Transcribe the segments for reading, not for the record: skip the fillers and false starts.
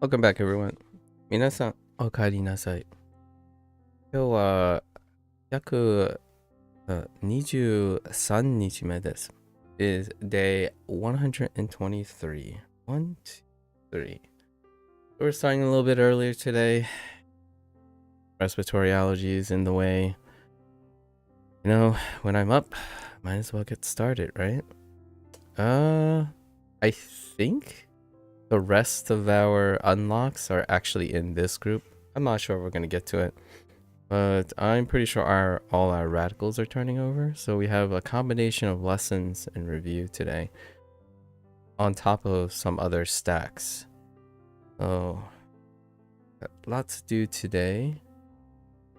Welcome back, everyone. 皆さん、お帰りなさい。今日は約23日目です。Is day 123. 1, 2, 3. We're starting a little bit earlier today. Respiratory allergies in the way. You know, when I'm up, might as well get started, right? I think the rest of our unlocks are actually in this group. I'm not sure if we're gonna get to it, but I'm pretty sure all our radicals are turning over. So we have a combination of lessons and review today, on top of some other stacks. So got lots to do today.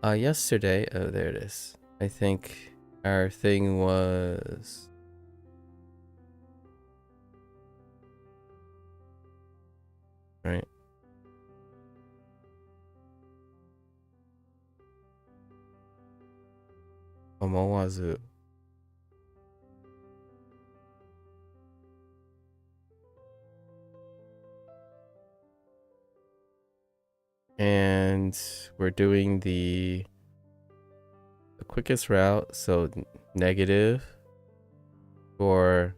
Yesterday, oh there it is. I think our thing was right. Omowazu. And we're doing the quickest route, so negative for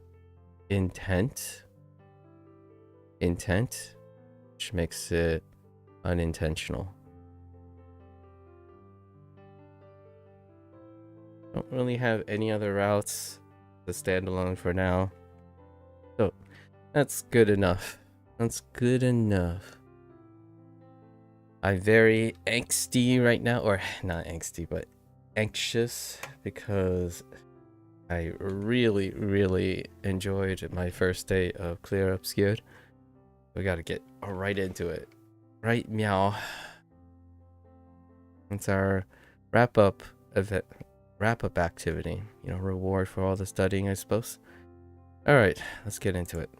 intent, which makes it unintentional. Don't really have any other routes to stand alone for now, so that's good enough. That's good enough. I'm very angsty right now, or not angsty, but anxious, because I really enjoyed my first day of Clair Obscur. We gotta get right into it. Right, meow. It's our wrap-up event, wrap-up activity. You know, reward for all the studying, I suppose. Alright, let's get into it.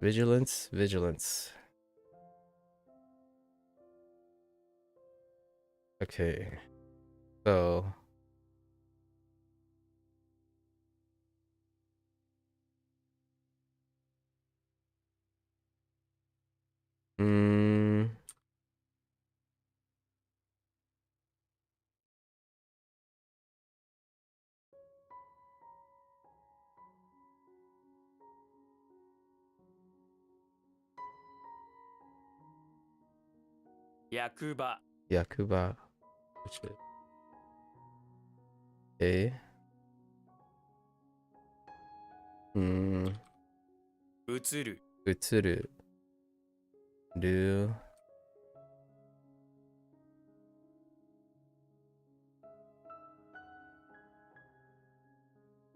Vigilance, vigilance. Okay, so Yakuba, which is A. Utsuru. Do.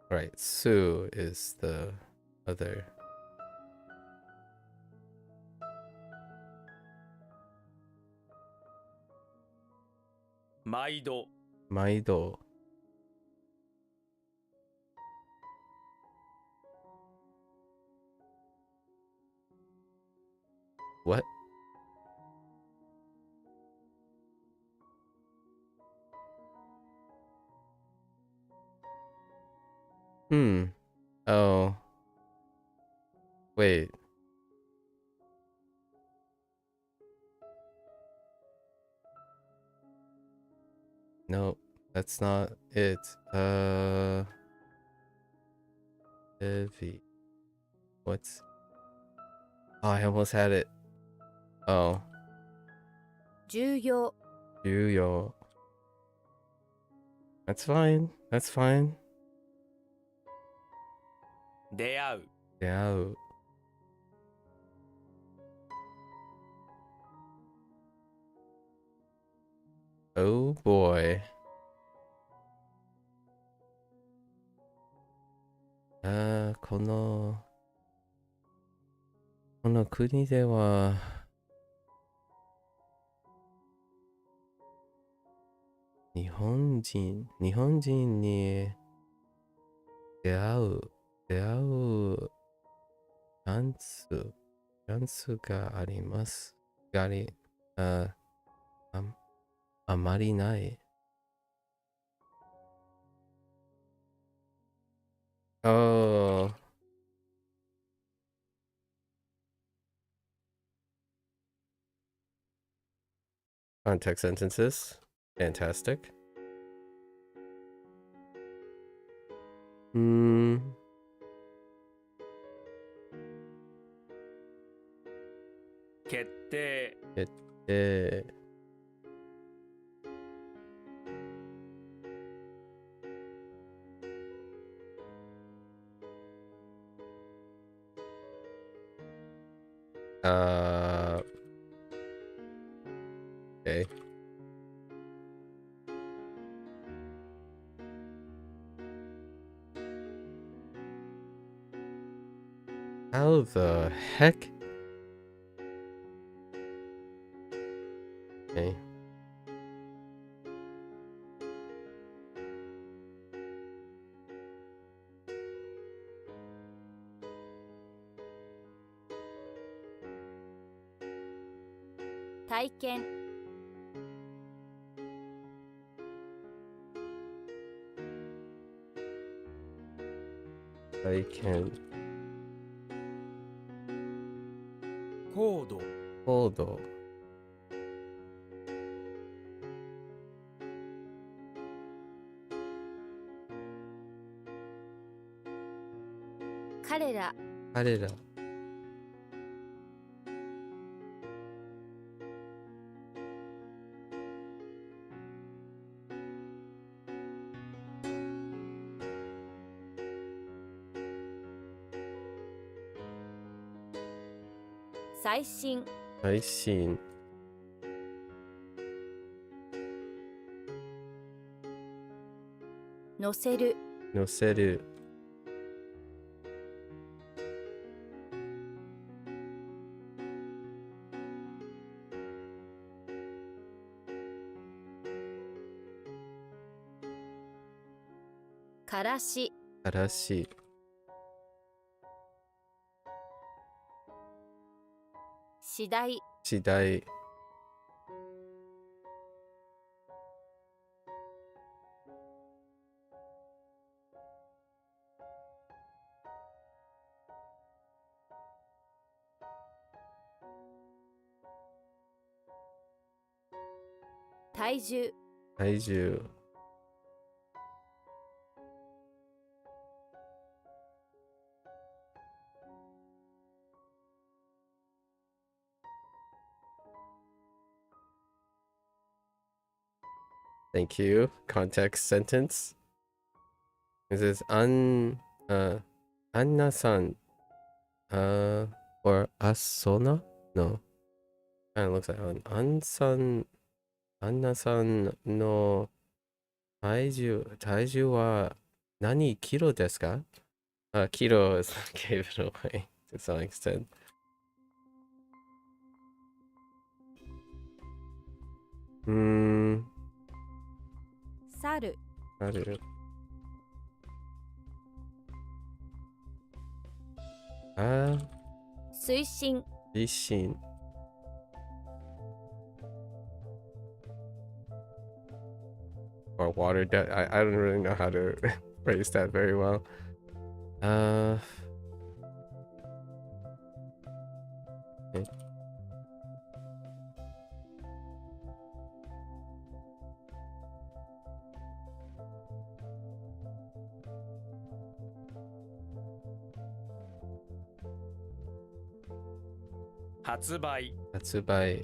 Right, Su is the other. Maido. What? Oh. Wait. Nope. That's not it. Heavy. What's... Oh, I almost had it. Oh. 重要 Yuyo. That's fine. That's fine. 出会う Yeah. Oh boy. この国では日本人に出会うチャンスがあります。あまりない。Oh. Context sentences. Fantastic. Hmm. 決定 Okay. How the heck? Okay. 体験 I can コード hold. 彼ら 彼ら 最新 I've seen 載せる 乗せるからしからし次第次第体重体重 Thank you. Context sentence. This is Anna-san or Asona? No. Kind of looks like Anna-san no 体重は何キロですか? Kilo is gave it away to some extent. 猿ある推進自信 or water I don't really know how to phrase that very well. Okay. Hatsubai 発売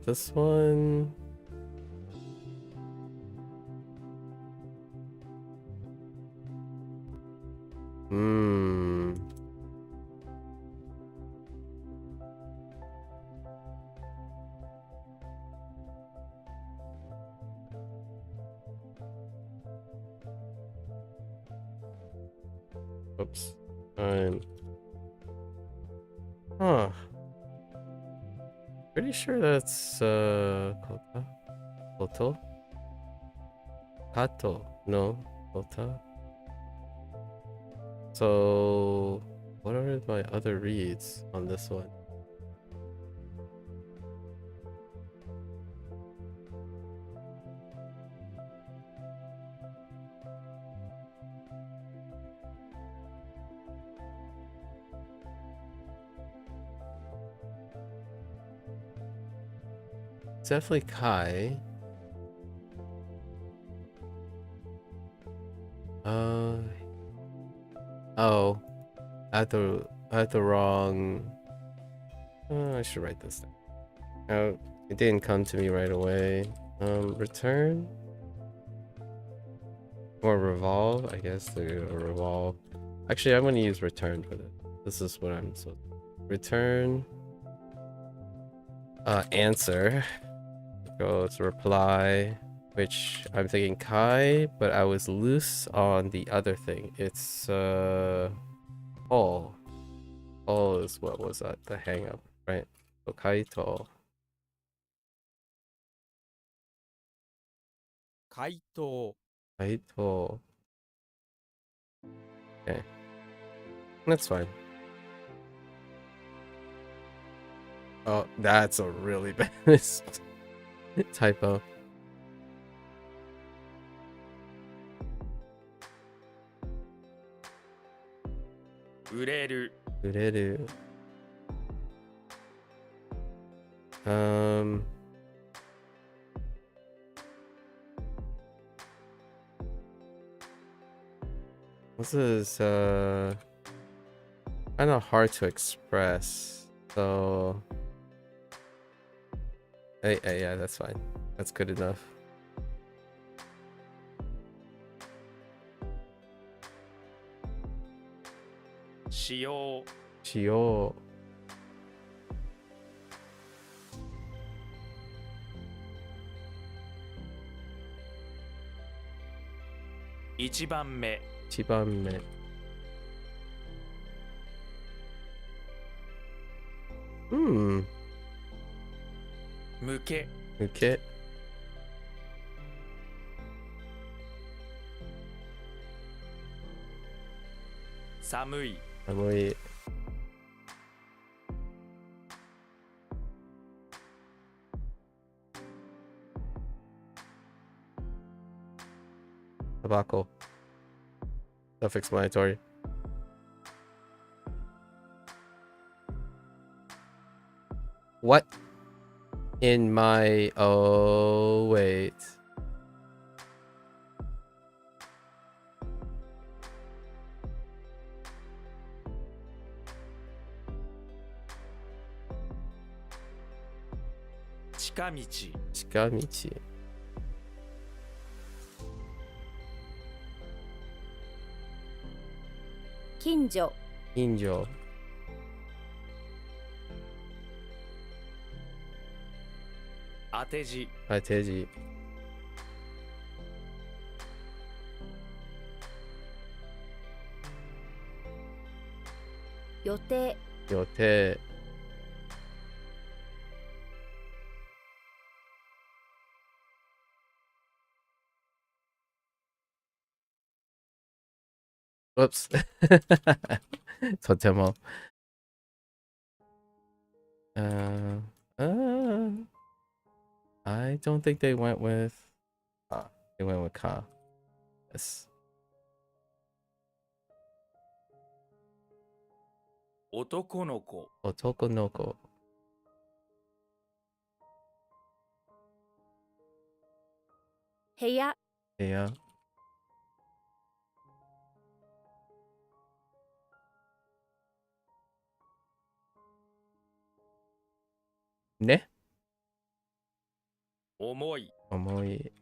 this one oops huh pretty sure that's koto Kato no ota. So, what are my other reads on this one? It's definitely Kai. Oh, I had the wrong. I should write this down. Oh, it didn't come to me right away. Return or revolve? I guess the revolve. Actually, I'm gonna use return for this. This is what I'm supposed to. Return. Answer. Go to reply, which I'm thinking Kai, but I was loose on the other thing. It's Paul. Paul is what was that? The hang up, right? So Kaito. 回答 Kaito. Okay. That's fine. Oh, that's a really bad typo. 売れる Ureru. This is kind of hard to express. So yeah, that's fine. That's good enough. 使用 Shio. 1番目 1番目. Hmm. 向け Okay. 寒い Amoi. Tobacco. Self-explanatory. What in my... Oh, wait. Chikamichi Chikamichi. Kinjo. Injo. 当て字 Ateji. 予定 Yote. Whoops. Totemo. Uh, I don't think they went with... they went with Ka. Yes. 男の子 Otokonoko. 部屋 Yeah. Ne? 重い Omoi.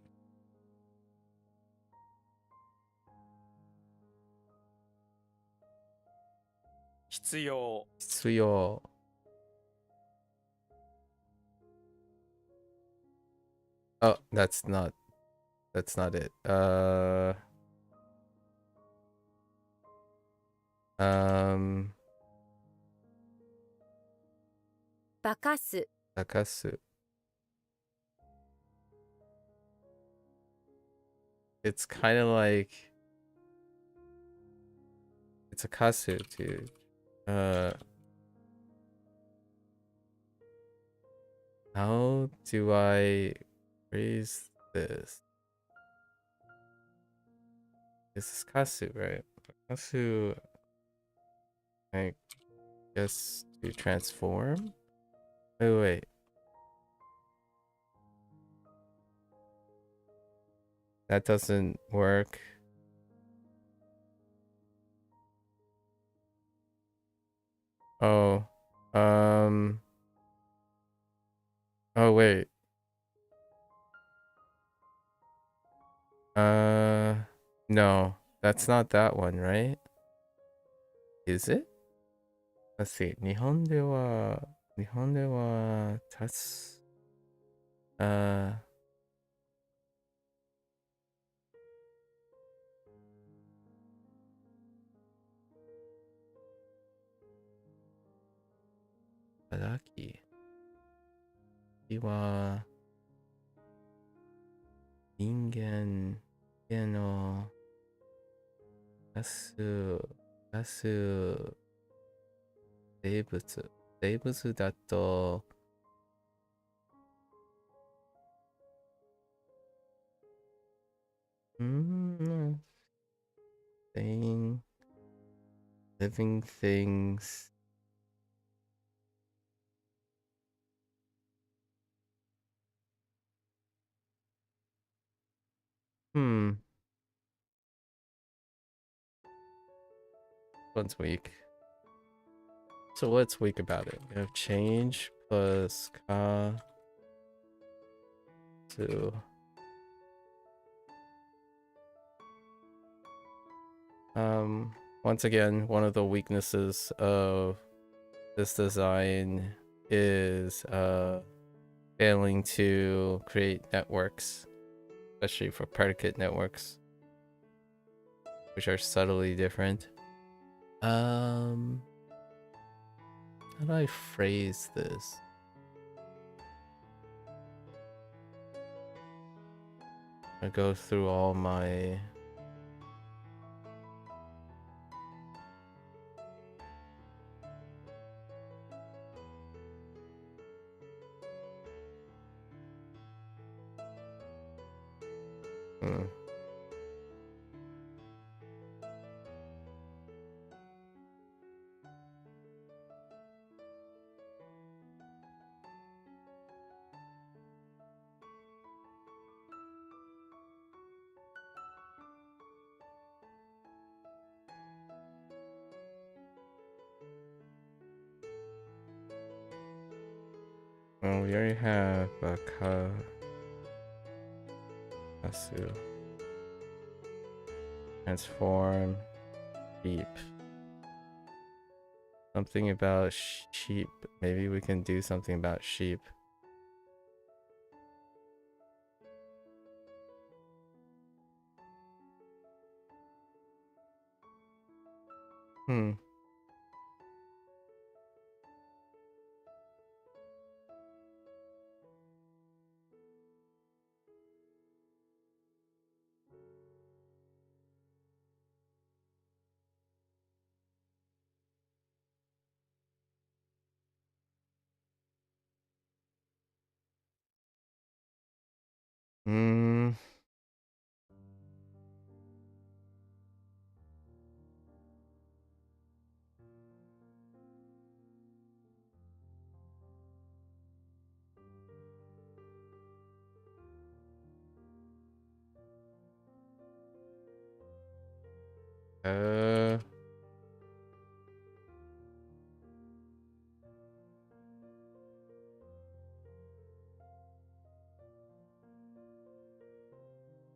必要 Tsuyo. Oh, that's not it. Bakasu Takasu. It's kind of like it's a kasu, dude. How do I phrase this? This is kasu, right? Kasu, I guess, to transform. Oh wait, that doesn't work. Oh, oh wait. No, that's not that one, right? Is it? Let's see. 日本では立つ 働きは人間の出す生物だとthing living things one's weak. So what's weak about it? We have change plus ka to once again, one of the weaknesses of this design is failing to create networks, especially for predicate networks, which are subtly different. How do I phrase this? I go through all my well, we already have kasu. Transform. Sheep. Something about sheep. Maybe we can do something about sheep.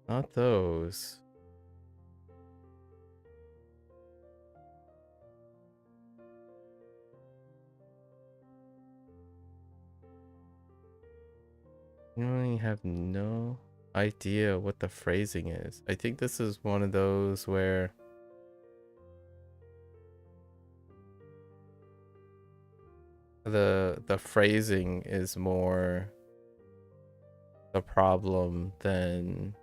Not those. You really have no idea what the phrasing is. I think this is one of those where the phrasing is more the problem than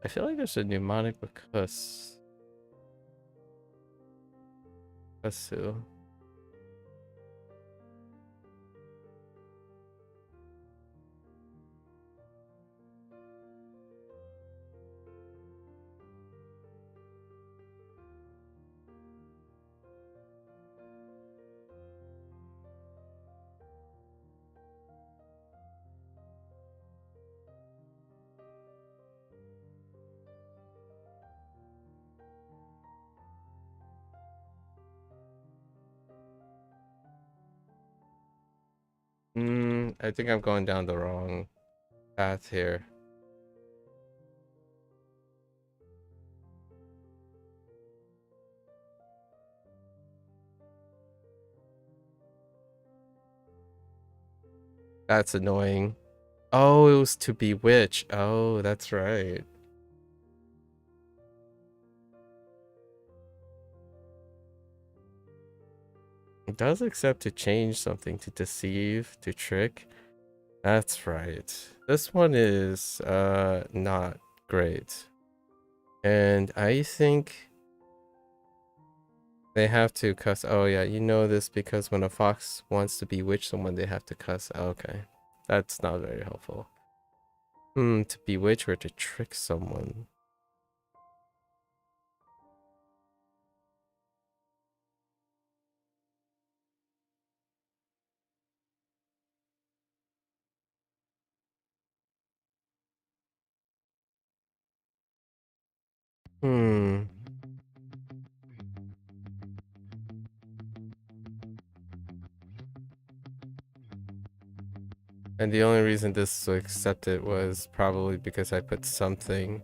I feel like there's a mnemonic with Kasu. I think I'm going down the wrong path here. That's annoying. Oh, it was to bewitch. Oh, that's right. It does accept to change something, to deceive, to trick. That's right. This one is not great. And I think they have to cuss. Oh yeah, you know this because when a fox wants to bewitch someone, they have to cuss. Okay. That's not very helpful. To bewitch or to trick someone. And the only reason this was accepted was probably because I put something.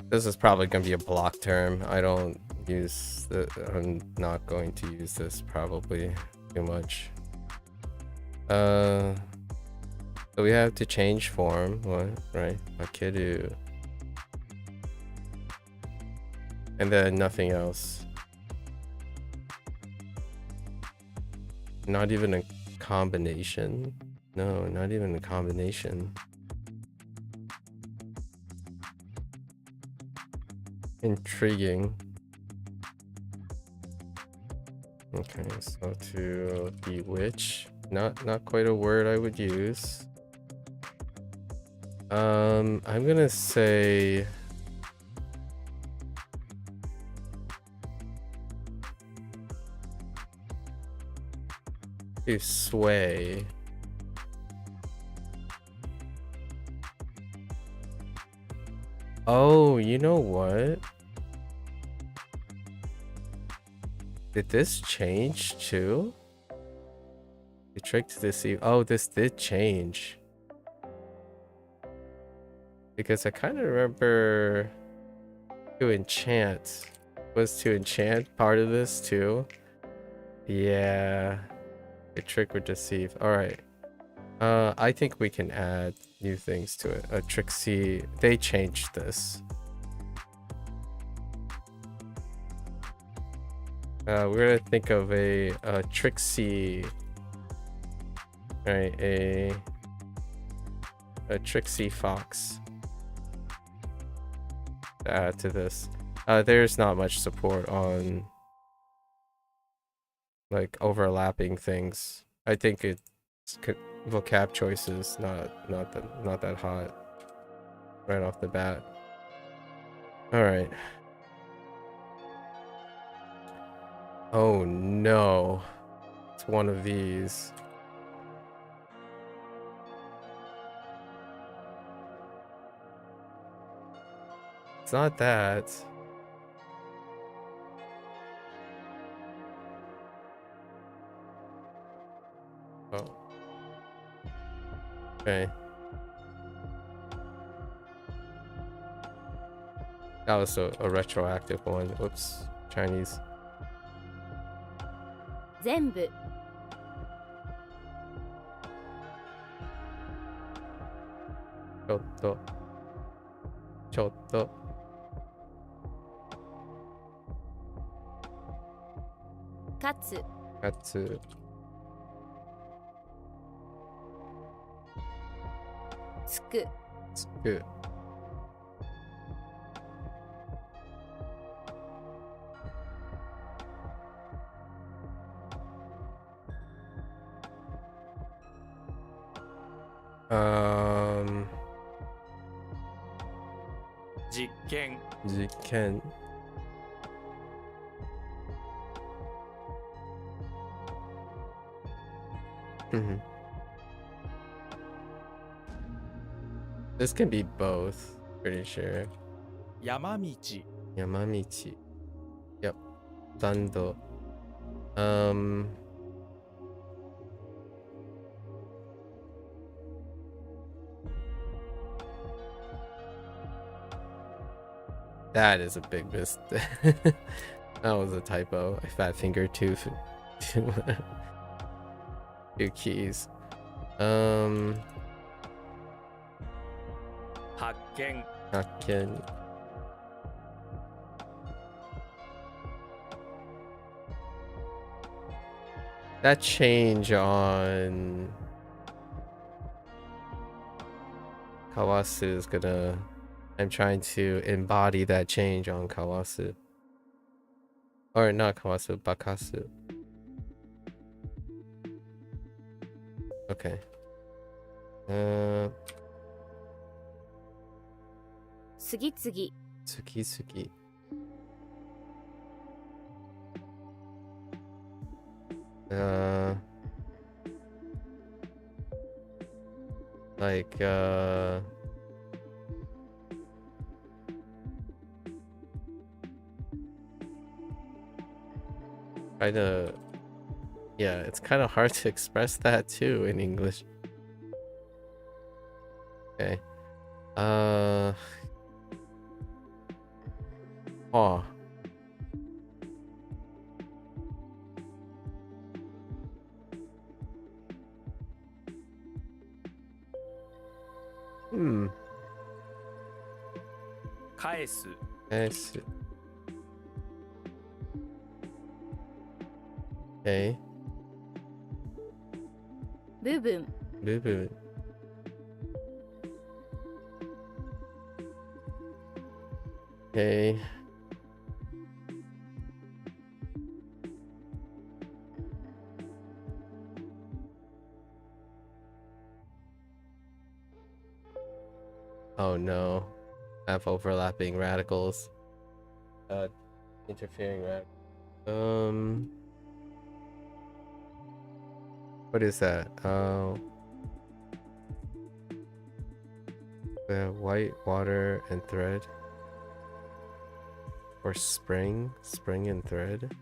This is probably gonna be a block term. I don't use the. I'm not going to use this probably too much. So we have to change form. What? Right? Makiru. And then nothing else. Not even a combination. No, not even a combination. Intriguing. Okay, so to bewitch, not quite a word I would use. I'm gonna say to sway. Oh, you know what? Did this change too? The trick to deceive. Oh, this did change. Because I kind of remember to enchant. Was to enchant part of this too? Yeah. The trick or deceive. Alright. I think we can add new things to it. A Trixie. They changed this. We're gonna think of a Trixie. Right, a Trixie fox to add to this. There's not much support on like overlapping things. I think it's vocab choices not that hot right off the bat. All right. Oh no, it's one of these. It's not that. Oh. Okay. That was a retroactive one. Whoops. Chinese. 全部 ちょっと かつ katsu. つく Good. Um, 実験 Jiken. Mhm. This can be both, pretty sure. 山道 Yamamichi. Yep. Dando. Um. That is a big mistake. That was a typo. I fat fingered two keys. 発見 Hakken. That change on Kawasu is gonna. I'm trying to embody that change on Kawasu. Or not Kawasu, Bakasu. Okay. 次々 Tsuki. Like, kinda, yeah, it's kind of hard to express that too in English. Okay. Oh. Hmm. 返す Nice. Okay. 部分 Boo boo. Okay. Oh no. I have overlapping radicals. Interfering radicals. What is that? Oh. The white water and thread. Or spring and thread.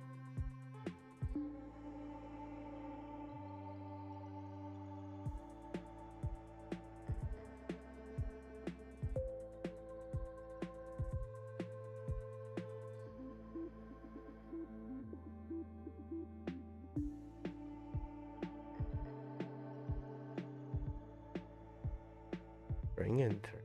Spring and thread.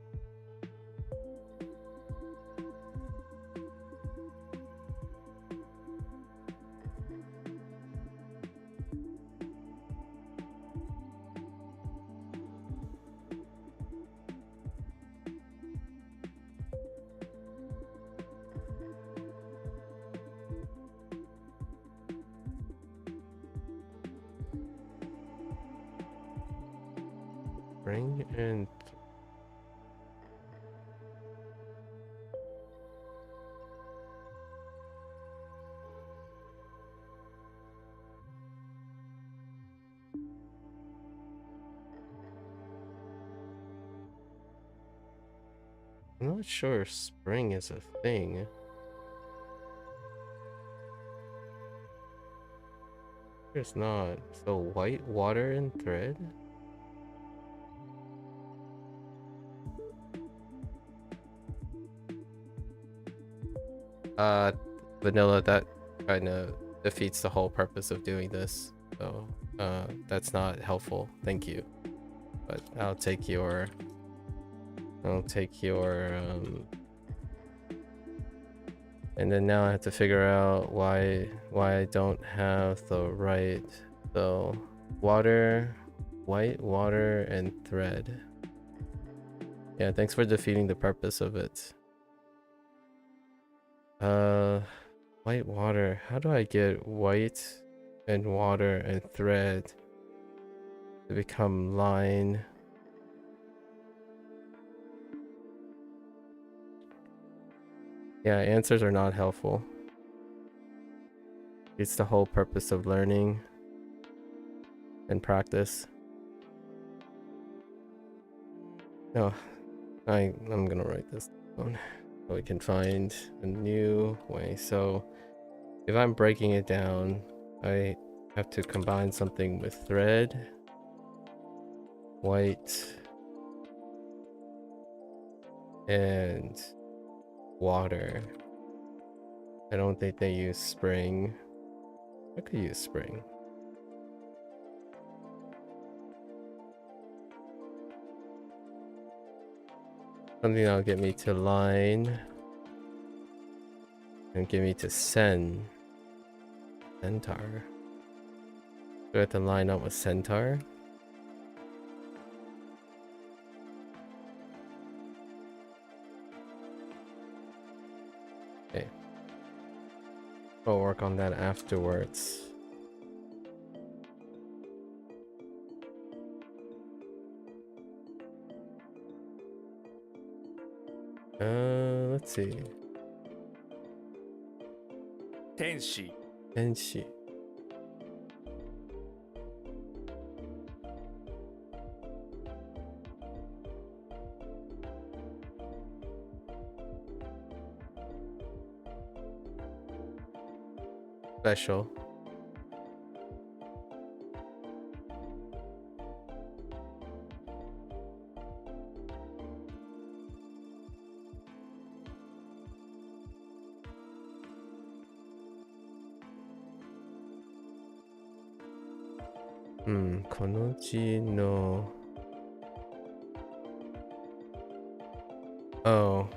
Spring and I'm not sure if spring is a thing. It's not. So white water and thread? Vanilla, that kind of defeats the whole purpose of doing this. So, that's not helpful. Thank you. But I'll take your and then now I have to figure out why I don't have the right. So water, white water and thread. Yeah, thanks for defeating the purpose of it. White water. How do I get white and water and thread to become line? Yeah, answers are not helpful. It's the whole purpose of learning and practice. No, I'm gonna write this down so we can find a new way. So if I'm breaking it down, I have to combine something with thread, white, and water. I don't think they use spring. I could use spring. Something that'll get me to line and get me to centaur. Do I have to line up with centaur? Okay. I'll work on that afterwards. Let's see. 天使 Enshi. Special. Konoji no. Oh.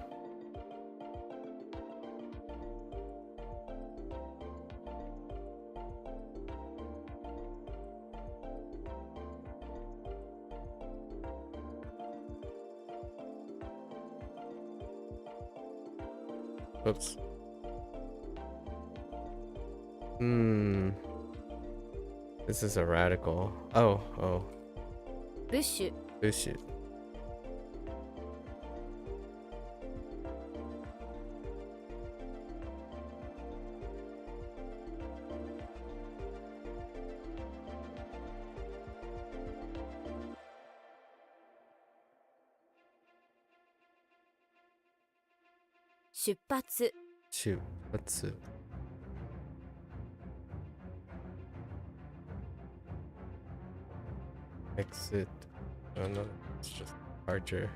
Oops. This is a radical. Oh. ブッシュ Bullshit. Shoot. Shoot. What's it? Exit. Oh no, it's just departure.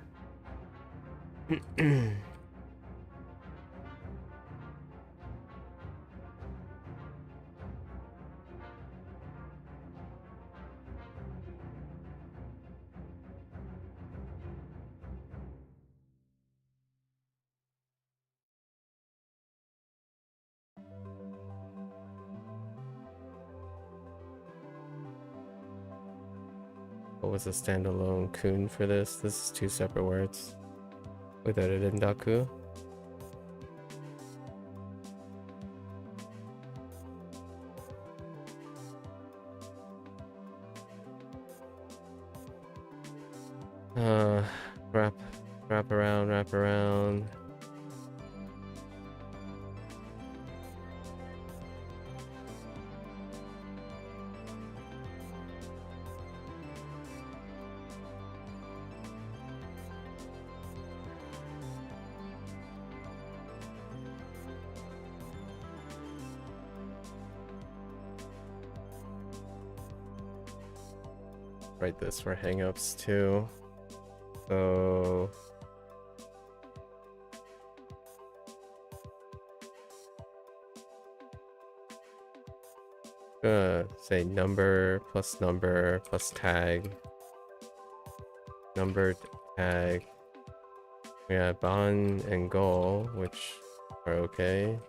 What was the standalone kun for this? This is two separate words. Without it in Daku. Wrap around. Write this for hangups too. So say number plus tag. Numbered tag. We have ban and goal, which are okay.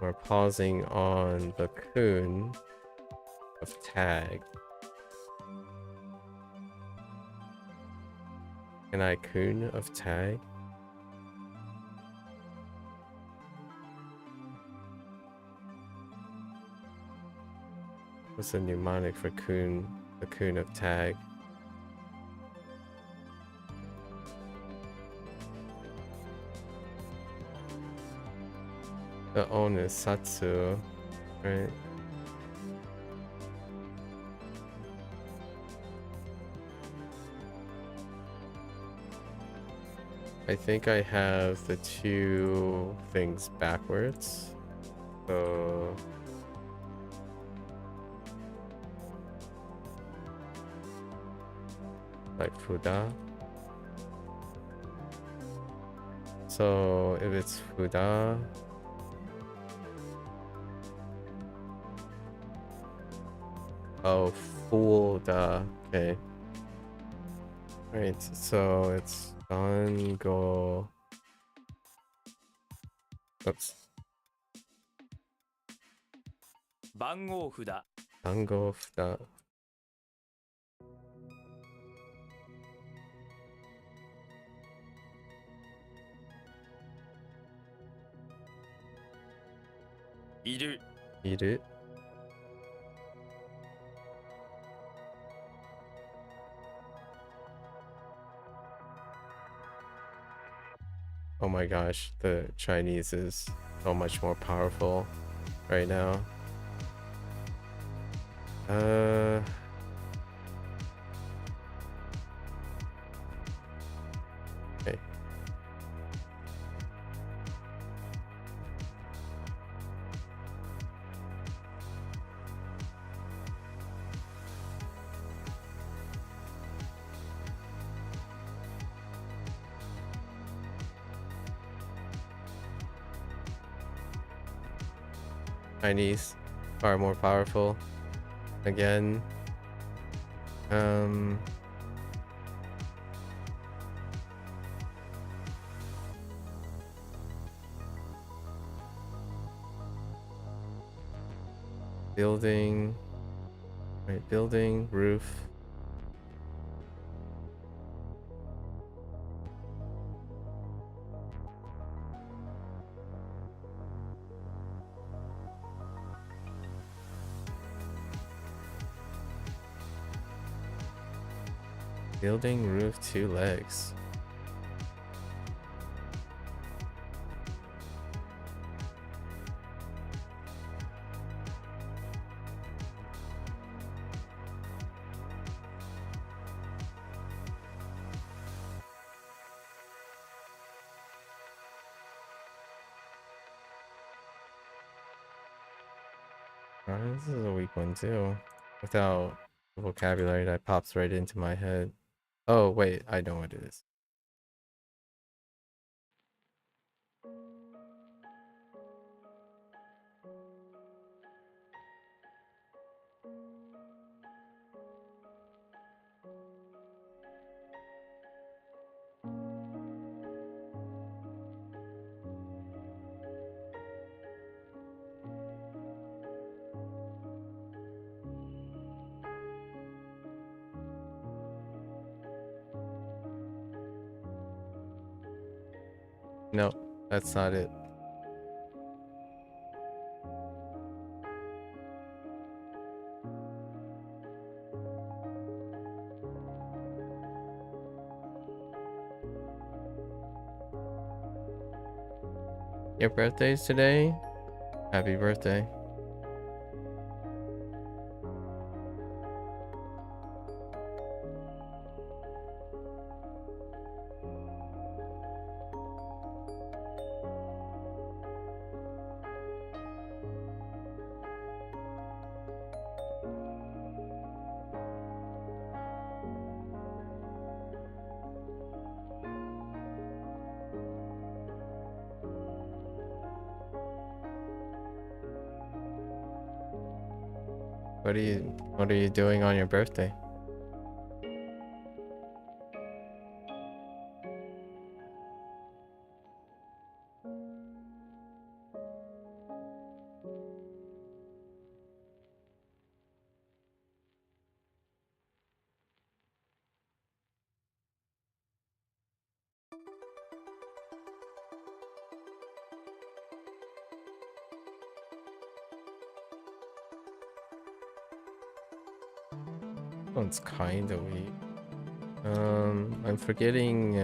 We're pausing on the kun of tag. An icon of tag. What's the mnemonic for coon? The coon of tag. The own is Satsu, right? I think I have the two things backwards. So like Fuda. So if it's Fuda, oh, Fulda. Okay. Right, so it's Dango. Oops. 番号札 Dango Fuda. いる Iru. Oh my gosh, the Chinese is so much more powerful right now. Okay. Chinese far more powerful. Again. Building. Right, building, roof. Building, roof, two legs. This is a weak one too. Without the vocabulary that pops right into my head. Oh wait, I know what it is. No, that's not it. Your birthday's today? Happy birthday. What are you doing on your birthday? One's kind of weak. I'm forgetting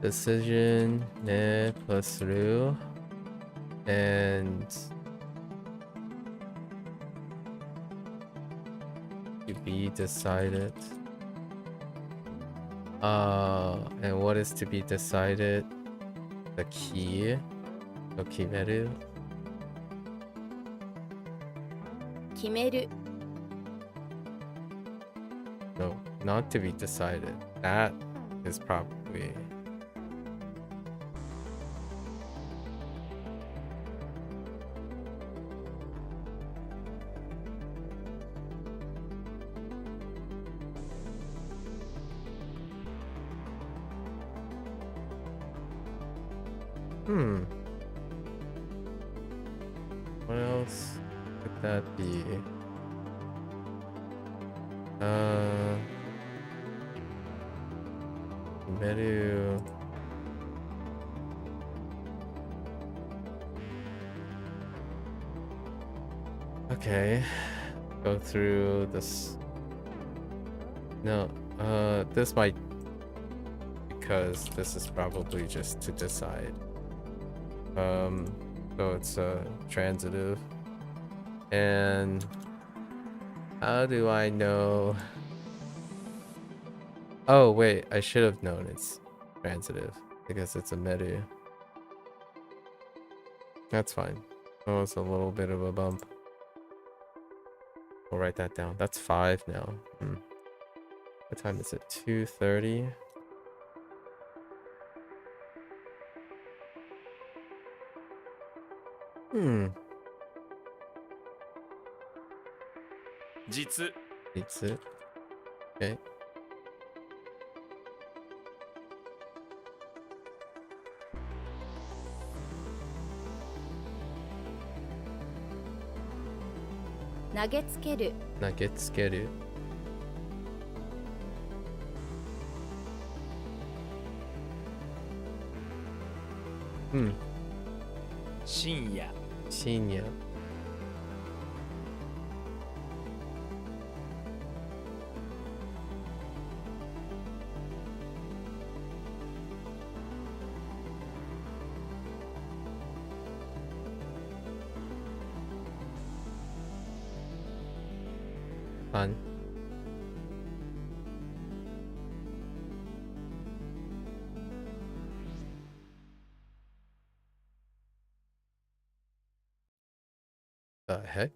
decision ne plus ru and to be decided. And what is to be decided? The key. So kimeru. 決める No, not to be decided. That is probably. What else could that be? Meru. Okay. Go through this. No, this might, because this is probably just to decide. So it's transitive. And how do I know? Oh wait, I should have known it's transitive because it's a meru. That's fine. Oh, it's a little bit of a bump. We'll write that down. That's 5 now. What time is it? 2:30. Jitsu. It's it. Okay. Nagetsukeru. Nagetsukeru. Shinya. Shinya. Fun. The heck?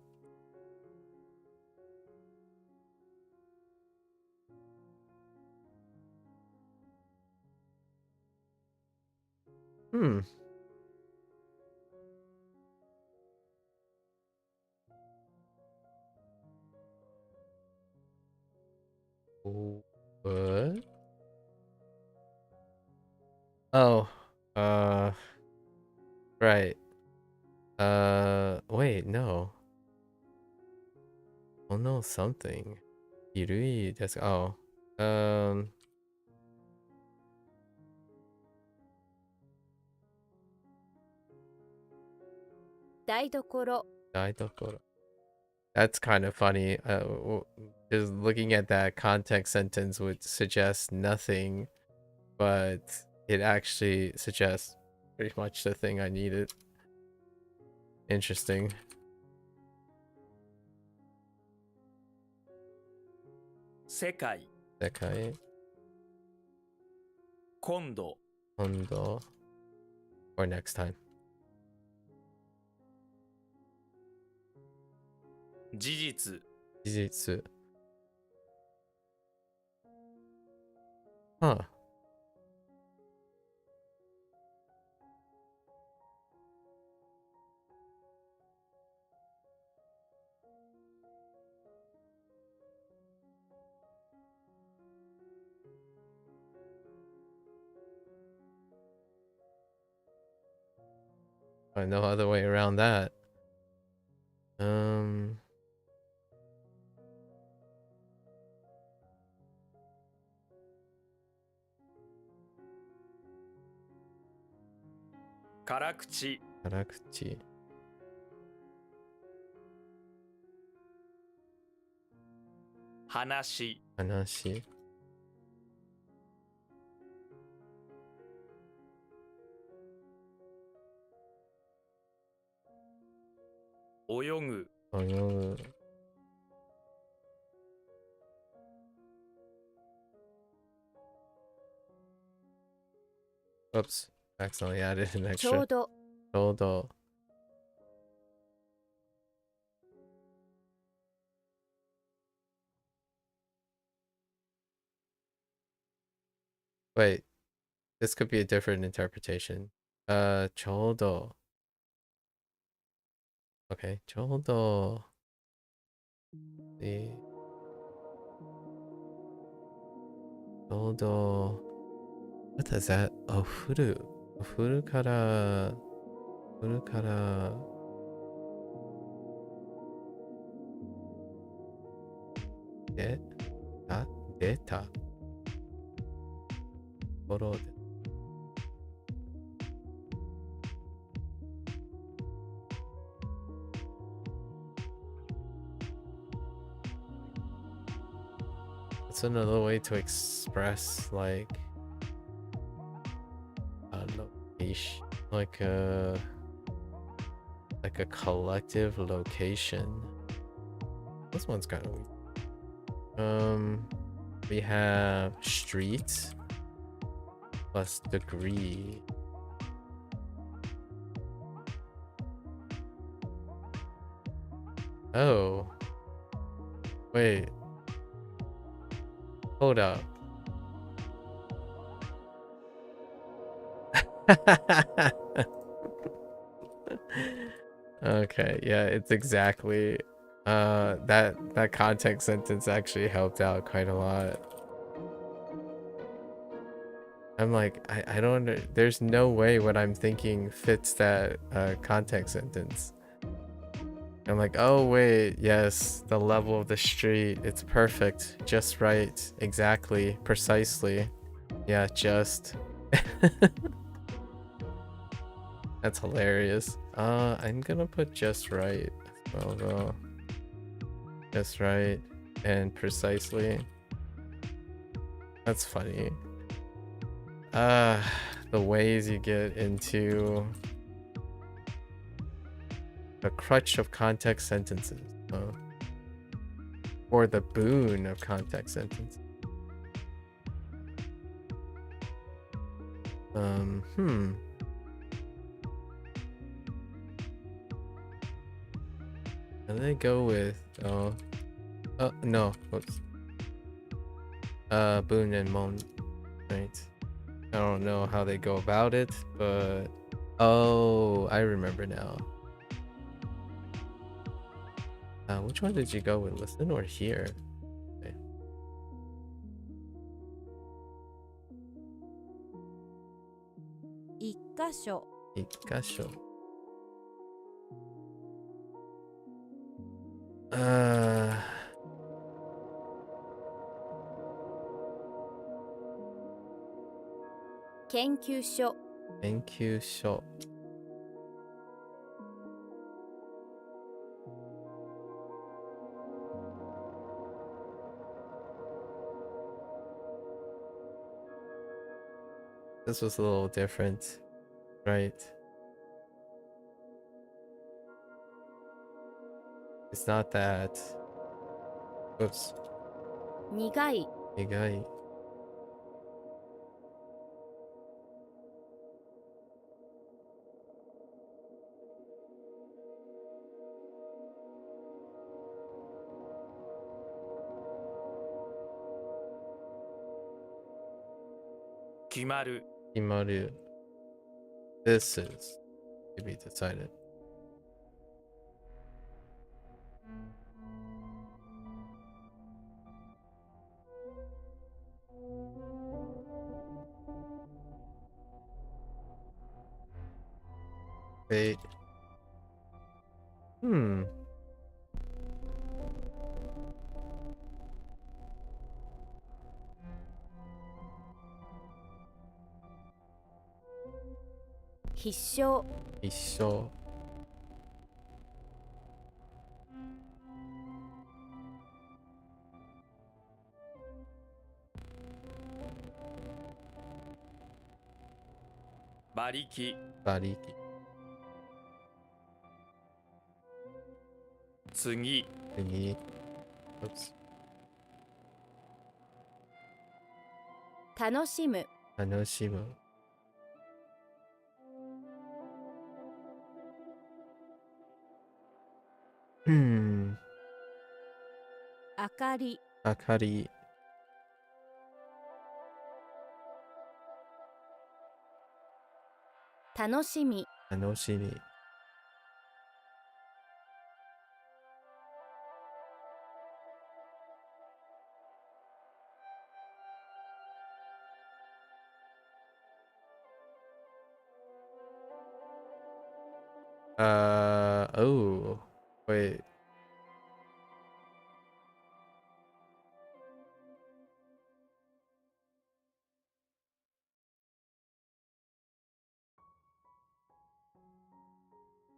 What? Oh, right. Wait, no. Oh no, something. Irui desu. Oh, 台所 Daidokoro. That's kind of funny. Just looking at that context sentence would suggest nothing, but it actually suggests pretty much the thing I needed. Interesting. 世界。 Sekai, 今度。 Hondo, or next time. 事実。 Jijitsu. Huh. No other way around that. 辛口。 辛口.話 Hanashi. 泳ぐ Oyo. Oops. Accidentally added an ちょ extra. うど Todo. Wait. This could be a different interpretation. Chodo. Okay. Chodo. See. Chodo. What is that? Oh, furu. Furu kara. Furu kara. Deta. Deta. Foro de. It's another way to express like a location, like a collective location. This one's kind of weird. We have street plus degree. Oh, wait. Hold up. Okay, yeah, it's exactly that context sentence actually helped out quite a lot. I'm like, I don't there's no way what I'm thinking fits that context sentence. I'm like, oh wait, yes, the level of the street, it's perfect, just right, exactly, precisely. Yeah, just. That's hilarious. I'm gonna put just right as well though. Just right and precisely. That's funny. The ways you get into the crutch of context sentences. Or the boon of context sentences. How do they go with no, whoops. Boon and Mon, right? I don't know how they go about it, but oh, I remember now. Which one did you go with? Listen or hear? Okay. 一箇所 1箇所.「研究所」 研究所. This was a little different, right? It's not that. Oops. 苦い Igai. Kimaru Imaru. This is to be decided. Wait. Hmm. 必勝一緒.馬力、馬力。次、次。Oops. 楽しむ楽しむ。明かりかり。楽しみ楽しみ。Oh, wait.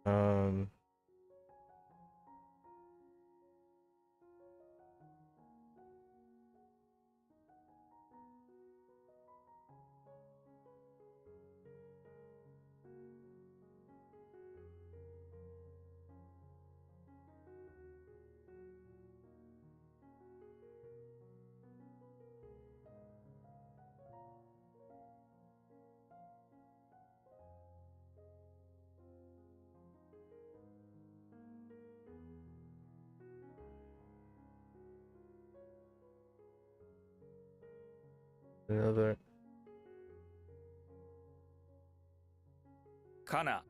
Um, another. かな、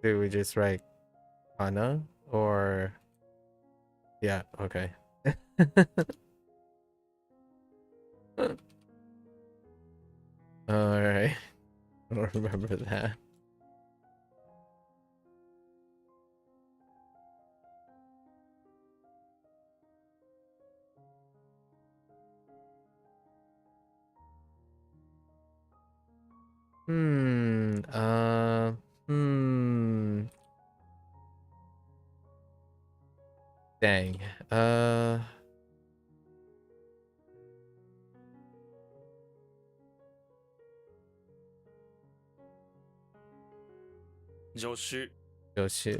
Do we just write Anna or yeah, okay. All right. I don't remember that. Hmm. Dang. 助手、助手。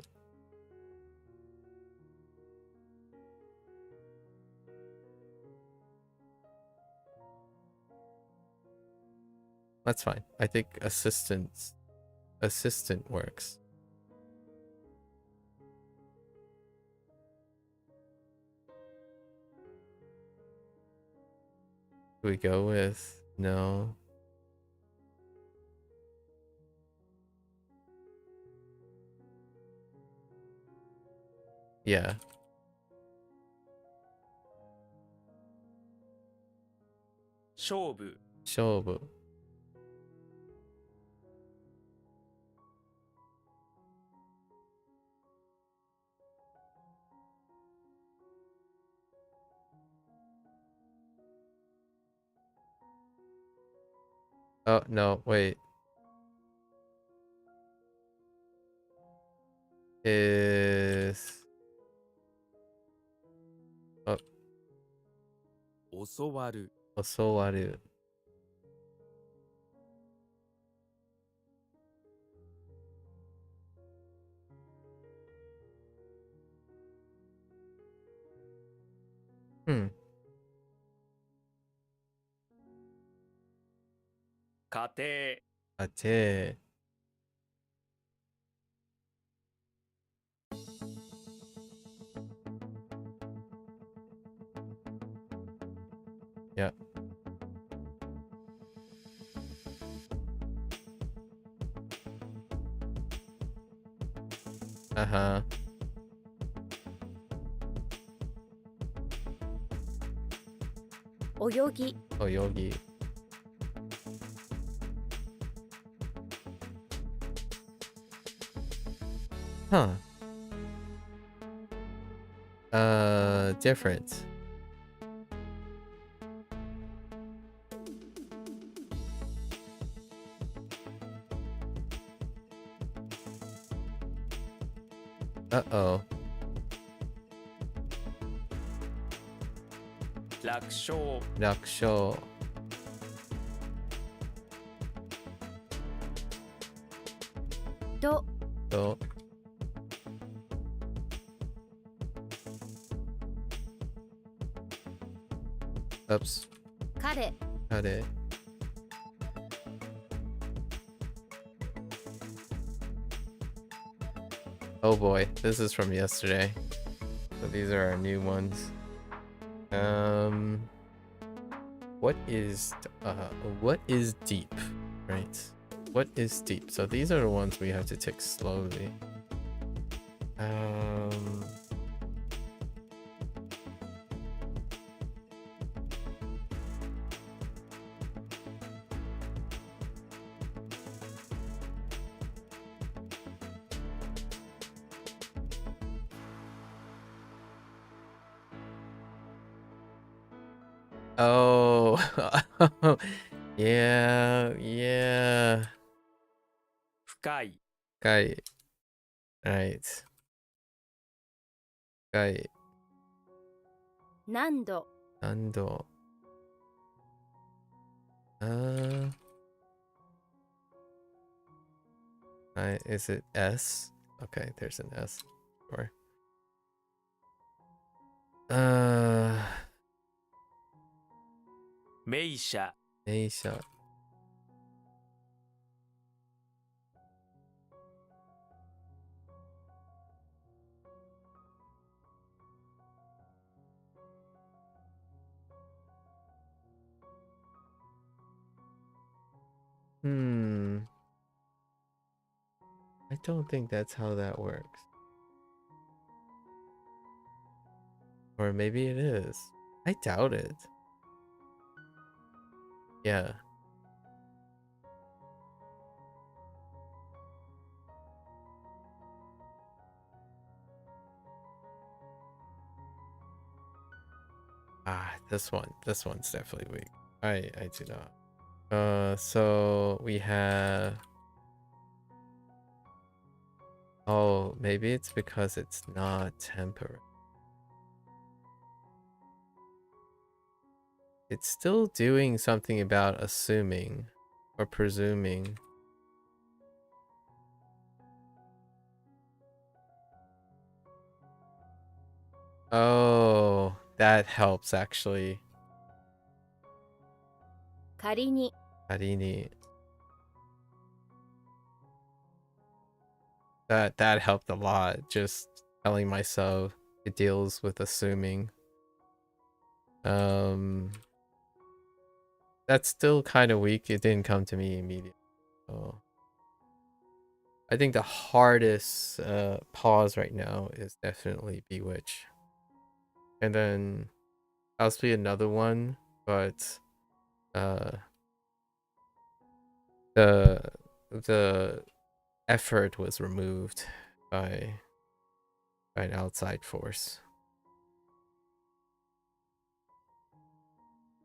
That's fine. I think assistant works. Do we go with no? Yeah. 勝負、勝負。Oh, no, wait. Is... Oh, 教わる、教わる。Hmm. 家庭、あて。Yeah. Uh-huh. 泳ぎ泳ぎ。Huh. Different. Uh-oh. 楽勝、楽勝。人 So, oops, 彼 got it. Oh boy, this is from yesterday. So these are our new ones. What is deep, right? What is deep? So these are the ones we have to take slowly. Oh, yeah. 深い Gai, right. Gai, 何度 Ando. Is it S? Okay, there's an S. Sure. 名車 Asia. I don't think that's how that works. Or maybe it is. I doubt it. Yeah. This one's definitely weak. I do not. So we have. Oh, maybe it's because it's not temporary. It's still doing something about assuming or presuming. Oh, that helps actually. 仮に Harini. That helped a lot. Just telling myself it deals with assuming. That's still kind of weak. It didn't come to me immediately. So I think the hardest pause right now is definitely Bewitch. And then possibly another one, but the effort was removed by an outside force.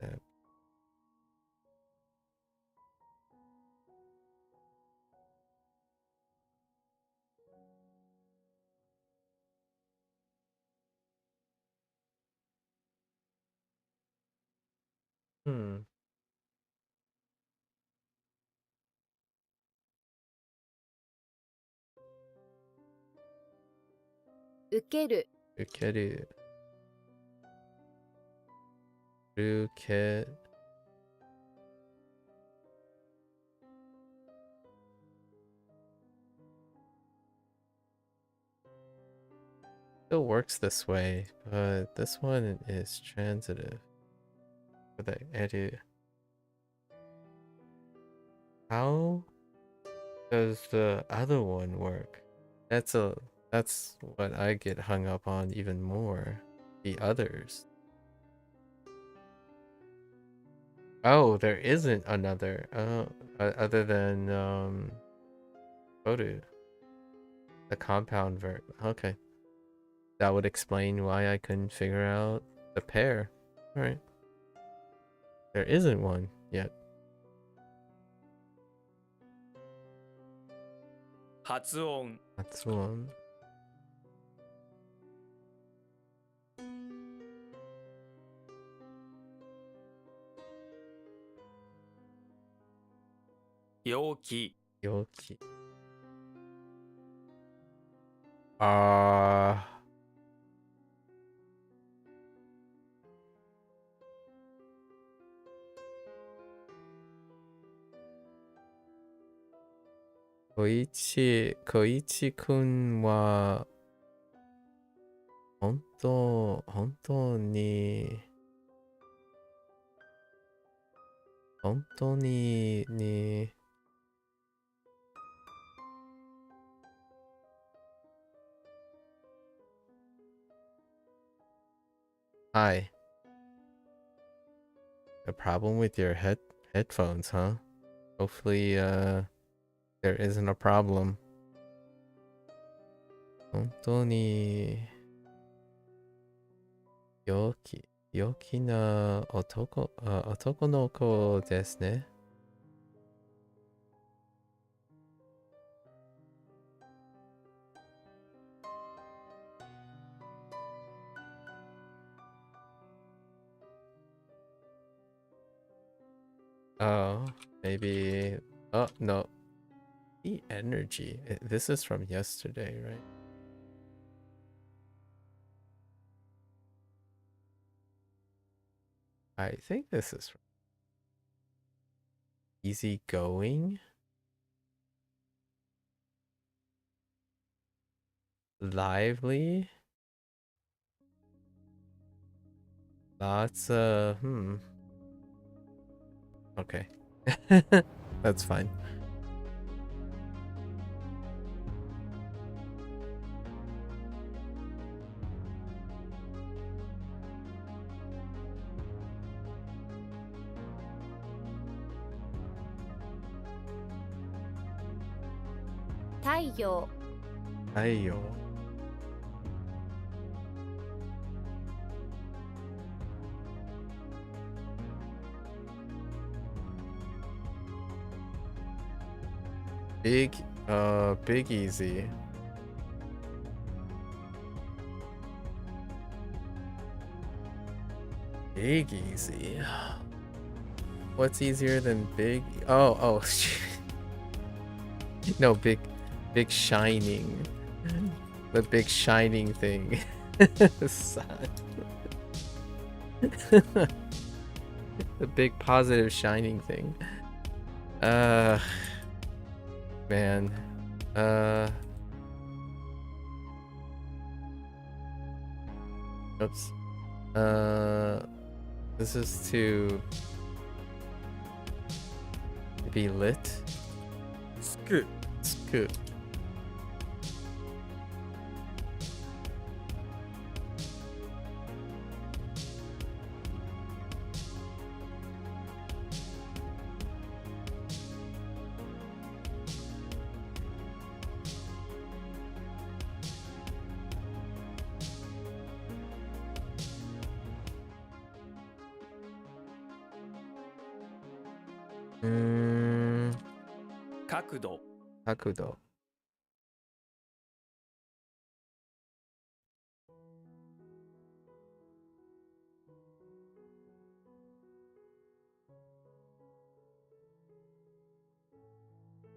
Yeah. Hmm. 受ける Ukeru. Uke. Still works this way, but this one is transitive. For the edu. How does the other one work? That's what I get hung up on even more. The others. Oh, there isn't another. Other than Odu. The compound verb. Okay. That would explain why I couldn't figure out the pair. Alright. There isn't one yet. 発音 That's one. 陽気 Yoki. Uh, Koichi-kun wa 本当に、Hi. A problem with your headphones, huh? Hopefully, there isn't a problem. 本当に陽気な男の子ですね。Oh, maybe. Oh, no. The energy. This is from yesterday, right? I think this is from easygoing. Lively. Lots of, Okay. That's fine. Taiyo. Ayo. Big easy. Big easy. What's easier than big? Oh, no, big shining. The big shining thing. Sad. The big positive shining thing. Man. Oops. This is to be lit. Scoot. Mm, 角度 Hakudo.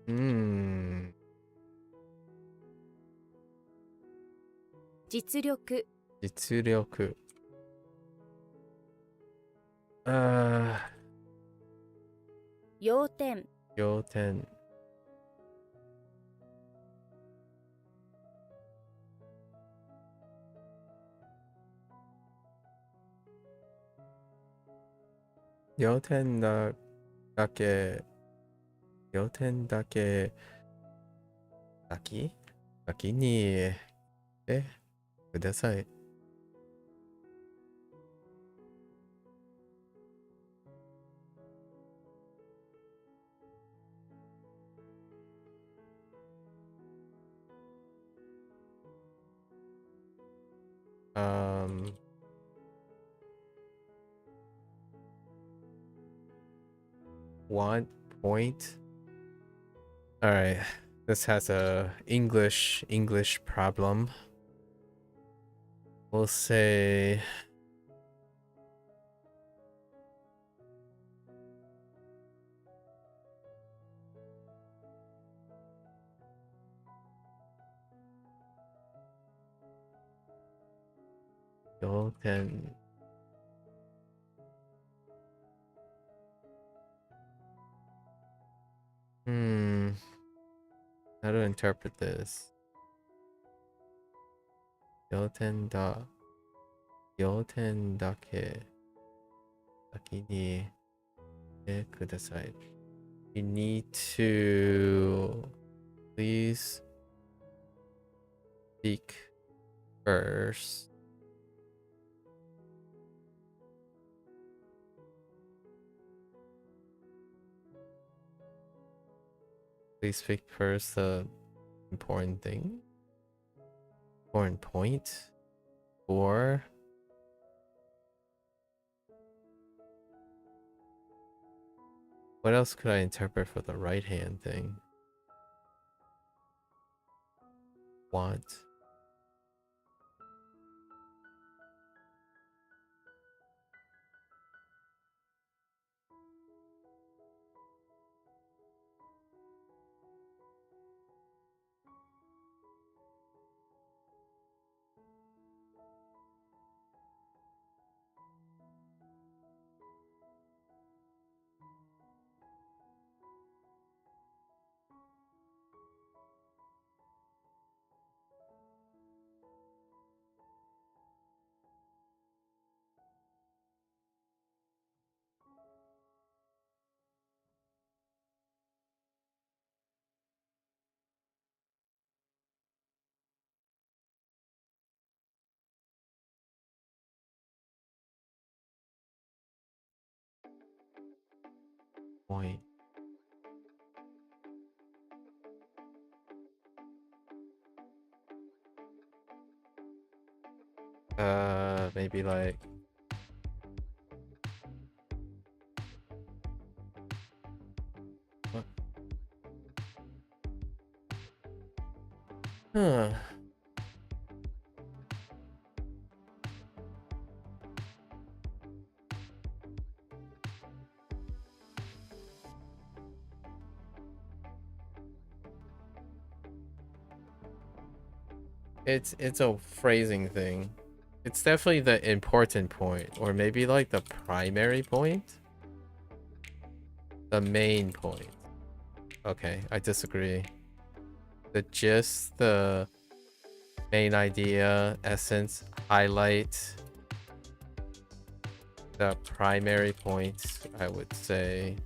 Mm. 実力。実力。要点。要点。要点だけ先にください。1 point. All right. This has a English problem. We'll say Yoten. How to interpret this? Yoten dake saki ni e kudasai. You need to please speak first. Please speak first the important thing. Important point. Or what else could I interpret for the right hand thing? Want. Point. Maybe like what? Huh. It's a phrasing thing. It's definitely the important point, or maybe like the primary point. The main point. Okay, I disagree. The gist, the main idea, essence, highlight, the primary point, I would say.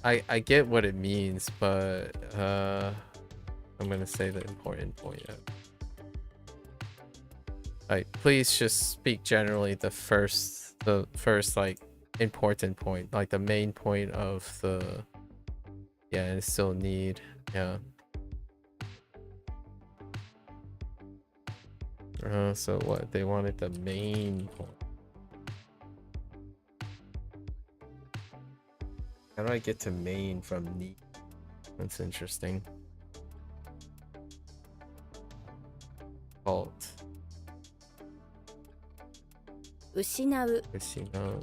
I get what it means, but I'm gonna say the important point. Like, please just speak generally the first like important point, like the main point of the, yeah, and still need, yeah. So what, they wanted the main point. How do I get to main from need? That's interesting. Fault. 失う Casino.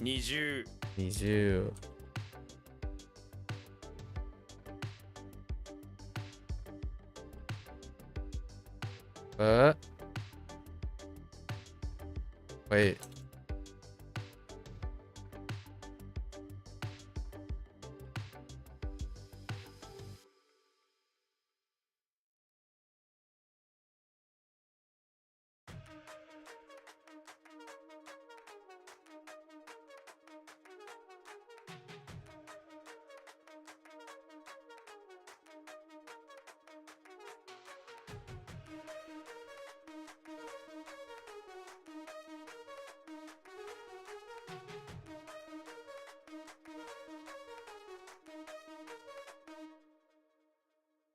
Nizu. Nizu. Wait.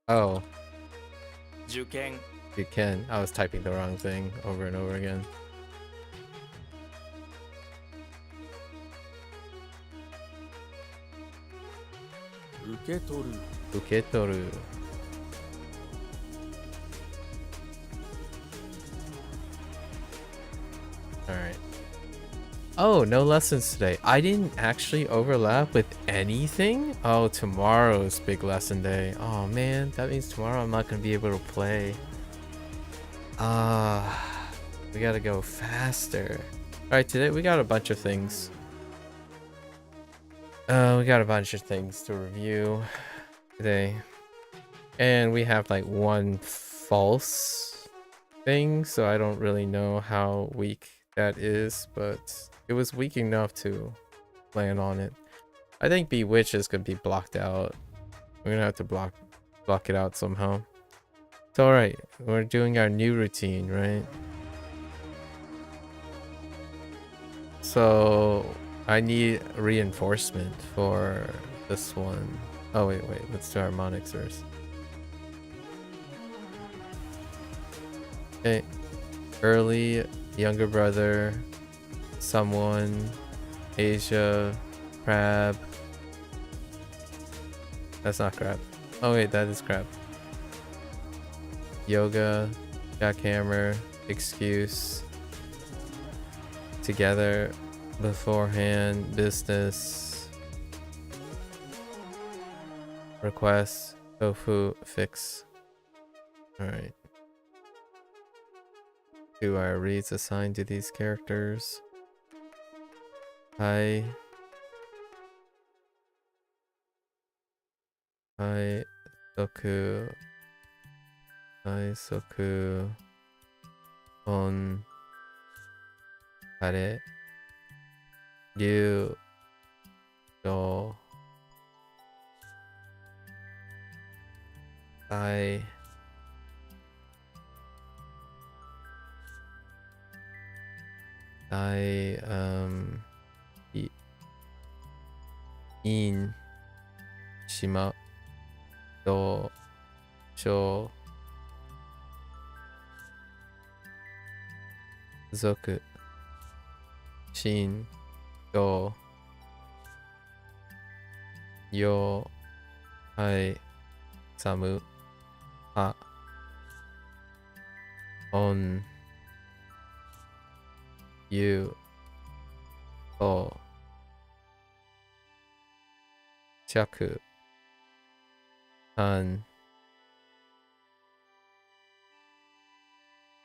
Oh, 受験 you can. I was typing the wrong thing over and over again. Uketoru. Uketoru. Alright. Oh, no lessons today. I didn't actually overlap with anything. Oh, tomorrow's big lesson day. Oh man, that means tomorrow I'm not gonna be able to play. We gotta go faster. Alright, today we got a bunch of things. We got a bunch of things to review today. And we have like one false thing, so I don't really know how weak that is, but it was weak enough to land on it. I think Bewitch is gonna be blocked out. We're gonna have to block it out somehow. It's alright. We're doing our new routine, right? So I need reinforcement for this one. Oh wait, let's do harmonics first. Okay. Early, younger brother, someone, Asia, crab. That's not crab. Oh wait, that is crab. Yoga, jackhammer, excuse, together, beforehand, business, request, tofu, fix. Alright. Do our reads assigned to these characters? Hi. Soku. Soku. On. Kare. Ryu. Do. I. In. Shima. Do. Sho. Zoku. Shin. Do. Yo. Hai. Samu. Ha. On. You. O. Chaku. An.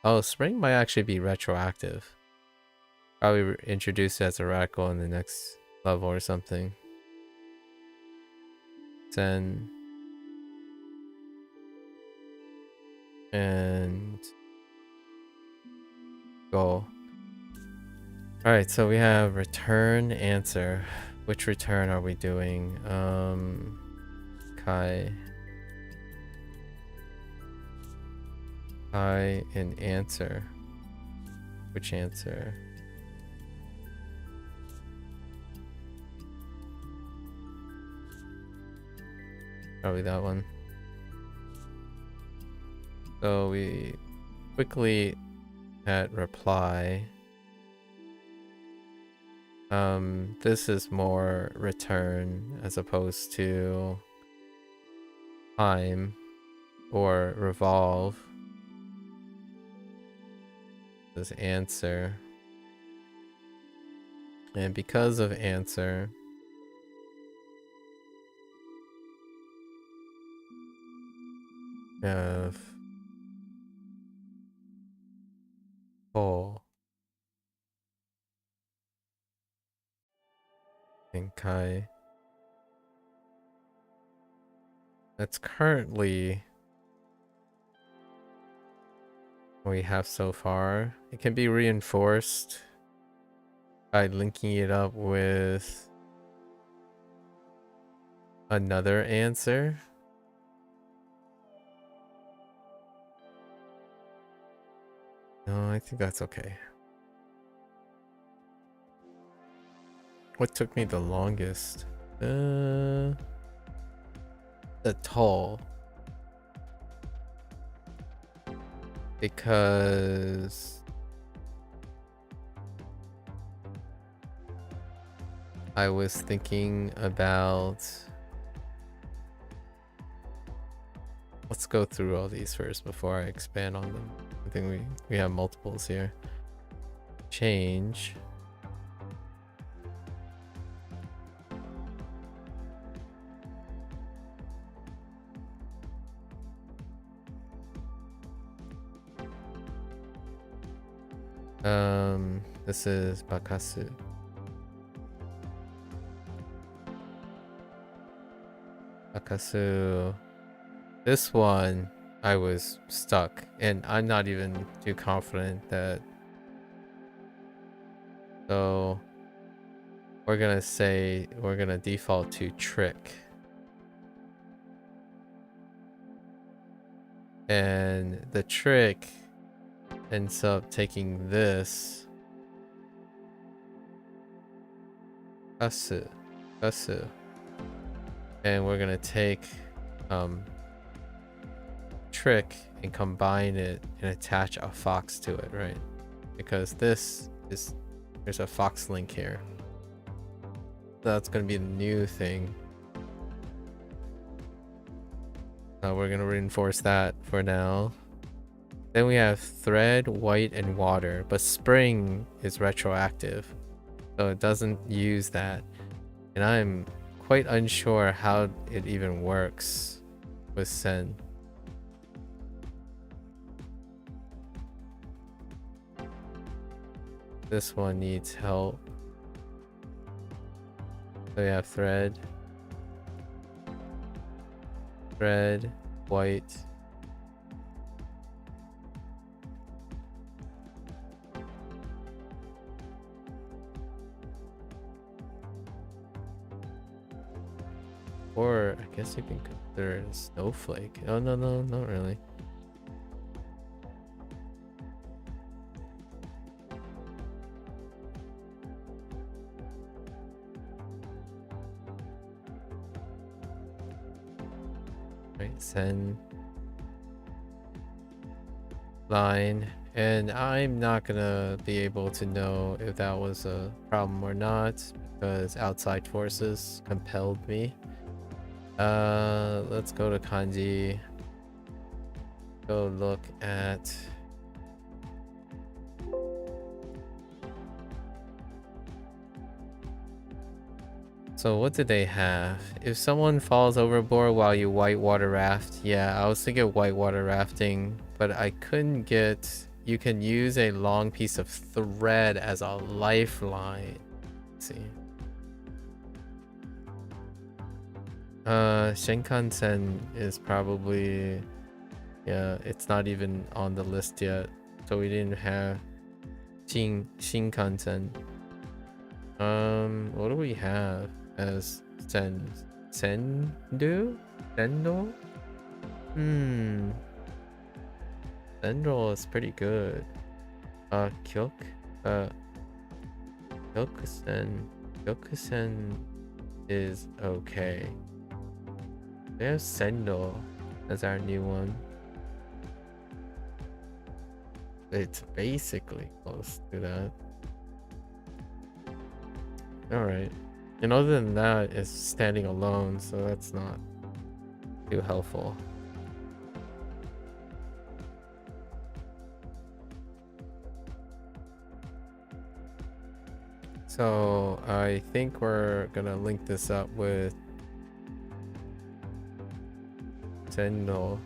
Oh, spring might actually be retroactive. Probably introduced as a radical in the next level or something. Sen. And go. Alright, so we have return answer. Which return are we doing? Kai and answer. Which answer? Probably that one. So we quickly at reply. This is more return as opposed to time or revolve. This answer. And because of answer, we have Paul and Kai. That's currently what we have so far. It can be reinforced by linking it up with another answer. No, I think that's okay. What took me the longest? The tall. Because I was thinking about... Let's go through all these first before I expand on them. I think we have multiples here. Change. This is Bakasu. Bakasu. This one, I was stuck, and I'm not even too confident that. So we're gonna default to trick. And the trick ends up taking this. Kasu. And we're gonna take trick and combine it and attach a fox to it, right? Because there's a fox link here. That's gonna be the new thing. We're gonna reinforce that for now. Then we have thread, white, and water, but spring is retroactive, so it doesn't use that. And I'm quite unsure how it even works with Sen. This one needs help. So we have thread, white, or I guess you can consider it a snowflake. Oh no, not really. Right, send line, and I'm not gonna be able to know if that was a problem or not because outside forces compelled me. Let's go to kanji. Go look at so what did they have? If someone falls overboard while you whitewater raft, yeah, I was thinking whitewater rafting, but I couldn't get. You can use a long piece of thread as a lifeline. Let's see. Shinkansen is probably, yeah, it's not even on the list yet, so we didn't have Shinkansen. What do we have as Sendo? Sendo is pretty good. Kyokusen is okay. There's Sendo as our new one. It's basically close to that. Alright. And other than that, it's standing alone, so that's not too helpful. So I think we're gonna link this up with Sendo.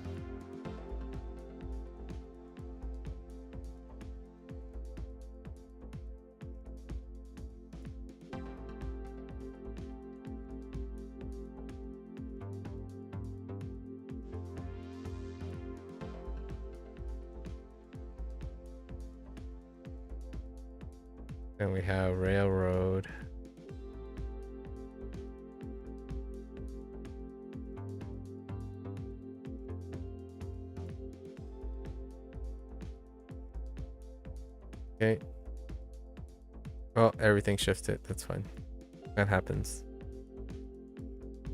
And we have railroad. Okay. Well, everything shifted. That's fine. That happens.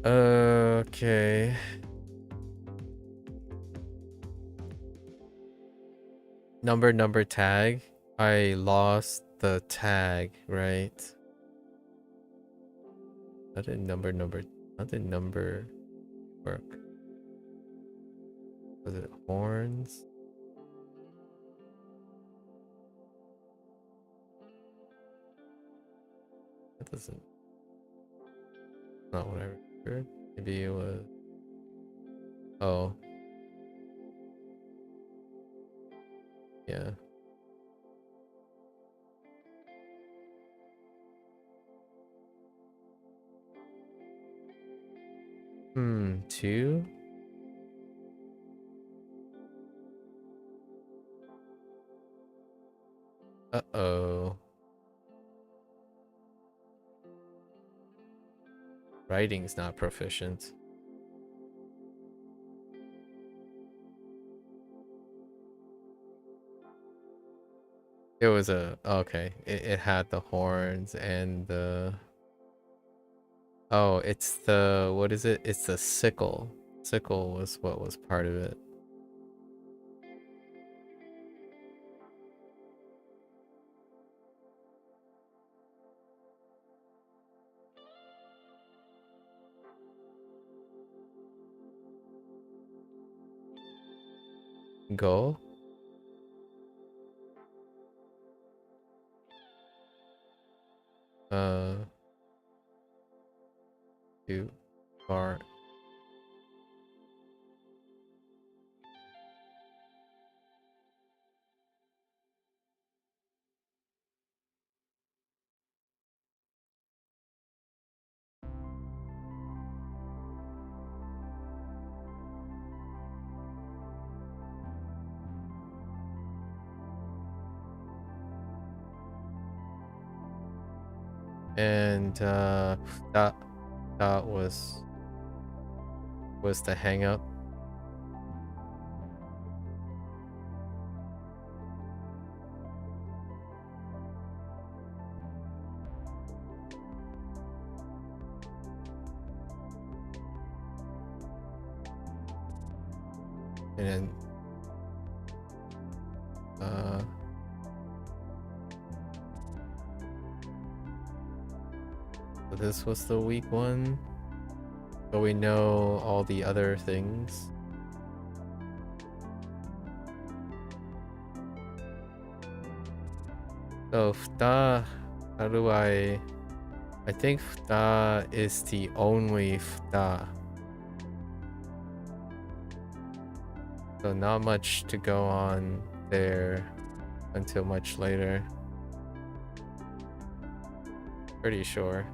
Okay. Number tag. I lost the tag, right? How did number work? Was it horns? That doesn't. Not what I remembered. Maybe it was. Oh. Yeah. 2? Uh-oh. Writing's not proficient. It was okay. It had the horns and the... Oh, it's the... What is it? It's the sickle. Sickle was what was part of it. Go? Too far. And that was the hang up. And then so this was the weak one. So we know all the other things. So fta, how do I think fta is the only fta. So not much to go on there until much later. Pretty sure.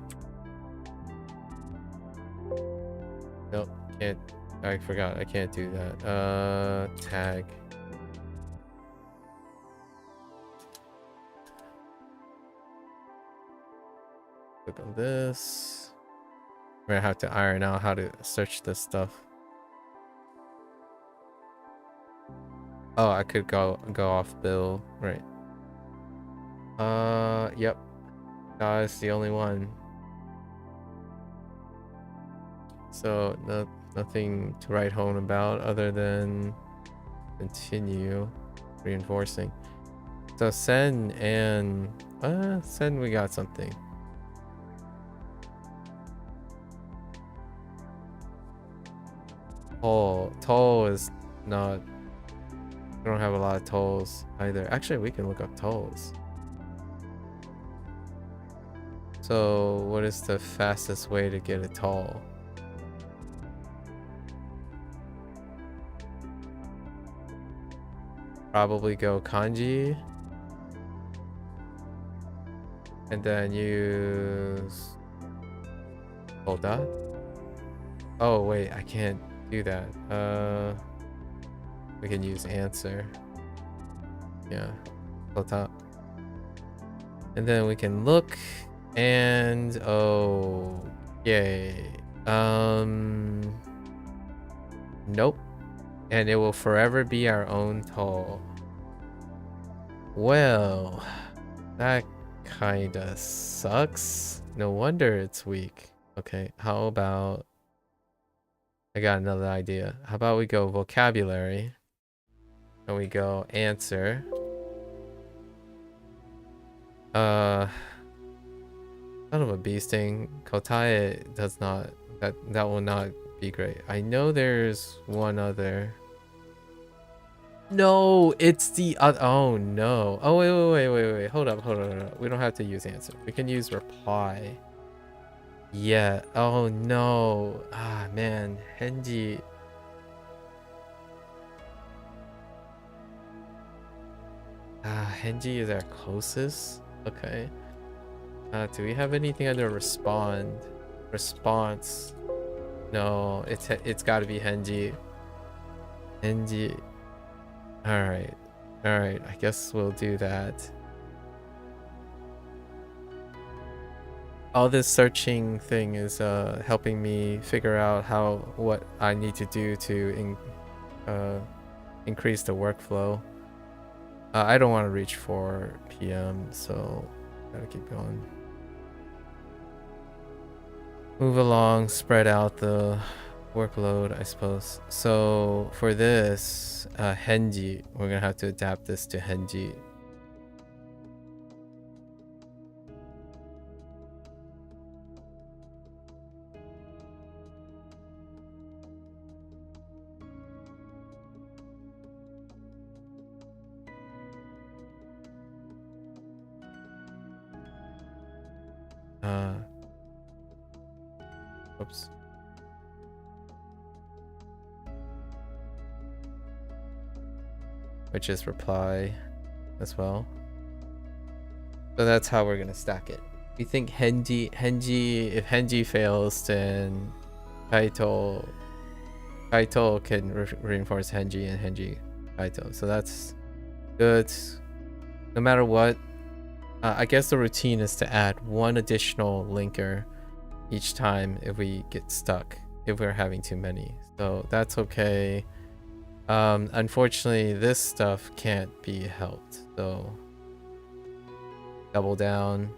Nope, can't. I forgot, I can't do that. Tag. Click on this. We're gonna have to iron out how to search this stuff. Oh, I could go off Bill, right? Yep. That's the only one. So nothing to write home about other than continue reinforcing. So Sen and Sen, we got something. Toll is not. We don't have a lot of tolls either. Actually, we can look up tolls. So what is the fastest way to get a toll? Probably go kanji. And then use Bolda. Oh wait, I can't do that. We can use answer. Yeah. Bolda. And then we can look and oh yay. Nope. And it will forever be our own toll. Well, that kinda sucks. No wonder it's weak. Okay, how about... I got another idea. How about we go vocabulary and we go answer. Son of a bee sting. Kotae does not... That will not be great. I know there's one other. No, it's the other. Oh no. Oh wait. Hold up. We don't have to use answer. We can use reply. Yeah. Oh no. Ah man. Henji. Henji is our closest. Okay. Do we have anything under respond? Response. No, it's got to be Henji. Henji. All right. All right. I guess we'll do that. All this searching thing is helping me figure out what I need to do to increase the workflow. I don't want to reach 4 p.m. so gotta keep going. Move along, spread out the workload, I suppose. So for this Henji, we're gonna have to adapt this to Henji. Oops. Which is reply as well. So that's how we're gonna stack it. We think Henji, if Henji fails, then Kaito can reinforce Henji and Henji Kaito. So that's good. No matter what, I guess the routine is to add one additional linker each time if we get stuck, if we're having too many. So that's okay. Unfortunately, this stuff can't be helped. So double down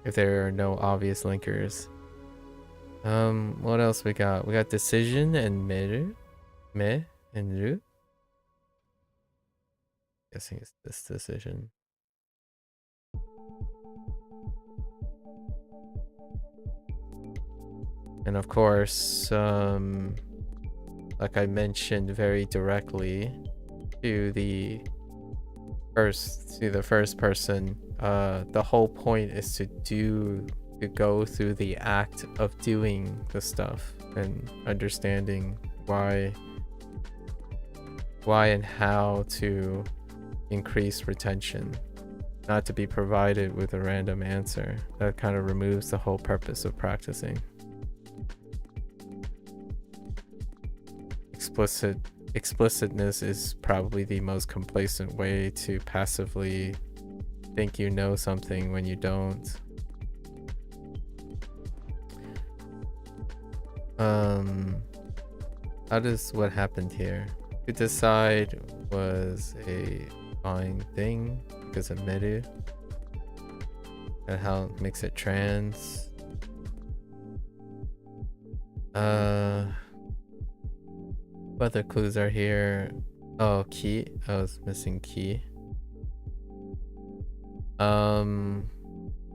if there are no obvious linkers. What else we got? We got decision and me and ru. Guessing it's this decision. And of course, like I mentioned very directly to the first person, the whole point is to go through the act of doing the stuff and understanding why and how to increase retention, not to be provided with a random answer. That kind of removes the whole purpose of practicing. Explicitness is probably the most complacent way to passively think you know something when you don't. How does what happened here? To decide was a fine thing because of Meru and how it makes it trans. What other clues are here? Oh, key. I was missing key.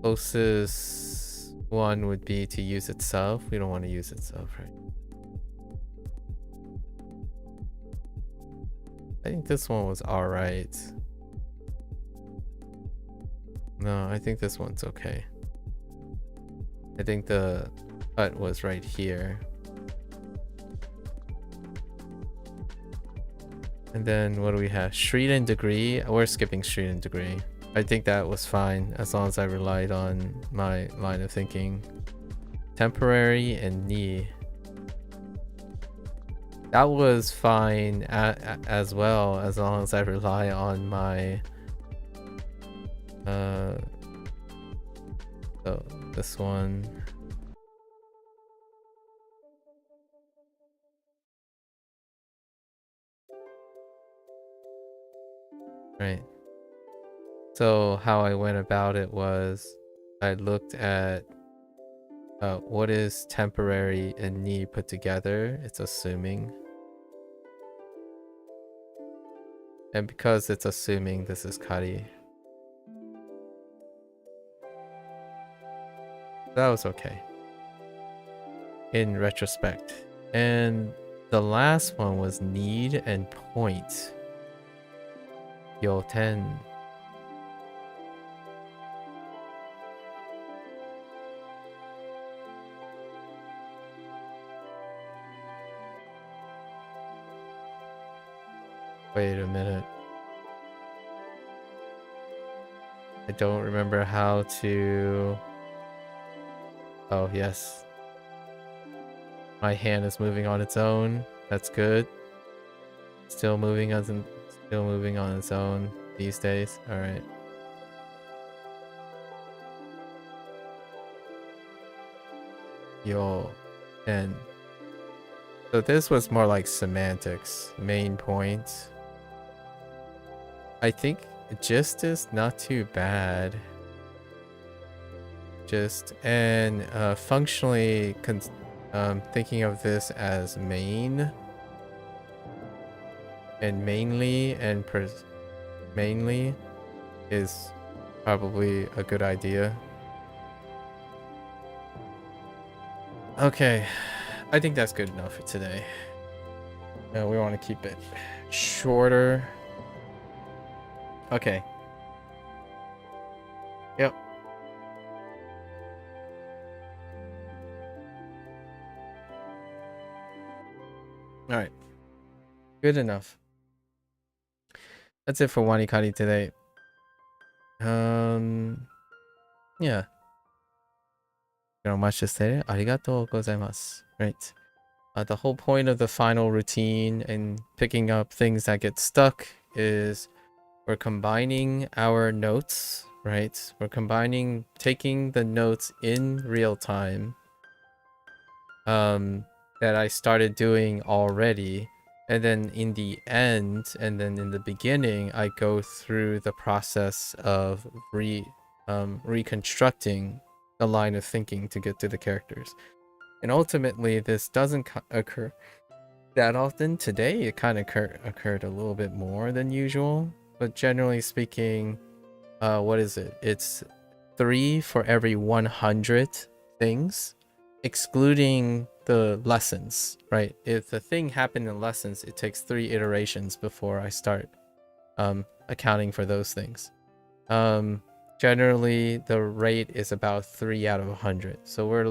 Closest one would be to use itself. We don't want to use itself, right? I think this one was alright. No, I think this one's okay. I think the hut was right here. And then what do we have? Street and degree. We're skipping street and degree. I think that was fine as long as I relied on my line of thinking. Temporary and knee. That was fine as well as long as I rely on my so this one. Right. So how I went about it was I looked at what is temporary and knee put together. It's assuming. And because it's assuming, this is Kari. That was okay. In retrospect. And the last one was need and point. Yo 10. Wait a minute. I don't remember how to... Oh, yes. My hand is moving on its own. That's good. Still moving on its own these days. All right. Yo, and so this was more like semantics. Main point. I think gist is not too bad. Just and functionally thinking of this as main and mainly and mainly is probably a good idea. Okay, I think that's good enough for today. We want to keep it shorter. Okay. Yep. All right. Good enough. That's it for WaniKani today. Yeah. Much to say. Arigatou gozaimasu. Right. The whole point of the final routine and picking up things that get stuck is we're combining our notes, right? We're taking the notes in real time that I started doing already. And then in the end, and then in the beginning, I go through the process of reconstructing the line of thinking to get to the characters. And ultimately, this doesn't occur that often. Today, it kind of occurred a little bit more than usual. But generally speaking, what is it? It's 3 for every 100 things, excluding the lessons, right? If the thing happened in lessons, it takes 3 iterations before I start accounting for those things. Generally, the rate is about 3 out of 100. So we're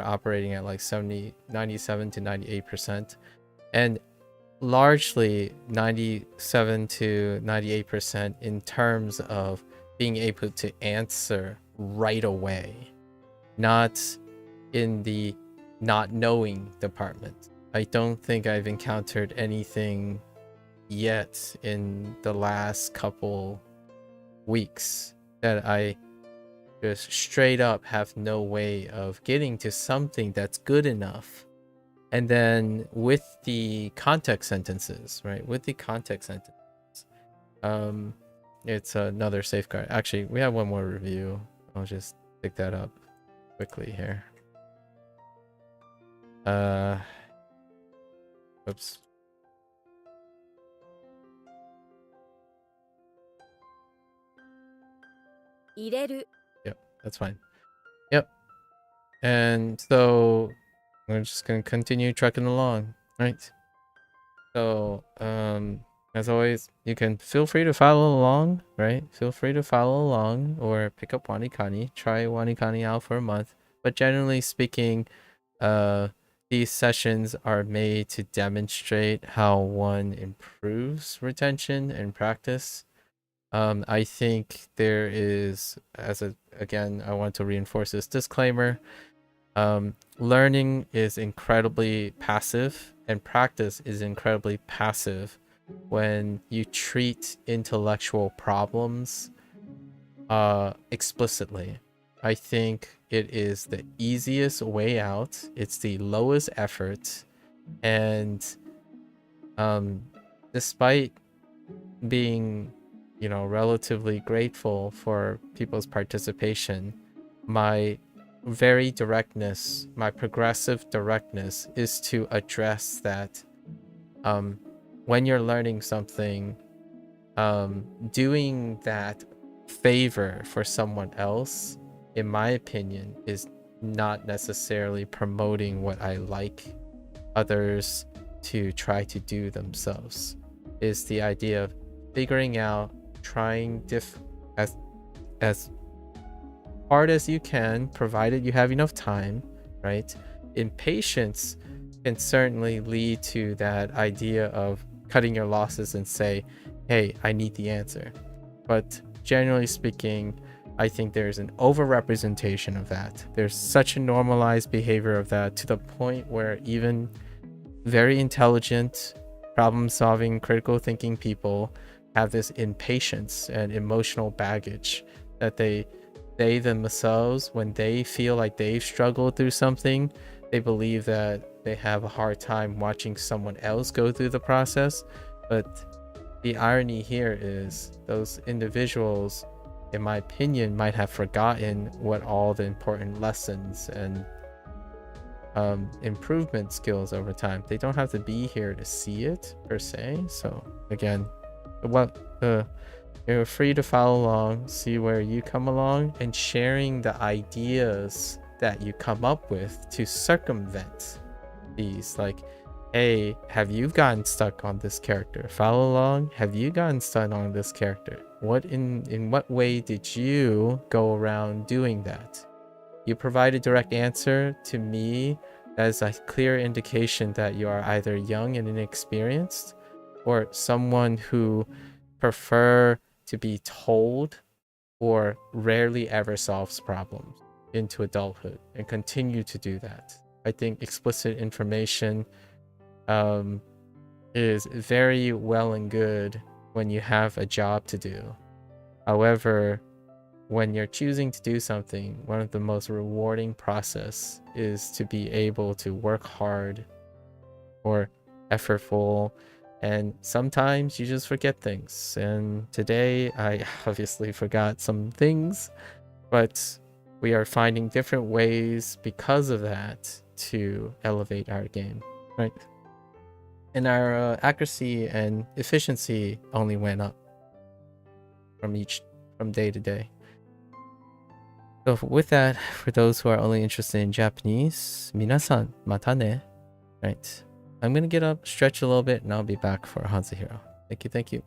operating at like 97 to 98%. And largely 97 to 98% in terms of being able to answer right away, not in the not knowing department. I don't think I've encountered anything yet in the last couple weeks that I just straight up have no way of getting to something that's good enough. And then with the context sentences, right? With the context sentences, it's another safeguard. Actually, we have one more review. I'll just pick that up quickly here. Oops. Yep, that's fine. Yep. And so we're just gonna continue trucking along, right? So as always, you can feel free to follow along, right? Feel free to follow along or pick up WaniKani. Try WaniKani out for a month. But generally speaking, these sessions are made to demonstrate how one improves retention and practice. I think there is, again, I want to reinforce this disclaimer. Learning is incredibly passive and practice is incredibly passive when you treat intellectual problems explicitly. I think it is the easiest way out. It's the lowest effort, and despite being, relatively grateful for people's participation, my progressive directness is to address that when you're learning something, doing that favor for someone else, in my opinion, is not necessarily promoting what I like others to try to do themselves. Is the idea of figuring out, trying as hard as you can, provided you have enough time, right? Impatience can certainly lead to that idea of cutting your losses and say, hey, I need the answer. But generally speaking, I think there's an overrepresentation of that. There's such a normalized behavior of that to the point where even very intelligent, problem-solving, critical thinking people have this impatience and emotional baggage that they themselves, when they feel like they've struggled through something, they believe that they have a hard time watching someone else go through the process. But the irony here is those individuals, in my opinion, might have forgotten what all the important lessons and improvement skills over time. They don't have to be here to see it per se. So again, you're free to follow along, see where you come along, and sharing the ideas that you come up with to circumvent these. Like, hey, have you gotten stuck on this character? Follow along. Have you gotten stuck on this character? What in what way did you go around doing that? You provide a direct answer to me. That is a clear indication that you are either young and inexperienced, or someone who prefer to be told or rarely ever solves problems into adulthood and continue to do that. I think explicit information is very well and good when you have a job to do. However, when you're choosing to do something, one of the most rewarding process is to be able to work hard or effortful, and sometimes you just forget things. And today I obviously forgot some things, but we are finding different ways because of that to elevate our game, right? And our accuracy and efficiency only went up from day to day. So with that, for those who are only interested in Japanese, minasan mata ne. Right. I'm gonna get up, stretch a little bit, and I'll be back for HanziHero. Thank you, thank you.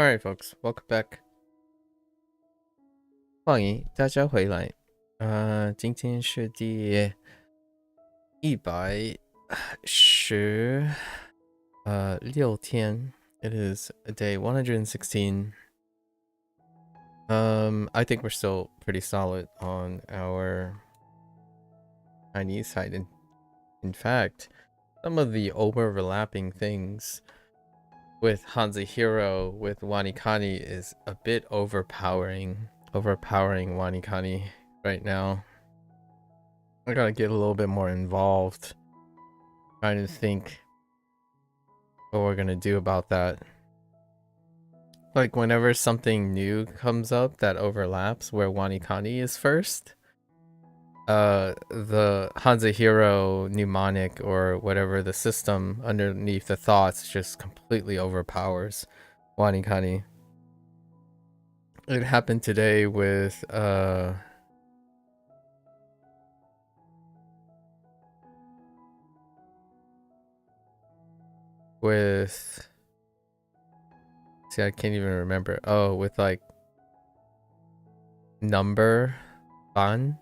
Alright, folks, welcome back. 欢迎大家回来。今天是第116天。It is day 116. I think we're still pretty solid on our Chinese side. In fact, some of the overlapping things with HanziHero, with WaniKani is a bit overpowering WaniKani right now. I gotta get a little bit more involved, trying to think what we're gonna do about that. Like whenever something new comes up that overlaps where WaniKani is first, the HanziHero mnemonic or whatever the system underneath the thoughts just completely overpowers WaniKani. It happened today with see, I can't even remember. Oh, with like number fun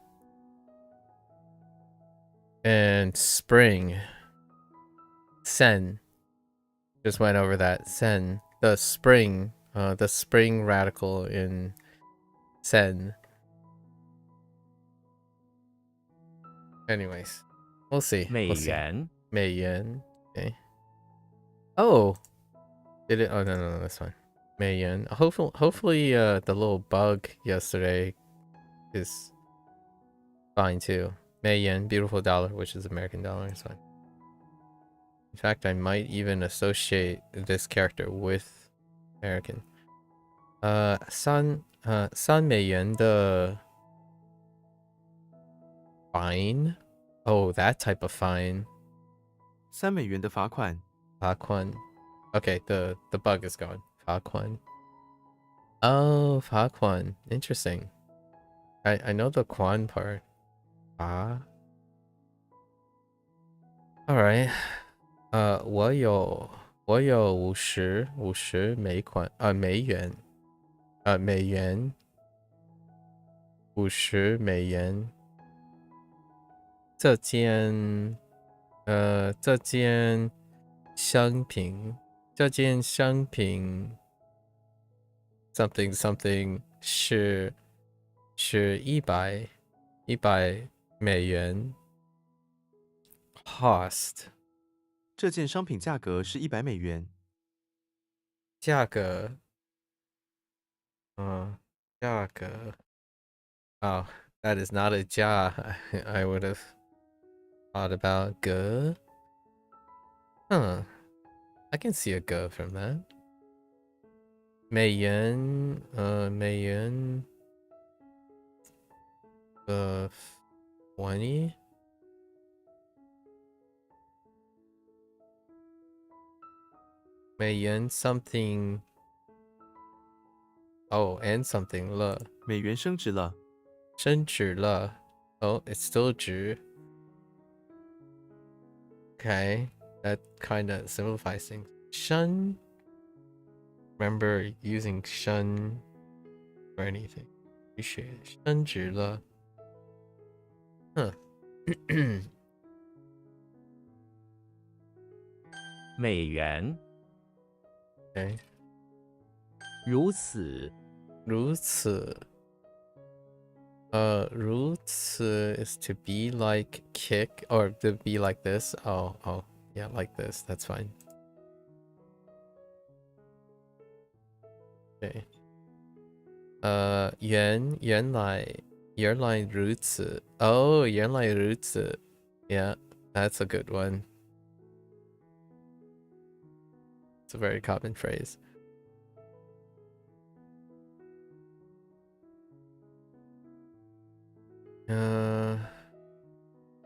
and spring sen. Just went over that sen, the spring radical in sen. Anyways, we'll see. 美 We'll see. 元 Mei Yuan. Okay. Oh, did it? Oh no, that's fine. Mei Yuan. Hopefully, the little bug yesterday is fine too. Mei Yuan, beautiful dollar, which is American dollar, is fine. In fact, I might even associate this character with American. 3美元的 fine. Oh, that type of fine. 3美元的罚款。罚款. Okay, the bug is gone. 罚款. Oh, 罚款. Interesting. I know the quan part. Ah. Alright. 我有50美元50美元。这件商品 something something 是100美元 cost 这件商品价格是100美元。价格 Oh, that is not a 价 I would have thought about 格 Huh, I can see a 格 from that. 美元 20 美元 something. Oh, and something 了美元升值了。升值了 Oh, it's still 值 Okay, that kind of simplifies things. 升 Remember using 升 for anything. Appreciate it. 升值了 Huh. 美元 Okay. 如此如此如此 is to be like kick or to be like this. Oh, yeah, like this. That's fine. Okay. 原来如此 Oh, 原来如此 Yeah, that's a good one. It's a very common phrase.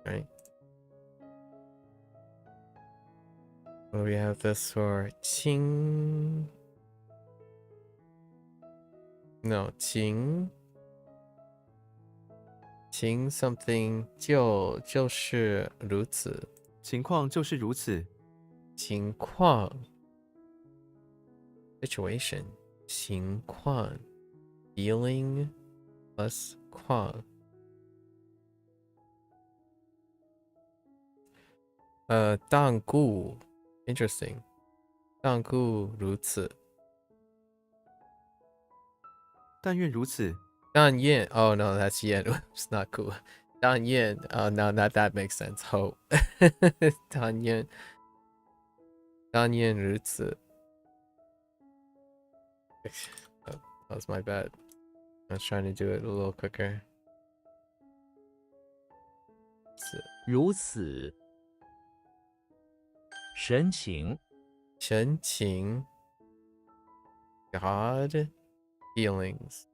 Right. Well, we have this for 清 No, 情 something 就是如此情况就是如此。情况 situation 情况 feeling plus 况 当故 interesting 当故如此但愿如此。但愿 oh no that's yen it's not cool 但愿 oh no that makes sense hope 但愿如此 oh, that was my bad I was trying to do it a little quicker 如此，神情，神情 God feelings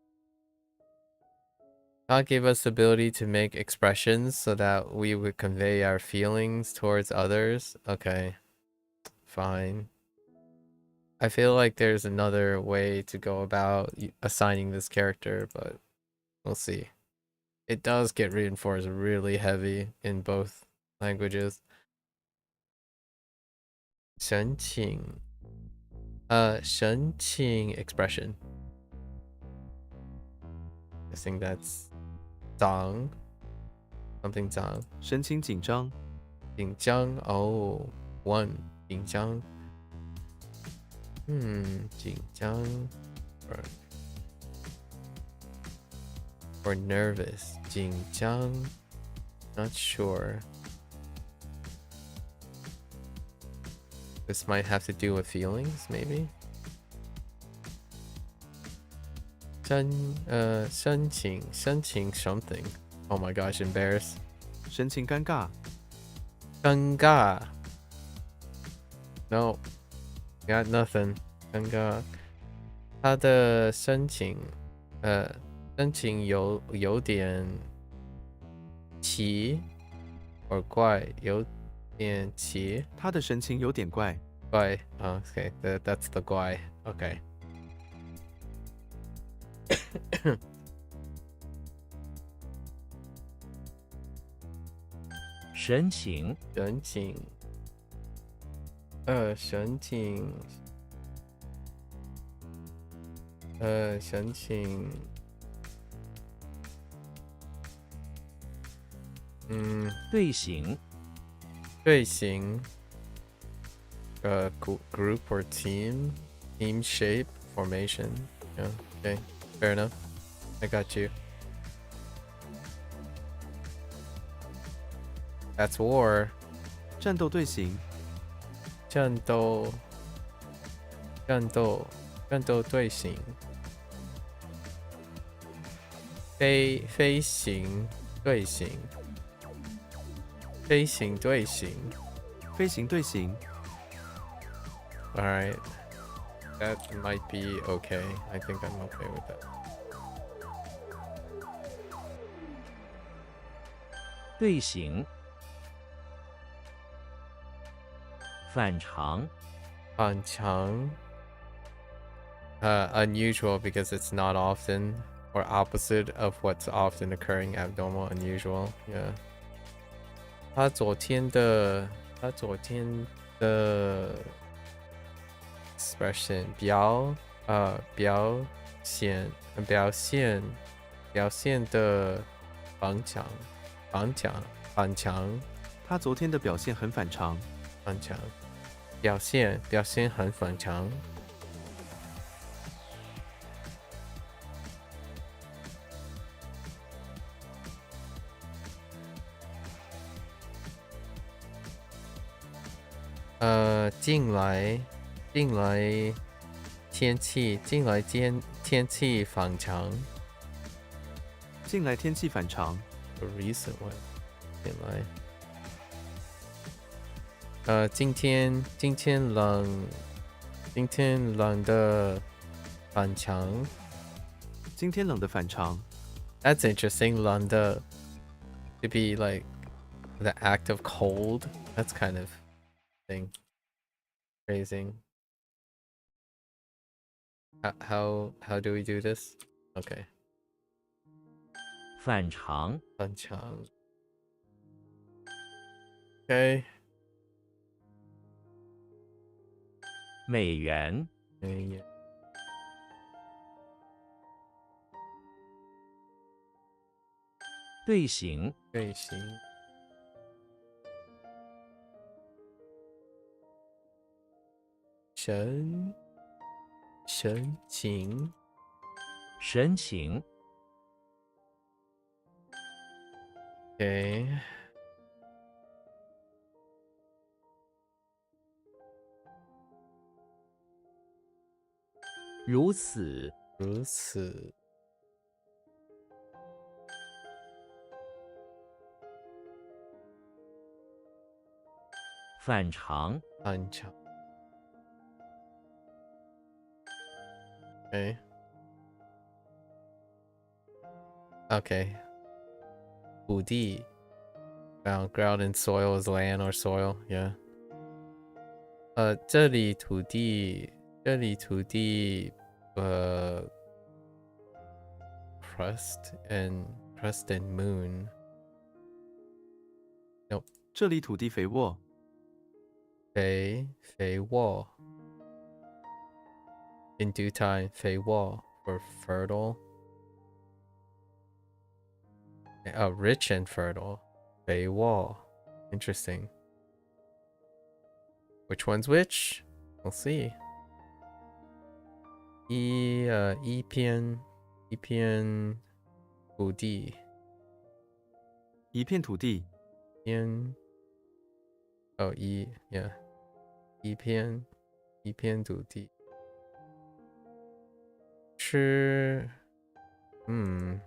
God gave us the ability to make expressions so that we would convey our feelings towards others. Okay, fine. I feel like there's another way to go about assigning this character, but we'll see. It does get reinforced really heavy in both languages. 神情 神情 expression. I think that's 张 something 张神情紧张，紧张 oh one 紧张紧张 or nervous 紧张 not sure this might have to do with feelings maybe 深情 something oh my gosh embarrassed 神情尴尬，尴尬 no got nothing 尴尬他的深情有点奇 or 怪有点奇他的神情有点怪。怪 oh, okay that's the 怪 okay 神情，神情神情神情队形，队形group or team shape formation yeah okay fair enough I got you that's war 战斗队形，战斗队形飞行队形飞行队形飞行队形， alright that might be okay I think I'm okay with that 队形，反常，反常 unusual because it's not often or opposite of what's often occurring abnormal unusual yeah 他昨天的 expression 表现的反常他昨天的表现很反常。反常表现很反常近来天气反常近来天气反常， a recent one 近来今天冷的反常今天冷的反常， that's interesting 冷的 to be like the act of cold that's kind of thing phrasing how do we do this okay 反常，反常 okay 美元，队形，队形。神情。神情， Okay. 如此，如此。反常，反常。Okay. Okay. 土地。Ground and soil is land or soil. Yeah. 这里土地 crust and moon. Nope. 这里土地肥沃，肥沃 in due time 肥沃 for fertile. Rich and fertile. 肥沃. Interesting. Which one's which? We'll see. 一片土地。一片土地，yeah. 一片土地。吃 no,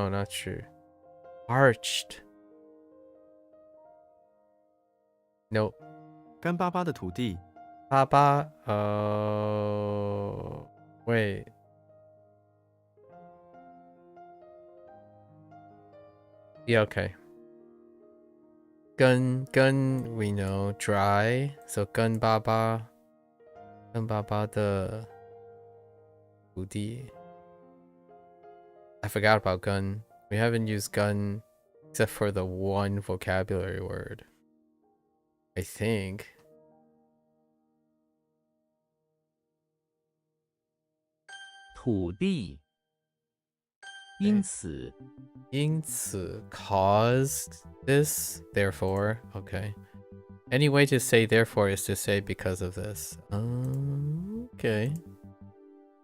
not 吃。Parched. Nope. 干巴巴的土地，巴巴wait. Yeah, okay. 根 we know dry, so 根巴巴的土地。I forgot about gun. We haven't used gun except for the one vocabulary word. I think. 土地，因此， caused this, therefore. Okay. Any way to say therefore is to say because of this. Okay.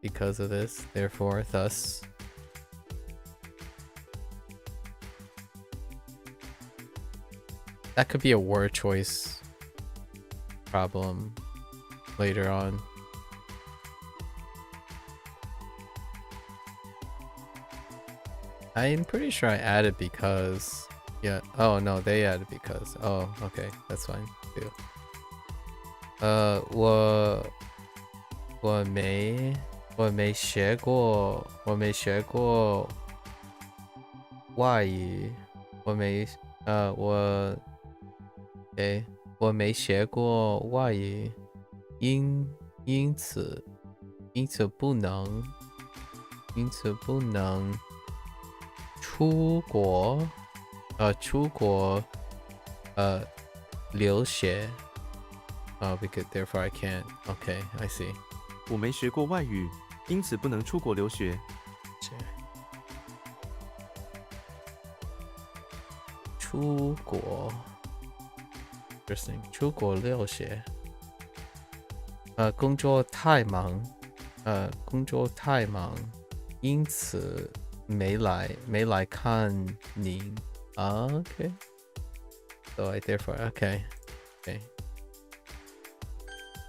Because of this, therefore, thus. That could be a word choice problem later on. I'm pretty sure I added because. Yeah. Oh no, they added because. Oh, okay, that's fine too. 我没学过外语。我没学过外语，因此不能出国留学。because therefore I can't. Okay, I see. 我没学过外语，因此不能出国留学。出国 Interesting. 出国留学。工作太忙，因此没来看您。Okay. So I therefore okay.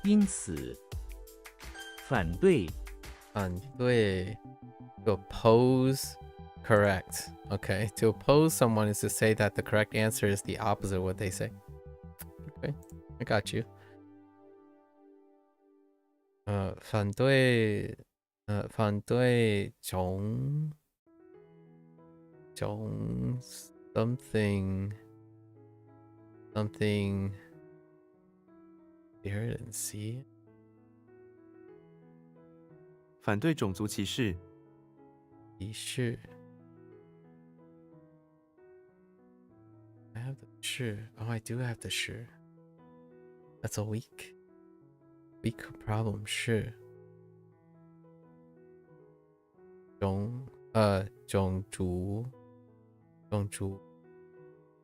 因此，反对， to oppose. Correct. Okay. To oppose someone is to say that the correct answer is the opposite of what they say. Okay. I got you. 反对种 something hear it and see it. 反对种族歧视，歧视 I have the 是 Oh, I do have the 是 That's a weak problem 是种族公主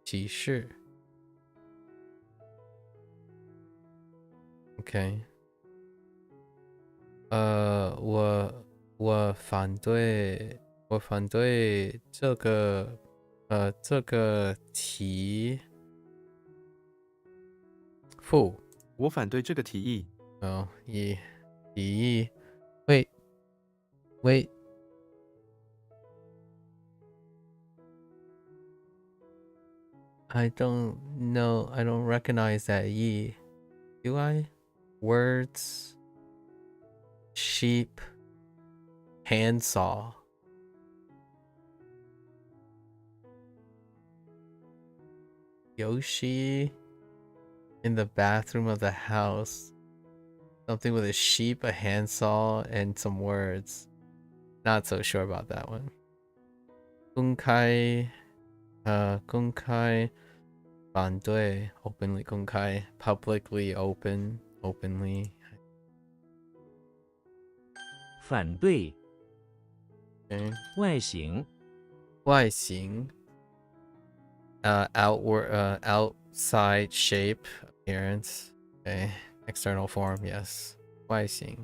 骑士 OK 我反对这个题赋我反对这个提议。提议 wait I don't know. I don't recognize that yi. Do I? Words. Sheep. Handsaw. Yoshi. In the bathroom of the house. Something with a sheep, a handsaw, and some words. Not so sure about that one. 公开反对 openly 公开 publicly openly 反对 okay. 外形外形 outward outside shape appearance okay external form yes 外形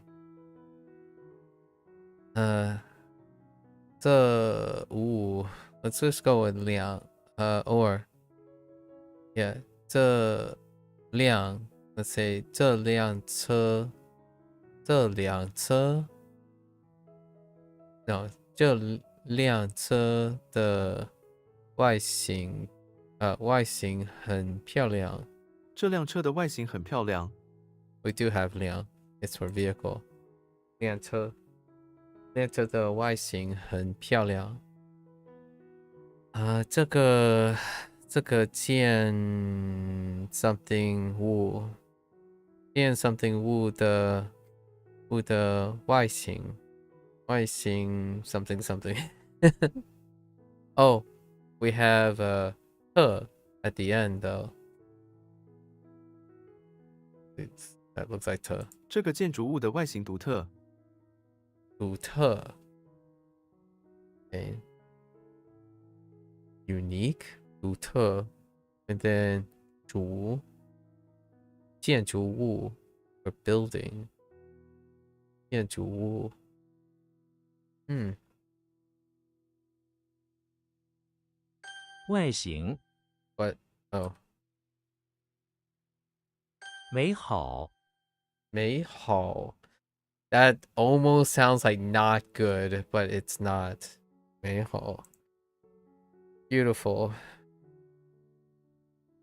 let's just go with 辆 or yeah 这辆 let's say 这辆车 no 这辆车的外形很漂亮。这辆车的外形很漂亮。We do have 辆 it's for vehicle 辆车的外形很漂亮。这个建 something 物的外形 something something oh we have特 at the end though that looks like 特这个建筑物的外形独特。独特 okay unique 独特 and then 建筑物 or building 建筑物外形 what oh 美好美好 that almost sounds like not good but it's not 美好 beautiful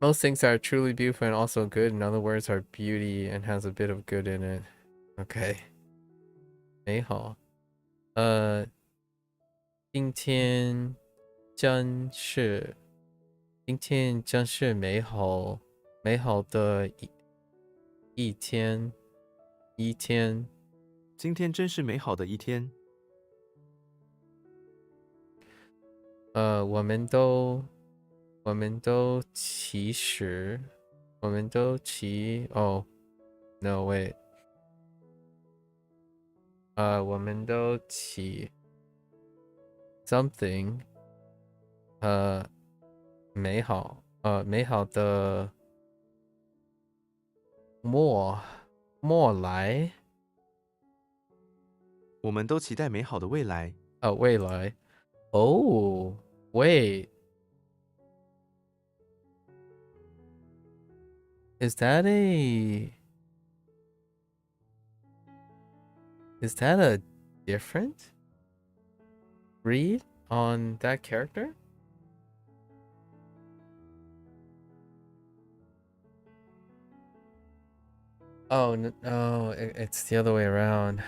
most things that are truly beautiful and also good in other words are beauty and has a bit of good in it okay 美好今天真是美好的一天今天真是美好的一天。我们都其实oh no wait 我们都起 something 美好的末来我们都期待美好的未来。未来 oh wait is that a different read on that character? Oh no, it's the other way around.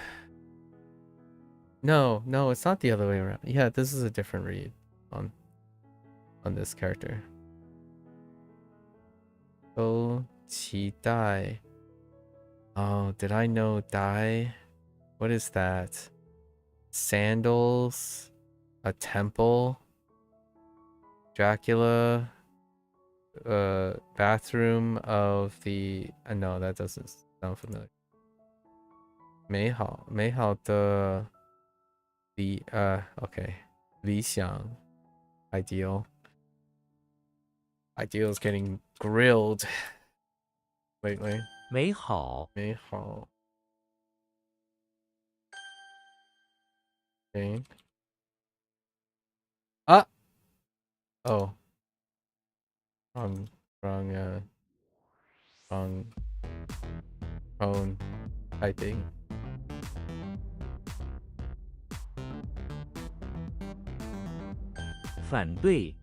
No, it's not the other way around. Yeah, this is a different read on this character. 都期待 Oh, did I know die? What is that? Sandals, a temple, Dracula, bathroom of the no, that doesn't sound familiar. 美好的okay. 理想 ideal Ideal's getting grilled lately. 美好，美好. Okay. Ah! Oh. Wrong, wrong phone typing. 反对，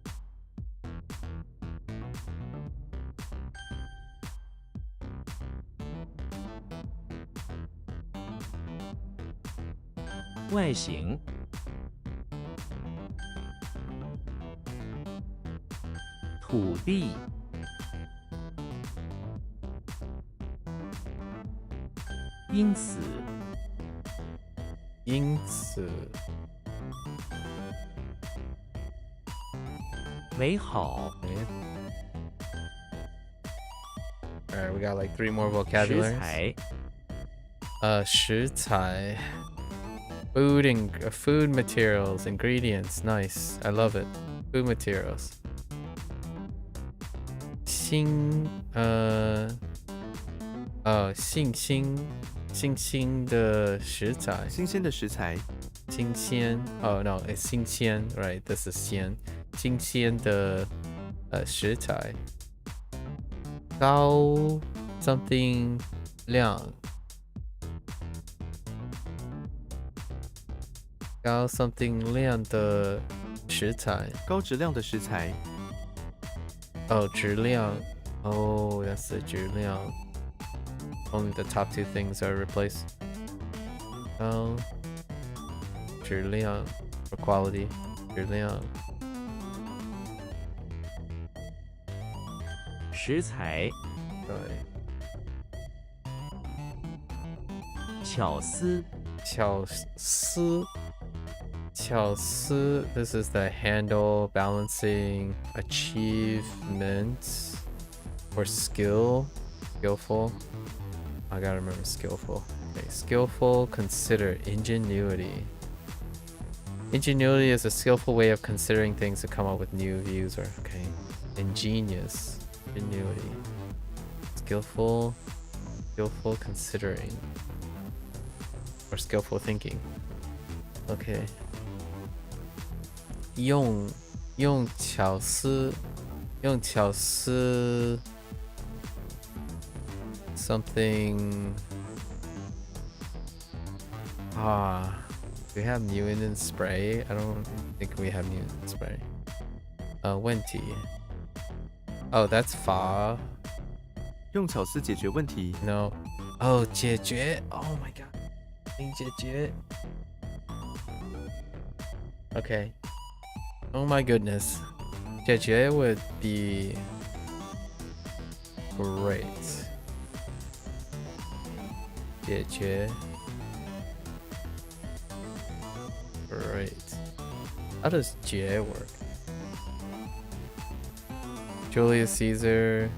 外形，土地，因此，因此. 美好， Okay. Alright, we got like 3 more 食 vocabularies. 材，食材. Food materials, ingredients. Nice. I love it. Food materials. 新鲜的食材. 新鲜的食材，新鲜. Oh no, it's 新鲜, right? This is 鲜. 新鲜的食材. 高 something 量. 高 something 量的食材. 高质量的食材， Oh, 质量. Oh, that's the 质量. Only the top 2 things are replaced. Oh, 质量 for quality. 质量. 食材， Right. 巧思，巧思. 巧思. This is the handle, balancing, achievement, or skill. Skillful. I gotta remember skillful. Okay, skillful, consider, ingenuity. Ingenuity is a skillful way of considering things to come up with new views or, okay. Ingenious, ingenuity. Skillful considering. Or skillful thinking. Okay. 用巧思 something. We have mutant spray. I don't think we have mutant spray. Wenti. Oh, that's fa. 用巧思解决问题， No. Oh, 解决. Oh my god. 解决. Okay. Oh my goodness. 解决 would be great. 解决. Great. How does 解 work? Julius Caesar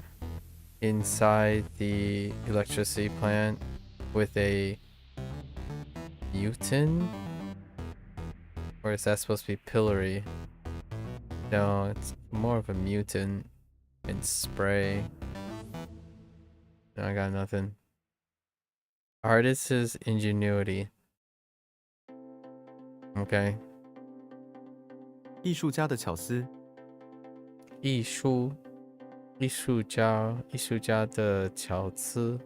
inside the electricity plant with a mutant? Or is that supposed to be pillory? No, it's more of a mutant and spray. No, I got nothing. Artist's ingenuity. Okay. 艺术家的巧思，艺术家的巧思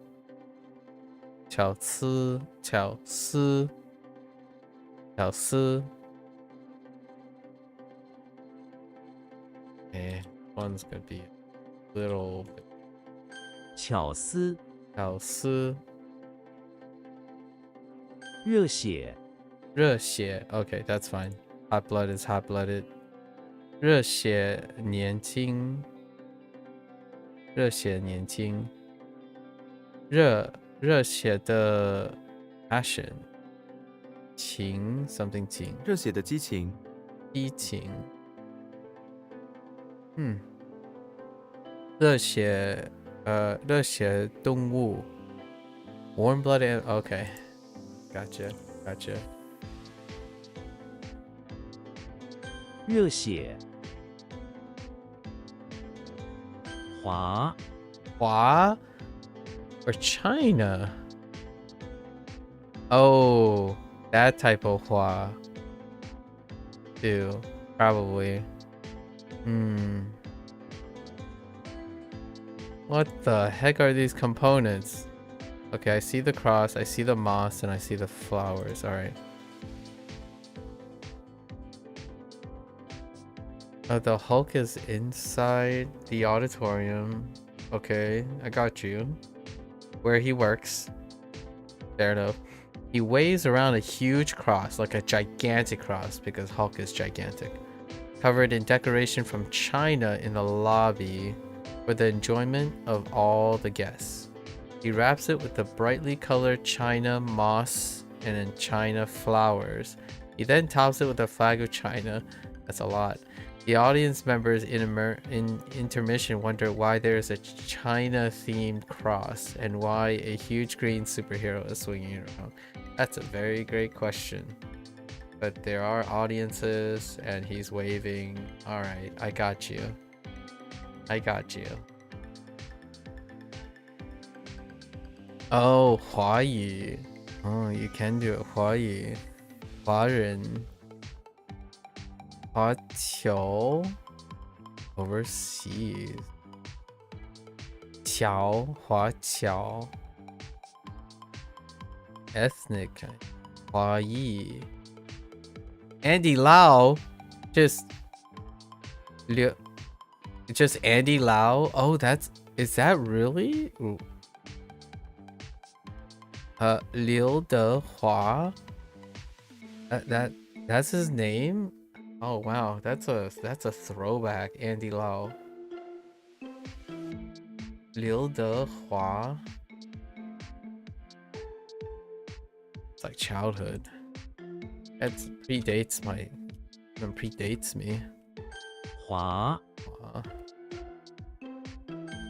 Okay, one's gonna be a little bit 巧思，巧思热血，热血 Okay, that's fine. Hot-blooded is hot-blooded. 热血年轻热血的 passion 情 something 情热血的激情，激情热血动物 warm-blooded. Okay, gotcha. 热血，华 Hua or China? Oh, that type of Hua. Too, probably. What the heck are these components? Okay, I see the cross, I see the moss, and I see the flowers. Alright. The Hulk is inside the auditorium. Okay, I got you. Where he works. Fair enough. He weighs around a huge cross, like a gigantic cross, because Hulk is gigantic. Covered in decoration from China in the lobby for the enjoyment of all the guests. He wraps it with the brightly colored China moss and then China flowers. He then tops it with a flag of China. That's a lot. The audience members in intermission wonder why there is a China-themed cross and why a huge green superhero is swinging it around. That's a very great question. But there are audiences and he's waving. Alright, I got you. I got you. Oh, 华语. Oh, you can do it. 华语. 华人. 华侨. Overseas. 侨. 华侨. Ethnic. 华裔. Andy Lau. Just Andy Lau. Oh, is that really? Ooh. Liu Dehua. That's his name? Oh wow, that's a throwback, Andy Lau. Liu Dehua. It's like childhood. That predates me. 华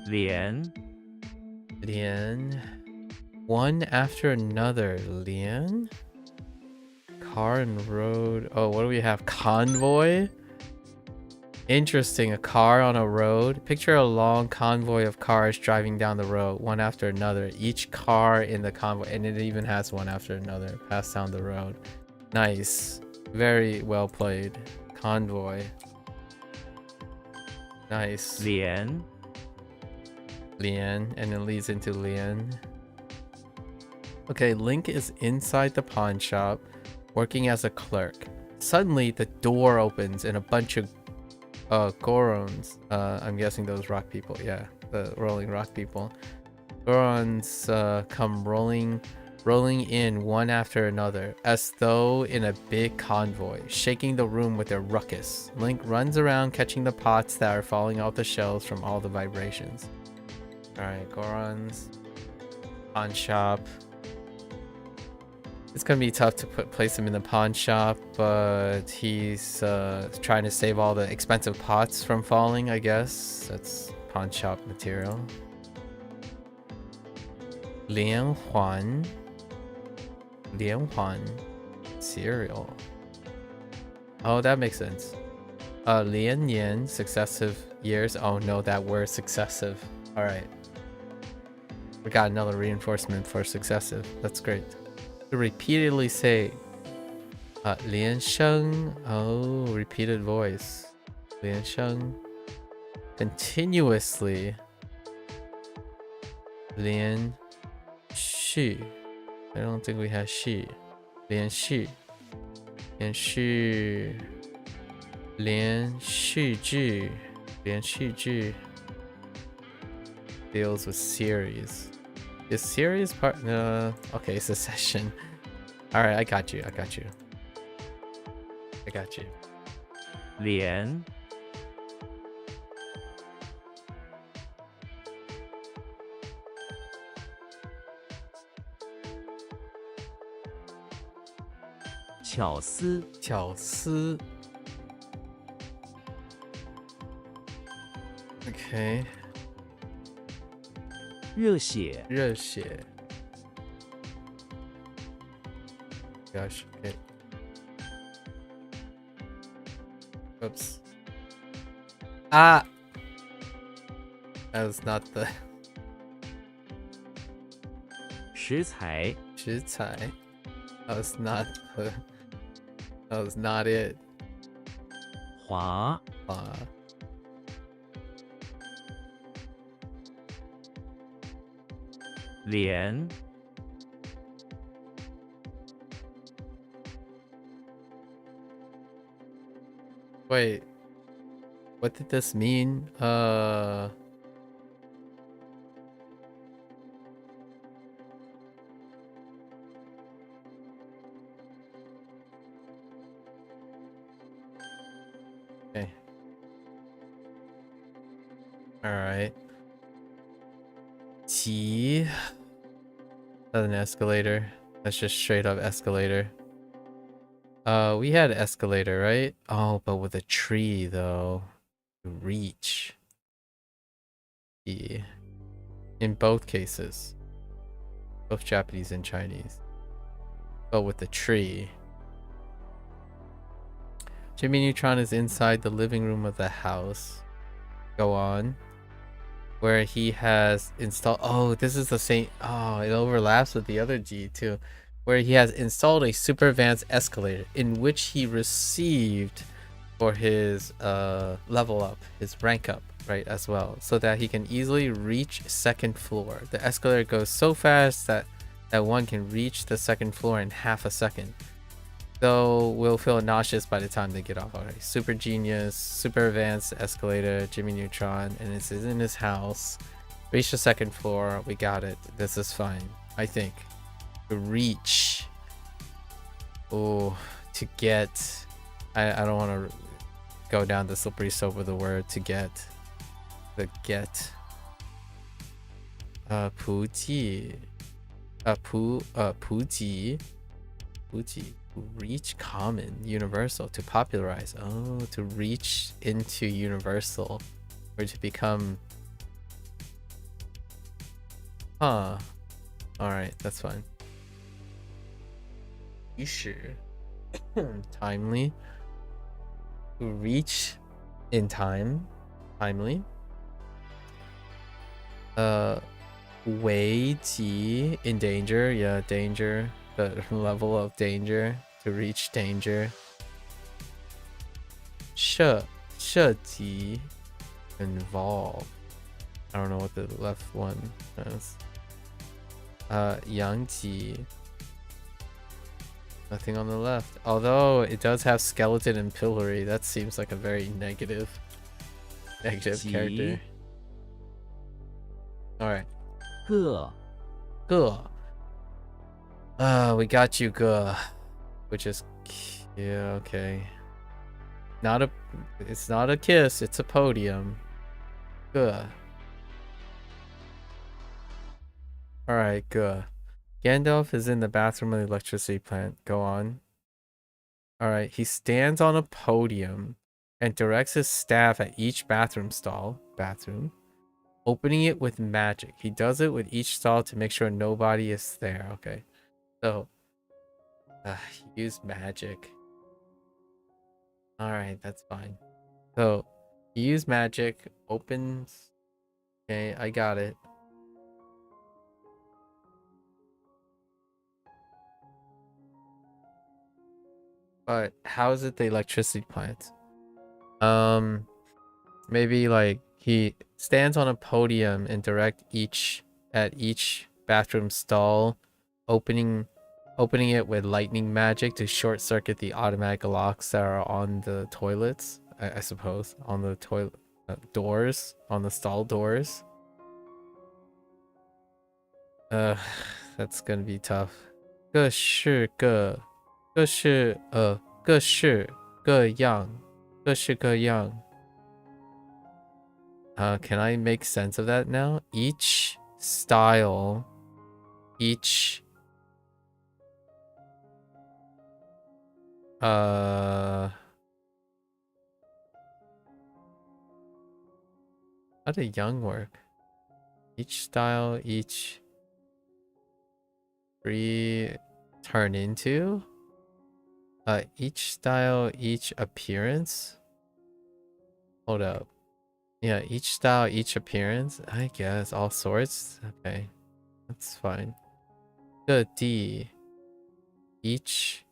连 Lian. One after another. Lian? Car and road. Oh, what do we have? Convoy? Interesting. A car on a road. Picture a long convoy of cars driving down the road, one after another. Each car in the convoy, and it even has one after another, pass down the road. Nice. Very well played. Convoy. Nice. 连 Lian, and it leads into Lian. Okay, Link is inside the pawn shop, working as a clerk. Suddenly, the door opens and a bunch of Gorons, I'm guessing those rock people, yeah, the rolling rock people. Gorons come rolling in one after another, as though in a big convoy, shaking the room with their ruckus. Link runs around catching the pots that are falling off the shelves from all the vibrations. Alright, Gorons, pawn shop. It's gonna be tough to place him in the pawn shop, but he's trying to save all the expensive pots from falling, I guess. That's pawn shop material. Lian Huan. Cereal. Oh, that makes sense. Lian Yan, successive years. Oh no, that word successive. Alright. We got another reinforcement for successive. That's great. To repeatedly say Lian Sheng. Oh, repeated voice. Lian Sheng. Continuously. Lian Xu. I don't think we have Xu. Lian Xu. Lian Xu. Lian Xu Zhi. Lian Xu Zhi. Deals with series. Is series part? Okay, secession. Alright, I got you.连 巧思 巧思. Okay. 热血 热血. Gosh, okay. Oops. Ah! That was not the 食材 食材. That was not the. That was not it. 滑 连 Wait. What did this mean? Okay. Alright. T. That's an escalator. That's just straight up escalator. We had escalator, right? Oh, but with a tree though. Reach. T. In both cases. Both Japanese and Chinese. But with the tree. Jimmy Neutron is inside the living room of the house. Go on. Where he has installed... Oh, this is the same... Oh, it overlaps with the other G too. Where he has installed a super advanced escalator in which he received for his level up, his rank up, right, as well. So that he can easily reach second floor. The escalator goes so fast that one can reach the second floor in half a second. So will feel nauseous by the time they get off. Okay, super genius, super advanced escalator, Jimmy Neutron, and this is in his house. Reach the second floor. We got it. This is fine, I think. To reach. Oh, to get. I don't want to go down the slippery slope of the word to get. The get. Puji. Puji. Puji. Reach common universal to popularize. Oh, to reach into universal or to become. All right, that's fine. You sure? Timely. To reach in time. Timely. Wei ji in danger. Yeah, danger. The level of danger. To reach danger. 涉及 involve. I don't know what the left one is. 阳极 nothing on the left. Although it does have skeleton and pillory, that seems like a very negative character. All right. 个 Ge. We got you, Ge. Which is, yeah, okay. It's not a kiss, it's a podium. Ge. Alright, Ge. Gandalf is in the bathroom of the electricity plant. Go on. Alright, he stands on a podium and directs his staff at each bathroom stall. Opening it with magic. He does it with each stall to make sure nobody is there. Okay. So, use magic. Alright, that's fine. So, use magic, opens. Okay, I got it. But how is it the electricity plant? Maybe like he stands on a podium and direct at each bathroom stall, opening it with lightning magic to short circuit the automatic locks that are on the toilets. I suppose on the toilet doors, on the stall doors. That's gonna be tough. 各式各样 can I make sense of that now? Each style, how did young work? Each style, each turn into? Each style, each appearance? Hold up. Yeah, each style, each appearance. I guess all sorts. Okay, that's fine. Good D. Each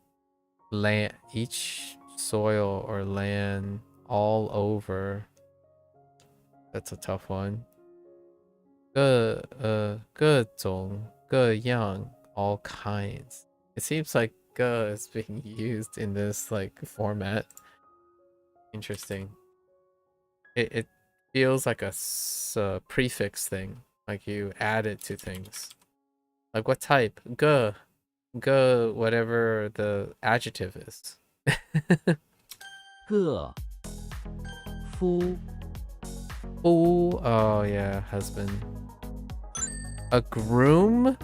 land, each soil or land, all over. That's a tough one. 各种各样 all kinds. It seems like 各 is being used in this like format. Interesting. It feels like a prefix thing, like you add it to things. Like what type? 各 whatever the adjective is. 个夫 Ooh, oh yeah, husband. A groom?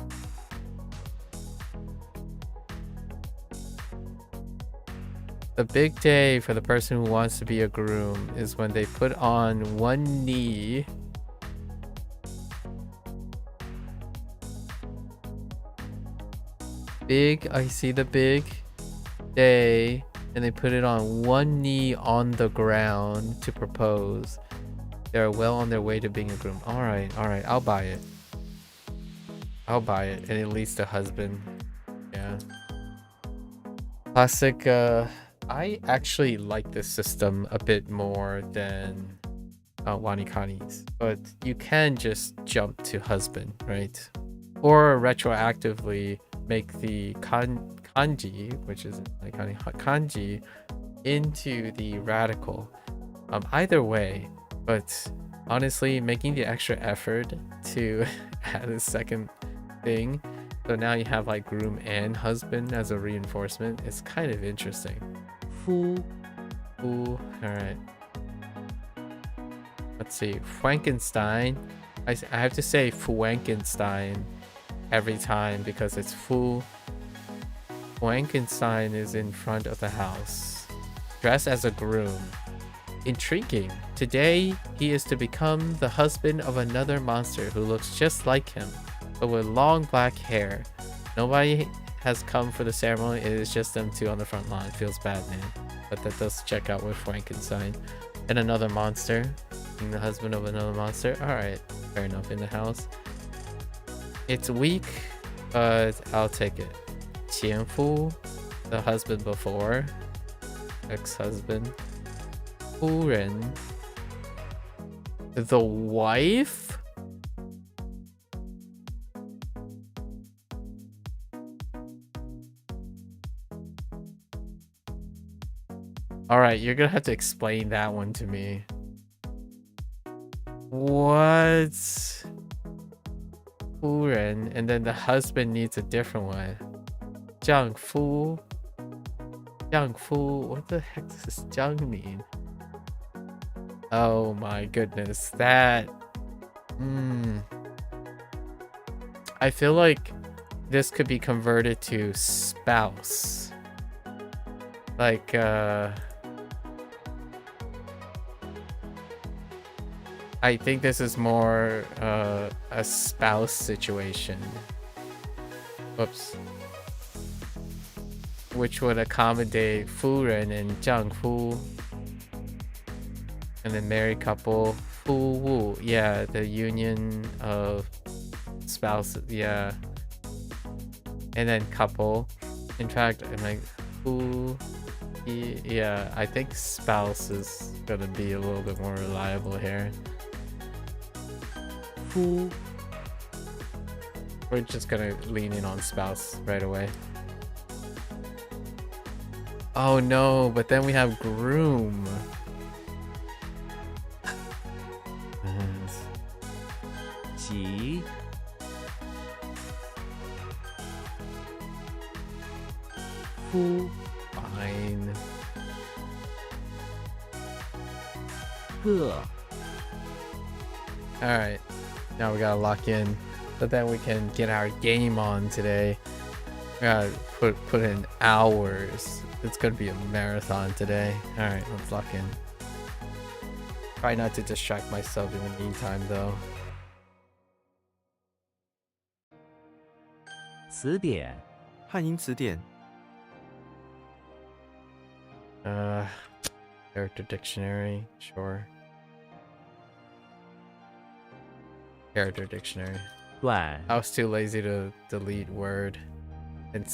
The big day for the person who wants to be a groom is when they put on one knee. Big, I see the big day, and they put it on one knee on the ground to propose. They're well on their way to being a groom. All right, I'll buy it. I'll buy it, and it leads to husband. Yeah. Classic. I actually like this system a bit more than WaniKani's, but you can just jump to husband, right? Or retroactively make the kanji, which is WaniKani kanji, into the radical. Either way, but honestly, making the extra effort to add a second thing, so now you have like groom and husband as a reinforcement, it's kind of interesting. 夫 Ooh, alright. Let's see. Frankenstein. I have to say Frankenstein every time because it's full. Frankenstein is in front of the house, dressed as a groom. Intriguing. Today, he is to become the husband of another monster who looks just like him, but with long black hair. Nobody has come for the ceremony. It is just them two on the front line. Feels bad, man. But that does check out with Frankenstein. And another monster. Being the husband of another monster. Alright. Fair enough. In the house. It's weak, but I'll take it. 前夫, the husband before. Ex-husband. 夫人, the wife? Alright, you're gonna have to explain that one to me. What? 夫人, and then the husband needs a different one. 丈夫. 丈夫, what the heck does this 丈 mean? Oh my goodness, that... I feel like this could be converted to spouse. Like, I think this is more a spouse situation. Whoops. Which would accommodate 夫人 and 丈夫. And then married couple, 夫妇, yeah, the union of spouses, yeah. And then couple. In fact, I'm like, yeah, I think spouse is gonna be a little bit more reliable here. 夫 We're just gonna lean in on spouse right away. Oh no, but then we have groom. Yes. 吉 夫 Fine. 个 Alright. Now we gotta lock in. So then we can get our game on today. We gotta put in hours. It's gonna be a marathon today. Alright, let's lock in. Try not to distract myself in the meantime though. 词典汉英词典 Character dictionary, sure. Character dictionary. 短 I was too lazy to delete word and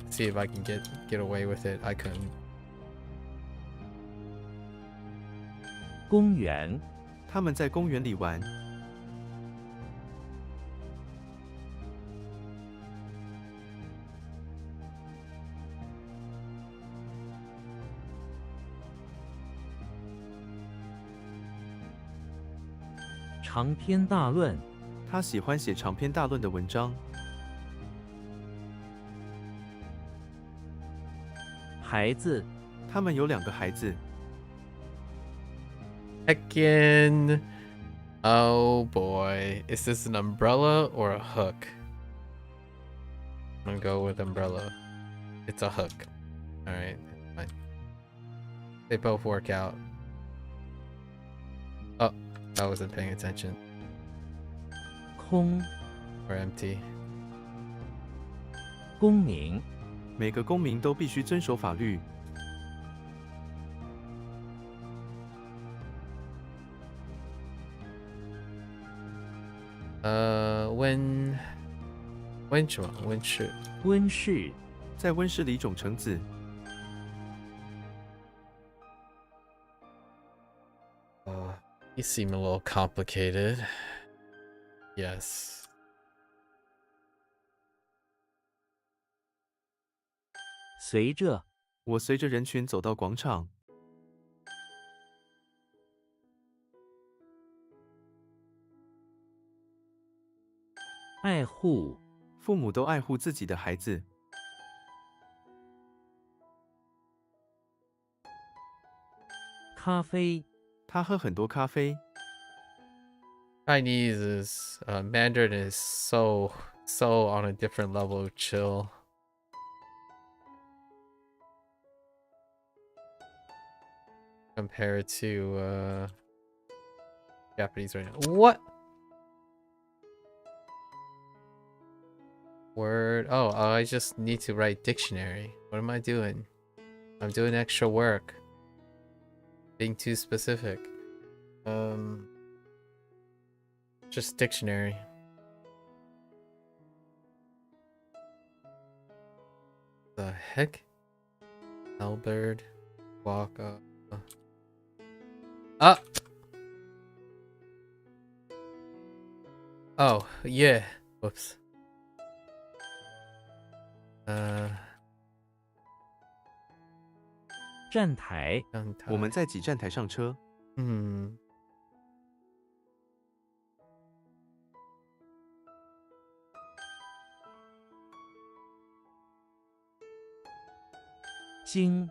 see if I can get away with it. I couldn't. 公园 他们在公园里玩。 长篇大论 他喜欢写长篇大论的文章。 孩子 他们有2个孩子。 Heckin. Oh boy. Is this an umbrella or a hook? I'm gonna go with umbrella. It's a hook. Alright, fine. They both work out. Oh, I wasn't paying attention. 空 Or empty. 公民 每个公民都必须遵守法律。 温什么？温室。温室 在温室里种橙子。 You seem a little complicated. Yes. 随着 我随着人群走到广场。 爱护 父母都爱护自己的孩子。 咖啡 他喝很多咖啡。 Chinese is Mandarin is so on a different level of chill. Compared to Japanese right now. What? Word. Oh, I just need to write dictionary. What am I doing? I'm doing extra work. Being too specific. Just dictionary. The heck? Albert. Waka. Ah! Oh, yeah. Whoops. 站台我们在几站台上车。 经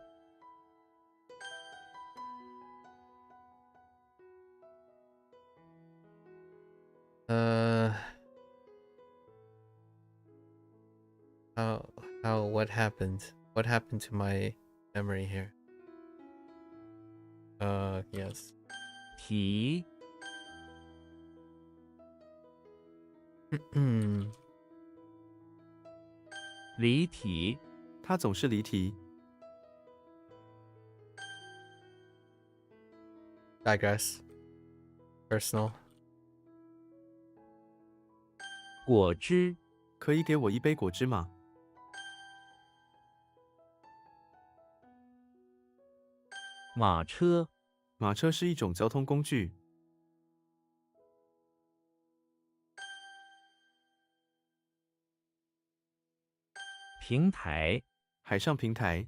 What happened? What happened to my memory here? Yes. 题 离题 他总是离题。 Digress. Personal. 果汁 可以给我一杯果汁吗？ 马车 马车是一种交通工具。 平台 海上平台。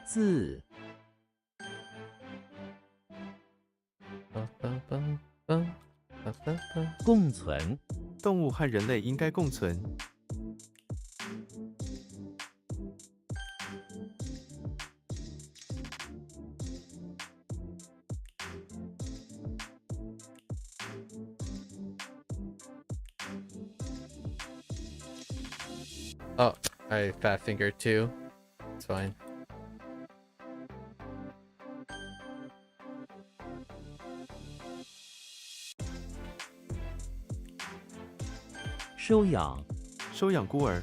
字 共存 动物和人类应该共存。 Oh, I fat fingered too. It's fine. 收养 收养孤儿。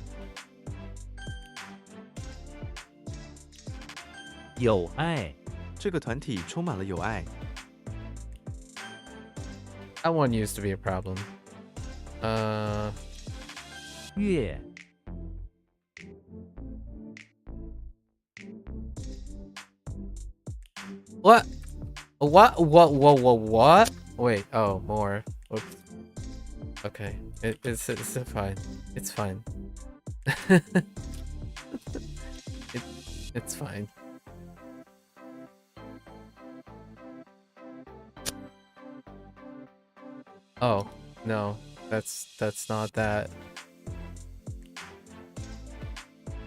友爱 这个团体充满了友爱。That one used to be a problem. 月 What? What? Wait, oh, more. Oops. Okay, it's fine. It's fine. It's fine. Oh, no. That's not that.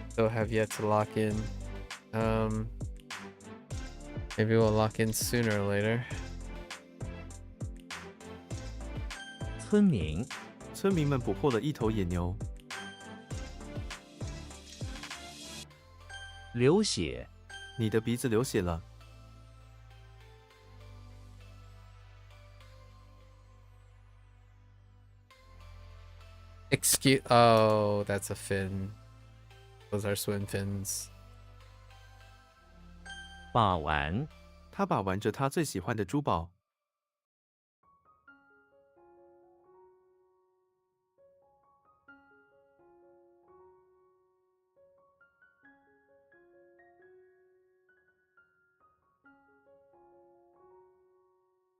Still have yet to lock in. Maybe we'll lock in sooner or later. 村民村民们捕获了一头野牛，流血你的鼻子流血了。 Excuse. Oh, that's a fin. Those are swim fins. 把玩他把玩着他最喜欢的珠宝。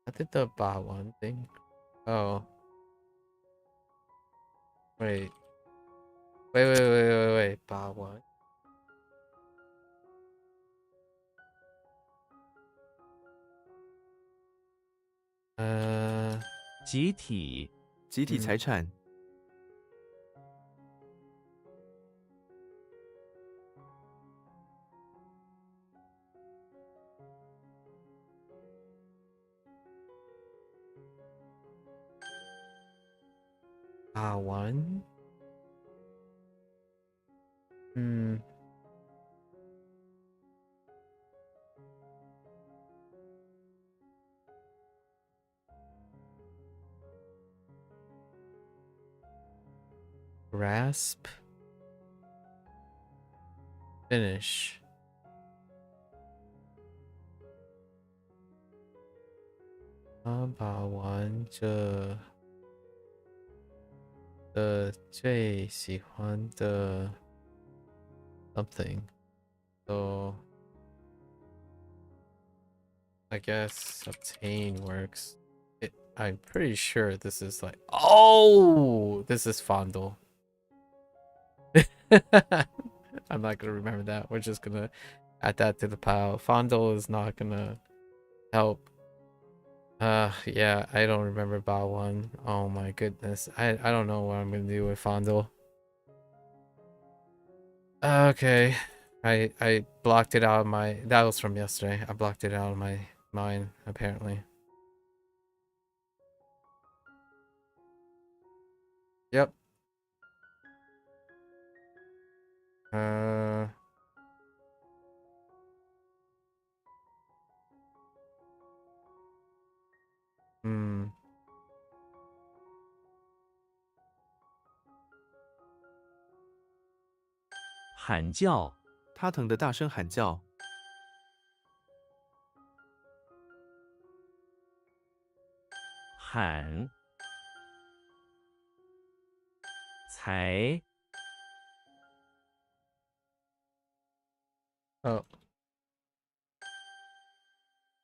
I did the ba one thing. Oh. Wait. Wait. Ba one. Uh. 集体集体财产。 Ba one. Grasp. Finish. Ba one 的最喜欢的 something. So I guess obtain works. I'm pretty sure this is like, oh, this is fondle. I'm not gonna remember that. We're just gonna add that to the pile. Fondle is not gonna help. Yeah, I don't remember about one. Oh my goodness. I don't know what I'm gonna do with fondle. Okay. I blocked it out of my, that was from yesterday. I blocked it out of my mind, apparently. Yep.喊叫他疼得大声喊叫。喊才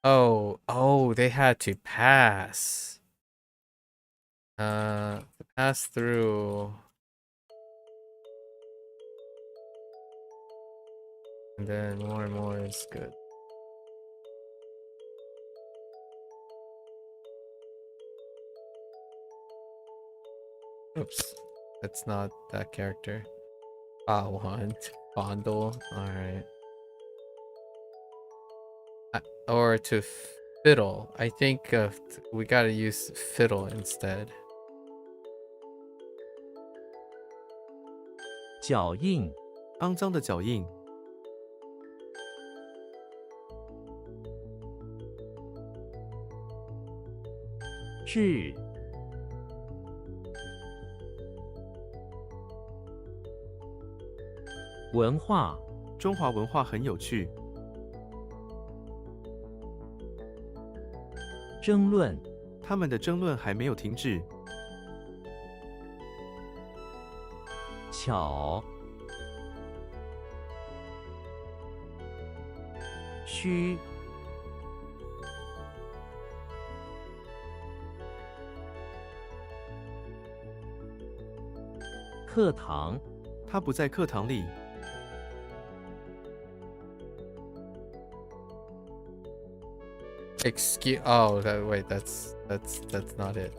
Oh, they had to pass. Pass through. And then more and more is good. Oops. That's not that character. Want. Fondle. Alright. Or to fiddle. I think we gotta use fiddle instead. 脚印肮脏的脚印。 志文化中华文化很有趣。 争论他们的争论还没有停止。巧，虚，课堂，他不在课堂里。Excuse. Oh, wait. That's not it.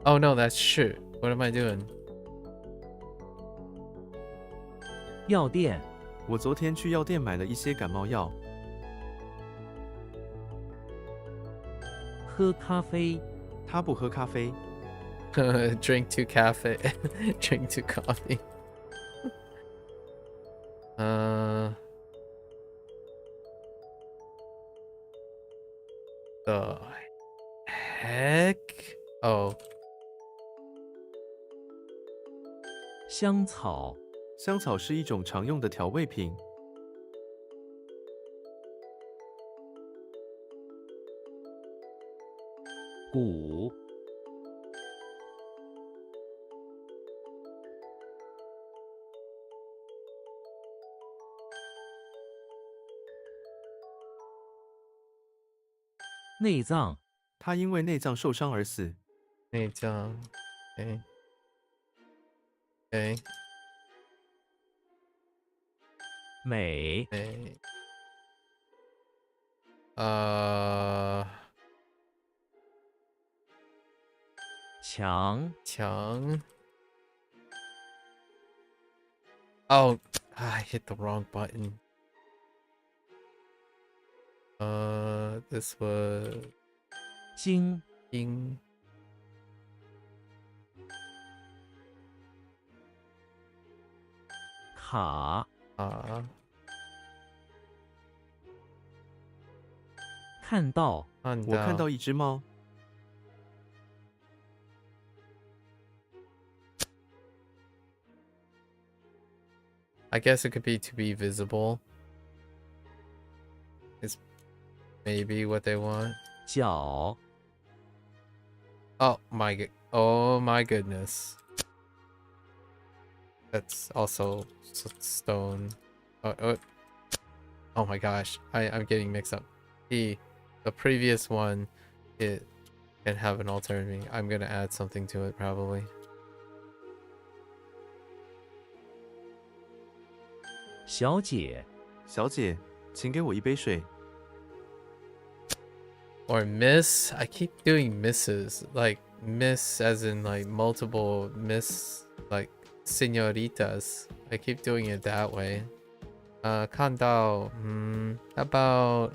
Oh no, that's shit. What am I doing? 药店，我昨天去药店买了一些感冒药。喝咖啡，他不喝咖啡。Drink to cafe. Drink to coffee. The heck? Oh. 香草，香草是一种常用的调味品。骨，内脏，他因为内脏受伤而死。内脏. Okay. Okay. 美， Okay. 强，强. Oh, I hit the wrong button. This was 精， ing. 卡，看到，我看到一只猫。I guess it could be to be visible. Is maybe what they want. 脚， Oh my goodness. That's also stone. Oh my gosh. I'm getting mixed up. The previous one, it can have an alternate meaning. I'm gonna add something to it probably. 小姐，小姐，请给我一杯水。 Or miss. I keep doing misses. Like miss as in like multiple miss, like senoritas. I keep doing it that way. 看到, how about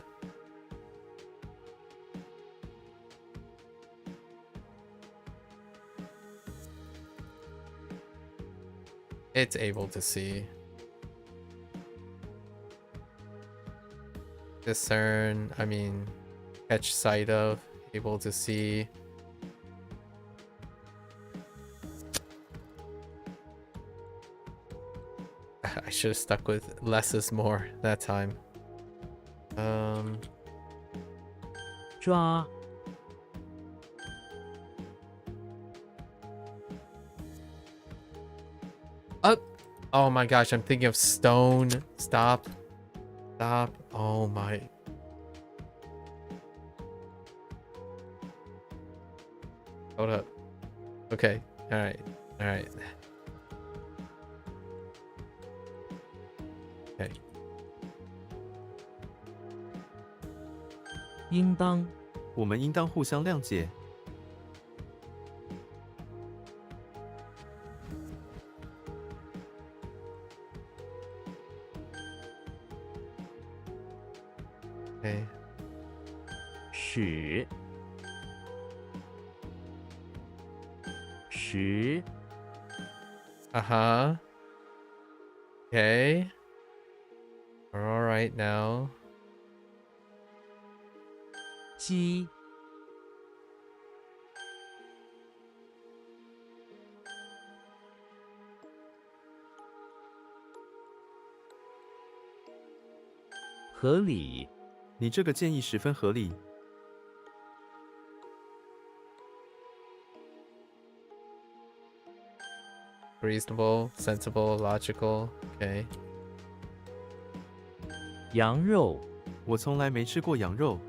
it's able to see. Discern, I mean, catch sight of, able to see. I should have stuck with less is more that time. 抓， Oh my gosh, I'm thinking of stone. Stop. Oh my. Hold up. Okay. Alright. Okay. 应当，我们应当互相谅解。 Okay. 使，时， Uh-huh. Okay. We're alright now. 鸡，合理，你这个建议十分合理。 Reasonable, sensible, logical. Okay. 羊肉，我从来没吃过羊肉。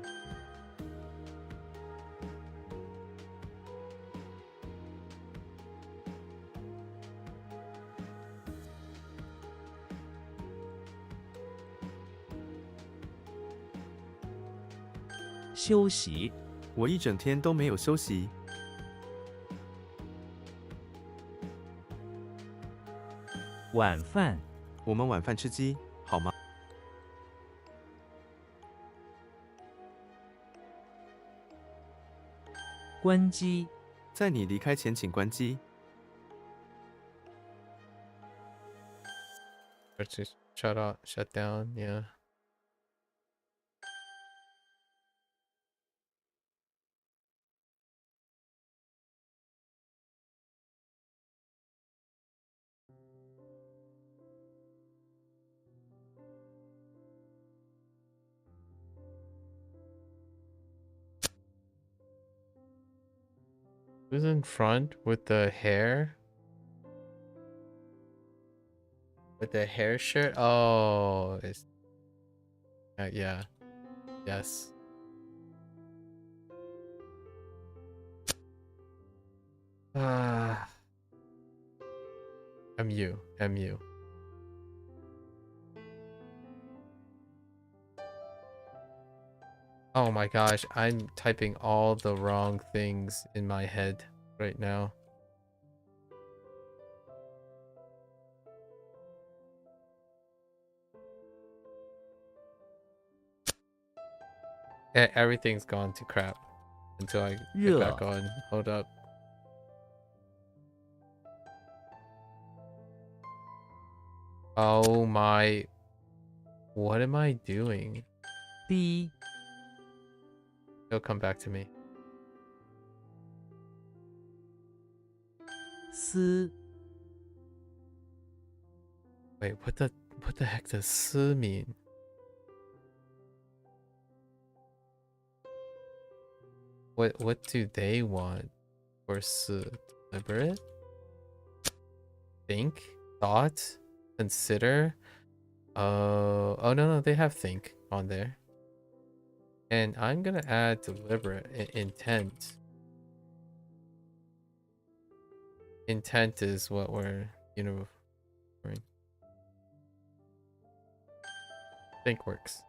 休息，我一整天都没有休息。晚饭，我们晚饭吃鸡，好吗？关机，在你离开前，请关机。 Or to shut off, shut down. Yeah. Who's in front with the hair? With the hair shirt? Oh, it's yeah. Yes. Ah. MU. MU. Oh my gosh, I'm typing all the wrong things in my head right now. Everything's gone to crap until I get back on. Hold up. Oh my. What am I doing? 低， It'll come back to me. 丝， Wait, what the heck does 丝 mean? What do they want for 丝? Deliberate? Think? Thought? Consider? Oh no, they have think on there. And I'm gonna add deliberate intent. Intent is what we're, doing. Think works.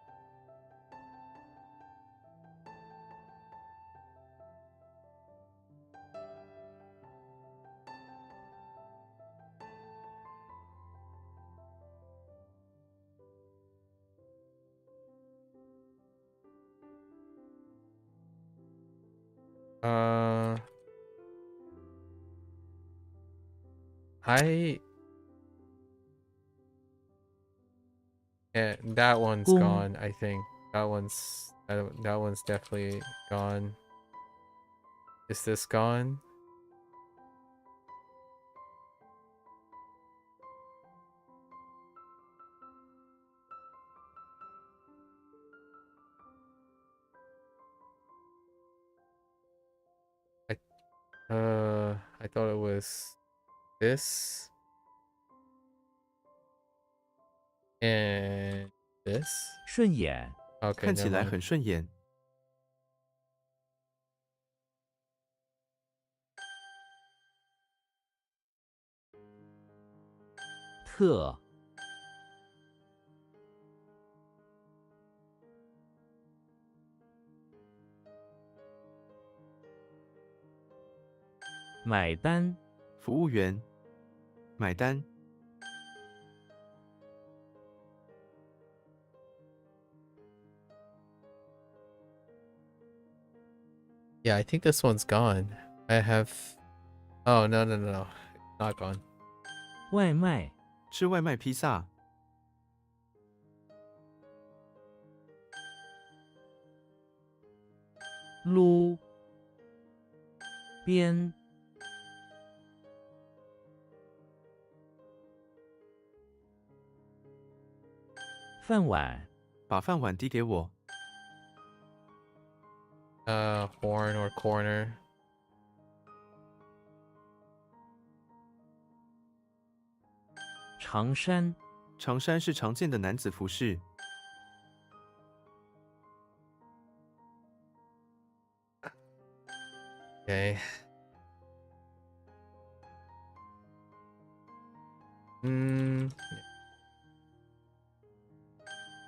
Yeah, that one's Boom. gone, I think. That one's definitely gone. Is this gone? I thought it was this and this. 顺眼， Okay, 看起 never 来 mind. 很顺眼。特，买单，服务员，买单。 Yeah, I think this one's gone. I have. Oh no, not gone. 外卖，吃外卖披萨。撸，边，饭碗，把饭碗递给我。Horn or corner. 长衫，长衫是常见的男子服饰。Okay.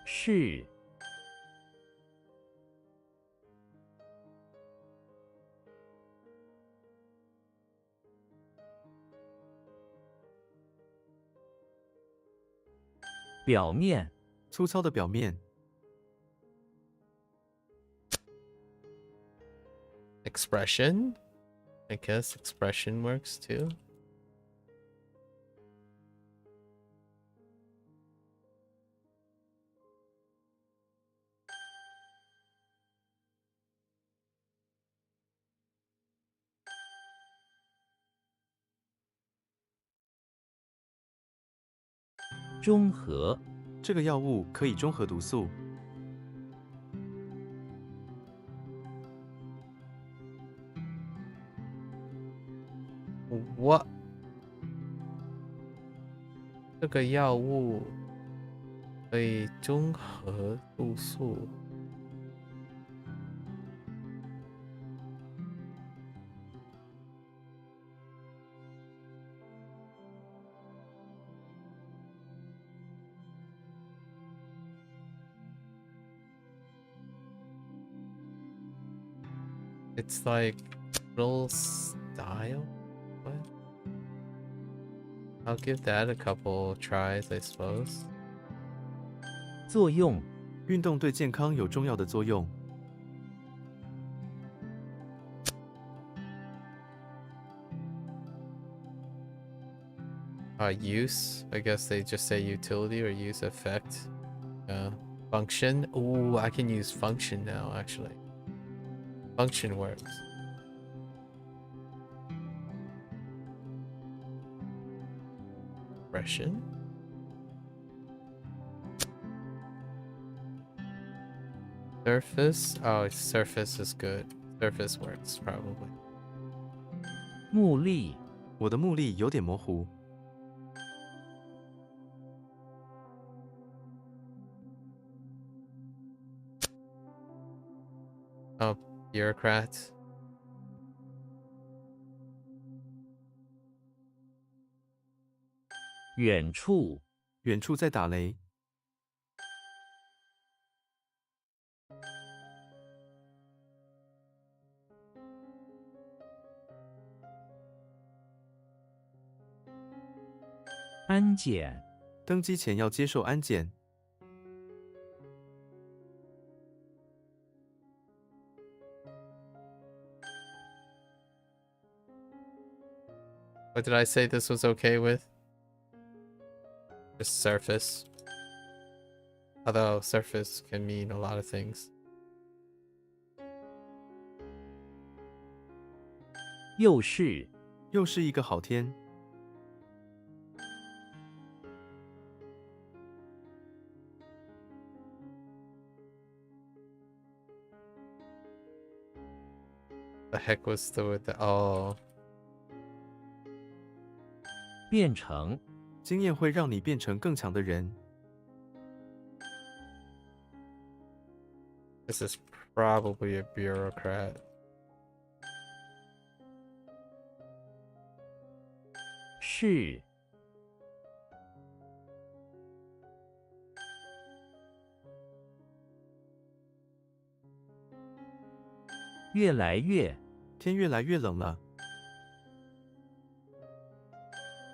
是表面，粗糙的表面。Expression? I guess expression works too. 中和，这个药物可以中和毒素。What? 这个药物可以中和毒素。It's like real style? What? I'll give that a couple tries, I suppose. 作用，运动对健康有重要的作用。Use. I guess they just say utility or use effect. Function. Ooh, I can use function now, actually. Function works. Expression. Surface. Oh, surface is good. Surface works, probably. 目力，我的目力有点模糊。Oh, bureaucrat. 远处，远处在打雷。安检，登机前要接受安检。What did I say this was okay with? Just surface. Although surface can mean a lot of things. 又是又是一个好天。The heck was the oh. 变成，经验会让你变成更强的人。This is probably a bureaucrat. 是越来越天越来越冷了。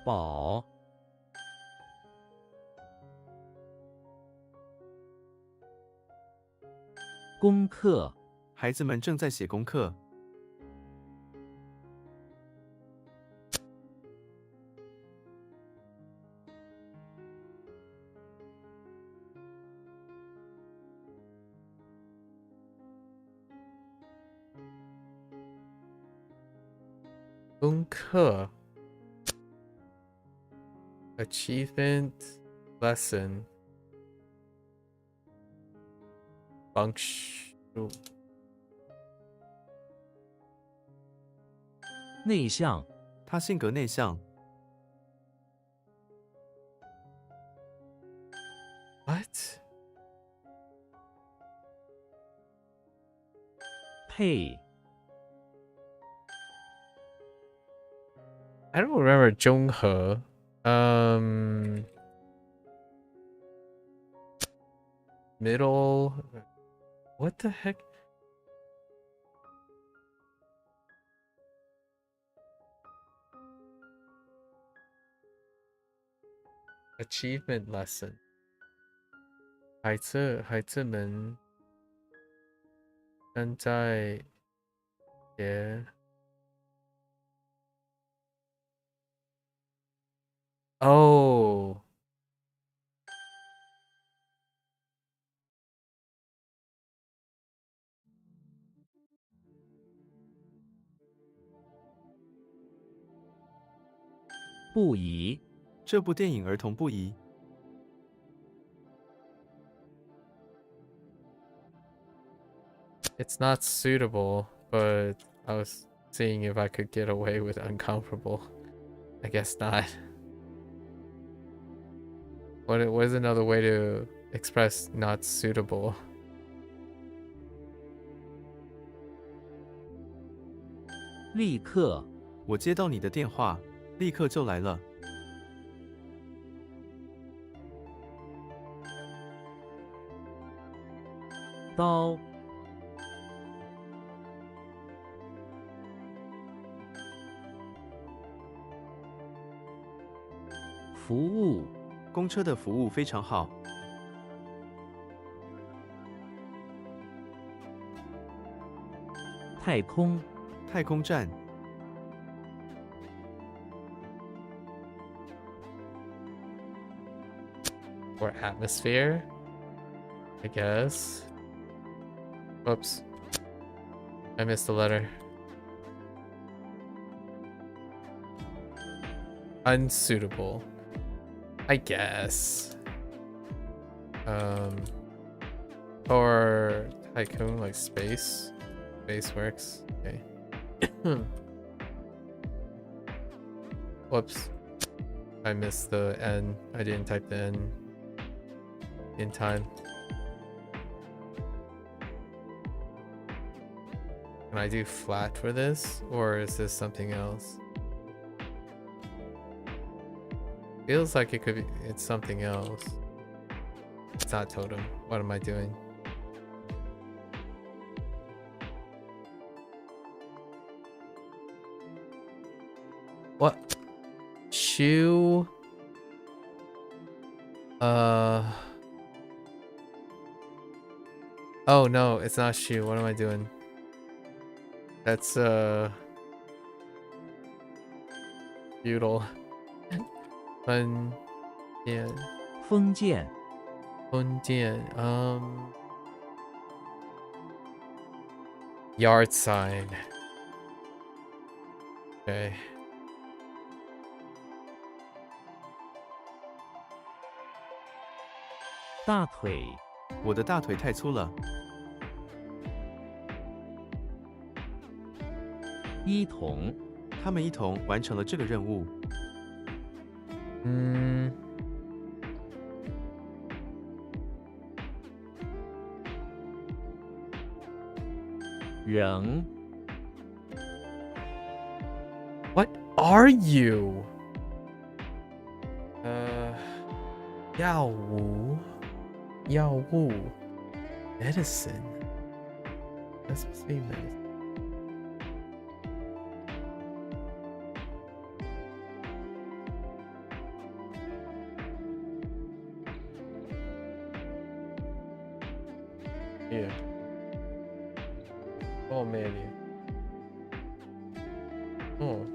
饱，功课，孩子们正在写功课。功课 Achievement lesson. functional. 内向，他性格内向， What? 配， I don't remember 中和. Middle. What the heck? Achievement lesson. 孩子们正在学 Oh. 不宜，这部电影儿童不宜。 It's not suitable, but I was seeing if I could get away with uncomfortable. I guess not. What is another way to express not suitable? 立刻，我接到你的电话，立刻就来了。 刀，服务，公车的服务非常好。 太空，太空站， Or atmosphere? I guess. Whoops. I missed a letter. Unsuitable. I guess. Or tycoon, like space. Space works. Okay. Whoops. I missed the N. I didn't type the N in time. Can I do flat for this? Or is this something else? Feels like it could be, it's something else. It's not totem. What am I doing? What? Shoe? Oh no, it's not shoe. What am I doing? That's futile. Fun. Yeah. 封建，封建. Yard sign. Okay. 大腿，我的大腿太粗了。 一同，他们一同完成了这个任务。 仍， What are you? 药物 medicine. That's supposed to be medicine. Here. Oh, man. Oh.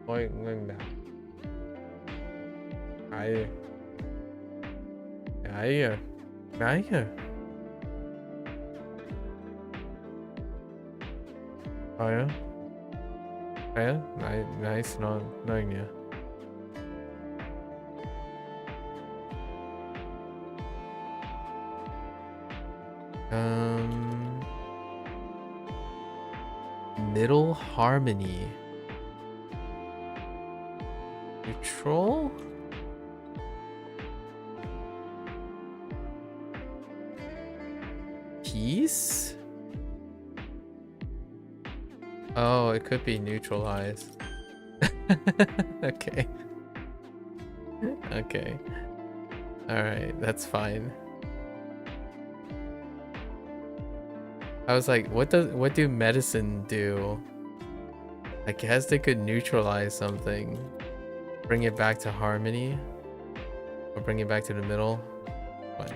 Ôi, ngưng nào. Cái kìa. Cái kìa. Rồi á. Cái á. Nice. Nó nhỉ. Middle harmony. Neutral? Peace? Oh, it could be neutralized. Okay. Okay. Alright, that's fine. I was like, what do medicine do? I guess they could neutralize something. Bring it back to harmony. Or bring it back to the middle. What?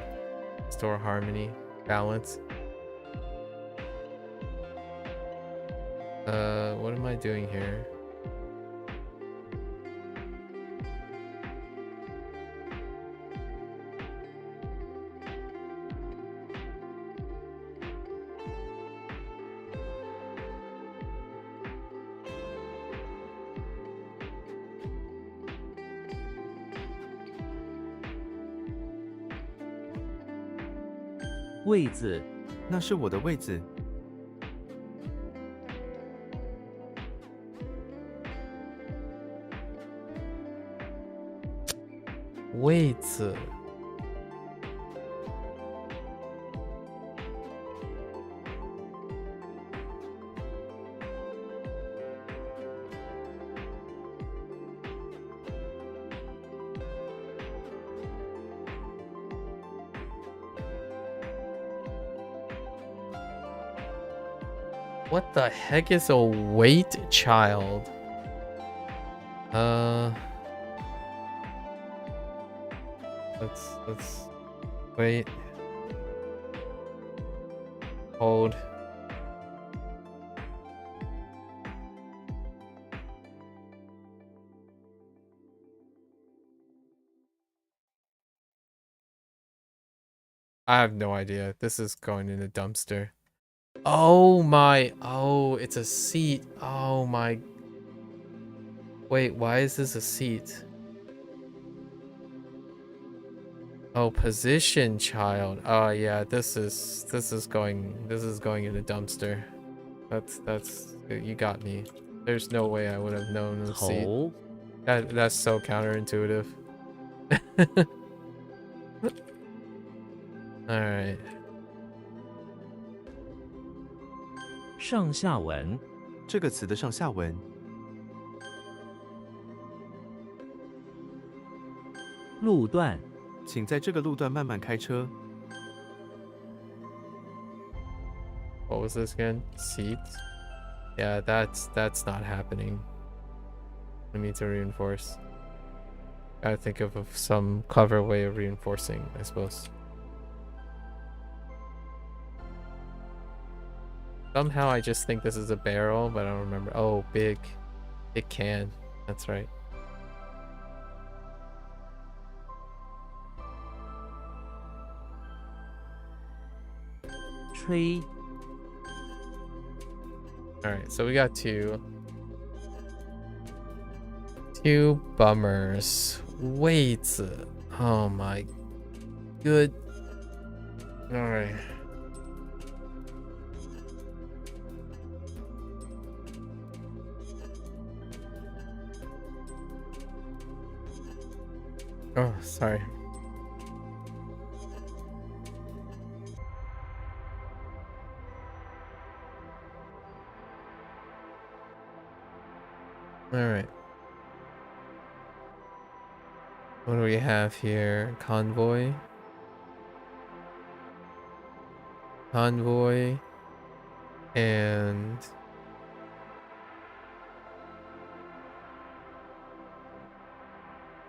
Restore harmony. Balance. What am I doing here?位子，那是我的位子。位子。What the heck is a wait child? Let's wait. Hold. I have no idea. This is going in a dumpster. Oh my, oh, it's a seat. Oh my. Wait, why is this a seat? Oh, position child. Oh yeah, this is going in a dumpster. That's you got me. There's no way I would have known a seat. 头， That's so counterintuitive. All right. 上下文，这个词的上下文，路段，请在这个路段慢慢开车。 What was this again? Seats? Yeah, that's not happening. We need to reinforce. Gotta think of some clever way of reinforcing, I suppose. Somehow I just think this is a barrel, but I don't remember. Oh, big can. That's right.吹， Alright, so we got two bummers. Wait. Oh my good. Alright. Oh, sorry. All right. What do we have here? Convoy. Convoy. And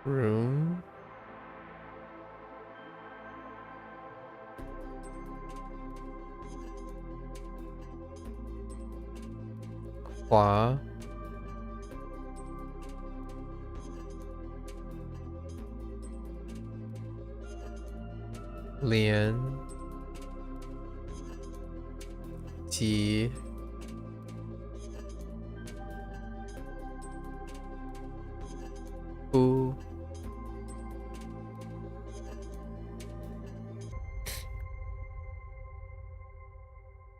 room. Hua. Lian. T. Hu.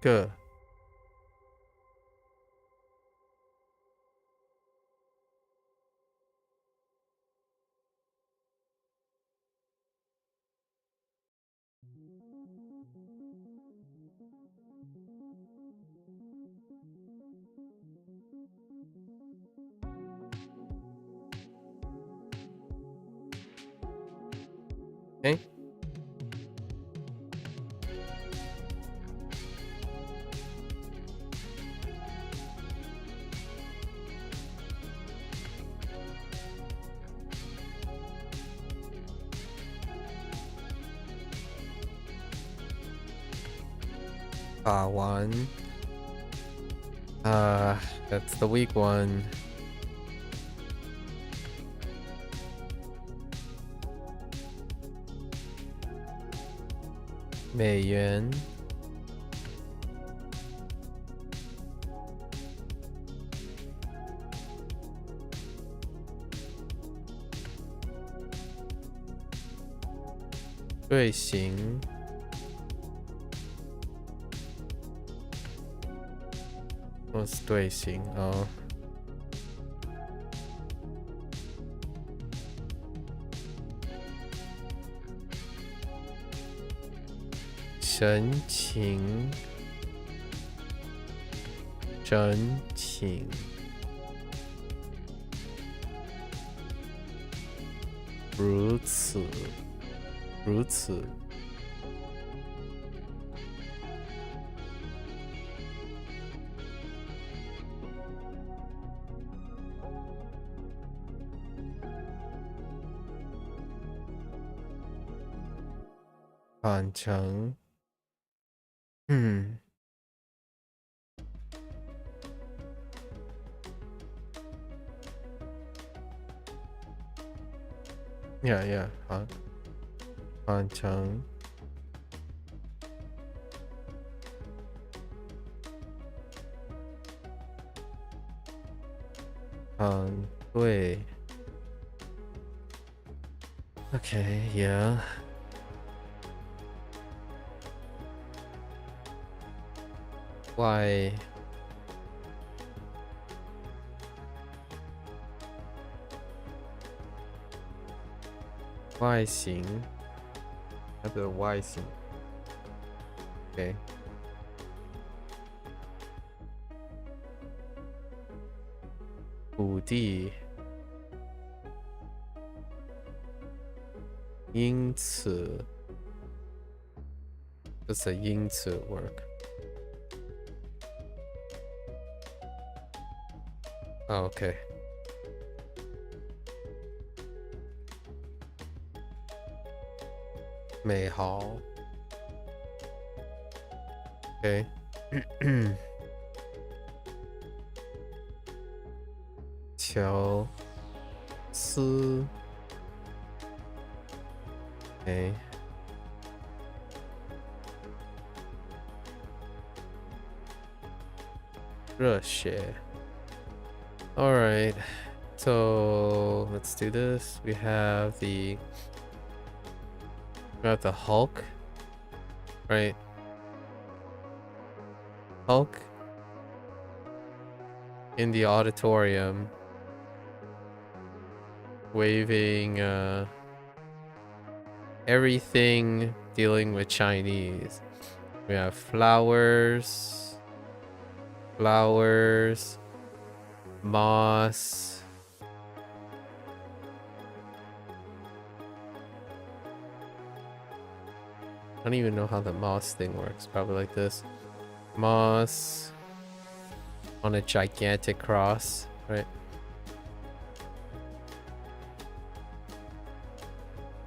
Obscur. Okay. One. That's the weak one. Yuan. Dui Xing. What's Dui Xing? Oh. Shen Qing. Shen Qing. 如此，如此。反成，yeah, 反成，对 ，okay, yeah. Why? Y 型，它的 Y 型 ，OK。土地，因此，这是因此 work。OK。美好 ，OK， 乔斯 ，OK， 热血 ，All right, so let's do this. We have the Hulk, right? Hulk in the auditorium waving everything dealing with Chinese. We have flowers, moss. I don't even know how the moss thing works. Probably like this. Moss on a gigantic cross, right?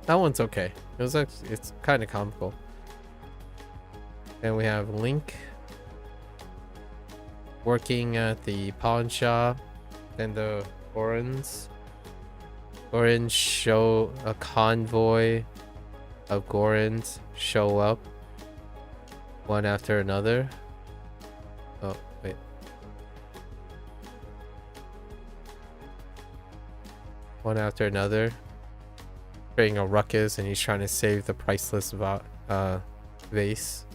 That one's okay. It's kind of comical. And we have Link working at the pawn shop. Then the Gorons show a convoy of Gorons show up one after another. Oh, wait. One after another. Creating a ruckus, and he's trying to save the priceless vases.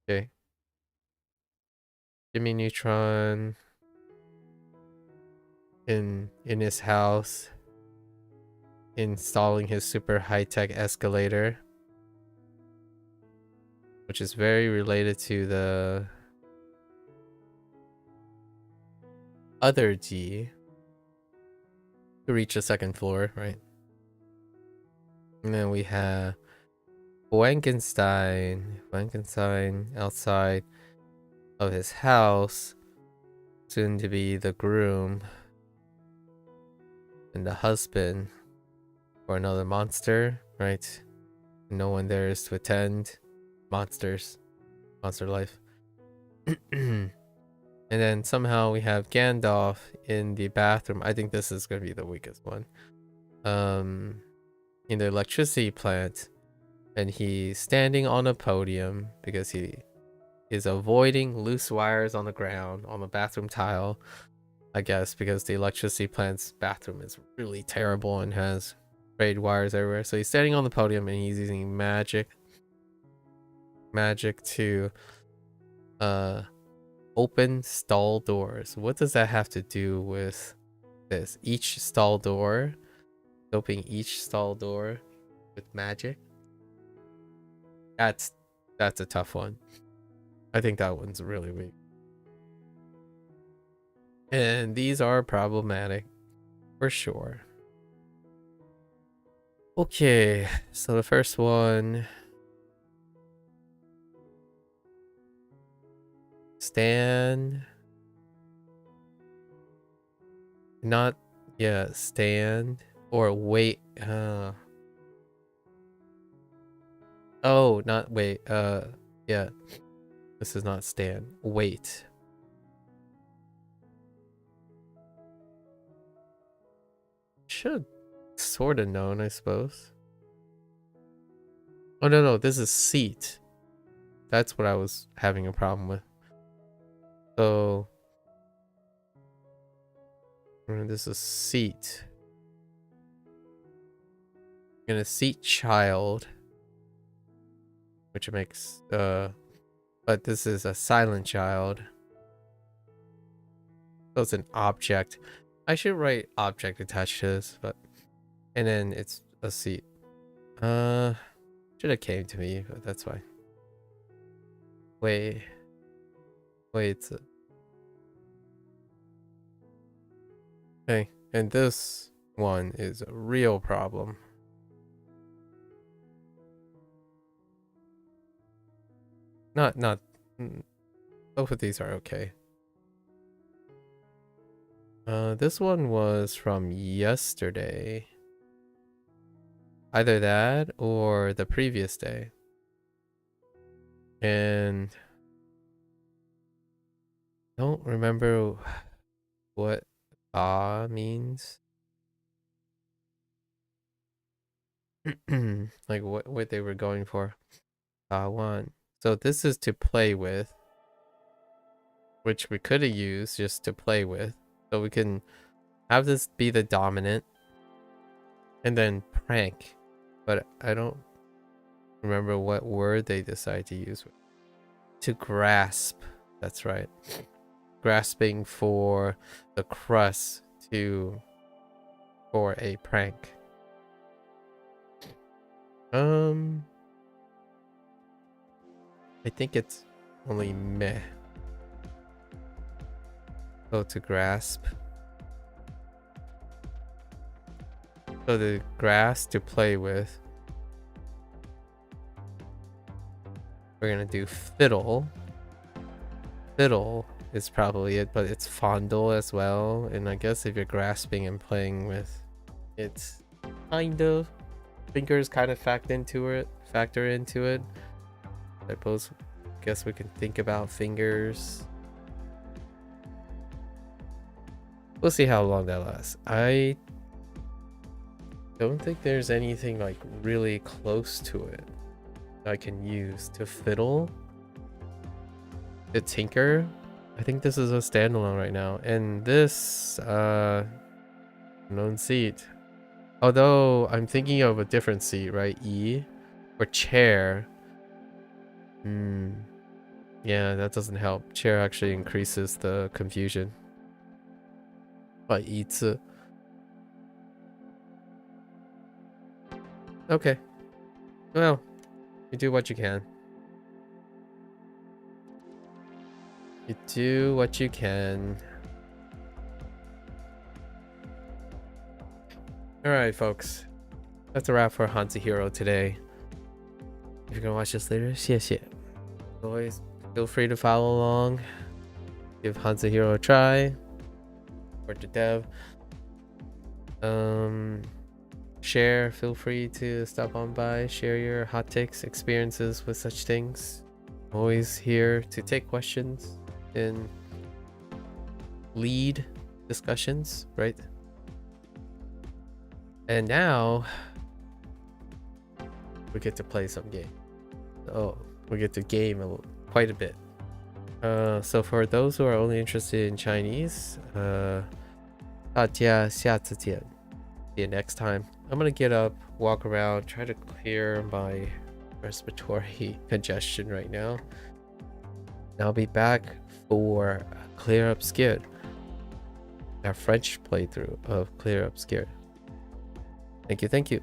Okay. Jimmy Neutron in his house installing his super high-tech escalator, which is very related to the other G to reach the second floor, right? And then we have Wankenstein outside of his house, soon to be the groom and the husband for another monster, right? No one there is to attend. Monster life. And then somehow we have Gandalf in the bathroom. I think this is gonna be the weakest one. In the electricity plant, and he's standing on a podium because he is avoiding loose wires on the ground on the bathroom tile. I guess because the electricity plant's bathroom is really terrible and has frayed wires everywhere. So he's standing on the podium and he's using magic to open stall doors. What does that have to do with this? Each stall door, opening each stall door with magic. That's a tough one. I think that one's really weak. And these are problematic for sure. Okay, so the first one, stand, not, yeah, stand or wait. Oh, not wait. Yeah, this is not stand. Wait. Should sort of known, I suppose. Oh no, this is seat. That's what I was having a problem with. So this is seat. I'm gonna seat child, which makes but this is a silent child. So it's an object. I should write object attached to this, but and then it's a seat. Should have came to me, but that's fine. Wait, it's okay, and this one is a real problem. Not both of these are okay. This one was from yesterday. Either that or the previous day. And I don't remember what means. Like what they were going for. One. So this is to play with, which we could have used just to play with. So we can have this be the dominant and then prank, but I don't remember what word they decide to use. To grasp, that's right. Grasping for the crust for a prank. I think it's only meh. So to grasp. So the grass to play with. We're gonna do fiddle. Fiddle is probably it, but it's fondle as well. And I guess if you're grasping and playing with, it's kind of fingers kind of factor into it. I guess we can think about fingers. We'll see how long that lasts. I don't think there's anything like really close to it I can use to fiddle. To tinker. I think this is a standalone right now. And this known seat. Although I'm thinking of a different seat, right? E or chair. Yeah, that doesn't help. Chair actually increases the confusion. 一次. Okay. Well, you do what you can. You do what you can. Alright, folks. That's a wrap for HanziHero today. If you're gonna watch this later, 谢谢. Always feel free to follow along. Give HanziHero a try. Or the dev. Share, feel free to stop on by, share your hot takes, experiences with such things. Always here to take questions and lead discussions, right? And now we get to play some game. Oh, we get to game quite a bit. So for those who are only interested in Chinese, 大家下次见. See you next time. I'm gonna get up, walk around, try to clear my respiratory congestion right now. And I'll be back for Clair Obscur, our French playthrough of Clair Obscur. Thank you, thank you.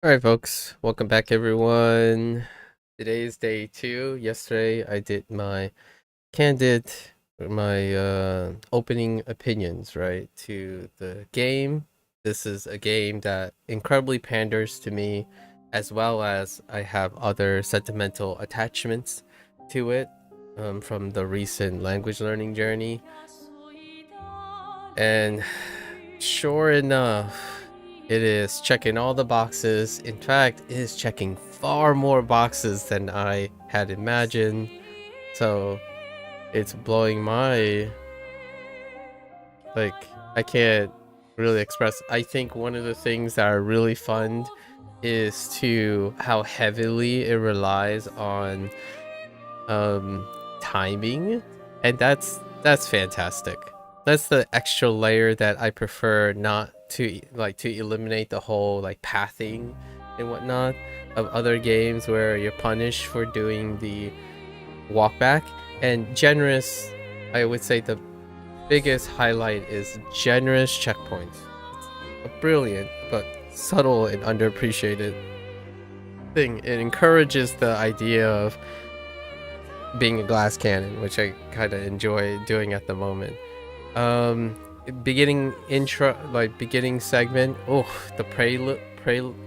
Alright, folks, welcome back, everyone. Today is day 2. Yesterday, I did my opening opinions, right, to the game. This is a game that incredibly panders to me, as well as I have other sentimental attachments to it from the recent language learning journey. And sure enough, it is checking all the boxes. In fact, it is checking far more boxes than I had imagined. So it's blowing my, I can't really express. I think one of the things that are really fun is to how heavily it relies on timing, and that's fantastic. That's the extra layer that I prefer not to eliminate the whole pathing and whatnot of other games where you're punished for doing the walk back. And generous, I would say the biggest highlight is generous checkpoints. It's a brilliant but subtle and underappreciated thing. It encourages the idea of being a glass cannon, which I kind of enjoy doing at the moment. Beginning segment. Oh, the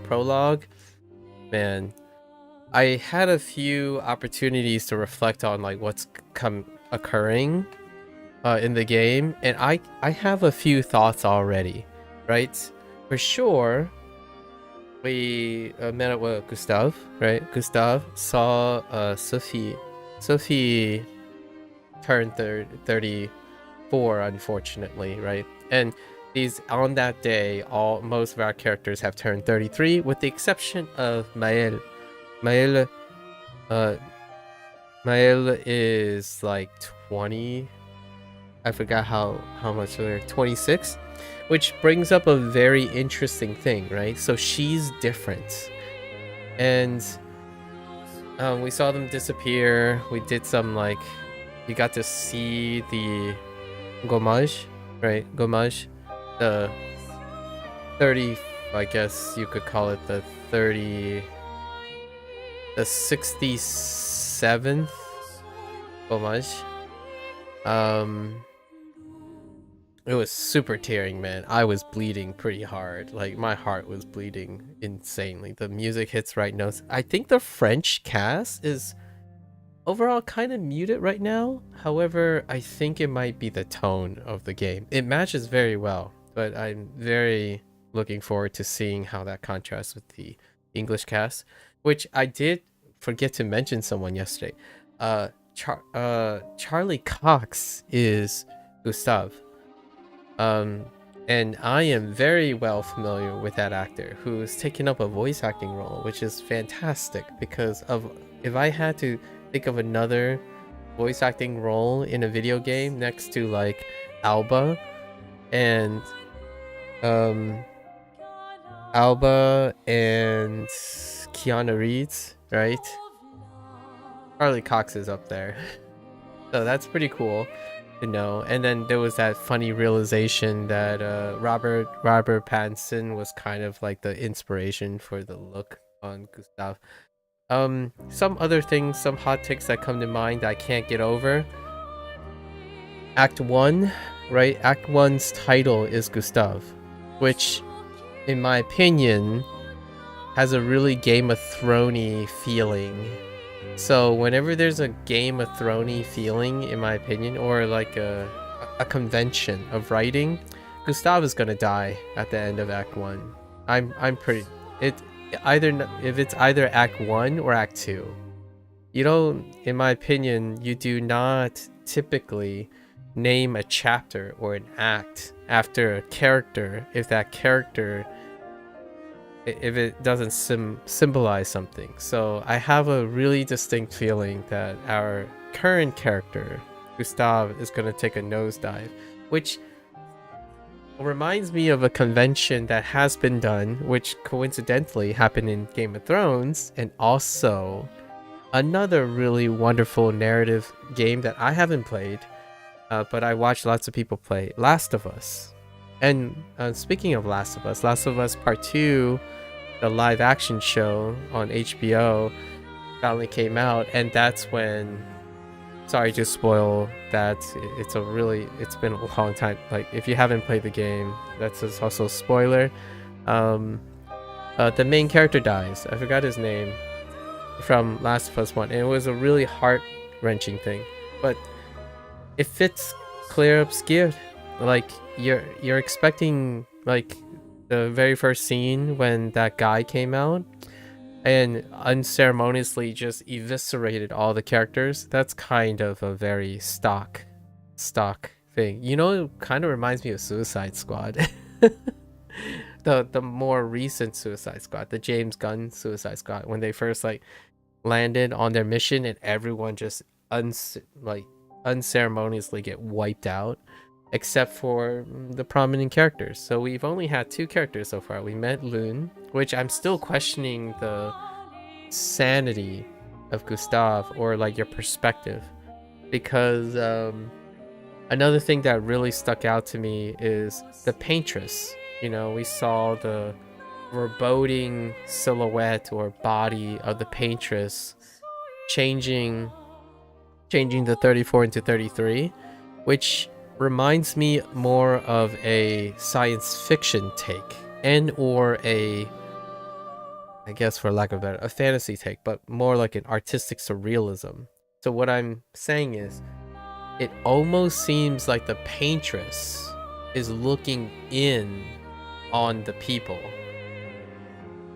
prologue, man. I had a few opportunities to reflect on what's occurring in the game, and I have a few thoughts already, right? For sure, we met up with Gustav, right? Gustav saw Sophie turned 34, unfortunately, right? And on that day, most of our characters have turned 33, with the exception of Maël. Maël is like 20. I forgot how much they're 26, which brings up a very interesting thing, right? So she's different, and we saw them disappear. We did some you got to see the gommage, right? Gommage, the 30, I guess you could call it the 67th gommage. It was super tearing, man. I was bleeding pretty hard. My heart was bleeding insanely. The music hits right notes. I think the French cast is overall kind of muted right now. However, I think it might be the tone of the game. It matches very well, but I'm very looking forward to seeing how that contrasts with the English cast, which I did forget to mention someone yesterday. Charlie Cox is Gustav. And I am very well familiar with that actor who's taken up a voice acting role, which is fantastic, because if I had to think of another voice acting role in a video game next to Alba and Keanu Reeves, right? Charlie Cox is up there. So that's pretty cool to know. And then there was that funny realization that Robert Pattinson was kind of the inspiration for the look on Gustav. Some other things, some hot takes that come to mind that I can't get over. Act 1, right? Act 1's title is Gustav, which, in my opinion, has a really Game of Thrones-y feeling. So whenever there's a Game of Thrones feeling, in my opinion, or a convention of writing, Gustav is gonna die at the end of Act 1. If it's either Act 1 or Act 2. You don't, in my opinion, you do not typically name a chapter or an act after a character if it doesn't symbolize something. So I have a really distinct feeling that our current character, Gustav, is going to take a nosedive, which reminds me of a convention that has been done, which coincidentally happened in Game of Thrones, and also another really wonderful narrative game that I haven't played, but I watched lots of people play, Last of Us. And speaking of Last of Us Part 2 the live action show on HBO finally came out, and that's when, sorry to spoil that, it's been a long time. Like, if you haven't played the game, that's also a spoiler. The main character dies. I forgot his name from Last of Us 1, and it was a really heart-wrenching thing, but it fits Clair Obscur. Like, you're expecting, like, the very first scene when that guy came out and unceremoniously just eviscerated all the characters. That's kind of a very stock thing. You know, it kind of reminds me of Suicide Squad. the more recent Suicide Squad, the James Gunn Suicide Squad, when they first like landed on their mission and everyone just unceremoniously get wiped out, except for the prominent characters. So we've only had 2 characters so far. We met Loon, which I'm still questioning the sanity of Gustav, or like your perspective, because another thing that really stuck out to me is the paintress. You know, we saw the foreboding silhouette or body of the paintress changing the 34 into 33, which reminds me more of a science fiction take, and or a, I guess for lack of a better, a fantasy take, but more like an artistic surrealism. So what I'm saying is, it almost seems like the paintress is looking in on the people.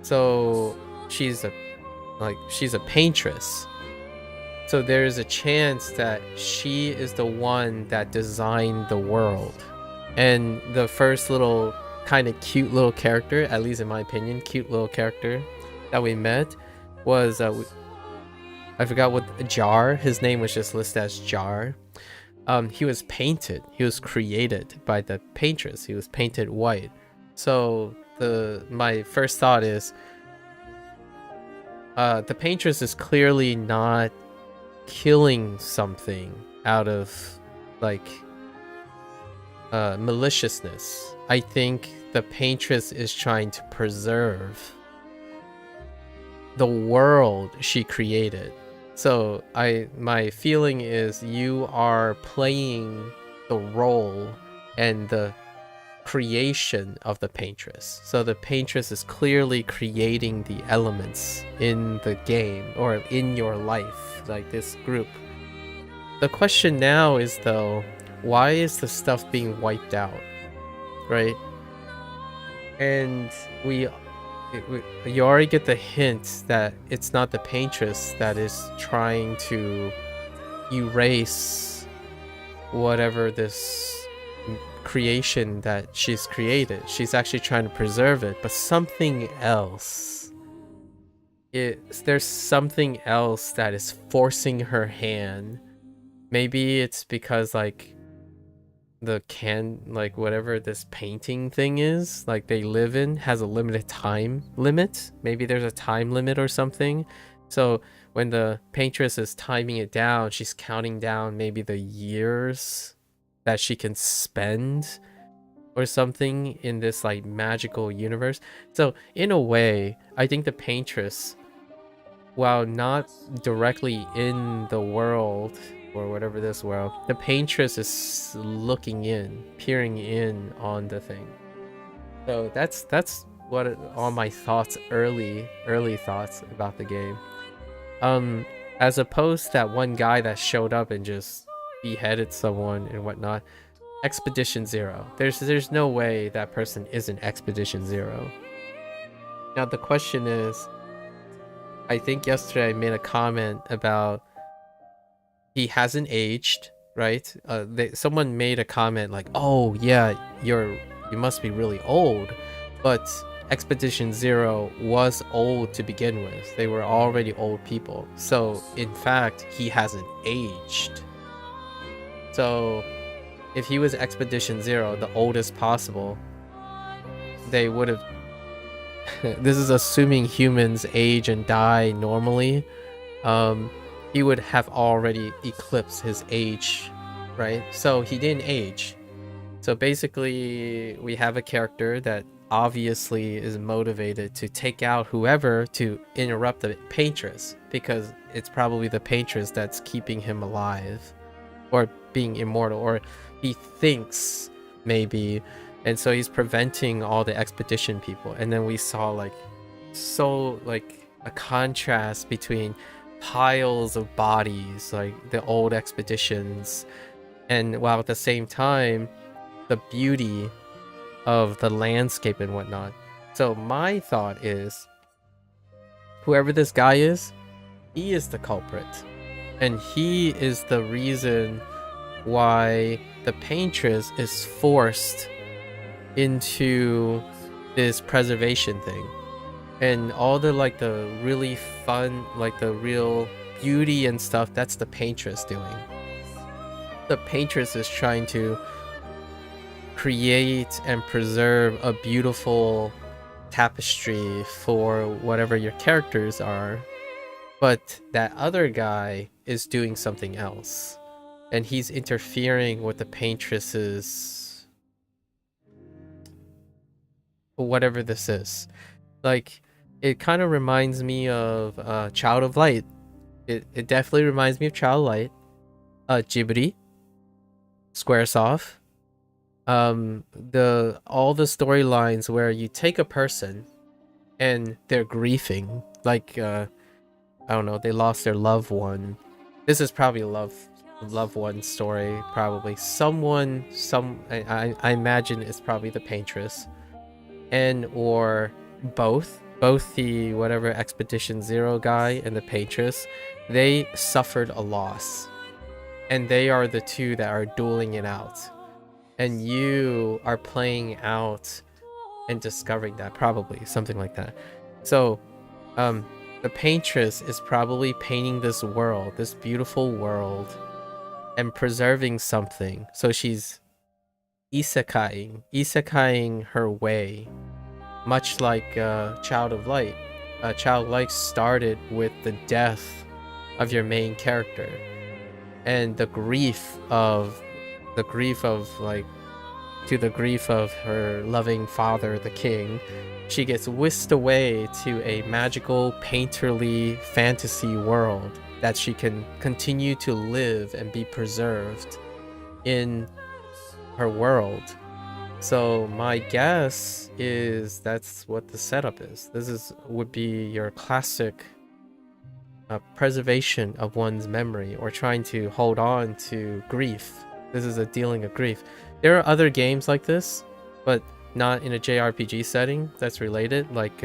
So she's a paintress. So there is a chance that she is the one that designed the world. And the first little kind of cute little character, at least in my opinion, cute little character that we met was, I forgot what, Jar. His name was just listed as Jar. He was painted. He was created by the paintress. He was painted white. So my first thought is, the paintress is clearly not killing something out of like maliciousness. I think the paintress is trying to preserve the world she created. So my feeling is you are playing the role and the creation of the paintress. So the paintress is clearly creating the elements in the game or in your life, like this group. The question now is, though, why is the stuff being wiped out, right? And you already get the hint that it's not the paintress that is trying to erase whatever this creation that she's created. She's actually trying to preserve it, but something else. There's something else that is forcing her hand. Maybe it's because like like whatever this painting thing is, like they live in, has a limited time limit. Maybe there's a time limit or something. So when the paintress is timing it down, she's counting down maybe the years that she can spend or something in this like magical universe. So in a way, I think the paintress, while not directly in the world or whatever this world, the paintress is looking in, peering in on the thing. So that's what all my thoughts, early thoughts about the game. As opposed to that one guy that showed up and just beheaded someone and whatnot. Expedition Zero. There's no way that person isn't Expedition Zero. Now the question is, I think yesterday I made a comment about he hasn't aged, right? Someone made a comment like, "Oh yeah, you must be really old," but Expedition Zero was old to begin with. They were already old people. So in fact, he hasn't aged. So if he was Expedition Zero, the oldest possible, they would have... this is assuming humans age and die normally. He would have already eclipsed his age, right? So he didn't age. So basically, we have a character that obviously is motivated to take out whoever to interrupt the paintress, because it's probably the paintress that's keeping him alive or being immortal, or he thinks maybe, and so he's preventing all the expedition people. And then we saw like a contrast between piles of bodies, like the old expeditions, and while at the same time the beauty of the landscape and whatnot. So my thought is, whoever this guy is, he is the culprit, and he is the reason why the paintress is forced into this preservation thing. And all the like the really fun, like the real beauty and stuff, that's the paintress doing. The paintress is trying to create and preserve a beautiful tapestry for whatever your characters are, but that other guy is doing something else, and he's interfering with the paintress's whatever this is. Like, it kind of reminds me of Child of Light. It definitely reminds me of Child of Light, Ghibli, Squaresoft. All the storylines where you take a person and they're grieving, like I don't know, they lost their loved one. This is probably a loved one story, probably I imagine it's probably the paintress, and or both the whatever Expedition Zero guy and the paintress, they suffered a loss, and they are the two that are dueling it out. And you are playing out and discovering that, probably something like that. So the paintress is probably painting this world, this beautiful world, and preserving something. So she's isekaiing her way, much like Child of Light. Child of Light started with the death of your main character and the grief of her loving father, the king. She gets whisked away to a magical, painterly fantasy world that she can continue to live and be preserved in her world. So my guess is that's what the setup is. Would be your classic preservation of one's memory, or trying to hold on to grief. This is a dealing of grief. There are other games like this, but not in a JRPG setting that's related. Like,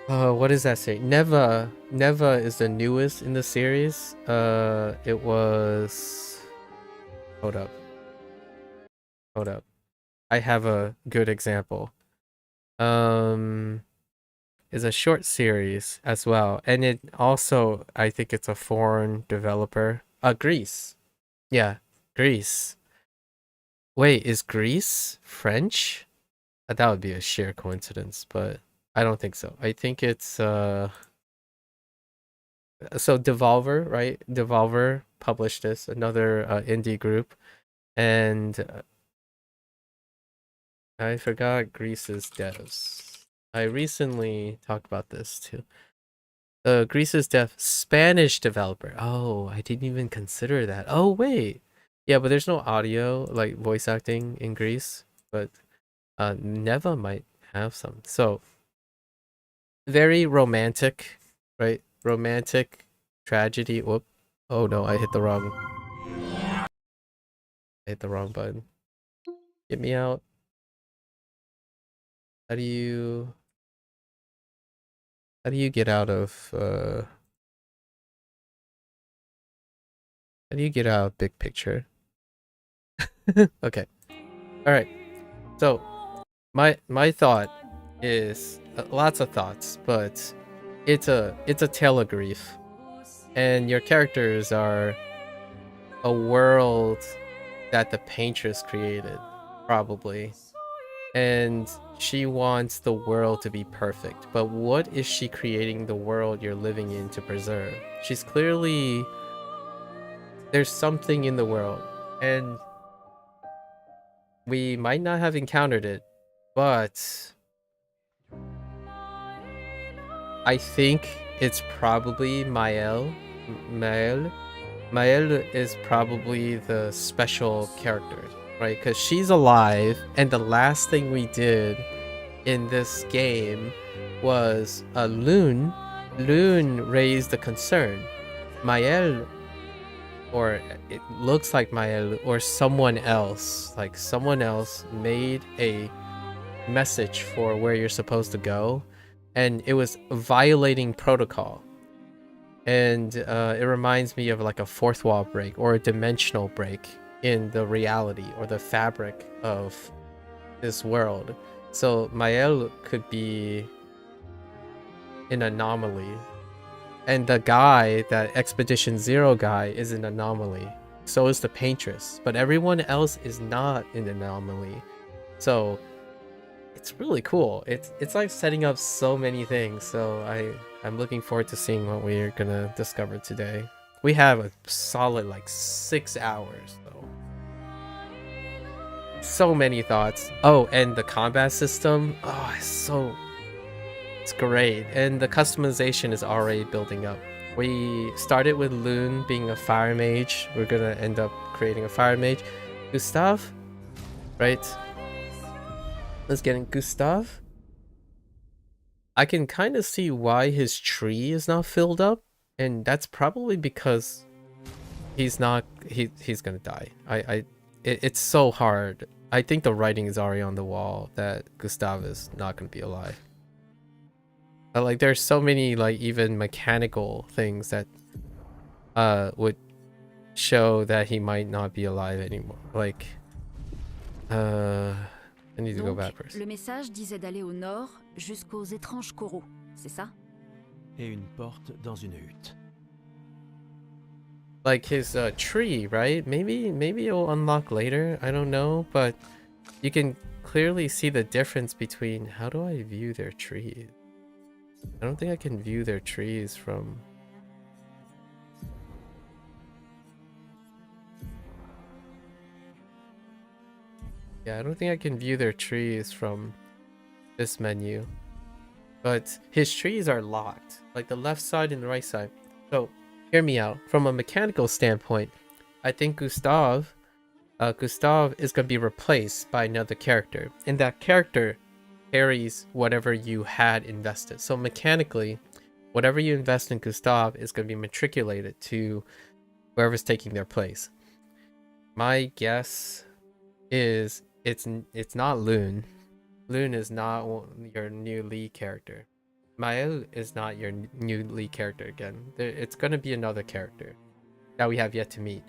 what does that say? Neva is the newest in the series. It was... Hold up. I have a good example. Is a short series as well, and it also, I think it's a foreign developer. Greece. Yeah, Greece. Wait, is Greece French? That would be a sheer coincidence, but I don't think so. I think it's so Devolver, right? Devolver published this, another indie group, and I forgot Greece's devs. I recently talked about this too. Greece's Spanish developer. Oh, I didn't even consider that. Oh, wait. Yeah, but there's no audio, like voice acting in Greece, but Neva might have some. So, very romantic, right? Romantic tragedy. Whoop. Oh no, I hit the wrong button. Get me out. How do you get out of how do you get out of big picture? Okay. All right. So my thought is lots of thoughts, but it's a tale of grief, and your characters are a world that the paintress created, probably, and she wants the world to be perfect. But what is she creating the world you're living in to preserve? She's clearly, there's something in the world, and we might not have encountered it, but I think it's probably Mael. Mael. Mael is probably the special character, right? Because she's alive, and the last thing we did in this game was Loon. Loon raised a concern. Mael, or it looks like Mael, or someone else, like someone else made a message for where you're supposed to go, and it was violating protocol. And it reminds me of like a fourth wall break or a dimensional break in the reality or the fabric of this world. So Mael could be an anomaly. And the guy, that Expedition Zero guy, is an anomaly. So is the Paintress. But everyone else is not an anomaly. So it's really cool. It's like setting up so many things. So I'm looking forward to seeing what we're gonna discover today. We have a solid like 6 hours though. So many thoughts. Oh, and the combat system. Oh, it's great. And the customization is already building up. We started with Loon being a fire mage. We're gonna end up creating a fire mage. Gustav, right? Let's get in. Gustav. I can kind of see why his tree is not filled up, and that's probably because he's gonna die. It's so hard. I think the writing is already on the wall that Gustav is not gonna be alive. But like there's so many like even mechanical things that would show that he might not be alive anymore. Like I need to go back first. Le message disait d'aller au nord jusqu'aux étranges coraux, c'est ça? Et une porte dans une hutte. Like his tree, right? Maybe it'll unlock later. I don't know, but you can clearly see the difference between how do I view their trees. I don't think I can view their trees from. Yeah, I don't think I can view their trees from this menu. But his trees are locked, like the left side and the right side. So hear me out. From a mechanical standpoint, I think Gustav is going to be replaced by another character. And that character carries whatever you had invested. So mechanically, whatever you invest in Gustav is going to be matriculated to whoever's taking their place. My guess is it's not Loon. Loon is not your new lead character. Mael is not your new lead character again. It's going to be another character that we have yet to meet.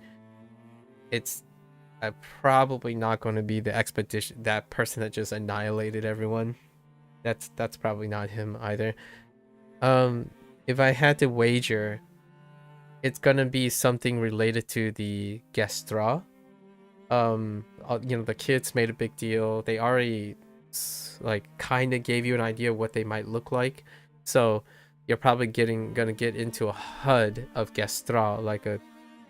It's probably not going to be the expedition, that person that just annihilated everyone. That's probably not him either. If I had to wager, it's going to be something related to the Gestra. You know, the kids made a big deal. They already like kind of gave you an idea of what they might look like, so you're probably gonna get into a HUD of Gestra, like a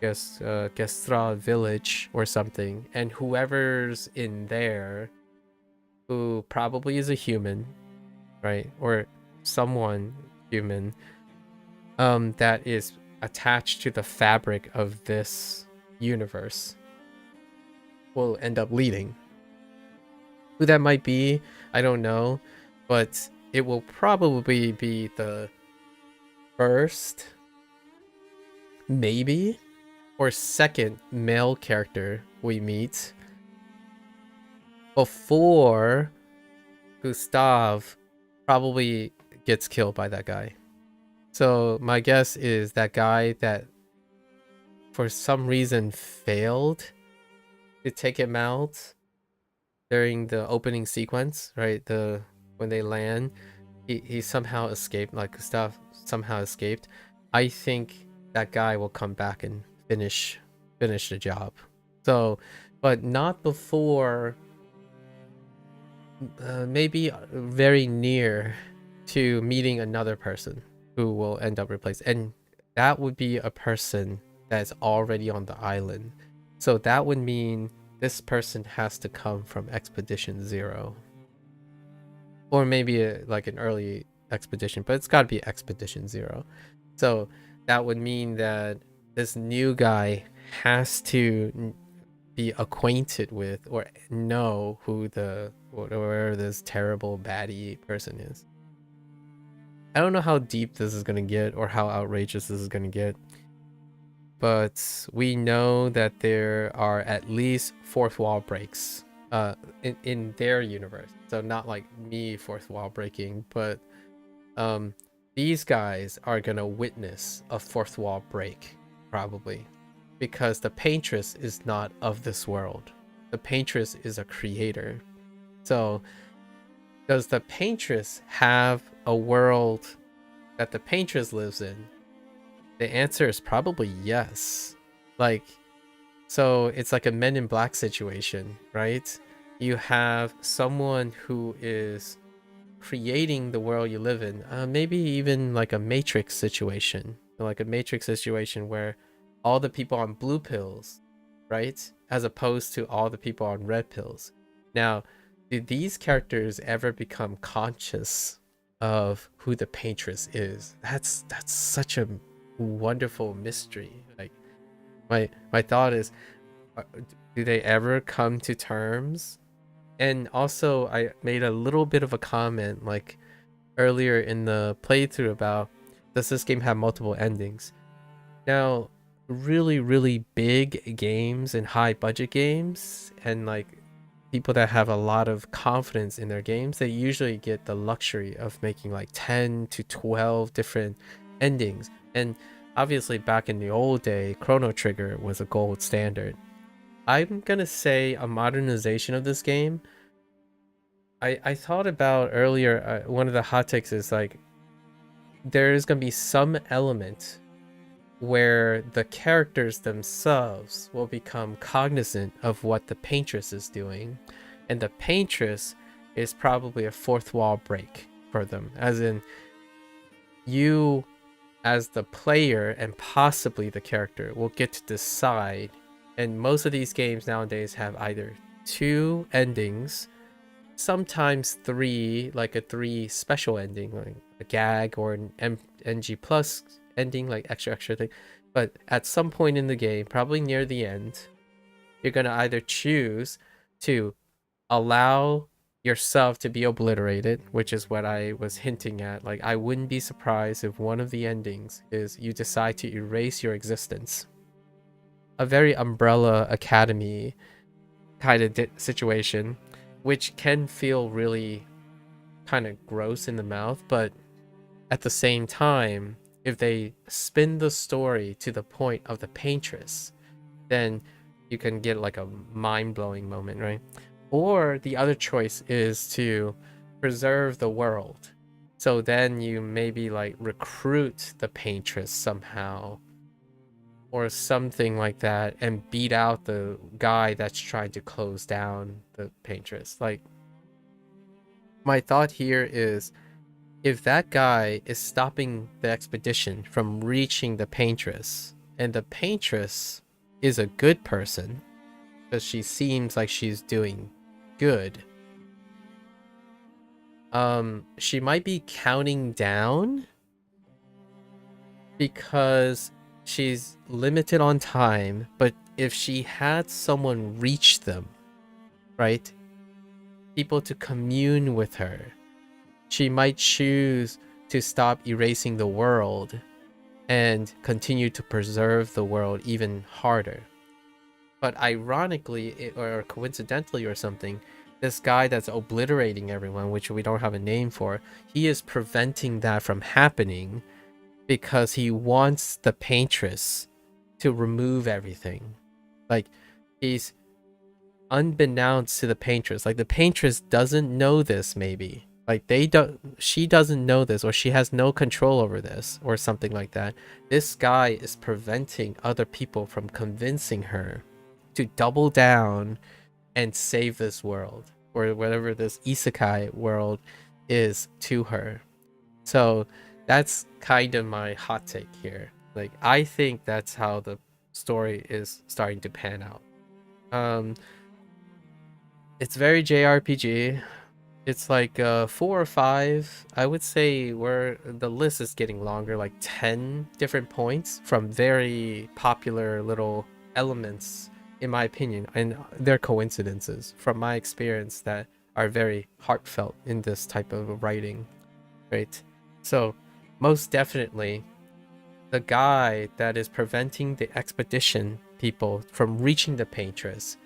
Gestra village or something, and whoever's in there, who probably is a human, right, or someone human, that is attached to the fabric of this universe, will end up leading. Who that might be, I don't know, but it will probably be the first, maybe, or second male character we meet before Gustav probably gets killed by that guy. So my guess is that guy that for some reason failed to take him out during the opening sequence, right? When they land, he somehow escaped, like Gustav somehow escaped. I think that guy will come back and finish the job. So, but not before maybe very near to meeting another person who will end up replaced, and that would be a person that's already on the island. So that would mean this person has to come from Expedition Zero, or maybe like an early expedition, but it's got to be Expedition Zero. So that would mean that this new guy has to be acquainted with or know who the whatever this terrible baddie person is. I don't know how deep this is gonna get or how outrageous this is gonna get, but we know that there are at least fourth wall breaks in their universe. So not like me fourth wall breaking, but these guys are gonna witness a fourth wall break probably, because the paintress is not of this world. The paintress is a creator. So does the paintress have a world that the paintress lives in? The answer is probably yes. Like, so it's like a Men in Black situation, right? You have someone who is creating the world you live in, maybe even like a Matrix situation, like a Matrix situation where all the people on blue pills, right, as opposed to all the people on red pills. Now, do these characters ever become conscious of who the paintress is? That's such a wonderful mystery. Like, my thought is, do they ever come to terms? And also, I made a little bit of a comment like earlier in the playthrough about, does this game have multiple endings? Now, really big games and high budget games and like people that have a lot of confidence in their games, they usually get the luxury of making like 10 to 12 different endings. And obviously back in the old day, Chrono Trigger was a gold standard. I'm gonna say a modernization of this game. I thought about earlier, one of the hot takes is like, there's gonna be some element where the characters themselves will become cognizant of what the paintress is doing, and the paintress is probably a fourth wall break for them, as in you as the player and possibly the character will get to decide. And most of these games nowadays have either 2 endings, sometimes 3, like a 3 special ending, like a gag or an NG plus ending, like extra thing. But at some point in the game, probably near the end, you're gonna either choose to allow yourself to be obliterated, which is what I was hinting at. Like, I wouldn't be surprised if one of the endings is you decide to erase your existence. A very Umbrella Academy kind of situation, which can feel really kind of gross in the mouth, but at the same time, if they spin the story to the point of the paintress, then you can get like a mind-blowing moment, right? Or the other choice is to preserve the world. So then you maybe like recruit the paintress somehow or something like that and beat out the guy that's trying to close down the paintress. Like, my thought here is, if that guy is stopping the expedition from reaching the paintress, and the paintress is a good person because she seems like she's doing good, she might be counting down because she's limited on time. But if she had someone reach them, right, people to commune with her, she might choose to stop erasing the world and continue to preserve the world even harder. But ironically, or coincidentally or something, this guy that's obliterating everyone, which we don't have a name for, he is preventing that from happening because he wants the paintress to remove everything. Like, he's unbeknownst to the paintress. Like, the paintress doesn't know this, maybe. Like, she doesn't know this, or she has no control over this, or something like that. This guy is preventing other people from convincing her to double down and save this world, or whatever this isekai world is to her. So that's kind of my hot take here. Like, I think that's how the story is starting to pan out. It's very JRPG. It's like 4 or 5. I would say where the list is getting longer, like 10 different points from very popular little elements, in my opinion, and they're coincidences from my experience that are very heartfelt in this type of writing, right? So, most definitely, the guy that is preventing the expedition people from reaching the Paintress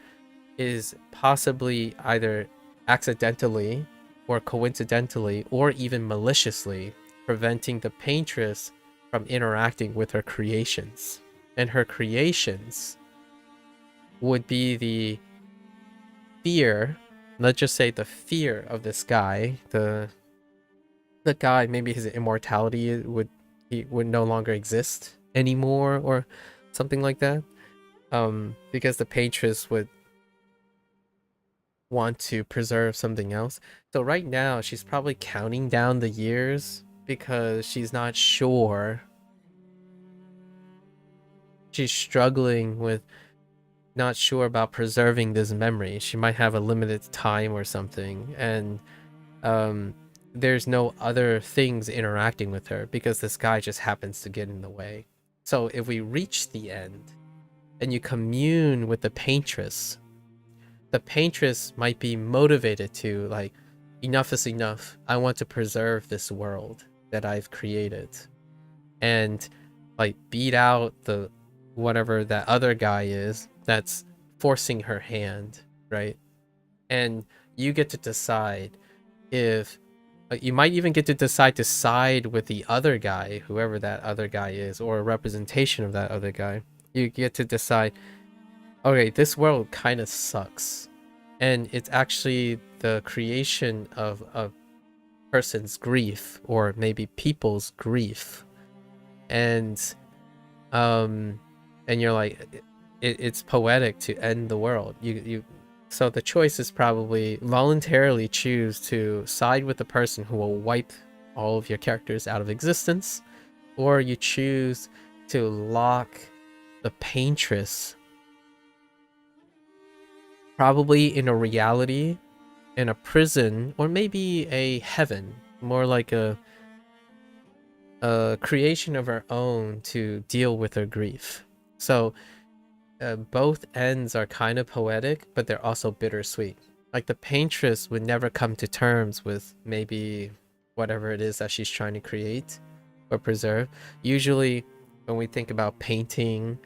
is possibly either accidentally or coincidentally or even maliciously preventing the Paintress from interacting with her creations. And her creations would be the fear, let's just say the fear of this guy, the guy, maybe his immortality would no longer exist anymore or something like that. Because the Paintress would want to preserve something else. So right now she's probably counting down the years because she's not sure. She's struggling with not sure about preserving this memory. She might have a limited time or something, and there's no other things interacting with her because this guy just happens to get in the way. So if we reach the end and you commune with the Paintress, the Paintress might be motivated to, like, enough is enough. I want to preserve this world that I've created, and like beat out the whatever that other guy is that's forcing her hand, right? And you get to decide if you might even get to decide to side with the other guy, whoever that other guy is, or a representation of that other guy. You get to decide, okay, this world kind of sucks, and it's actually the creation of a person's grief, or maybe people's grief, and you're like, it's poetic to end the world. So the choice is probably voluntarily choose to side with the person who will wipe all of your characters out of existence, or you choose to lock the Paintress probably in a reality, in a prison, or maybe a heaven, more like a creation of her own to deal with her grief. So both ends are kind of poetic, but they're also bittersweet. Like the Paintress would never come to terms with maybe whatever it is that she's trying to create or preserve. Usually when we think about painting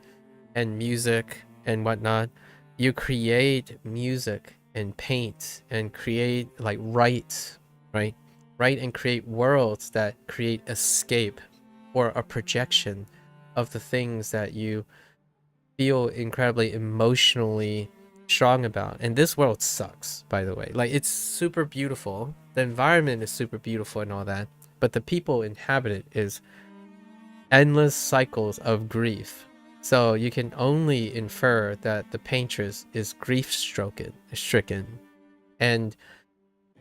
and music and whatnot, you create music and paint and create, like, write and create worlds that create escape or a projection of the things that you feel incredibly emotionally strong about. And this world sucks, by the way. Like, it's super beautiful, the environment is super beautiful and all that, but the people inhabit it is endless cycles of grief. So you can only infer that the Paintress is grief stricken. And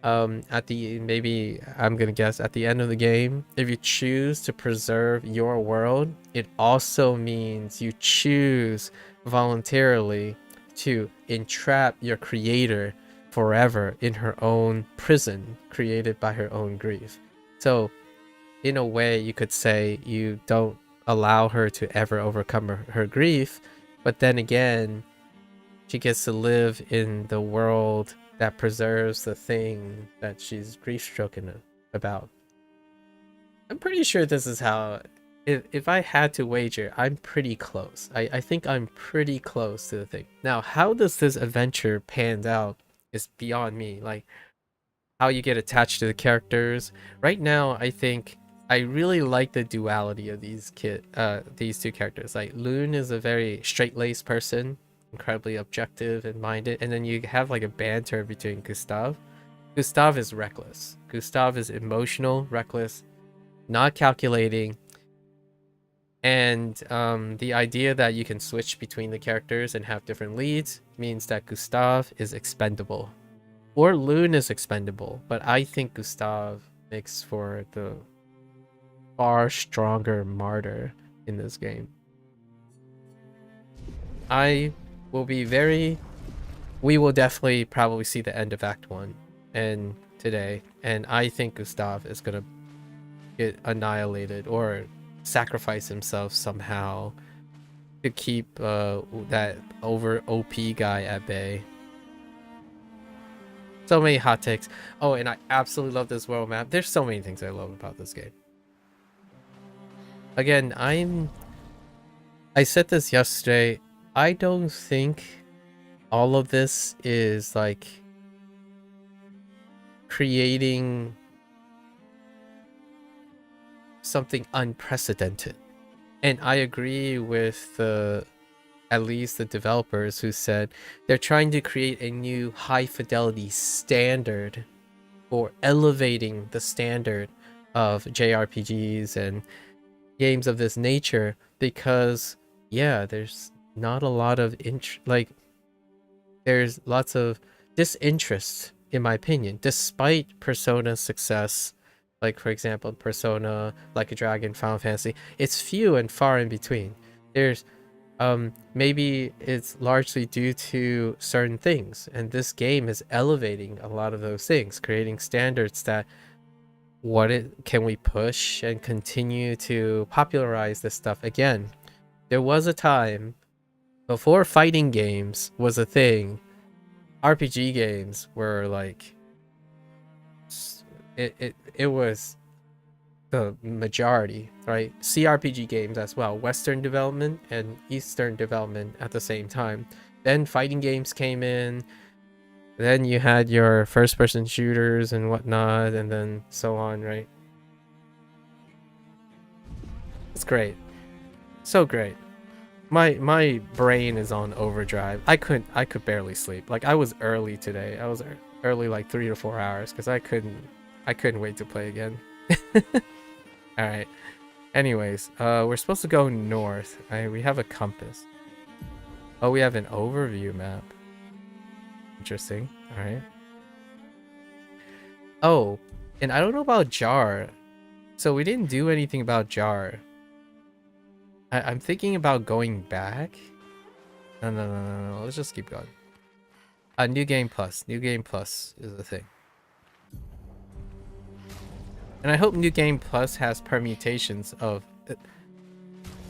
at the, maybe I'm gonna guess at the end of the game, if you choose to preserve your world, it also means you choose voluntarily to entrap your creator forever in her own prison created by her own grief. So in a way, you could say you don't allow her to ever overcome her grief, but then again, she gets to live in the world that preserves the thing that she's grief-stricken about. I'm pretty sure this is how, if I had to wager, I'm pretty close. I think I'm pretty close to the thing. Now, how does this adventure pan out is beyond me. Like, how you get attached to the characters. Right now, I think I really like the duality of these two characters. Like, Loon is a very straight-laced person, incredibly objective and minded, and then you have like a banter between Gustav. Gustav is reckless. Gustav is emotional, reckless, not calculating, and the idea that you can switch between the characters and have different leads means that Gustav is expendable, or Loon is expendable, but I think Gustav makes for the far stronger martyr in this game. I will be very we will definitely probably see the end of Act 1 and today, and I think Gustav is gonna get annihilated or sacrifice himself somehow to keep that over OP guy at bay. So many hot takes. Oh, and I absolutely love this world map. There's so many things I love about this game. Again, I said this yesterday. I don't think all of this is like creating something unprecedented. And I agree with at least the developers who said they're trying to create a new high fidelity standard for elevating the standard of JRPGs and games of this nature, because yeah, there's not a lot of there's lots of disinterest, in my opinion, despite Persona's success. Like, for example, Persona, Like a Dragon, Final Fantasy, it's few and far in between. There's maybe it's largely due to certain things, and this game is elevating a lot of those things, creating standards that can we push and continue to popularize this stuff. Again, there was a time before fighting games was a thing, RPG games were like it was the majority, right? CRPG games as well, Western development and Eastern development at the same time. Then fighting games came in, then you had your first-person shooters and whatnot, and then so on, right? It's great, so great. My brain is on overdrive. I could barely sleep. Like, I was early today. I was early like 3 to 4 hours because I couldn't wait to play again. All right. Anyways, we're supposed to go north. We have a compass. Oh, we have an overview map. Interesting. All right. Oh, and I don't know about Jar. So we didn't do anything about Jar. I'm thinking about going back. No. Let's just keep going. New Game Plus. New Game Plus is the thing. And I hope New Game Plus has permutations of,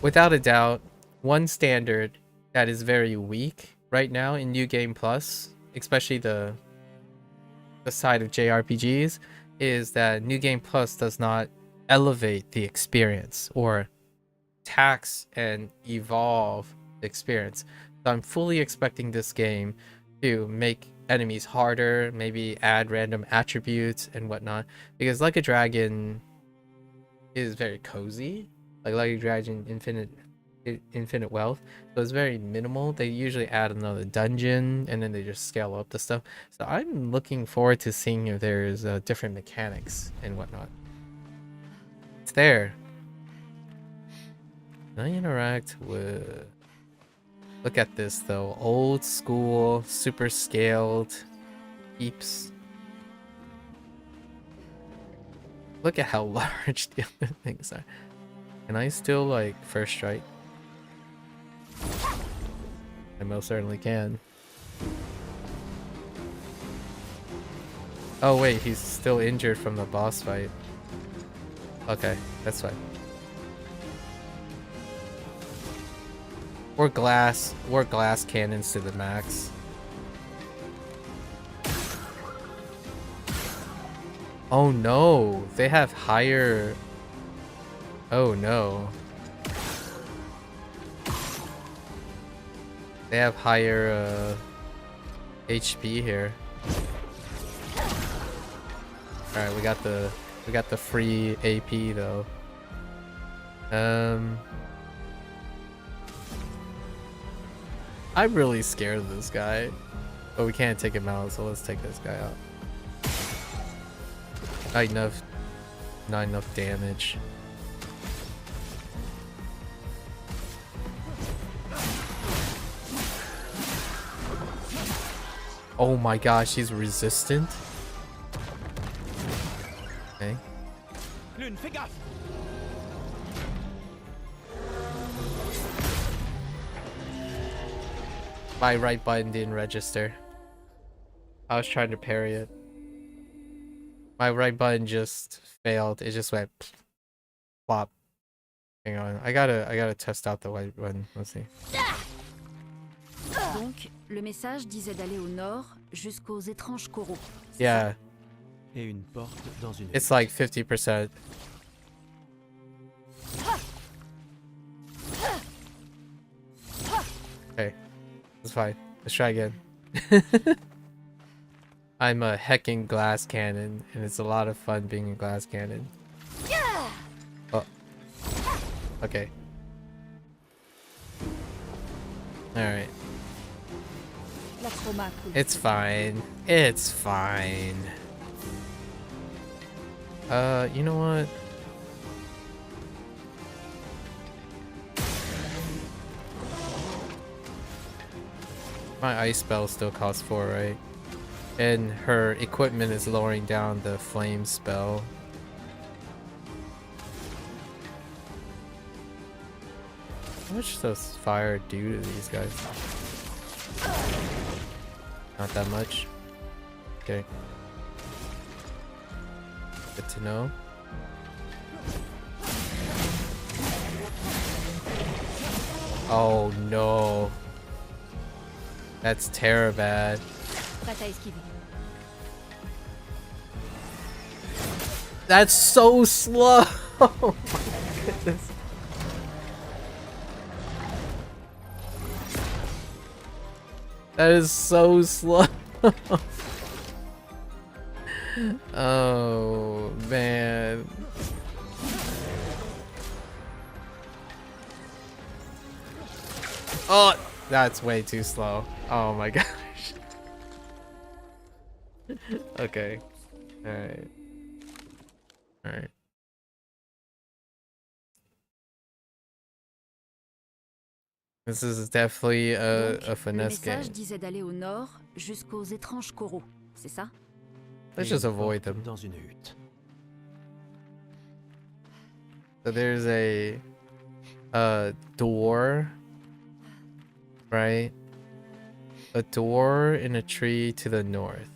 without a doubt, one standard that is very weak right now in New Game Plus, especially the side of JRPGs, is that New Game Plus does not elevate the experience or tax and evolve the experience. So I'm fully expecting this game to make enemies harder, maybe add random attributes and whatnot, because Like a Dragon is very cozy, like a Dragon Infinite Wealth, so it's very minimal. They usually add another dungeon and then they just scale up the stuff. So I'm looking forward to seeing if there's different mechanics and whatnot. It's there. Can I interact with... Look at this though, old school, super scaled peeps. Look at how large the other things are. Can I still like first strike? I most certainly can. Oh wait, he's still injured from the boss fight. Okay, that's fine. Or glass cannons to the max. Oh no, they have higher... Oh no. They have higher HP here. Alright, we got the free AP though. I'm really scared of this guy, but we can't take him out, so let's take this guy out. Not enough damage. Oh my gosh, he's resistant. Okay. My right button didn't register. I was trying to parry it. My right button just failed. It just went plop. Hang on. I gotta test out the right button. Let's see. Donc, le message disait d'aller au nord jusqu'aux étranges coraux. Yeah. Et une porte dans une It's like 50%. Okay. It's fine. Let's try again. I'm a hecking glass cannon, and it's a lot of fun being a glass cannon. Oh. Okay. Alright. La trauma coule. It's fine. It's fine. You know what? My ice spell still costs 4, right? And her equipment is lowering down the flame spell. How much does fire do to these guys? Not that much. Okay. Good to know. Oh no. That's terrible bad. Prête à esquiver. That's so slow. Oh my goodness. That is so slow. Oh man. Oh, that's way too slow. Oh my gosh. Okay. Alright. Alright. This is definitely Donc, a finesse le message game. disait d'aller au nord jusqu'aux étranges coraux. C'est ça? Let's Et just une avoid porte them. dans une hutte. So there's a door, right? A door in a tree to the north.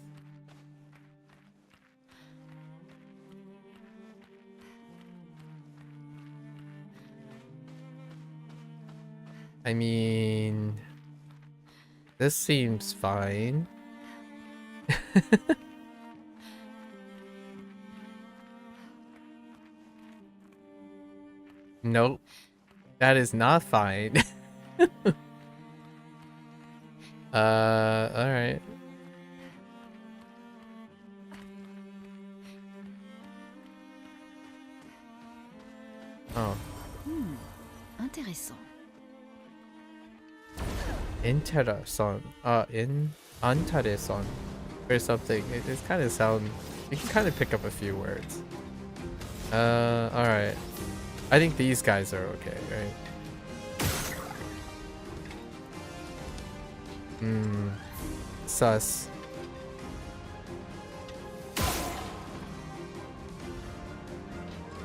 I mean, this seems fine. Nope. That is not fine. Alright. Oh. Intéressant. Interesting. Interesting. Or something. It kind of sound. You can kind of pick up a few words. Alright. I think these guys are okay, right? Sus.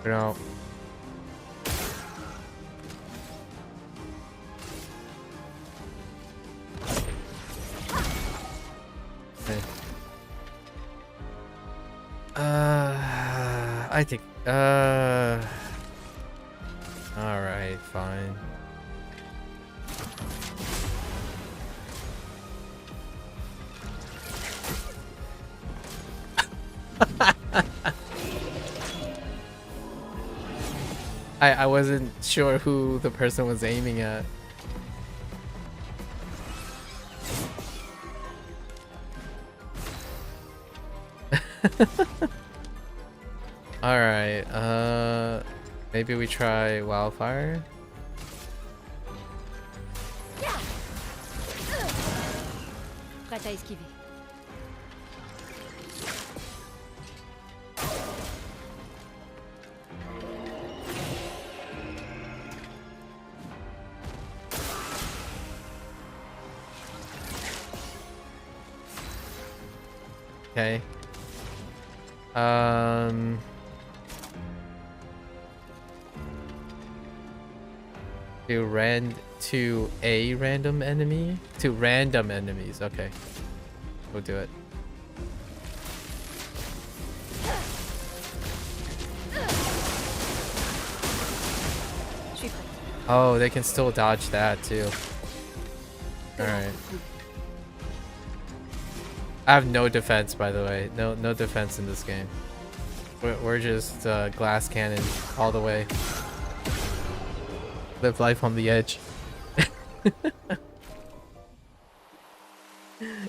You know. Okay. I think, alright, fine. I wasn't sure who the person was aiming at. Alright, maybe we try wildfire? Prête à esquiver. Okay. To a random enemy? To random enemies, okay. We'll do it. Oh, they can still dodge that too. Alright. I have no defense, by the way. No defense in this game. We're just glass cannon all the way. Live life on the edge.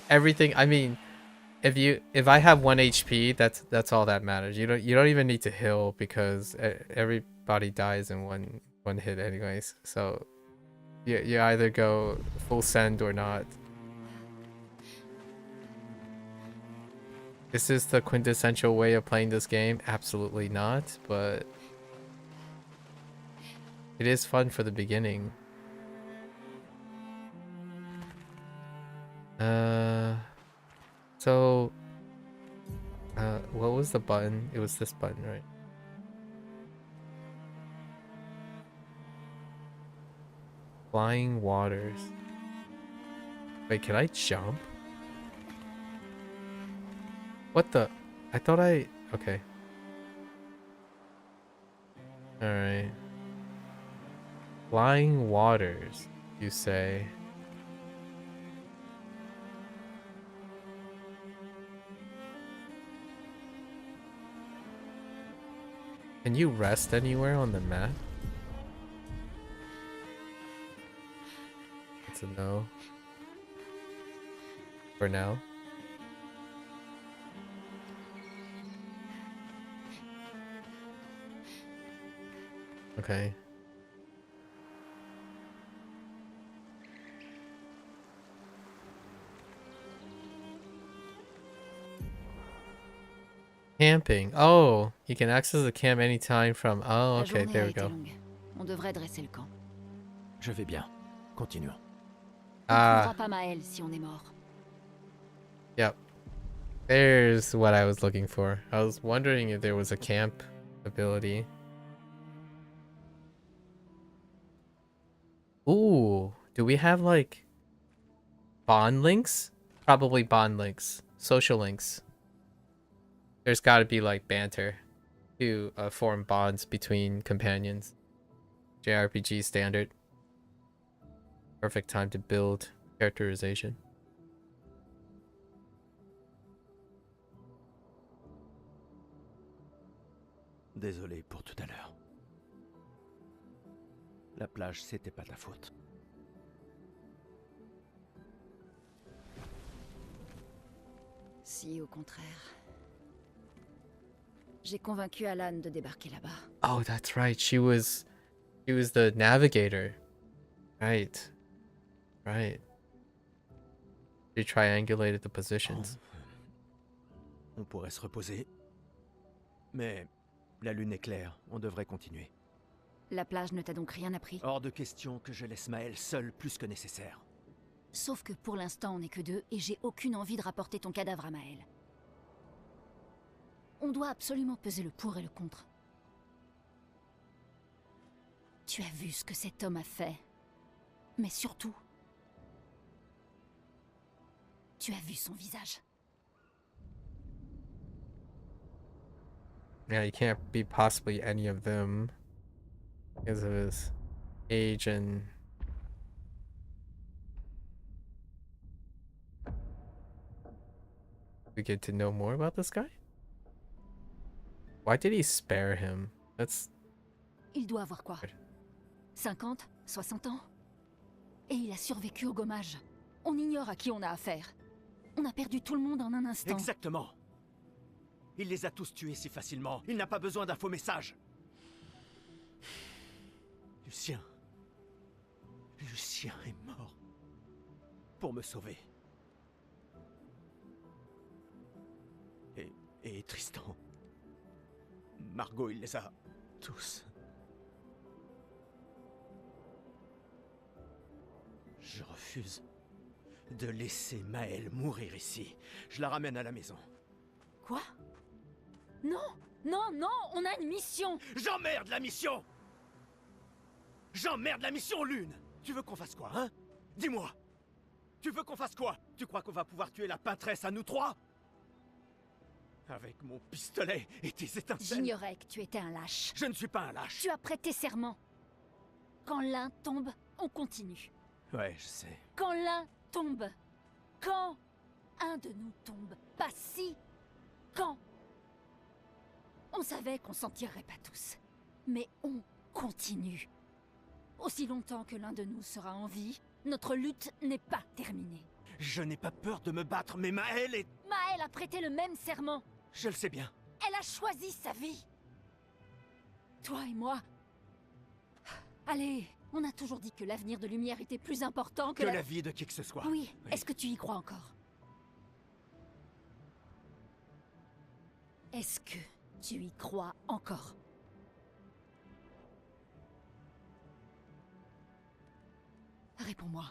Everything. I mean, if I have 1 HP, that's all that matters. You don't even need to heal because everybody dies in one hit anyways. So you either go full send or not. Is this the quintessential way of playing this game? Absolutely not, but it is fun for the beginning. So what was the button? It was this button, right? Flying waters. Wait, can I jump? What the? I thought I... Okay. Alright. Flying waters, you say. Can you rest anywhere on the map? It's a no. For now. Okay. Camping. Oh, you can access the camp anytime from... Oh, okay, there we go. On devrait dresser le camp. Je vais bien. Continuons. On trouvera pas Maël si on est mort. Yep. There's what I was looking for. I was wondering if there was a camp ability. Ooh, do we have like bond links? Probably bond links. Social links. There's got to be like banter to form bonds between companions. JRPG standard. Perfect time to build characterization. Désolé pour tout à l'heure. La plage, c'était pas ta faute. Si, au contraire. J'ai convaincu Alan de débarquer là-bas. Oh, that's right. She was the navigator. Right. Right. She triangulated the positions. On pourrait se reposer. Mais la lune est claire, on devrait continuer. La plage ne t'a donc rien appris? Hors de question que je laisse Maël seul plus que nécessaire. Sauf que pour l'instant on n'est que deux et j'ai aucune envie de rapporter ton cadavre à Maël. On doit absolument peser le pour et le contre. Tu as vu ce que cet homme a fait. Mais surtout, tu as vu son visage. Yeah, he can't be possibly any of them because of his age and... We get to know more about this guy? Why did he spare him? That's... Il doit avoir quoi? 50, 60 ans? Et il a survécu au gommage. On ignore à qui on a affaire. On a perdu tout le monde en un instant. Exactement. Il les a tous tués si facilement. Il n'a pas besoin d'un faux message. Lucien est mort. Pour me sauver. Et Tristan. Margot, il les a tous. Je refuse de laisser Maël mourir ici. Je la ramène à la maison. Quoi? Non, non, non, on a une mission. J'emmerde la mission! J'emmerde la mission, Lune! Tu veux qu'on fasse quoi, hein? Dis-moi! Tu veux qu'on fasse quoi? Tu crois qu'on va pouvoir tuer la pâtresse à nous trois? Avec mon pistolet et tes étincelles? J'ignorais que tu étais un lâche. Je ne suis pas un lâche. Tu as prêté serment. Quand l'un tombe, on continue. Ouais, je sais. Quand l'un tombe. Quand un de nous tombe. Pas si. Quand. On savait qu'on s'en tirerait pas tous. Mais on continue. Aussi longtemps que l'un de nous sera en vie, notre lutte n'est pas terminée. Je n'ai pas peur de me battre, mais Maëlle est... Maëlle a prêté le même serment. Je le sais bien. Elle a choisi sa vie. Toi et moi... Allez, on a toujours dit que l'avenir de Lumière était plus important que, Que la vie de qui que ce soit. Oui, est-ce que tu y crois encore? Est-ce que tu y crois encore? Réponds-moi.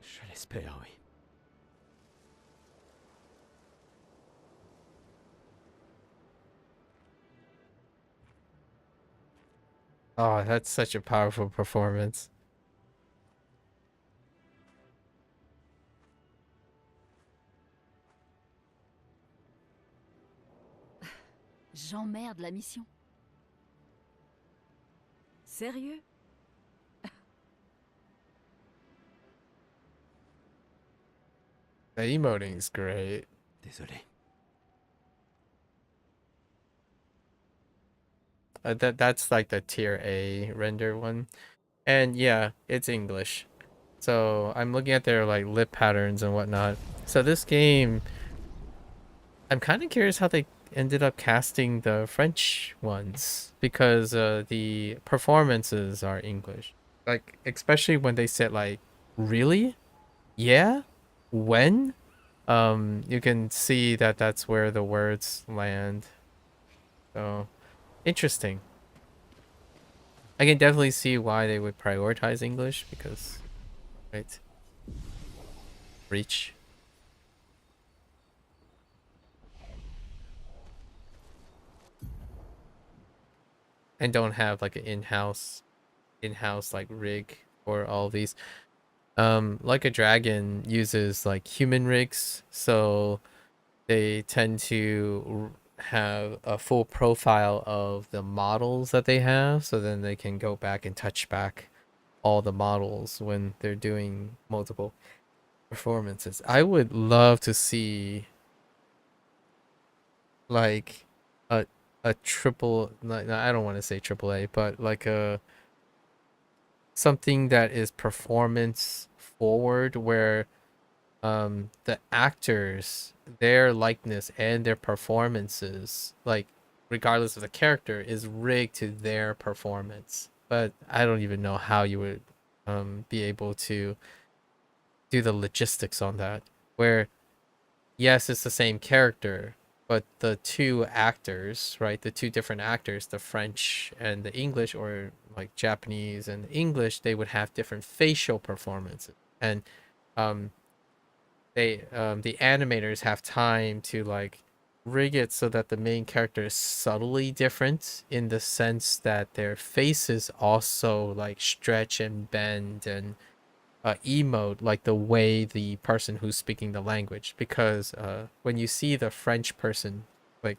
Je l'espère, oui. Oh, that's such a powerful performance. J'emmerde la mission. Sérieux? The emoting is great. Désolé. That's like the tier A render one. And yeah, it's English. So I'm looking at their like lip patterns and whatnot. So this game, I'm kind of curious how they ended up casting the French ones, because the performances are English. Like, especially when they said like, really? Yeah? When? You can see that that's where the words land. So, interesting. I can definitely see why they would prioritize English, because, right? Reach. And don't have like an in-house like rig for all these. Like a Dragon uses like human rigs, so they tend to have a full profile of the models that they have, so then they can go back and touch back all the models when they're doing multiple performances. I would love to see like a triple, I don't want to say triple A, but like a something that is performance forward, where the actors, their likeness and their performances, like regardless of the character, is rigged to their performance. But I don't even know how you would be able to do the logistics on that, where yes, it's the same character, but the two actors, right, the two different actors, the French and the English, or like Japanese and English, they would have different facial performances. And the animators have time to like rig it so that the main character is subtly different, in the sense that their faces also like stretch and bend and emote like the way the person who's speaking the language. Because when you see the French person, like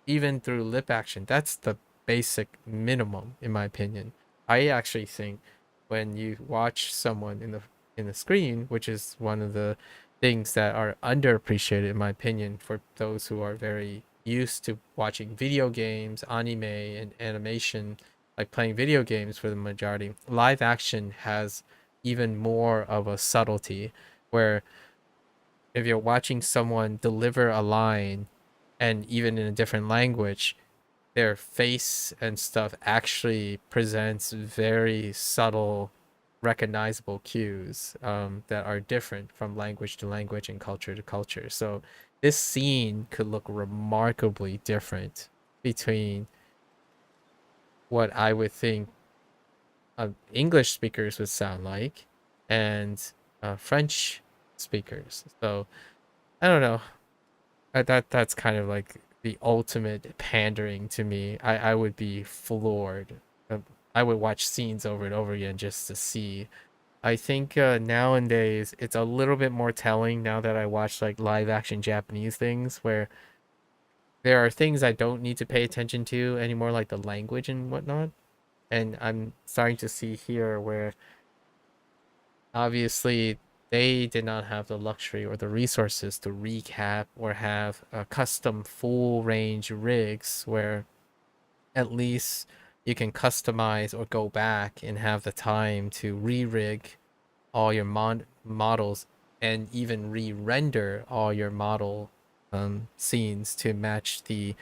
even through lip action, that's the basic minimum, in my opinion. I actually think when you watch someone in the screen, which is one of the things that are underappreciated, in my opinion, for those who are very used to watching video games, anime, and animation, like playing video games for the majority, live action has even more of a subtlety, where if you're watching someone deliver a line, and even in a different language, their face and stuff actually presents very subtle, recognizable cues that are different from language to language and culture to culture. So this scene could look remarkably different between what I would think English speakers would sound like and French speakers. So I don't know. That's kind of like the ultimate pandering to me. I would be floored. I would watch scenes over and over again just to see I think nowadays it's a little bit more telling now that I watch like live action Japanese things where there are things I don't need to pay attention to anymore, like the language and whatnot. And I'm starting to see here where obviously they did not have the luxury or the resources to recap or have a custom full range rigs where at least you can customize or go back and have the time to re-rig all your models and even re-render all your model scenes to match the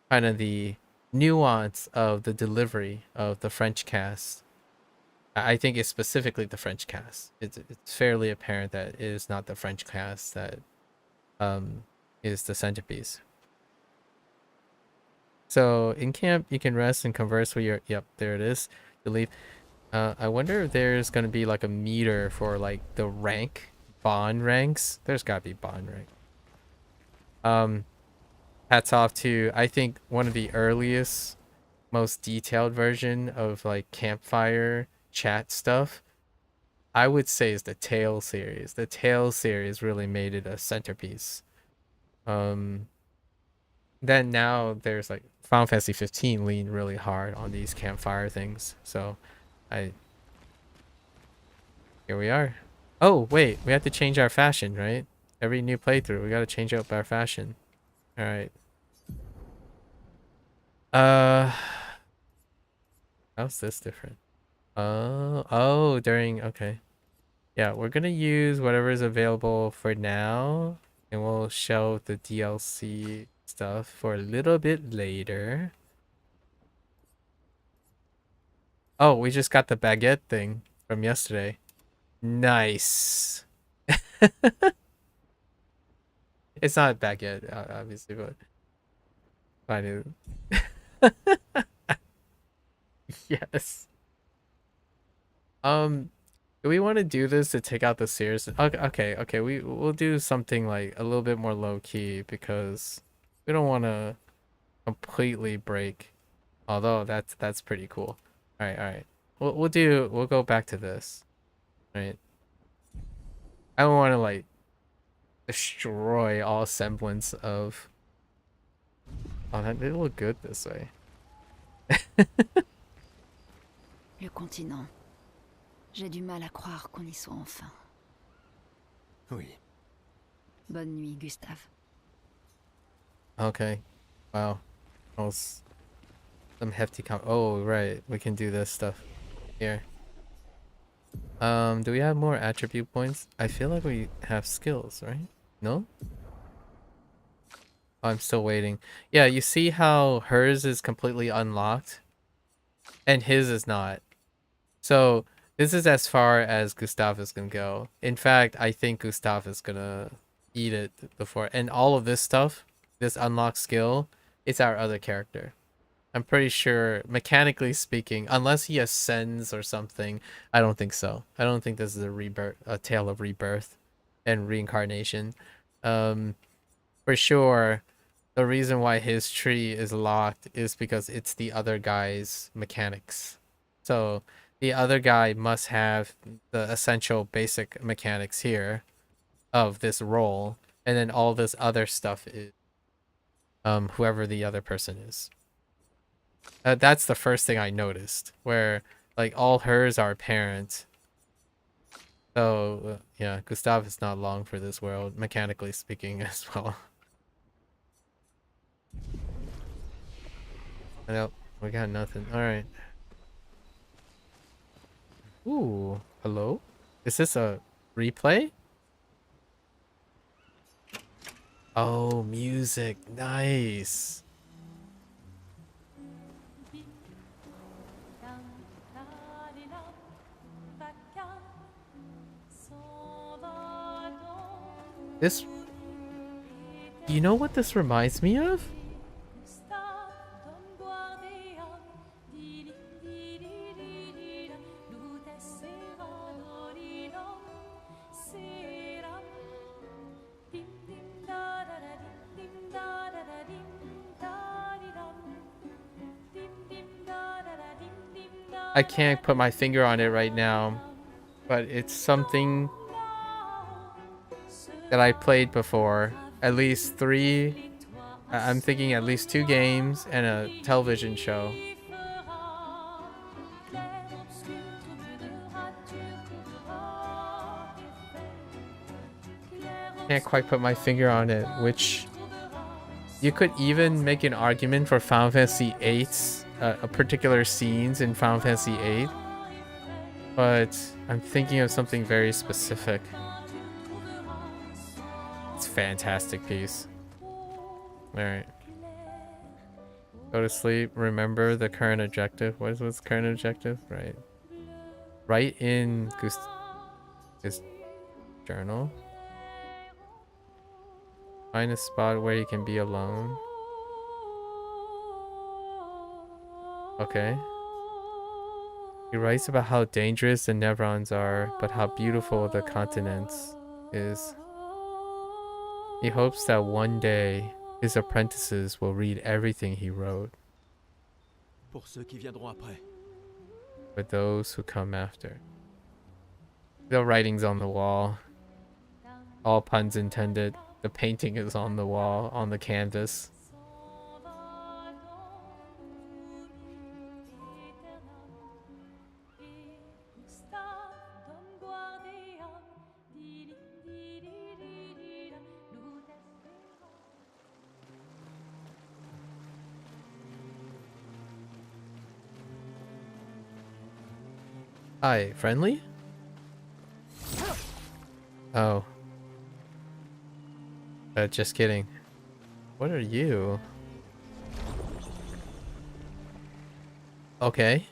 kind of the nuance of the delivery of the French cast. I think it's specifically the French cast. It's fairly apparent that it is not the French cast that is the centerpiece. So in camp, you can rest and converse with your. Yep, there it is. Delete. I wonder if there's gonna be like a meter for like the rank, bond ranks. There's gotta be bond rank. Hats off to I think one of the earliest, most detailed version of like campfire chat stuff. I would say is the Tale series. The Tale series really made it a centerpiece. Then now there's like Final Fantasy 15 leaned really hard on these campfire things. So here we are. Oh, wait, we have to change our fashion, right? Every new playthrough, we gotta change up our fashion. Alright. How's this different? Oh, okay. Yeah, we're gonna use whatever is available for now, and we'll show the DLC stuff for a little bit later. Oh, we just got the baguette thing from yesterday. Nice. It's not a baguette, obviously, but fine. Yes. Do we want to do this to take out the series? Okay. We'll do something like a little bit more low key because we don't want to completely break. Although that's pretty cool. All right. We'll go back to this. All right. I don't want to like destroy all semblance of. Oh, that did look good this way. Le continent. J'ai du mal à croire qu'on y soit enfin. Oui. Bonne nuit, Gustave. Okay. Wow. That was some hefty oh, right. We can do this stuff here. Do we have more attribute points? I feel like we have skills, right? No? Oh, I'm still waiting. Yeah, you see how hers is completely unlocked and his is not. So this is as far as Gustav is gonna go. In fact, I think Gustav is gonna eat it before. And all of this stuff, this unlocked skill, it's our other character. I'm pretty sure, mechanically speaking, unless he ascends or something, I don't think so. I don't think this is a tale of rebirth and reincarnation. For sure, the reason why his tree is locked is because it's the other guy's mechanics. So the other guy must have the essential basic mechanics here of this role, and then all this other stuff is whoever the other person is. That's the first thing I noticed, where like all hers are apparent. So yeah, Gustav is not long for this world, mechanically speaking as well. Nope, we got nothing. All right. Ooh, hello? Is this a replay? Oh, music. Nice. This... You know what this reminds me of? I can't put my finger on it right now, but it's something that I played before. At least 3. I'm thinking at least 2 games and a television show. Can't quite put my finger on it, which you could even make an argument for Final Fantasy VIII's a particular scenes in Final Fantasy VIII, but I'm thinking of something very specific. It's a fantastic piece. Alright. Go to sleep. Remember the current objective. What's the current objective? Right. Write in his journal. Find a spot where he can be alone. Okay. He writes about how dangerous the Nevrons are, but how beautiful the continents is. He hopes that one day his apprentices will read everything he wrote. Pour ceux qui viendront après. For those who come after. The writing's on the wall. All puns intended. The painting is on the wall, on the canvas. Hi, friendly? Oh. Just kidding. What are you? Okay.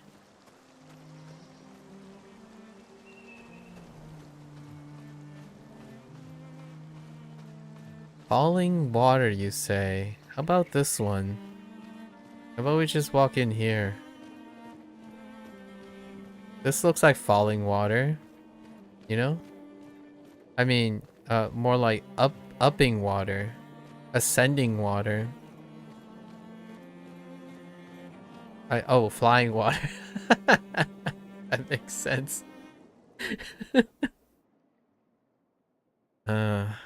Falling water, you say? How about this one? How about we just walk in here? This looks like falling water. You know? I mean, more like upping water. Ascending water. Oh, flying water. That makes sense.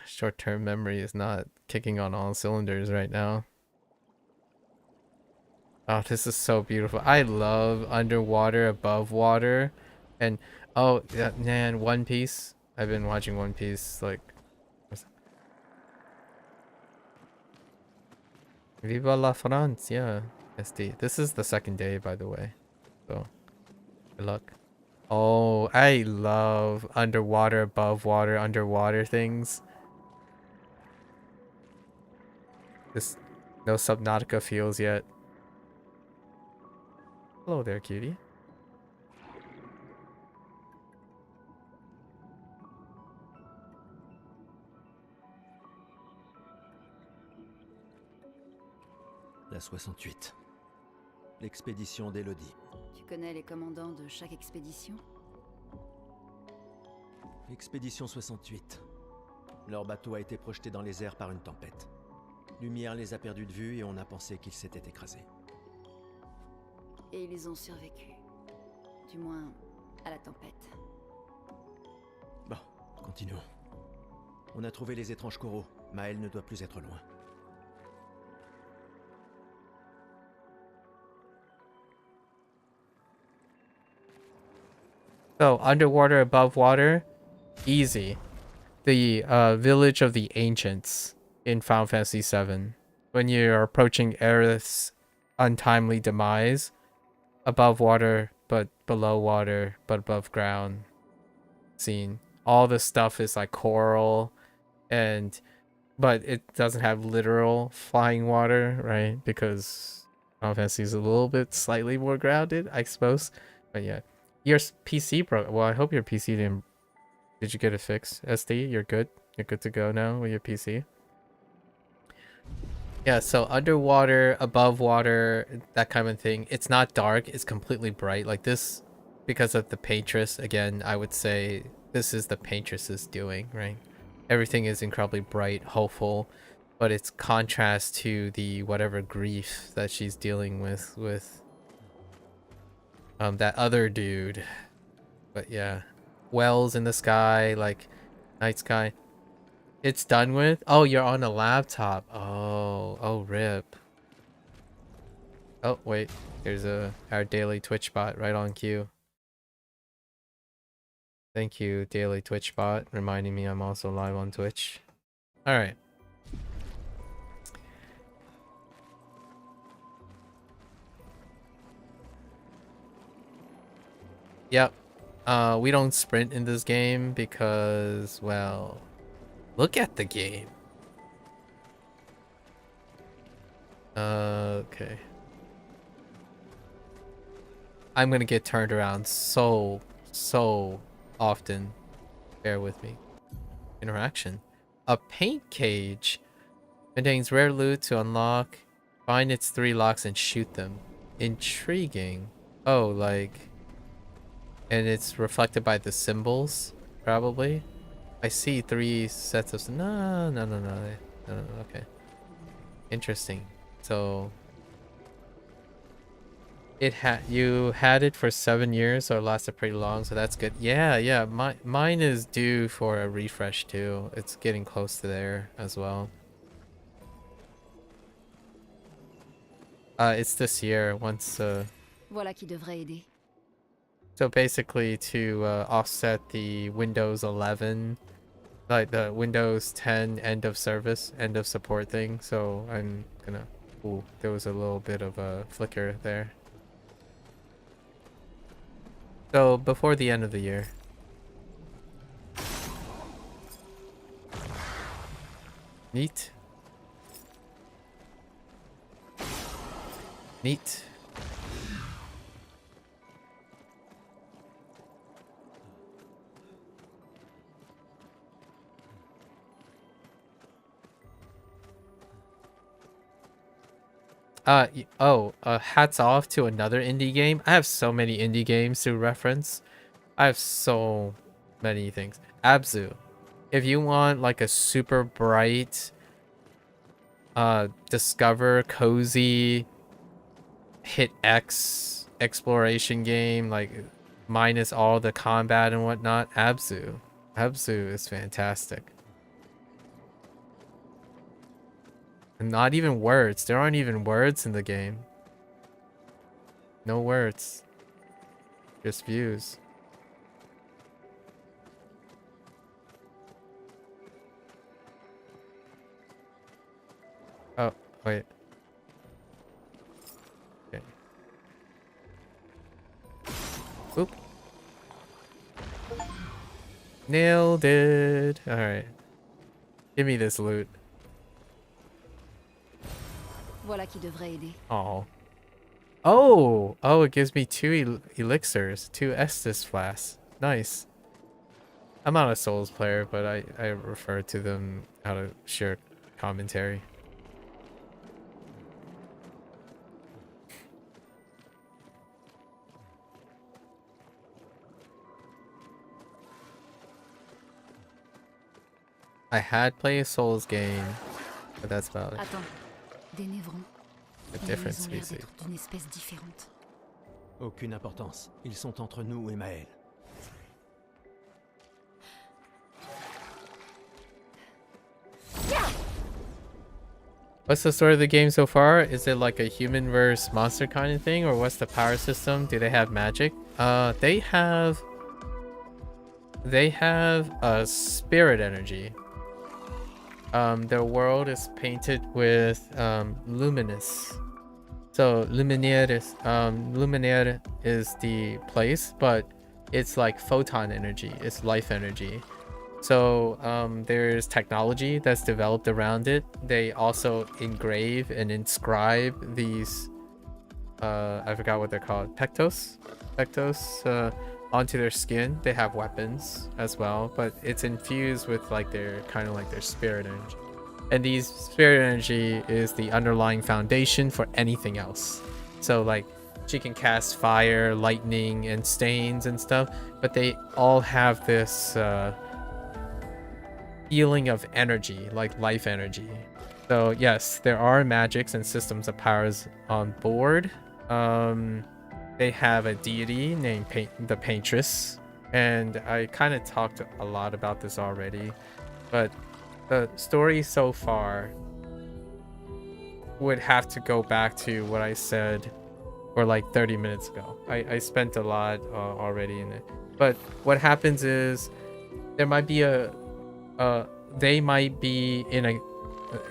Short-term memory is not kicking on all cylinders right now. Oh, this is so beautiful. I love underwater, above water. And, oh, yeah, man, One Piece. I've been watching One Piece, like... Viva la France, yeah. SD. This is the second day, by the way. So, good luck. Oh, I love underwater, above water, underwater things. This, no Subnautica feels yet. Hello there, cutie. La 68. L'expédition d'Elodie. Tu connais les commandants de chaque expédition? Expédition 68. Leur bateau a été projeté dans les airs par une tempête. Lumière les a perdus de vue et on a pensé qu'ils s'étaient écrasés. Et ils ont survécu. Du moins, à la tempête. Bon, continuons. On a trouvé les étranges coraux. Maël ne doit plus être loin. So, underwater, above water, easy. The village of the ancients in Final Fantasy VII. When you're approaching Aerith's untimely demise, above water, but below water, but above ground scene. All the stuff is like coral, but it doesn't have literal flying water, right? Because Final Fantasy is a little bit slightly more grounded, I suppose. But yeah. Your PC broke. Well, I hope your PC didn't... Did you get it fixed? SD, you're good? You're good to go now with your PC? Yeah, so underwater, above water, that kind of thing. It's not dark. It's completely bright. Like this, because of the Paintress, again, I would say this is the Paintress's doing, right? Everything is incredibly bright, hopeful, but it's contrast to the whatever grief that she's dealing with that other dude. But yeah, wells in the sky, like night sky. It's done with. Oh, you're on a laptop. Oh, rip. Oh wait, here's our daily Twitch bot right on cue. Thank you, daily Twitch bot, reminding me I'm also live on Twitch. All right. Yep. We don't sprint in this game because, well, look at the game. Okay. I'm gonna get turned around so often. Bear with me. Interaction. A paint cage contains rare loot to unlock. Find its 3 locks and shoot them. Intriguing. Oh, like... And it's reflected by the symbols, probably. I see 3 sets of... No, okay. Interesting. So... You had it for 7 years, so it lasted pretty long, so that's good. Yeah, mine is due for a refresh too. It's getting close to there as well. It's this year, once... Voilà qui devrait aider. So basically to offset the Windows 11, like the Windows 10 end of service, end of support thing. So I'm gonna... Ooh, there was a little bit of a flicker there. So before the end of the year. Neat. Neat. Hats off to another indie game. I have so many indie games to reference. I have so many things. Abzu. If you want like a super bright, discover, cozy, hit X exploration game, like minus all the combat and whatnot, Abzu. Abzu is fantastic. And not even words. There aren't even words in the game. No words. Just views. Oh, wait. Okay. Oop. Nailed it. Alright. Give me this loot. Voilà qui devrait aider. Oh, it gives me 2 elixirs, 2 Estus flasks. Nice. I'm not a Souls player, but I refer to them out of sheer commentary. I had played a Souls game, but that's about it. Attends, des névrons. A different Ils ont l'air species. d'être d'une espèce différente. Aucune importance. Ils sont entre nous et Maël. What's the story of the game so far? Is it like a human versus monster kind of thing, or what's the power system? Do they have magic? They have a spirit energy. Their world is painted with luminous. So Luminaire is the place, but it's like photon energy. It's life energy. So there's technology that's developed around it. They also engrave and inscribe these I forgot what they're called, pectos onto their skin. They have weapons as well, but it's infused with like their kind of like their spirit energy. And these spirit energy is the underlying foundation for anything else. So like she can cast fire, lightning, and stains and stuff, but they all have this feeling of energy, like life energy. So yes, there are magics and systems of powers on board. they have a deity named the Paintress, and I kind of talked a lot about this already, but the story so far would have to go back to what I said or like 30 minutes ago. I spent a lot already in it. But what happens is there might be they might be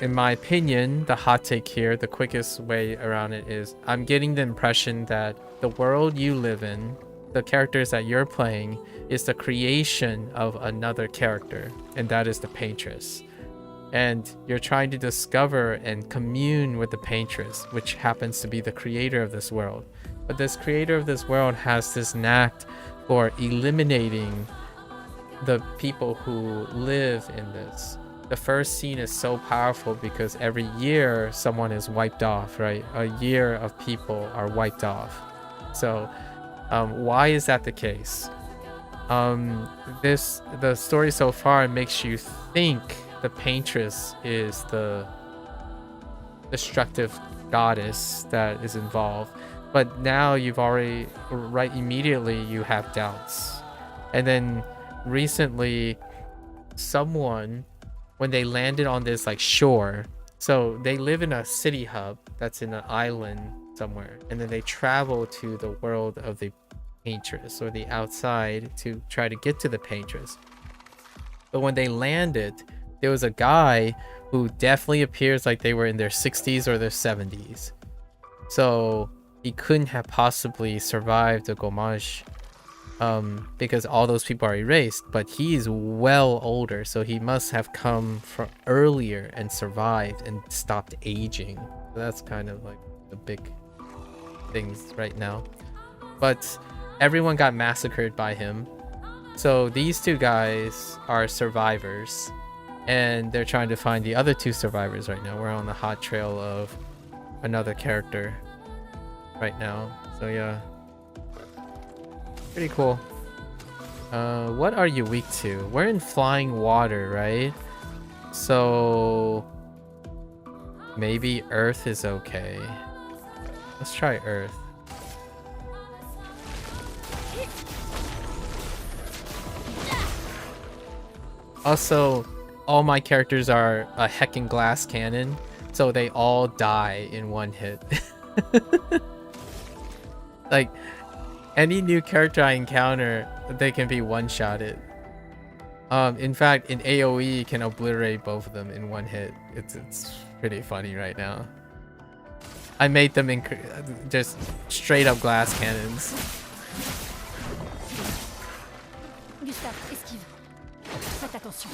in my opinion, the hot take here, the quickest way around it is I'm getting the impression that the world you live in, the characters that you're playing, is the creation of another character, and that is the Paintress. And you're trying to discover and commune with the Paintress, which happens to be the creator of this world. But this creator of this world has this knack for eliminating the people who live in this. The first scene is so powerful because every year someone is wiped off, right? A year of people are wiped off. So why is that the case? The story so far makes you think the Paintress is the destructive goddess that is involved, but now you've already immediately you have doubts. And then recently someone, when they landed on this like shore, so they live in a city hub that's in an island somewhere, and then they travel to the world of the Paintress or the outside to try to get to the Paintress. But when they landed, there was a guy who definitely appears like they were in their 60s or their 70s. So he couldn't have possibly survived the Gomage because all those people are erased, but he's well older, so he must have come from earlier and survived and stopped aging. So that's kind of like the big things right now. But everyone got massacred by him. So these two guys are survivors, and they're trying to find the other two survivors right now. We're on the hot trail of another character right now. So yeah, pretty cool. What are you weak to? We're in flying water, right? So maybe earth is okay. Let's try earth. Also, all my characters are a heckin' glass cannon, so they all die in one hit. Like, any new character I encounter, they can be one-shotted. In fact, in AoE, you can obliterate both of them in one hit. It's pretty funny right now. I made them just straight up glass cannons. Gustave, esquive. Faites attention.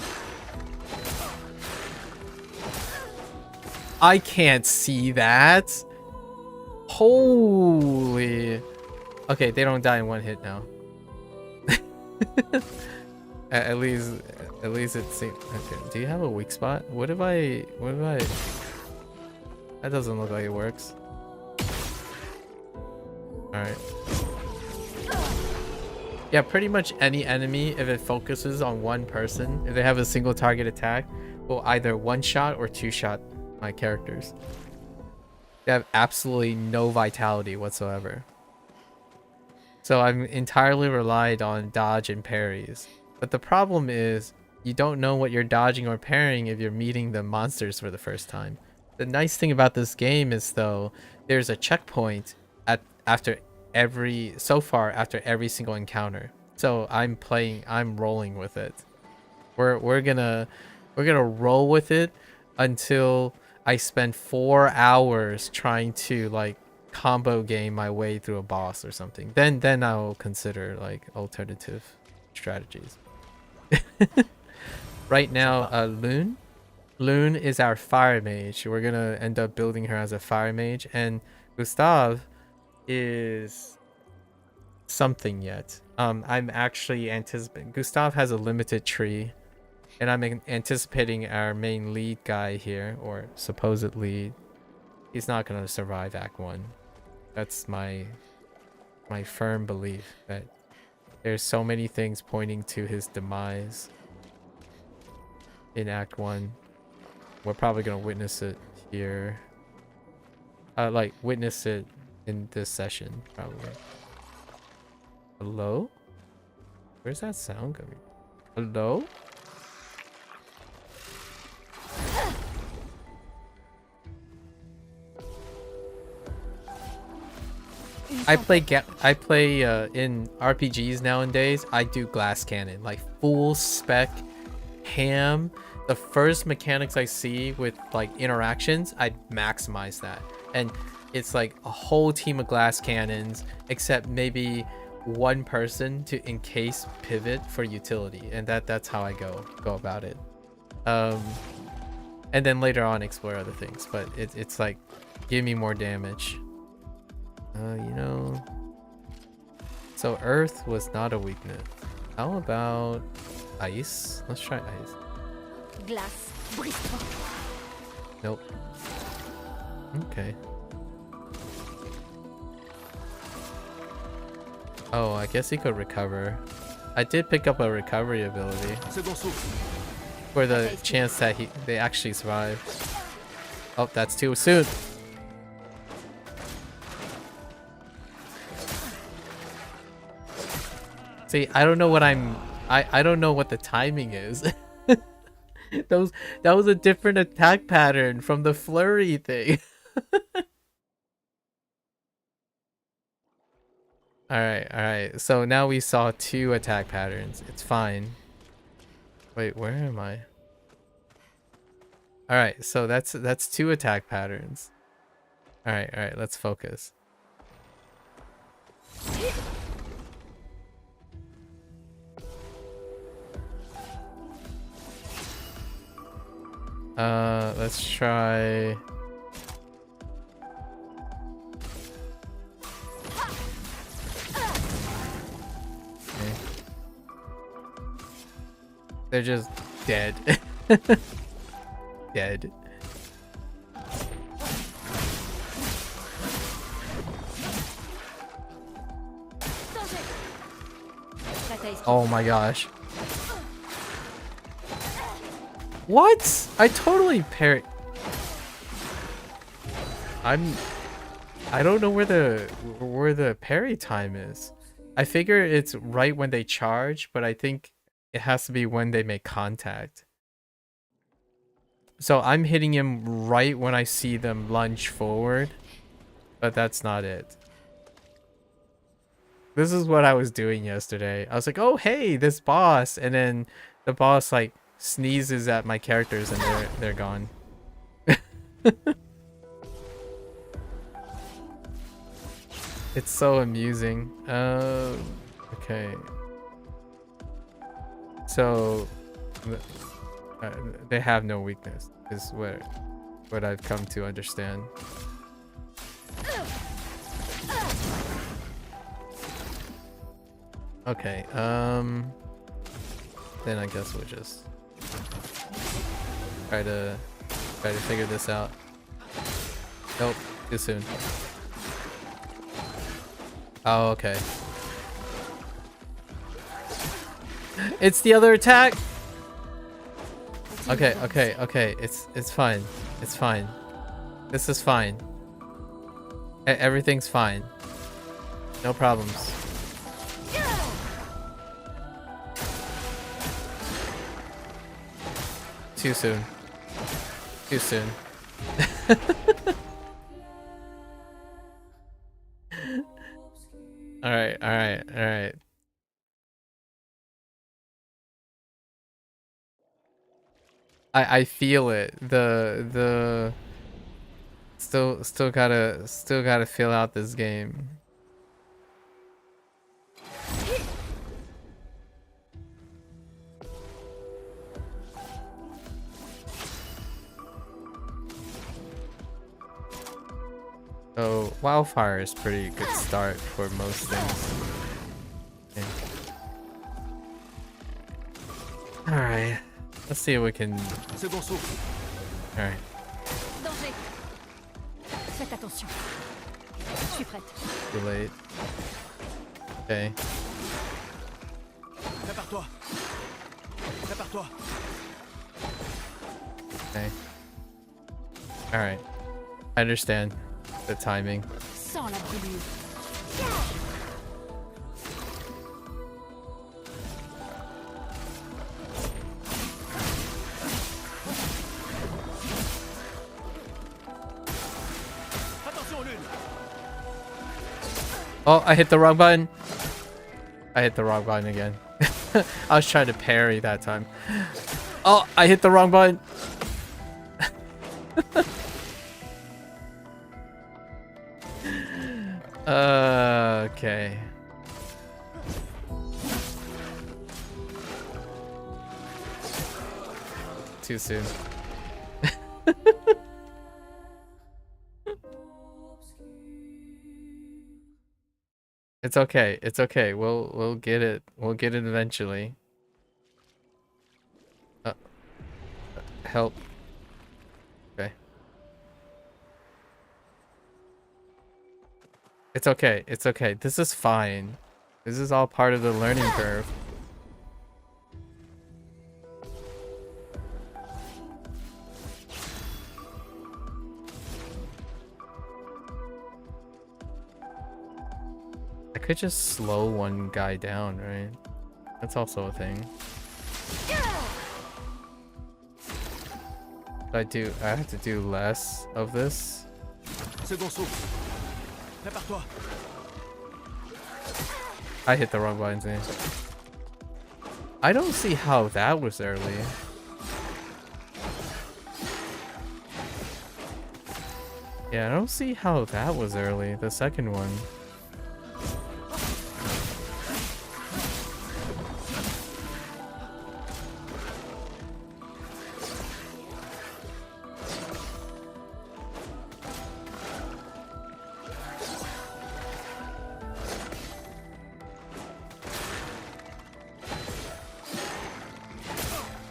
I can't see that. Holy. Okay, they don't die in one hit now. at least it seems. Okay, do you have a weak spot? What if I? That doesn't look like it works. Alright. Yeah, pretty much any enemy, if it focuses on one person, if they have a single target attack, will either one-shot or two-shot my characters. They have absolutely no vitality whatsoever. So I'm entirely relied on dodge and parries. But the problem is, you don't know what you're dodging or parrying if you're meeting the monsters for the first time. The nice thing about this game is, though, there's a checkpoint after every single encounter. So I'm rolling with it. We're gonna roll with it until I spend 4 hours trying to like combo game my way through a boss or something. Then I'll consider like alternative strategies. Right now, Loon is our fire mage. We're gonna end up building her as a fire mage, and Gustave is something yet. I'm actually anticipating. Gustave has a limited tree, and I'm anticipating our main lead guy here, or supposed lead. He's not gonna survive Act 1. That's my firm belief that there's so many things pointing to his demise in Act 1. We're probably gonna witness it here. Like witness it in this session, probably. Hello? Where's that sound coming? Hello? I play in RPGs nowadays. I do glass cannon, like full spec ham. The first mechanics I see with like interactions, I maximize that, and it's like a whole team of glass cannons, except maybe one person to encase pivot for utility, and that's how I go about it. And then later on explore other things, but it's like give me more damage. You know, so earth was not a weakness. How about ice? Let's try ice. Glace, brise-toi. Nope. Okay. Oh, I guess he could recover. I did pick up a recovery ability for the chance that they actually survive. Oh, that's too soon. See, I don't know what I don't know what the timing is. That was a different attack pattern from the flurry thing. Alright. So now we saw 2 attack patterns. It's fine. Wait, where am I? Alright, so that's 2 attack patterns. Alright, let's focus. Let's try. Okay. They're just dead. Dead. Oh my gosh. What? I totally parry. I don't know where the parry time is. I figure it's right when they charge, but I think it has to be when they make contact. So I'm hitting him right when I see them lunge forward, but that's not it. This is what I was doing yesterday. I was like, oh hey, this boss, and then the boss like sneezes at my characters and they're gone. It's so amusing. Okay. So they have no weakness is what I've come to understand. Okay, then I guess we'll just try to figure this out. Nope, too soon. Oh, okay. It's the other attack. Okay. It's fine. It's fine. This is fine. Everything's fine. No problems. Too soon. Too soon. All right. I feel it. The still gotta feel out this game. So wildfire is pretty good start for most things. Okay. All right. Let's see if we can. Alright. Danger. Faites attention. Je suis prête. Too late. Okay. Prépare-toi. Prépare-toi. Okay. Alright. I understand the timing. Sans la brûlure. Oh, I hit the wrong button. I hit the wrong button again. I was trying to parry that time. Oh, I hit the wrong button. Okay. Too soon. It's okay. It's okay. We'll get it. We'll get it eventually. Help. Okay. It's okay. It's okay. This is fine. This is all part of the learning curve. I could just slow one guy down, right? That's also a thing. I have to do less of this. I hit the wrong buttons, man. I don't see how that was early. Yeah, I don't see how that was early. The second one.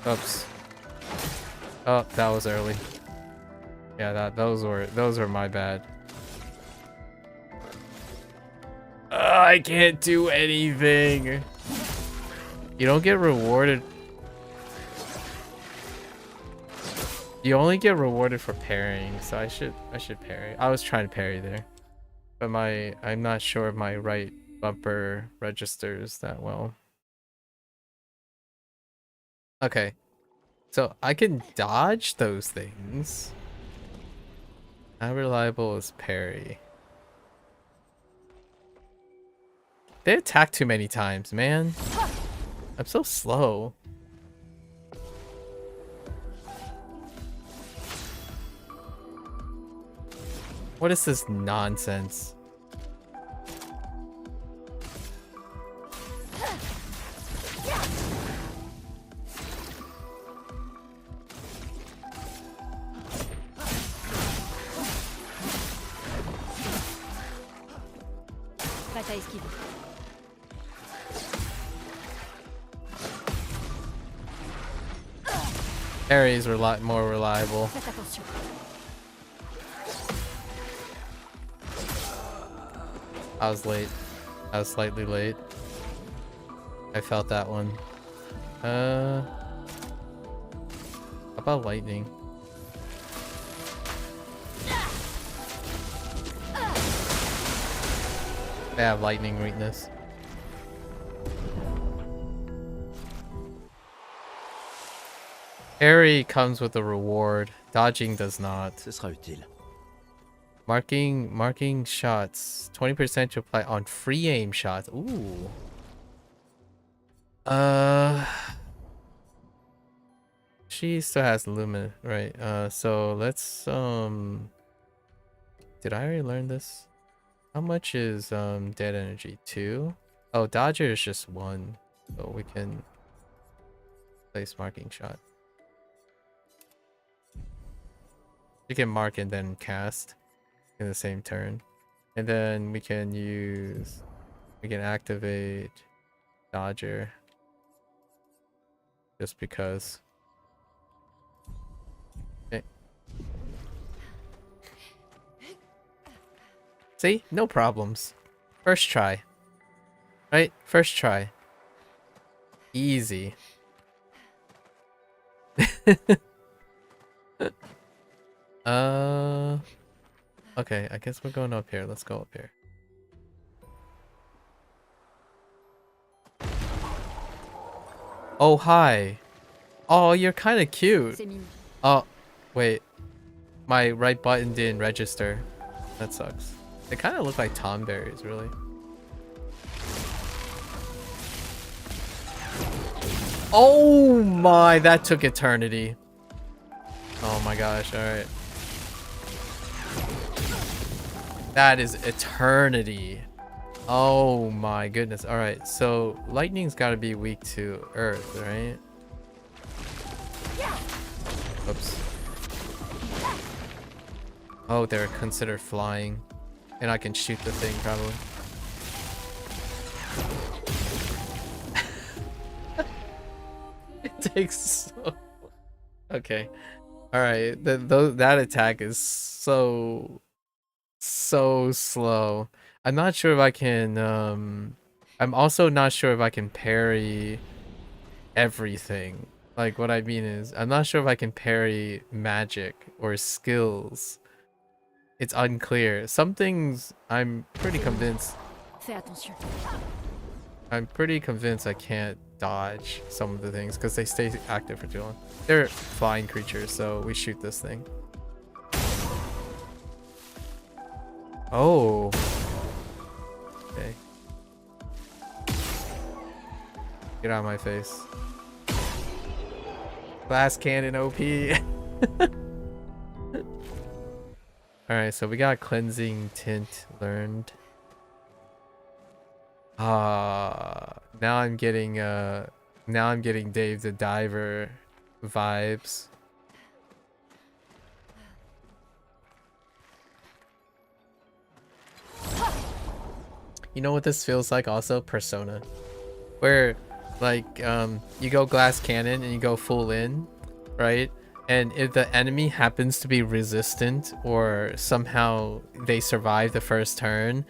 Oops. Oh, that was early. Yeah, those were my bad. I can't do anything. You don't get rewarded. You only get rewarded for parrying, so I should parry. I was trying to parry there, but I'm not sure if my right bumper registers that well. Okay, so I can dodge those things. How reliable is parry? They attack too many times, man. I'm so slow. What is this nonsense? Parries are a lot more reliable. I was late. I was slightly late. I felt that one. How about lightning? They have lightning weakness. Parry comes with a reward. Dodging does not. Ce sera utile. Marking shots. 20% to apply on free aim shots. Ooh. She still has lumen, right? So let's did I already learn this? How much is dead energy? 2? Oh, dodger is just 1. So we can place marking shot. You can mark and then cast in the same turn. And then we can activate dodger. Just because. Okay. See? No problems. First try. Right? First try. Easy. Okay, I guess we're going up here. Let's go up here. Oh, hi. Oh, you're kind of cute. Oh, wait. My right button didn't register. That sucks. They kind of look like tomberries, really. Oh my, that took eternity. Oh my gosh, alright. That is eternity. Oh my goodness. Alright, so lightning's gotta be weak to earth, right? Oops. Oh, they're considered flying. And I can shoot the thing probably. It takes so... Okay. Alright, that attack is so slow. I'm not sure if I can I'm also not sure if I can parry everything. Like what I mean is I'm not sure if I can parry magic or skills. It's unclear. Some things I'm pretty convinced Fais attention. I can't dodge some of the things because they stay active for too long. They're flying creatures, so we shoot this thing. Oh. Okay. Get out of my face. Glass cannon OP. Alright, so we got cleansing tint learned. Now I'm getting Dave the Diver vibes. You know what this feels like also? Persona. Where like you go glass cannon and you go full in, right? And if the enemy happens to be resistant or somehow they survive the first turn,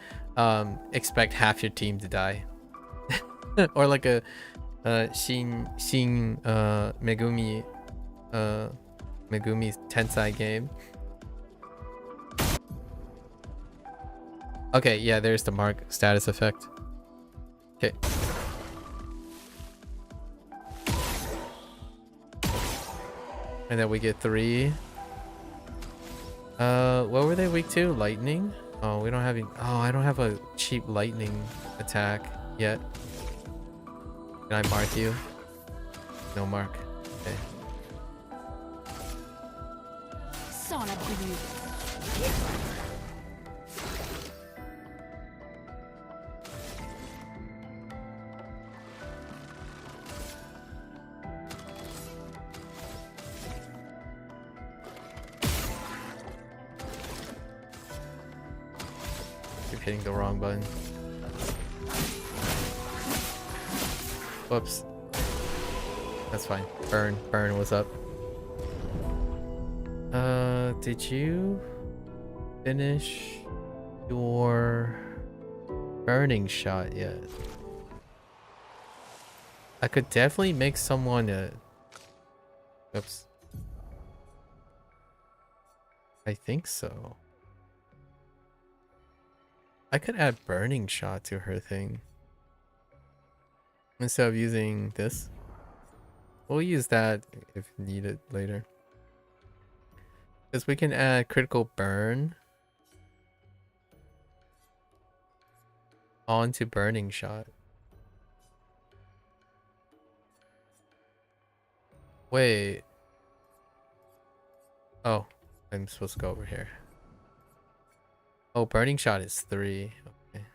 expect half your team to die. Or like a Megumi Tensei game. Okay, yeah, there's the mark status effect. Okay. And then we get 3. What were they weak to? Lightning? Oh, we don't have any. Oh, I don't have a cheap lightning attack yet. Can I mark you? No mark. Okay. Sans la brûlure. Keep hitting the wrong button. Whoops. That's fine. Burn. Burn, what's up? Did you finish your burning shot yet? I could definitely make someone oops. I think so. I could add burning shot to her thing. Instead of using this. We'll use that if needed later. Because we can add critical burn onto burning shot. Wait. Oh, I'm supposed to go over here. Oh, burning shot is 3. Okay.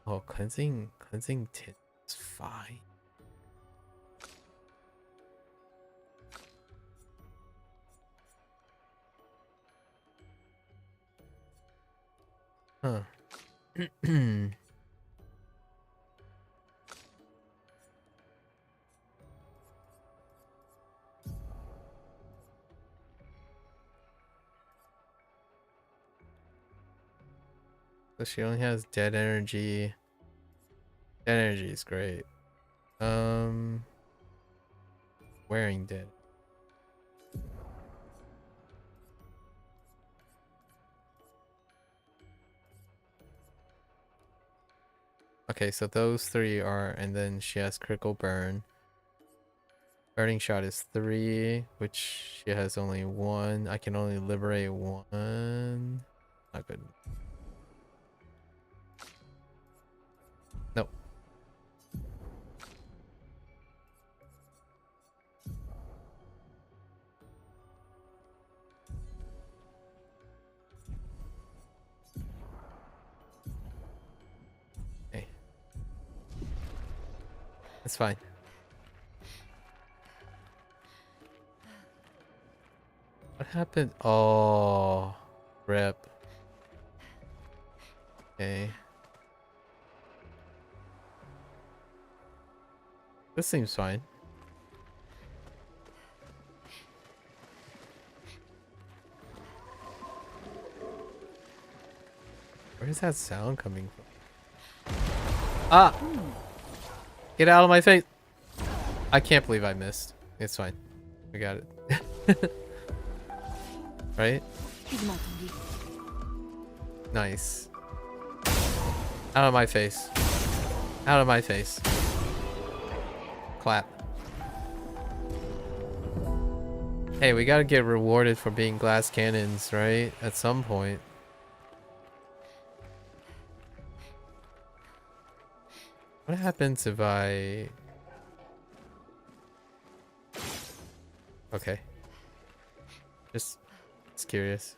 Oh, cleansing tint is 5. Huh. So she only has dead energy. Dead energy is great. Wearing dead. Okay, so those 3 are, and then she has critical burn. Burning shot is 3, which she has only 1. I can only liberate 1. Not good. Nope. It's fine. What happened? Oh, rip. Okay. This seems fine. Where's that sound coming from? Ah! Get out of my face! I can't believe I missed. It's fine. We got it. Right? Nice. Out of my face. Out of my face. Clap. Hey, we gotta get rewarded for being glass cannons, right? At some point. What happens if I... Okay. Just curious.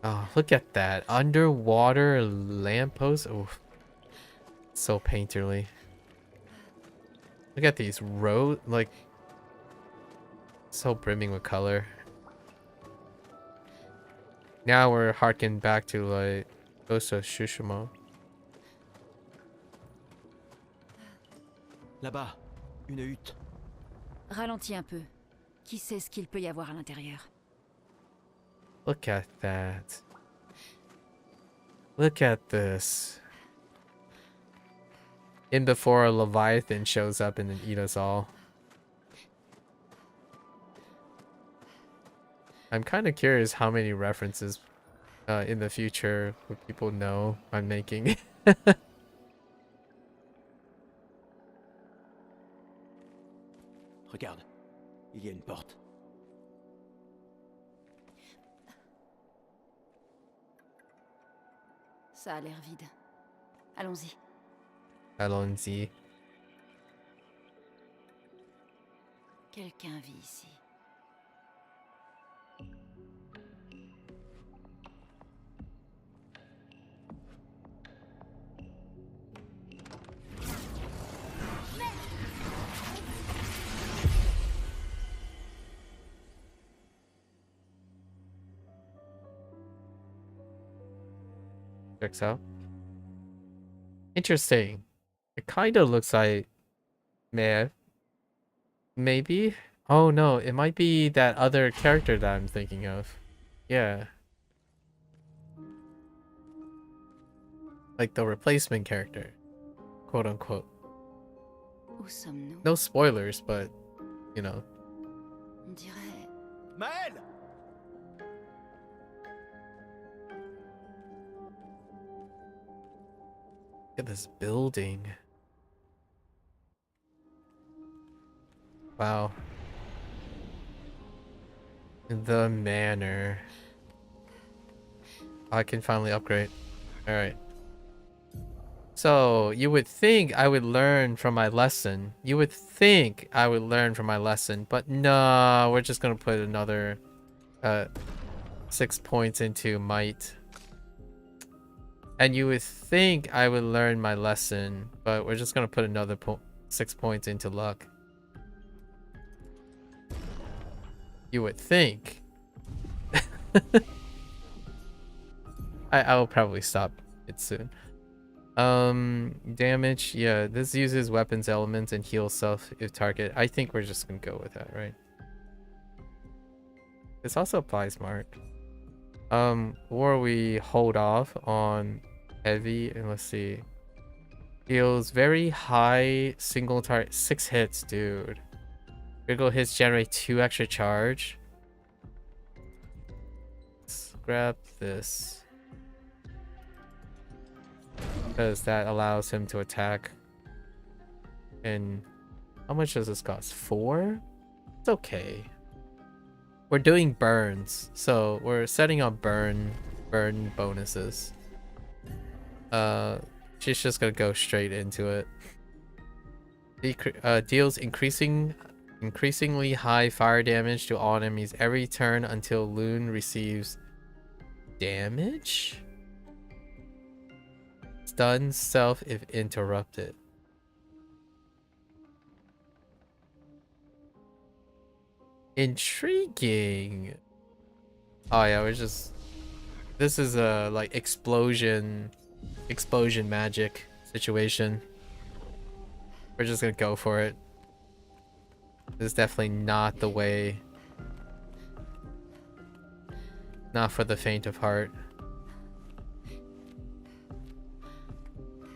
Oh, look at that. Underwater lamppost. Oh, so painterly. Look at these roads, like, so brimming with color. Now we're harking back to like Ghost of Tsushima. Là-bas, une hutte. Ralentis un peu. Qui sait ce qu'il peut y avoir à l'intérieur? Look at that. Look at this. In before a Leviathan shows up and then eat us all. I'm kind of curious how many references in the future would people know I'm making. Regarde, il y a une porte. Ça a l'air vide. Allons-y. Allons-y. Quelqu'un vit ici. Checks out. Interesting. It kind of looks like maybe. Oh no, it might be that other character that I'm thinking of. Yeah. Like the replacement character. Quote unquote. Où sommes-nous? No spoilers, but you know. On dirait... Maël! Look at this building. Wow. The manor. I can finally upgrade. Alright. So, you would think I would learn from my lesson. You would think I would learn from my lesson. But no, we're just gonna put another 6 points into might. And you would think I would learn my lesson. But we're just gonna put another 6 points into luck. You would think. I will probably stop it soon. Damage. Yeah, this uses weapons elements and heals self if target. I think we're just gonna go with that, right? This also applies mark. Or we hold off on heavy and let's see. Deals very high single target 6 hits, dude. Critical hits generate 2 extra charge. Let's grab this. Because that allows him to attack. And how much does this cost? 4? It's okay. We're doing burns, so we're setting up burn bonuses. She's just gonna go straight into it. Deals increasingly high fire damage to all enemies every turn until Loon receives damage. Stuns self if interrupted. Intriguing. Oh yeah, we're just. This is a like explosion magic situation. We're just gonna go for it. This is definitely not the way. Not for the faint of heart.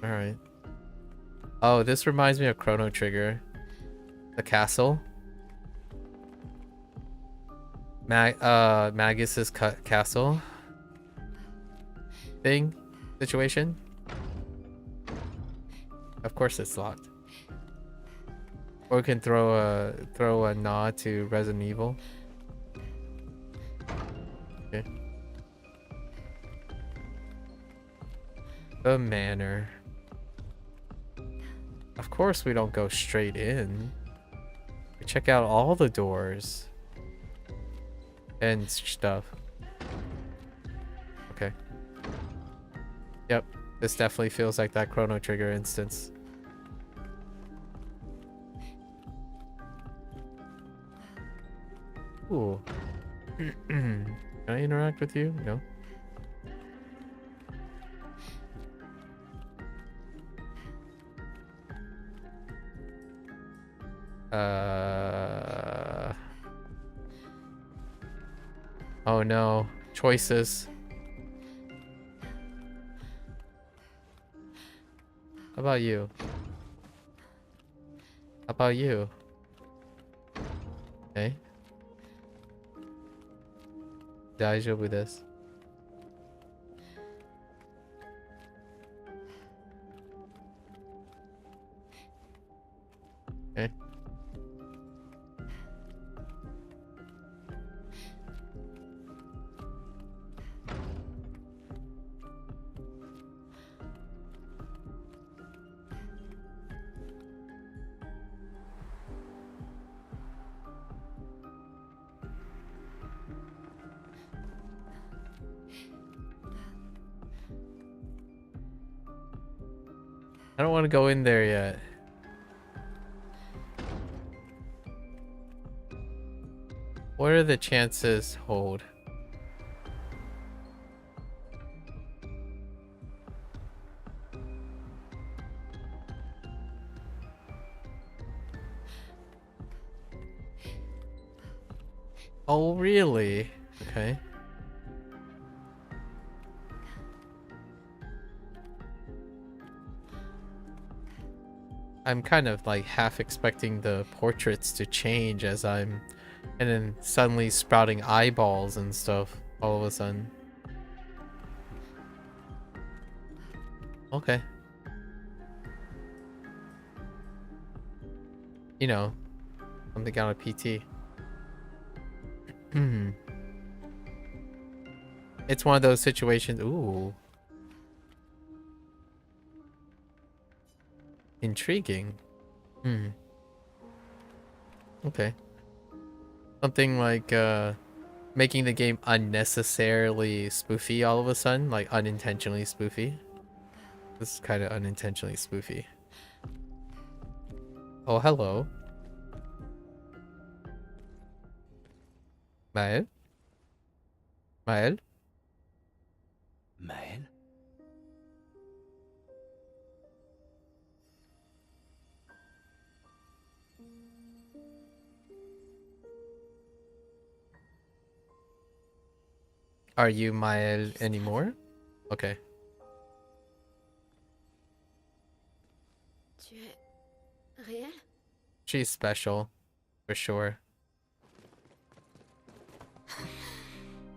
Alright. Oh, this reminds me of Chrono Trigger. The castle. Magus's castle thing situation. Of course it's locked. Or we can throw a nod to Resident Evil. Okay. The manor. Of course we don't go straight in. We check out all the doors. And stuff. Okay. Yep. This definitely feels like that Chrono Trigger instance. Ooh. Can I interact with you? No. Oh no. Choices. How about you? How about you? Okay. 大丈夫です。Okay. I don't want to go in there yet. What are the chances hold? Oh, really? Okay. I'm kind of like half expecting the portraits to change as I'm, and then suddenly sprouting eyeballs and stuff all of a sudden. Okay. You know, something out of PT. It's one of those situations. Ooh. Intriguing. Okay. Something like making the game unnecessarily spoofy all of a sudden, like unintentionally spoofy. This is kind of unintentionally spoofy. Oh, hello. Mael? Mael? Maël? Are you Mael anymore? Okay. Tu es réel? She's special, for sure.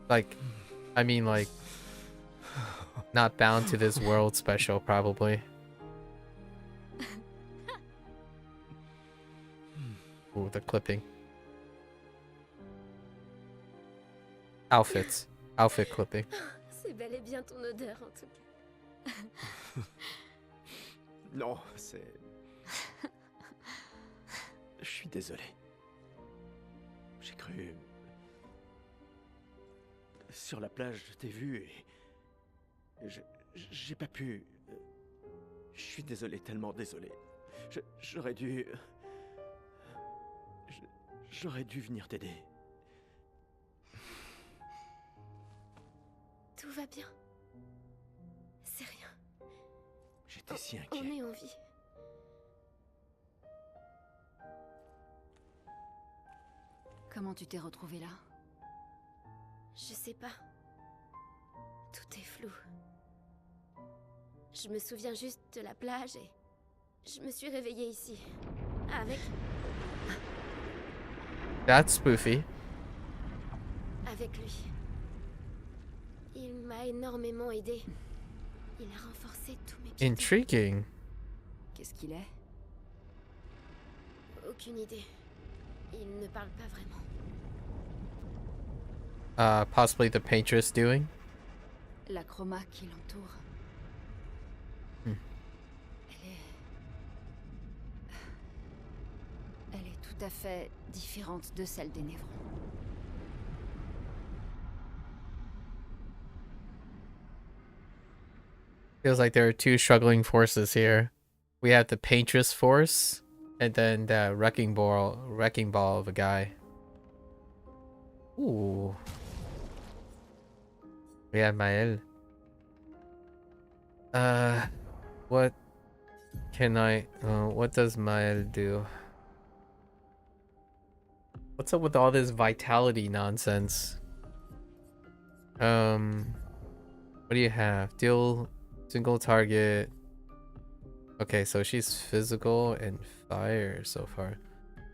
Like, I mean, like, not bound to this world special, probably. Ooh, the clipping. Outfits. Outfit clipping. C'est bel et bien ton odeur en tout cas. Non, c'est... Je suis désolé. J'ai cru... Sur la plage, je t'ai vu et... J'ai pas pu... Je suis désolé, tellement désolé. J'aurais dû... J'aurais dû venir t'aider. Tout va bien. C'est rien. J'étais si On inquiet. est en vie. Comment tu t'es retrouvé là? Je sais pas. Tout est flou. Je me souviens juste de la plage et je me suis réveillée ici. Avec That's spoofy. lui. Il m'a énormément aidé. Il a renforcé tous mes pieds. Intriguing. Qu'est-ce qu'il est? Aucune idée. Il ne parle pas vraiment. Possibly the paintress doing. La chroma qui l'entoure. Hmm. Elle est tout à fait différente de celle des névrons. Feels like there are two struggling forces here. We have the paintress force, and then the wrecking ball of a guy. Ooh. We have Mael. What can what does Mael do? What's up with all this vitality nonsense? What do you have? Deal single target. Okay, so she's physical and fire so far.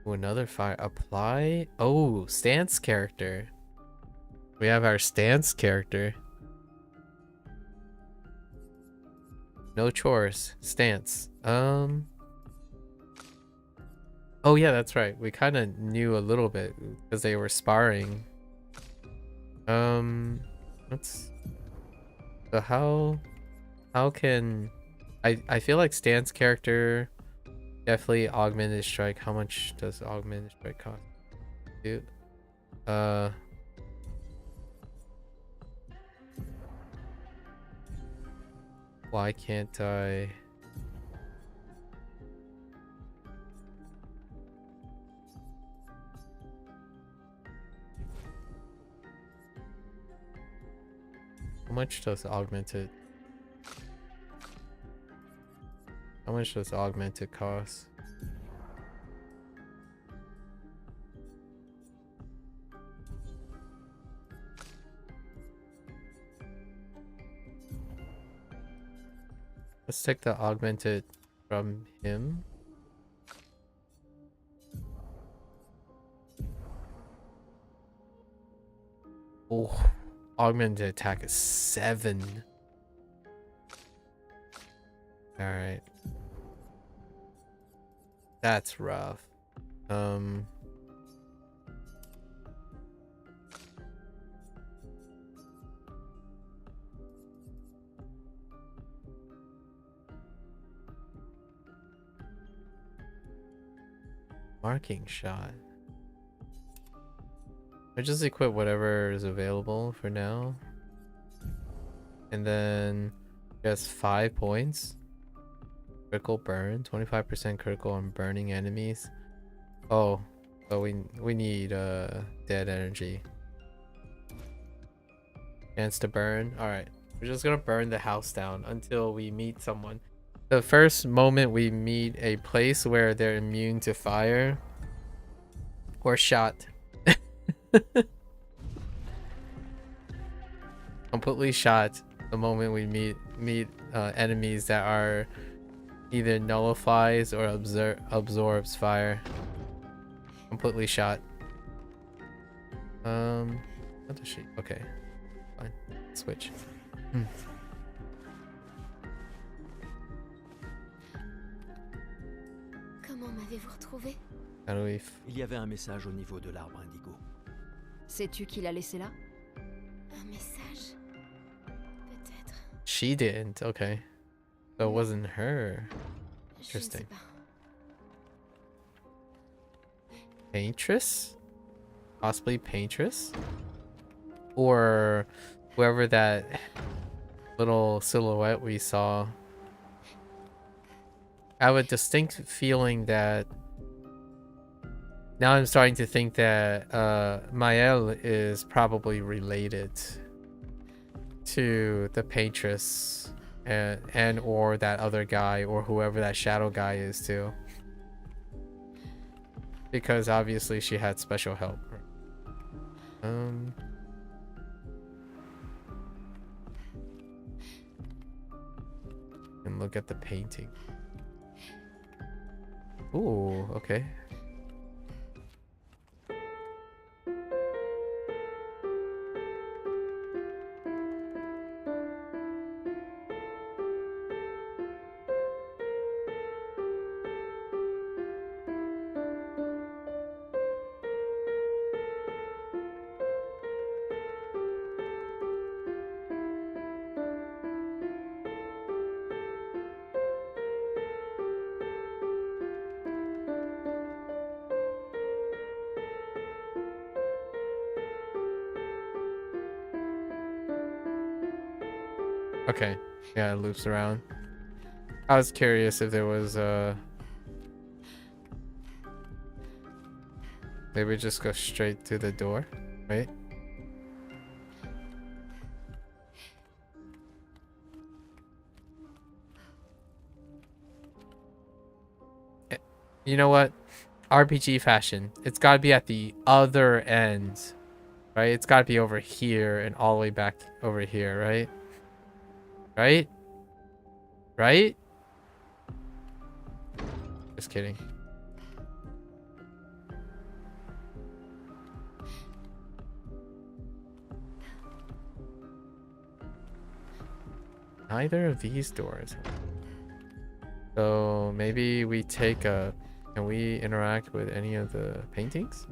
Ooh, another fire. Apply. Oh, stance character. We have our stance character. No chores. Stance. Oh yeah, that's right. We kind of knew a little bit because they were sparring. Let's. So how can I feel like stance character definitely augmented strike. How much does augmented strike cost? Dude. Why can't I? How much does augmented? How much does augmented cost? Let's take the augmented from him. Oh, augmented attack is 7. All right. That's rough. Marking shot. I just equip whatever is available for now. And then just 5 points. Critical burn, 25% critical on burning enemies. Oh, but we need dead energy. Chance to burn. Alright. We're just gonna burn the house down until we meet someone. The first moment we meet a place where they're immune to fire or shot. Completely shot the moment we meet enemies that are either nullifies or absorbs fire. Completely shot. What does she? Okay, fine. Switch. Comment m'avez-vous retrouvé? How do we? Il y avait un message au niveau de l'arbre indigo. Sais-tu qui l'a laissé là? Un message? Peut-être. She didn't. Okay, so it wasn't her. Je ne sais Interesting. pas. Paintress? Possibly Paintress? Or whoever that little silhouette we saw. I have a distinct feeling that Now I'm starting to think that Mael is probably related to the Paintress and or that other guy or whoever that shadow guy is too. Because obviously she had special help. And look at the painting. Ooh, okay. Okay, yeah, it loops around. I was curious if there was maybe just go straight to the door, right? You know what? RPG fashion. It's gotta be at the other end, right? It's gotta be over here and all the way back over here, right? Right? Right? Just kidding. Neither of these doors. So maybe we take a... Can we interact with any of the paintings?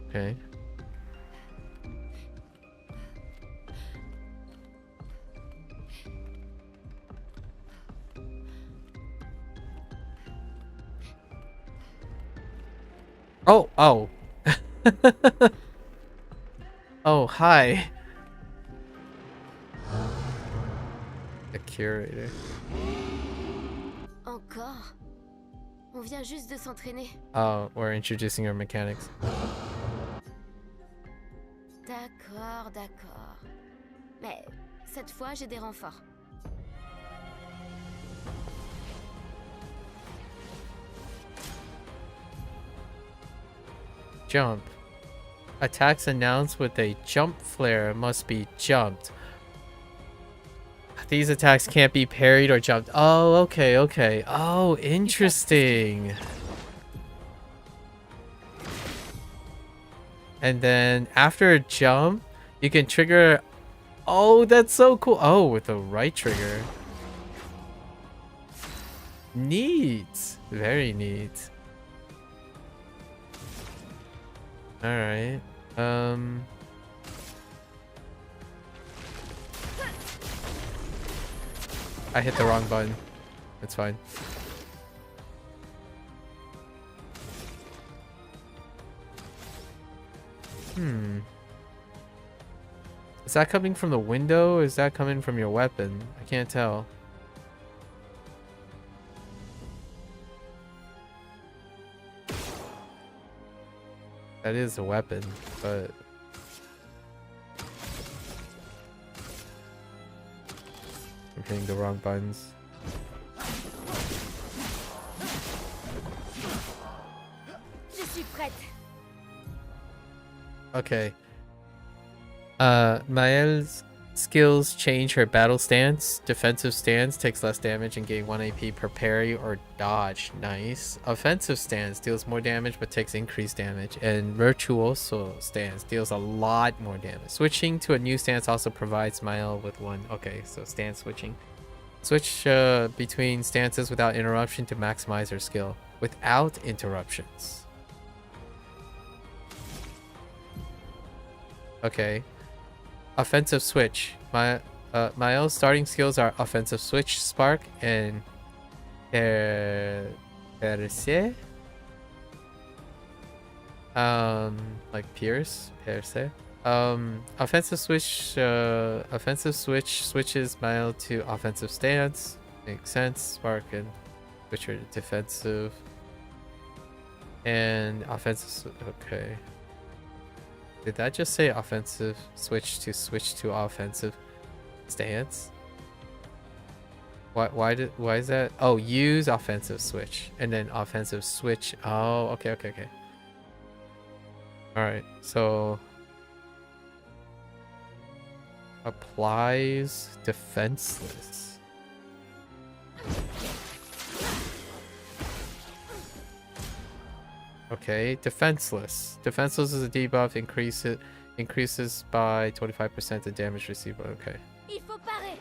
Okay. Oh. Oh, hi. The curator. Encore? On vient juste de s'entraîner. Oh, we're introducing our mechanics. D'accord, d'accord. Mais cette fois, j'ai des renforts. Jump. Attacks announced with a jump flare must be jumped. These attacks can't be parried or jumped. Oh, okay, okay. Oh, interesting. And then after a jump, you can trigger... Oh, that's so cool. Oh, with the right trigger. Neat. Very neat. Alright. I hit the wrong button. It's fine. Is that coming from the window or is that coming from your weapon? I can't tell. That is a weapon, but... I'm hitting the wrong buttons. Je suis prête. Okay. Mael's skills change her battle stance. Defensive stance takes less damage and gain 1 AP per parry or dodge. Nice. Offensive stance deals more damage but takes increased damage. And virtuoso stance deals a lot more damage. Switching to a new stance also provides Mael with one. Okay, so stance switching. Switch between stances without interruption to maximize her skill. Without interruptions. Okay. Offensive switch. Mael's starting skills are offensive switch, spark, and perce. Like pierce, Offensive switch switches Mile to offensive stance. Makes sense. Spark and switch her to defensive. And offensive. Okay. Did that just say offensive switch to offensive stance? Why is that? Oh, use offensive switch and then offensive switch. Oh, okay. All right, so applies defenseless. Okay, defenseless. Defenseless is a debuff. Increases by 25% the damage received. Okay. Il faut parer.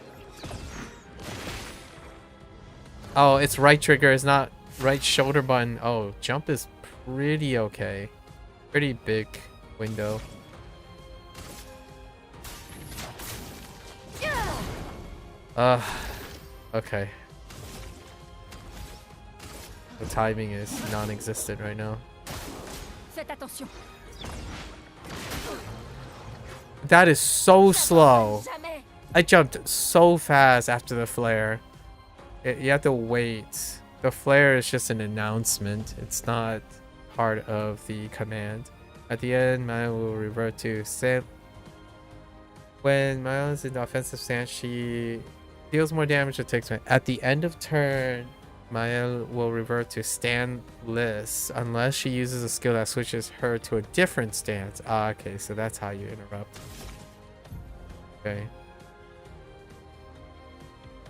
Oh, it's right trigger. It's not right shoulder button. Oh, jump is pretty okay. Pretty big window. Okay. The timing is non-existent right now. Faites attention. That is so slow. Jamais. I jumped so fast after the flare. You have to wait. The flare is just an announcement. It's not part of the command. At the end, Maya will revert to stand. When Maya is in the offensive stance, she deals more damage or takes. At the end of turn, Maya will revert to standless unless she uses a skill that switches her to a different stance. Ah, okay, so that's how you interrupt. Okay.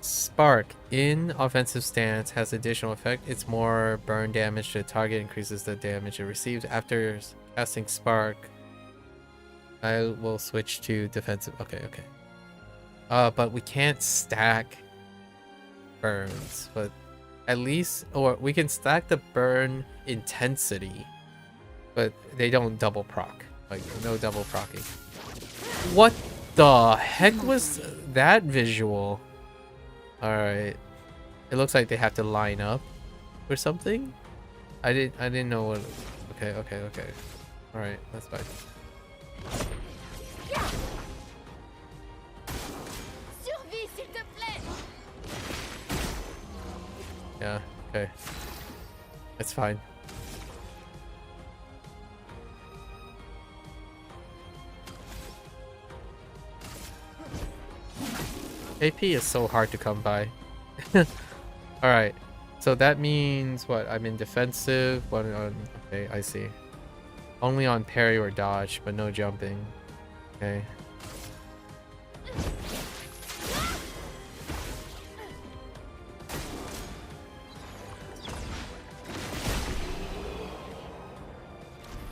Spark in offensive stance has additional effect. It's more burn damage to the target, increases the damage it receives. After casting Spark, I will switch to defensive. Okay. But we can't stack burns, but at least, or we can stack the burn intensity, but they don't double proc. Like, no double procking. What the heck was that visual? Alright. It looks like they have to line up or something. I didn't know what. Okay. Alright, that's fine. Survie, s'il te plaît. Yeah, okay. It's fine. AP is so hard to come by. Alright. So that means what? I'm in defensive. What on? Okay, I see. Only on parry or dodge, but no jumping. Okay.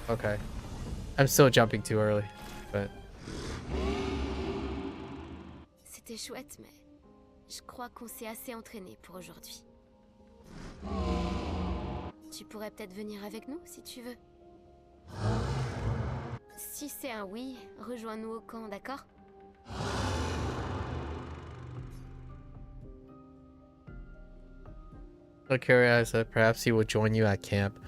Okay. I'm still jumping too early, but C'était chouette, mais je crois qu'on s'est assez entraîné pour aujourd'hui. Tu pourrais peut-être venir avec nous si tu veux. Si c'est un oui, rejoins-nous au camp, d'accord? the curator said perhaps he will join you at camp.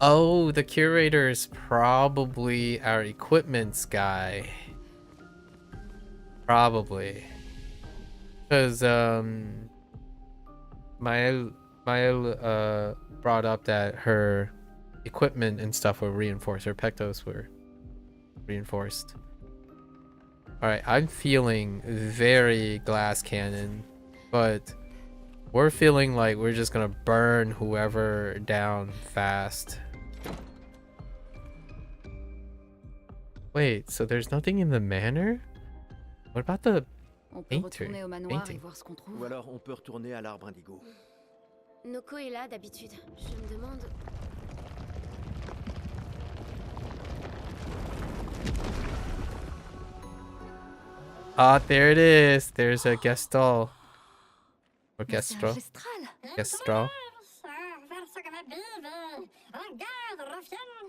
Oh, the curator is probably our equipments guy. Probably. Because Mael brought up that her equipment and stuff were reinforced. Her pectos were reinforced. Alright, I'm feeling very glass cannon, but we're feeling like we're just gonna burn whoever down fast. Wait, so there's nothing in the manor? What about the On peut retourner au manoir et painting? voir ce qu'on trouve. Ou alors on peut retourner à l'arbre indigo. Noko est là d'habitude. Je me demande. Ah, there it is. There's a Gestalt. Or Mais c'est Gestral. ancestral. Gestral.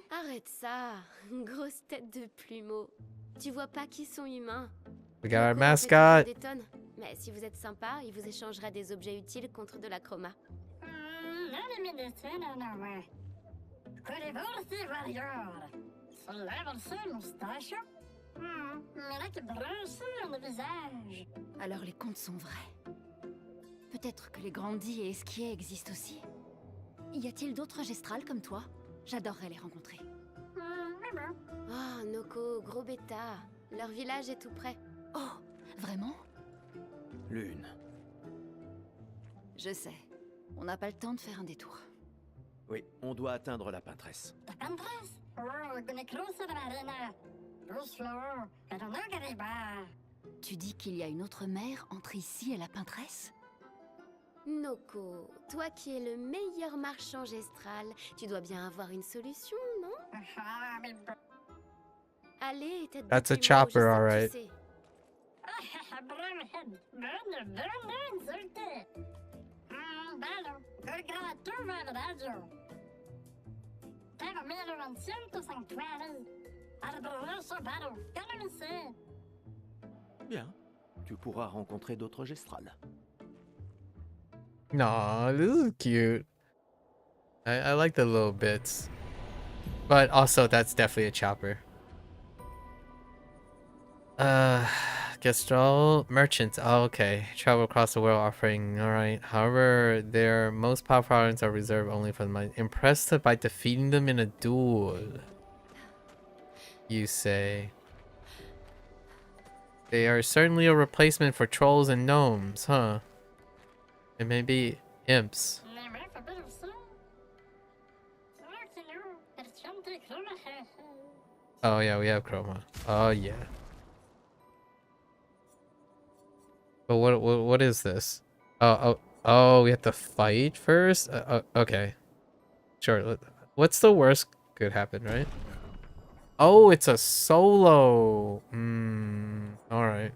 Arrête ça, grosse tête de plumeau. Tu vois pas qu'ils sont humains. We got our Noko en fait mascot. des tonnes. Mais si vous êtes sympa, il vous échangera des objets utiles contre de la chroma. Mais là qui brun sur le visage. Alors les contes sont vrais. Peut-être que les grandis et esquiers existent aussi. Y a-t-il d'autres gestrales comme toi? J'adorerais les rencontrer. Mais bon. Oh, Noko, gros bêta. Leur village est tout près. Oh, vraiment? Lune. Je sais. On n'a pas le temps de faire un détour. Oui, on doit atteindre la peintresse. La pantras. Oh, con cruce de marina. Ruslo, pero no gariba. Tu dis qu'il y a une autre mer entre ici et la peintresse? Noko, toi qui es le meilleur marchand gestral, tu dois bien avoir une solution, non? Ah, mais bon. Allez, tête de That's a plumeau, chopper, je sais que tu alright. sais. Ah, Brunhead. Bonne insulte. Bello. Grato verdade. Tengo 1950. Arboroso baro. Canonice. Bien. Tu pourras rencontrer d'autres gestrales. Nah, this is cute. I like the little bits. But also, that's definitely a chopper. Gestral merchants. Oh, okay. Travel across the world offering. Alright. However, their most powerful items are reserved only for the mind. Impressed by defeating them in a duel. You say. They are certainly a replacement for trolls and gnomes, huh? And maybe imps. Mais bref, pas de ça. Ok, nous, personne te chroma. Oh yeah, we have chroma. Oh yeah. But what is this? Oh, we have to fight first? Okay. Sure. What's the worst could happen, right? Oh, it's a solo. All right.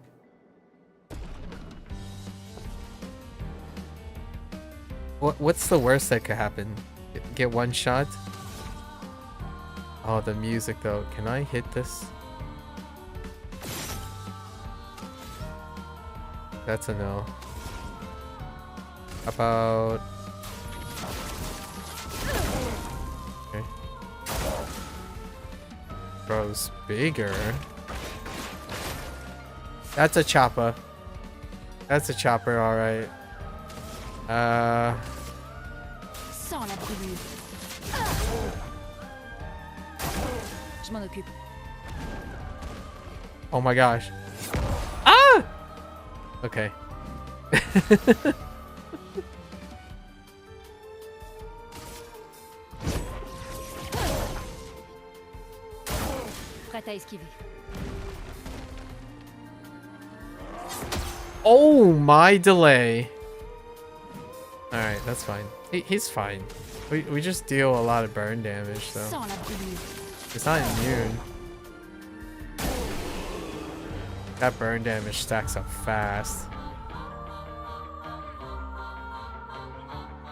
What's the worst that could happen? Get one shot? Oh, the music though. Can I hit this? That's a no. About... Okay. Bro's bigger. That's a chopper. That's a chopper, alright. Sans la brûlure. Je m'en occupe. Oh my gosh. Ah! Okay. Prête à esquiver. Oh, my delay. Alright, that's fine. He's fine. We just deal a lot of burn damage, though. Sans la brûlure. It's not immune. That burn damage stacks up fast.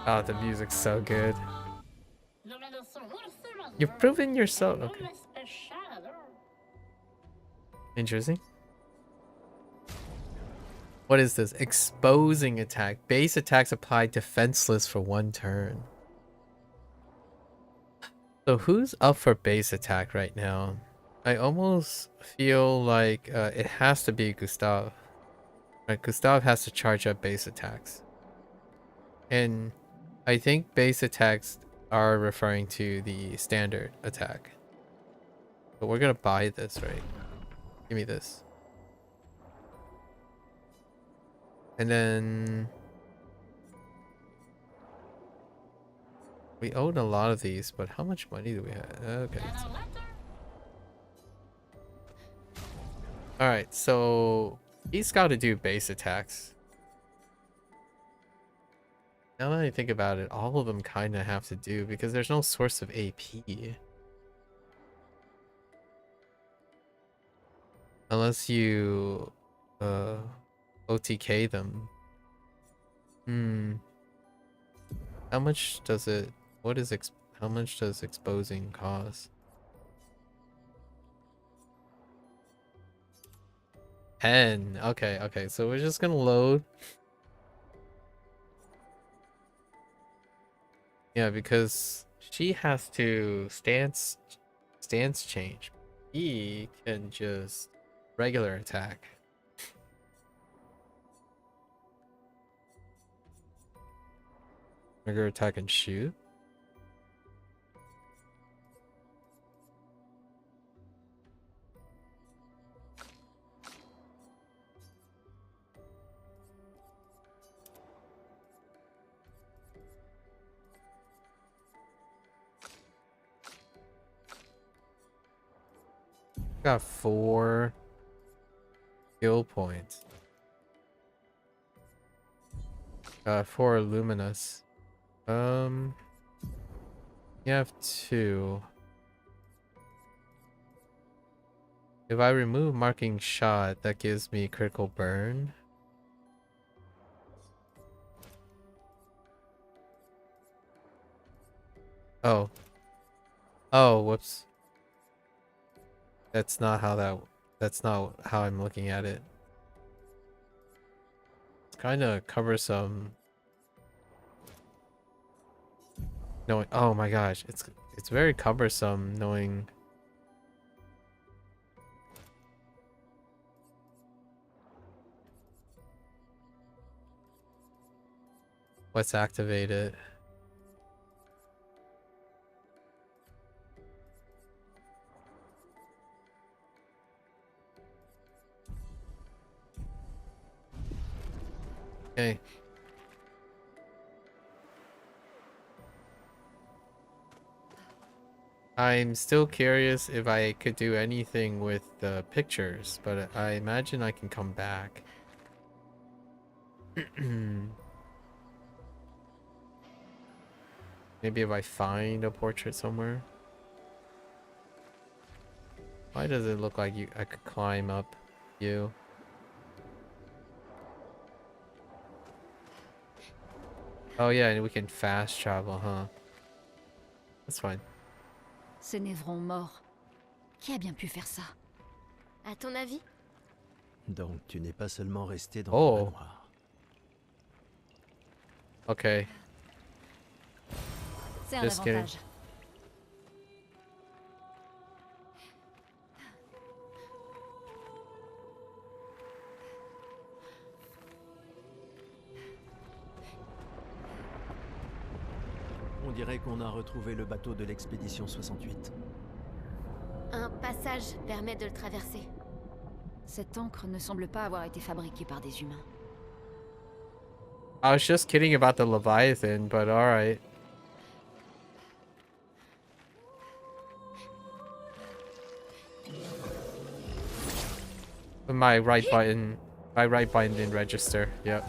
Oh, the music's so good. You've proven yourself. Okay. Interesting. What is this? Exposing attack. Base attacks applied defenseless for 1 turn. So who's up for base attack right now? I almost feel like it has to be Gustav. Right, Gustav has to charge up base attacks. And I think base attacks are referring to the standard attack. But we're gonna buy this, right? Give me this. And then we own a lot of these, but how much money do we have? Okay. Alright, so he's got to do base attacks. Now that I think about it, all of them kind of have to do because there's no source of AP. Unless you OTK them. How much does it... What is... How much does exposing cost? 10. Okay, so we're just gonna load. Yeah, because she has to stance change. He can just Regular attack. Regular attack and shoot. Got 4 skill points. Got 4 luminous. You have 2. If I remove marking shot, that gives me critical burn. Oh. Oh, whoops. That's not how I'm looking at it. It's kind of cumbersome. Knowing, oh my gosh, it's very cumbersome knowing what's activated. Okay. I'm still curious if I could do anything with the pictures, but I imagine I can come back. Maybe if I find a portrait somewhere. Why does it look like I could climb up you? Oh yeah, and we can fast travel, huh? That's fine. Ces névrons morts. Qui a bien pu faire ça? À ton avis? Donc tu n'es pas seulement resté dans Oh. le manoir. Okay. C'est un Just kidding. avantage. On dirait qu'on a retrouvé le bateau de l'expédition 68. Un passage permet de le traverser. Cette encre ne semble pas avoir été fabriquée par des humains. I was just kidding about the Leviathan, but alright. My right button didn't register. Yep.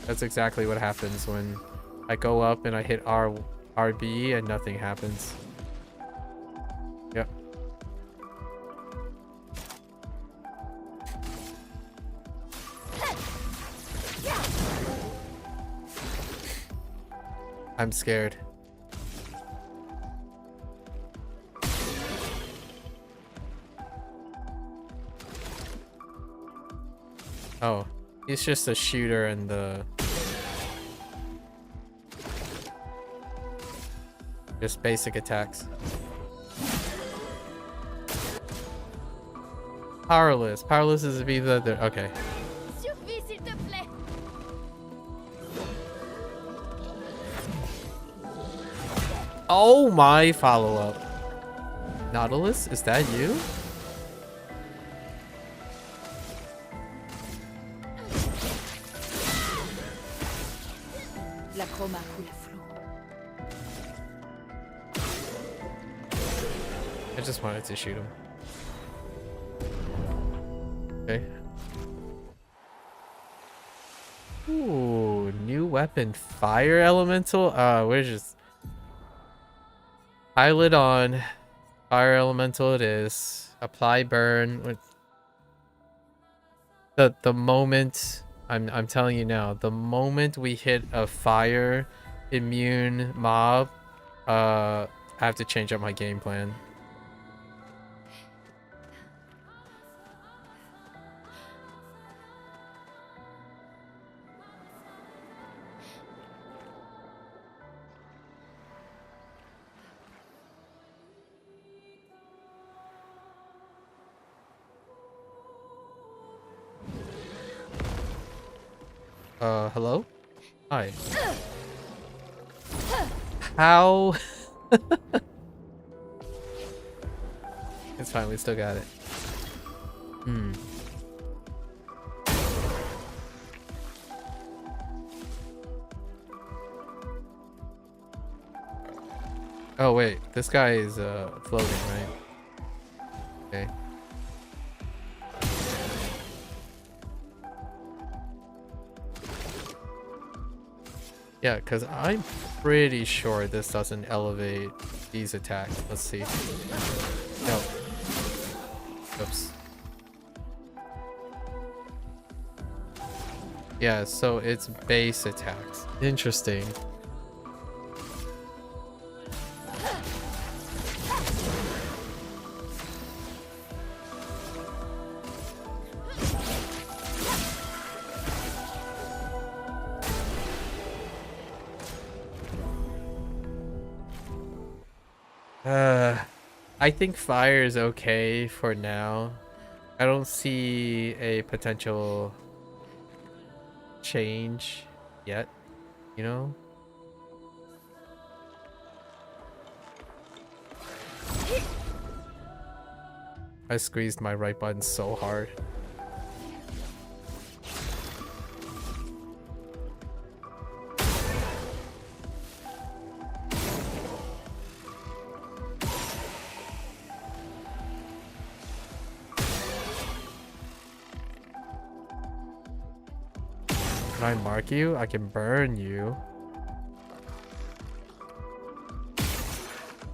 That's exactly what happens when I go up and I hit RB and nothing happens. Yep. I'm scared. Oh, he's just a shooter and the... Just basic attacks. Powerless. Powerless is to be the... Okay. Survie, s'il te plaît. Oh my follow-up. Nautilus, is that you? La chroma coule à flot. I just wanted to shoot him. Okay. Ooh, new weapon. Fire elemental? We're just... Pilot on. Fire elemental it is. Apply burn. With the moment... I'm telling you now, the moment we hit a fire immune mob, I have to change up my game plan. Hello? Hi. How? It's fine, we still got it. Hmm. Oh wait, this guy is floating, right? Okay. Yeah, because I'm pretty sure this doesn't elevate these attacks. Let's see. No. Oops. Yeah, so it's base attacks. Interesting. I think fire is okay for now. I don't see a potential change yet, you know? I squeezed my right button so hard. Can I mark you? I can burn you.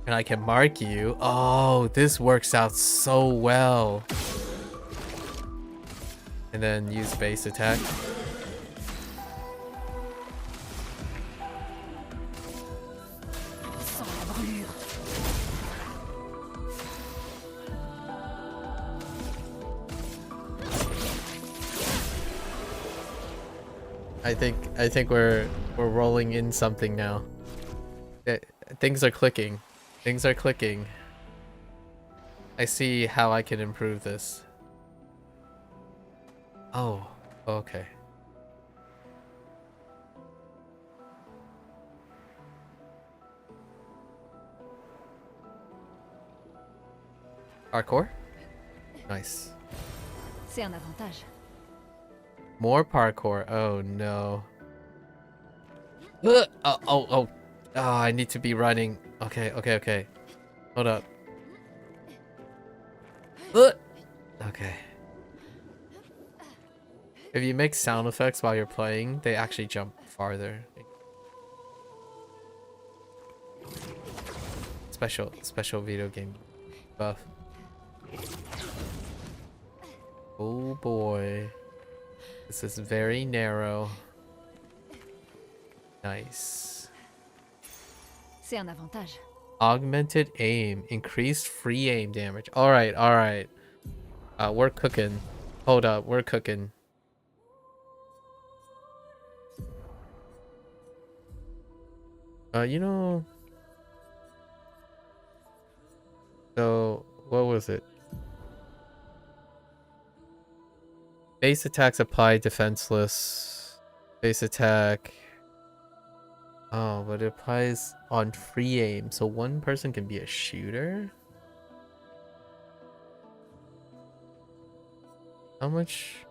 And I can mark you. Oh, this works out so well. And then use base attack. I think we're rolling in something now. Things are clicking. Things are clicking. I see how I can improve this. Oh, okay. Parkour? Nice. C'est un avantage. More parkour. Oh no. Oh, I need to be running. Okay. Hold up. Okay. If you make sound effects while you're playing, they actually jump farther. Special video game buff. Oh boy. This is very narrow. Nice. C'est un avantage. Augmented aim. Increased free aim damage. Alright. We're cooking. Hold up, we're cooking. You know... So, what was it? Base attacks apply defenseless. Base attack... Oh, but it applies on free aim, so one person can be a shooter? How much?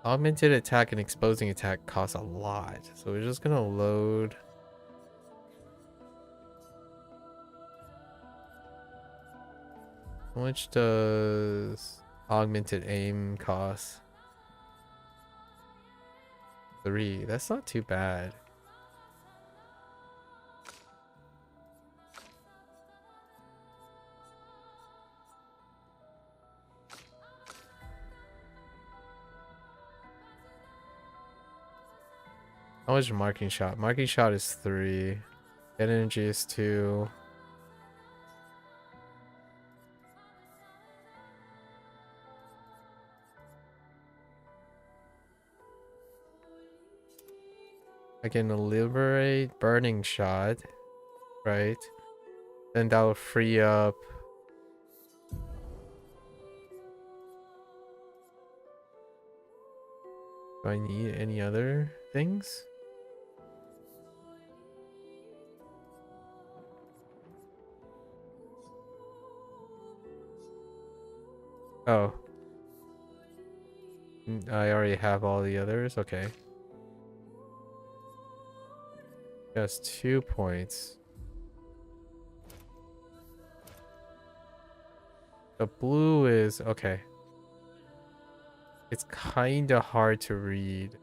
Augmented attack and exposing attack costs a lot, so we're just gonna load. How much does augmented aim cost? 3. That's not too bad. How much marking shot? Marking shot is 3. Dead energy is 2. I can liberate burning shot, right? Then that will free up. Do I need any other? things? Oh. I already have all the others. Okay. Just 2 points. The blue is okay. It's kind of hard to read.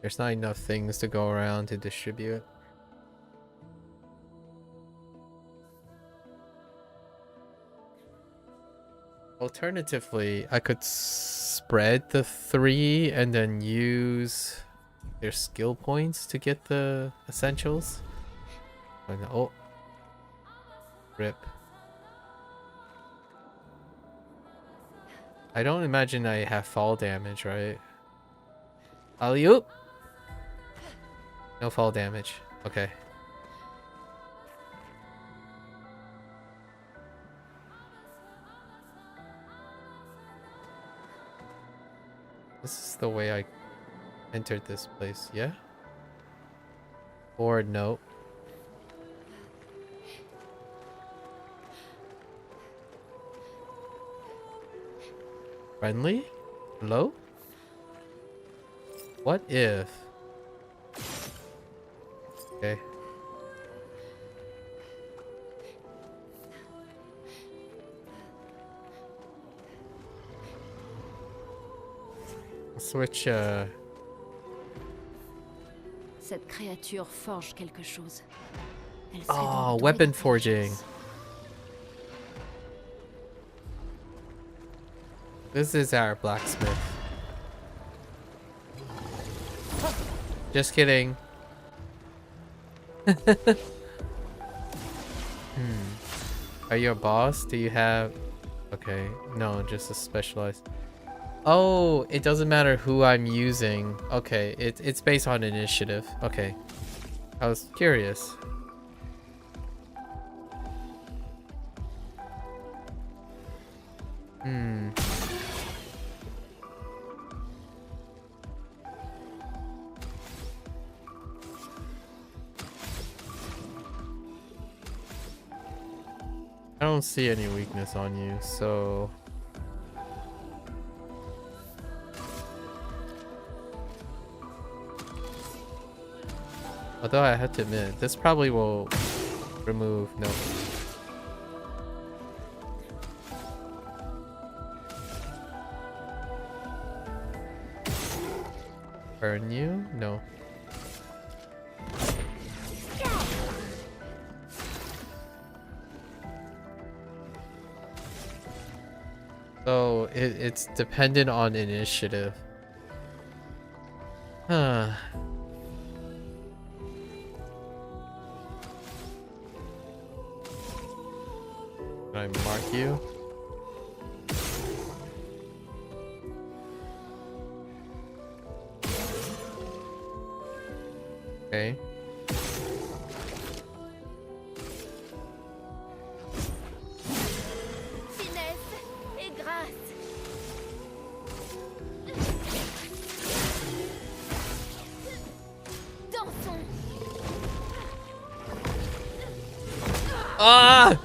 There's not enough things to go around to distribute. Alternatively, I could spread the 3 and then use their skill points to get the essentials. Oh, rip. I don't imagine I have fall damage, right? Alley-oop! No fall damage. Okay. This is the way I entered this place, yeah? Or no? Friendly? Hello? What if? Okay. I'll switch, Cette créature forge quelque chose. Elle serait Oh, donc weapon douée forging. d'intelligence. This is our blacksmith. Just kidding. Are you a boss? Do you have... Okay, no, just a specialized... Oh, it doesn't matter who I'm using. Okay, it's based on initiative. Okay. I was curious. I don't see any weakness on you, so... Although I have to admit, this probably will remove... No. Burn you? No. So it's dependent on initiative. Huh. Can I mark you? Okay. Finesse et grâce. Dansons. Ah!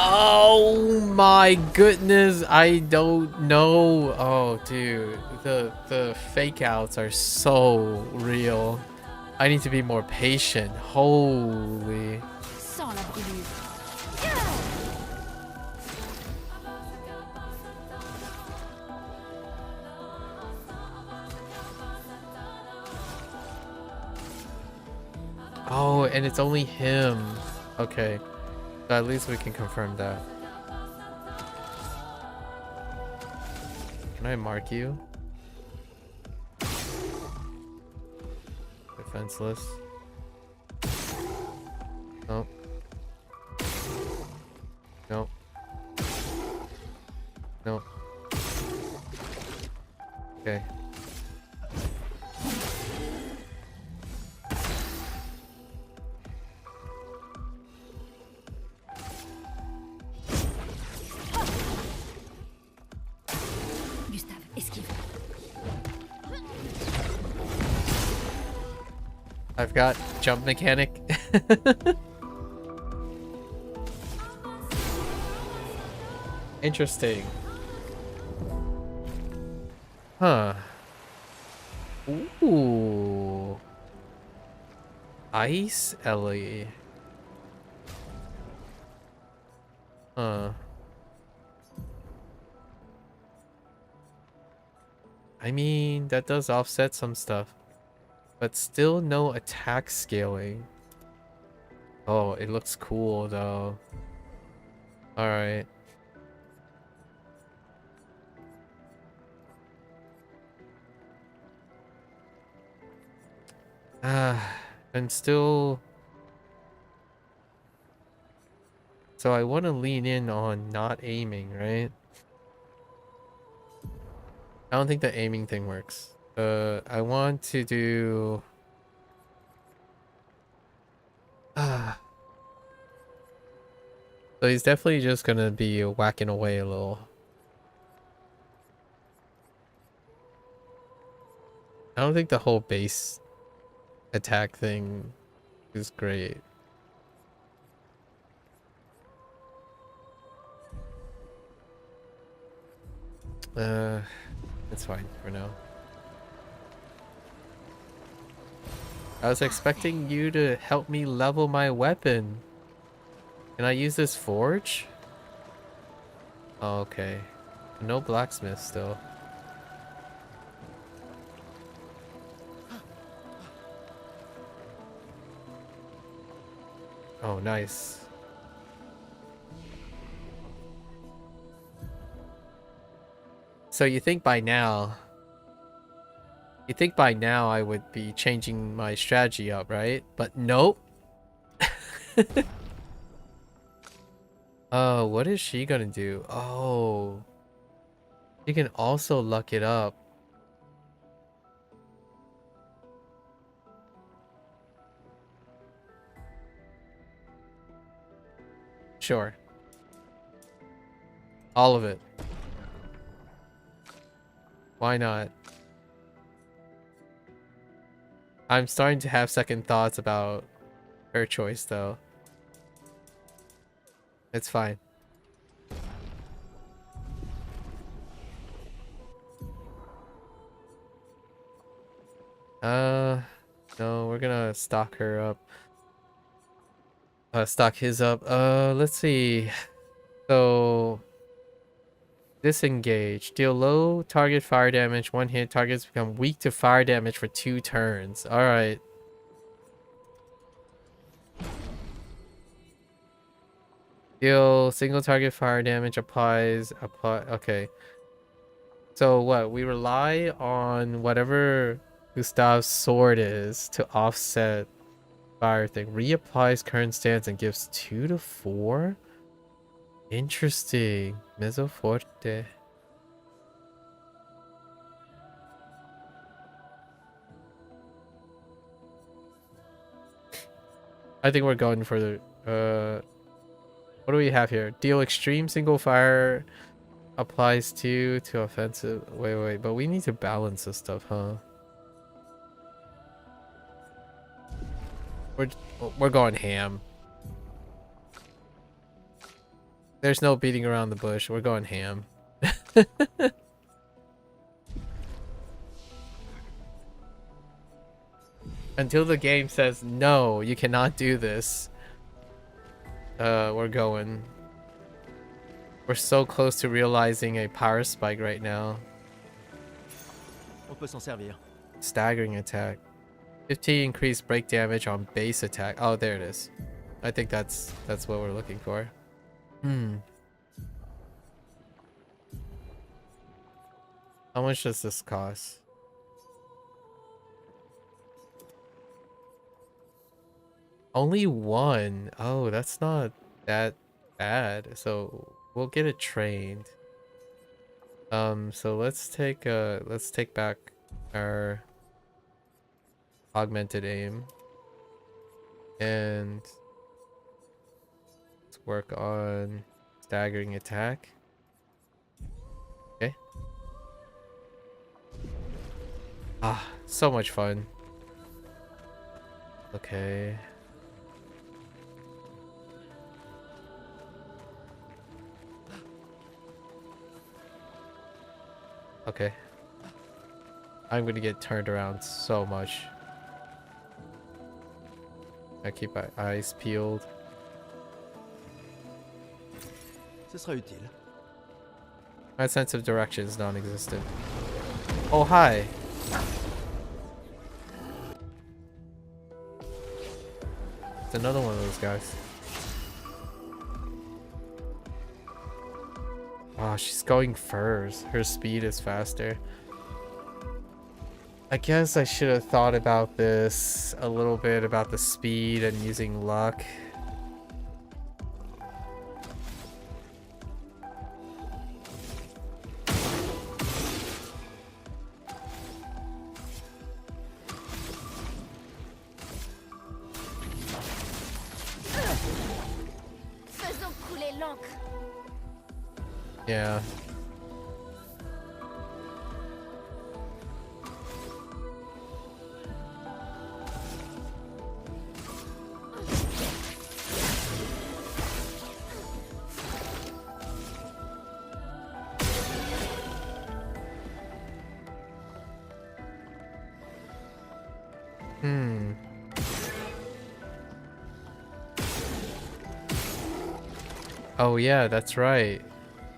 Oh my goodness, I don't know. Oh dude, the fake outs are so real. I need to be more patient. Holy. Sans la brûlure. Oh, and it's only him. Okay. So at least we can confirm that. Can I mark you? Defenseless. Nope. Nope. Nope. Okay. I've got jump mechanic. Interesting. Huh. Ooh. Ice Ellie. Huh. I mean, that does offset some stuff. But still no attack scaling. Oh, it looks cool though. Alright. And still... So I want to lean in on not aiming, right? I don't think the aiming thing works. I want to do... So he's definitely just gonna be whacking away a little. I don't think the whole base attack thing is great. It's fine for now. I was expecting you to help me level my weapon. Can I use this forge? Oh, okay. No blacksmith still. Oh, nice. So you think by now I would be changing my strategy up, right? But nope. Oh, what is she gonna do? Oh, she can also luck it up. Sure. All of it. Why not? I'm starting to have second thoughts about her choice, though. It's fine. No, we're gonna stock her up. Stock his up. Let's see. So... Disengage. Deal low target fire damage. One hit. Targets become weak to fire damage for 2 turns. Alright. Deal single target fire damage. Apply. Okay. So what? We rely on whatever Gustav's sword is to offset fire thing. Reapplies current stance and gives 2 to 4? Interesting. Mezzo forte. I think we're going for the what do we have here? Deal extreme single fire applies to offensive. Wait, but we need to balance this stuff, huh? We're going ham. There's no beating around the bush. We're going ham. Until the game says, no, you cannot do this. We're going. We're so close to realizing a power spike right now. On peut s'en servir. Staggering attack. 15 increased break damage on base attack. Oh, there it is. I think that's what we're looking for. How much does this cost? Only 1. Oh, that's not that bad. So we'll get it trained. So let's take back our augmented aim and let's work on staggering attack. Okay. So much fun. Okay. Okay. I'm gonna get turned around so much. I keep my eyes peeled. Ce sera utile. My sense of direction is non-existent. Oh, hi. It's another one of those guys. Oh, she's going first. Her speed is faster. I guess I should have thought about this a little bit, about the speed and using luck. Faisons couler l'encre. Yeah. Oh yeah, that's right.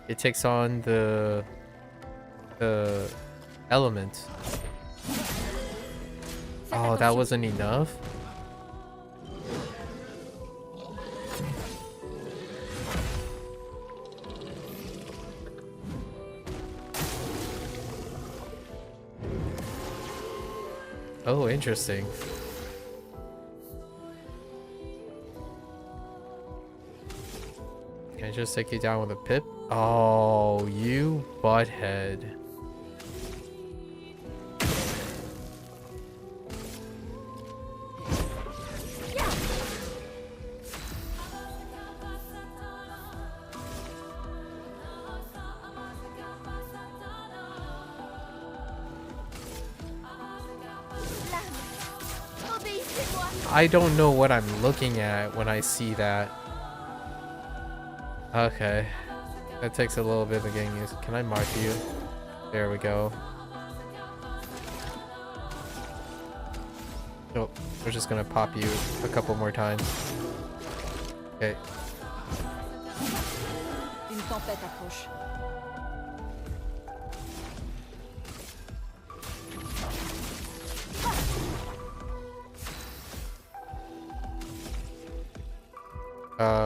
It takes on the element. Oh, that wasn't enough? Oh, interesting. Can I just take you down with a pip? Oh, you butthead. I don't know what I'm looking at when I see that. Okay. That takes a little bit of getting used. Can I mark you? There we go. Nope. We're just gonna pop you a couple more times. Okay. Une tempête approche.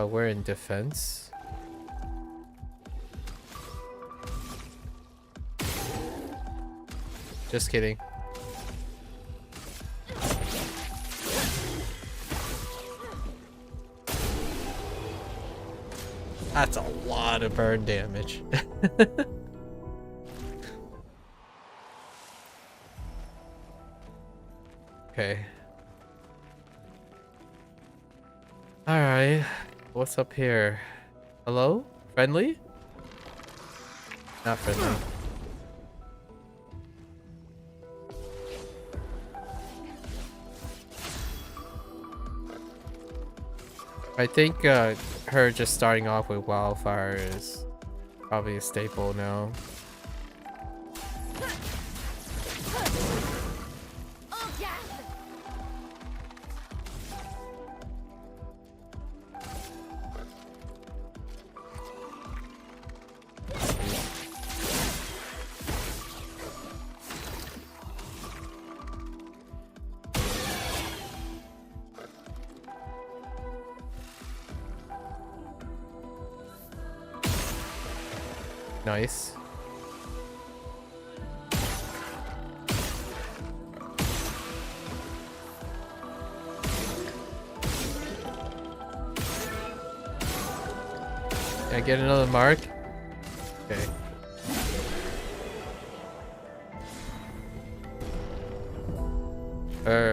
We're in defense. Just kidding. That's a lot of burn damage. Okay. Alright. What's up here? Hello? Friendly? Not friendly. I think her just starting off with wildfire is probably a staple now. Nice. Can I get another mark? Okay.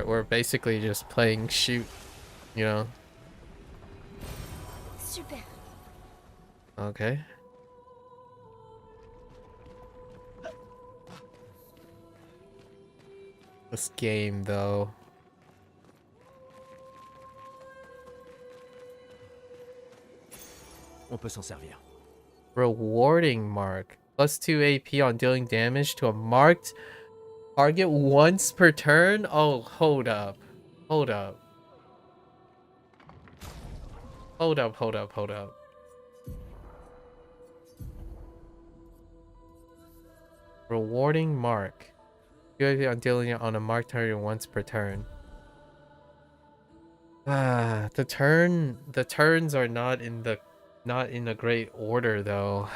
We're basically just playing shoot, you know? Super. Okay. This game, though. peut s'en servir. Rewarding mark. +2 AP on dealing damage to a marked target once per turn? Oh, hold up. Hold up. Hold up, hold up, hold up. Rewarding mark. 2 AP on dealing on a marked target once per turn. Ah, the turns are not in a great order though.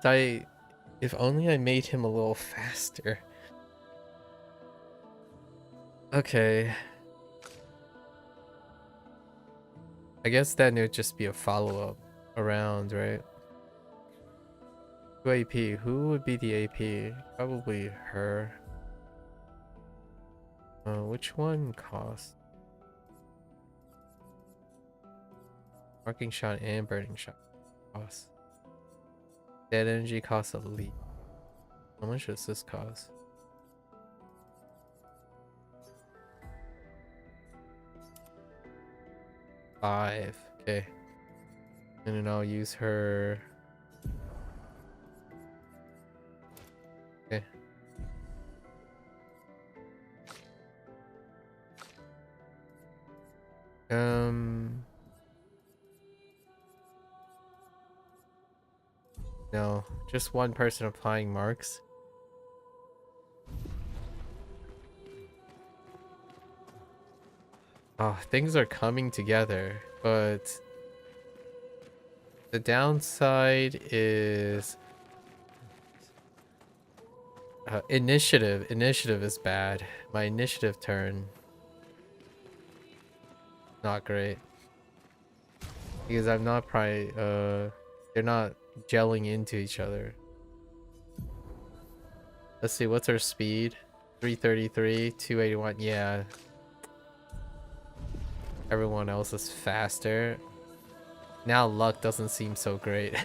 If only I made him a little faster. Okay. I guess then it would just be a follow-up around, right? 2 AP. Who would be the AP? Probably her. Which one costs? Marking shot and burning shot cost. Dead energy costs a leap. How much does this cost? $5. Okay. And then I'll use her. Okay. No, just one person applying marks. Oh, things are coming together, but the downside is initiative. Initiative is bad. My initiative turn, not great. Because I'm not probably, they're not gelling into each other. Let's see, what's our speed? 333, 281, yeah. Everyone else is faster. Now luck doesn't seem so great.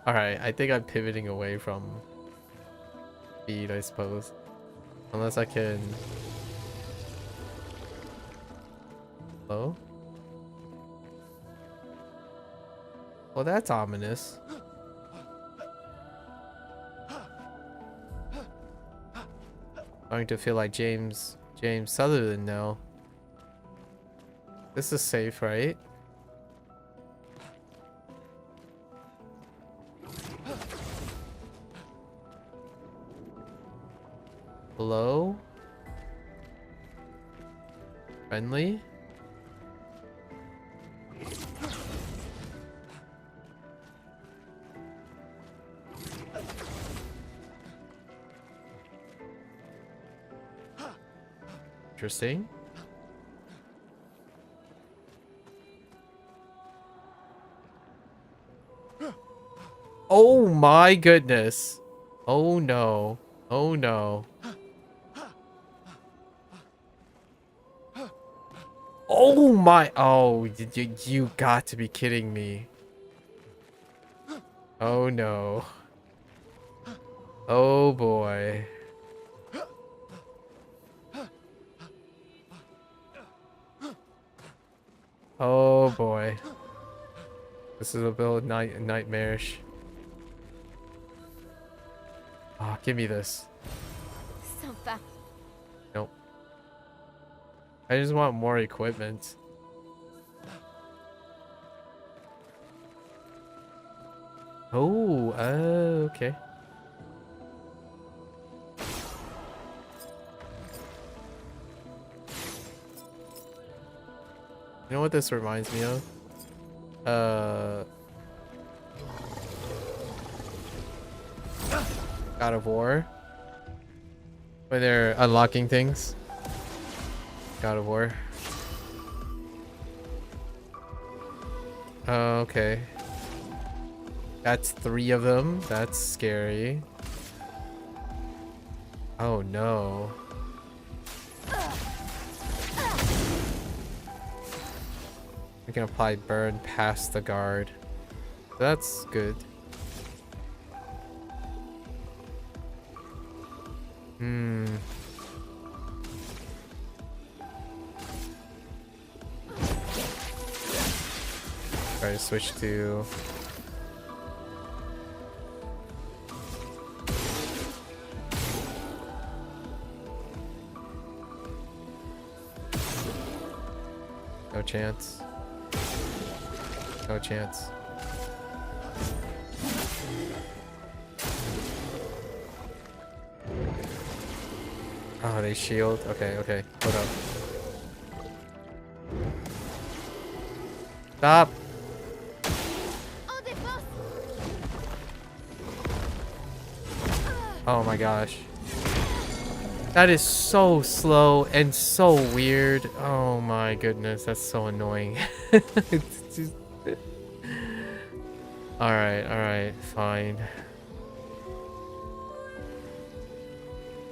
Alright, I think I'm pivoting away from speed, I suppose. Unless I can... Oh? Well, that's ominous. Starting to feel like James Sutherland now. This is safe, right? Hello? Friendly? Interesting. Oh my goodness. Oh no. Oh no. Oh my. Oh, you got to be kidding me. Oh no. Oh boy. Oh boy. This is a bit nightmarish. Oh, give me this. Sympa. Nope. I just want more equipment. Oh, okay. You know what this reminds me of? God of War. Where they're unlocking things. God of War. Okay. That's 3 of them. That's scary. Oh no. We can apply burn past the guard. That's good. try to switch to... No chance. No chance. Oh, they shield? Okay, okay. Hold up. Stop! Oh my gosh. That is so slow and so weird. Oh my goodness, that's so annoying. It's just... Alright, fine.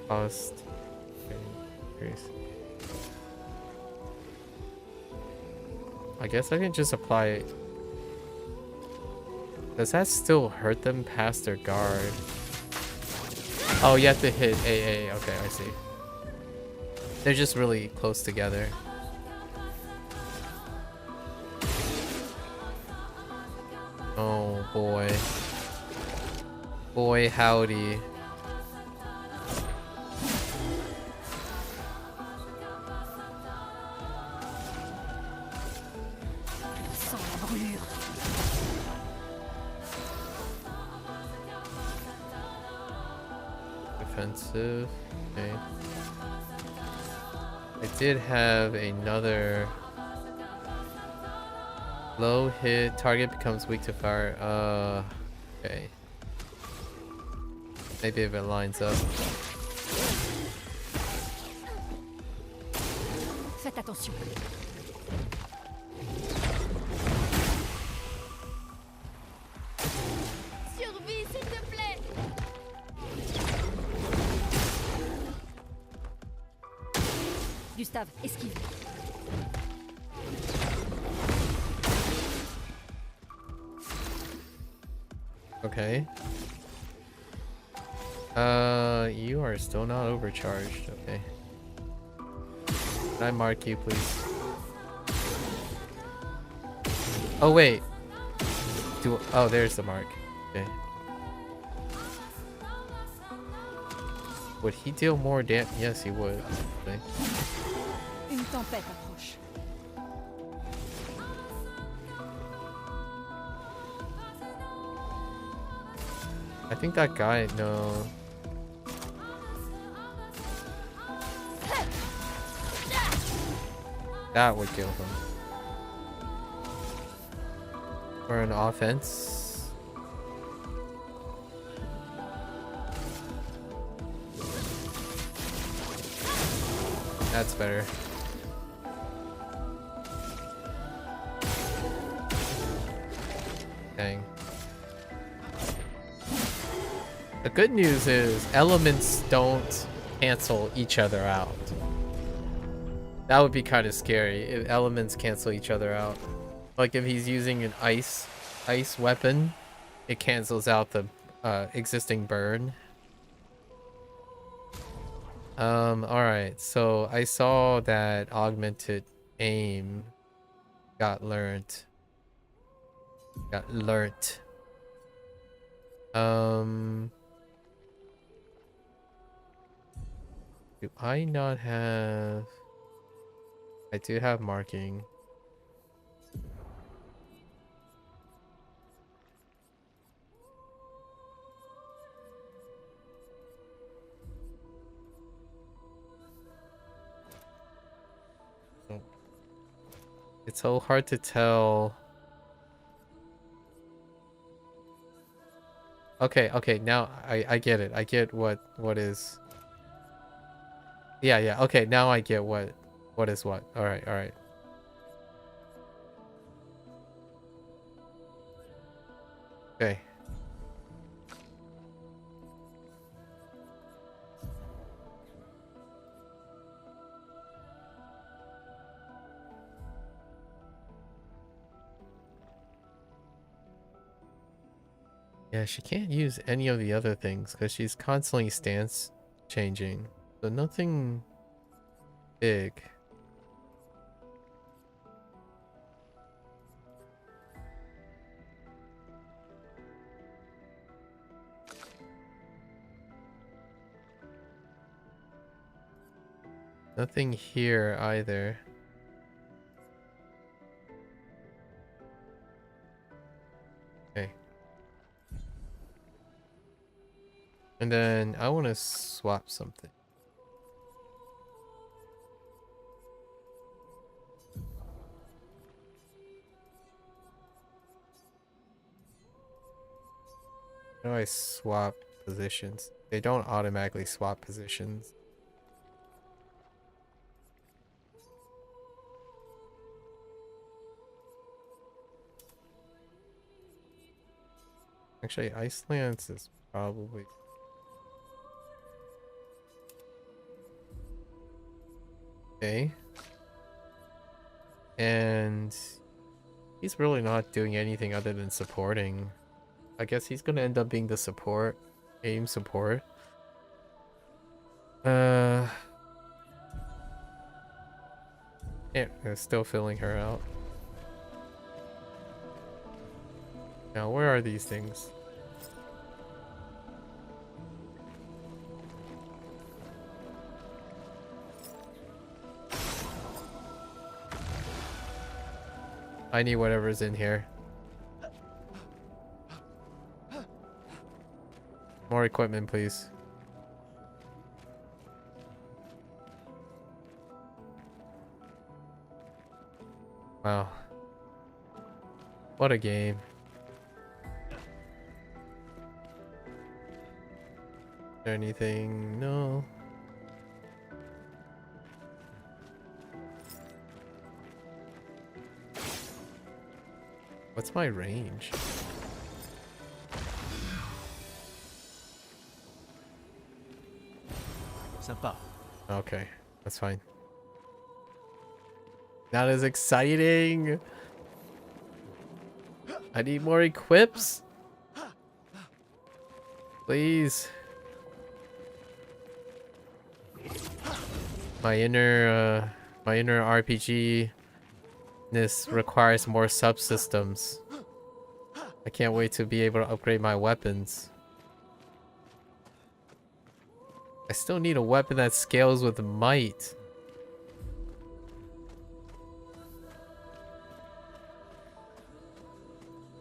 Cost. Okay, I guess I can just apply it. Does that still hurt them past their guard? Oh, you have to hit AA. Okay, I see. They're just really close together. Oh boy. Boy howdy. Defensive. Okay. I did have another low hit. Target becomes weak to fire. Okay. Maybe if it lines up. Faites attention. Survie, s'il te plaît. Gustave, esquive. Okay. You are still not overcharged. Okay. Can I mark you, please? Oh wait. Oh, there's the mark. Okay. Would he deal more damage? Yes, he would. Okay. Une tempête approche. I think that guy, no. That would kill him. For an offense. That's better. Dang. The good news is elements don't cancel each other out. That would be kind of scary if elements cancel each other out. Like if he's using an ice weapon, it cancels out the existing burn. Alright, so I saw that augmented aim got learnt. Do I not have... I do have marking. It's so hard to tell. Okay, now I get it. I get what is. Yeah, okay, now I get what is what. Alright. Okay. Yeah, she can't use any of the other things because she's constantly stance changing. So nothing big. Nothing here either. Okay. And then I want to swap something. How do I swap positions? They don't automatically swap positions. Actually, Iceland's is probably... Okay. And he's really not doing anything other than supporting. I guess he's gonna end up being the support, aim support. Yeah, they're still filling her out. Now, where are these things? I need whatever's in here. More equipment, please. Wow. What a game. Is there anything? No. What's my range? Sympa. Okay, that's fine. Not as exciting. I need more equips. Please. My inner RPG-ness requires more subsystems. I can't wait to be able to upgrade my weapons. I still need a weapon that scales with might.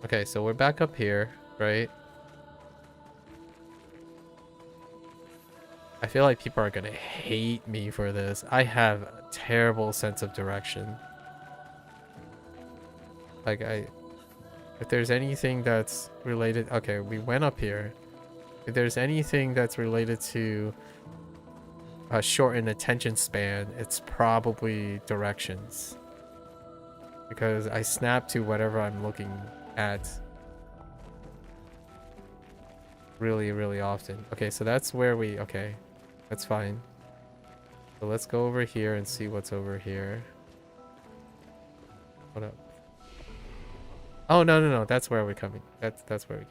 Okay, so we're back up here, right? I feel like people are gonna hate me for this. I have a terrible sense of direction. Like, if there's anything that's related... Okay, we went up here. If there's anything that's related to a shortened attention span, it's probably directions. Because I snap to whatever I'm looking at really, really often. Okay, so that's where we... Okay, that's fine. So let's go over here and see what's over here. What up? Oh, no. That's where we're coming. That's where we...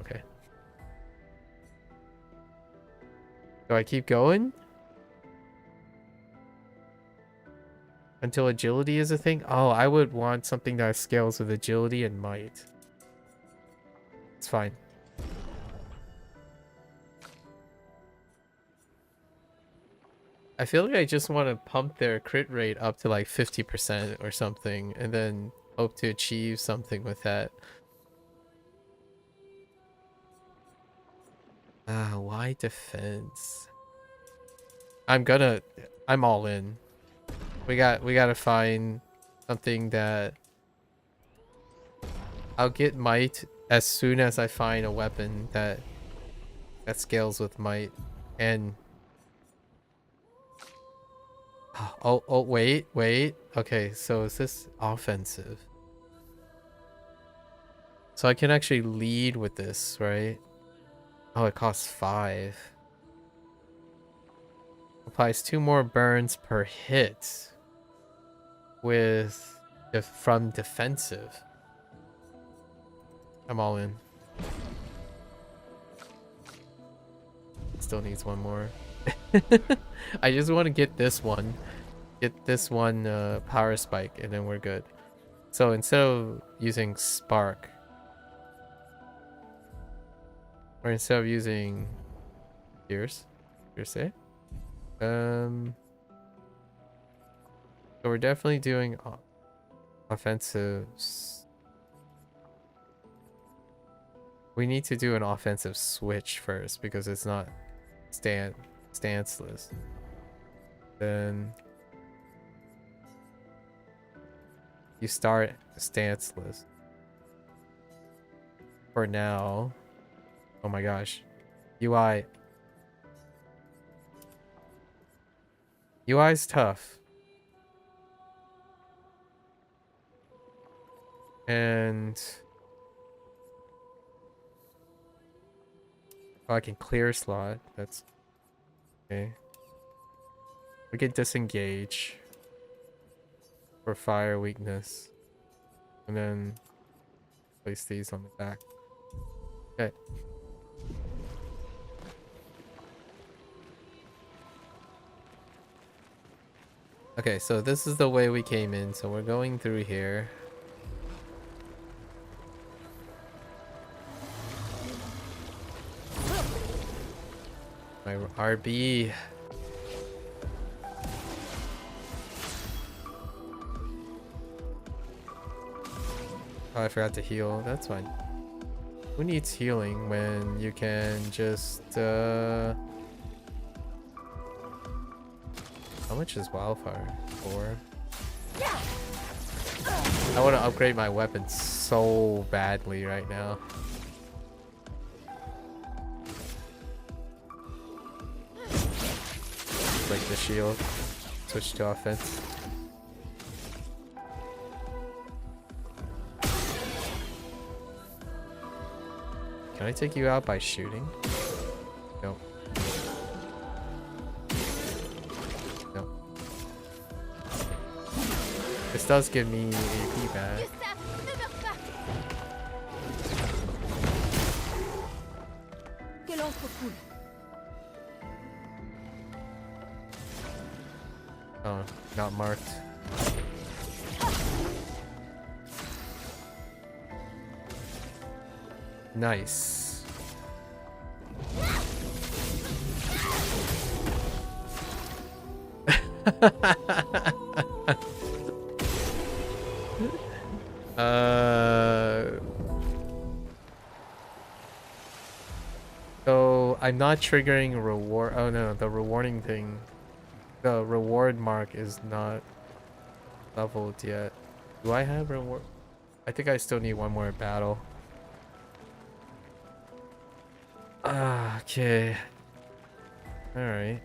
Okay. Do I keep going? Until agility is a thing? Oh, I would want something that scales with agility and might. It's fine. I feel like I just want to pump their crit rate up to like 50% or something, and then hope to achieve something with that. Why defense? I'm all in. We gotta find something that... I'll get might as soon as I find a weapon that scales with might. And oh wait. Okay, so is this offensive? So I can actually lead with this, right? Oh, it costs 5. Applies 2 more burns per hit with from defensive. I'm all in. Still needs 1 more. I just want to get this one. Get this one power spike, and then we're good. So instead of using spark, or instead of using pierce, say, So we're definitely doing offensives. We need to do an offensive switch first because it's not stanceless. Then you start stanceless. For now. Oh my gosh. UI is tough. And oh, I can clear slot. That's okay. We can disengage for fire weakness. And then place these on the back. Okay. Okay, so this is the way we came in. So we're going through here. My RB. Oh, I forgot to heal. That's fine. Who needs healing when you can just how much is wildfire? 4. I want to upgrade my weapon so badly right now. Break the shield. Switch to offense. Can I take you out by shooting? No. No. This does give me AP back. Oh, not marked. Nice. So I'm not triggering reward. Oh no, the rewarding thing. The reward mark is not leveled yet. Do I have reward? I think I still need one more battle. Okay. Alright.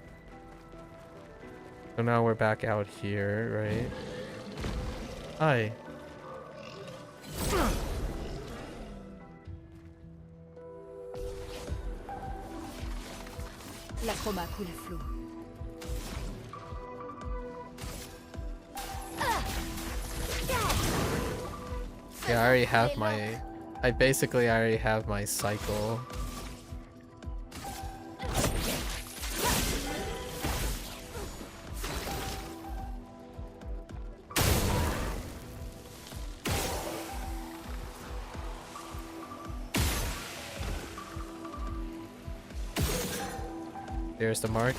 So now we're back out here, right? Hi. La chroma coule à flot. Yeah, I already have my... I basically already have my cycle. There's the mark.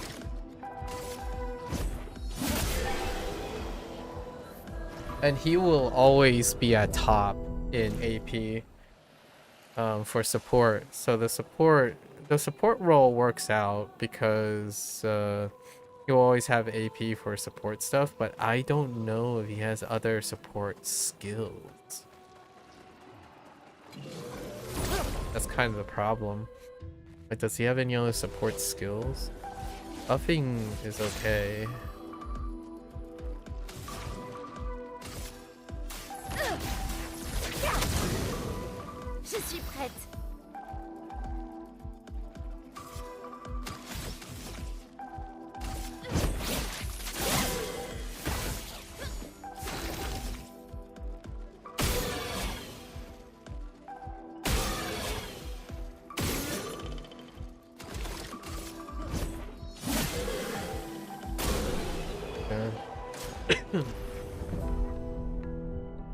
And he will always be at top in AP for support. So the support role works out because he'll always have AP for support stuff, but I don't know if he has other support skills. That's kind of the problem. Like, does he have any other support skills? Buffing is okay. Je suis prête.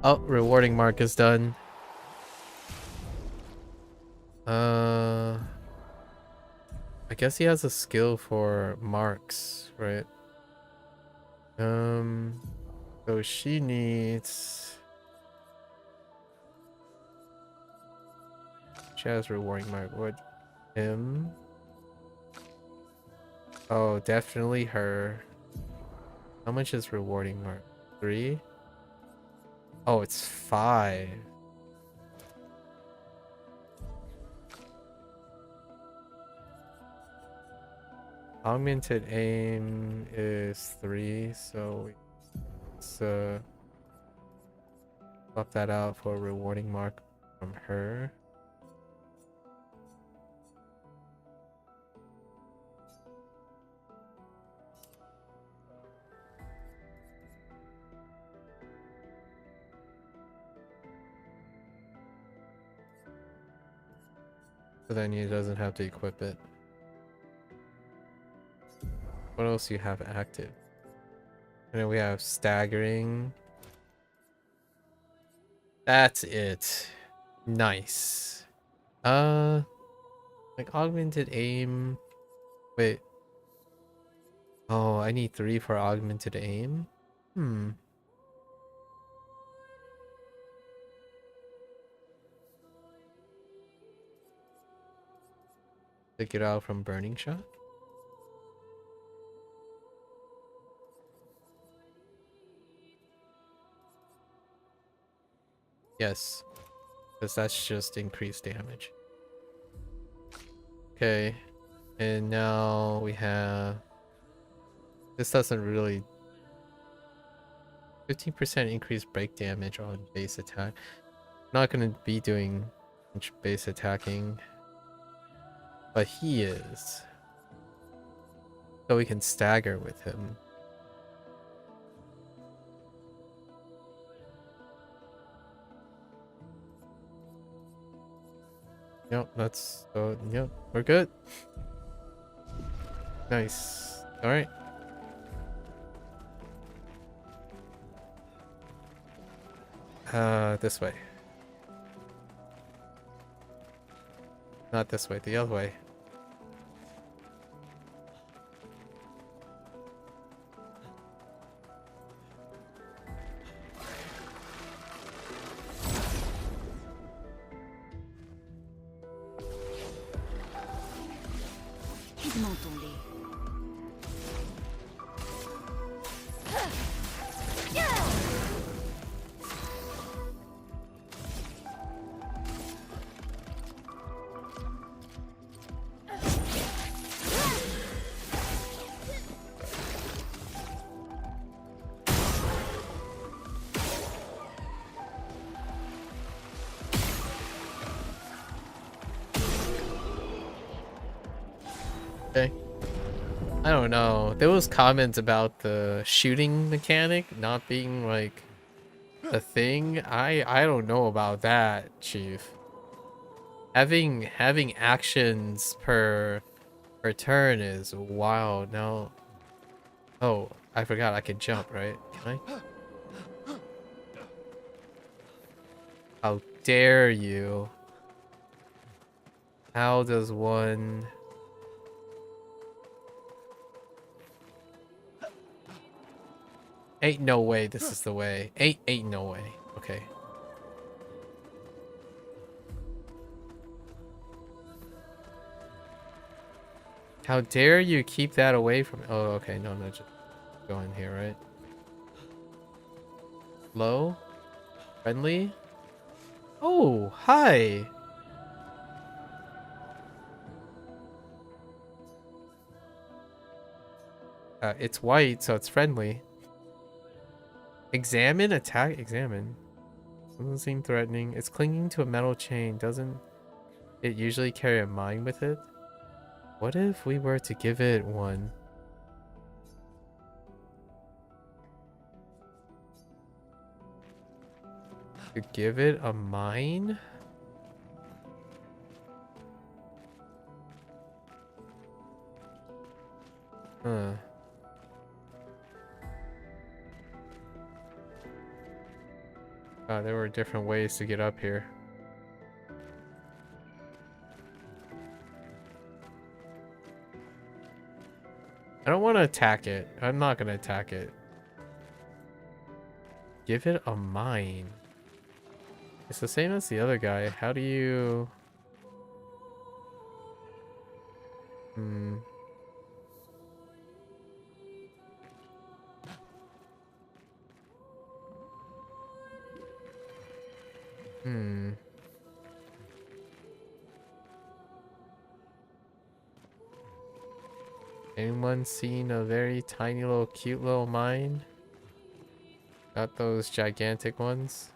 Oh, rewarding mark is done. I guess he has a skill for marks, right? So she needs... She has rewarding mark. What? Him? Oh, definitely her. How much is rewarding mark? 3? Oh, it's 5. Augmented aim is 3, so let's swap that out for a rewarding mark from her. So then he doesn't have to equip it. What else do you have active? And then we have staggering. That's it. Nice. Like augmented aim. Wait. Oh, I need 3 for augmented aim? Take it out from burning shot? Yes. Because that's just increased damage. Okay. And now we have... This doesn't really... 15% increased break damage on base attack. Not going to be doing much base attacking. But he is. So we can stagger with him. Yep, that's... yep, we're good. Nice. Alright. This way. Not this way, the other way. Pigmentons-les. Okay. I don't know. There was comments about the shooting mechanic not being like a thing. I don't know about that, Chief. Having actions per turn is wild. Now, oh, I forgot I can jump, right? Can I? How dare you? How does one... Ain't no way this is the way. Ain't no way. Okay. How dare you keep that away from... Oh, okay. No, just go in here, right? Low? Friendly? Oh, hi! It's white, so it's friendly. Examine? Attack? Examine. Doesn't seem threatening. It's clinging to a metal chain. Doesn't it usually carry a mine with it? What if we were to give it one? To give it a mine? Huh. There were different ways to get up here. I don't want to attack it. I'm not going to attack it. Give it a mine. It's the same as the other guy. How do you... Hmm. Hmm. Anyone seen a very tiny little cute little mine? Not those gigantic ones.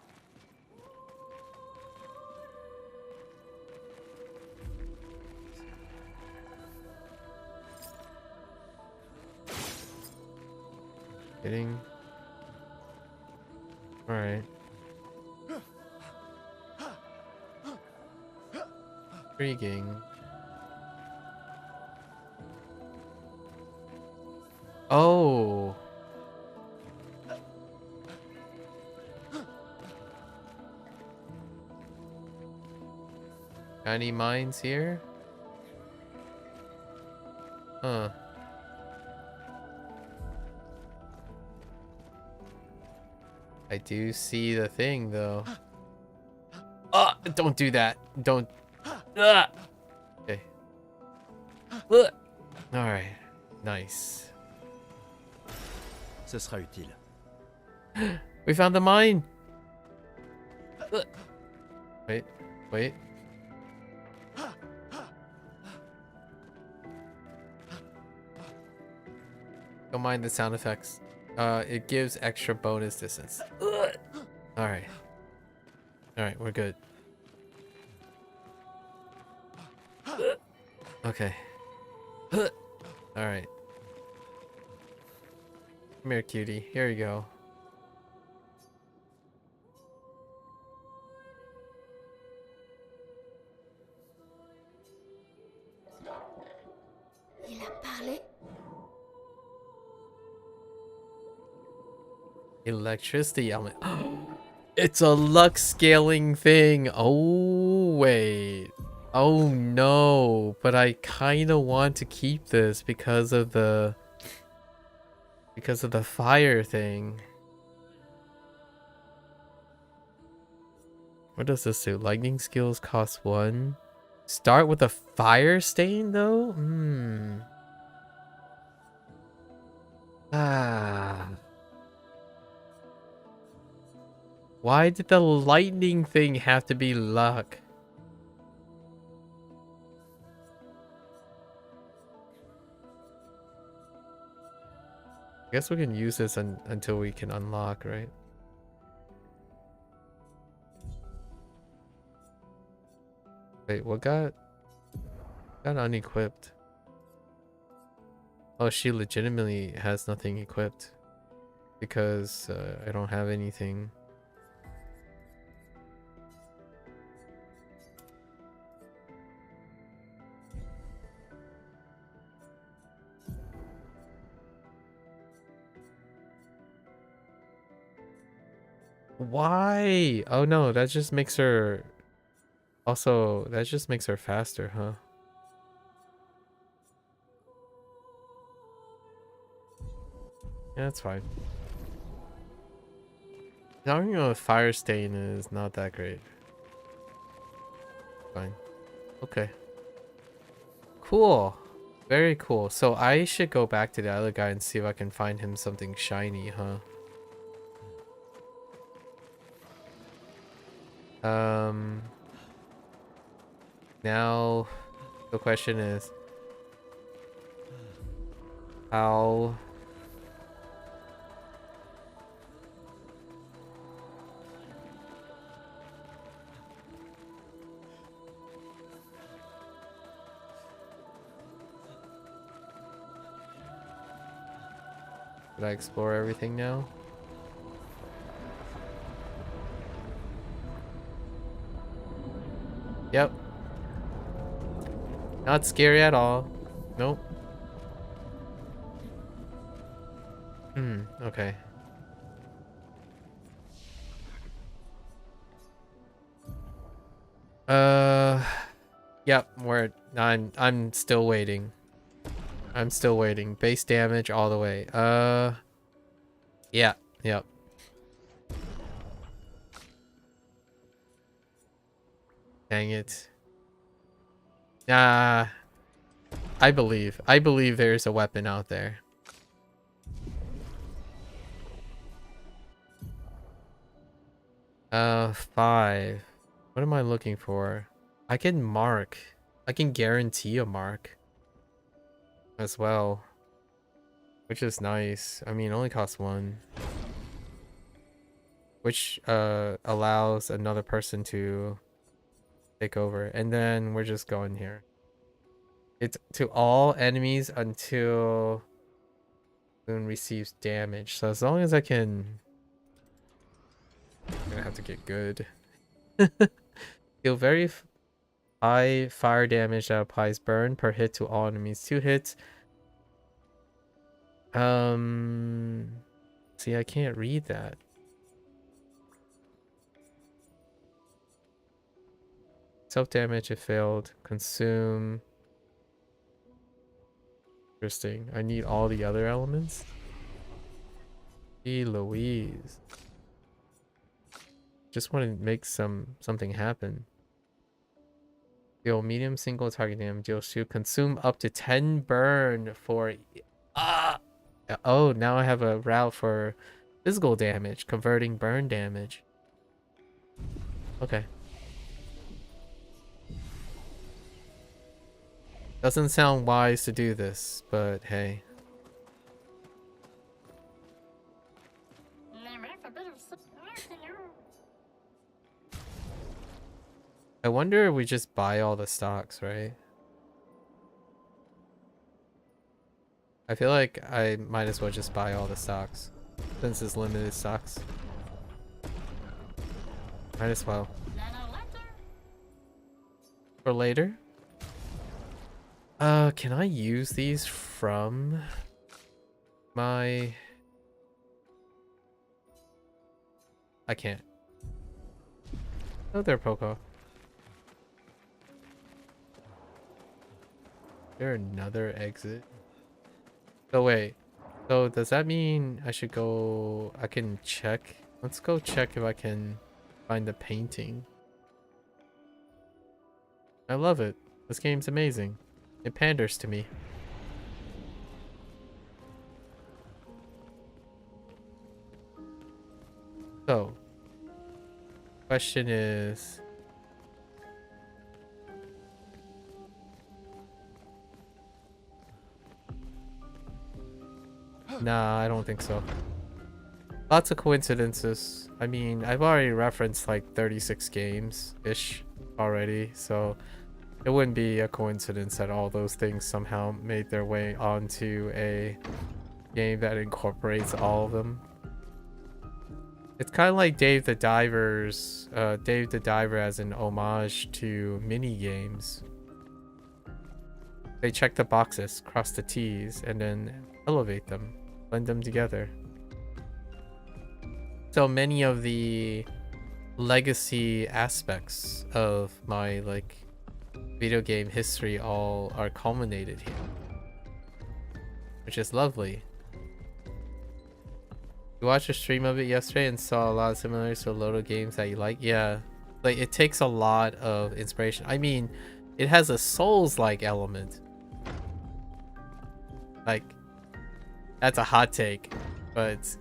Kidding. Alright. Intriguing. Oh. Any mines here? Huh. I do see the thing though. Don't do that. Don't. Okay. Alright. Nice. Ce sera utile. We found the mine. Wait. Wait. Don't mind the sound effects. It gives extra bonus distance. Alright. Alright, we're good. Okay. Alright. Come here, cutie. Here you go. Il a parlé. Electricity element. It's a luck scaling thing. Oh, wait. Oh, no. But I kind of want to keep this because of the fire thing. What does this do? Lightning skills cost 1. Start with a fire stain, though? Why did the lightning thing have to be luck? I guess we can use this until we can unlock, right? Wait, what got unequipped? Oh, she legitimately has nothing equipped because I don't have anything. Why? Oh no, that just makes her... Also, that just makes her faster, huh? Yeah, that's fine. Having a fire stain is not that great. Fine. Okay. Cool. Very cool. So I should go back to the other guy and see if I can find him something shiny, huh? Now the question is how did I explore everything now? Yep. Not scary at all. Nope. Okay. Yep, I'm still waiting. I'm still waiting. Base damage all the way. Yeah, yep. Dang it. Nah. I believe there's a weapon out there. Five. What am I looking for? I can mark. I can guarantee a mark as well, which is nice. I mean, it only costs one, which allows another person to take over. And then we're just going here. It's to all enemies until Moon receives damage. So as long as I can, I'm gonna have to get good. Deal very high fire damage that applies burn per hit to all enemies. 2 hits. See, I can't read that. Self damage if failed. Consume. Interesting. I need all the other elements. Gee Louise. Just want to make something happen. Deal medium single target damage. Deal shield. Consume up to 10 burn for. Oh, now I have a route for physical damage, converting burn damage. Okay. Doesn't sound wise to do this, but hey. I wonder if we just buy all the stocks, right? I feel like I might as well just buy all the stocks since it's limited stocks. Might as well. For later? Can I use these from my... I can't. Oh, they're Poco. Is there another exit? So wait. So does that mean I should go... I can check? Let's go check if I can find the painting. I love it. This game's amazing. It panders to me. So, question is... Nah, I don't think so. Lots of coincidences. I mean, I've already referenced like 36 games-ish already, so it wouldn't be a coincidence that all those things somehow made their way onto a game that incorporates all of them. It's kind of like Dave the Diver's, Dave the Diver as an homage to mini games. They check the boxes, cross the T's, and then elevate them, blend them together. So many of the legacy aspects of my like video game history all are culminated here, which is lovely. You watched a stream of it yesterday and saw a lot of similarities to a lot of games that you like. Yeah, like it takes a lot of inspiration. I mean, it has a Souls-like element. Like, that's a hot take, but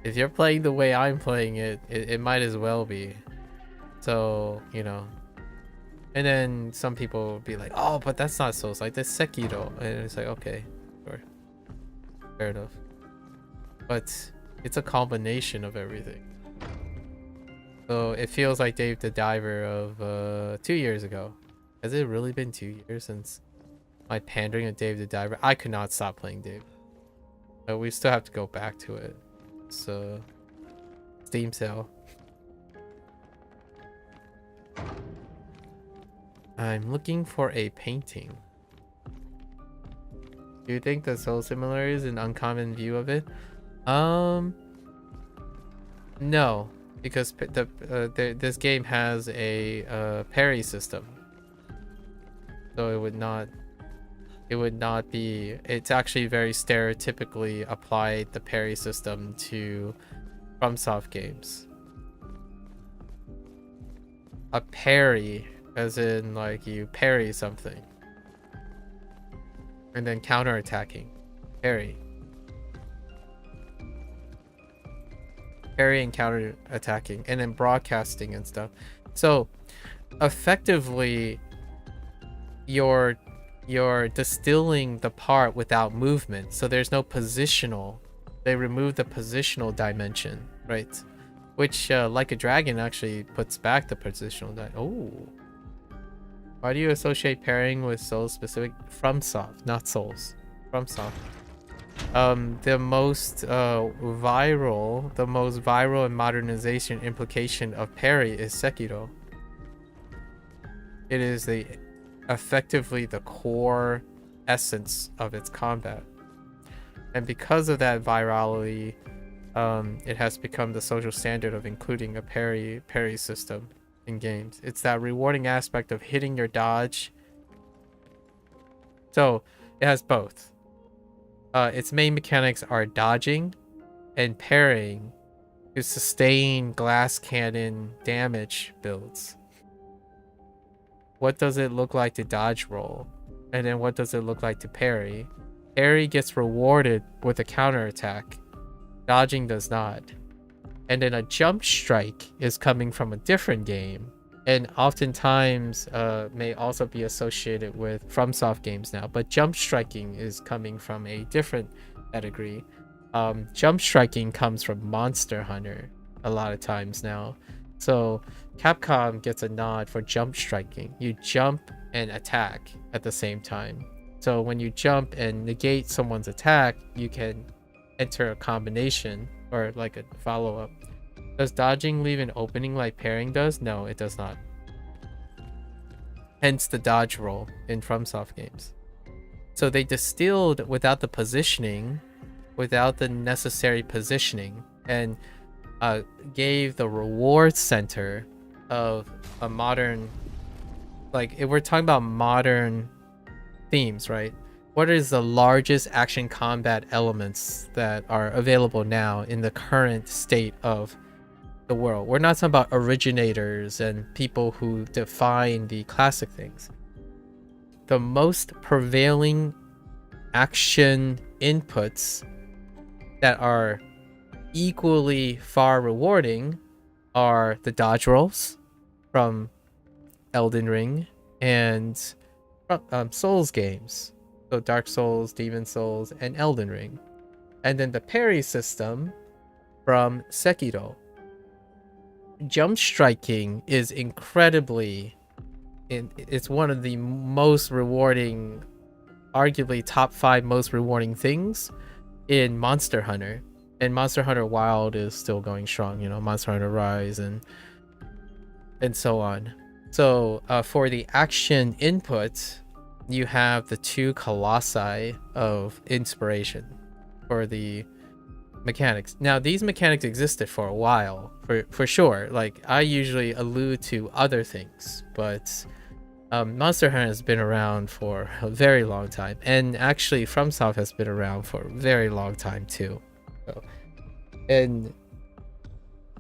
if you're playing the way I'm playing it, it might as well be. So, you know. And then some people will be like, oh, but that's not Souls, like that's Sekiro. And it's like, okay, sure. Fair enough. But it's a combination of everything. So it feels like Dave the Diver of 2 years ago. Has it really been 2 years since my pandering of Dave the Diver? I could not stop playing Dave. But we still have to go back to it. So Steam sale. I'm looking for a painting. Do you think the soul similar is an uncommon view of it? No, because this game has a parry system, so it would not be. It's actually very stereotypically applied the parry system to FromSoft games. A parry, as in like you parry something and then counter-attacking. Parry and counter-attacking, and then broadcasting and stuff. So effectively you're distilling the part without movement, so there's no positional. They remove the positional dimension, right? Which like a dragon actually puts back the positional oh. Why do you associate pairing with Souls specific? FromSoft, not Souls. FromSoft. The most viral and modernization implication of parry is Sekiro. It is effectively the core essence of its combat. And because of that virality, it has become the social standard of including a parry system in games. It's that rewarding aspect of hitting your dodge. So it has both. Its main mechanics are dodging and parrying to sustain glass cannon damage builds. What does it look like to dodge roll? And then what does it look like to parry? Parry gets rewarded with a counterattack. Dodging does not. And then a jump strike is coming from a different game, and oftentimes may also be associated with FromSoft games now. But jump striking is coming from a different pedigree. Jump striking comes from Monster Hunter a lot of times now. So Capcom gets a nod for jump striking. You jump and attack at the same time. So when you jump and negate someone's attack, you can enter a combination or like a follow-up. Does dodging leave an opening like parrying does? No, it does not. Hence the dodge roll in FromSoft games. So they distilled without the positioning, without the necessary positioning, and gave the reward center of a modern, like if we're talking about modern themes, right? What is the largest action combat elements that are available now in the current state of the world? We're not talking about originators and people who define the classic things. The most prevailing action inputs that are equally far rewarding are the dodge rolls from Elden Ring and Souls games. So Dark Souls, Demon Souls, and Elden Ring. And then the parry system from Sekiro. Jump striking is it's one of the most rewarding, arguably top 5 most rewarding things in Monster Hunter. And Monster Hunter Wild is still going strong, you know, Monster Hunter Rise and so on. So for the action input, you have the 2 colossi of inspiration for the mechanics. Now, these mechanics existed for a while, for sure. Like, I usually allude to other things, but Monster Hunter has been around for a very long time. And actually, FromSoft has been around for a very long time, too. So, and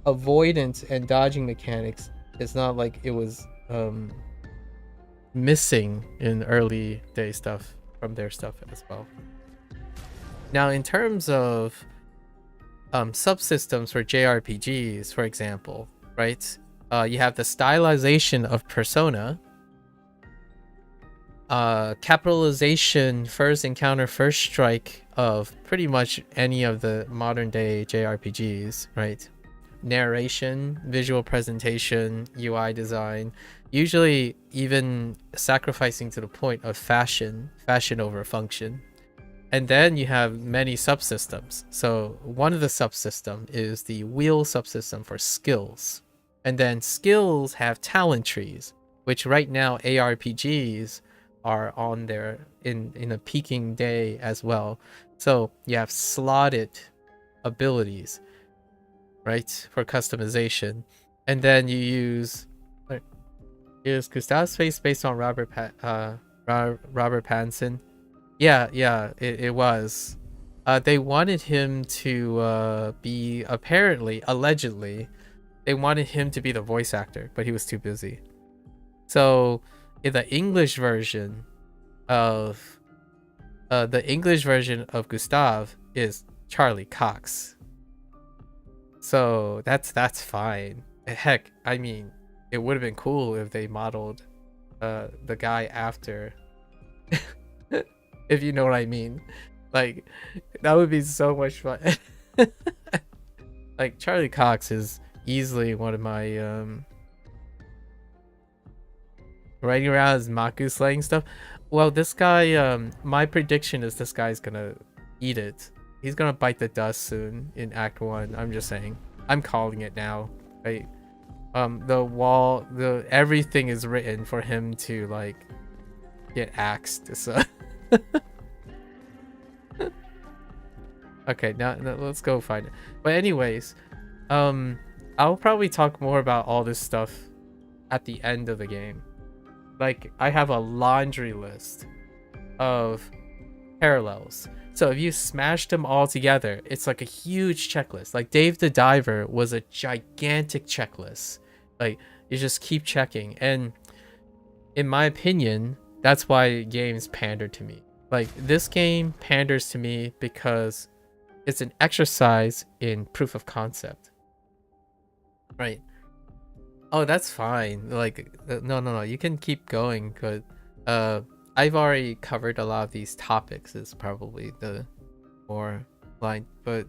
avoidance and dodging mechanics, it's not like it was missing in early day stuff from their stuff as well. Now, in terms of subsystems for JRPGs, for example, right? You have the stylization of persona, capitalization, first encounter, first strike of pretty much any of the modern day JRPGs, right? Narration, visual presentation, UI design, usually even sacrificing to the point of fashion over function. And then you have many subsystems. So one of the subsystems is the wheel subsystem for skills. And then skills have talent trees, which right now ARPGs are on there in a peaking day as well. So you have slotted abilities, right, for customization. And then you use, is Gustav's face based on Robert Pattinson? Yeah, it was. They wanted him to be, allegedly, they wanted him to be the voice actor, but he was too busy. So in the English version of Gustav is Charlie Cox. So that's fine. Heck, I mean, it would have been cool if they modeled the guy after, if you know what I mean. Like, that would be so much fun. Like, Charlie Cox is easily one of my riding around as Maku slaying stuff. Well, this guy, my prediction is this guy's gonna eat it. He's gonna bite the dust soon in Act 1. I'm just saying. I'm calling it now. Right? Everything is written for him to, like, get axed. So okay, now let's go find it. But anyways, I'll probably talk more about all this stuff at the end of the game. Like, I have a laundry list of parallels. So if you smash them all together, it's like a huge checklist. Like, Dave the Diver was a gigantic checklist. Like, you just keep checking. And in my opinion, that's why games pander to me. Like, this game panders to me because it's an exercise in proof of concept. Right. Oh, that's fine. Like, no. You can keep going. But I've already covered a lot of these topics. Is probably the more line. But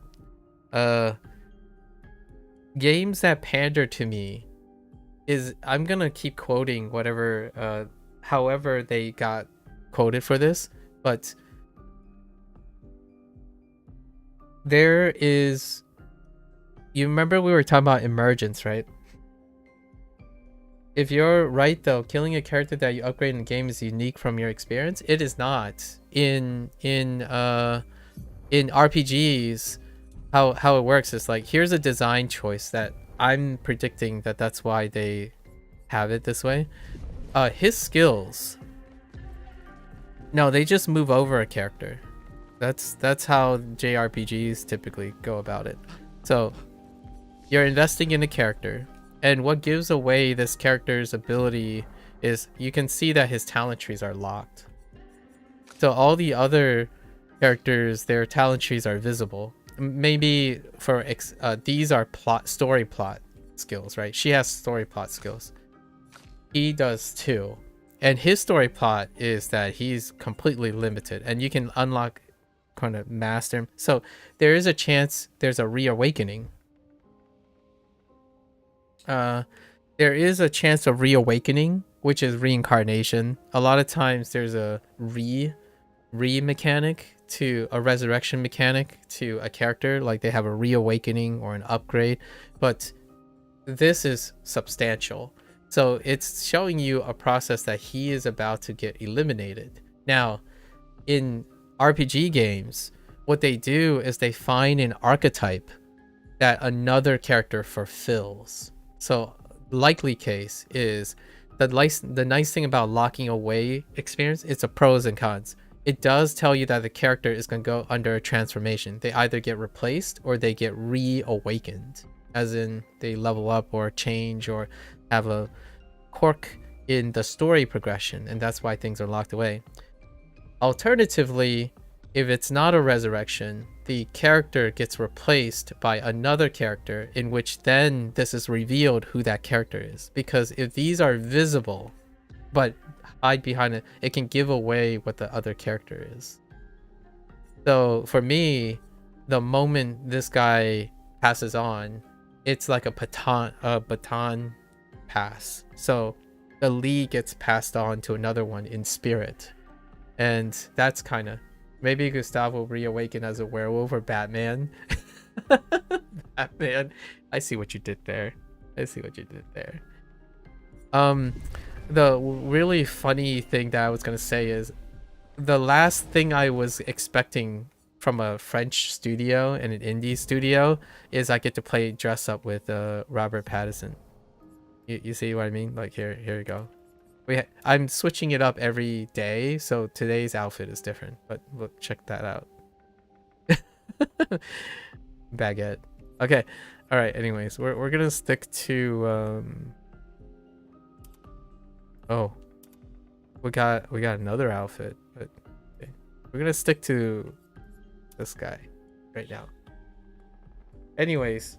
games that pander to me is, I'm gonna keep quoting whatever, however they got quoted for this. But there is, you remember we were talking about emergence, right? If you're right though, killing a character that you upgrade in the game is unique from your experience. It is not. In RPGs, how it works is like, here's a design choice that I'm predicting that's why they have it this way. His skills, no, they just move over a character. That's how JRPGs typically go about it. So you're investing in a character, and what gives away this character's ability is you can see that his talent trees are locked. So all the other characters, their talent trees are visible. Maybe for these are story plot skills, right? She has story plot skills. He does too. And his story plot is that he's completely limited, and you can unlock, kind of master him. So there is a chance there's a reawakening. There is a chance of reawakening, which is reincarnation. A lot of times there's a re mechanic to a resurrection mechanic to a character, like they have a reawakening or an upgrade, but this is substantial. So it's showing you a process that he is about to get eliminated. Now, in RPG games, what they do is they find an archetype that another character fulfills. So likely case is the nice thing about locking away experience, it's a pros and cons. It does tell you that the character is going to go under a transformation. They either get replaced or they get reawakened, as in they level up or change or have a quirk in the story progression, and that's why things are locked away. Alternatively, if it's not a resurrection, the character gets replaced by another character, in which then this is revealed who that character is. Because if these are visible but hide behind it, it can give away what the other character is. So for me, the moment this guy passes on, it's like a baton pass. So the lead gets passed on to another one in spirit. And that's kind of, maybe Gustav will reawaken as a werewolf or Batman. Batman. I see what you did there. The really funny thing that I was gonna say is, the last thing I was expecting from a French studio and an indie studio is I get to play dress up with Robert Pattinson. You see what I mean? Like, here you go. I'm switching it up every day, so today's outfit is different. But look, check that out. Baguette. Okay. All right. Anyways, we're gonna stick to Oh, we got another outfit, but okay. We're gonna stick to this guy right now. Anyways,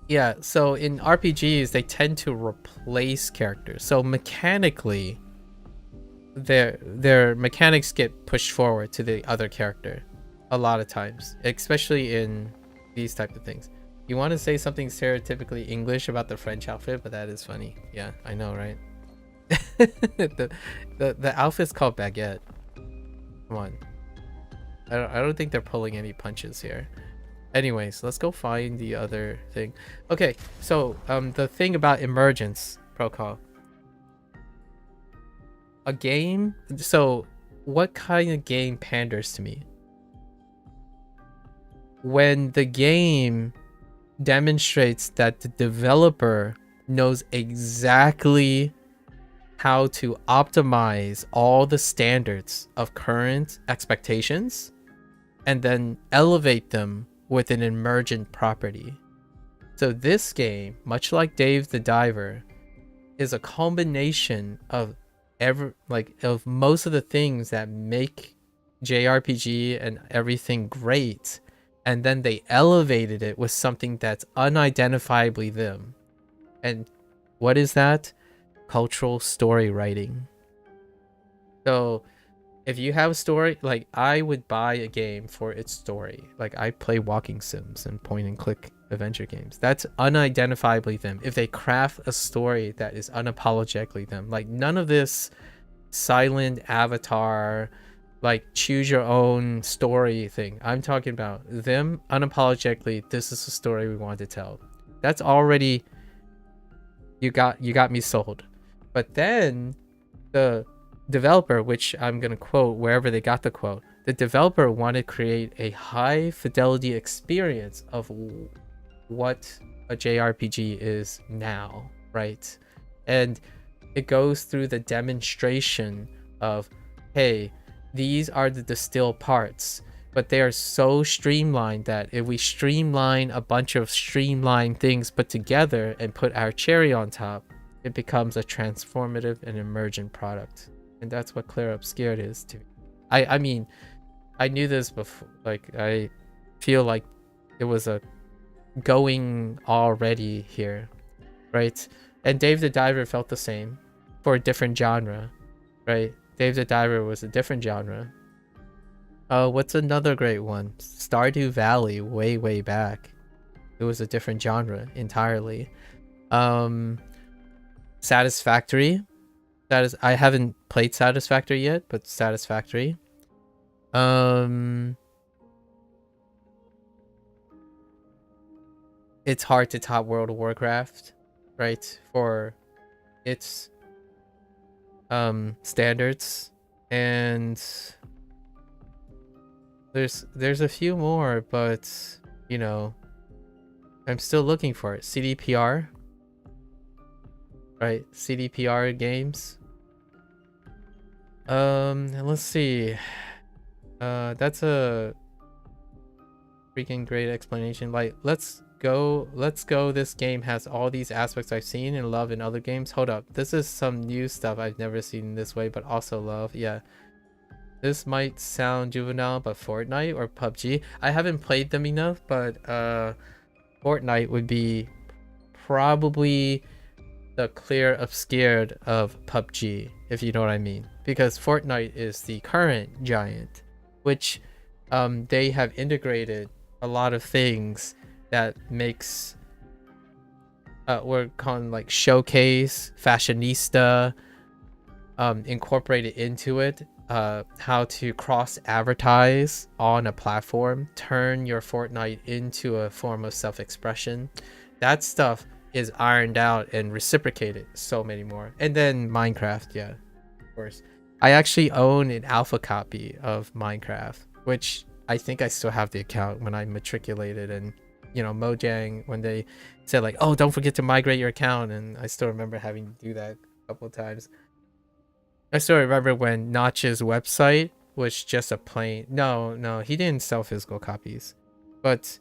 yeah. So in RPGs, they tend to replace characters. So mechanically, their mechanics get pushed forward to the other character a lot of times, especially in these type of things. You want to say something stereotypically English about the French outfit, but that is funny. Yeah, I know, right? the outfit's called baguette. Come on. I don't think they're pulling any punches here. Anyways, let's go find the other thing. Okay, so the thing about emergence protocol. A game. So what kind of game panders to me? When the game demonstrates that the developer knows exactly how to optimize all the standards of current expectations and then elevate them with an emergent property. So this game, much like Dave the Diver, is a combination of of most of the things that make JRPG and everything great, and then they elevated it with something that's unidentifiably them. And what is that? Cultural story writing. So if you have a story, like I would buy a game for its story. Like I play walking sims and point and click adventure games. That's unidentifiably them. If they craft a story that is unapologetically them, like none of this silent avatar, like choose your own story thing. I'm talking about them unapologetically. This is the story we want to tell. That's already, you got me sold. But then the developer, which I'm gonna quote wherever they got the quote, the developer wanted to create a high fidelity experience of what a JRPG is now, right? And it goes through the demonstration of, hey, these are the distilled parts, but they are so streamlined that if we streamline a bunch of streamlined things put together and put our cherry on top, it becomes a transformative and emergent product. And that's what Clair Obscur is to me. I mean, I knew this before. Like, I feel like it was a going already here, right? And Dave the Diver felt the same for a different genre, right? Dave the Diver was a different genre. What's another great one? Stardew Valley, way back. It was a different genre entirely. Satisfactory. I haven't played Satisfactory yet, but Satisfactory. It's hard to top World of Warcraft, right? For its standards, and there's a few more, but you know, I'm still looking for it. CDPR, right? CDPR games. Let's see. That's a freaking great explanation. Like, let's go. This game has all these aspects I've seen and love in other games. Hold up, this is some new stuff I've never seen this way, but also love. Yeah, this might sound juvenile, but Fortnite or PUBG, I haven't played them enough, but Fortnite would be probably the Clair Obscur of PUBG, if you know what I mean, because Fortnite is the current giant, which they have integrated a lot of things that makes we're calling like showcase, fashionista, incorporated into it, how to cross advertise on a platform, turn your Fortnite into a form of self-expression. That stuff is ironed out and reciprocated so many more. And then Minecraft, yeah, of course. I actually own an alpha copy of Minecraft, which I think I still have the account when I matriculated, and you know, Mojang, when they said like, oh, don't forget to migrate your account, and I still remember having to do that a couple of times. I still remember when Notch's website was just a plain, no, he didn't sell physical copies, but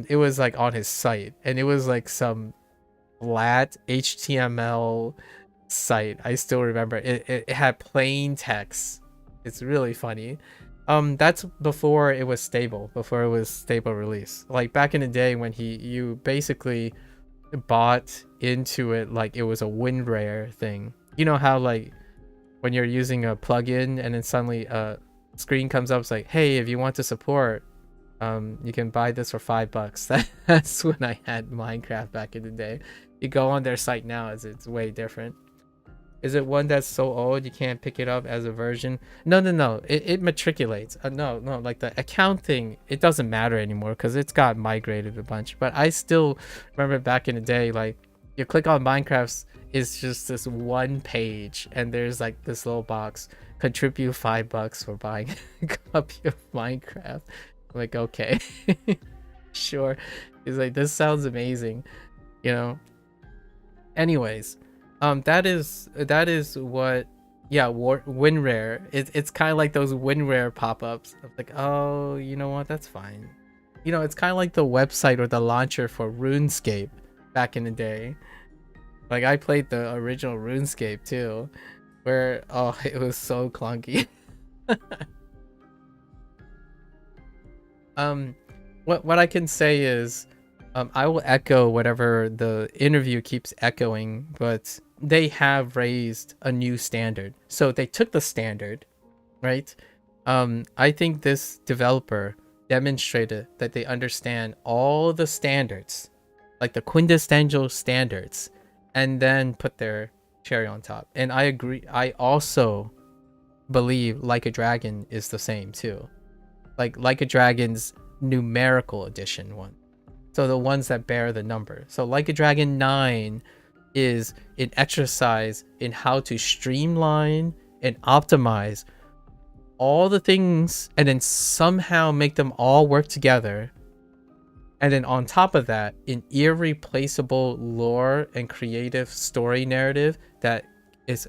it was like on his site, and it was like some flat HTML site. I still remember it had plain text. It's really funny. That's before it was stable, before it was stable release. Like back in the day when you basically bought into it like it was a WinRare thing. You know how like when you're using a plugin and then suddenly a screen comes up, it's like, hey, if you want to support, you can buy this for $5. That's when I had Minecraft back in the day. You go on their site now, it's way different. Is it one that's so old you can't pick it up as a version? No. It matriculates. No, like the account thing, it doesn't matter anymore because it's got migrated a bunch. But I still remember back in the day, like you click on Minecraft's, it's just this one page and there's like this little box, contribute $5 for buying a copy of Minecraft. I'm like, okay, sure. It's like, this sounds amazing, you know? Anyways. That is what, yeah, WinRare. It's kind of like those WinRare pop-ups of like, oh, you know what, that's fine. You know, it's kind of like the website or the launcher for RuneScape back in the day. Like I played the original RuneScape too, where it was so clunky. What I can say is, I will echo whatever the interview keeps echoing, but they have raised a new standard. So they took the standard, right? I think this developer demonstrated that they understand all the standards, like the quintessential standards, and then put their cherry on top. And I agree. I also believe Like a Dragon is the same too. Like a Dragon's numerical edition one. So the ones that bear the number. So Like a Dragon 9 is an exercise in how to streamline and optimize all the things and then somehow make them all work together. And then on top of that, an irreplaceable lore and creative story narrative that is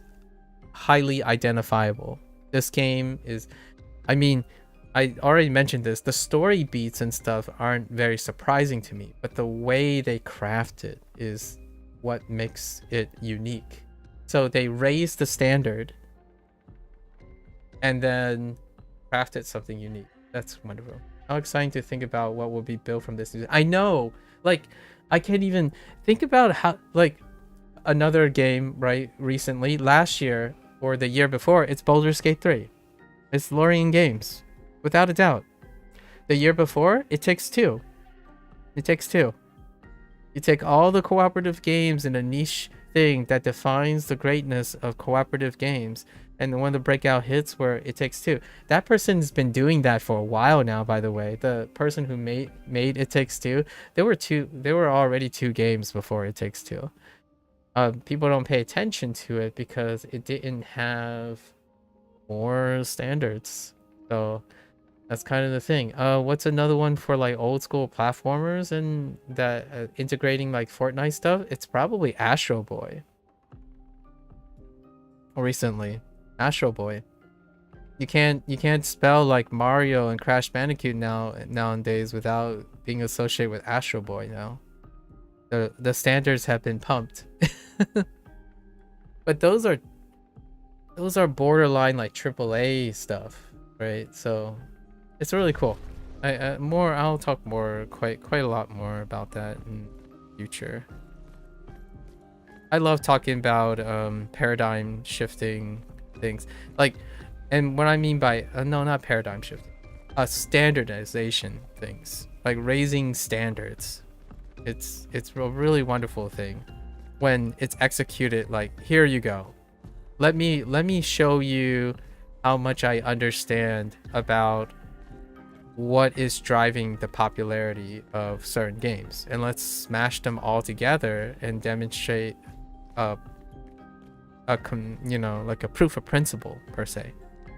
highly identifiable. This game is, I mean, I already mentioned this, the story beats and stuff aren't very surprising to me, but the way they craft it is what makes it unique. So they raised the standard and then crafted something unique. That's wonderful. How exciting to think about what will be built from this. I know, like, I can't even think about how, like, another game, right, recently, last year or the year before, it's Baldur's Gate 3. It's Lorien Games. Without a doubt. The year before, It Takes Two. It Takes Two. You take all the cooperative games in a niche thing that defines the greatness of cooperative games, and one of the breakout hits were It Takes Two. That person's been doing that for a while now, by the way. The person who made It Takes Two, there were already 2 games before It Takes Two. People don't pay attention to it because it didn't have more standards. So that's kind of the thing. What's another one for like old school platformers and that integrating like Fortnite stuff? It's probably Astro Boy. Recently, Astro Boy. You can't spell like Mario and Crash Bandicoot nowadays without being associated with Astro Boy now. The standards have been pumped. But those are borderline like AAA stuff, right? So it's really cool. I'll talk more, quite a lot more about that in the future. I love talking about paradigm shifting things, like, and what I mean by no, not paradigm shifting, standardization things, like raising standards. It's a really wonderful thing when it's executed. Like, here you go. Let me show you how much I understand about what is driving the popularity of certain games, and let's smash them all together and demonstrate you know, like a proof of principle per se.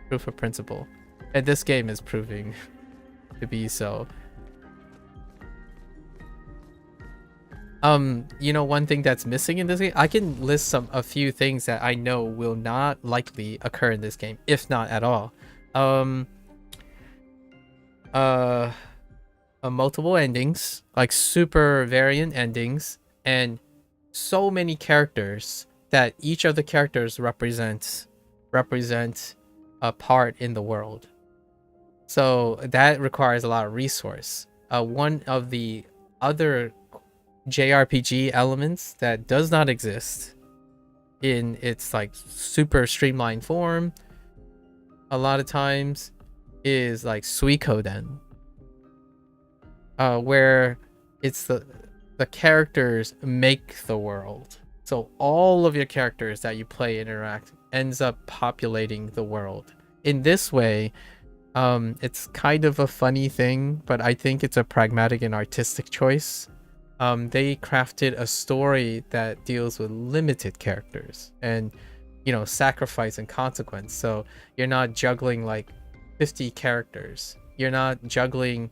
Proof of principle. And this game is proving to be so. You know, one thing that's missing in this game, I can list a few things that I know will not likely occur in this game, if not at all. Multiple endings, like super variant endings, and so many characters that each of the characters represent a part in the world. So that requires a lot of resource. One of the other JRPG elements that does not exist in its like super streamlined form a lot of times is like Suikoden, where it's the characters make the world. So all of your characters that you play interact ends up populating the world. In this way, it's kind of a funny thing, but I think it's a pragmatic and artistic choice. They crafted a story that deals with limited characters and, you know, sacrifice and consequence. So you're not juggling like 50 characters. You're not juggling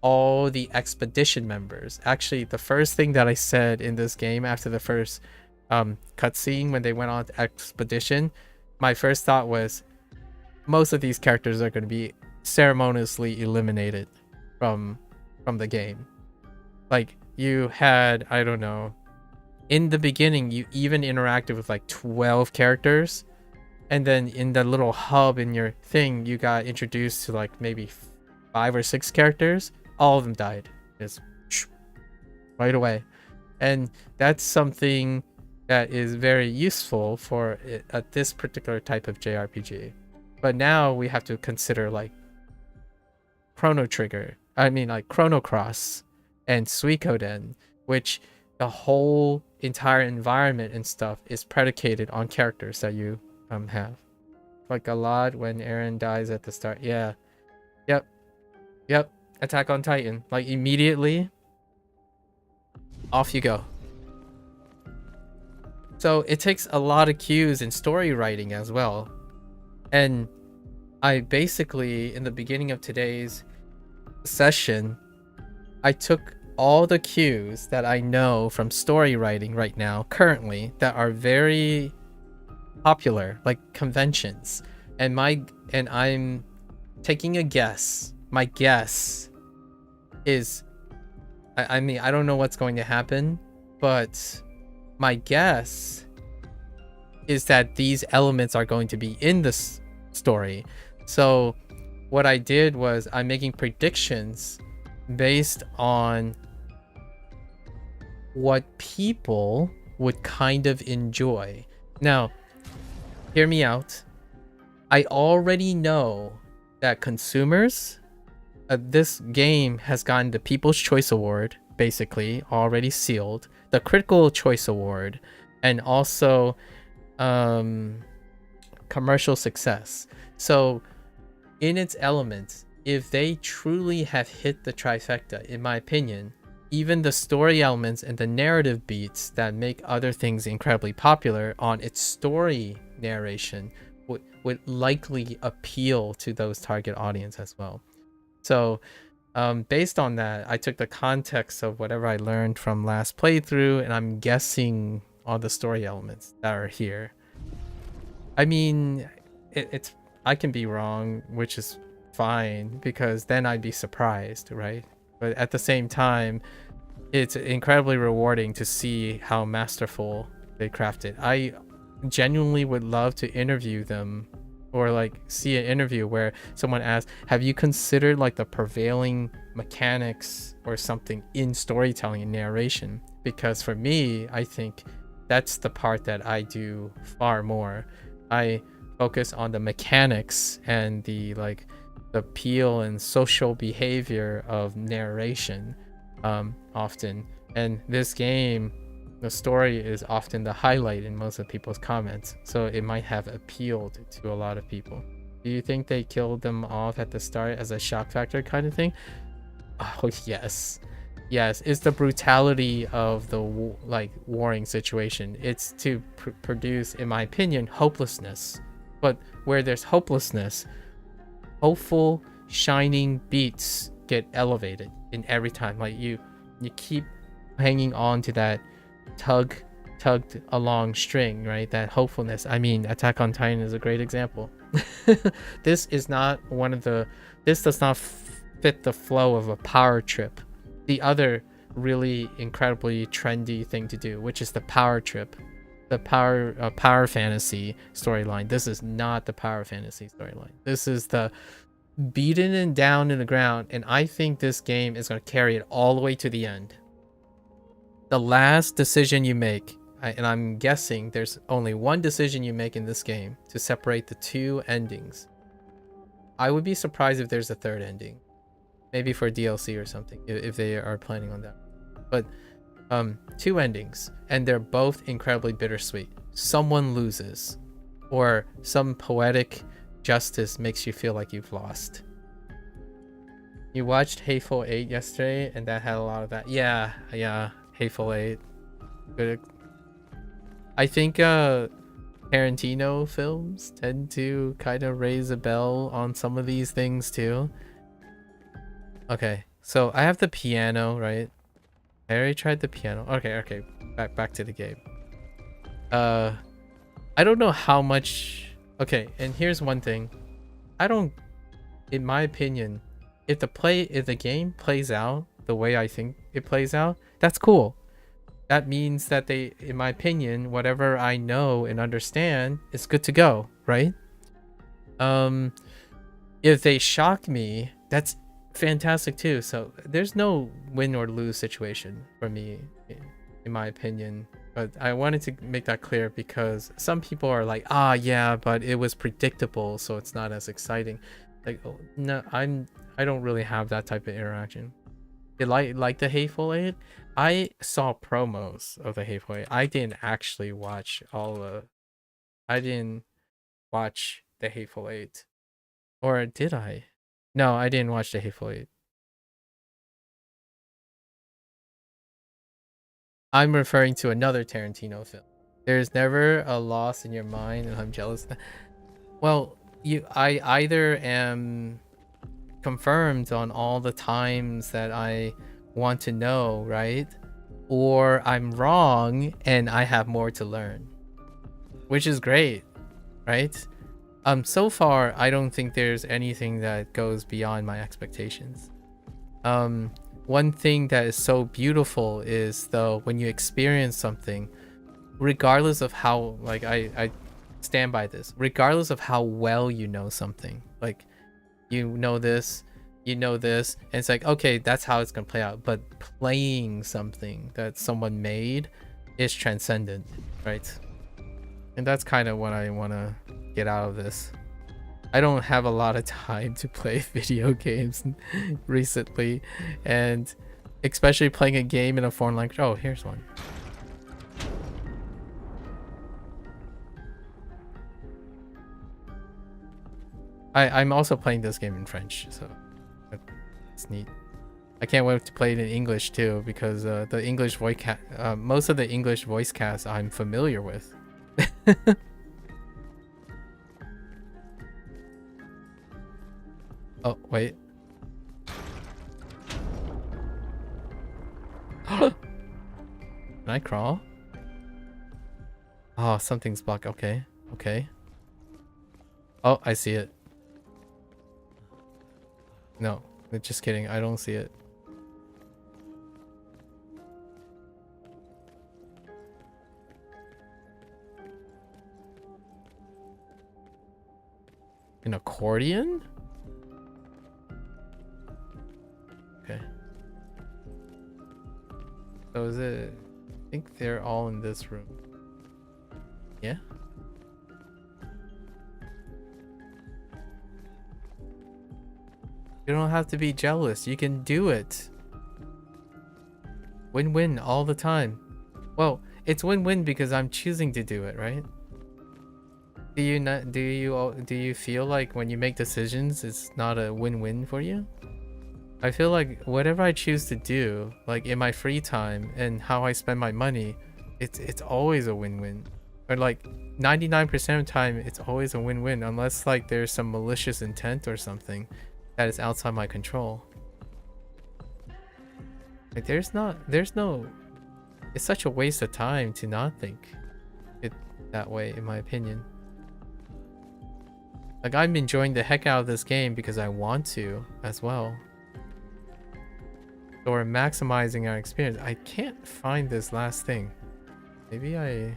all the expedition members. Actually, the first thing that I said in this game after the first cutscene when they went on expedition, my first thought was most of these characters are going to be ceremoniously eliminated from the game. Like, you had, I don't know, in the beginning you even interacted with like 12 characters, and then in the little hub in your thing you got introduced to like maybe 5 or 6 characters. All of them died just right away, and that's something that is very useful for this particular type of JRPG. But now we have to consider like Chrono Cross and Suikoden, which the whole entire environment and stuff is predicated on characters that you have. Like a lot when Eren dies at the start. Yeah. Yep. Attack on Titan. Like immediately, off you go. So it takes a lot of cues in story writing as well. And I basically, in the beginning of today's session, I took all the cues that I know from story writing right now, currently, that are very popular, like conventions. And I'm taking a guess. My guess is, I mean, I don't know what's going to happen, but my guess is that these elements are going to be in this story. So what I did was I'm making predictions based on what people would kind of enjoy. Now, hear me out. I already know that consumers, this game has gotten the People's Choice Award, basically, already sealed, the Critical Choice Award, and also commercial success. So in its elements, if they truly have hit the trifecta, in my opinion, even the story elements and the narrative beats that make other things incredibly popular on its story narration would likely appeal to those target audience as well. So based on that, I took the context of whatever I learned from last playthrough, and I'm guessing all the story elements that are here. I mean, I can be wrong, which is fine, because then I'd be surprised, right? But at the same time, it's incredibly rewarding to see how masterful they crafted. I genuinely would love to interview them, or like see an interview where someone asks, have you considered like the prevailing mechanics or something in storytelling and narration? Because for me, I think that's the part that I do far more. I focus on the mechanics and the appeal and social behavior of narration often. And this game, the story is often the highlight in most of people's comments, so it might have appealed to a lot of people. Do you think they killed them off at the start as a shock factor kind of thing? Oh yes, it's the brutality of the warring situation. It's to produce, in my opinion, hopelessness. But where there's hopelessness, hopeful shining beats get elevated in every time. Like you keep hanging on to that tugged along string, right? That hopefulness. I mean, Attack on Titan is a great example. This does not fit the flow of a power trip. The other really incredibly trendy thing to do, which is the power trip, the power fantasy storyline. This is not the power fantasy storyline. This is the beaten and down in the ground, and I think this game is going to carry it all the way to the end. The last decision you make, and I'm guessing there's only one decision you make in this game to separate the two endings. I would be surprised if there's a third ending. Maybe for DLC or something, if they are planning on that. But two endings, and they're both incredibly bittersweet. Someone loses, or some poetic justice makes you feel like you've lost. You watched Hateful Eight yesterday, and that had a lot of that. Yeah, Hateful Eight. Good. I think Tarantino films tend to kind of raise a bell on some of these things too. Okay, so I have the piano, right? I already tried the piano. Okay. Back to the game. I don't know how much. Okay, and here's one thing. In my opinion, if the game plays out the way I think it plays out, that's cool. That means that in my opinion, whatever I know and understand is good to go, right? If they shock me, that's fantastic too. So there's no win or lose situation for me, in my opinion. But I wanted to make that clear because some people are like, yeah, but it was predictable, so it's not as exciting. Like, oh, no, I don't really have that type of interaction. Like the Hateful Eight, I saw promos of the Hateful Eight. I didn't actually watch I didn't watch the Hateful Eight, or did I? No, I didn't watch the Hateful Eight. I'm referring to another Tarantino film. There's never a loss in your mind, and I'm jealous. Well, I either am confirmed on all the times that I want to know, right? Or I'm wrong and I have more to learn, which is great, right? So far, I don't think there's anything that goes beyond my expectations. One thing that is so beautiful is, though, when you experience something, regardless of how, like, I stand by this, regardless of how well you know something, like, you know this, and it's like, okay, that's how it's gonna play out. But playing something that someone made is transcendent, right? And that's kind of what I want to get out of this. I don't have a lot of time to play video games recently, and especially playing a game in a foreign language. Oh, here's one. I'm also playing this game in French, so it's neat. I can't wait to play it in English too, because the English voice most of the English voice casts I'm familiar with. Oh, wait. Can I crawl? Oh, something's blocked. Okay. Oh, I see it. No, just kidding. I don't see it. An accordion? Okay. So is it... I think they're all in this room. Yeah? You don't have to be jealous. You can do it. Win-win all the time. Well, it's win-win because I'm choosing to do it, right? Do you feel like when you make decisions, it's not a win-win for you? I feel like whatever I choose to do, like in my free time and how I spend my money, it's always a win-win. Or like 99% of the time, it's always a win-win, unless like there's some malicious intent or something that is outside my control. Like there's no, it's such a waste of time to not think it that way, in my opinion. Like I'm enjoying the heck out of this game because I want to as well. So we're maximizing our experience. I can't find this last thing. Maybe I...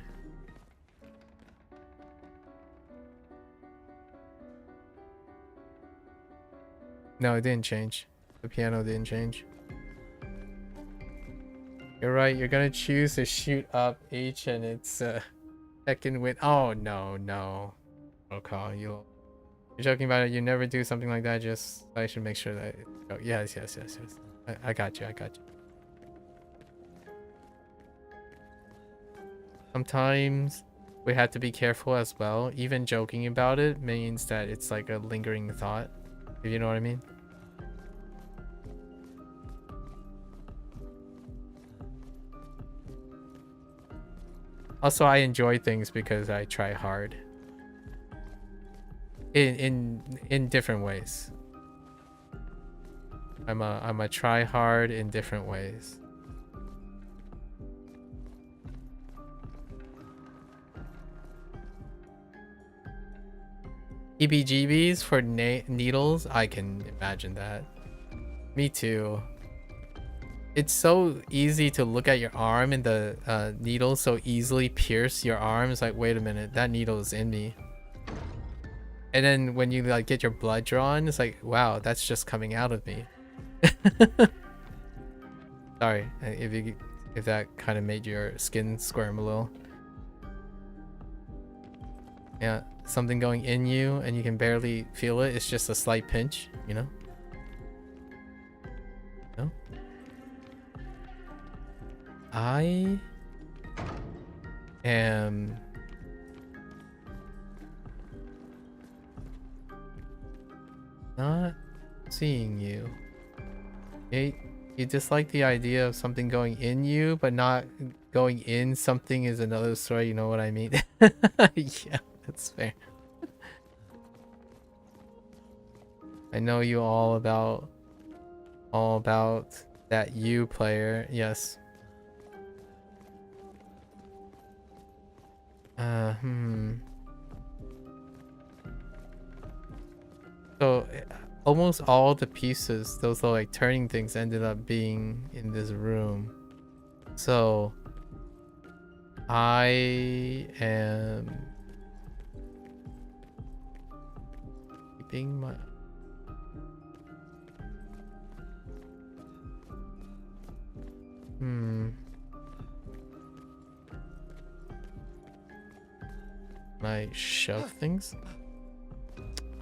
No, it didn't change. The piano didn't change. You're right. You're gonna choose to shoot up H, and it's second with. Oh no, no. Okay, you're joking about it. You never do something like that. Just I should make sure that. Oh, yes. I got you. I got you. Sometimes we have to be careful as well. Even joking about it means that it's like a lingering thought. If you know what I mean. Also, I enjoy things because I try hard. In different ways. I'm a try hard in different ways. EBGBs for needles, I can imagine that. Me too. It's so easy to look at your arm and the needle so easily pierce your arm. It's like, wait a minute, that needle is in me. And then when you like get your blood drawn, it's like, wow, that's just coming out of me. Sorry if that kind of made your skin squirm a little. Yeah, something going in you and you can barely feel it. It's just a slight pinch, you know? No? I am not seeing you. You dislike the idea of something going in you, but not going in something is another story. You know what I mean? Yeah, that's fair. I know you all about that you player. Yes. So almost all the pieces, those are like turning things, ended up being in this room. So I am keeping my my shove things.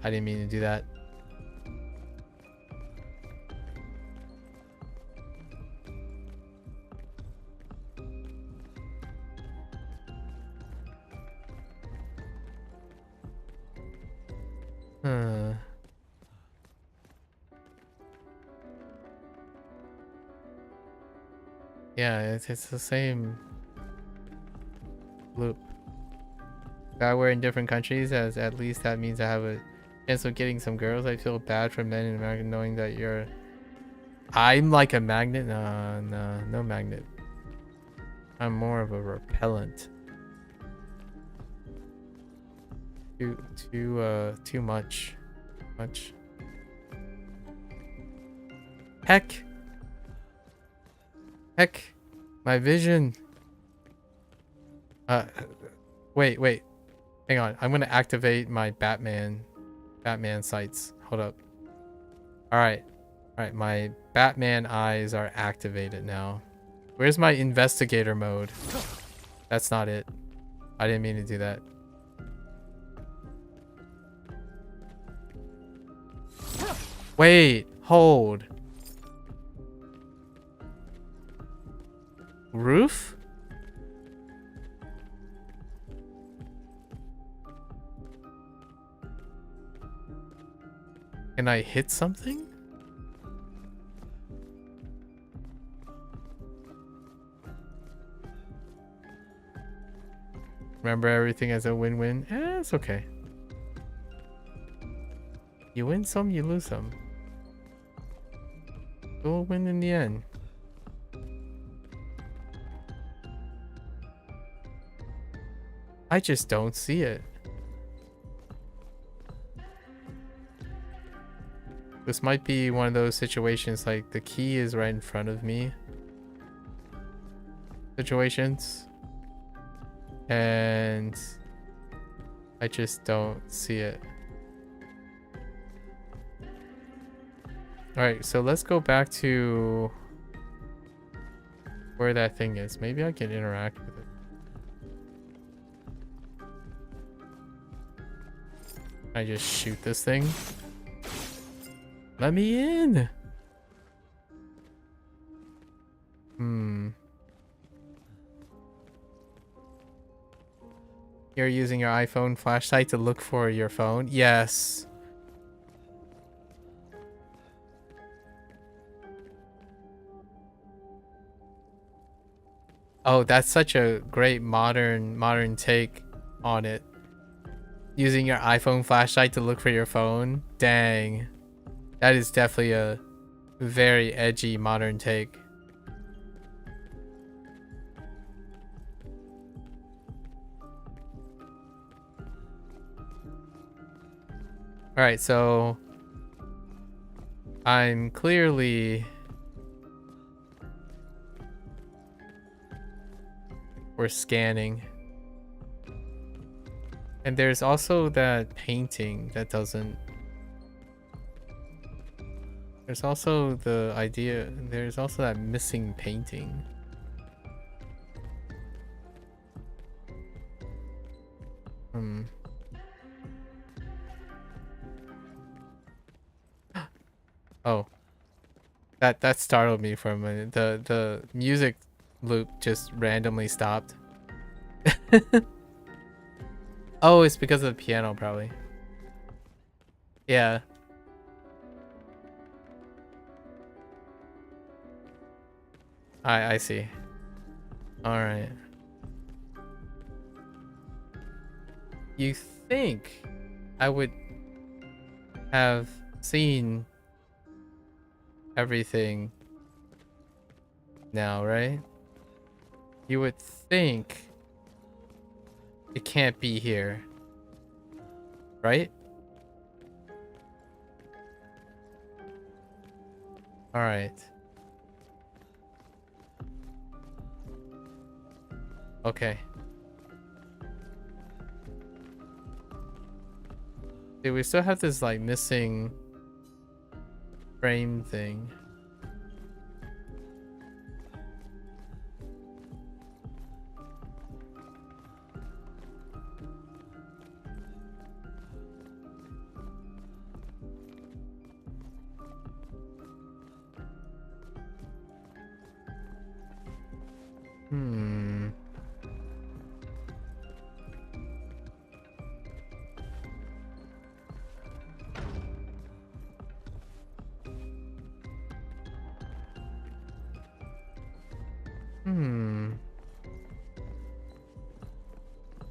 I didn't mean to do that. Yeah, it's the same loop. If I were in different countries, as at least that means I have a chance of getting some girls. I feel bad for men in America knowing that I'm like a magnet. No magnet. I'm more of a repellent. Too much. Heck, my vision. Wait. Hang on. I'm gonna activate my Batman sights. Hold up. All right. My Batman eyes are activated now. Where's my investigator mode? That's not it. I didn't mean to do that. Wait, hold. Roof? Can I hit something? Remember everything as a win-win? It's okay. You win some, you lose some. We'll win in the end. I just don't see it. This might be one of those situations like the key is right in front of me. Situations. And I just don't see it. Alright, so let's go back to where that thing is. Maybe I can interact with it. I just shoot this thing. Let me in! You're using your iPhone flashlight to look for your phone? Yes. Oh, that's such a great modern take on it. Using your iPhone flashlight to look for your phone? Dang. That is definitely a very edgy modern take. Alright, so I'm clearly... We're scanning. And there's also that painting that doesn't... There's also the idea... There's also that missing painting. Oh. That startled me for a minute. The music loop just randomly stopped. Oh, it's because of the piano, probably. Yeah. I see. Alright. You think I would have seen everything now, right? You would think it can't be here, right? All right. Okay. See, we still have this like missing frame thing.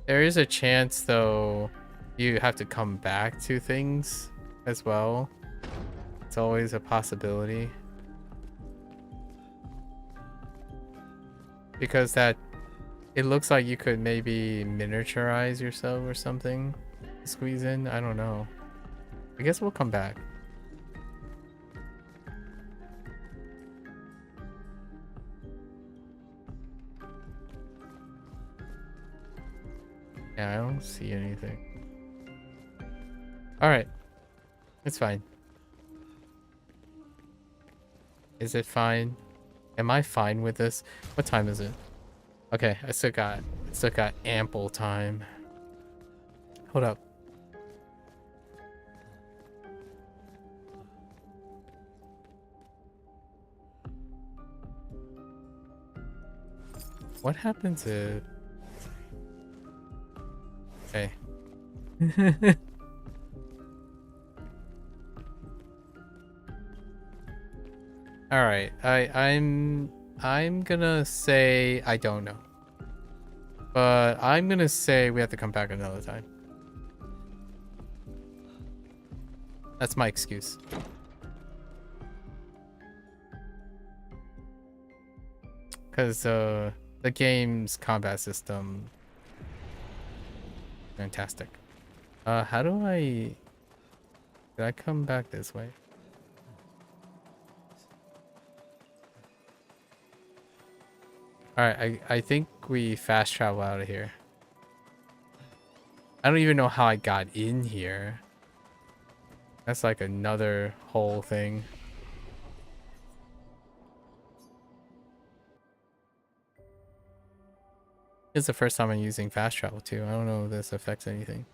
There is a chance, though, you have to come back to things as well. It's always a possibility. Because it looks like you could maybe miniaturize yourself or something. Squeeze in, I don't know. I guess we'll come back. Yeah, I don't see anything. Alright. It's fine. Is it fine? Am I fine with this? What time is it? Okay, I still got ample time. Hold up. What happens if... Okay. All right. I'm gonna say I don't know. But I'm gonna say we have to come back another time. That's my excuse. Cuz the game's combat system fantastic. How do I... Did I come back this way? Alright, I think we fast travel out of here. I don't even know how I got in here. That's like another whole thing. This is the first time I'm using fast travel too. I don't know if this affects anything.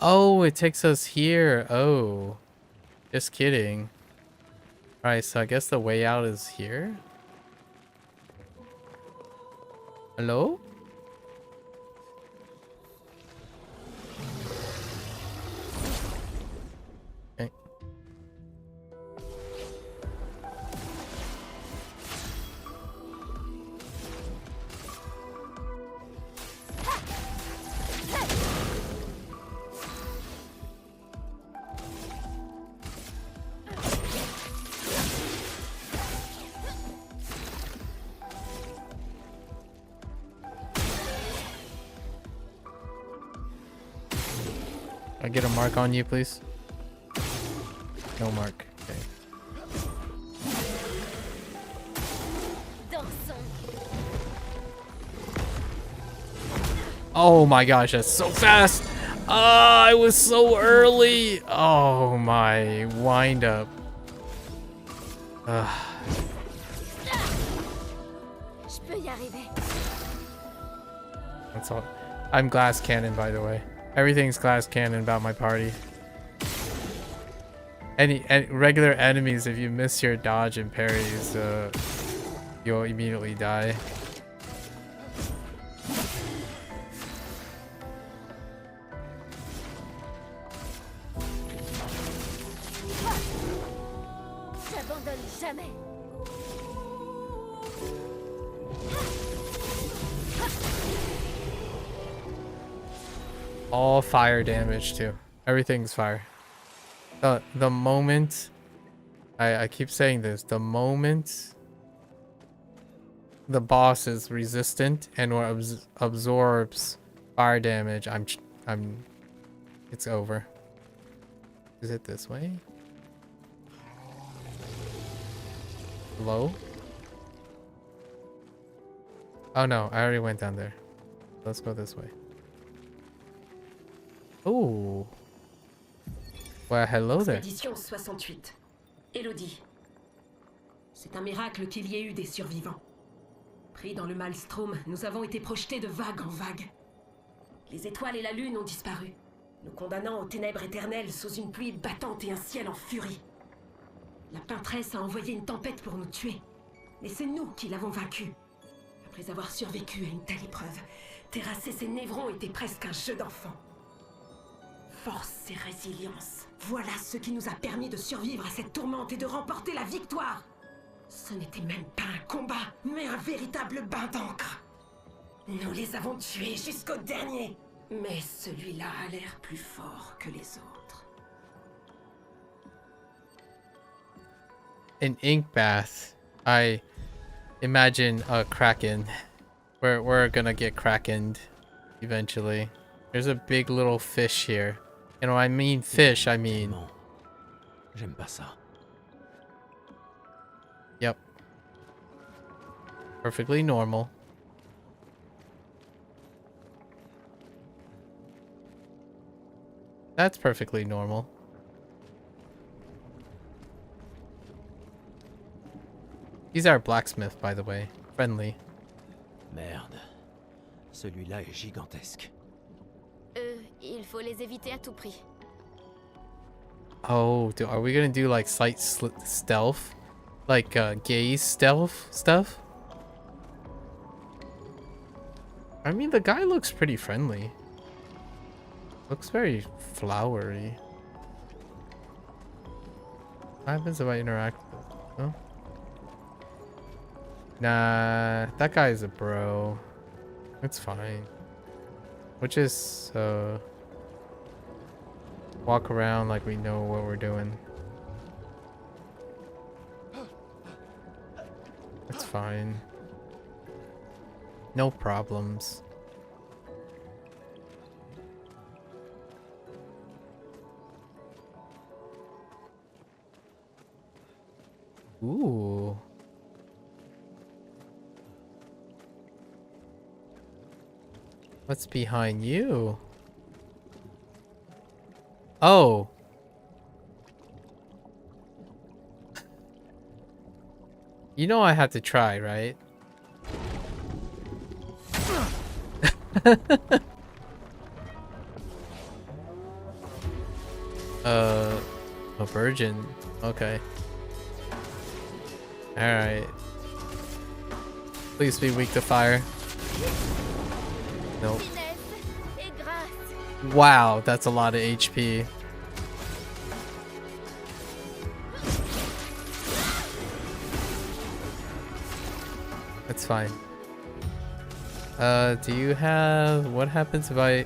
Oh, it takes us here. Oh, just kidding. Alright, so I guess the way out is here. Hello? Okay. I get a mark on you, please? No mark. Okay. Oh my gosh, that's so fast! Ah, I was so early! Oh my wind up. That's all. I'm glass cannon, by the way. Everything's glass cannon about my party. Any regular enemies, if you miss your dodge and parries, you'll immediately die. J'abandonne jamais. All fire damage too. Everything's fire. The moment I keep saying this, the moment the boss is resistant and or absorbs fire damage, it's over. Is it this way? Low? Oh no, I already went down there. Let's go this way. Oh. Well, hello there. Expédition 68. Elodie. C'est un miracle qu'il y ait eu des survivants. Pris dans le maelstrom, nous avons été projetés de vague en vague. Les étoiles et la lune ont disparu, nous condamnant aux ténèbres éternelles sous une pluie battante et un ciel en furie. La peintresse a envoyé une tempête pour nous tuer, mais c'est nous qui l'avons vaincue. Après avoir survécu à une telle épreuve, terrasser ses névrons était presque un jeu d'enfant. Force et résilience, voilà ce qui nous a permis de survivre à cette tourmente et de remporter la victoire. Ce n'était même pas un combat, mais un véritable bain d'encre. Nous les avons tués jusqu'au dernier, mais celui-là a l'air plus fort que les autres. An ink bath. I imagine a kraken. We're gonna get krakened eventually. There's a big little fish here. And when I mean fish, I mean... Non. J'aime pas ça. Yep. Perfectly normal. That's perfectly normal. He's our blacksmith, by the way. Friendly. Merde. Celui-là est gigantesque. Il faut les éviter à tout prix. Oh, are we gonna do like slight stealth? Like gaze stealth stuff? I mean, the guy looks pretty friendly. Looks very flowery. What happens if I interact with him? Oh. Nah, that guy's a bro. It's fine. We'll just walk around like we know what we're doing. It's fine. No problems. Ooh. What's behind you? Oh. You know I had to try, right? A virgin. Okay. Alright. Please be weak to fire. Nope. Wow, that's a lot of HP. That's fine. Do you have... What happens if I...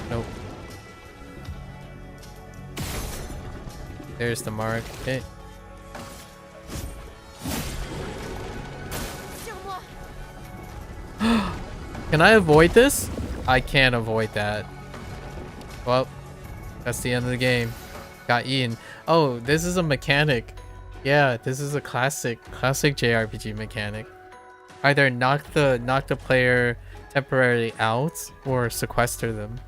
Nope. There's the mark. Okay. Can I avoid this? I can't avoid that. Well, that's the end of the game. Got eaten. Oh, this is a mechanic. Yeah, this is a classic JRPG mechanic. Either knock the player temporarily out or sequester them.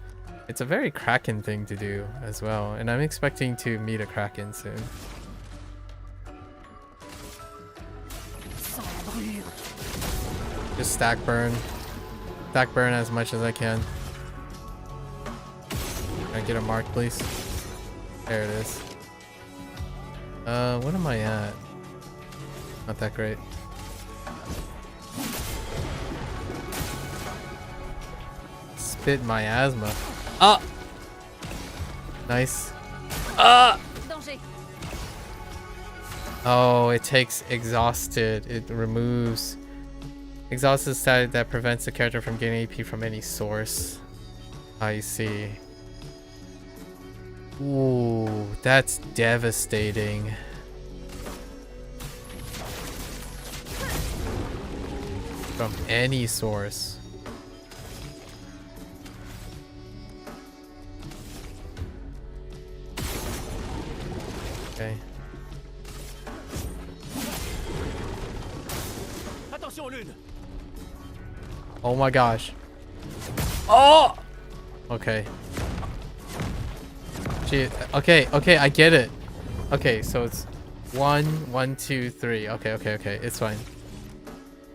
It's a very Kraken thing to do as well, and I'm expecting to meet a Kraken soon. Just stack burn. Stack burn as much as I can. Can I get a mark, please? There it is. What am I at? Not that great. Spit my asthma. Ah! Nice. Ah! Oh, it takes exhausted. It removes exhausted status that prevents the character from getting AP from any source. I see. Ooh, that's devastating. From any source. Okay. Oh my gosh. Oh! Okay. Gee, okay, I get it. Okay, so it's 1, 1, 2, 3. Okay. It's fine.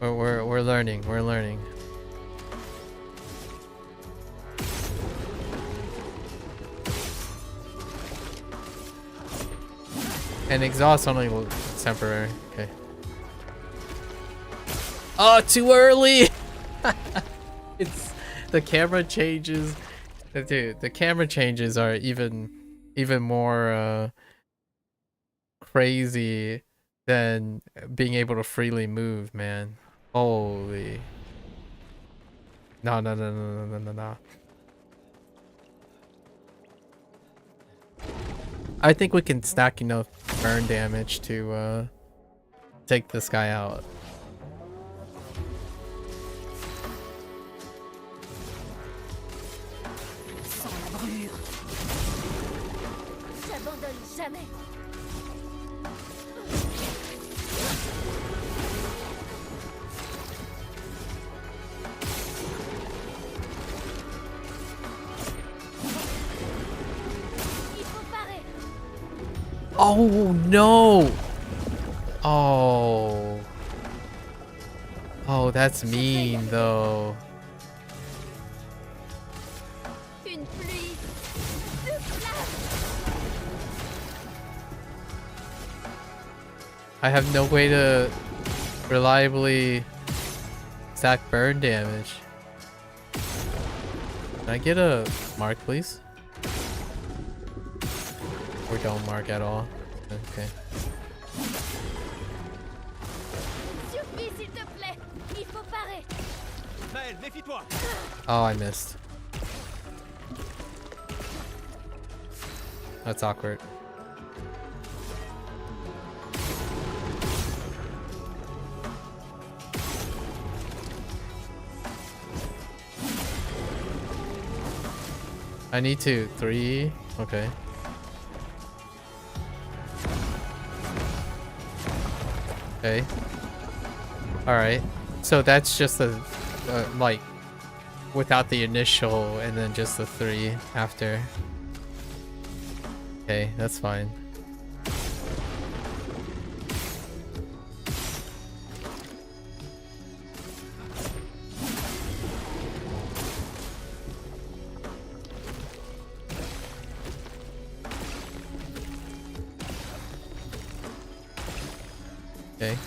We're learning. We're learning. And exhaust only will temporary. Okay. Oh, too early. It's the camera changes. Dude, the camera changes are even more crazy than being able to freely move, man. Holy. No. I think we can stack enough burn damage to take this guy out. Oh no! Oh, that's mean though. I have no way to reliably stack burn damage. Can I get a mark, please? Or don't mark at all. Okay. Oh, I missed. That's awkward. I need to 3. Okay. Okay. Alright. So that's just the, like, without the initial and then just the 3 after. Okay, that's fine. Okay.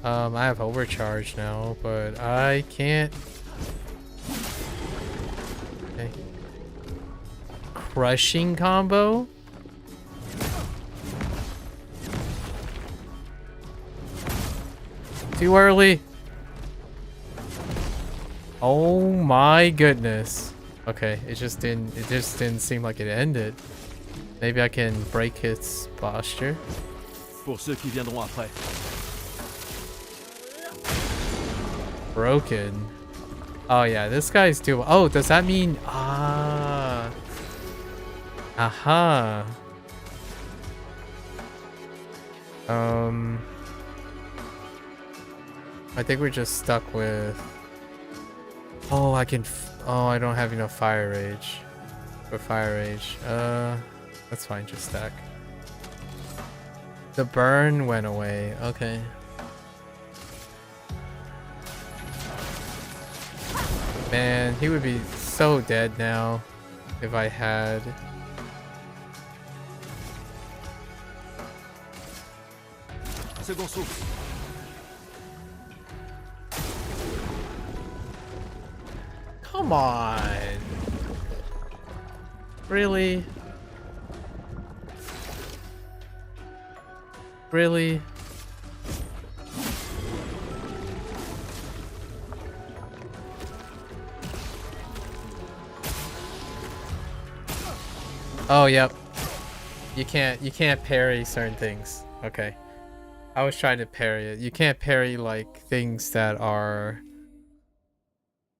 I have overcharge now, but I can't. Okay. Crushing combo? Too early. Oh my goodness. Okay, it just didn't seem like it ended. Maybe I can break his posture. Pour ceux qui viendront après. Broken. Oh yeah, this guy's too. Oh, does that mean aha? I think we're just stuck with. Oh, I can. Oh, I don't have enough fire rage. For fire rage. That's fine. Just stack. The burn went away. Okay. Man, he would be so dead now if I had. Second souffle. Come on. Really? Really? Oh, yep. You can't parry certain things. Okay. I was trying to parry it. You can't parry like things that are.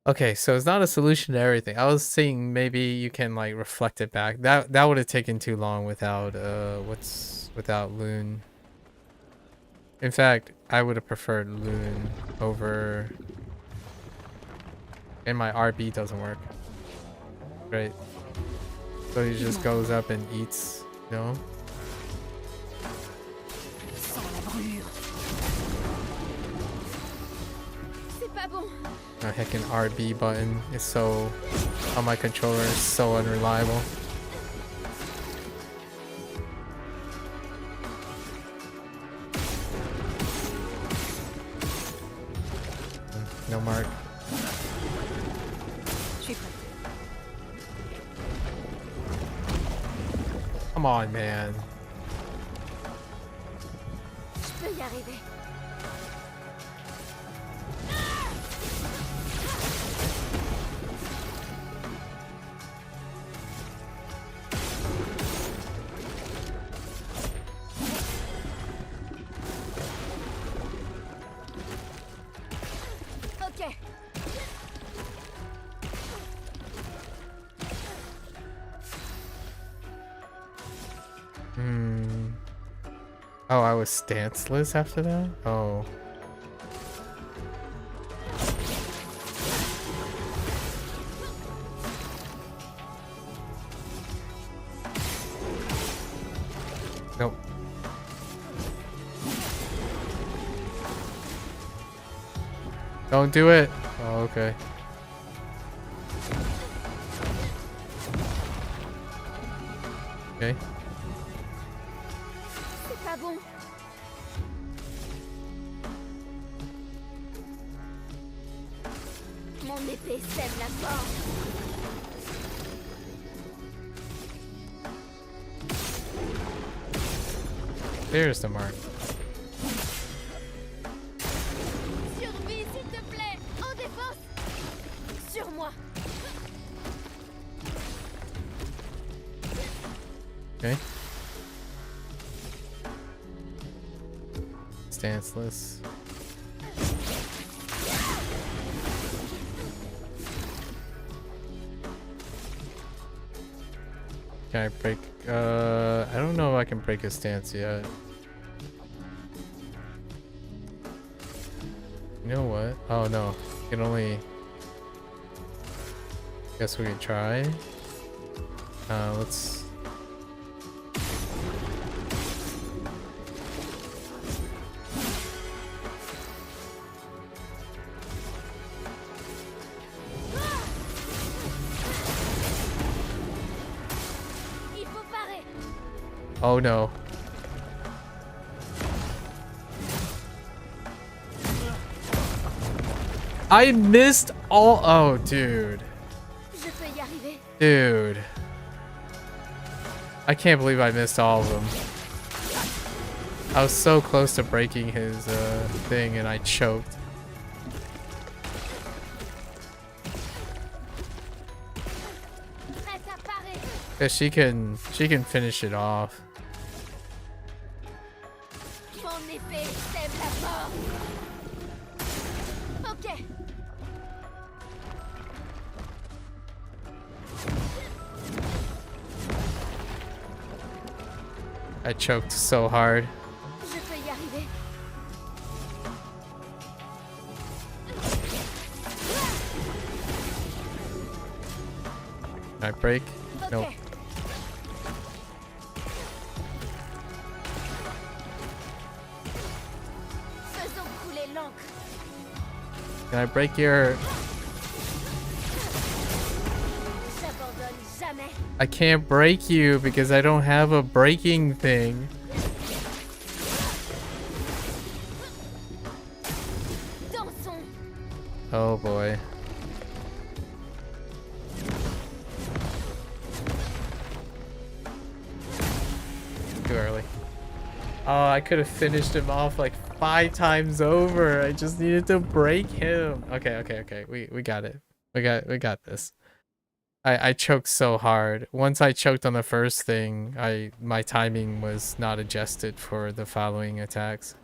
Okay, so it's not a solution to everything. I was saying maybe you can like reflect it back. That would have taken too long without without Loon. In fact, I would have preferred Loon over. And my RB doesn't work. Great. So he just goes up and eats, you know? My heckin' RB button is so on my controller is so unreliable. No mark. Come on, man. Je peux y arriver. Ok. Oh, I was stanceless after that? Oh. Nope. Don't do it. Oh, okay. Okay. C'est pas bon. Mon épée sème la mort. There's the mark. Survie, s'il te plaît. En défense. Sur moi. Okay. Stanceless. Can I break? I don't know if I can break his stance yet. You know what? Oh no, you can only. Guess we can try. Let's. Il faut parer. Oh no. I missed all. Oh, dude. Je peux y arriver. Dude. I can't believe I missed all of them. I was so close to breaking his thing and I choked. Prête à parer. Cause she can finish it off. Mon épée sème la mort. Ok. I choked so hard. Je peux y arriver. Can I break? Nope. Ok. Faisons couler l'encre. Can I break your... J'abandonne jamais. I can't break you because I don't have a breaking thing. Dansons. Oh boy. Too early. Oh, I could have finished him off like 5 times over. I just needed to break him. Okay. We got it. We got this. I choked so hard. Once I choked on the first thing, my timing was not adjusted for the following attacks.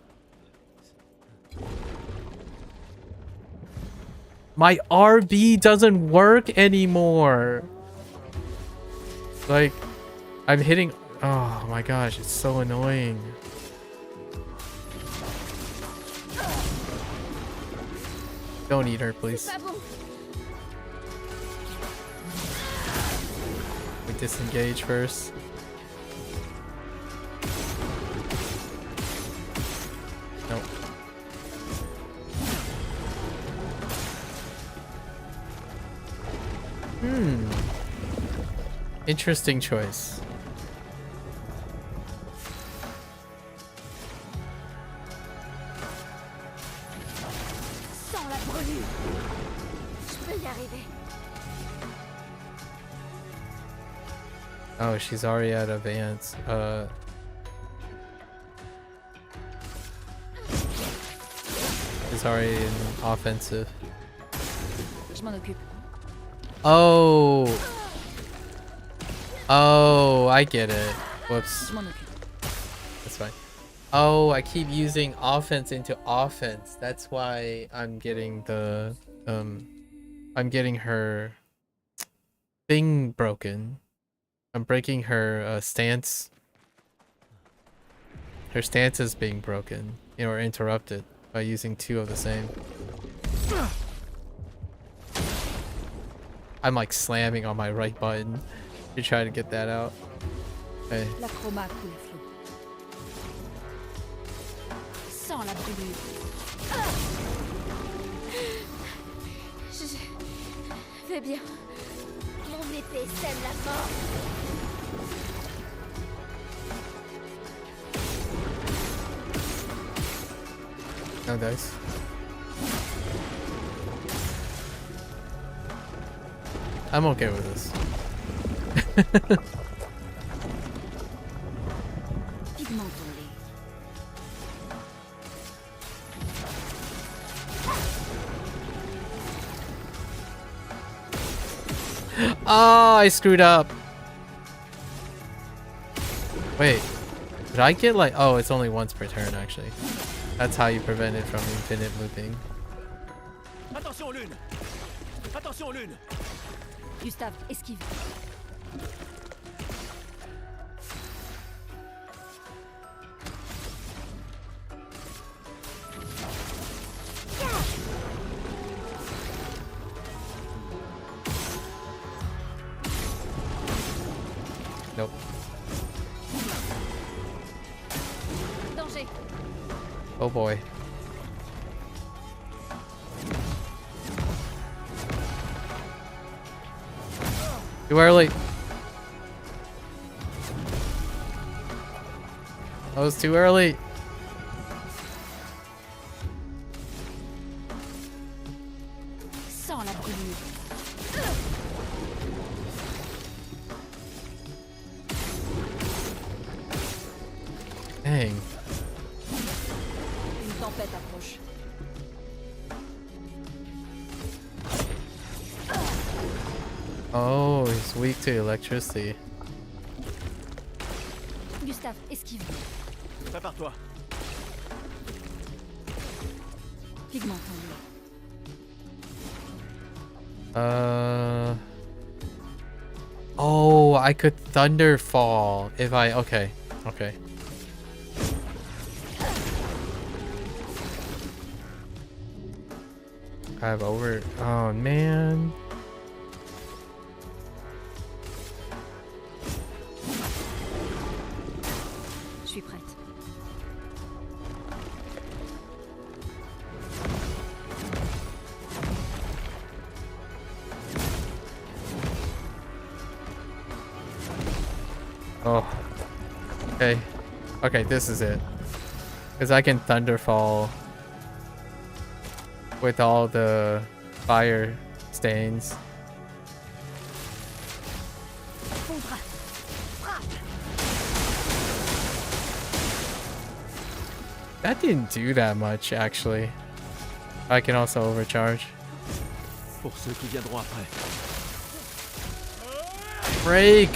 My RB doesn't work anymore. Like, I'm hitting... Oh my gosh, it's so annoying. Don't eat her, please. Pas bon. We disengage first. Nope. Interesting choice. Sans la brûlure. Je peux y arriver. Oh, she's already at advance. She's already in offensive. Je m'en occupe. Oh. Oh, I get it. Whoops. Je m'en occupe. That's fine. Oh, I keep using offense into offense. That's why I'm getting the I'm getting her thing broken. I'm breaking her stance. Her stance is being broken, or interrupted by using 2 of the same. I'm like slamming on my right button to try to get that out. Okay. La chroma coule à flot. Sans la brûlure. Je vais bien. Mon épée sème la mort. No dice. I'm okay with this. Pigment tombé. Oh, I screwed up. Wait, did I get like... Oh, it's only once per turn actually. That's how you prevent it from infinite looping. Attention lune. Attention lune. Gustave, esquive. Nope. Danger. Oh boy. Too early. That was too early. Oh, he's weak to electricity. Gustave, esquive. Prépare-toi. Pigment tendu. Oh, I could Thunderfall if I... Okay. Okay. I have over... Oh, man. Je suis prête. Oh. Okay. Okay, this is it. Because I can Thunderfall with all the fire stains. Fondra. Frappe. That didn't do that much, actually. I can also overcharge. Pour ceux qui viendront après. Break!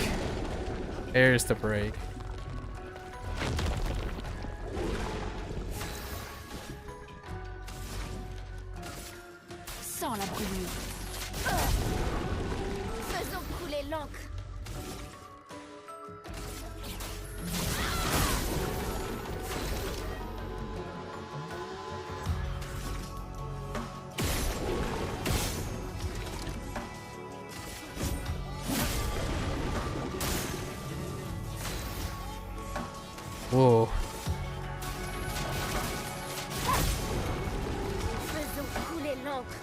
There's the break. Sans la brûlure. Faisons couler l'encre. Whoa. Faisons couler l'encre.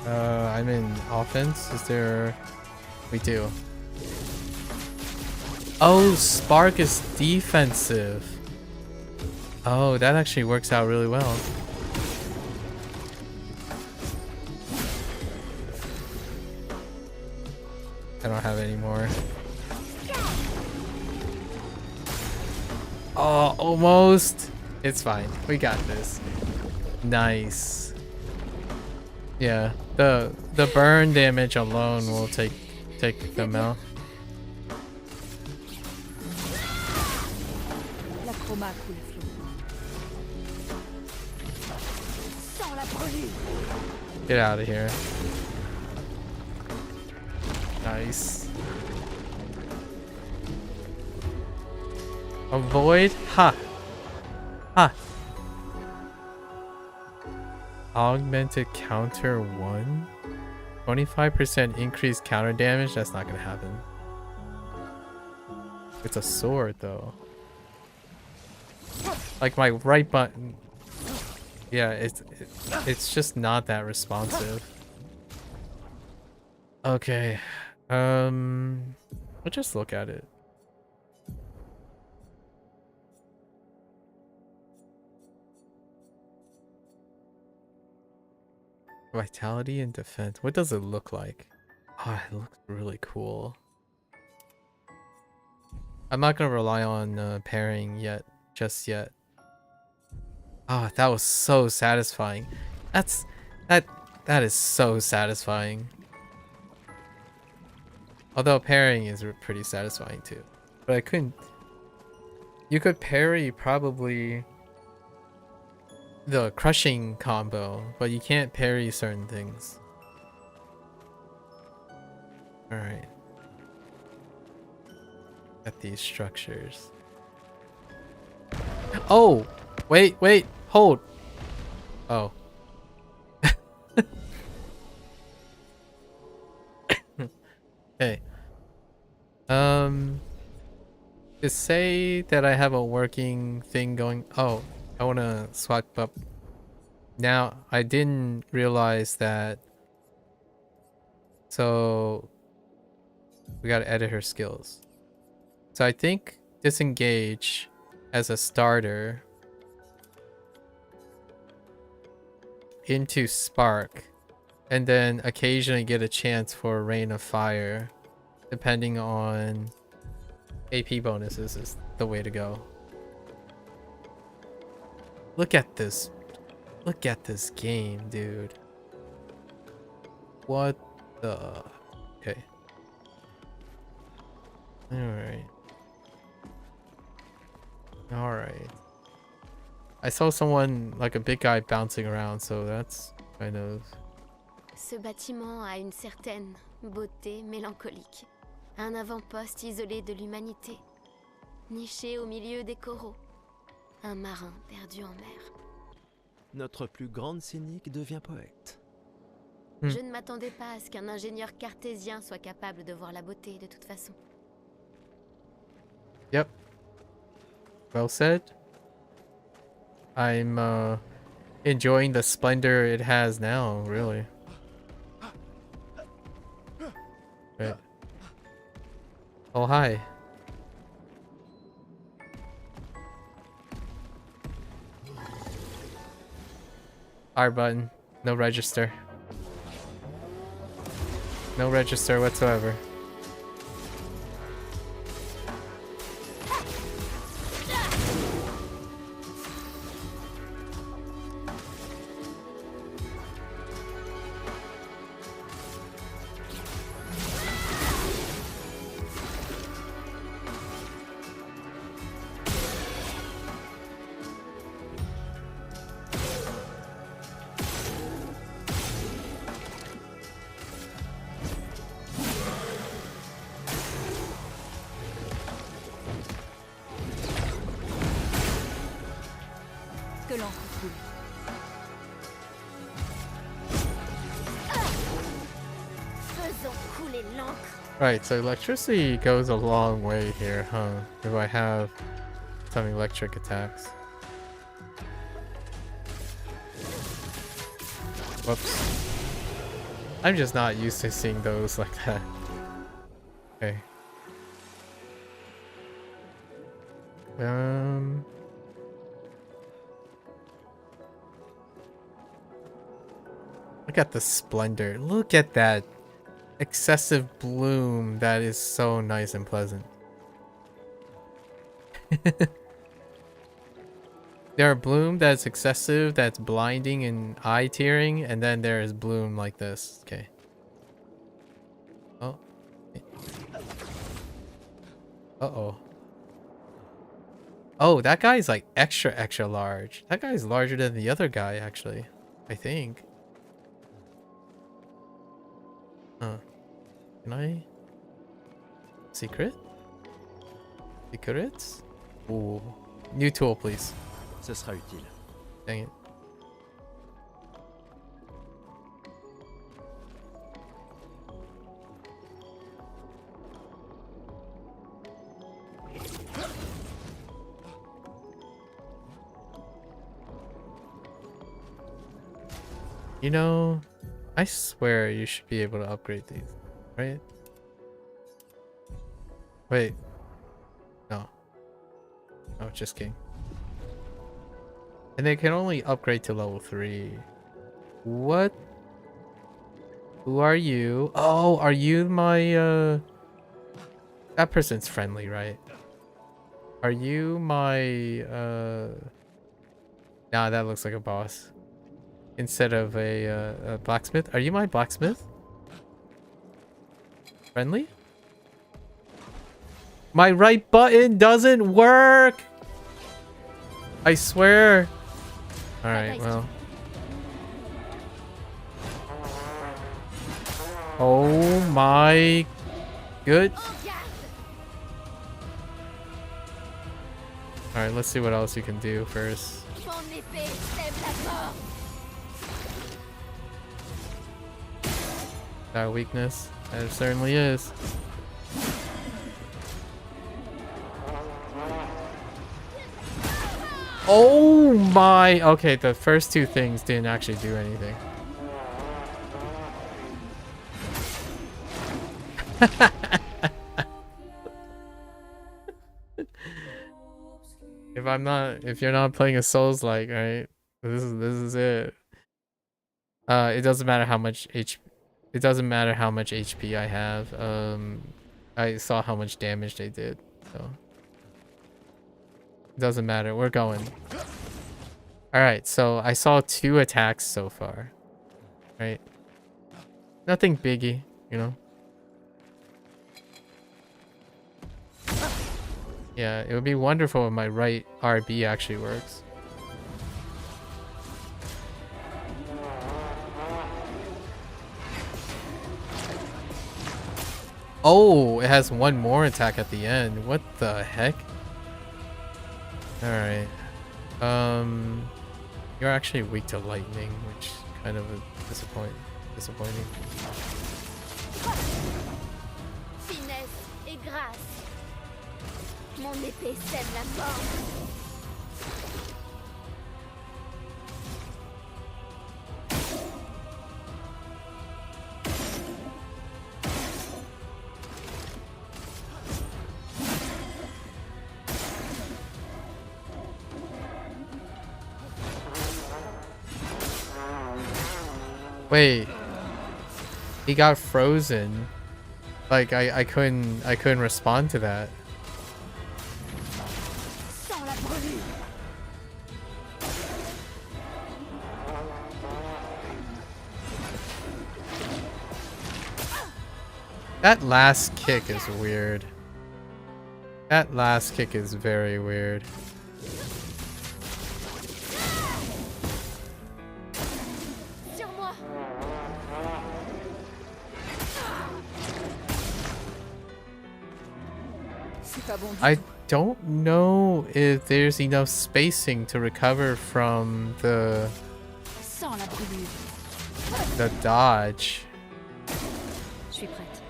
I'm in offense. Is there... We do. Oh, Spark is defensive. Oh, that actually works out really well. I don't have any more. Oh, almost. It's fine. We got this. Nice. Yeah, the burn damage alone will take them out. La chroma coule flot. Sans la brûlure. Get out of here. Nice. Avoid. Ha. Ha. Augmented counter 1. 25% increased counter damage. That's not gonna happen. It's a sword though. Like my right button. Yeah, it's just not that responsive. Okay. We'll just look at it. Vitality and defense. What does it look like? Oh, it looks really cool. I'm not gonna rely on pairing just yet. Oh, that was so satisfying. That is so satisfying. Although pairing is pretty satisfying too. But I couldn't. You could parry probably the crushing combo, but you can't parry certain things. Alright. At these structures. Oh! Wait, hold! Oh. Okay. To say that I have a working thing going. Oh, I want to swipe up. Now, I didn't realize that. So, we gotta edit her skills. So I think disengage as a starter into spark, and then occasionally get a chance for rain of fire, depending on AP bonuses is the way to go. Look at this game, dude. What the? Okay. Alright. Alright. I saw someone, like a big guy, bouncing around, so that's kind of... Ce bâtiment a une certaine beauté mélancolique. Un avant-poste isolé de l'humanité. Niché au milieu des coraux. Un marin perdu en mer. Notre plus grande cynique devient poète. Je ne m'attendais pas à ce qu'un ingénieur cartésien soit capable de voir la beauté de toute façon. Yep. Well said. I'm enjoying the splendor it has now, really. Right. Oh, hi. R button. No register. No register whatsoever. Que l'encre coule. Faisons couler l'encre. Right, so electricity goes a long way here, huh? If I have some electric attacks. Whoops. I'm just not used to seeing those like that. Okay. Look at the splendor. Look at that excessive bloom. That is so nice and pleasant. There are bloom that's excessive, that's blinding and eye-tearing, and then there is bloom like this. Okay. Oh. Uh-oh. Oh, that guy's like extra, extra large. That guy's larger than the other guy, actually. I think. Huh. Can I? Secret? Secrets? Ooh. New tool, please. Ce sera utile. Dang it. You know, I swear you should be able to upgrade these, right? Wait. No. Oh, just kidding. And they can only upgrade to level 3. What? Who are you? Oh, are you my, that person's friendly, right? Are you my, Nah, that looks like a boss. Instead of a blacksmith. Are you my blacksmith? Friendly? My right button doesn't work! I swear. Alright, well. Oh my good. Alright, let's see what else you can do first. That weakness? That certainly is. Oh my! Okay, the first two things didn't actually do anything. If you're not playing a Souls-like, right? This is it. It doesn't matter how much HP I have. I saw how much damage they did, so it doesn't matter. We're going. All right, so I saw 2 attacks so far, right? Nothing biggie, you know. Yeah, it would be wonderful if my right RB actually works. Oh, it has one more attack at the end. What the heck? Alright. You're actually weak to lightning, which kind of disappointing. Finesse et grâce. Mon épée sème la mort. Wait. He got frozen. Like I couldn't respond to that. That last kick is weird. That last kick is very weird. I don't know if there's enough spacing to recover from the dodge. Je suis prête.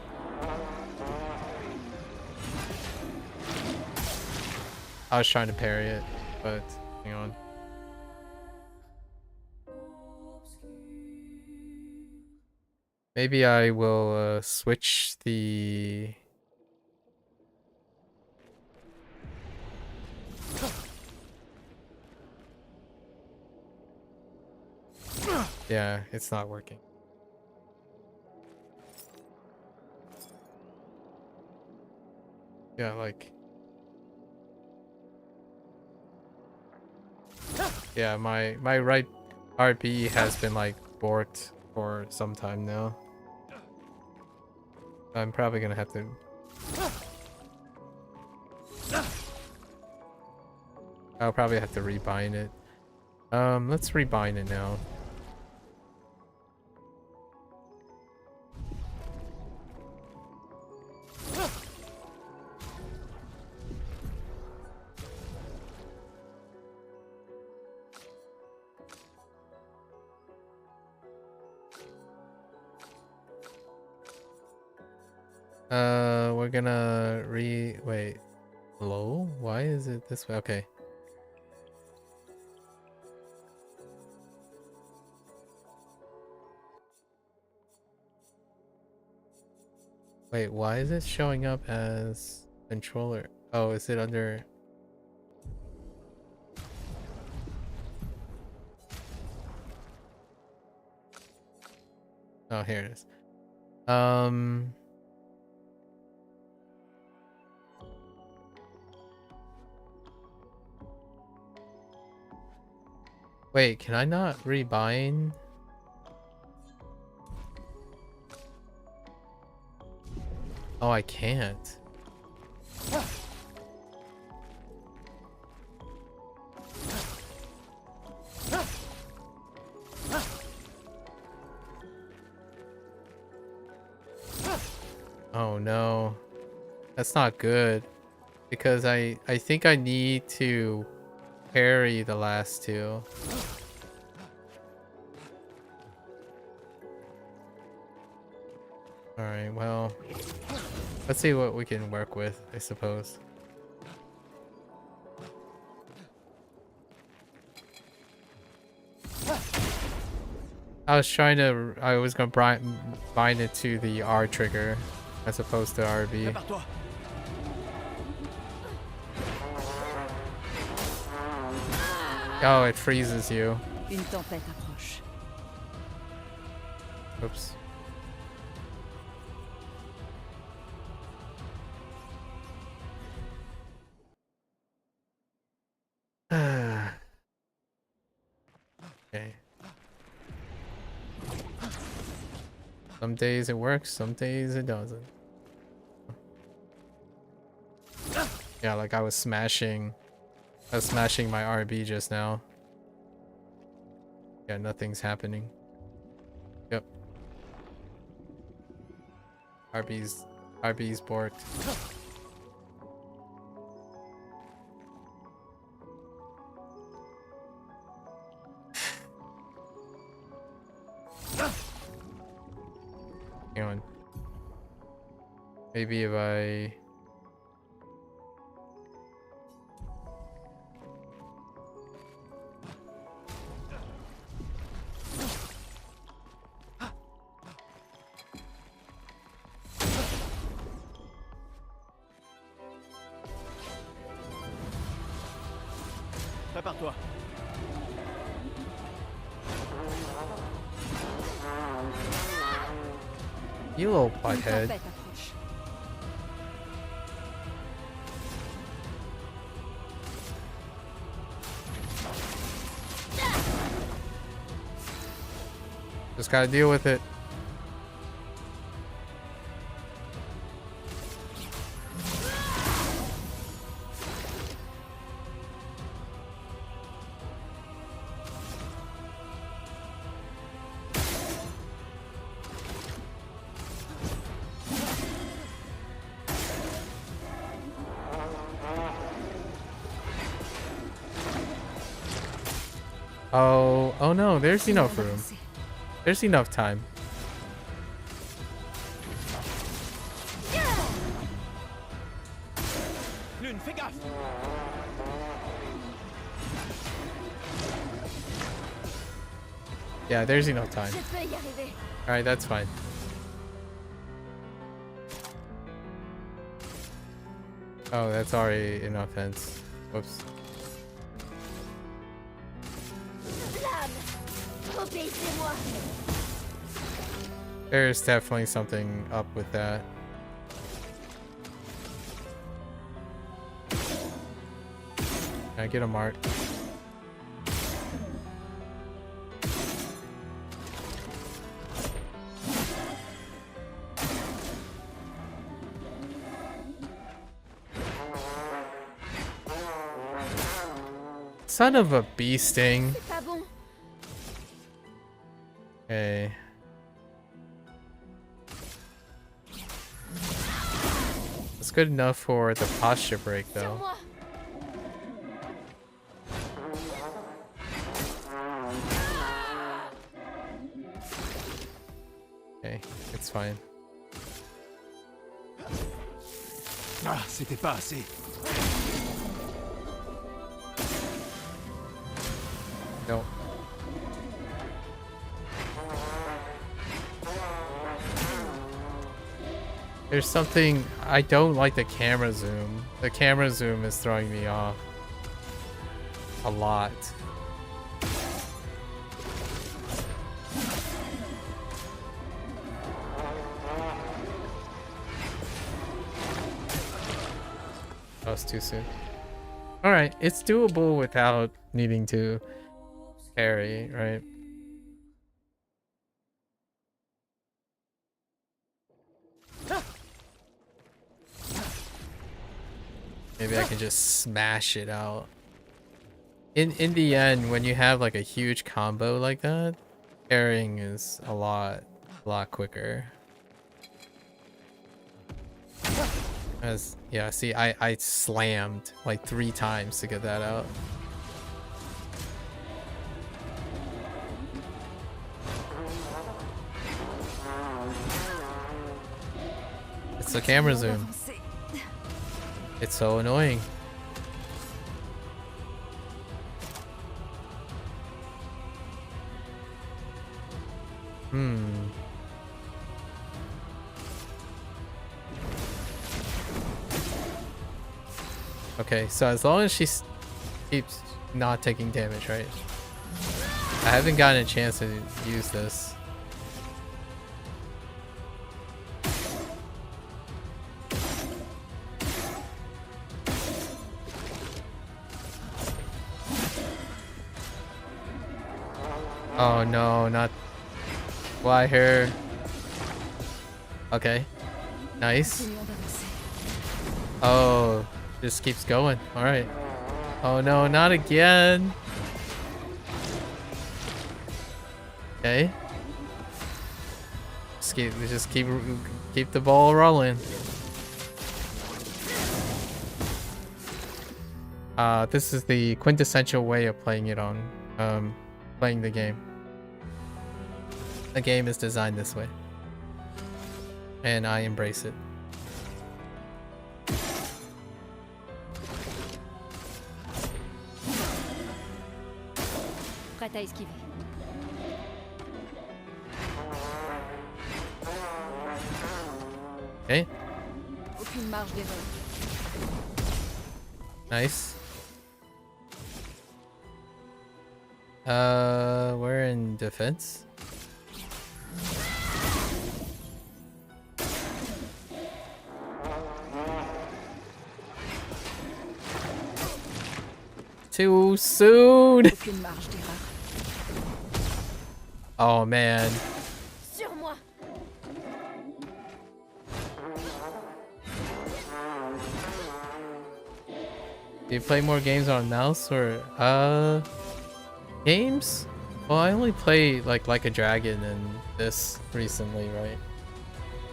I was trying to parry it, but hang on. Maybe I will switch the... Yeah, it's not working. Yeah, like... Yeah, my right RB has been like borked for some time now. I'm probably gonna have to... I'll probably have to rebind it. Let's rebind it now. We're gonna wait. Hello? Why is it this way? Okay. Wait, why is it showing up as controller? Oh, is it under... Oh, here it is. Wait, can I not rebind? Oh, I can't. Oh no. That's not good. Because I think I need to parry the last two. Alright, well, let's see what we can work with, I suppose. I was gonna bind it to the R trigger as opposed to RB. Oh, it freezes you. Une tempête approche. Oops. Okay. Some days it works, some days it doesn't. Yeah, like I was smashing my RB just now. Yeah, nothing's happening. Yep. RB's borked. Hang on. Maybe if I... Prépare-toi. You little Une butthead. tempête approche. Just gotta deal with it. Oh no, there's enough room. There's enough time. Lune, fais gaffe. Yeah, there's enough time. Je peux y arriver. Alright, that's fine. Oh, that's already an offense. Whoops. Obéissez-moi. There's definitely something up with that. Can I get a mark? Son of a bee sting. C'est pas bon. Okay. It's good enough for the posture break Sur though. moi. Okay, it's fine. Ah, c'était pas assez. No. There's something I don't like the camera zoom. The camera zoom is throwing me off a lot. That was too soon. Alright, it's doable without needing to carry, right? Maybe I can just smash it out. In the end, when you have like a huge combo like that, carrying is a lot quicker. As yeah, see, I slammed like 3 times to get that out. It's the camera zoom. It's so annoying. Okay, so as long as she keeps not taking damage, right? I haven't gotten a chance to use this. Oh no, not why her. Okay. Nice. Continuons d'avancer. Oh, just keeps going. All right. Oh no, not again. Okay. Just keep the ball rolling. This is the quintessential way of playing it on, playing the game. The game is designed this way, and I embrace it. Prête à esquiver. Okay. Aucune marge d'erreur. Nice. We're in defense. Too soon. Aucune marge d'erreur. Oh man. Sur moi. Do you play more games on mouse or games? Well, I only play like a Dragon and this recently, right?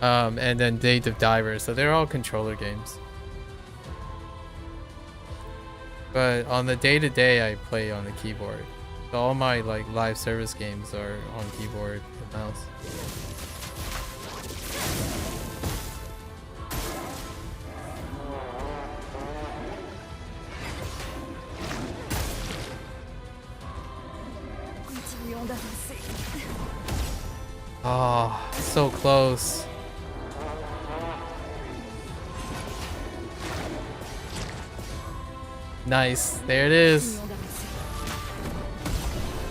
And then Date of Diver, so they're all controller games. But on the day-to-day, I play on the keyboard. So all my like live service games are on keyboard and mouse. Continuons d'avancer. Oh, so close. Nice. There it is. Continuons d'avancer.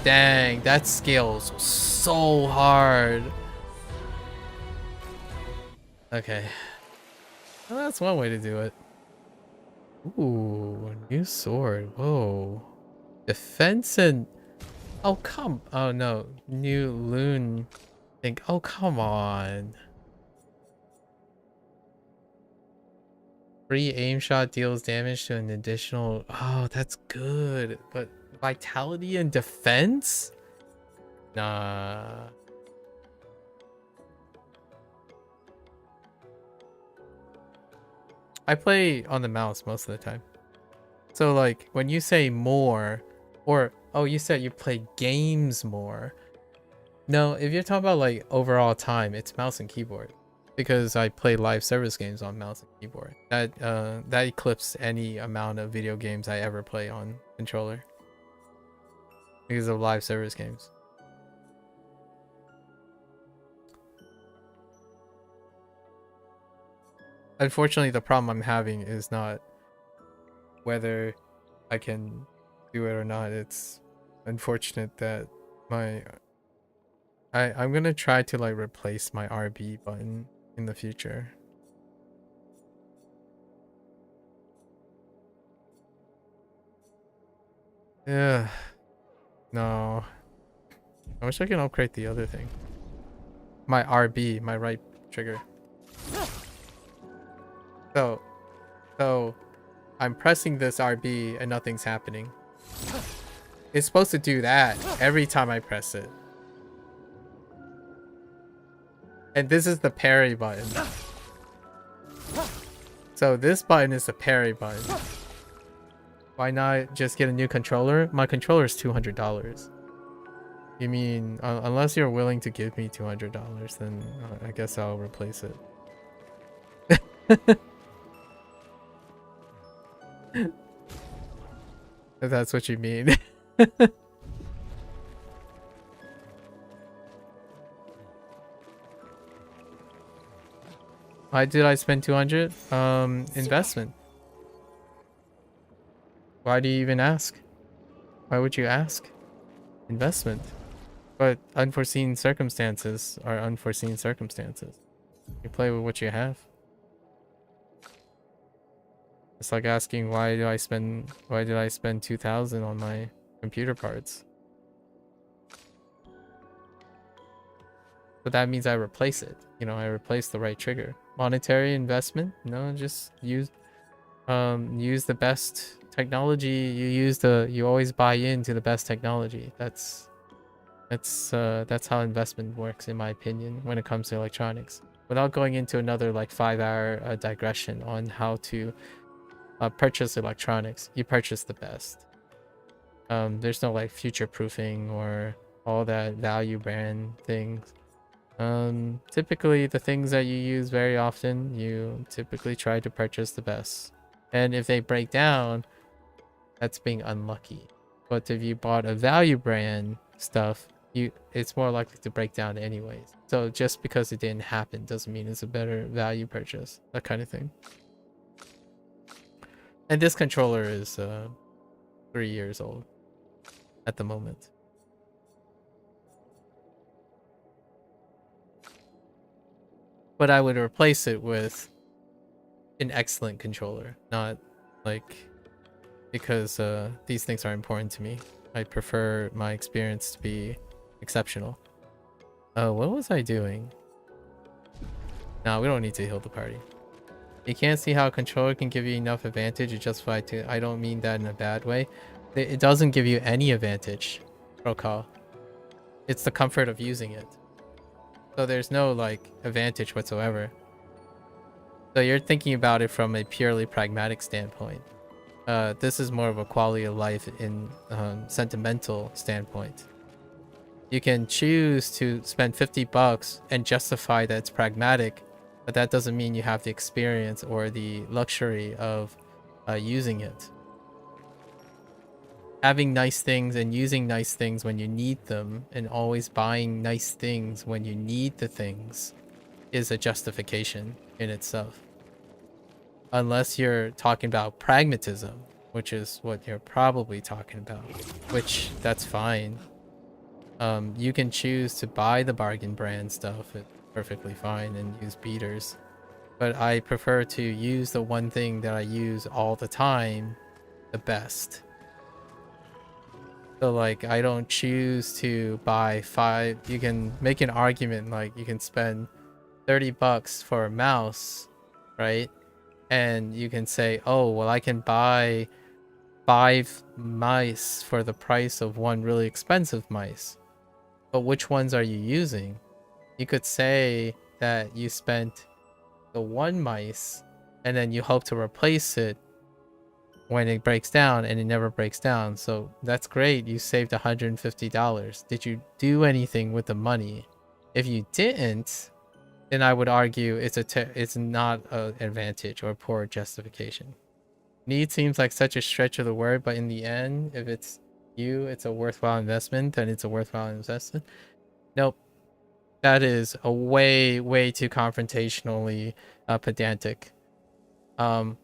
Dang, that scales so hard. Okay. Well, that's one way to do it. Ooh, a new sword. Whoa. Defense and... Oh, come... Oh, no. New loon thing. Oh, come on. Free aim shot deals damage to an additional... Oh, that's good. But vitality and defense? Nah. I play on the mouse most of the time. So like when you say more, or oh, you said you play games more. No, if you're talking about like overall time, it's mouse and keyboard. Because I play live service games on mouse and keyboard. That eclipses any amount of video games I ever play on controller. Because of live service games. Unfortunately, the problem I'm having is not whether I can do it or not. It's unfortunate that I'm gonna try to like replace my RB button in the future. Yeah. No. I wish I can upgrade the other thing. My RB, my right trigger. So I'm pressing this RB and nothing's happening. It's supposed to do that every time I press it. And this is the parry button. So this button is the parry button. Why not just get a new controller? My controller is $200. You mean, unless you're willing to give me $200, then I guess I'll replace it. If that's what you mean. Why did I spend 200? Investment. Why do you even ask? Why would you ask? Investment. But unforeseen circumstances are unforeseen circumstances. You play with what you have. It's like asking why did I spend 2,000 on my computer parts? but that means I replace it. You know, I replace the right trigger. Monetary investment? No, just use the best technology. You always buy into the best technology. That's how investment works, in my opinion, when it comes to electronics. Without going into another like 5-hour digression on how to purchase electronics, you purchase the best. There's no like future proofing or all that value brand things. Typically the things that you use very often, you typically try to purchase the best. And if they break down, that's being unlucky. But if you bought a value brand stuff, it's more likely to break down anyways. So just because it didn't happen doesn't mean it's a better value purchase. That kind of thing. And this controller is 3 years old at the moment. But I would replace it with an excellent controller, not like because these things are important to me. I prefer my experience to be exceptional. What was I doing? No, we don't need to heal the party. You can't see how a controller can give you enough advantage to justify to. I don't mean that in a bad way. It doesn't give you any advantage, Prokal. It's the comfort of using it. So there's no like advantage whatsoever. So you're thinking about it from a purely pragmatic standpoint. This is more of a quality of life in sentimental standpoint. You can choose to spend $50 and justify that it's pragmatic, but that doesn't mean you have the experience or the luxury of using it. Having nice things and using nice things when you need them, and always buying nice things when you need the things, is a justification in itself. Unless you're talking about pragmatism, which is what you're probably talking about, which that's fine. You can choose to buy the bargain brand stuff, it's perfectly fine, and use beaters. But I prefer to use the one thing that I use all the time the best. So like I don't choose to buy 5. You can make an argument like you can spend $30 for a mouse, right? And you can say, oh, well, I can buy 5 mice for the price of one really expensive mice. But which ones are you using? You could say that you spent the one mice and then you hope to replace it when it breaks down, and it never breaks down. So that's great. You saved $150. Did you do anything with the money? If you didn't, then I would argue it's not an advantage or poor justification. Need seems like such a stretch of the word, but in the end, if it's a worthwhile investment, then it's a worthwhile investment. Nope. That is a way too confrontationally pedantic.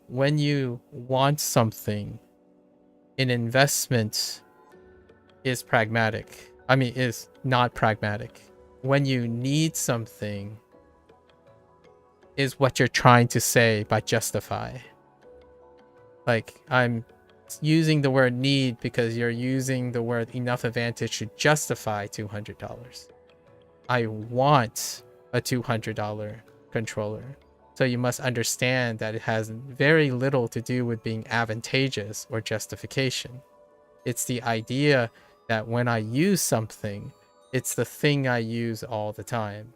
When you want something, an investment is pragmatic. I mean, is not pragmatic. When you need something is what you're trying to say by justify. Like, I'm using the word need because you're using the word enough advantage to justify $200. I want a $200 controller. So you must understand that it has very little to do with being advantageous or justification. It's the idea that when I use something, it's the thing I use all the time.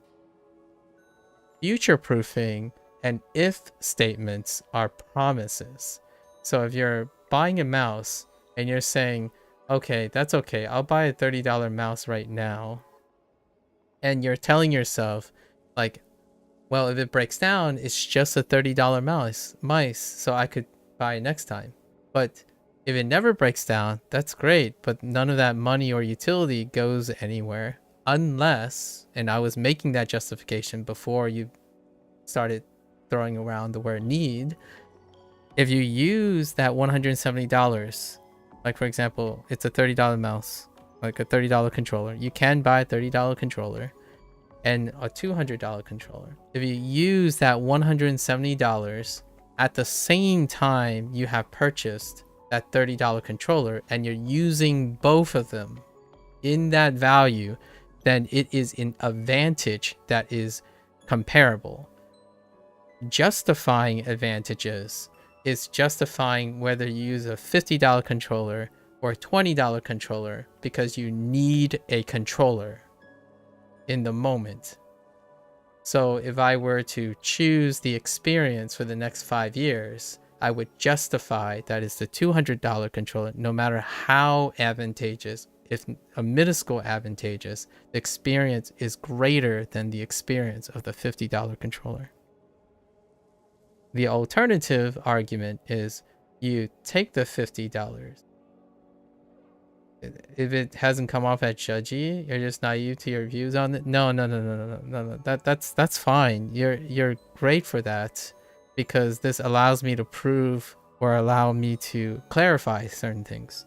Future-proofing and if statements are promises. So if you're buying a mouse and you're saying, okay, that's okay, I'll buy a $30 mouse right now. And you're telling yourself, like, well, if it breaks down, it's just a $30 mice, so I could buy it next time. But if it never breaks down, that's great, but none of that money or utility goes anywhere. Unless, and I was making that justification before you started throwing around the word need, if you use that $170, like for example, it's a $30 mouse, like a $30 controller. You can buy a $30 controller and a $200 controller. If you use that $170 at the same time you have purchased that $30 controller and you're using both of them in that value, then it is an advantage that is comparable. Justifying advantages is justifying whether you use a $50 controller or a $20 controller because you need a controller in the moment. So if I were to choose the experience for the next 5 years, I would justify that it's the $200 controller, no matter how advantageous, if a minuscule advantageous, the experience is greater than the experience of the $50 controller. The alternative argument is you take the $50. If it hasn't come off as judgy, you're just naive to your views on it. No. That's fine. You're great for that, because this allows me to prove or allow me to clarify certain things.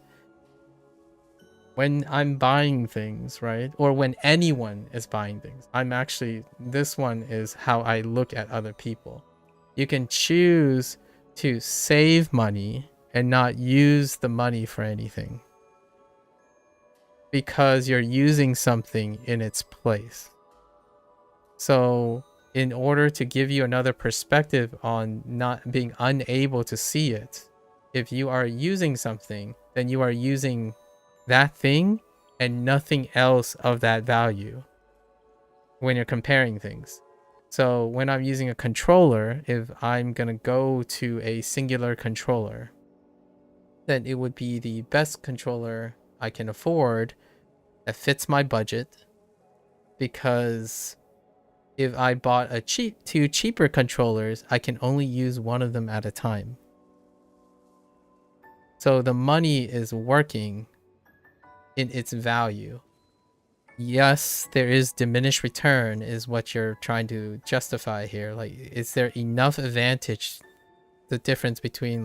When I'm buying things, right, or when anyone is buying things, this one is how I look at other people. You can choose to save money and not use the money for anything, because you're using something in its place. So in order to give you another perspective on not being unable to see it, if you are using something, then you are using that thing and nothing else of that value when you're comparing things. So when I'm using a controller, if I'm gonna go to a singular controller, then it would be the best controller I can afford that fits my budget, because if I bought two cheaper controllers, I can only use one of them at a time. So the money is working in its value. Yes, there is diminished return is what you're trying to justify here. Like, is there enough advantage, the difference between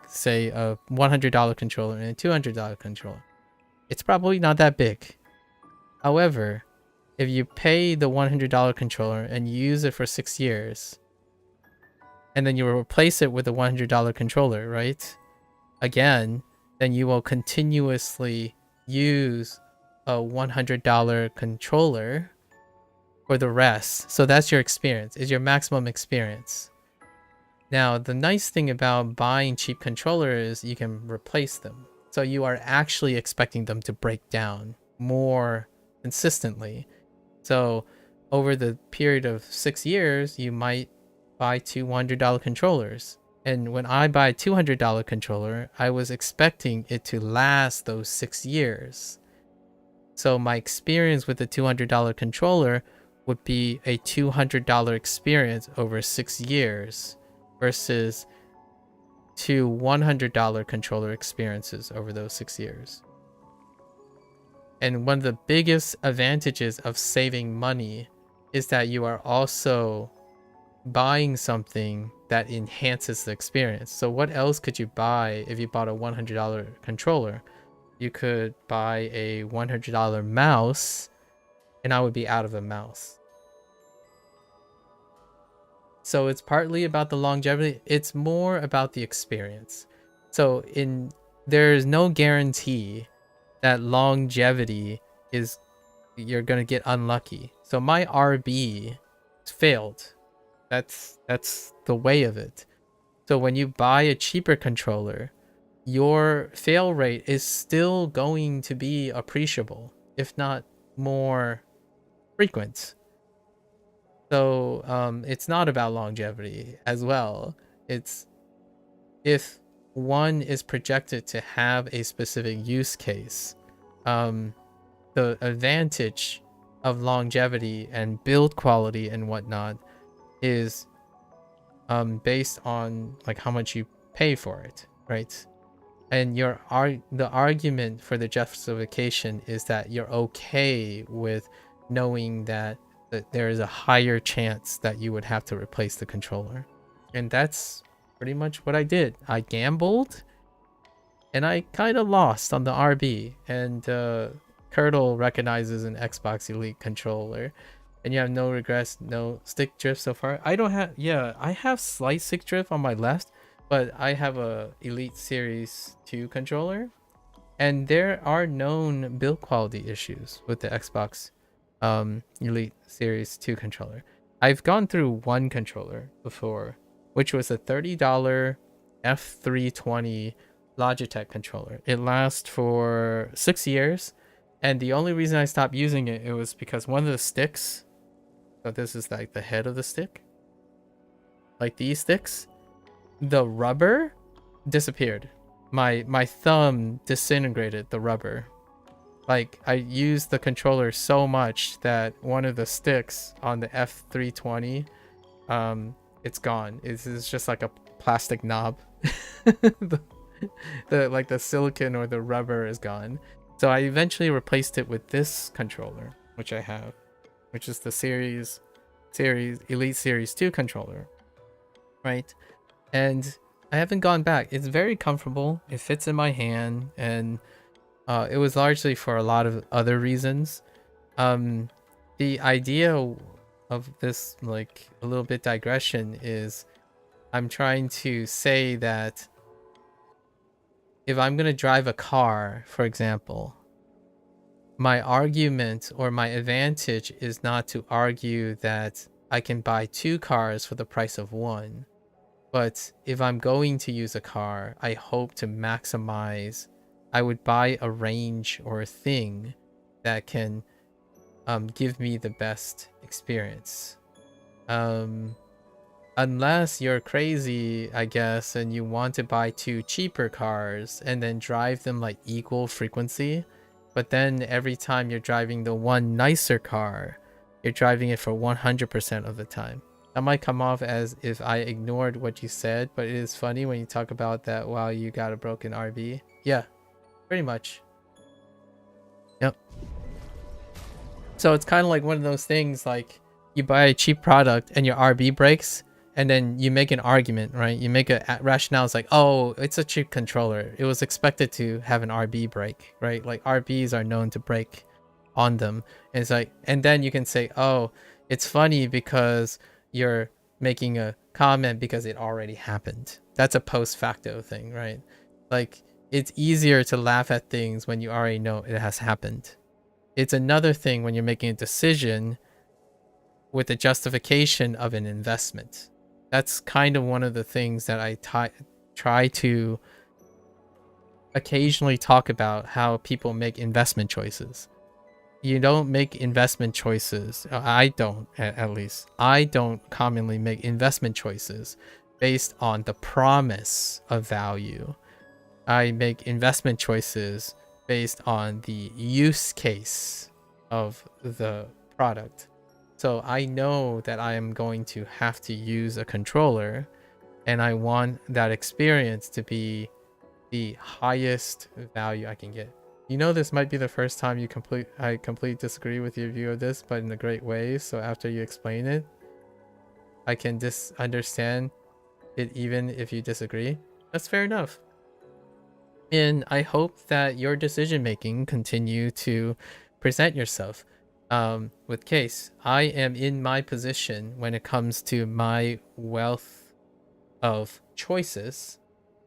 say a $100 controller and a $200 controller? It's probably not that big. However, if you pay the $100 controller and you use it for 6 years, and then you replace it with a $100 controller, right? Again, then you will continuously use a $100 controller for the rest. So that's your experience, is your maximum experience. Now, the nice thing about buying cheap controllers is you can replace them. So you are actually expecting them to break down more consistently. So over the period of 6 years, you might buy two $100 controllers. And when I buy a $200 controller, I was expecting it to last those 6 years. So my experience with the $200 controller would be a $200 experience over 6 years versus two $100 controller experiences over those 6 years. And one of the biggest advantages of saving money is that you are also buying something that enhances the experience. So what else could you buy if you bought a $100 controller? You could buy a $100 mouse, and I would be out of a mouse. So it's partly about the longevity. It's more about the experience. So there is no guarantee that longevity is you're gonna get unlucky. So my RB failed. That's the way of it. So when you buy a cheaper controller, your fail rate is still going to be appreciable, if not more frequent. So it's not about longevity as well. It's if one is projected to have a specific use case, the advantage of longevity and build quality and whatnot is based on like how much you pay for it, right? And the argument for the justification is that you're okay with knowing that there is a higher chance that you would have to replace the controller. And that's pretty much what I did. I gambled and I kind of lost on the RB, and Curdle recognizes an Xbox Elite controller, and you have no regrets, no stick drift so far. I don't have, I have slight stick drift on my left, but I have a Elite Series 2 controller, And there are known build quality issues with the Xbox Elite Series 2 controller. I've gone through one controller before, which was a $30 F320 Logitech controller. It lasts for 6 years, and the only reason I stopped using it, it was because one of the sticks, so this is like the head of the stick, like these sticks, the rubber disappeared. My thumb disintegrated the rubber. Like, I used the controller so much that one of the sticks on the F320, it's gone. It's just like a plastic knob. the silicon or the rubber is gone. So I eventually replaced it with this controller, which I have, which is the series Elite Series 2 controller, right? And I haven't gone back. It's very comfortable. It fits in my hand, and it was largely for a lot of other reasons. The idea of this, like, a little bit digression, is I'm trying to say that if I'm going to drive a car, for example, my argument or my advantage is not to argue that I can buy 2 cars for the price of 1. But if I'm going to use a car, I hope to maximize. I would buy a range or a thing that can give me the best experience. Unless you're crazy, I guess, and you want to buy 2 cheaper cars and then drive them like equal frequency. But then every time you're driving the one nicer car, you're driving it for 100% of the time. That might come off as if I ignored what you said, but it is funny when you talk about that while you got a broken RB. Yeah, pretty much. Yep. So it's kind of like one of those things, like you buy a cheap product and your RB breaks, and then you make an argument, right? You make a rationale. It's like, oh, it's a cheap controller. It was expected to have an RB break, right? Like RBs are known to break on them. And it's like, and then you can say, oh, it's funny because you're making a comment because it already happened. That's a post facto thing, right? Like, it's easier to laugh at things when you already know it has happened. It's another thing when you're making a decision with the justification of an investment. That's kind of one of the things that I try to occasionally talk about, how people make investment choices. You don't make investment choices. I don't, at least. I don't commonly make investment choices based on the promise of value. I make investment choices based on the use case of the product. So I know that I am going to have to use a controller, and I want that experience to be the highest value I can get. You know, this might be the first time I completely disagree with your view of this, but in a great way. So after you explain it, I can understand it even if you disagree. That's fair enough. And I hope that your decision making continue to present yourself with case. I am in my position when it comes to my wealth of choices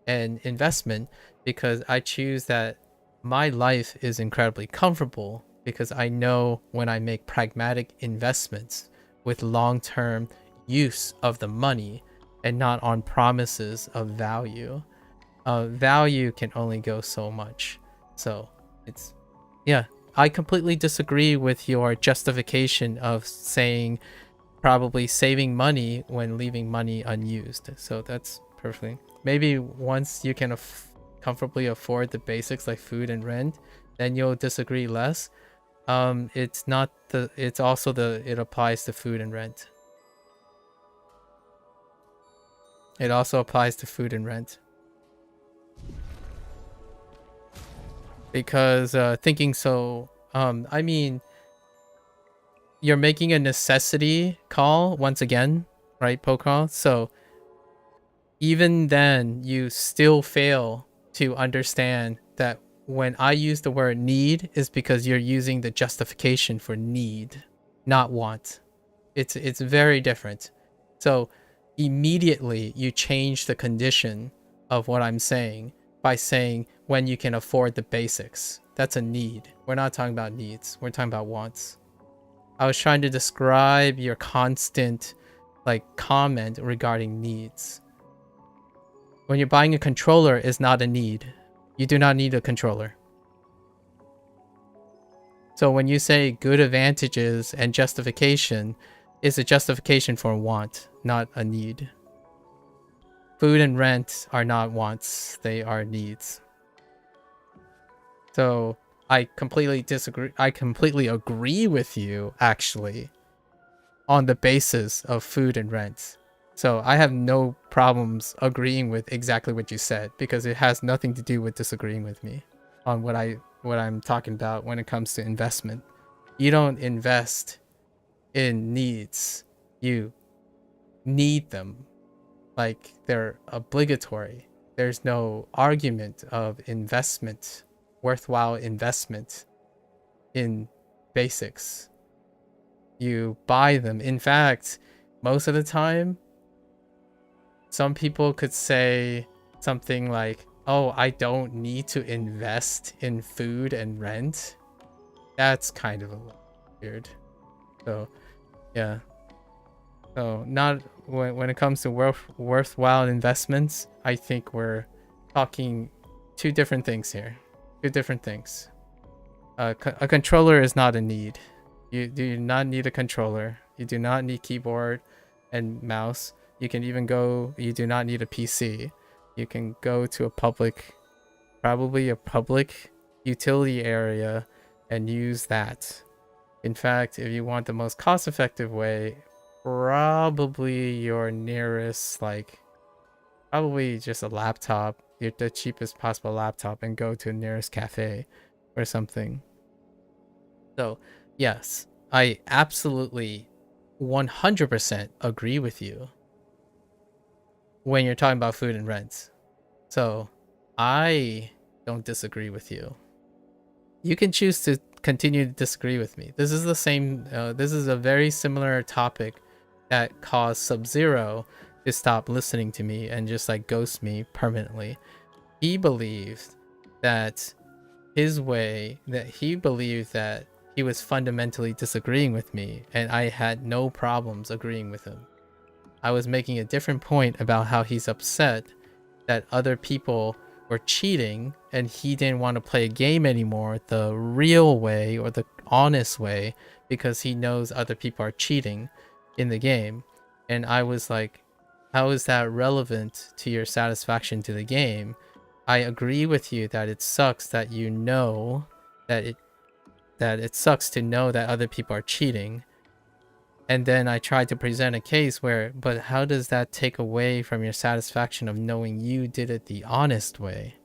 and investment, because I choose that my life is incredibly comfortable, because I know when I make pragmatic investments with long-term use of the money and not on promises of value. Value can only go so much. So it's, yeah, I completely disagree with your justification of saying probably saving money when leaving money unused. So that's perfectly. Maybe once you can comfortably afford the basics like food and rent, then you'll disagree less. It applies to food and rent. It also applies to food and rent. Because thinking so, I mean, you're making a necessity call once again, right, Pokemon? So even then, you still fail to understand that when I use the word need is because you're using the justification for need, not want. It's very different. So immediately you change the condition of what I'm saying by saying when you can afford the basics. That's a need. We're not talking about needs. We're talking about wants. I was trying to describe your constant like comment regarding needs. When you're buying a controller is not a need. You do not need a controller. So when you say good advantages and justification, is a justification for want, not a need. Food and rent are not wants, they are needs. So I completely disagree. I completely agree with you, actually, on the basis of food and rent. So I have no problems agreeing with exactly what you said, because it has nothing to do with disagreeing with me on what I'm talking about when it comes to investment. You don't invest in needs. You need them. Like they're obligatory. There's no argument of investment, worthwhile investment in basics. You buy them. In fact, most of the time, some people could say something like, oh, I don't need to invest in food and rent. That's kind of a little weird. So, yeah. So, not when it comes to worthwhile investments, I think we're talking two different things here. Two different things. A controller is not a need. You do not need a controller. You do not need keyboard and mouse. You can even go, you do not need a PC. You can go to a public, probably a public utility area and use that. In fact, if you want the most cost-effective way, probably your nearest, like, probably just a laptop, the cheapest possible laptop, and go to the nearest cafe or something. So, yes, I absolutely 100% agree with you when you're talking about food and rent. So, I don't disagree with you. You can choose to continue to disagree with me. This is the same, this is a very similar topic that caused Sub-Zero to stop listening to me and just like ghost me permanently. He believed that his way, that he believed that he was fundamentally disagreeing with me, and I had no problems agreeing with him. I was making a different point about how he's upset that other people were cheating and he didn't want to play a game anymore the real way or the honest way because he knows other people are cheating in the game. And I was like, how is that relevant to your satisfaction to the game? I agree with you that it sucks that you know that it sucks to know that other people are cheating. And then I tried to present a case where, but how does that take away from your satisfaction of knowing you did it the honest way?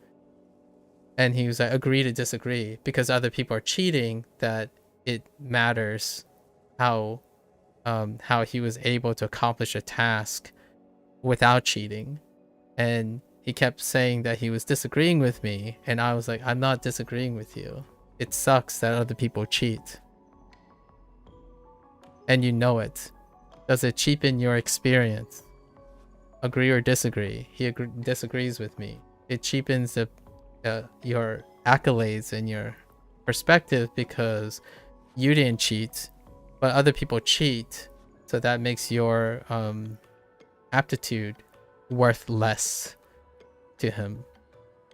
And he was like, agree to disagree, because other people are cheating, that it matters how he was able to accomplish a task without cheating. And he kept saying that he was disagreeing with me, and I was like, I'm not disagreeing with you. It sucks that other people cheat. And you know it. Does it cheapen your experience? Agree or disagree? He disagrees with me. It cheapens your accolades and your perspective because you didn't cheat, but other people cheat. So that makes your aptitude worth less to him.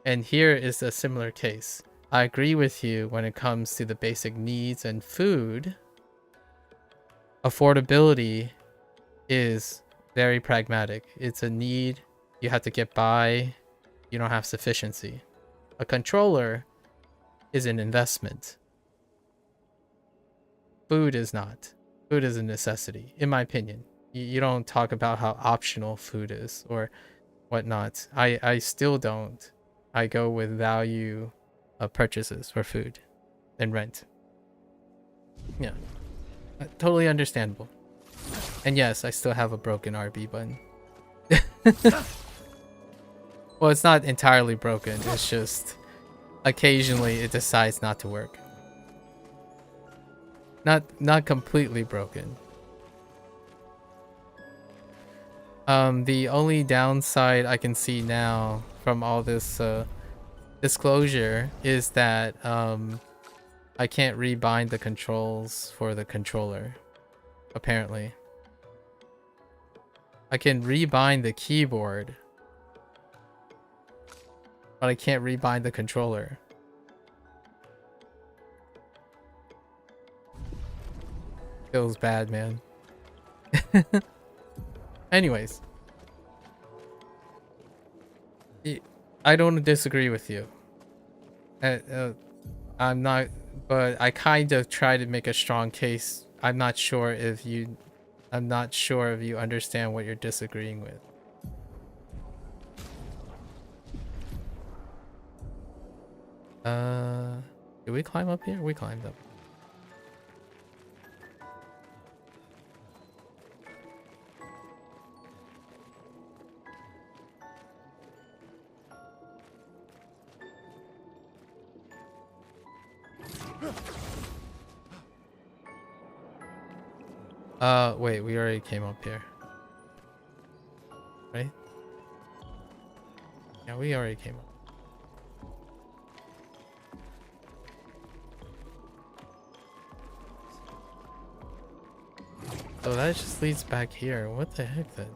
And here is a similar case. I agree with you when it comes to the basic needs and food. Affordability is very pragmatic. It's a need. You have to get by. You don't have sufficiency. A controller is an investment. Food is not. Food is a necessity, in my opinion. You don't talk about how optional food is or whatnot. I still don't. I go with value of purchases for food and rent. Yeah. Totally understandable. And yes, I still have a broken RB button. Well, it's not entirely broken. It's just occasionally it decides not to work. Not completely broken. The only downside I can see now from all this disclosure is that I can't rebind the controls for the controller. Apparently. I can rebind the keyboard, but I can't rebind the controller. Feels bad, man. Anyways. I don't disagree with you. I'm not, but I kind of try to make a strong case. I'm not sure if you understand what you're disagreeing with. Did we climb up here? We climbed up. Wait, we already came up here. Right? Yeah, we already came up. So that just leads back here. What the heck then?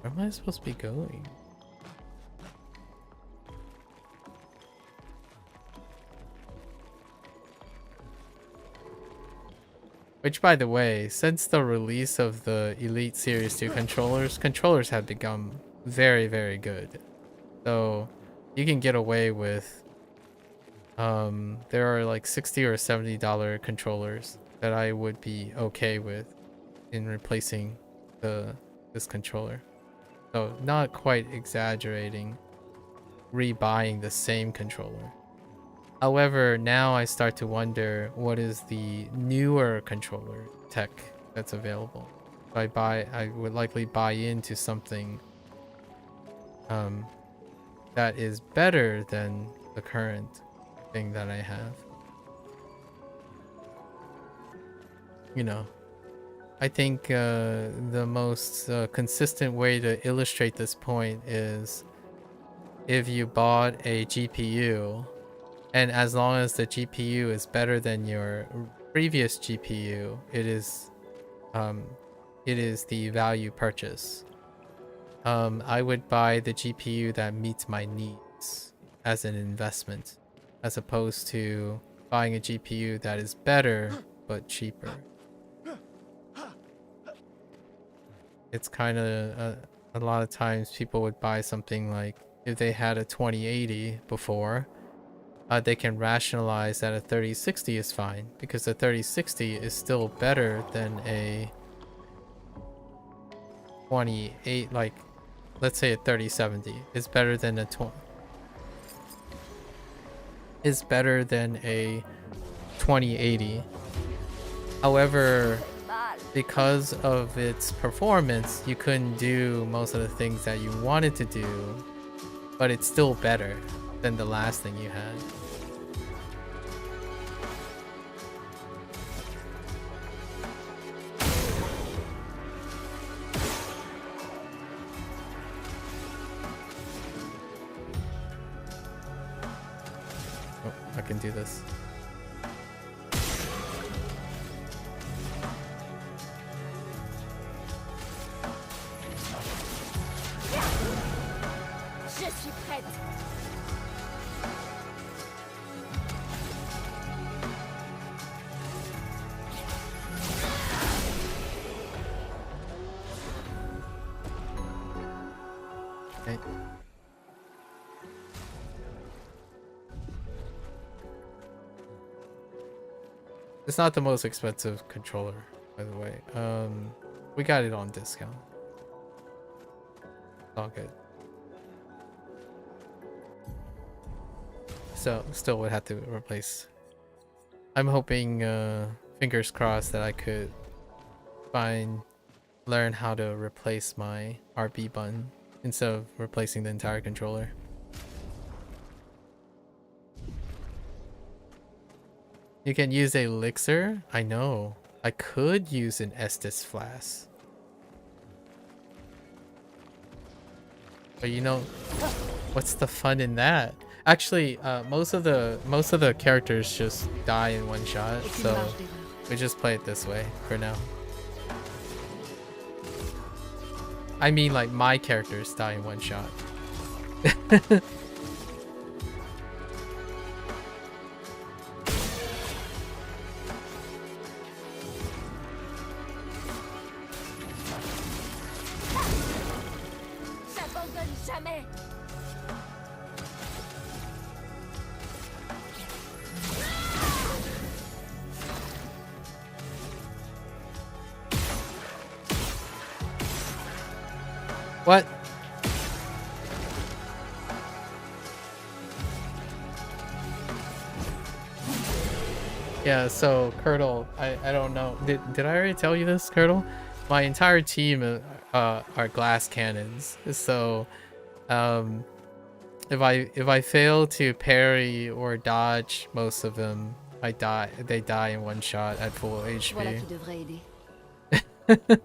Where am I supposed to be going? Which, by the way, since the release of the Elite Series 2 controllers have become very, very good. So you can get away with, there are like $60 or $70 controllers that I would be okay with in replacing this controller. So not quite exaggerating, rebuying the same controller. However, now I start to wonder what is the newer controller tech that's available. If I would likely buy into something that is better than the current thing that I have. You know, I think the most consistent way to illustrate this point is if you bought a GPU, and as long as the GPU is better than your previous GPU, it is the value purchase. I would buy the GPU that meets my needs as an investment, as opposed to buying a GPU that is better but cheaper. It's kind of a lot of times people would buy something like, if they had a 2080 before, they can rationalize that a 3060 is fine because the 3060 is still better than a 28, like let's say a 3070 is better than a 2080. However, because of its performance, you couldn't do most of the things that you wanted to do, but it's still better than the last thing you had. Oh, I can do this. Je suis prête. Okay. It's not the most expensive controller, by the way. We got it on discount. All good. So still would have to replace. I'm hoping, fingers crossed, that I could learn how to replace my RB button instead of replacing the entire controller. You can use a elixir? I know. I could use an Estus flask. But you know... What's the fun in that? Actually, most of the characters just die in one shot, so we just play it this way for now. I mean, like, my characters die in one shot. J'abandonne jamais. What? Yeah, so Curdle, I don't know. Did I already tell you this, Curdle? My entire team are glass cannons. So if I fail to parry or dodge most of them, they die in one shot at full Voilà HP. qui devrait aider.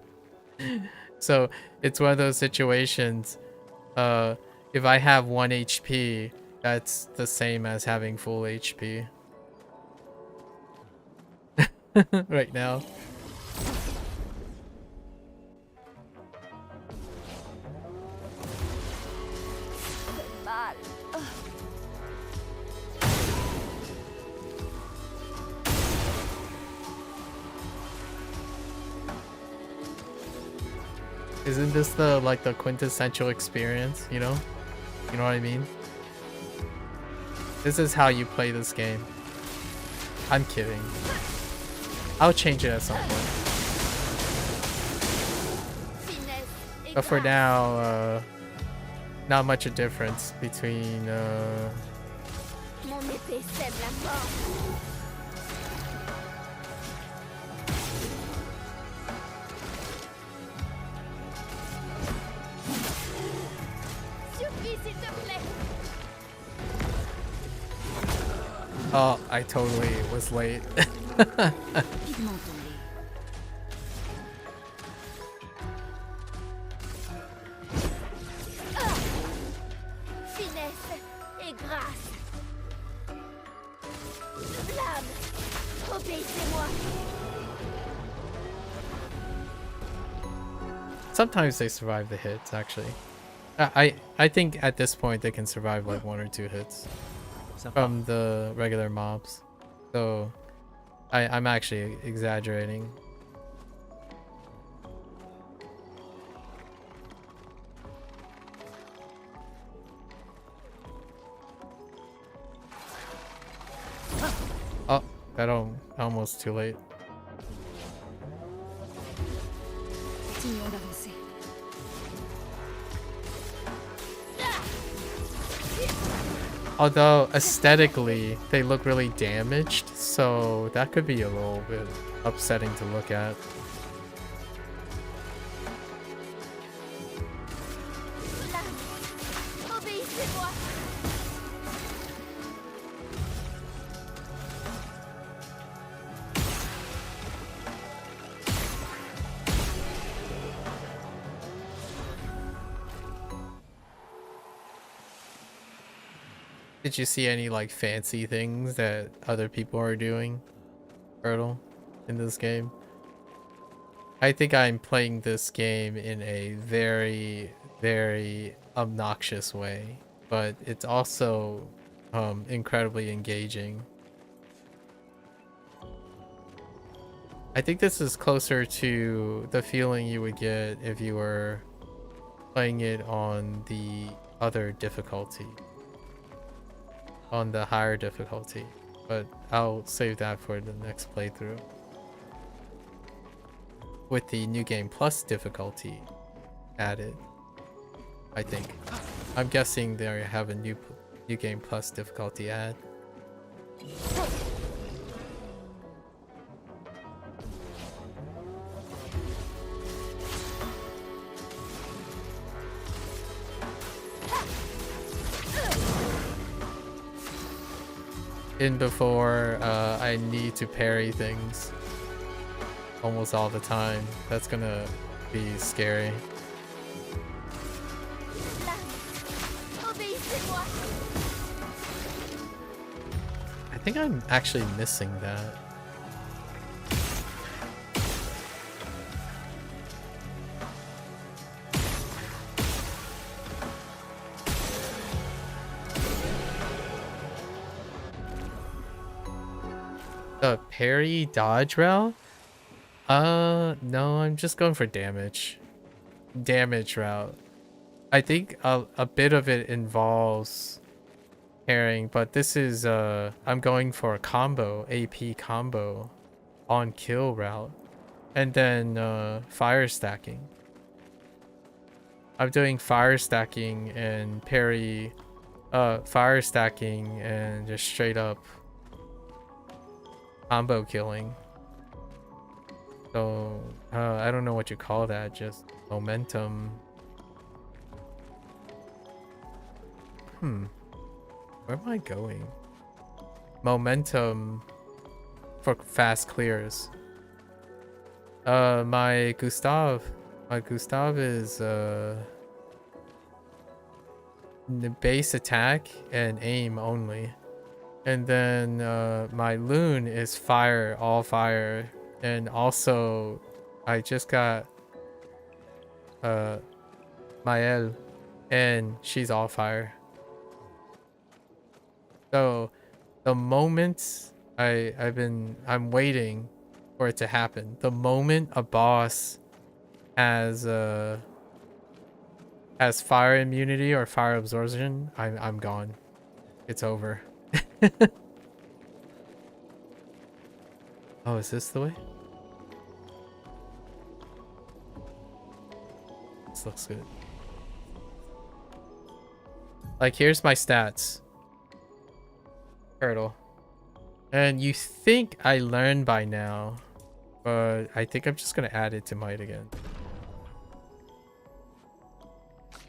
So it's one of those situations, if I have 1 HP, that's the same as having full HP. Right now. Mal. Isn't this the quintessential experience, you know? You know what I mean? This is how you play this game. I'm kidding. I'll change it at some point. But for now, not much a difference between Mon épée sème la mort. Surprise, s'il te plaît. Oh, I totally was late. Pigmentons-les. Finesse et grâce. Flamme. Obéissez-moi. Sometimes they survive the hits, actually. I think at this point they can survive like 1 or 2 hits from the regular mobs. So I'm actually exaggerating. Oh, almost too late. Continuons d'avancer. Although aesthetically they look really damaged, so that could be a little bit upsetting to look at. Obéissez-moi. Did you see any like fancy things that other people are doing, Turtle, in this game? I think I'm playing this game in a very, very obnoxious way, but it's also incredibly engaging. I think this is closer to the feeling you would get if you were playing it on the other difficulty. On the higher difficulty, but I'll save that for the next playthrough. With the New Game Plus difficulty added, I think. I'm guessing they have a new Game Plus difficulty add. In before, I need to parry things almost all the time. That's gonna be scary. Obéissez-moi. think I'm actually missing that. The parry dodge route? No, I'm just going for damage. Damage route. I think a bit of it involves parrying, but this is, I'm going for a combo, AP combo on kill route. And then, fire stacking. I'm doing fire stacking and parry, fire stacking and just straight up combo killing. So, I don't know what you call that, just momentum. Where am I going? Momentum for fast clears. My Gustav is, the base attack and aim only. And then my Loon is fire, all fire. And also I just got Mael, and she's all fire. So the moment I'm waiting for it to happen. The moment a boss has fire immunity or fire absorption, I'm gone. It's over. Oh, is this the way? This looks good. Like, here's my stats. Turtle. And you think I learned by now, but I think I'm just gonna add it to might again.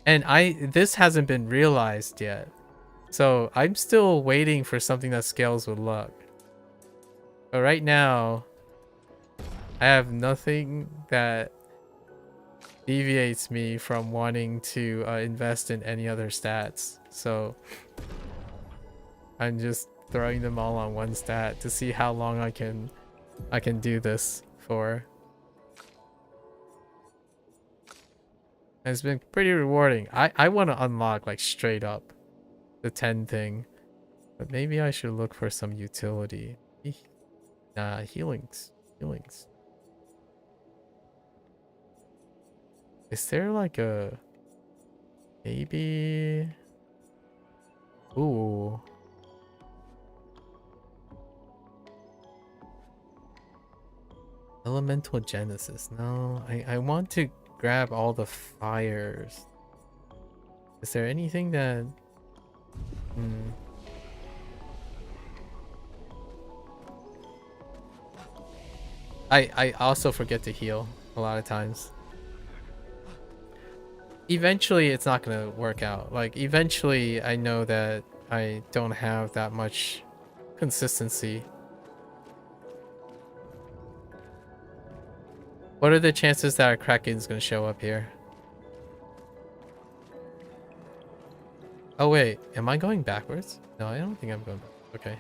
And this hasn't been realized yet. So I'm still waiting for something that scales with luck. But right now, I have nothing that deviates me from wanting to invest in any other stats. So I'm just throwing them all on one stat to see how long I can do this for. And it's been pretty rewarding. I want to unlock like straight up the 10 thing, but maybe I should look for some utility. Nah, healings. Is there like a maybe? Ooh. Elemental Genesis. No, I want to grab all the fires. Is there anything that... I also forget to heal a lot of times. Eventually it's not gonna work out. Like, eventually I know that I don't have that much consistency. What are the chances that a Kraken's gonna show up here? Oh wait, am I going backwards? No, I don't think I'm going back. Okay.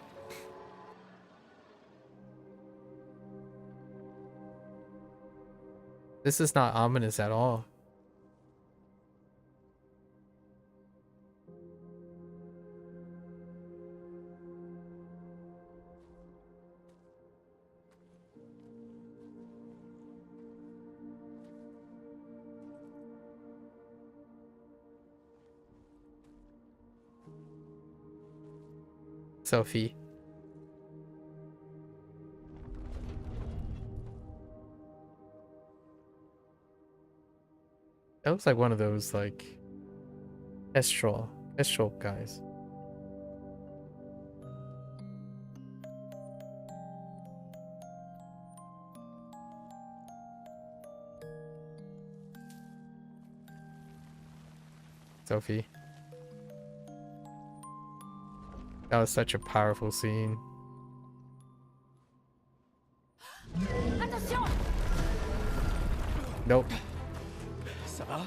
This is not ominous at all. Sophie. That looks like one of those, like, Kestrel guys. Sophie. That was such a powerful scene. Attention! Nope. Ça va?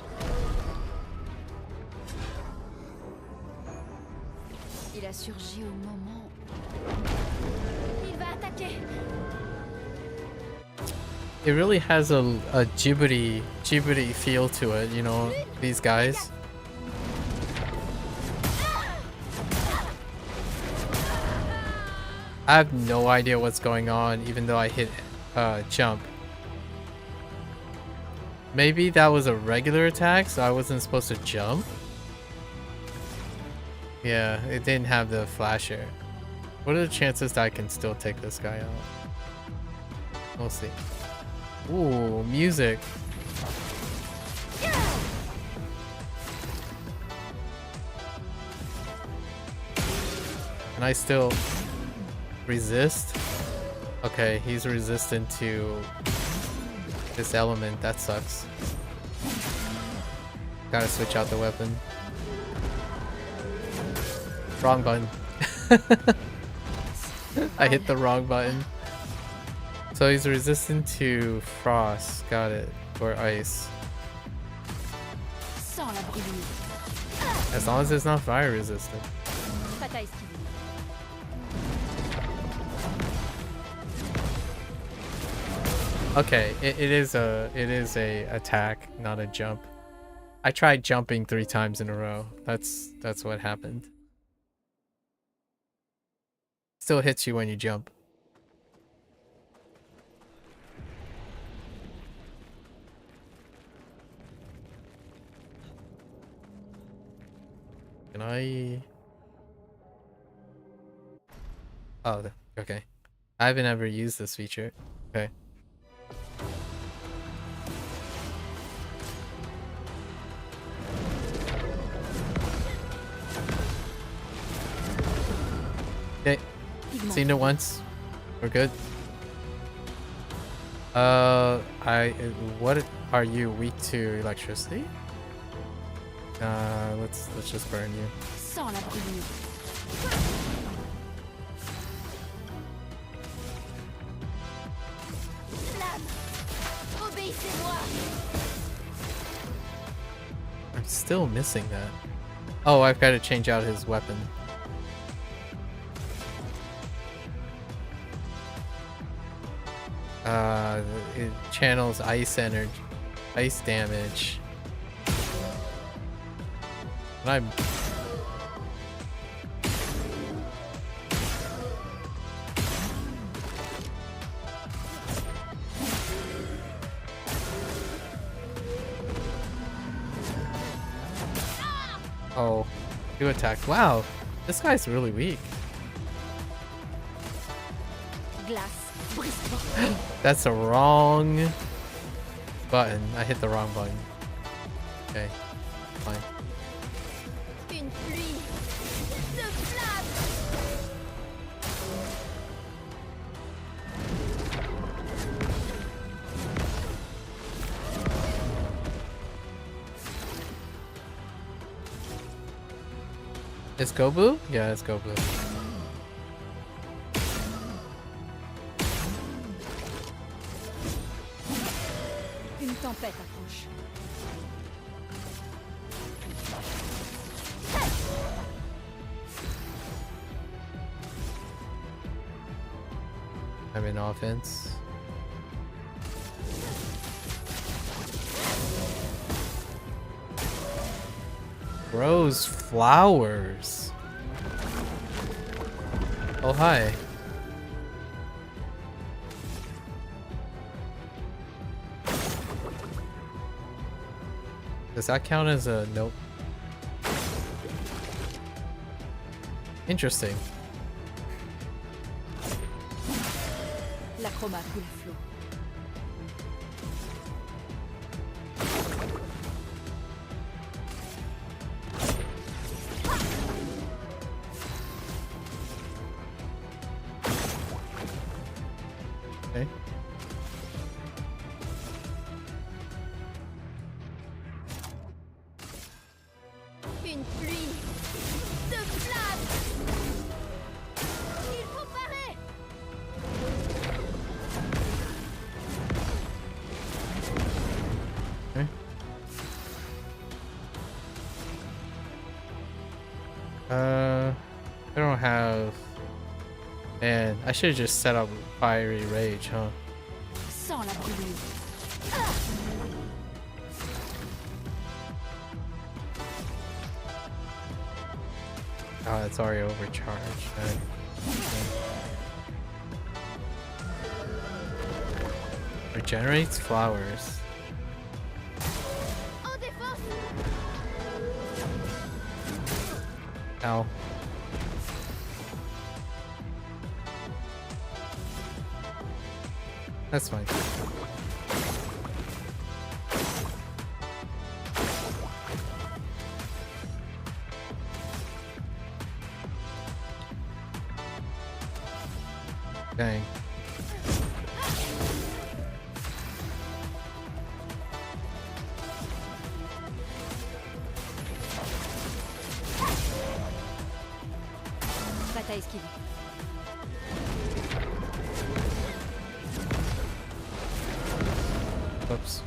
Il a surgi au moment attaquer. It really has a Djibouti feel to it, you know, these guys. I have no idea what's going on, even though I hit jump. Maybe that was a regular attack, so I wasn't supposed to jump? Yeah, it didn't have the flasher. What are the chances that I can still take this guy out? We'll see. Ooh, music. Can I still resist? Okay, he's resistant to this element. That sucks. Gotta switch out the weapon. Wrong button. I hit the wrong button. So he's resistant to frost. Got it. Or ice. Sans la brûlure. As long as it's not fire resistant. Prête à esquiver. Okay, it is a attack, not a jump. I tried jumping 3 times in a row. That's what happened. Still hits you when you jump. Can I? Oh, okay. I haven't ever used this feature. Okay. Okay. Seen it once. We're good. What are you weak to electricity? Let's just burn you. Sans la brûlure. Flamme. Obéissez-moi. I'm still missing that. Oh, I've got to change out his weapon. It channels ice energy, ice damage. And I'm oh, you attacked. Wow, this guy's really weak. Glace. Brise-toi. That's the wrong button. I hit the wrong button. Okay, fine. Une pluie de flammes. It's Go Blue? Yeah, it's Go Blue. Une tempête approche. I'm in offense. Grows flowers. Oh, hi. Does that count as a nope? Interesting. L'acromate coule à flot. Okay. Une pluie de flammes. Il faut parer. Okay. I don't have Man, I should have just set up Fiery Rage, huh? Sans la brûlure. Oh, it's already overcharged. Right? Regenerates flowers. En défense. Ow. That's fine. Dang. Prête à esquiver. Oops.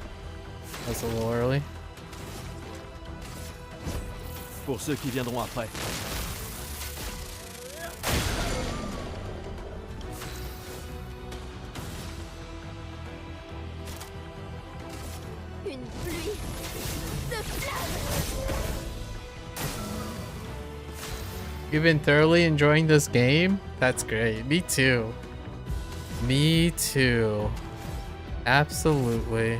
That's a little early. Pour ceux qui viendront après. Une pluie de flammes. You've been thoroughly enjoying this game? That's great. Me too. Me too. Absolutely.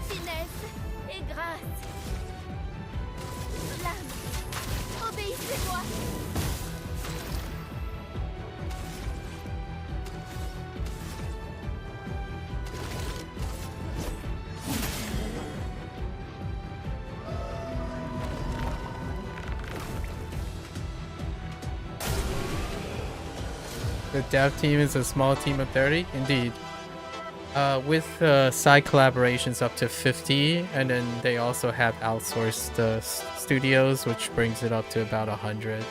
Finesse et grâce. Flamme. Obéissez-moi. The dev team is a small team of 30? Indeed. With side collaborations up to 50, and then they also have outsourced studios, which brings it up to about 100.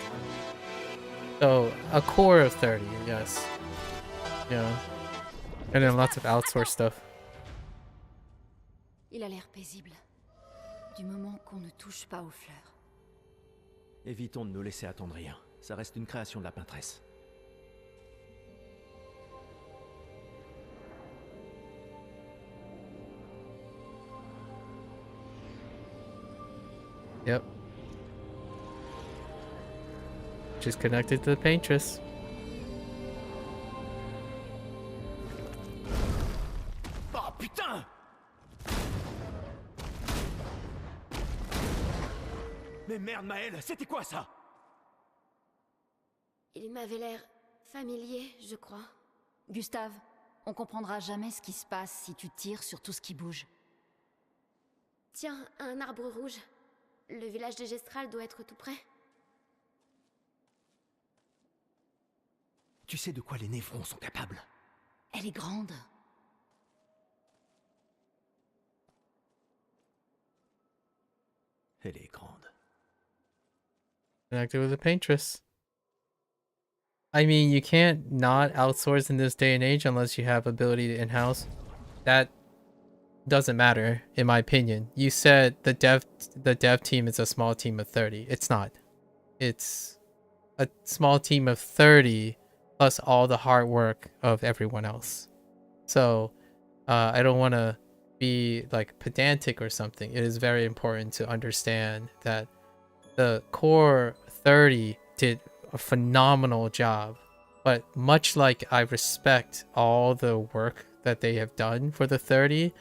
So, a core of 30, yes. Yeah. And then lots of outsourced stuff. Il a l'air paisible. Du moment qu'on ne touche pas aux fleurs. Évitons de nous laisser attendrir. Ça reste une création de la peintresse. Yep. Just connected to the paintress. Oh putain! Mais merde Maël, c'était quoi ça? Il m'avait l'air familier, je crois. Gustave, on comprendra jamais ce qui se passe si tu tires sur tout ce qui bouge. Tiens, un arbre rouge. Le village de Gestral doit être tout près. Tu sais de quoi les névrons sont capables? Elle est grande. Elle est grande. Connected with the paintress. I mean, you can't not outsource in this day and age unless you have ability to in-house. That doesn't matter, in my opinion. You said the dev team is a small team of 30. It's not. It's a small team of 30 plus all the hard work of everyone else. So I don't want to be like pedantic or something. It is very important to understand that the core 30 did a phenomenal job, but much like I respect all the work that they have done for the 30,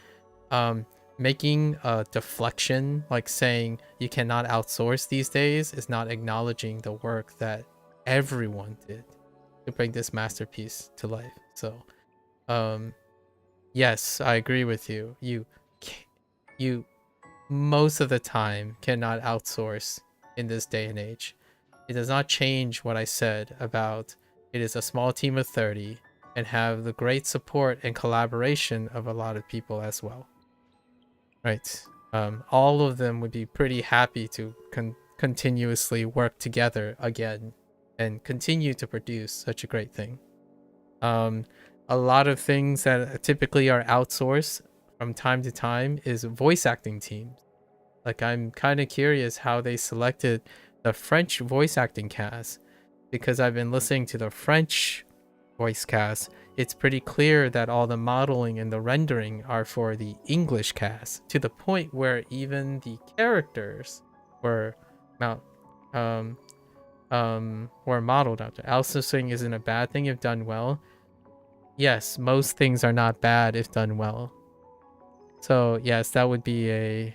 making a deflection, like saying you cannot outsource these days, is not acknowledging the work that everyone did to bring this masterpiece to life. So yes, I agree with you. You most of the time cannot outsource in this day and age. It does not change what I said about it is a small team of 30 and have the great support and collaboration of a lot of people as well. Right. All of them would be pretty happy to continuously work together again and continue to produce such a great thing. A lot of things that typically are outsourced from time to time is voice acting teams. Like, I'm kind of curious how they selected the French voice acting cast, because I've been listening to the French voice cast. It's pretty clear that all the modeling and the rendering are for the English cast, to the point where even the characters were were modeled after. Outsourcing isn't a bad thing if done well. Yes, most things are not bad if done well. So yes, that would be a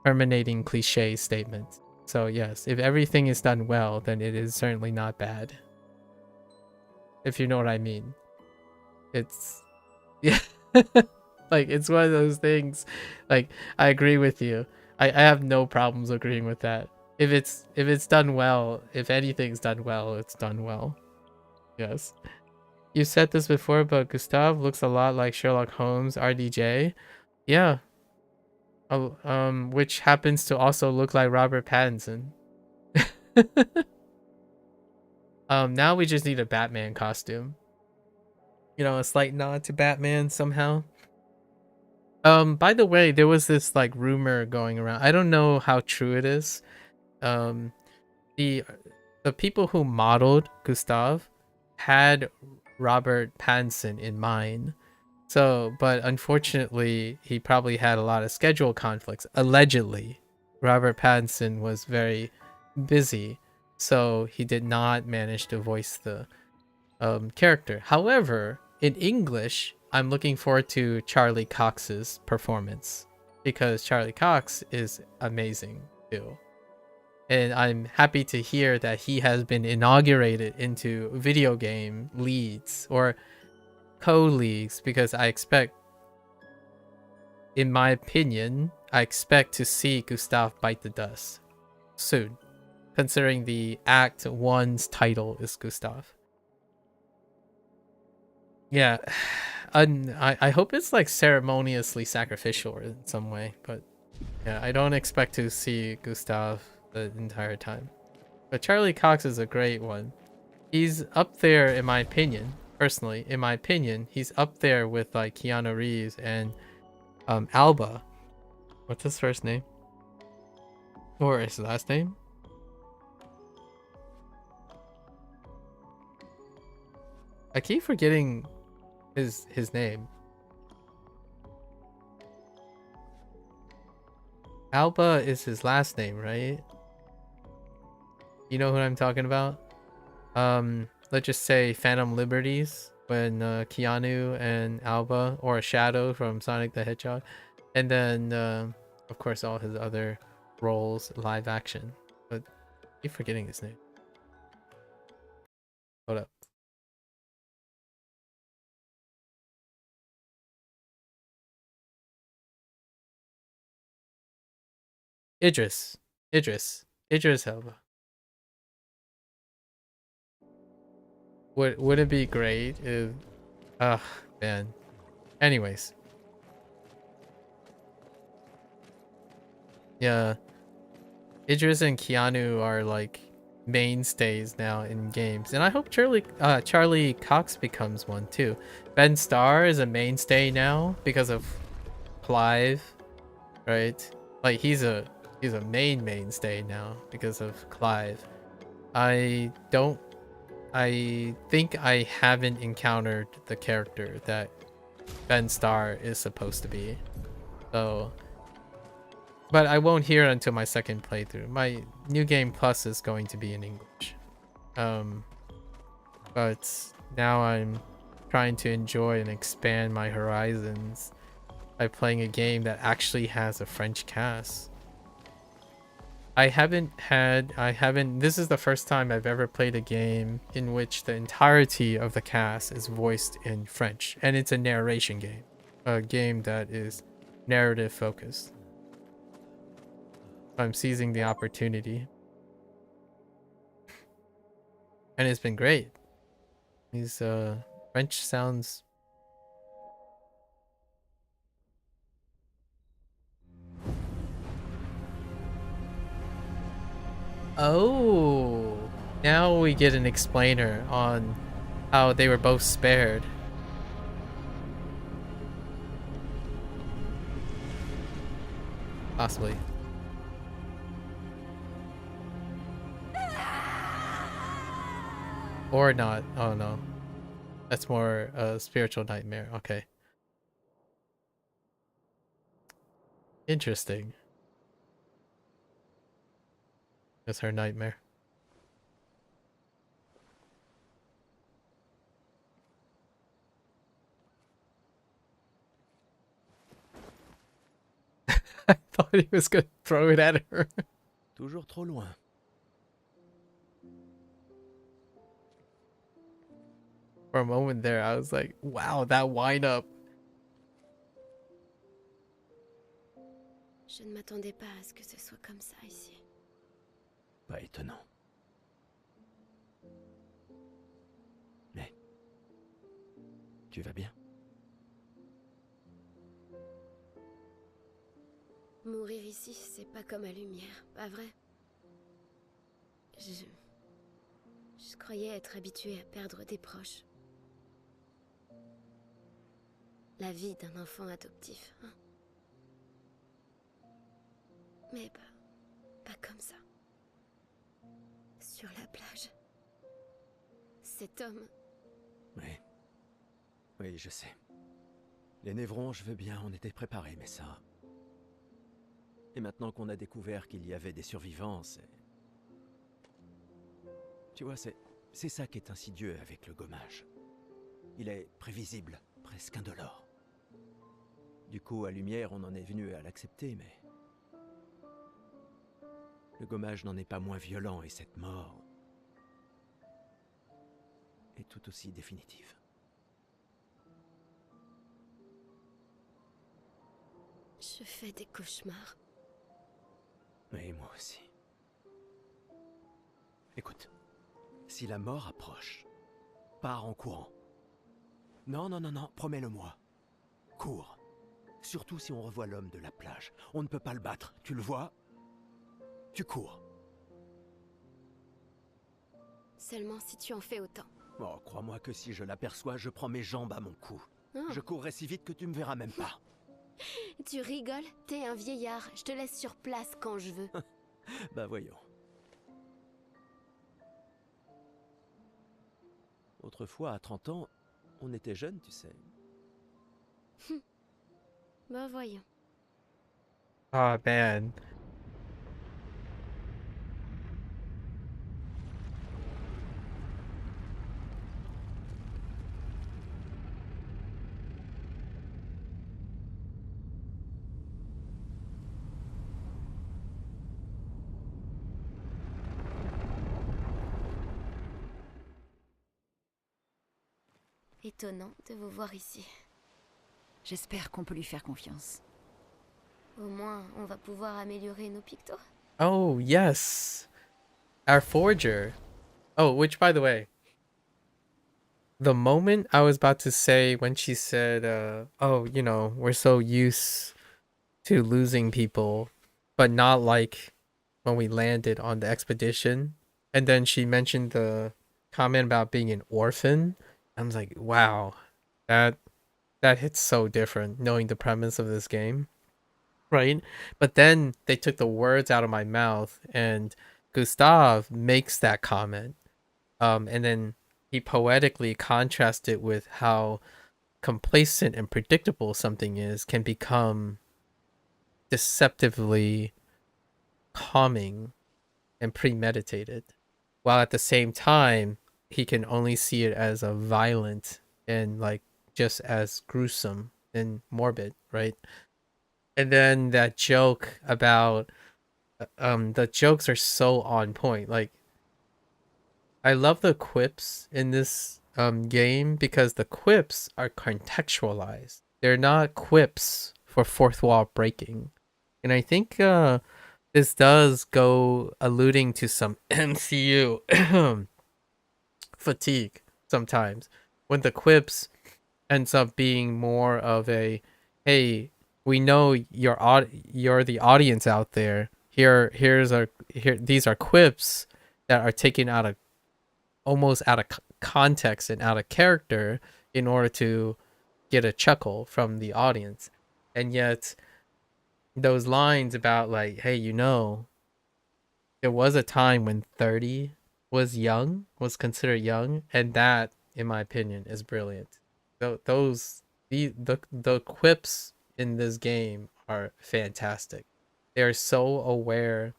terminating cliche statement. So yes, if everything is done well, then it is certainly not bad. If you know what I mean. It's yeah. Like, it's one of those things. Like, I agree with you. I have no problems agreeing with that. If it's done well, if anything's done well, it's done well. Yes. You said this before, but Gustav looks a lot like Sherlock Holmes RDJ. Yeah. Which happens to also look like Robert Pattinson. Now we just need a Batman costume. You know, a slight nod to Batman somehow. By the way, there was this like rumor going around. I don't know how true it is. The people who modeled Gustav had Robert Pattinson in mind. So, but unfortunately, he probably had a lot of schedule conflicts. Allegedly, Robert Pattinson was very busy, so he did not manage to voice the character. However, in English, I'm looking forward to Charlie Cox's performance, because Charlie Cox is amazing too. And I'm happy to hear that he has been inaugurated into video game leads or co-leads, because I expect, in my opinion, I expect to see Gustav bite the dust soon, considering the Act 1's title is Gustav. Yeah, I hope it's like ceremoniously sacrificial in some way, but yeah, I don't expect to see Gustav the entire time. But Charlie Cox is a great one. He's up there, in my opinion, personally, in my opinion, he's up there with like Keanu Reeves and Alba. What's his first name? Or his last name? I keep forgetting his name. Alba is his last name, right? You know who I'm talking about? Let's just say Phantom Liberties, when Keanu and Alba, or Shadow from Sonic the Hedgehog, and then of course all his other roles live action. But I keep forgetting his name. Hold up. Idris Elba. Would it be great if man. Anyways. Yeah. Idris and Keanu are like mainstays now in games. And I hope Charlie Cox becomes one too. Ben Starr is a mainstay now because of Clive, right? Like he's a mainstay now because of Clive. I think I haven't encountered the character that Ben Starr is supposed to be. So, but I won't hear it until my second playthrough. My New Game Plus is going to be in English. But now I'm trying to enjoy and expand my horizons by playing a game that actually has a French cast. This is the first time I've ever played a game in which the entirety of the cast is voiced in French, and it's a narration game, a game that is narrative focused. I'm seizing the opportunity, and it's been great. These French sounds. Oh, now we get an explainer on how they were both spared. Possibly. Or not. Oh no. That's more a spiritual nightmare. Okay. Interesting. That's her nightmare. I thought he was gonna throw it at her. Toujours trop loin. For a moment there, I was like, wow, that wind up. Je ne m'attendais pas à ce que ce soit comme ça ici. Pas étonnant. Mais... Tu vas bien? Mourir ici, c'est pas comme à Lumière, pas vrai? Je croyais être habituée à perdre des proches. La vie d'un enfant adoptif, hein? Mais pas comme ça. Sur la plage. Cet homme... Oui. Oui, je sais. Les névrons, je veux bien, on était préparés, mais ça... Et maintenant qu'on a découvert qu'il y avait des survivants, c'est... Tu vois, c'est ça qui est insidieux avec le gommage. Il est prévisible, presque indolore. Du coup, à Lumière, on en est venu à l'accepter, mais... Le gommage n'en est pas moins violent et cette mort... est tout aussi définitive. Je fais des cauchemars. Oui, moi aussi. Écoute, si la mort approche, pars en courant. Non, non, non, non, promets-le-moi. Cours. Surtout si on revoit l'homme de la plage. On ne peut pas le battre, tu le vois? Tu cours. Seulement si tu en fais autant. Oh, crois-moi que si je l'aperçois, je prends mes jambes à mon cou. Oh. Je courrai si vite que tu me verras même pas. Tu rigoles? T'es un vieillard, je te laisse sur place quand je veux. Bah voyons. Autrefois, à 30 ans, on était jeunes, tu sais. Bah voyons. Oh man. Étonnant de vous voir ici. J'espère qu'on peut lui faire confiance. Au moins, on va pouvoir améliorer nos pictos. Oh yes. Our forger. Oh, which by the way, the moment I was about to say when she said, oh, you know, we're so used to losing people, but not like when we landed on the expedition. And then she mentioned the comment about being an orphan. I was like, wow, that hits so different knowing the premise of this game. Right? But then they took the words out of my mouth and Gustav makes that comment. And then he poetically contrasts it with how complacent and predictable something is can become deceptively calming and premeditated, while at the same time he can only see it as a violent and like just as gruesome and morbid, right? And then that joke about the jokes are so on point. Like I love the quips in this game because the quips are contextualized. They're not quips for fourth wall breaking. And I think this does go alluding to some MCU fatigue sometimes when the quips ends up being more of a, hey, we know you're the audience out there. These are quips that are taken out of almost out of context and out of character in order to get a chuckle from the audience. And yet those lines about like, hey, you know, there was a time when 30 was considered young, and that, in my opinion, is brilliant. The quips in this game are fantastic. They are so aware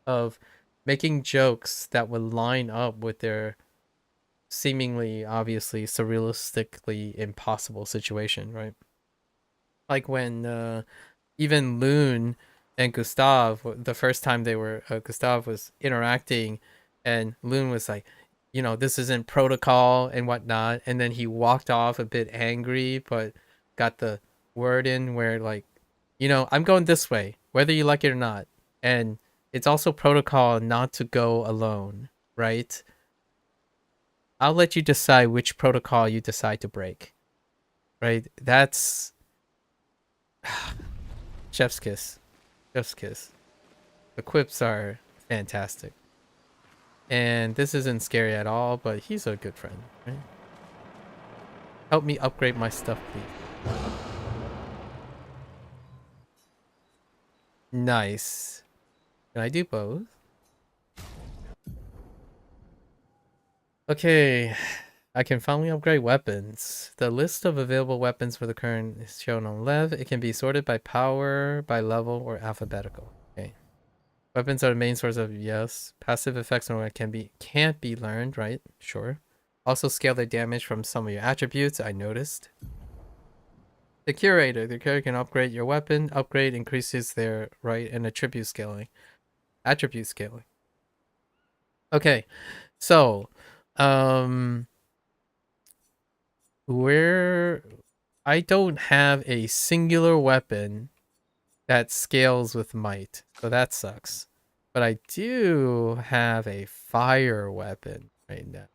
of making jokes that would line up with their seemingly obviously surrealistically impossible situation, right? Like when even Loon and Gustav, the first time they were Gustav was interacting, and Loon was like, you know, this isn't protocol and whatnot, and then he walked off a bit angry, but got the word in where, like, you know, I'm going this way whether you like it or not, and it's also protocol not to go alone, right? I'll let you decide which protocol you decide to break, right? That's chef's kiss. Chef's kiss. The quips are fantastic. And this isn't scary at all, but he's a good friend, right? Help me upgrade my stuff, please. Nice. Can I do both? Okay. I can finally upgrade weapons. The list of available weapons for the current is shown on left. It can be sorted by power, by level, or alphabetical. Okay. Weapons are the main source of, yes. Passive effects can't be learned, right? Sure. Also scale the damage from some of your attributes, I noticed. The curator. The curator can upgrade your weapon. Upgrade increases their right and attribute scaling. Attribute scaling. Okay. So, where I don't have a singular weapon that scales with might, so that sucks. But I do have a fire weapon right now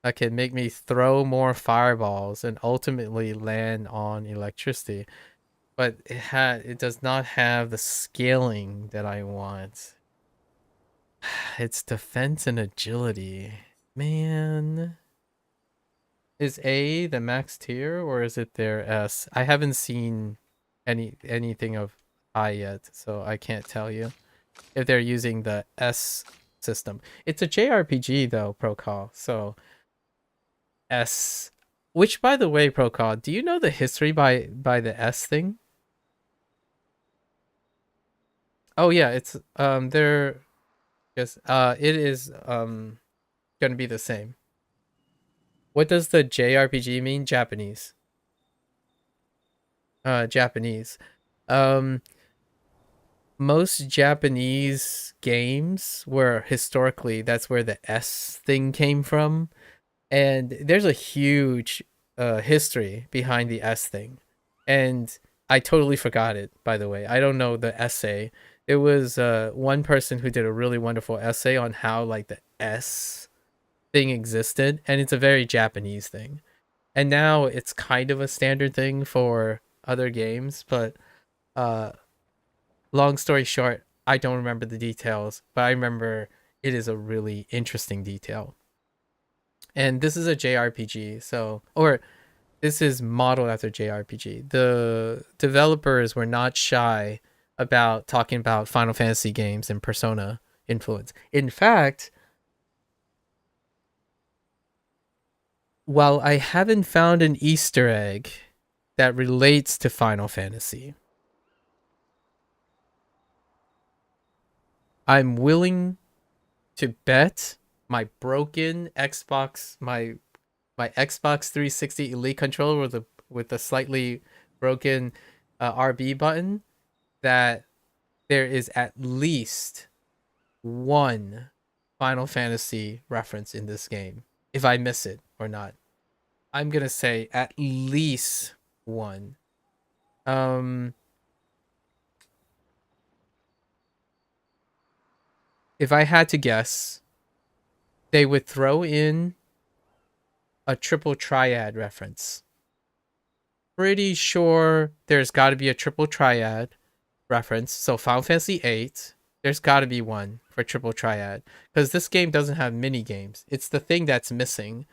that can make me throw more fireballs and ultimately land on electricity. But it does not have the scaling that I want. It's defense and agility. Man. Is A the max tier or is it their S? I haven't seen anything of I yet, so I can't tell you if they're using the S system. It's a JRPG though, Procall, so S. Which, by the way, Procall, do you know the history by the S thing? Oh yeah, it's they're yes, it is gonna be the same. What does the JRPG mean? Japanese. Japanese. Most Japanese games were historically, that's where the S thing came from. And there's a huge history behind the S thing. And I totally forgot it, by the way. I don't know the essay. It was one person who did a really wonderful essay on how, like, the S thing existed, and it's a very Japanese thing. And now it's kind of a standard thing for other games, but long story short, I don't remember the details, but I remember it is a really interesting detail. And this is a JRPG, or this is modeled after JRPG. The developers were not shy about talking about Final Fantasy games and Persona influence. In fact, while I haven't found an Easter egg that relates to Final Fantasy, I'm willing to bet my broken Xbox, my Xbox 360 Elite controller with the slightly broken RB button, that there is at least one Final Fantasy reference in this game. If I miss it or not, I'm gonna say at least one. If I had to guess, they would throw in a triple triad reference. Pretty sure there's got to be a triple triad reference. So Final Fantasy VIII, there's got to be one for triple triad, because this game doesn't have mini games. It's the thing that's missing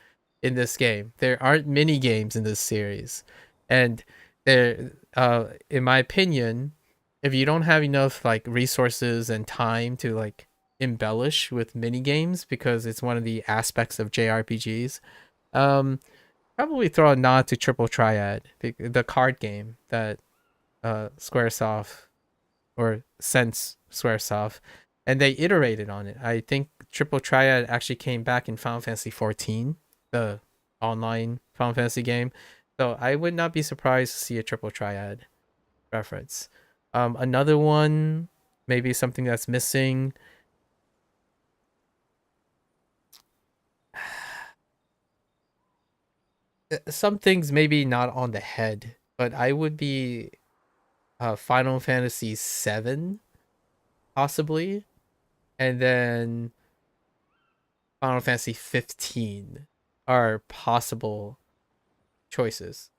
in this game. There aren't mini games in this series, and there, in my opinion, if you don't have enough like resources and time to like embellish with mini games because it's one of the aspects of JRPGs. Probably throw a nod to Triple Triad, the card game that Squaresoft or since Squaresoft, and they iterated on it. I think Triple Triad actually came back in Final Fantasy 14, the online Final Fantasy game. So I would not be surprised to see a Triple Triad reference. Another one, maybe something that's missing. Some things maybe not on the head, but I would be Final Fantasy 7 possibly, and then Final Fantasy 15 are possible choices.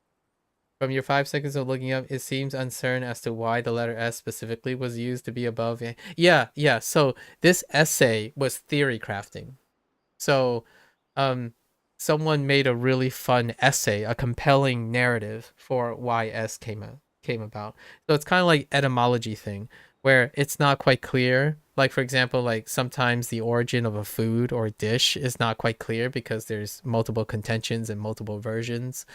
From your 5 seconds of looking up, it seems uncertain as to why the letter S specifically was used to be above. Yeah. So this essay was theory crafting. So, someone made a really fun essay, a compelling narrative for why S came about. So it's kind of like etymology thing, where it's not quite clear. Like, for example, like sometimes the origin of a food or dish is not quite clear because there's multiple contentions and multiple versions.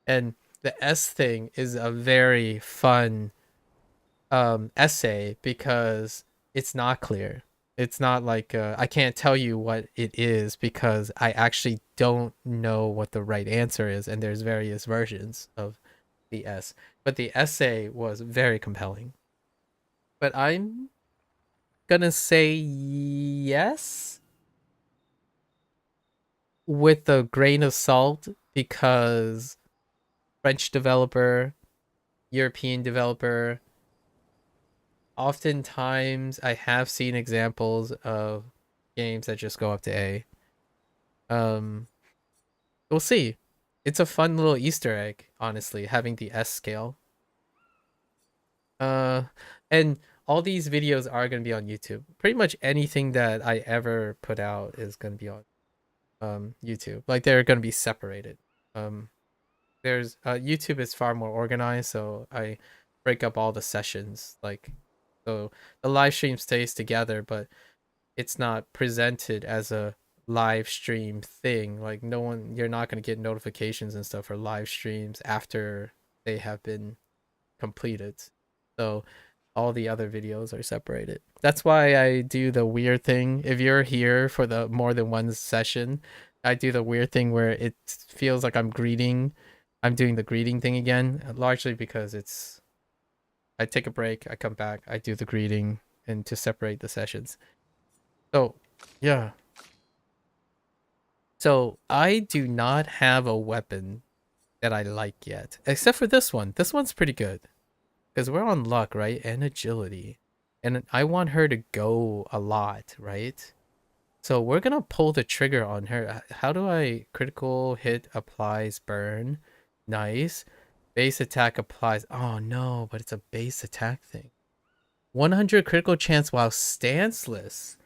And the S thing is a very fun essay because it's not clear. It's not like I can't tell you what it is because I actually don't know what the right answer is, and there's various versions of the S. But the essay was very compelling. But I'm gonna say yes with a grain of salt because French developer, European developer. Oftentimes, I have seen examples of games that just go up to A. We'll see. It's a fun little Easter egg, honestly, having the S scale. And all these videos are gonna be on YouTube. Pretty much anything that I ever put out is gonna be on YouTube. Like they're gonna be separated. There's YouTube is far more organized, so I break up all the sessions. Like, so the live stream stays together, but it's not presented as a live stream thing. Like you're not gonna get notifications and stuff for live streams after they have been completed. So all the other videos are separated. That's why I do the weird thing. If you're here for the more than one session, I do the weird thing where it feels like I'm doing the greeting thing again, largely because I take a break, I come back, I do the greeting, and to separate the sessions. So, yeah. So, I do not have a weapon that I like yet, except for this one. This one's pretty good. Because we're on luck, right? And agility. And I want her to go a lot, right? So we're going to pull the trigger on her. How do I critical hit applies burn? Nice. Base attack applies. Oh no, but it's a base attack thing. 100 critical chance while stanceless.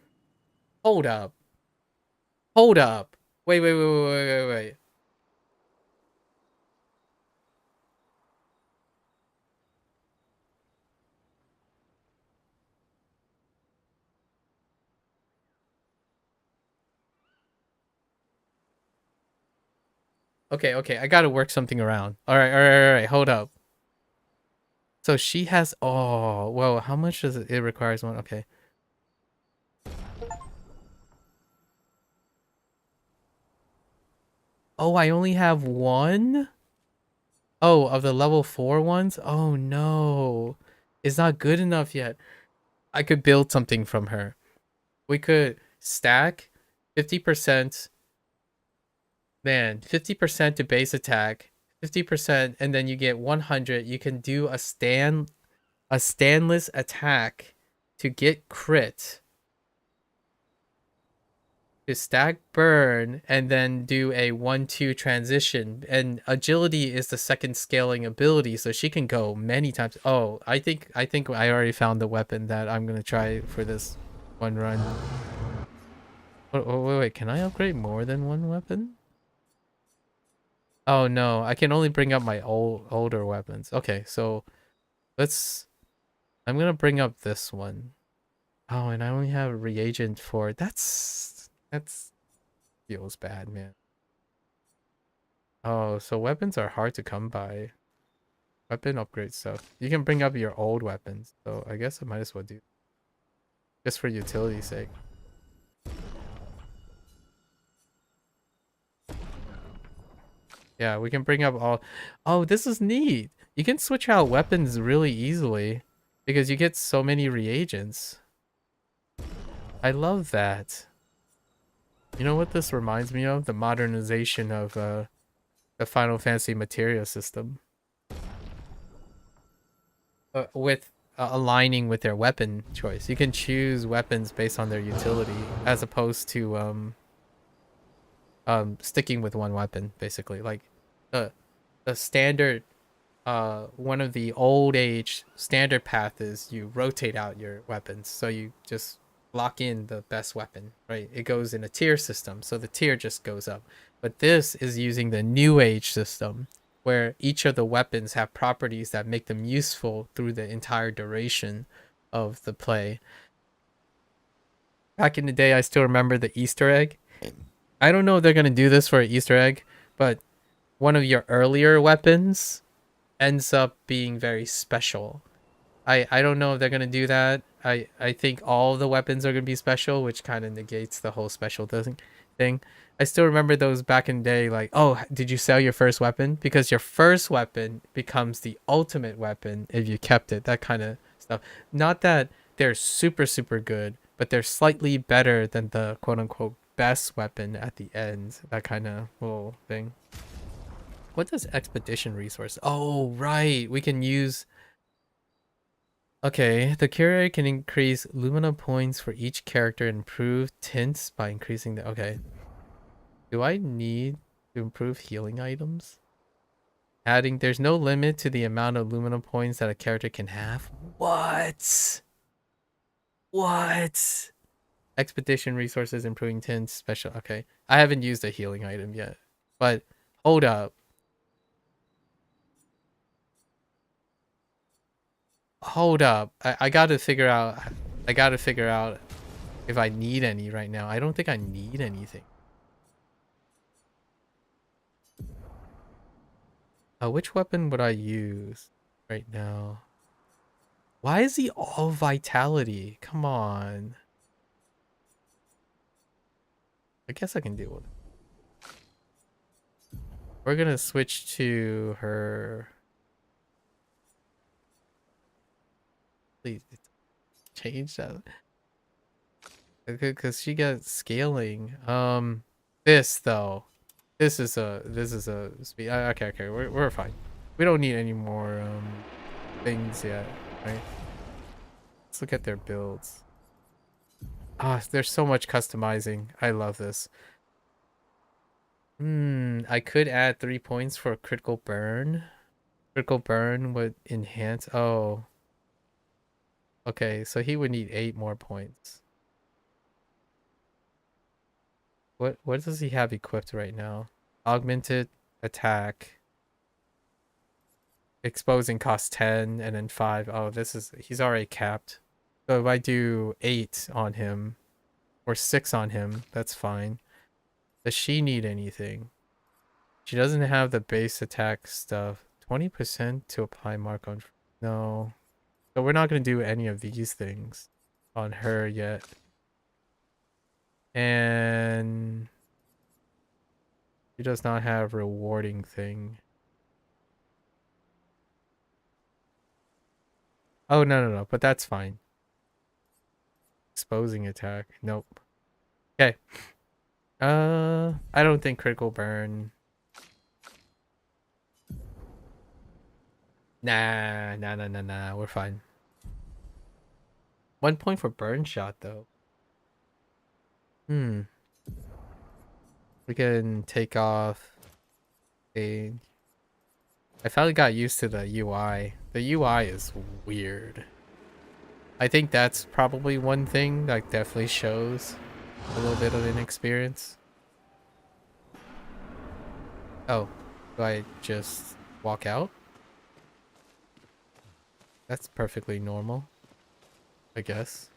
Hold up. Wait. Okay, I gotta work something around. Alright, hold up. So she has, oh, well, how much does it requires one? Okay. Oh, I only have one? Oh, of the level 4 ones? Oh no. It's not good enough yet. I could build something from her. We could stack 50%. Man, 50% to base attack, 50%, and then you get 100. You can do a standless attack to get crit, to stack burn, and then do a 1-2 transition. And agility is the second scaling ability, so she can go many times. Oh, I think I already found the weapon that I'm gonna try for this one run. Oh, wait, can I upgrade more than one weapon? Oh no, I can only bring up my older weapons. Okay, so I'm gonna bring up this one. Oh, and I only have a reagent for it. That's feels bad, man. Oh, so weapons are hard to come by. Weapon upgrade stuff. You can bring up your old weapons, so I guess I might as well do. Just for utility's sake. Yeah, we can bring up all... Oh, this is neat! You can switch out weapons really easily because you get so many reagents. I love that. You know what this reminds me of? The modernization of the Final Fantasy materia system. With aligning with their weapon choice. You can choose weapons based on their utility as opposed to sticking with one weapon, basically. Like the standard one of the old age standard path is you rotate out your weapons, so you just lock in the best weapon, right? It goes in a tier system, so the tier just goes up. But this is using the new age system, where each of the weapons have properties that make them useful through the entire duration of the play. Back in the day, I still remember the Easter egg. I don't know if they're going to do this for an Easter egg, but one of your earlier weapons ends up being very special. I don't know if they're going to do that. I think all the weapons are going to be special, which kind of negates the whole special thing. I still remember those back in the day, like, oh, did you sell your first weapon? Because your first weapon becomes the ultimate weapon if you kept it. That kind of stuff. Not that they're super, super good, but they're slightly better than the quote-unquote best weapon at the end. That kind of little thing. What does expedition resource? Oh, right. We can use... Okay, the curator can increase Lumina points for each character and improve tints by increasing the... Okay. Do I need to improve healing items? Adding, there's no limit to the amount of Lumina points that a character can have. What? What? Expedition resources, improving tints, special... Okay. I haven't used a healing item yet. But, hold up. Hold up. I gotta figure out if I need any right now. I don't think I need anything. Which weapon would I use right now? Why is he all vitality? Come on. I guess I can deal with it. We're gonna switch to her. Please change that. Because she got scaling. This though. This is a speed. Okay, we're fine. We don't need any more things yet, right? Let's look at their builds. Ah, there's so much customizing. I love this. I could add 3 points for critical burn. Critical burn would enhance. Oh. Okay, so he would need 8 more points. What does he have equipped right now? Augmented attack. Exposing costs 10 and then 5. Oh, he's already capped. So if I do 8 on him or 6 on him, that's fine. Does she need anything? She doesn't have the base attack stuff. 20% to apply mark on... No. So we're not going to do any of these things on her yet. And she does not have rewarding thing. Oh, no. But that's fine. Exposing attack. Nope. Okay. I don't think critical burn. Nah. We're fine. 1 point for burn shot, though. We can take off a... I finally got used to the UI. The UI is weird. I think that's probably one thing that definitely shows a little bit of inexperience. Oh, do I just walk out? That's perfectly normal, I guess.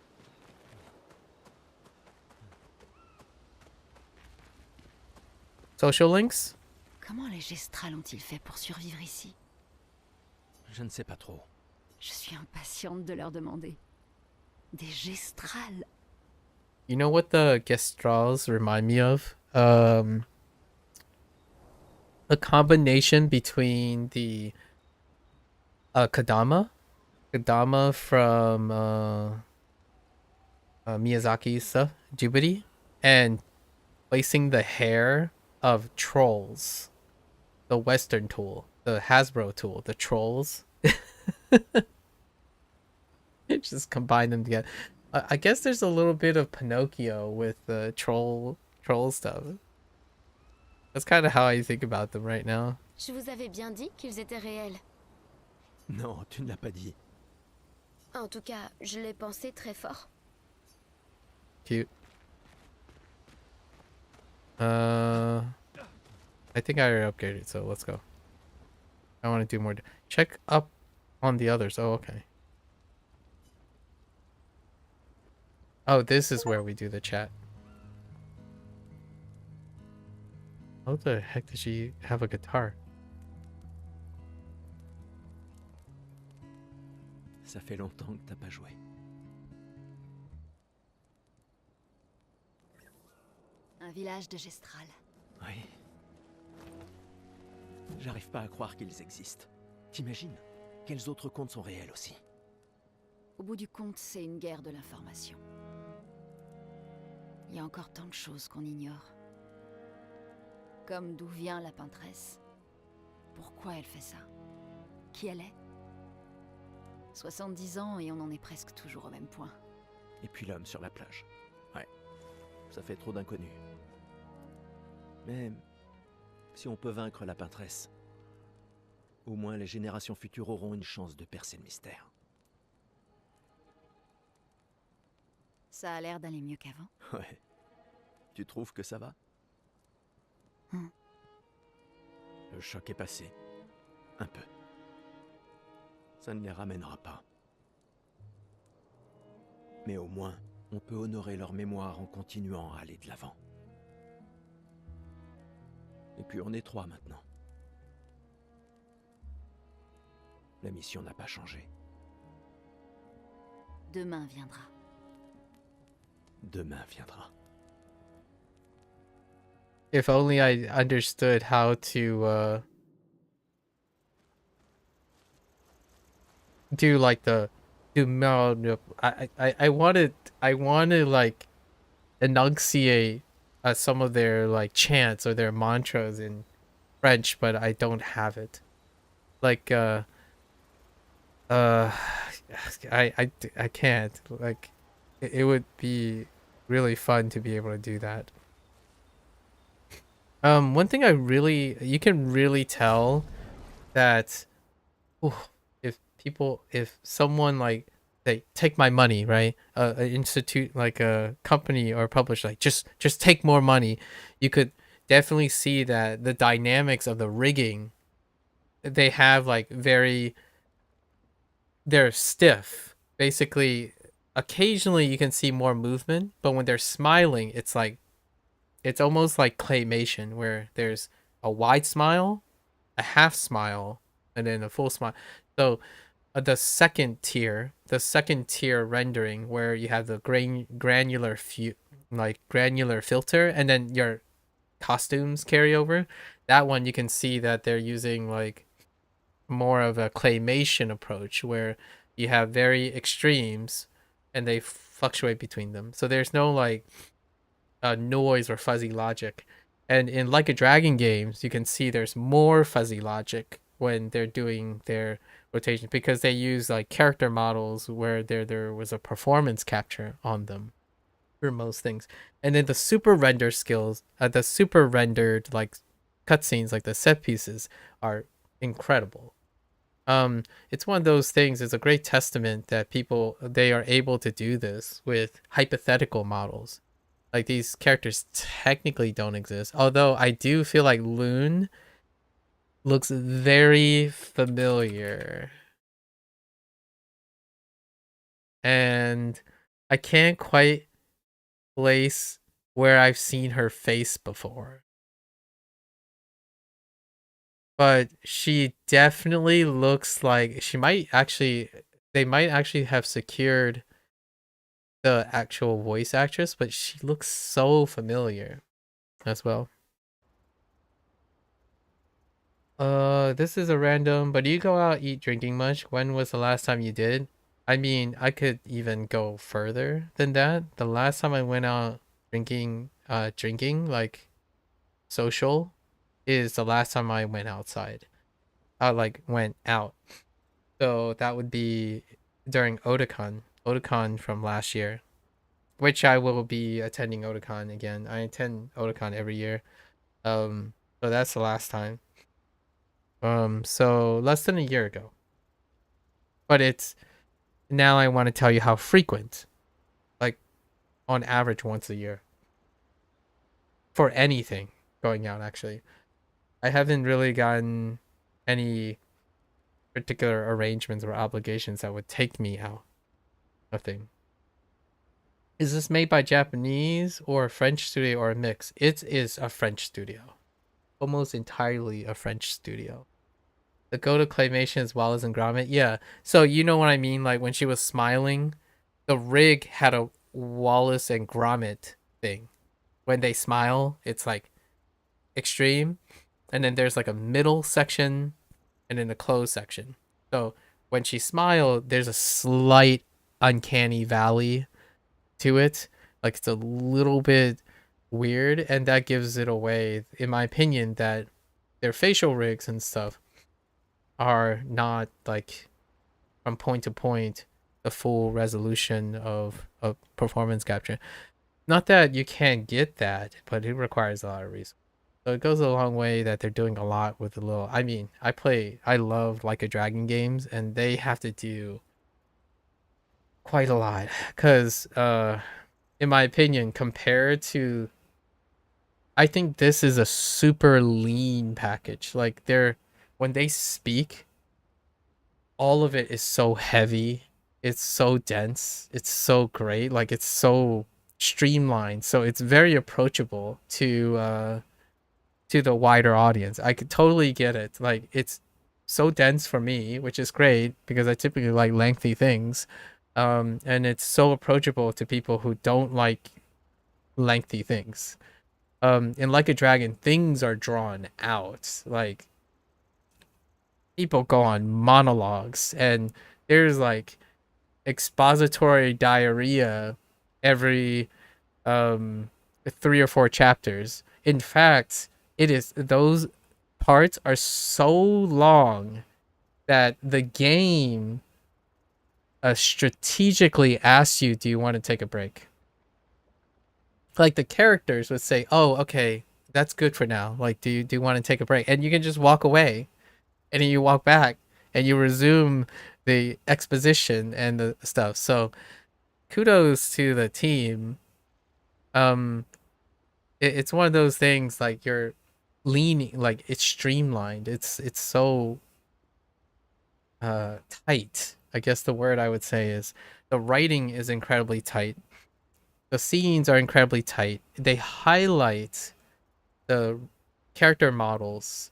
social links? Comment les Gestrals ont-ils fait pour survivre ici? Je ne sais pas trop. Je suis impatiente de leur demander. Des Gestrals? You know what the Gestrals remind me of? A combination between the Kadama from Miyazaki's stuff, Jubity, and placing the hair of trolls, the Western tool, the Hasbro tool, the trolls. Just combine them together. I guess there's a little bit of Pinocchio with the troll stuff. That's kind of how I think about them right now. Je vous avais bien dit qu'ils étaient réels. Non, tu ne l'as pas dit. En tout cas, je l'ai pensé très fort. Cute. I think I already upgraded, so let's go. I want to do more. Check up on the others. Oh, okay. Oh, this is where we do the chat. How the heck does she have a guitar? Ça fait longtemps que t'as pas joué. Un village de Gestral. Oui. J'arrive pas à croire qu'ils existent. T'imagines? Quels autres contes sont réels aussi? Au bout du compte, c'est une guerre de l'information. Il y a encore tant de choses qu'on ignore. Comme d'où vient la peintresse. Pourquoi elle fait ça? Qui elle est? 70 ans et on en est presque toujours au même point. Et puis l'homme sur la plage. Ouais. Ça fait trop d'inconnus. Mais si on peut vaincre la peintresse, au moins les générations futures auront une chance de percer le mystère. Ça a l'air d'aller mieux qu'avant. Ouais. Tu trouves que ça va? Le choc est passé. Un peu. Ça ne les ramènera pas. Mais au moins, on peut honorer leur mémoire en continuant à aller de l'avant. Et puis on est 3 maintenant. La mission n'a pas changé. Demain viendra. Demain viendra. If only I understood how to do like the I want to like enunciate some of their like chants or their mantras in French, but I don't have it. Like I can't. Like it would be really fun to be able to do that. One thing you can really tell that if someone like they take my money, right? An institute like a company or publisher, like just take more money, you could definitely see that the dynamics of the rigging, they have like they're stiff. Basically, occasionally you can see more movement, but when they're smiling, it's almost like claymation, where there's a wide smile, a half smile, and then a full smile. So the second tier rendering, where you have the granular filter, and then your costumes carry over, that one you can see that they're using like more of a claymation approach, where you have very extremes and they fluctuate between them. So there's no like noise or fuzzy logic. And in Like a Dragon games, you can see there's more fuzzy logic when they're doing their rotations, because they use like character models where there was a performance capture on them for most things. And then the super render skills, the super rendered like cutscenes, like the set pieces, are incredible. It's one of those things, it's a great testament that they are able to do this with hypothetical models. Like, these characters technically don't exist. Although I do feel like Loon looks very familiar. And I can't quite place where I've seen her face before. but she definitely looks like she might actually. They might actually have secured the actual voice actress, but she looks so familiar as well. This is a random, but do you go out eat drinking much? When was the last time you did? I mean, I could even go further than that. The last time I went out drinking like social is the last time I went outside. I like went out. So that would be during Otakon from last year, which I will be attending Otakon again. I attend Otakon every year. So that's the last time. So less than a year ago. But it's now I want to tell you how frequent. Like on average once a year. For anything going out actually. I haven't really gotten any particular arrangements or obligations that would take me out. Nothing. Is this made by Japanese or a French studio or a mix? It is a French studio. Almost entirely a French studio. The go-to claymation as well as in Gromit? Yeah. So you know what I mean? Like when she was smiling, the rig had a Wallace and Gromit thing. When they smile, it's like extreme. And then there's like a middle section and then a closed section. So when she smiled, there's a slight uncanny valley to it. Like it's a little bit weird, and that gives it away, in my opinion, that their facial rigs and stuff are not like from point to point the full resolution of performance capture. Not that you can't get that, but it requires a lot of resources. So it goes a long way that they're doing a lot with the little. I mean, I love Like a Dragon games, and they have to do quite a lot because, in my opinion, compared to, I think this is a super lean package. Like when they speak, all of it is so heavy. It's so dense. It's so great. Like it's so streamlined. So it's very approachable to the wider audience. I could totally get it. Like it's so dense for me, which is great because I typically like lengthy things. And it's so approachable to people who don't like lengthy things. In Like a Dragon, things are drawn out. Like people go on monologues, and there's like expository diarrhea every 3 or 4 chapters. In fact, those parts are so long that the game strategically asks you, do you want to take a break? Like the characters would say, oh, okay, that's good for now. Like, do you want to take a break? And you can just walk away, and then you walk back and you resume the exposition and the stuff. So kudos to the team. It's one of those things like you're leaning, like it's streamlined. It's so tight. I guess the word I would say is the writing is incredibly tight. The scenes are incredibly tight. They highlight the character models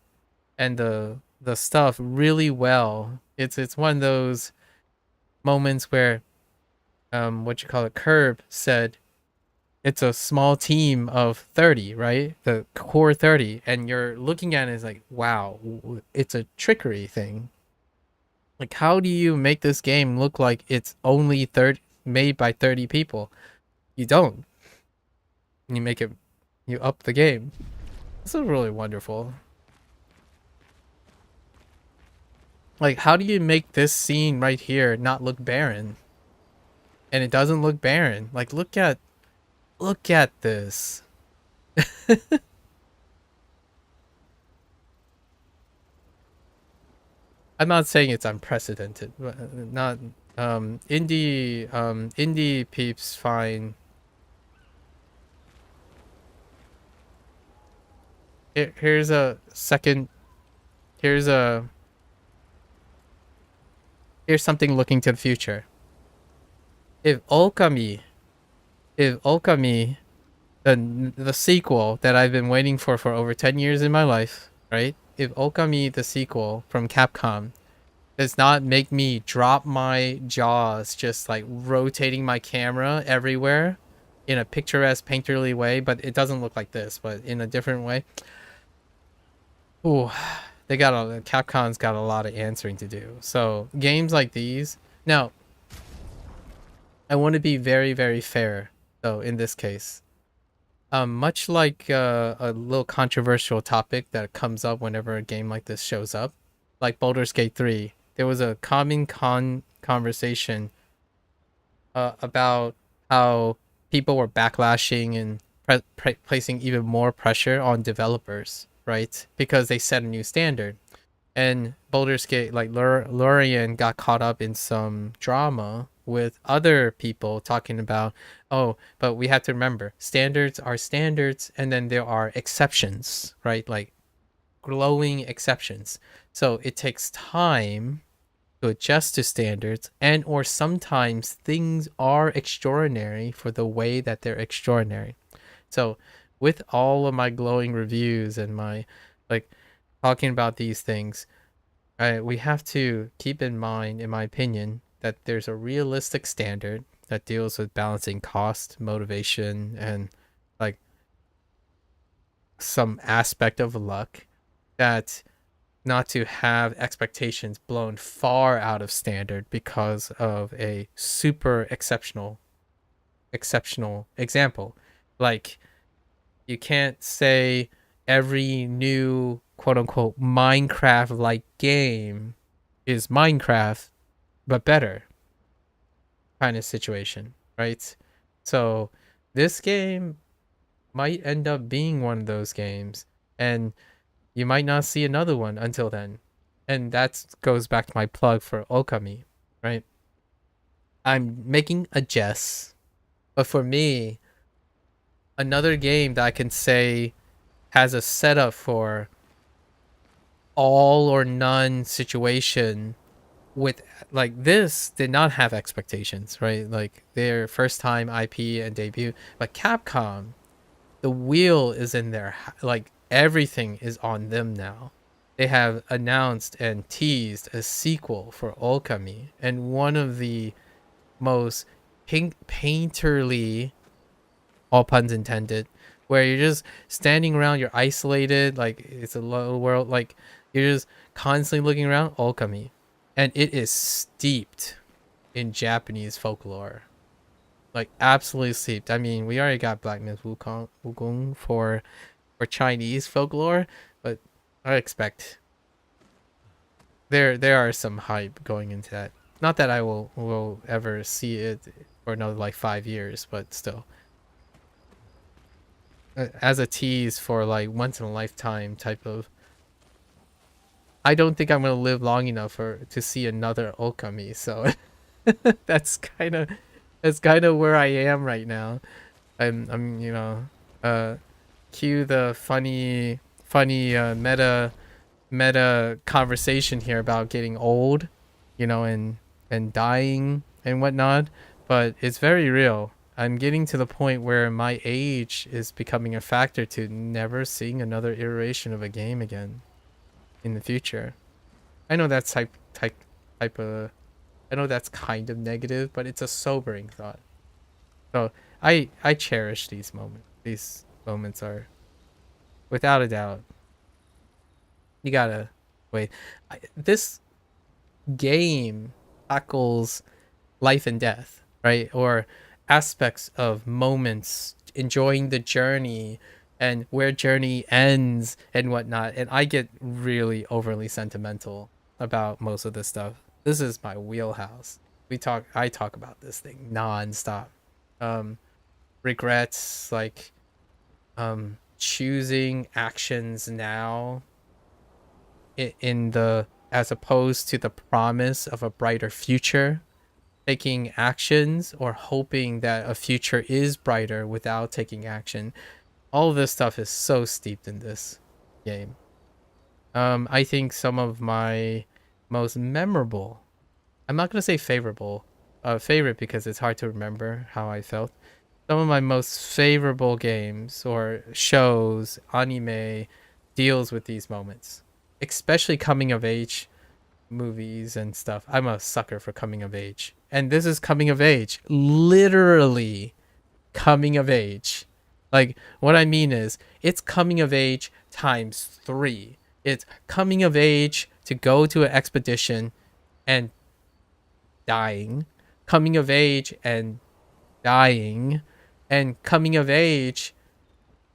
and the stuff really well. It's one of those moments where Curb said it's a small team of 30, right? The core 30, and you're looking at it as like, wow, it's a trickery thing. Like, how do you make this game look like it's only made by 30 people? You don't. You up the game. This is really wonderful. Like, how do you make this scene right here not look barren? And it doesn't look barren. Like, look at this. I'm not saying it's unprecedented, but not indie peeps fine. Here's something looking to the future. If Okami, the sequel that I've been waiting for over 10 years in my life, right? if Okami the sequel from Capcom does not make me drop my jaws, just like rotating my camera everywhere in a picturesque, painterly way, but it doesn't look like this, but in a different way. Ooh, Capcom's got a lot of answering to do. So games like these. Now, I want to be very, very fair though in this case. Much like a little controversial topic that comes up whenever a game like this shows up, like Baldur's Gate 3, there was a common conversation about how people were backlashing and placing even more pressure on developers, right? Because they set a new standard. And Baldur's Gate, like Lurian got caught up in some drama with other people talking about, oh, but we have to remember, standards are standards, and then there are exceptions, right? Like glowing exceptions. So it takes time to adjust to standards, and or sometimes things are extraordinary for the way that they're extraordinary. So with all of my glowing reviews and my like talking about these things, we have to keep in mind, in my opinion, that there's a realistic standard that deals with balancing cost, motivation, and like some aspect of luck, that not to have expectations blown far out of standard because of a super exceptional example. Like, you can't say every new quote-unquote Minecraft-like game is Minecraft but better kind of situation, right? So this game might end up being one of those games, and you might not see another one until then. And that goes back to my plug for Okami, right? I'm making a jest, but for me, another game that I can say has a setup for all or none situation with, like, this did not have expectations, right? Like, their first time IP and debut, but Capcom, the wheel is in their, like, everything is on them now. They have announced and teased a sequel for Okami, and one of the most painterly, all puns intended, where you're just standing around, you're isolated, like it's a little world, like you're just constantly looking around. Okami, and it is steeped in Japanese folklore, like absolutely steeped. I mean, we already got Black Myth Wukong for Chinese folklore, but I expect there are some hype going into that. Not that I will ever see it for another like 5 years, but still, as a tease for like once in a lifetime type of. I don't think I'm gonna live long enough to see another Okami, so that's kind of where I am right now. I'm cue the funny meta conversation here about getting old, and dying and whatnot, but it's very real. I'm getting to the point where my age is becoming a factor to never seeing another iteration of a game again in the future. I know that's type of, I know that's kind of negative, but it's a sobering thought. So I cherish these moments. These moments are, without a doubt, you gotta wait. This game tackles life and death, right? Or aspects of moments, enjoying the journey and where journey ends and whatnot. And I get really overly sentimental about most of this stuff. This is my wheelhouse. I talk about this thing non-stop. Regrets, like choosing actions now as opposed to the promise of a brighter future, taking actions or hoping that a future is brighter without taking action. All of this stuff is so steeped in this game. I think some of my most memorable, I'm not gonna say favorite because it's hard to remember how I felt. Some of my most favorable games or shows, anime, deals with these moments. especially coming of age movies and stuff. I'm a sucker for coming of age. And this is coming of age. Literally coming of age. Like, what I mean is, it's coming of age times 3. It's coming of age to go to an expedition and dying. Coming of age and dying. And coming of age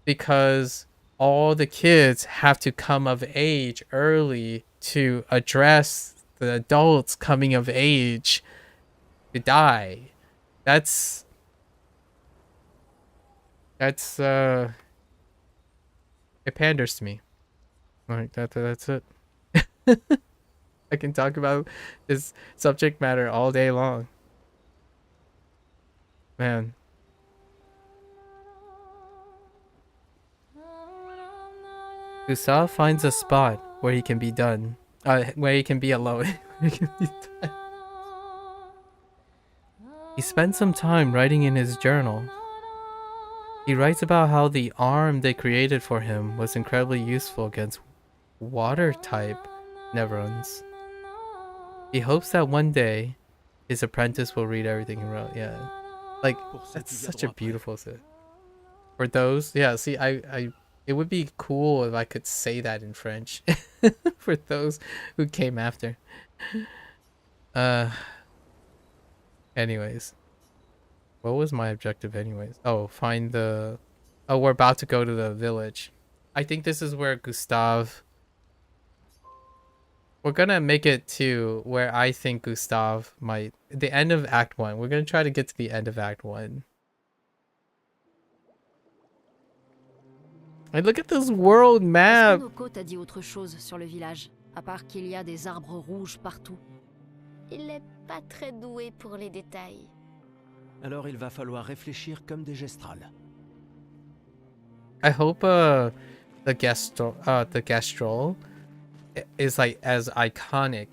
because all the kids have to come of age early to address the adults coming of age to die. That's it panders to me. Like that's it. I can talk about this subject matter all day long. Man. Gustav finds a spot where he can be done. Where he can be alone. He spends some time writing in his journal. He writes about how the arm they created for him was incredibly useful against water-type Neverons. He hopes that one day his apprentice will read everything he wrote. Yeah, like that's such a beautiful thing. For those, yeah. See, it would be cool if I could say that in French. For those who came after. Anyways. What was my objective anyways? Oh, find the... Oh, we're about to go to the village. I think this is where Gustav... We're gonna make it to where I think Gustav might... The end of Act 1. We're gonna try to get to the end of Act 1. And look at this world map! T'a dit autre chose sur le village, à part qu'il y a des arbres rouges partout. Il n'est pas très doué pour les détails. Alors il va falloir réfléchir comme des gestrales. I hope the Gastrol is like as iconic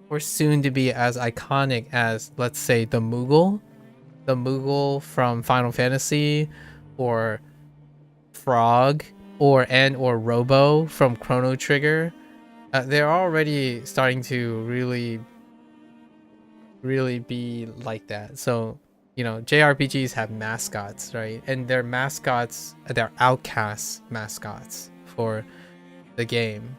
or soon to be as iconic as, let's say, the Moogle from Final Fantasy, or Frog, or Robo from Chrono Trigger. They're already starting to really be like that. So, you know, JRPGs have mascots, right? And their mascots, they're outcast mascots for the game.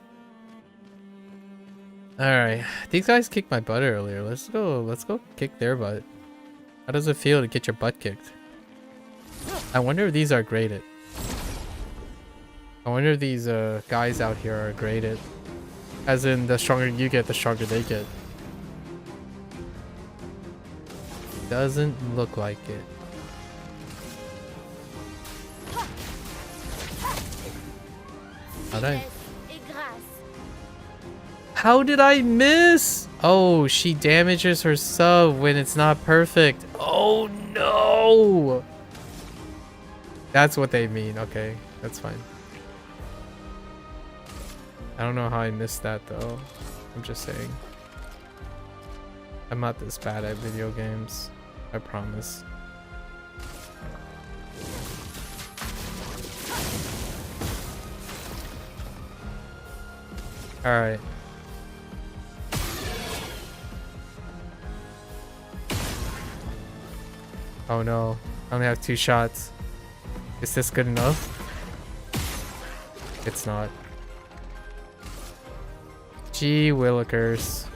Alright, these guys kicked my butt earlier. Let's go kick their butt. How does it feel to get your butt kicked? I wonder if these are graded. I wonder if these guys out here are graded. As in, the stronger you get, the stronger they get. Doesn't look like it. How did I miss? Oh, she damages her sub when it's not perfect. Oh no! That's what they mean. Okay, that's fine. I don't know how I missed that though. I'm just saying. I'm not this bad at video games. I promise. Alright. Oh no. I only have 2 shots. Is this good enough? It's not. Gee willikers.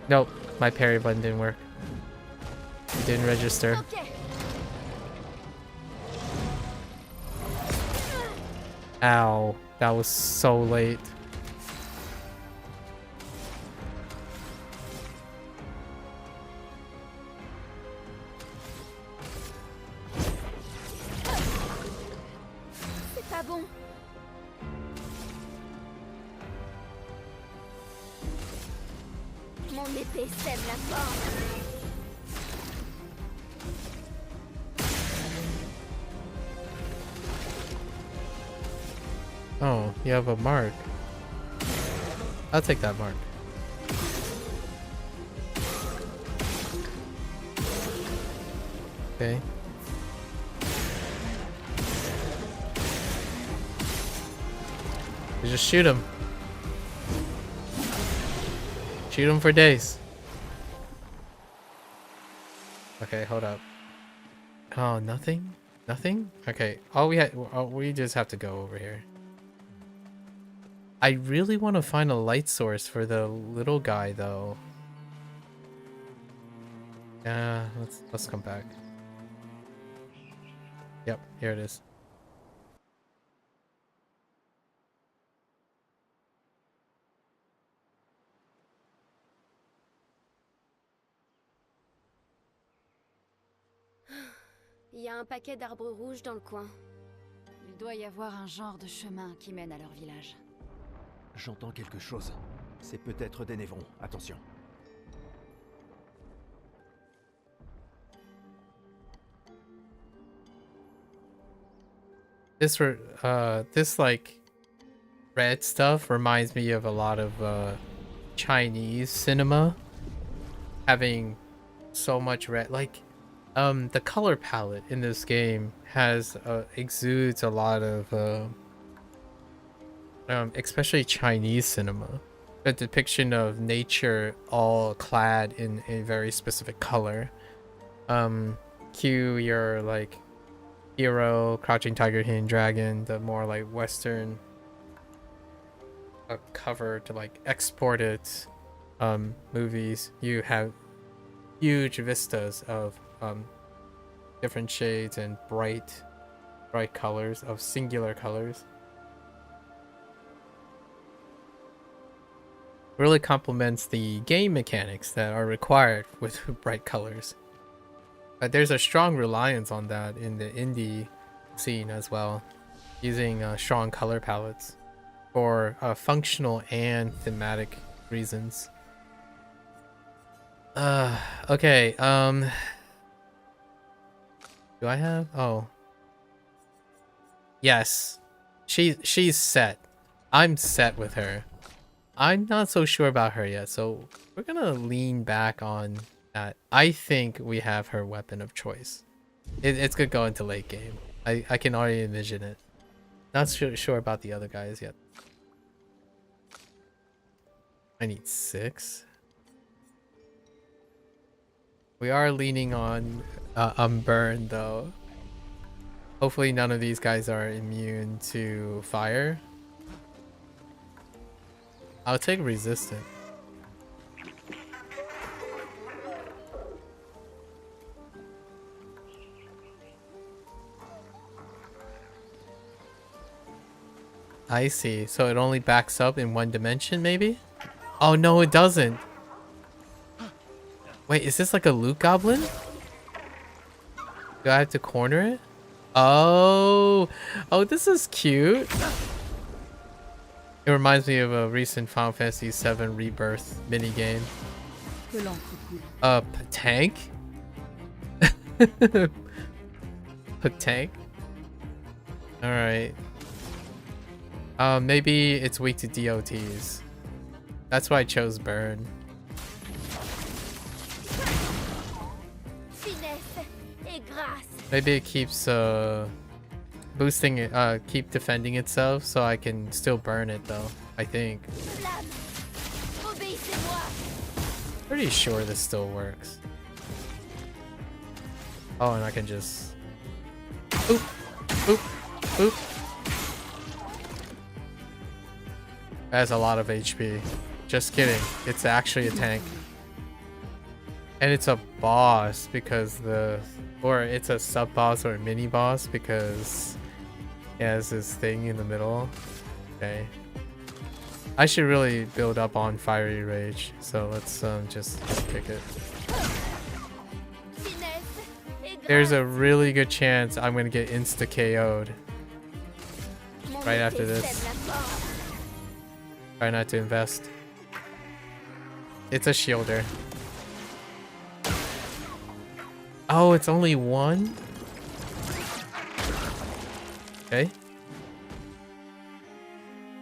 Nope, my parry button didn't work. It didn't register. Okay. Ow, that was so late. C'est pas bon. Mon épée sème la forme. Oh, you have a mark. I'll take that mark. Okay. You just shoot him. Shoot him for days. Okay, hold up. Oh, nothing? Nothing? Okay, we just have to go over here. I really want to find a light source for the little guy though. Yeah, let's come back. Yep, here it is. Il y a un paquet d'arbres rouges dans le coin. Il doit y avoir un genre de chemin qui mène à leur village. J'entends quelque chose. C'est peut-être des névrons. Attention. This like red stuff reminds me of a lot of Chinese cinema, having so much red. Like the color palette in this game has exudes a lot of especially Chinese cinema, the depiction of nature all clad in a very specific color. Cue your like Hero, Crouching Tiger, Hidden Dragon, the more like Western cover to like exported movies. You have huge vistas of different shades and bright colors, of singular colors. Really complements the game mechanics that are required with bright colors. But there's a strong reliance on that in the indie scene as well, using strong color palettes for functional and thematic reasons. Okay, do I have? Oh. Yes. She's set. I'm set with her. I'm not so sure about her yet, so we're gonna lean back on that. I think we have her weapon of choice. It's gonna go into late game. I can already envision it. Not sure about the other guys yet. I need 6. We are leaning on Unburn though. Hopefully none of these guys are immune to fire. I'll take resistant. I see. So it only backs up in one dimension, maybe? Oh, no, it doesn't. Wait, is this like a loot goblin? Do I have to corner it? Oh, this is cute. It reminds me of a recent Final Fantasy VII Rebirth minigame. Tank? Tank? Alright. Maybe it's weak to DOTs. That's why I chose Burn. Maybe it keeps boosting it, keep defending itself, so I can still burn it though, I think. Pretty sure this still works. Oh, and I can just boop, boop, boop. Has a lot of HP. Just kidding. It's actually a tank. And it's a boss because or it's a sub boss or a mini boss because it has this thing in the middle. Okay. I should really build up on Fiery Rage, so let's just kick it. There's a really good chance I'm gonna get insta KO'd right after this. Try not to invest. It's a shielder. Oh, it's only one? Okay.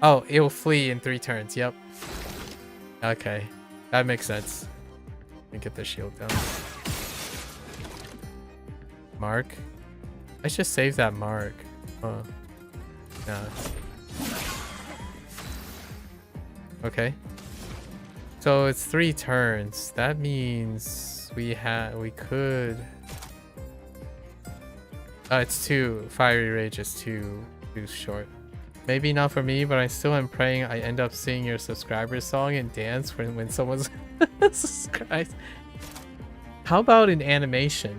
Oh, it'll flee in 3 turns. Yep. Okay. That makes sense. Let me get the shield down. mark. I should save that mark. Huh. Nah. Okay. So it's 3 turns. That means we could. It's 2. Fiery Rage is too short. Maybe not for me, but I still am praying I end up seeing your subscriber song and dance when someone's subscribed. How about an animation?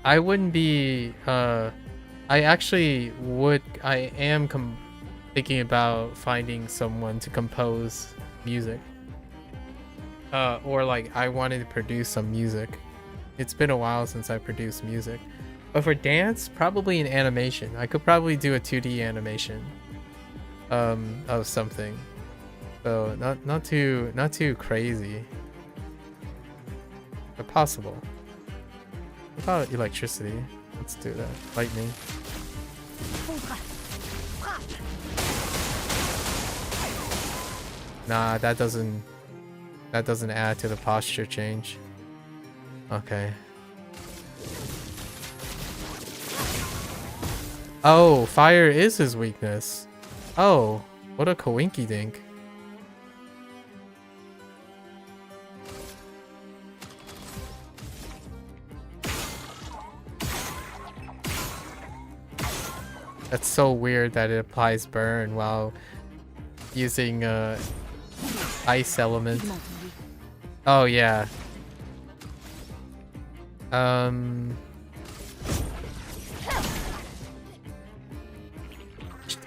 I wouldn't be. I actually would. I am thinking about finding someone to compose music. Or like I wanted to produce some music. It's been a while since I produced music. But for dance, probably an animation. I could probably do a 2D animation of something. So not too crazy. But possible. What about electricity? Let's do that. Lightning. Nah, that doesn't add to the posture change. Okay. Oh, fire is his weakness. Oh, what a coinky dink. That's so weird that it applies burn while using ice element. Oh yeah.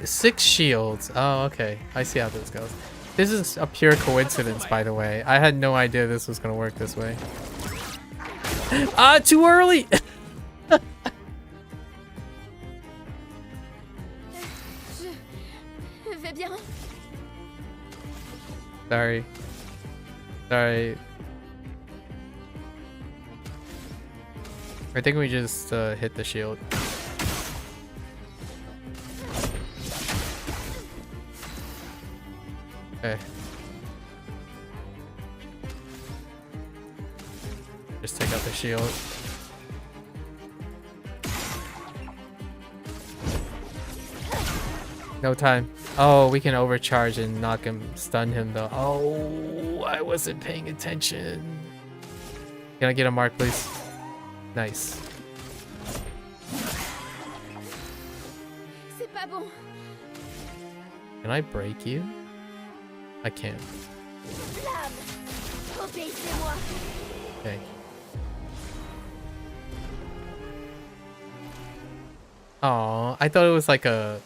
6 shields. Oh, okay. I see how this goes. This is a pure coincidence, by the way. I had no idea this was gonna work this way. Ah, too early! Sorry. Sorry. I think we just hit the shield. Okay. Just take out the shield. No time. Oh, we can overcharge and knock him, stun him though. Oh, I wasn't paying attention. Can I get a mark, please? Nice. Can I break you? I can't. Okay. Oh, I thought it was like a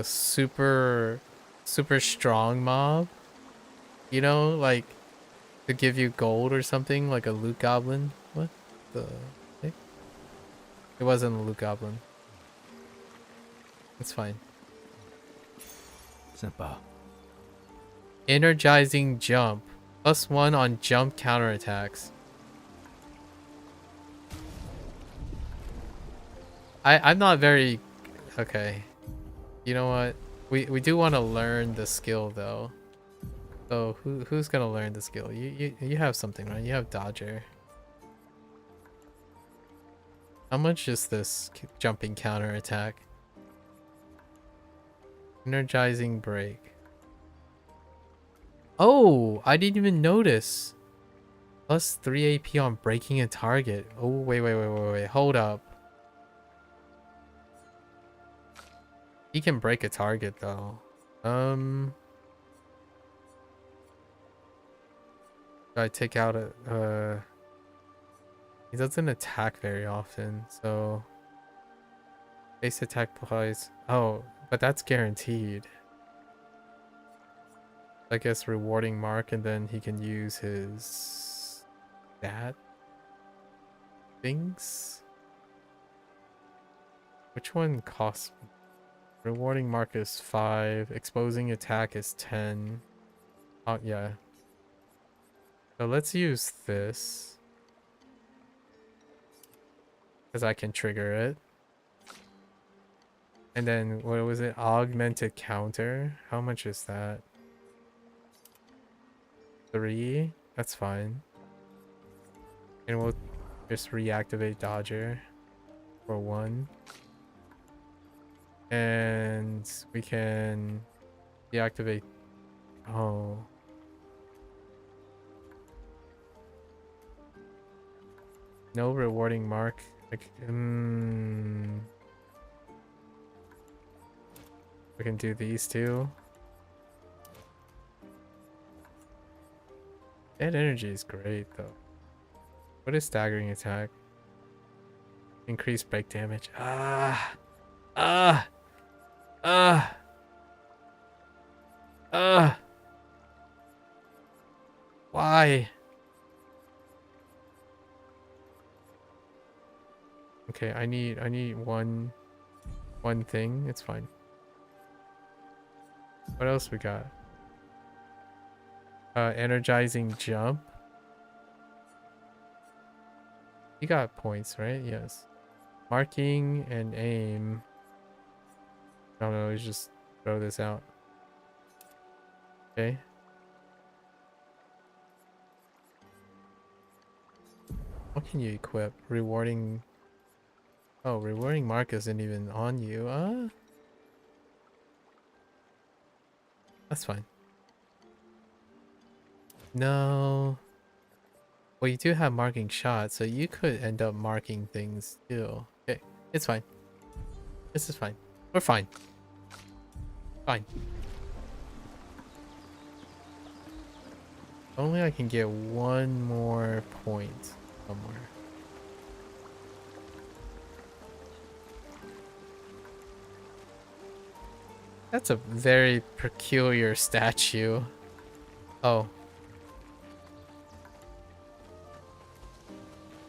super strong mob. You know, like to give you gold or something, like a loot goblin. What the heck? It wasn't a loot goblin. It's fine. Sympa. Energizing jump. +1 on jump counterattacks. I'm not very... Okay. You know what? We do want to learn the skill though. So who's gonna learn the skill? You have something, right? You have Dodger. How much is this jumping counterattack? Energizing break. Oh, I didn't even notice. +3 AP on breaking a target. Oh, wait. Hold up. He can break a target though. I take out a he doesn't attack very often, so base attack applies. Oh, but that's guaranteed. I guess rewarding mark, and then he can use his stat things. Which one costs? Rewarding mark is 5. Exposing attack is 10. Oh yeah. So let's use this, because I can trigger it. And then what was it? Augmented counter. How much is that? 3. That's fine. And we'll Just reactivate Dodger for 1. And we can deactivate. Oh. No rewarding mark. Like, we can do these two. Dead energy is great though. What is staggering attack? Increased break damage. Why? Okay, I need one thing. It's fine. What else we got? Energizing jump. You got points, right? Yes. Marking and aim. I don't know, let's just throw this out. Okay. What can you equip? Rewarding. Oh, rewarding mark isn't even on you. That's fine. No. Well, you do have marking shots, so you could end up marking things too. Okay, it's fine. This is fine. We're fine. Fine. Only I can get one more point somewhere. That's a very peculiar statue. Oh.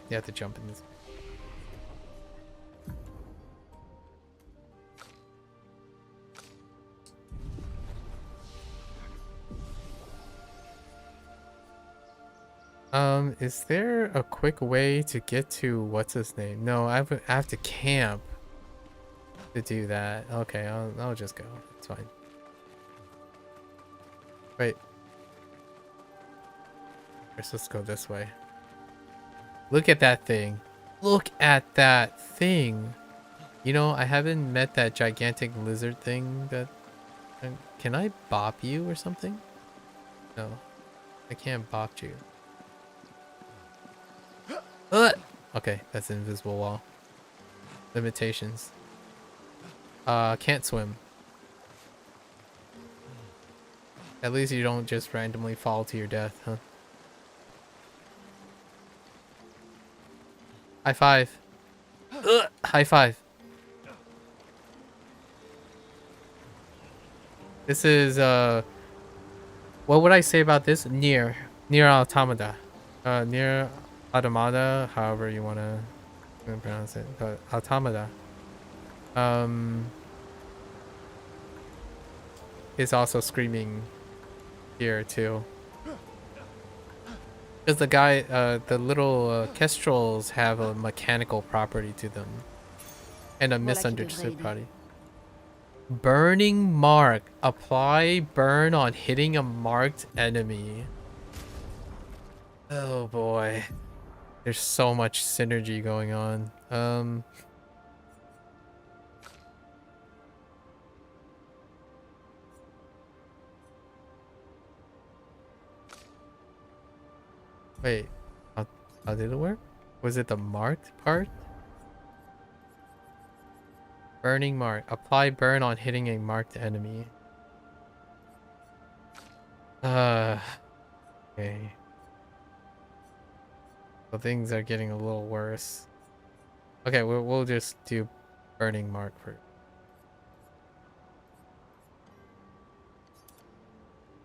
You have to jump in this. Is there a quick way to get to what's his name? No, I have to camp to do that. Okay, I'll just go. It's fine. Wait. First, let's go this way. Look at that thing. Look at that thing. You know, I haven't met that gigantic lizard thing that... Can I bop you or something? No. I can't bop you. Okay, that's an invisible wall. Limitations. Can't swim. At least you don't just randomly fall to your death, huh? High five. High five. This is what would I say about this? Near Automata. Near Automata, however you wanna pronounce it, but Automata. Is also screaming here too. Because the guy, the little kestrels have a mechanical property to them. And a misunderstood property. Burning mark. Apply burn on hitting a marked enemy. Oh boy. There's so much synergy going on. Wait, how did it work? Was it the marked part? Burning mark. Apply burn on hitting a marked enemy. Okay. So things are getting a little worse. Okay, we'll just do burning mark for.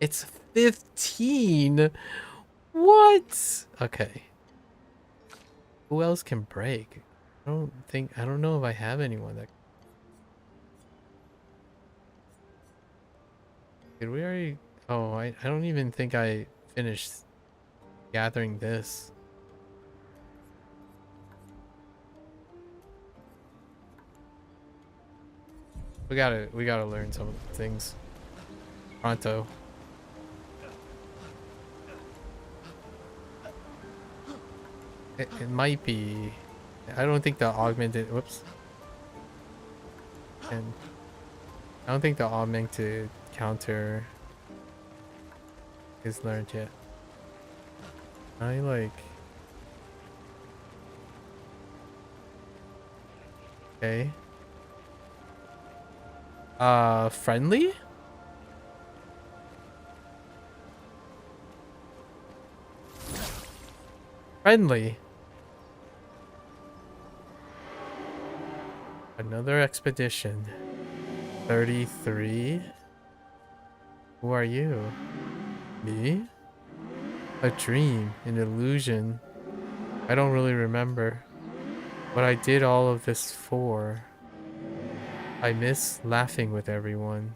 It's 15. What? Okay. Who else can break? I don't know if I have anyone that. Did we already? Oh, I don't even think I finished gathering this. We gotta learn some of the things. Pronto. It might be. I don't think the augmented. Whoops. And I don't think the augmented counter is learned yet. I like. Okay. Friendly? Friendly. Another expedition. 33? Who are you? Me? A dream, an illusion. I don't really remember what I did all of this for. I miss laughing with everyone.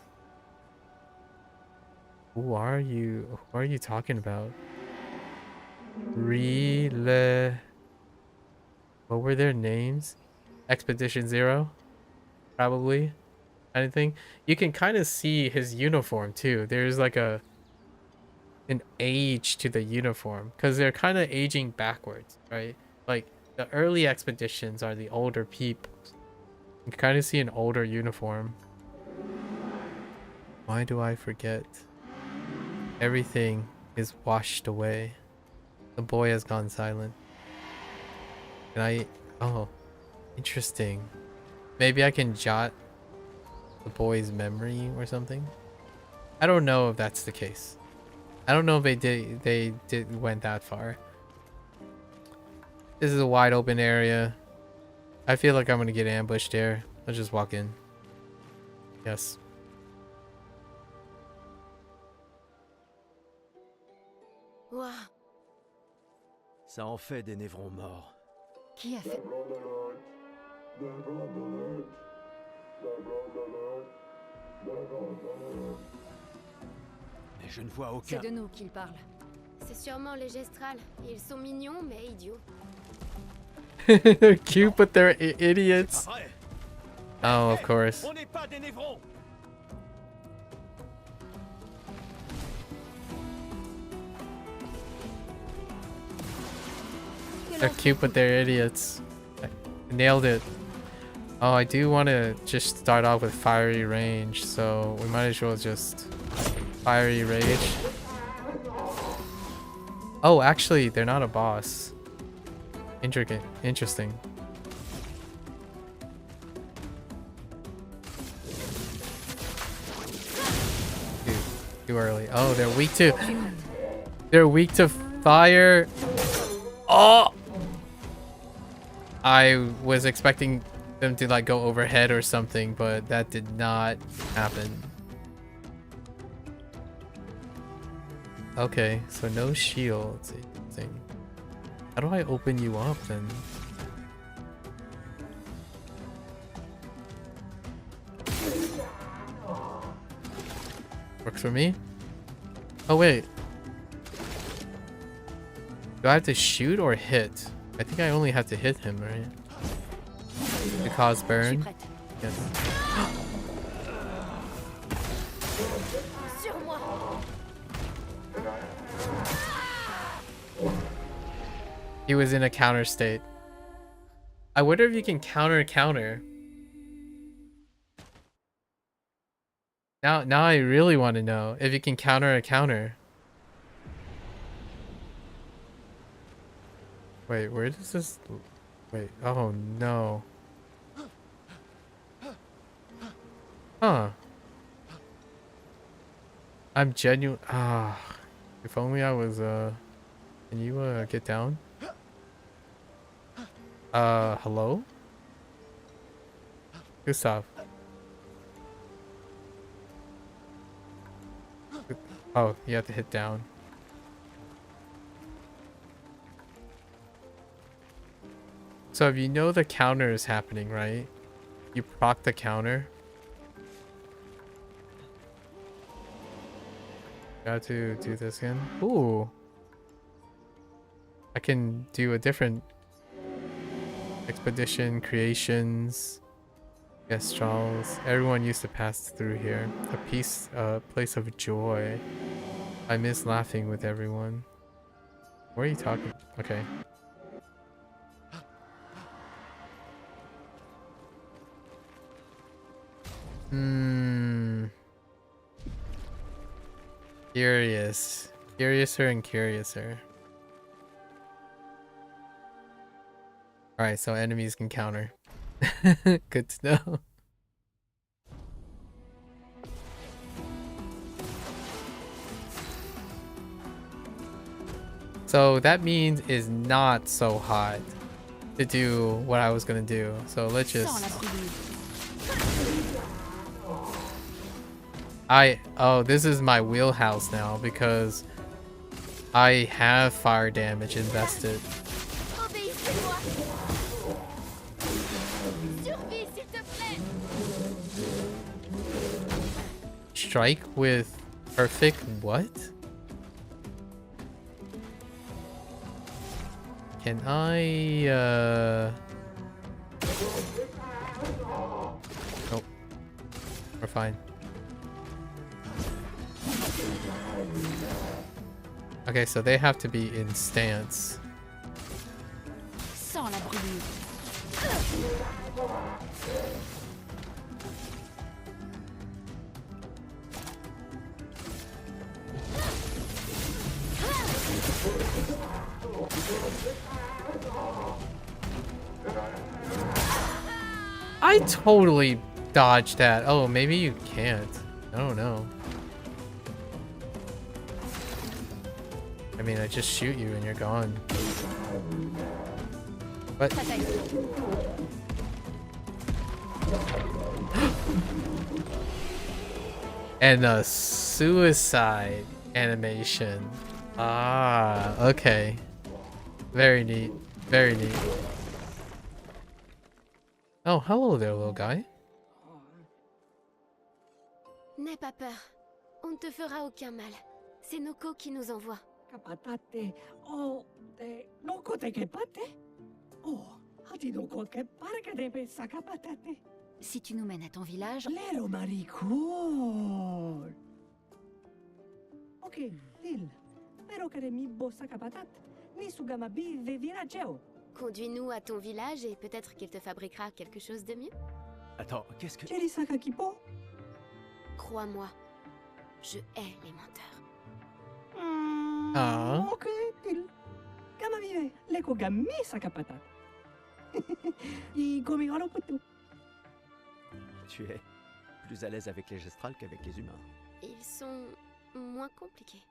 Who are you? Who are you talking about? What were their names? Expedition Zero? Probably. Anything? You can kind of see his uniform too. There's like an age to the uniform because they're kind of aging backwards, right? Like the early expeditions are the older people. You can kind of see an older uniform. Why do I forget? Everything is washed away. The boy has gone silent. And oh, interesting. Maybe I can jot the boy's memory or something. I don't know if that's the case. I don't know if they went that far. This is a wide open area. I feel like I'm gonna get ambushed here. Let's just walk in. Yes. Ouah. Ça en fait des névrons morts. Qui a fait... Mais je ne vois C'est aucun... de nous qu'il parle. C'est sûrement les gestrals. Ils sont mignons, mais idiots. They're cute, but they're idiots. Pas vrai. Oh, of course. On n'est pas des névrons. They're cute, but they're idiots. I nailed it. Oh, I do want to just start off with fiery range, so we might as well just fiery rage. Oh, actually, they're not a boss. Intricate. Interesting. Dude, too early. Oh, they're weak to... They're weak to fire. Oh! I was expecting them to like go overhead or something, but that did not happen. Okay, so no shields. How do I open you up then? Works for me? Oh wait. Do I have to shoot or hit? I think I only have to hit him, right? To cause burn? Yes. Sur moi. He was in a counter state. I wonder if you can counter. Now I really want to know if you can counter a counter. Wait, where does this... Wait, oh no. Huh. I'm genuine... Ah. If only I was, Can you, get down? Hello? Gustav. Oh, you have to hit down. So if you know the counter is happening, right? You proc the counter. Got to do this again. Ooh. I can do a different expedition, creations, Gestrals. Everyone used to pass through here. A place of joy. I miss laughing with everyone. Where are you talking? Okay. Hmm. Curious. Curiouser and curiouser. Alright, so enemies can counter. Good to know. So that means it's not so hot to do what I was gonna do. So let's just... Oh, this is my wheelhouse now because I have fire damage invested. Strike with perfect what? Can I Nope. We're fine. Okay, so they have to be in stance. Sans la brûlure. I totally dodged that. Oh, maybe you can't. I don't know. I mean, I just shoot you and you're gone. What? And a suicide animation. Ah, okay. Very neat. Very neat. Oh, hello there, little guy. N'aie pas peur. On ne te fera aucun mal. C'est Noko qui nous envoie. Capatate. Oh, Noko te kepate? Oh, hati Noko ke parka de pesa capatate. Si tu nous mènes à ton village... Lero maricón. Ok, Lil. Pero que de mi bossa capatate. Ni sugama bive virageo. Conduis-nous à ton village et peut-être qu'il te fabriquera quelque chose de mieux. Attends, qu'est-ce que... Cherisaka kipo? Crois-moi, je hais les menteurs. Ah. Ok, Lil. Gama vive. Leko gamisa capatate. Y conmigo lo puto. Tu es plus à l'aise avec les gestrales qu'avec les humains. Ils sont moins compliqués.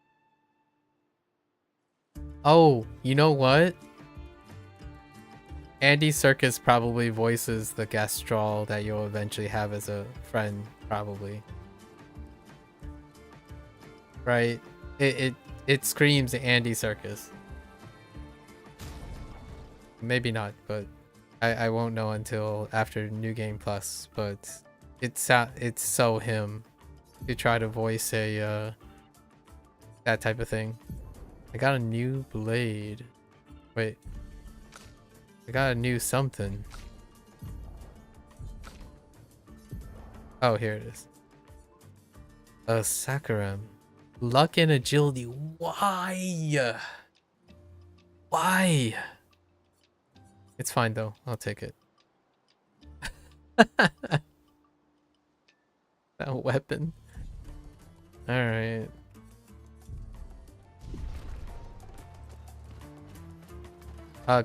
Oh, you know what? Andy Serkis probably voices the Gastral that you'll eventually have as a friend, probably. Right? It screams Andy Serkis. Maybe not, but I won't know until after New Game Plus, but it's so him to try to voice a that type of thing. I got a new blade. Wait. I got a new something. Oh, here it is. A Saccharum. Luck and agility. Why? Why? It's fine though. I'll take it. That weapon. Alright.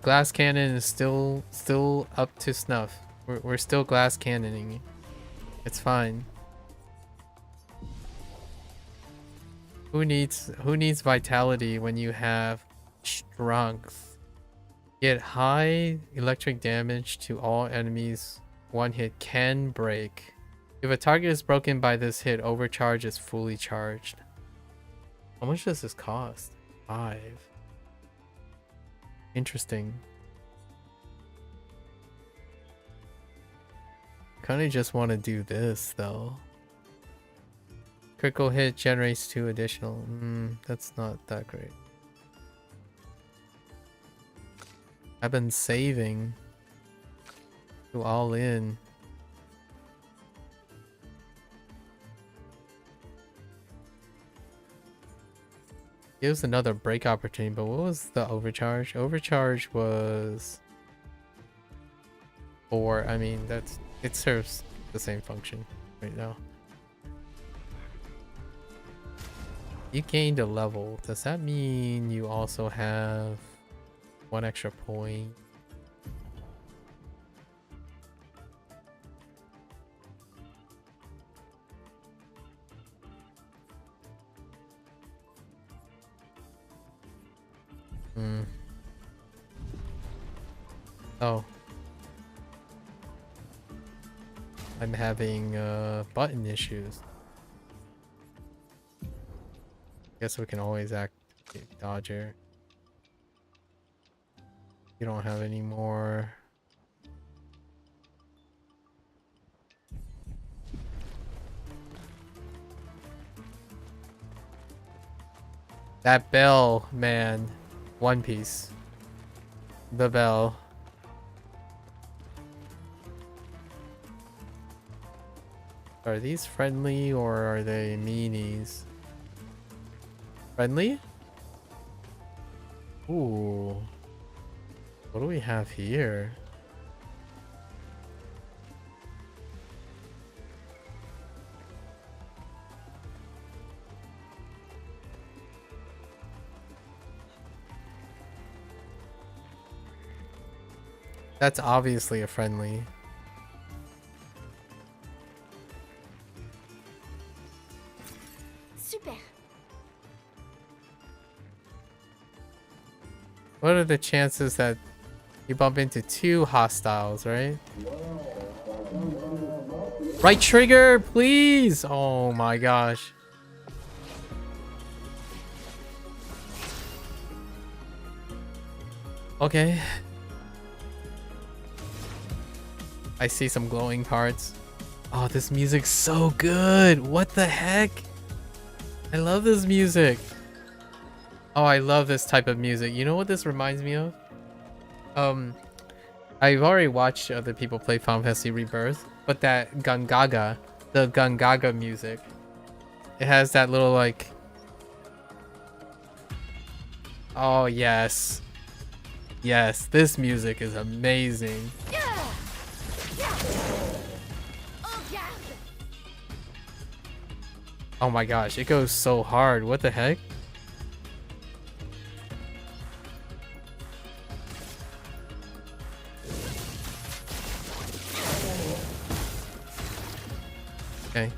Glass cannon is still up to snuff. We're still glass cannoning. It's fine. Who needs vitality when you have strength? Get high electric damage to all enemies. One hit can break. If a target is broken by this hit, overcharge is fully charged. How much does this cost? 5. Interesting. Kinda just want to do this though. Critical hit generates 2 additional. That's not that great. I've been saving to all in. Gives another break opportunity, but what was the overcharge? Overcharge was 4. I mean, it serves the same function. right now. You gained a level. Does that mean you also have 1 extra point? Oh. I'm having button issues. Guess we can always activate Dodger. You don't have any more. That bell, man. One Piece. The bell. Are these friendly or are they meanies? Friendly? Ooh. What do we have here? That's obviously a friendly. Super. What are the chances that you bump into 2 hostiles, right? Right trigger, please! Oh my gosh. Okay. I see some glowing cards. Oh, this music's so good! What the heck? I love this music. Oh, I love this type of music. You know what this reminds me of? I've already watched other people play Final Fantasy Rebirth, but that Gungaga, the Gungaga music, it has that little like... Oh, yes. Yes, this music is amazing. Oh my gosh, it goes so hard. What the heck? Okay.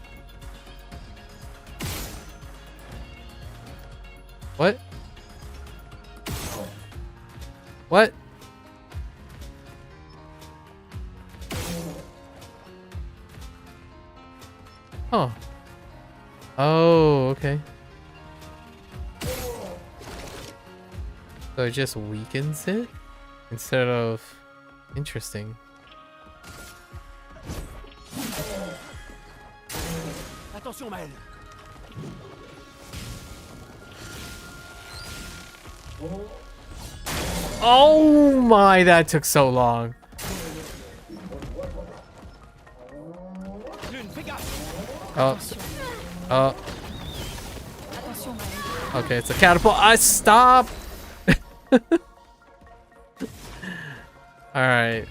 What? What? Huh. Oh, okay. So it just weakens it instead of... Interesting. Attention, Maël. Oh my, that took so long. Oh. Oh. Okay, it's a catapult. Stop! Alright.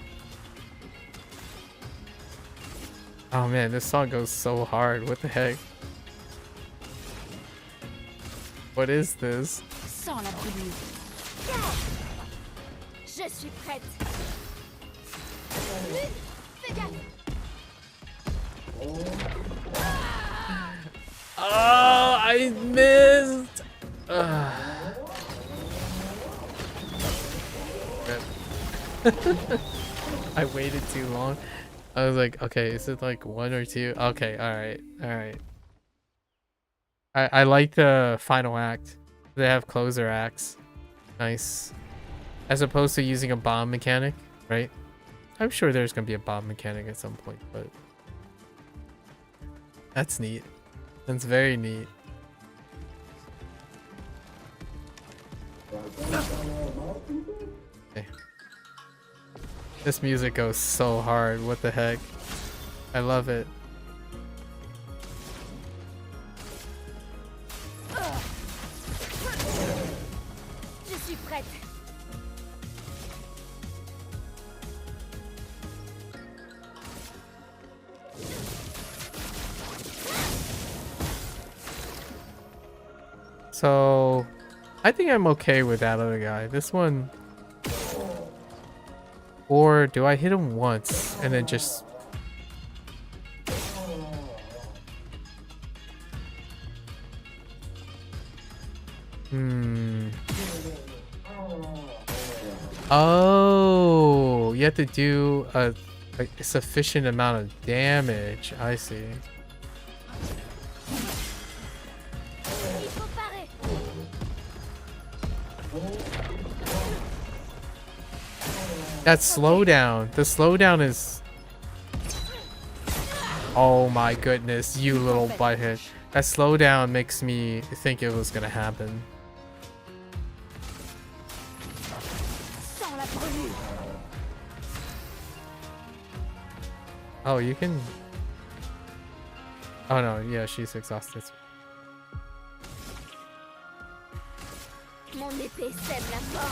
Oh man, this song goes so hard. What the heck? What is this? Sans la brûlure. Je suis prête. Fais gaffe. Oh, I missed. I waited too long. I was like, okay, is it like 1 or 2? Okay, alright, alright. I like the final act. They have closer acts. Nice. As opposed to using a bomb mechanic, right? I'm sure there's gonna be a bomb mechanic at some point, but... That's neat. That's very neat. Okay. This music goes so hard. What the heck? I love it. Je suis prête. So I think I'm okay with that other guy. This one. Or do I hit him once and then just... Oh, you have to do a sufficient amount of damage. I see. That slowdown. The slowdown is... Oh my goodness, you little butthead. That slowdown makes me think it was gonna happen. Oh, you can... Oh no, yeah, she's exhausted. Mon épée sème la mort.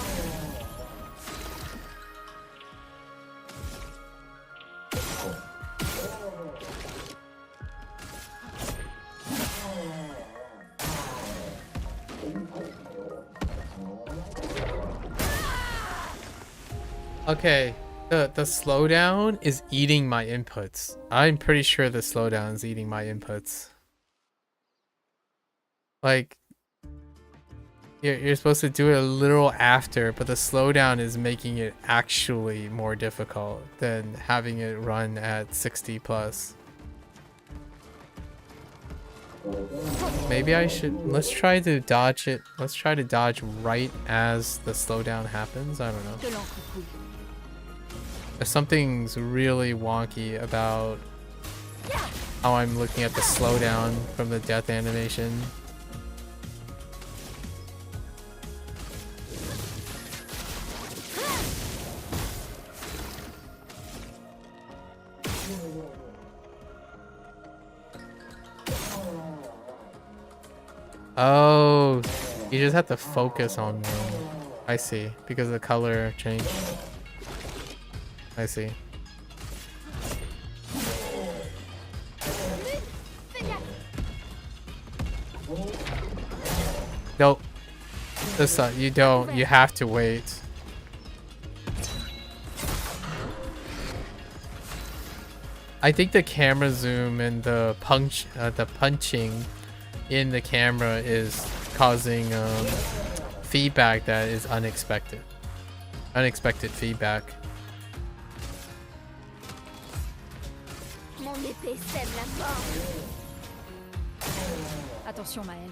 Okay, the slowdown is eating my inputs. I'm pretty sure the slowdown is eating my inputs. Like, you're supposed to do it a little after, but the slowdown is making it actually more difficult than having it run at 60 plus. Maybe I should... Let's try to dodge it. Let's try to dodge right as the slowdown happens. I don't know. Something's really wonky about how I'm looking at the slowdown from the death animation. Oh, you just have to focus on one. I see, because the color changed. I see. Nope. This you don't. You have to wait. I think the camera zoom and the punching in the camera is causing feedback that is unexpected. Unexpected feedback. Mon épée sème la mort. Attention, Maël.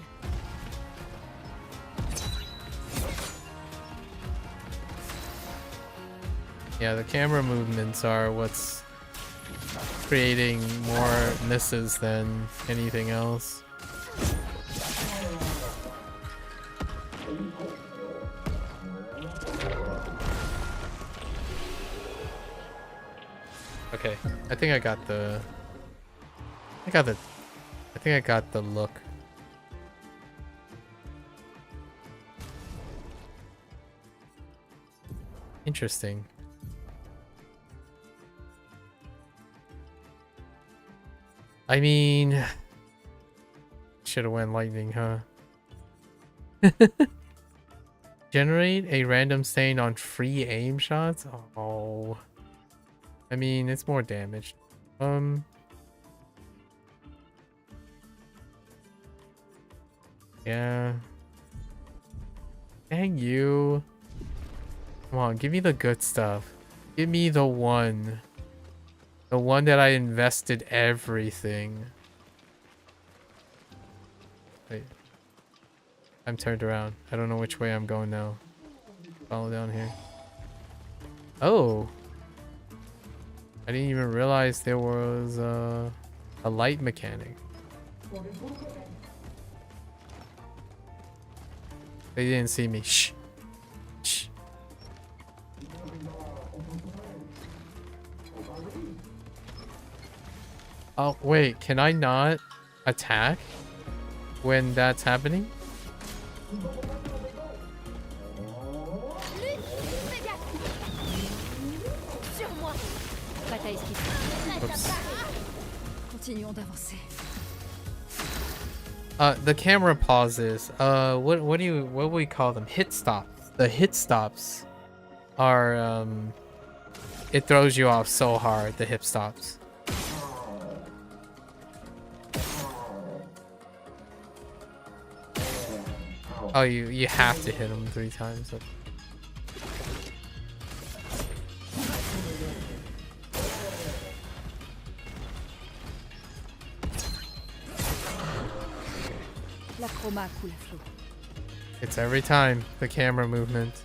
Yeah, the camera movements are what's creating more misses than anything else. Okay, I think I got the... I think I got the look. Interesting. I mean... Should have went lightning, huh? Generate a random stain on free aim shots? Oh... I mean, it's more damage. Yeah. Dang you. Come on, give me the good stuff. Give me the one. The one that I invested everything. Wait. I'm turned around. I don't know which way I'm going now. Follow down here. Oh. I didn't even realize there was a light mechanic. They didn't see me. Shh. Shh. Oh, wait. Can I not attack when that's happening? Oops. Continuons d'avancer. The camera pauses. What do we call them? Hit stops. The hit stops are it throws you off so hard. The hip stops. Oh, you have to hit him 3 times. It's every time the camera movement.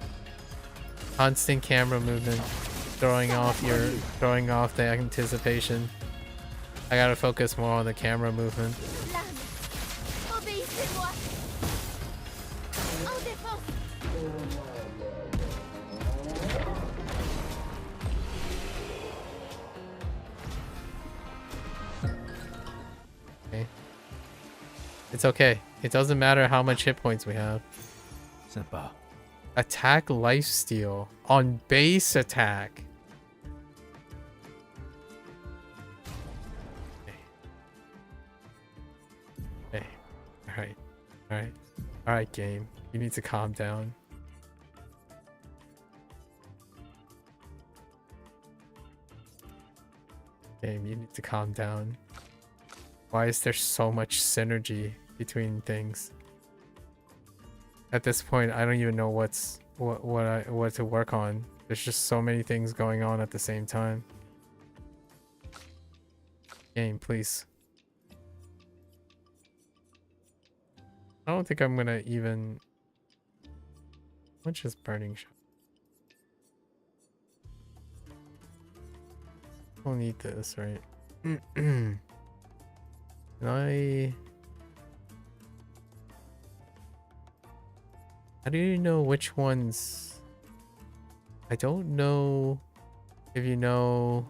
Constant camera movement. Throwing off the anticipation. I gotta focus more on the camera movement. It's okay. It doesn't matter how much hit points we have. Sympa. Attack lifesteal on base attack. Okay. Alright, game. You need to calm down. Game, you need to calm down. Why is there so much synergy between things? At this point, I don't even know what to work on. There's just so many things going on at the same time. Game, please. I don't think I'm gonna even... How much is burning shot? I don't need this, right? Can I... How do you know which ones? I don't know if you know.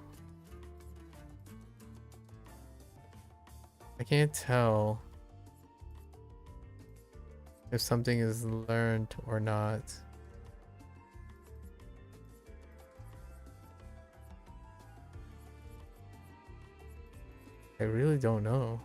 I can't tell if something is learned or not. I really don't know.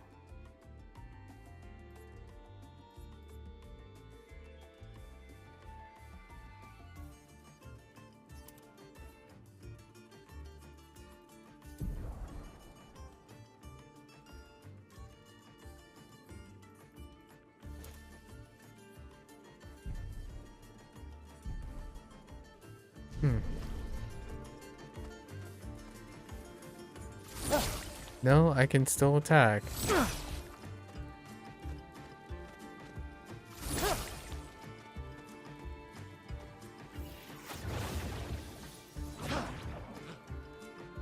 No, I can still attack.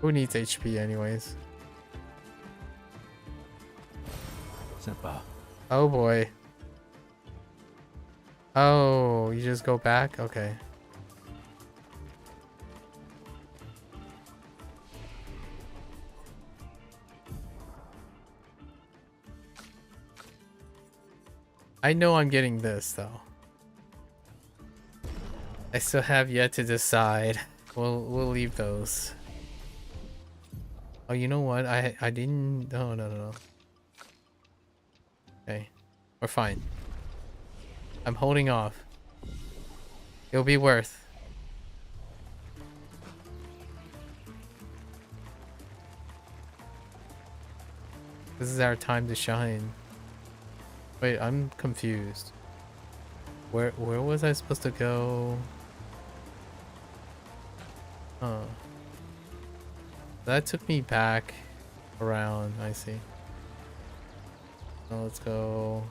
Who needs HP anyways? Sympa. Oh boy. Oh, you just go back? Okay. I know I'm getting this though. I still have yet to decide. We'll leave those. Oh, you know what? I didn't. No. Okay, we're fine. I'm holding off. It'll be worth. This is our time to shine. Wait, I'm confused. Where was I supposed to go? Oh. That took me back around, I see. So let's go.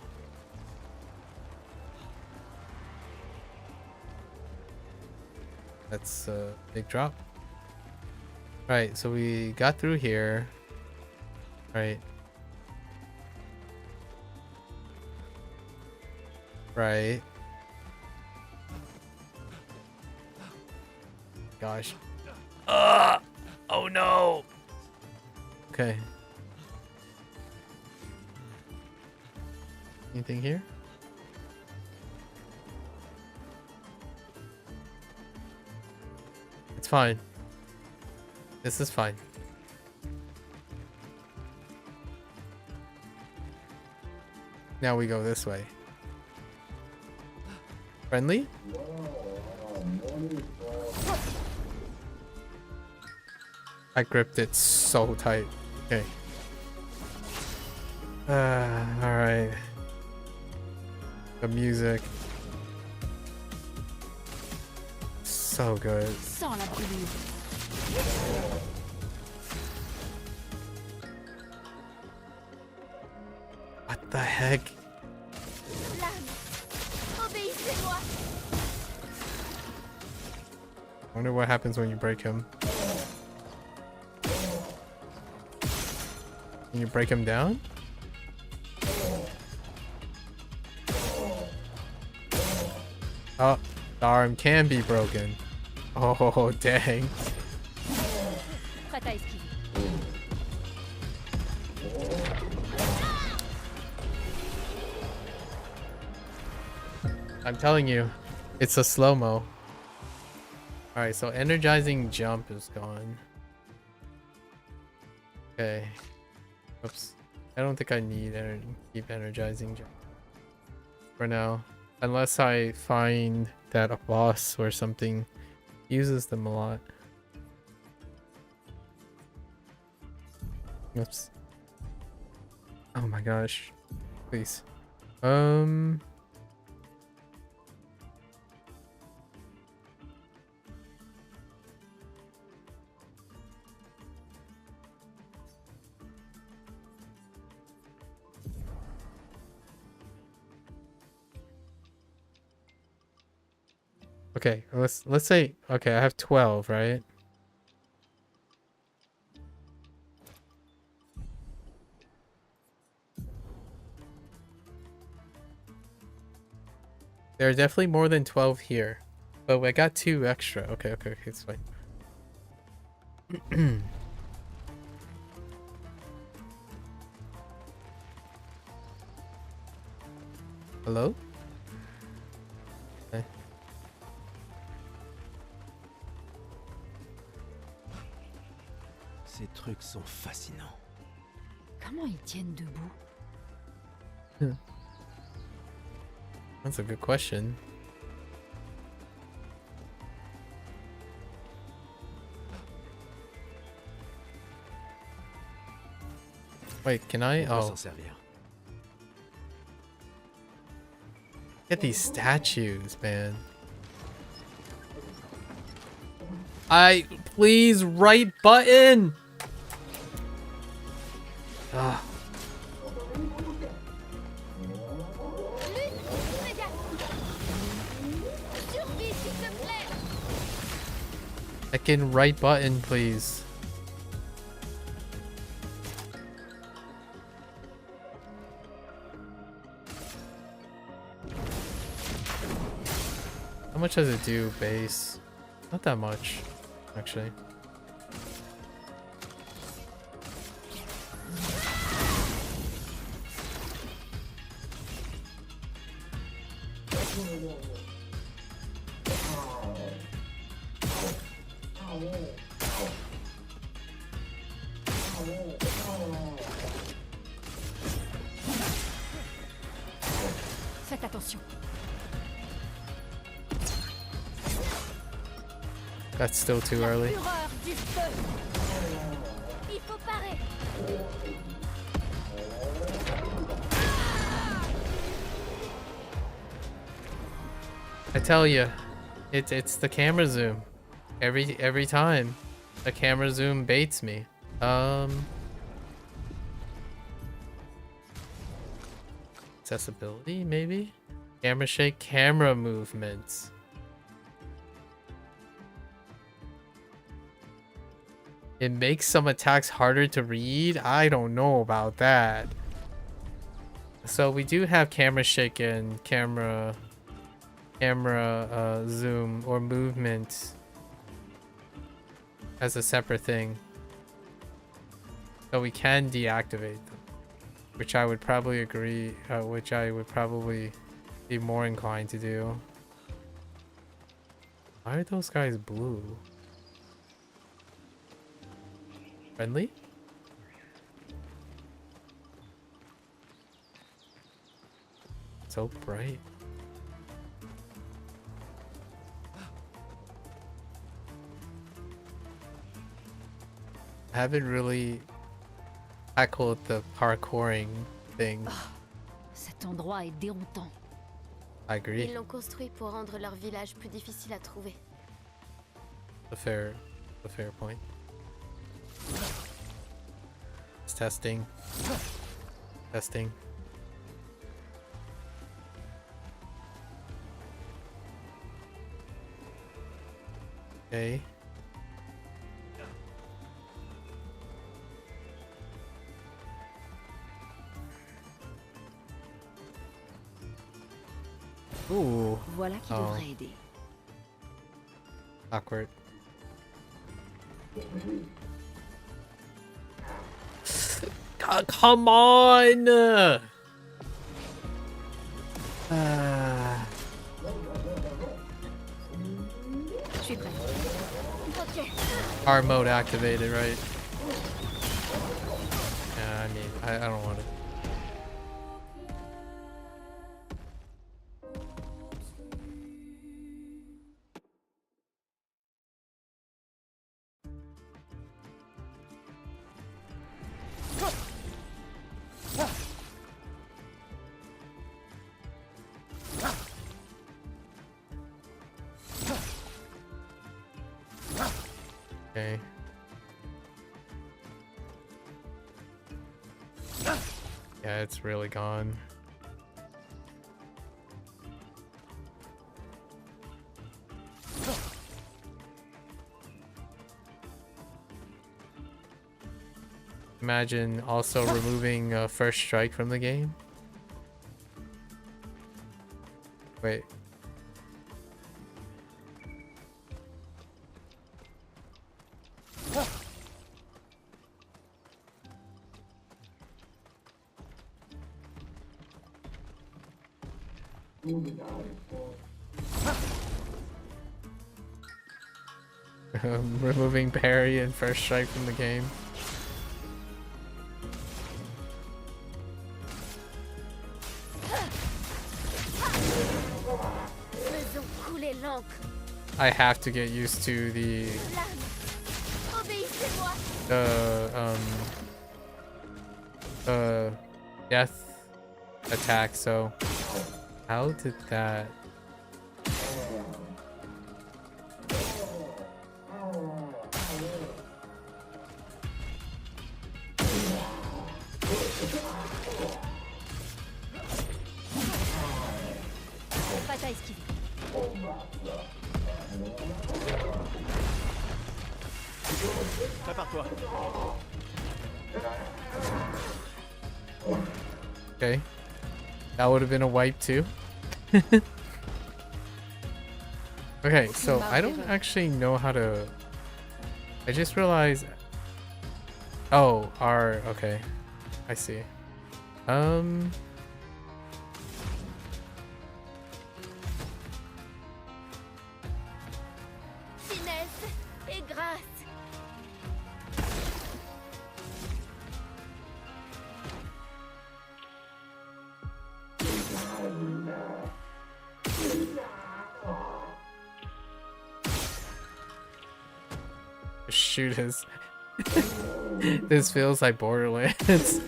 That's a big drop. Right, so we got through here. Right. Right. Gosh. Oh no. Okay. Anything here? It's fine. This is fine. Now we go this way. Friendly? I gripped it so tight. Okay. Alright. The music. So good. Sans la brûlure. What the heck? Obéissez-moi. I wonder what happens when you break him. Can you break him down? Oh, the arm can be broken. Oh, dang. Prête à esquiver. I'm telling you, it's a slow-mo. Alright, so energizing jump is gone. Okay. Oops. I don't think I need keep energizing jump for now. Unless I find that a boss or something uses them a lot. Oops. Oh my gosh. Please. Okay, let's say okay, I have 12, right? There are definitely more than 12 here. But I got 2 extra. Okay, it's fine. Hello? Okay. Ces trucs sont fascinants. Comment ils tiennent debout? That's a good question. Wait, can I? Oh. Get these statues, man. Please, right button! Ah. Second right button, please. How much does it do, base? Not that much, actually. Faites attention. That's still too early. Fureur du feu. Il faut parer. I tell you, it's the camera zoom. Every time, the camera zoom baits me. Accessibility, maybe? Camera shake, camera movements. It makes some attacks harder to read? I don't know about that. So we do have camera shake and camera zoom or movement as a separate thing. So we can deactivate them. Which I would probably agree, which I would probably be more inclined to do. Why are those guys blue? Friendly? so bright. I haven't really tackled the parkouring thing. Cet endroit est déroutant. I agree. Ils l'ont construit pour rendre leur village plus difficile à trouver. A fair point. It's testing. Testing. Okay. Ooh. Voilà qui devrait aider. Awkward. Come on! Je suis prêt. Ok. Hard mode activated, right? Yeah, I mean, I don't want it. Okay. Yeah, it's really gone. Imagine also removing first strike from the game. Wait. Removing parry and first strike from the game. I have to get used to the death attack, so how did that? Pas à esquiver. Prépare-toi. Okay, that would have been a wipe too. Okay, so I don't actually know how to. I just realized. Oh, okay, I see. Finesse et grâce. Shoot his. This feels like Borderlands.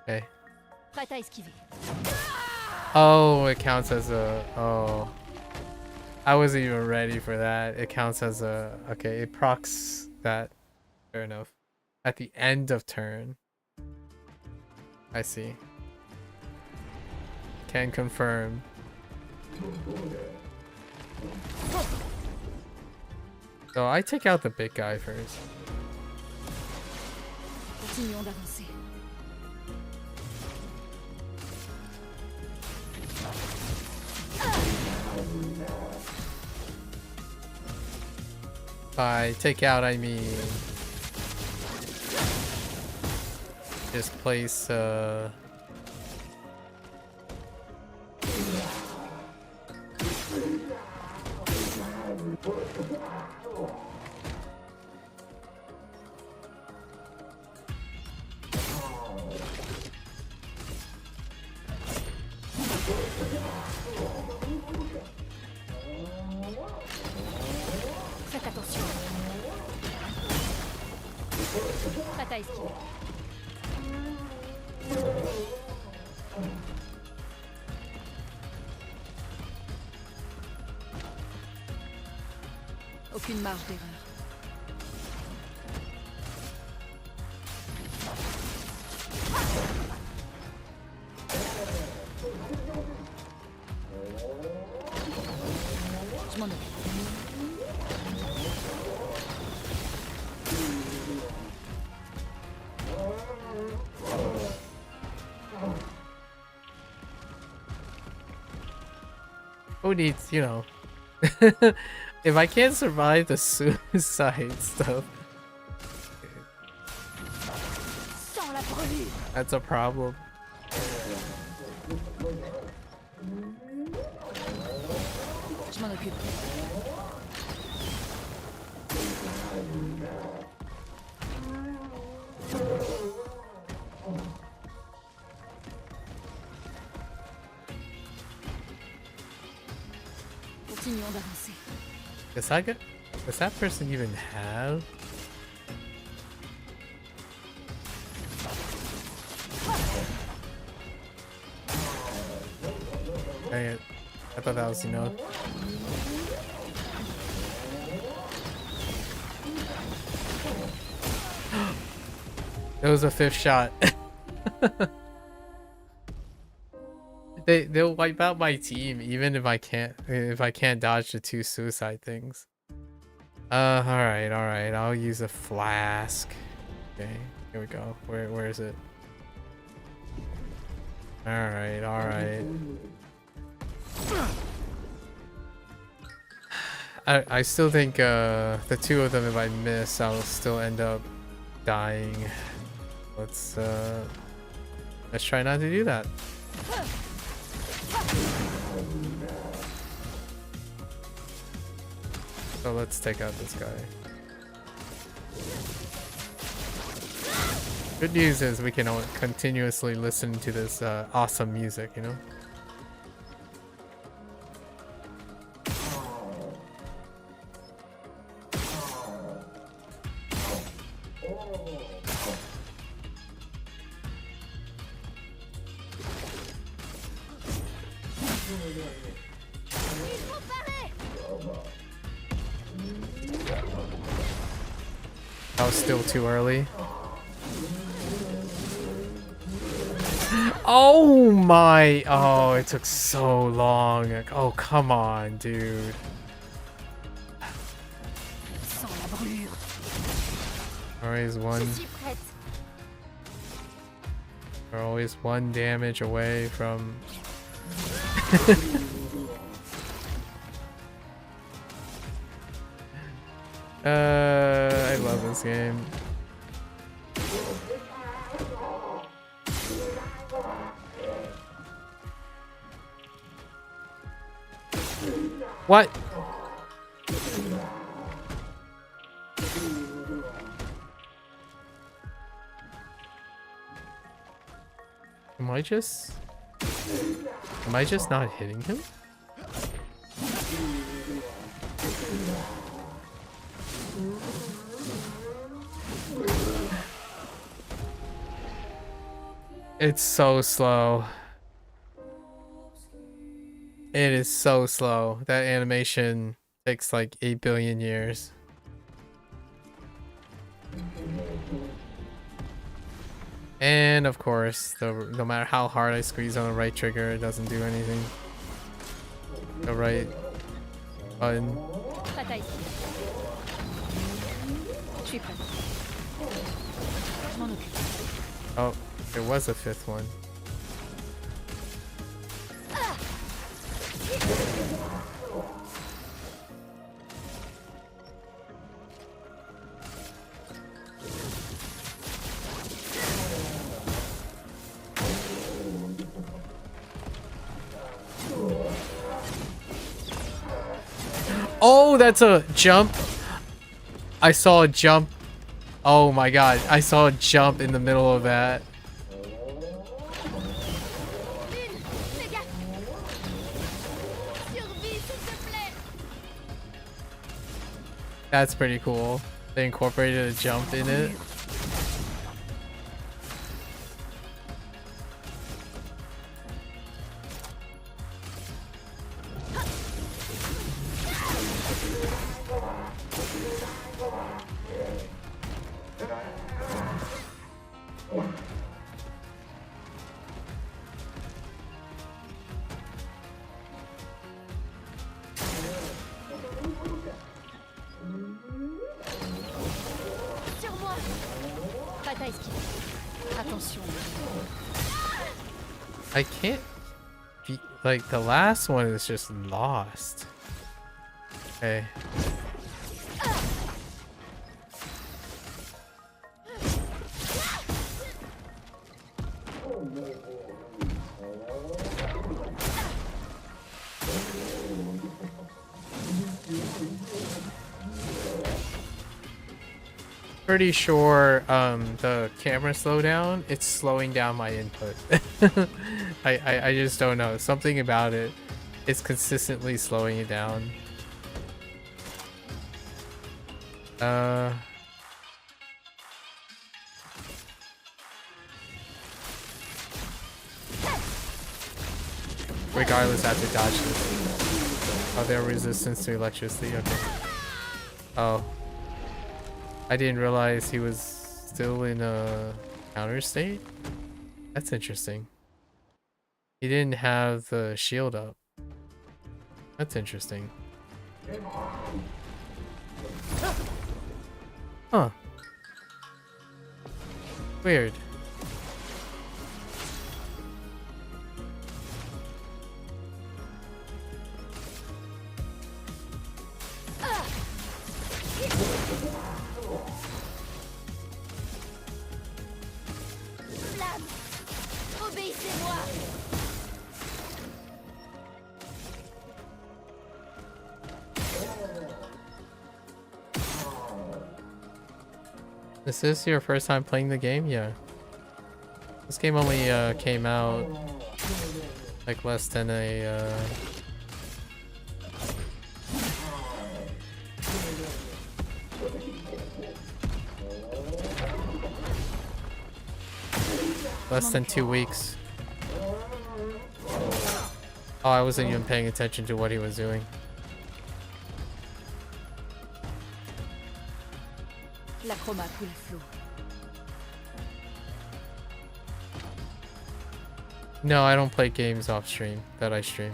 Okay. Prête à esquiver. Oh, it counts as a. Oh. I wasn't even ready for that. It counts as a. Okay, it procs that. Fair enough. At the end of turn. I see. Can confirm. So I take out the big guy first. Continuons d'avancer. By take out, I mean just place Bataille esquive. Aucune marge d'erreur. Je m'en occupe. Who needs, you know, if I can't survive the suicide stuff, that's a problem. Je m'en occupe. Continuons d'avancer. Does that person even have? Dang it. I thought that was, you know. It was a fifth shot. They'll wipe out my team even if I can't dodge the two suicide things. Alright, I'll use a flask. Okay, here we go. Where is it? Alright. I still think the two of them, if I miss, I'll still end up dying. Let's try not to do that. So let's take out this guy. Good news is we can continuously listen to this awesome music, you know? That was still too early. Oh my! Oh, it took so long. Oh, come on, dude. Always one. We're always one damage away from. I love this game. What? Am I just not hitting him? It's so slow. It is so slow. That animation takes like 8 billion years. And of course, no matter how hard I squeeze on the right trigger, it doesn't do anything. The right button. Oh, there was a fifth one. Oh, that's a jump. I saw a jump. Oh my god, I saw a jump in the middle of that. That's pretty cool. They incorporated a jump in it. I can't be like the last one is just lost. Okay. Pretty sure the camera slowdown, it's slowing down my input. I just don't know. Something about it is consistently slowing it down. Regardless, I have to dodge this. Oh, they're resistance to electricity. Okay. Oh. I didn't realize he was still in a counter state. That's interesting. He didn't have the shield up. That's interesting. Huh. Weird. Obéissez-moi. Is this your first time playing the game? Yeah. This game only came out like less than a less than 2 weeks. Oh, I wasn't even paying attention to what he was doing. La chroma coule flou. No, I don't play games off stream that I stream.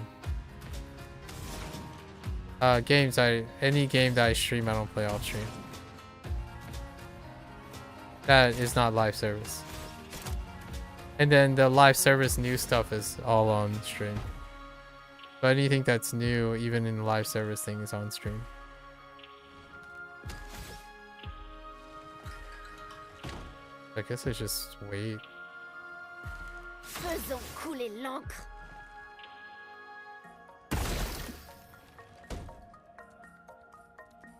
Any game that I stream, I don't play off stream. That is not live service. And then the live service new stuff is all on stream. But anything that's new, even in the live service thing, is on stream. I guess I just wait. Faisons couler l'encre.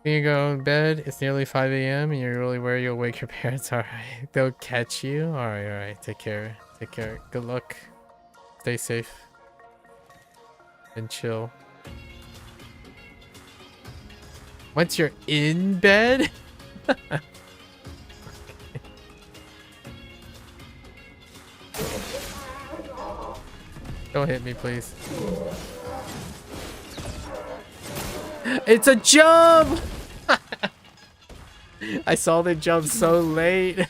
Can you go in bed? It's nearly 5 a.m. and you're really worried you'll wake your parents. Alright. They'll catch you. Alright. Take care. Take care. Good luck. Stay safe. And chill. Once you're in bed? Don't hit me, please. It's a jump! I saw the jump so late.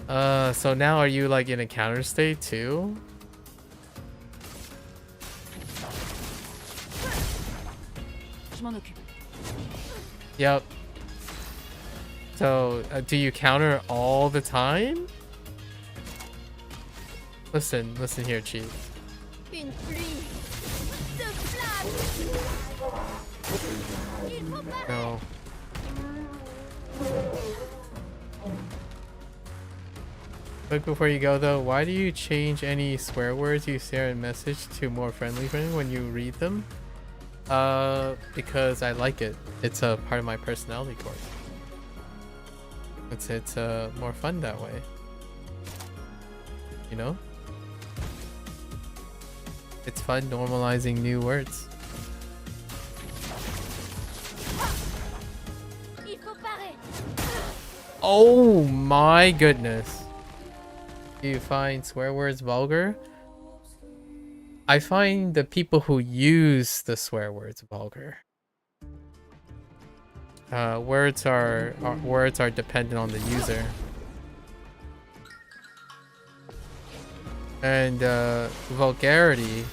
So now are you like in a counter state too? Je m'en occupe. Yep. So do you counter all the time? Listen here, Chief. Une pluie de flammes. Il faut pas. No. Quick before you go though, why do you change any swear words you share in message to more friendly when you read them? Because I like it. It's a part of my personality core. It's more fun that way. You know? It's fun normalizing new words. Oh my goodness. Do you find swear words vulgar? I find the people who use the swear words vulgar. Words are dependent on the user. And vulgarity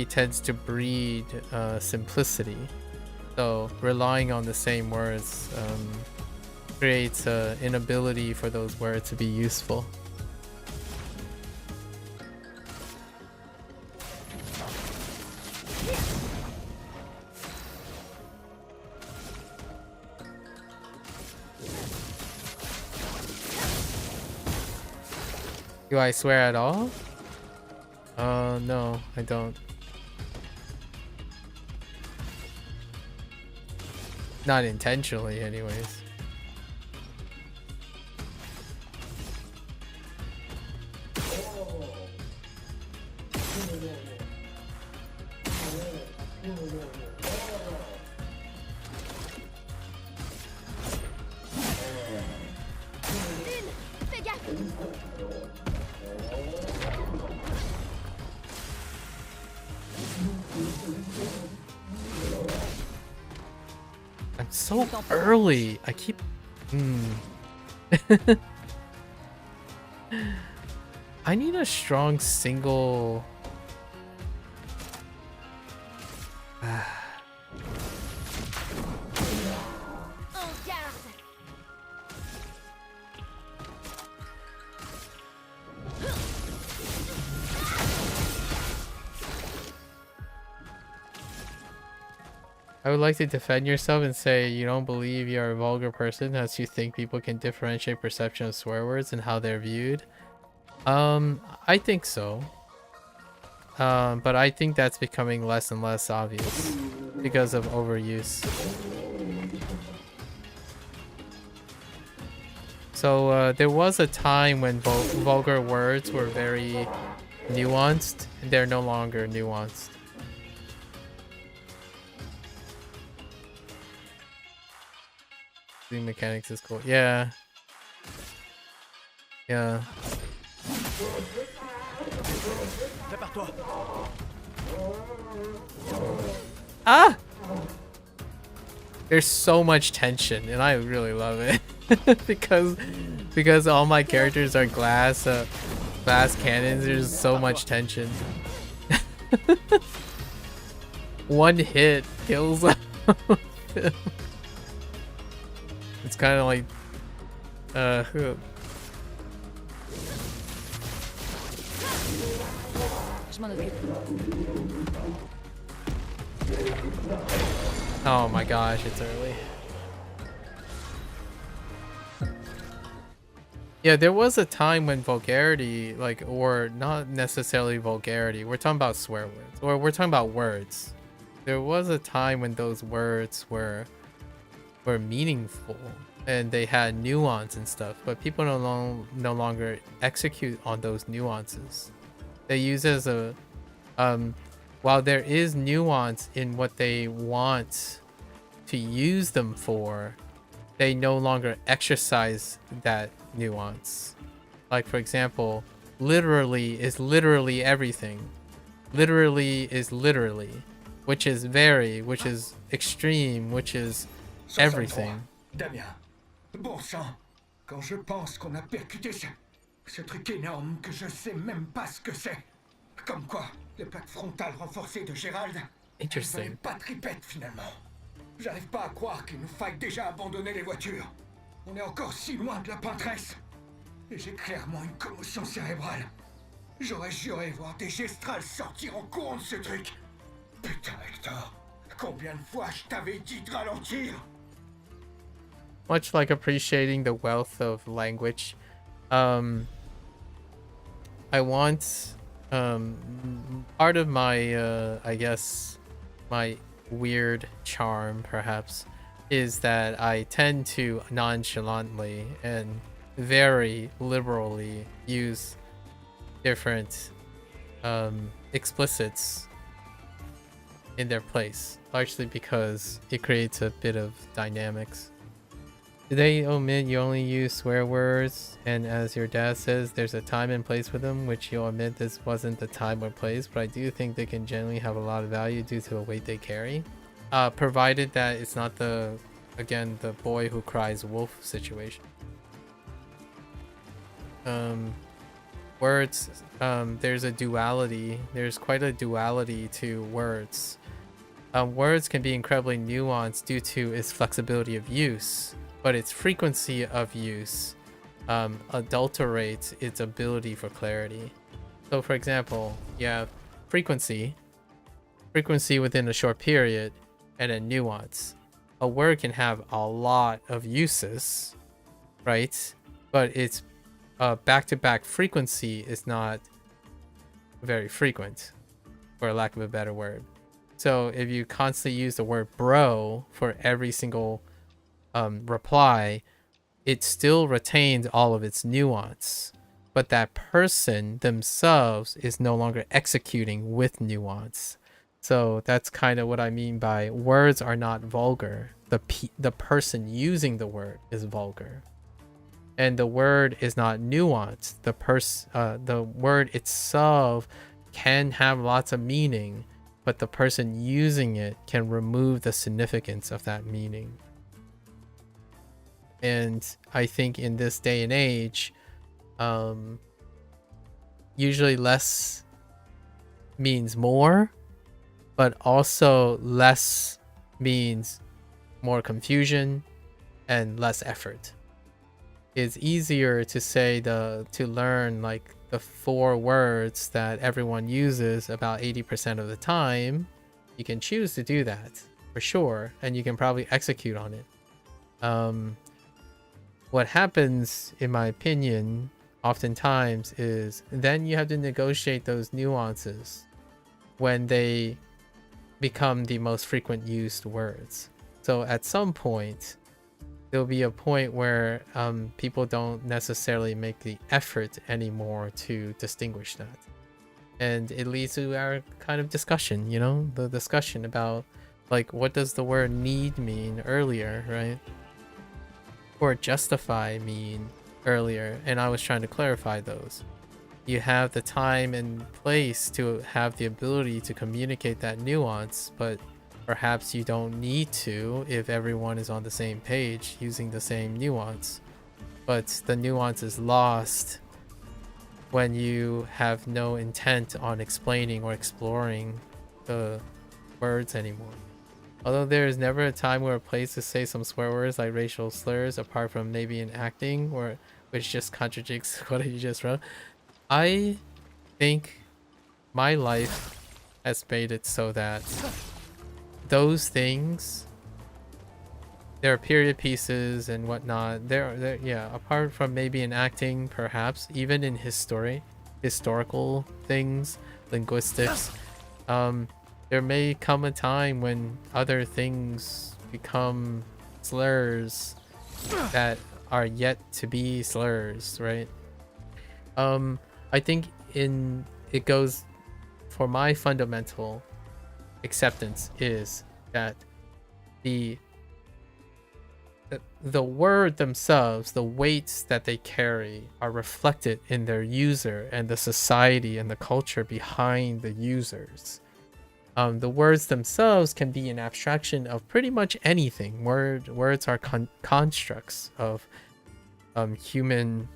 tends to breed simplicity. So relying on the same words creates an inability for those words to be useful. Do I swear at all? No, I don't. Not intentionally, anyways. I'm so early. I keep. I need a strong single. I would like to defend yourself and say you don't believe you're a vulgar person as you think people can differentiate perception of swear words and how they're viewed. I think so. But I think that's becoming less and less obvious because of overuse. So there was a time when vulgar words were very nuanced, and they're no longer nuanced. The mechanics is cool. Yeah. Yeah. Ah! There's so much tension, and I really love it because all my characters are glass cannons. There's so much tension. One hit kills them. It's kind of like, oh my gosh, it's early. Yeah, there was a time when vulgarity, like, or not necessarily vulgarity, we're talking about swear words, or we're talking about words. There was a time when those words were meaningful and they had nuance and stuff, but people no longer execute on those nuances. They use it as a while there is nuance in what they want to use them for, they no longer exercise that nuance. Like, for example, literally is literally everything. Literally is literally, which is very, which is extreme, which is everything. Damien, bon sang, quand je pense qu'on a percuté ce truc énorme que je sais même pas ce que c'est. Comme quoi, les plaques frontales renforcées de Gérald. Interesting. Pas tripette finalement. J'arrive pas à croire qu'il nous faille déjà abandonner les voitures. On est encore si loin de la pentresse. Et j'ai clairement une commotion cérébrale. J'aurais juré voir des gestrales sortir en courant de ce truc. Putain, Hector, combien de fois je t'avais dit de ralentir? Much like appreciating the wealth of language, I want part of my I guess my weird charm perhaps is that I tend to nonchalantly and very liberally use different explicits in their place, largely because it creates a bit of dynamics. Do they omit you only use swear words, and as your dad says, there's a time and place for them, which you'll admit this wasn't the time or place, but I do think they can generally have a lot of value due to the weight they carry. Provided that it's not the boy who cries wolf situation. Words, there's a duality, there's quite a duality to words. Words can be incredibly nuanced due to its flexibility of use. but its frequency of use adulterates its ability for clarity. So for example, you have frequency within a short period, and then nuance. A word can have a lot of uses, right? But its back-to-back frequency is not very frequent, for lack of a better word. So if you constantly use the word bro for every single reply, it still retains all of its nuance, but that person themselves is no longer executing with nuance. So that's kind of what I mean by words are not vulgar. The person using the word is vulgar, and the word is not nuanced. The word itself can have lots of meaning, but the person using it can remove the significance of that meaning. And I think in this day and age, usually less means more, but also less means more confusion and less effort. It's easier to say to learn like the 4 words that everyone uses about 80% of the time. You can choose to do that for sure, and you can probably execute on it. What happens, in my opinion, oftentimes is then you have to negotiate those nuances when they become the most frequent used words. So at some point, there'll be a point where people don't necessarily make the effort anymore to distinguish that. And it leads to our kind of discussion, you know, the discussion about like, what does the word need mean earlier, right? Or justify mean earlier. And I was trying to clarify those. You have the time and place to have the ability to communicate that nuance, but perhaps you don't need to if everyone is on the same page using the same nuance. But the nuance is lost when you have no intent on explaining or exploring the words anymore. Although there is never a time or a place to say some swear words like racial slurs, apart from maybe in acting, which just contradicts what you just wrote. I think my life has made it so that those things, there are period pieces and whatnot. They're yeah, apart from maybe in acting, perhaps even in historical things, linguistics, there may come a time when other things become slurs that are yet to be slurs, right? I think it goes for my fundamental acceptance is that the word themselves, the weights that they carry, are reflected in their user and the society and the culture behind the users. The words themselves can be an abstraction of pretty much anything. Words are constructs of human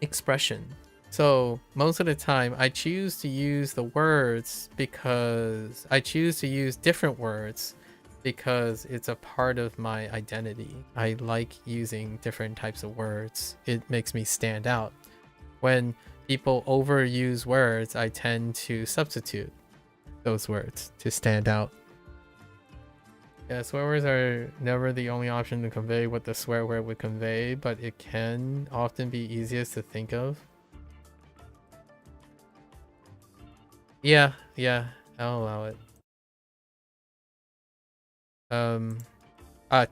expression. So most of the time I choose to use the words because I choose to use different words because it's a part of my identity. I like using different types of words. It makes me stand out. When people overuse words, I tend to substitute those words to stand out. Yeah, swear words are never the only option to convey what the swear word would convey, but it can often be easiest to think of. Yeah, I'll allow it.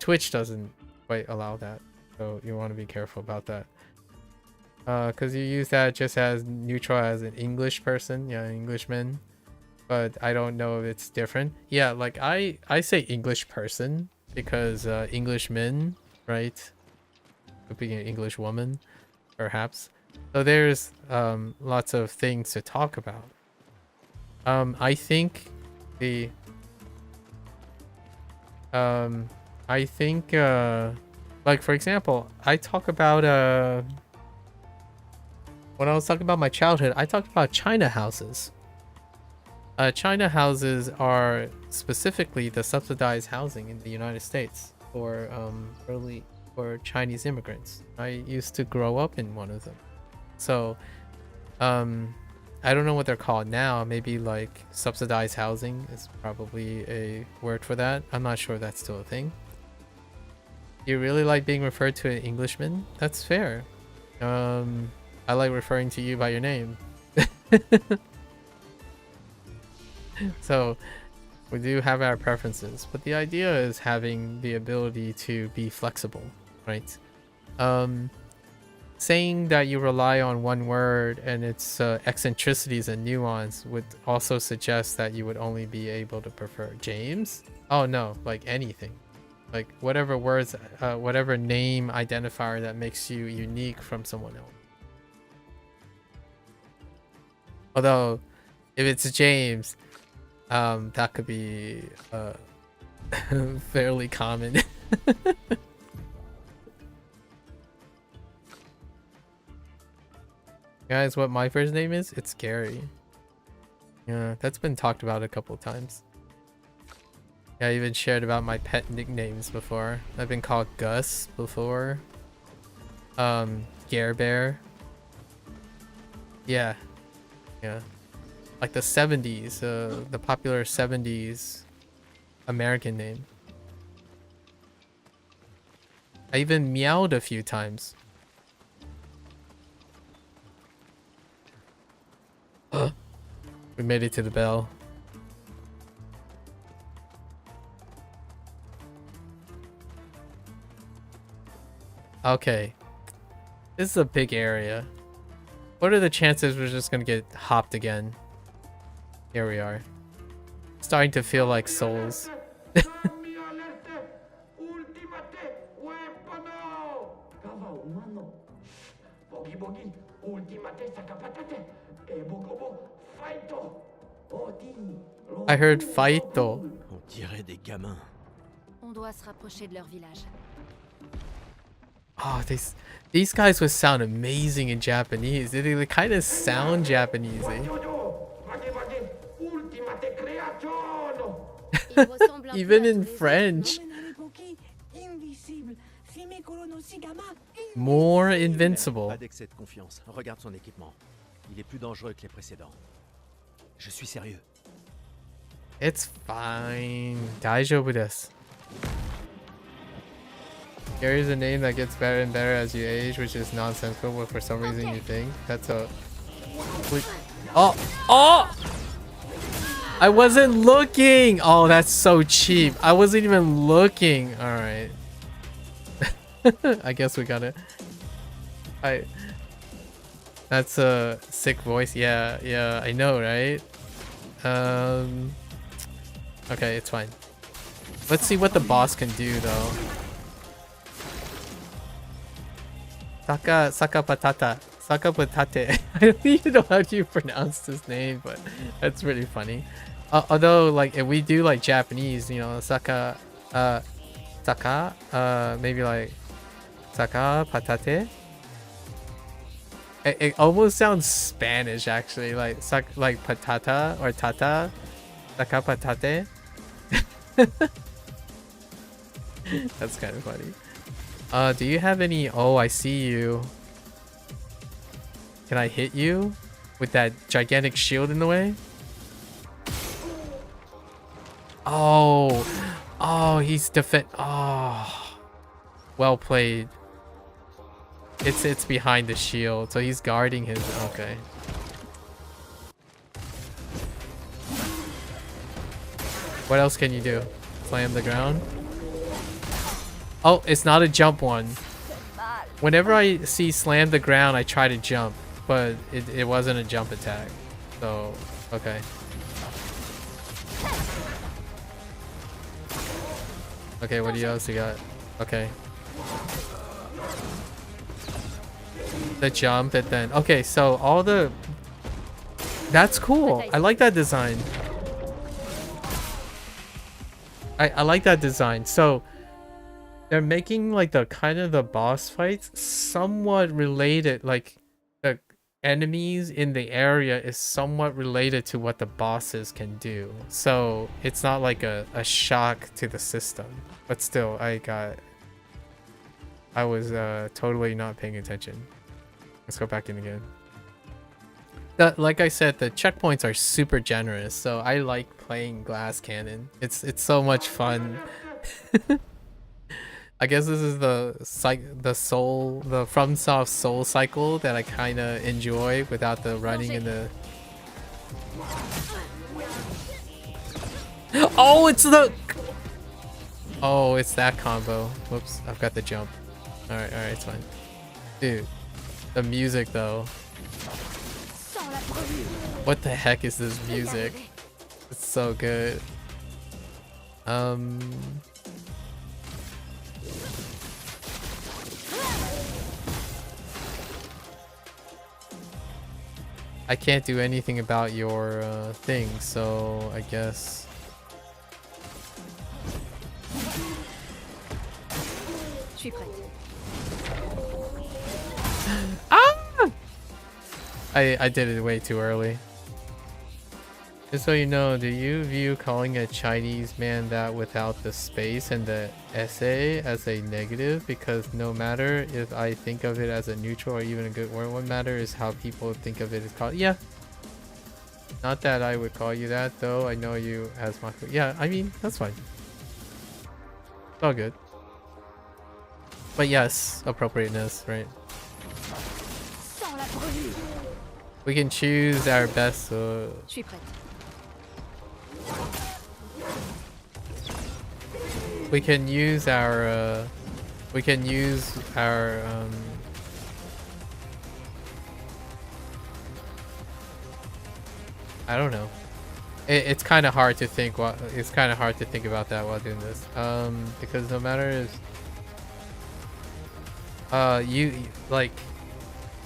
Twitch doesn't quite allow that, so you want to be careful about that. Because you use that just as neutral as an English person, yeah, Englishman. But I don't know if it's different. Yeah, like I say English person because Englishmen, right? Could be an English woman, perhaps. So there's lots of things to talk about. I think like for example, I talk about when I was talking about my childhood, I talked about China houses. China houses are specifically the subsidized housing in the United States for for Chinese immigrants. I used to grow up in one of them. So, I don't know what they're called now. Maybe like subsidized housing is probably a word for that. I'm not sure if that's still a thing. You really like being referred to an Englishman? That's fair. I like referring to you by your name. So, we do have our preferences, but the idea is having the ability to be flexible, right? Saying that you rely on one word and its eccentricities and nuance would also suggest that you would only be able to prefer James? Oh no, like anything. Like whatever words, whatever name identifier that makes you unique from someone else. Although, if it's James, that could be fairly common. Guys, what my first name is? It's Gary. Yeah, that's been talked about a couple times. Yeah, I even shared about my pet nicknames before. I've been called Gus before. Gare Bear. Yeah. Yeah. Like the 70s, the popular 70s American name. I even meowed a few times. We made it to the bell. Okay. This is a big area. What are the chances we're just gonna get hopped again? Here we are. Starting to feel like souls. I heard Faito. On dirait des gamins. On doit se rapprocher de leur village. Oh, these guys would sound amazing in Japanese. They kind of sound Japanese. Even in French. More invincible. Pas d'excès de confiance. Regarde son équipement. Il est plus dangereux que les précédents. Je suis sérieux. It's fine. Daijoubu desu. Gary's a name that gets better and better as you age, which is nonsensical, but for some reason you think that's a... Oh! Oh! I wasn't looking! Oh, that's so cheap. I wasn't even looking. Alright. I guess we got it. That's a sick voice. Yeah, yeah, I know, right? Okay, it's fine. Let's see what the boss can do, though. Saka Patata. Saka Patate. I don't even know how you pronounce this name, but that's really funny. Although, like, if we do, like, Japanese, you know, Saka... maybe, like... Saka Patate? It almost sounds Spanish, actually. Like patata or tata. Saka Patate. That's kind of funny. Do you have any... Oh, I see you. Can I hit you with that gigantic shield in the way? Oh. Oh, he's Oh. Well played. It's behind the shield, so he's guarding his... Okay. What else can you do? Slam the ground? Oh, it's not a jump one. Whenever I see slam the ground, I try to jump, but it wasn't a jump attack. So, okay. Okay, what else you got? Okay. The jump and then... Okay, so all the... That's cool. I like that design. I like that design. So they're making like the kind of the boss fights somewhat related, like the enemies in the area is somewhat related to what the bosses can do. So it's not like a shock to the system. But still, I got I was totally not paying attention. Let's go back in again. Like I said, the checkpoints are super generous, so I like playing Glass Cannon. It's so much fun. I guess this is the FromSoft Soul cycle that I kind of enjoy without the running and the. Oh, it's the. Oh, it's that combo. Whoops, I've got the jump. All right, it's fine. Dude, the music though. What the heck is this music? It's so good. I can't do anything about your thing, so I guess. Ah! I did it way too early. Just so you know, do you view calling a Chinese man that without the space and the essay as a negative? Because no matter if I think of it as a neutral or even a good word, what matters is how people think of it as called. Yeah. Not that I would call you that, though. I know you as my. Yeah, I mean, that's fine. It's all good. But yes, appropriateness, right? We can choose our best. We can use our I don't know. It's kind of hard to think about that while doing this. Because no matter if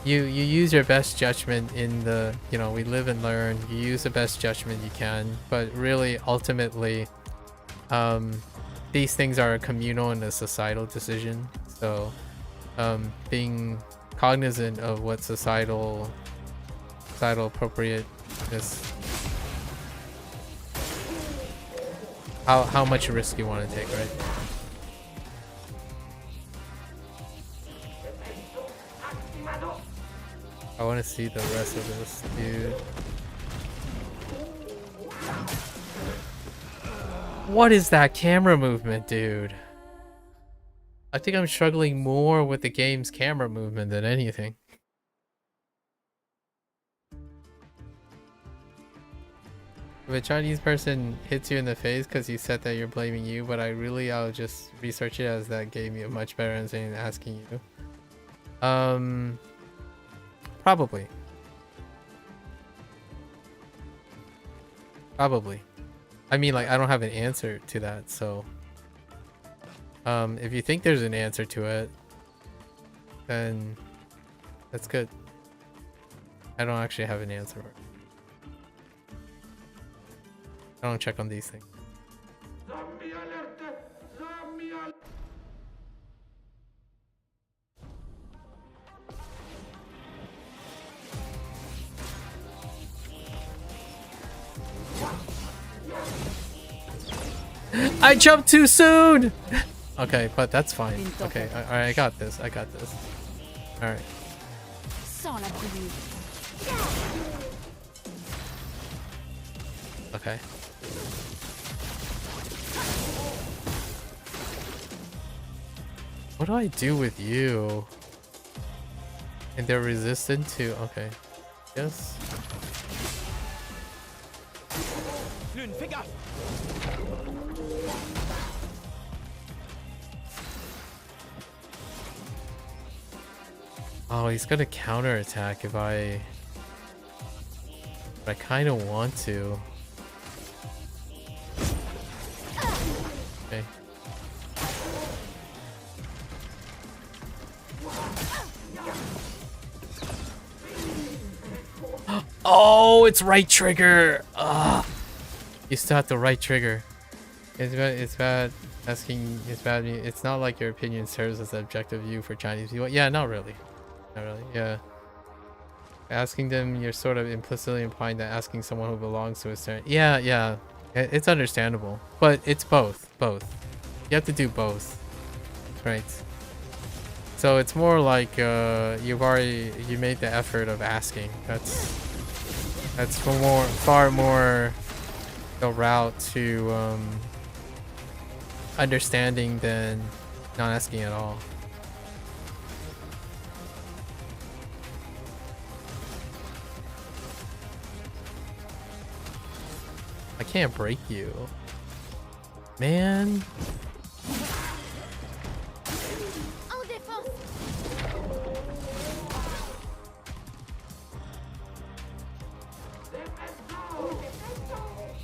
you use your best judgment in the, you know, we live and learn. You use the best judgment you can, but really ultimately these things are a communal and a societal decision. So being cognizant of what societal appropriateness, how much risk you want to take, right? I want to see the rest of this, dude. What is that camera movement, dude? I think I'm struggling more with the game's camera movement than anything. If a Chinese person hits you in the face because you said that you're blaming you, but I'll just research it, as that gave me a much better understanding than asking you. Probably. I mean, like, I don't have an answer to that, so if you think there's an answer to it, then that's good. I don't actually have an answer. I don't check on these things. I jumped too soon! Okay, but that's fine. Okay, alright, I got this. Alright. Okay. What do I do with you? And they're resistant to... Okay. Yes. Oh, he's gonna counterattack if I kind of want to. Okay. Oh, it's right trigger. Ugh. You still have the right trigger. It's bad asking. It's bad. It's not like your opinion serves as an objective view for Chinese people. Yeah, not really. Not really. Yeah. Asking them, you're sort of implicitly implying that asking someone who belongs to a certain. Yeah. It's understandable, but it's both. You have to do both, right? So it's more like you made the effort of asking. That's far more the route to understanding than not asking at all. I can't break you, man.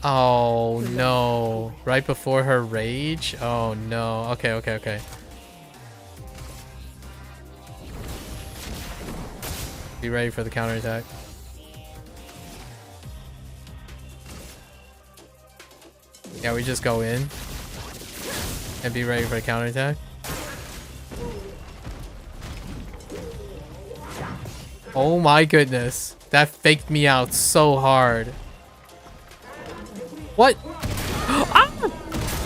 Oh no, right before her rage? Oh no. Okay. Be ready for the counterattack. Yeah, we just go in and be ready for the counterattack. Oh my goodness. That faked me out so hard. What? Ah!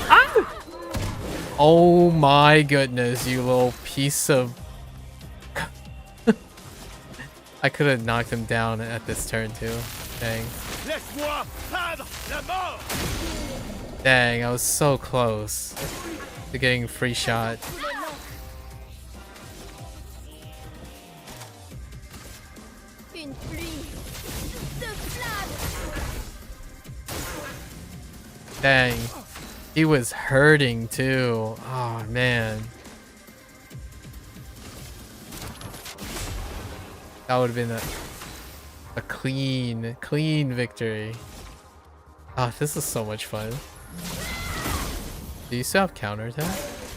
Ah! Oh my goodness, you little piece of... I could have knocked him down at this turn too. Dang. Dang, I was so close to getting a free shot. Dang, he was hurting too. Oh man, that would have been a clean victory. Ah, this is so much fun. Do you still have counterattack?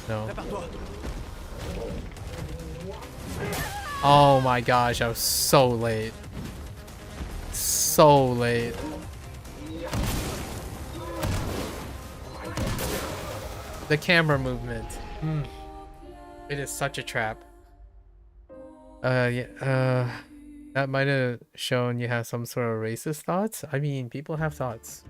No. Oh my gosh, I was so late. So late. The camera movement. It is such a trap. Yeah, that might have shown you have some sort of racist thoughts. I mean, people have thoughts.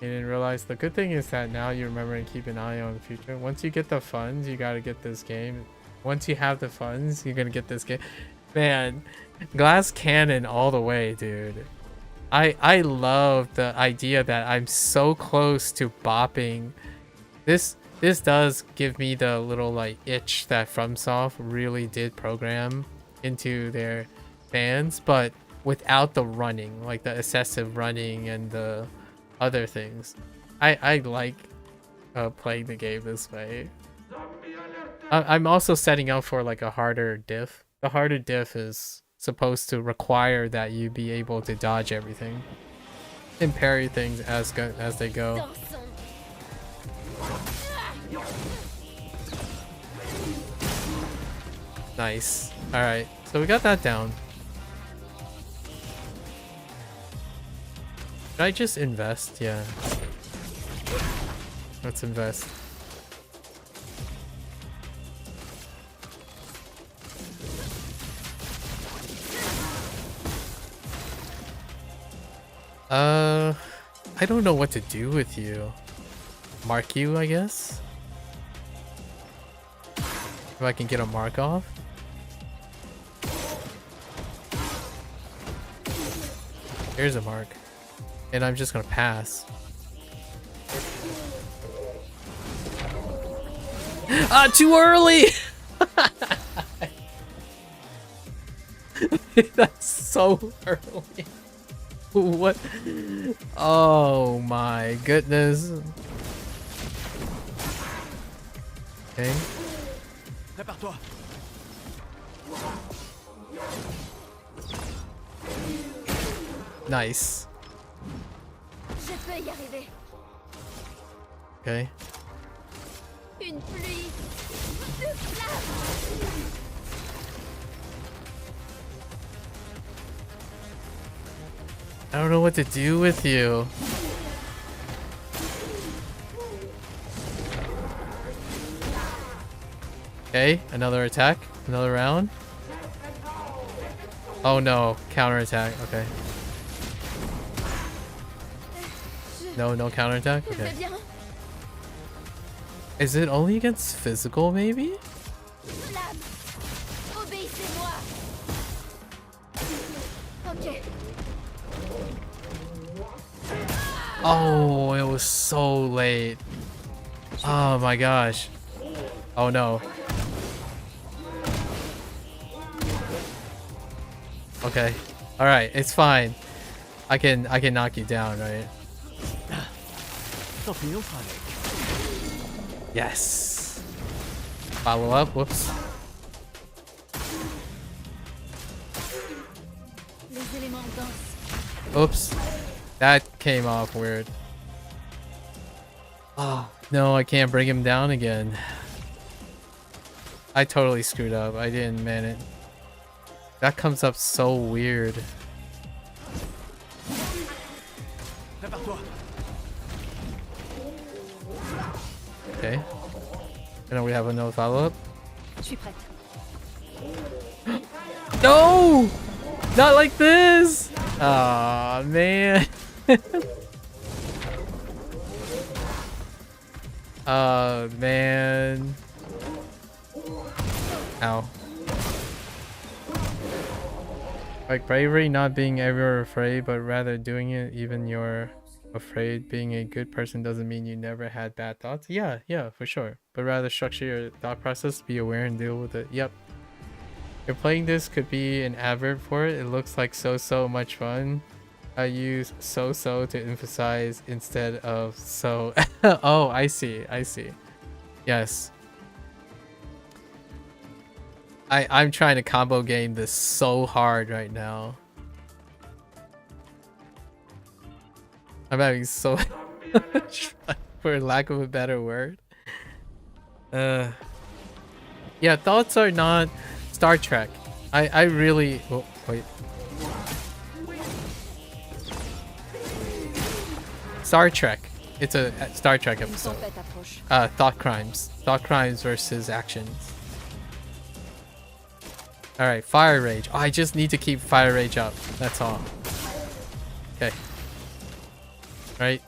You didn't realize. The good thing is that now you remember and keep an eye on the future. Once you get the funds, you gotta get this game. Once you have the funds, you're gonna get this game. Man, glass cannon all the way, dude. I love the idea that I'm so close to bopping. This does give me the little like itch that FromSoft really did program into their fans, but without the running, like the excessive running and the other things. I like playing the game this way. I'm also setting up for like a harder diff. The harder diff is supposed to require that you be able to dodge everything and parry things as they go. Nice. Alright, so we got that down. Should I just invest? Yeah. Let's invest. I don't know what to do with you. Mark you, I guess? If I can get a mark off? Here's a mark. And I'm just gonna pass. Ah, too early! That's so early. What? Oh my goodness. Okay. Prépare-toi. Nice. Je peux y arriver. Okay. Une pluie de flammes. I don't know what to do with you. Okay, another attack, another round. Oh no, counterattack. Okay. No counterattack? Okay. Is it only against physical, maybe? Ok. Oh, it was so late. Oh my gosh. Oh no. Okay. All right, it's fine. I can knock you down, right? Yes. Follow up. Whoops. Oops. That came off weird. Oh, no, I can't bring him down again. I totally screwed up. I didn't man it. That comes up so weird. Okay. And then we have a no follow-up. No! Not like this! Aw, man. Oh, man. Ow. Like bravery, not being ever afraid, but rather doing it even you're afraid. Being a good person doesn't mean you never had bad thoughts. Yeah, for sure. But rather structure your thought process, be aware and deal with it. Yep. If playing this could be an advert for it, it looks like so much fun. I use so to emphasize instead of so. Oh, I see. Yes. I'm trying to combo game this so hard right now. I'm having so much fun, for lack of a better word. Yeah, thoughts are not Star Trek. I really... Oh, wait. Star Trek. It's a Star Trek episode. Thought crimes. Thought crimes versus actions. Alright, fire rage. Oh, I just need to keep fire rage up. That's all. Okay. Right.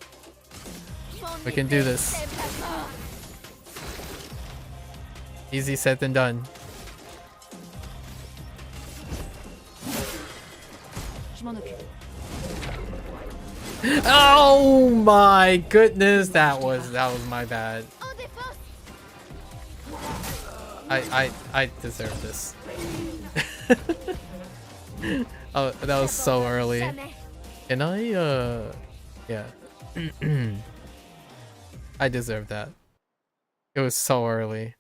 We can do this. Easy said than done. Oh my goodness, that was my bad. I deserve this. Oh, that was so early. Can I yeah. I deserve that. It was so early.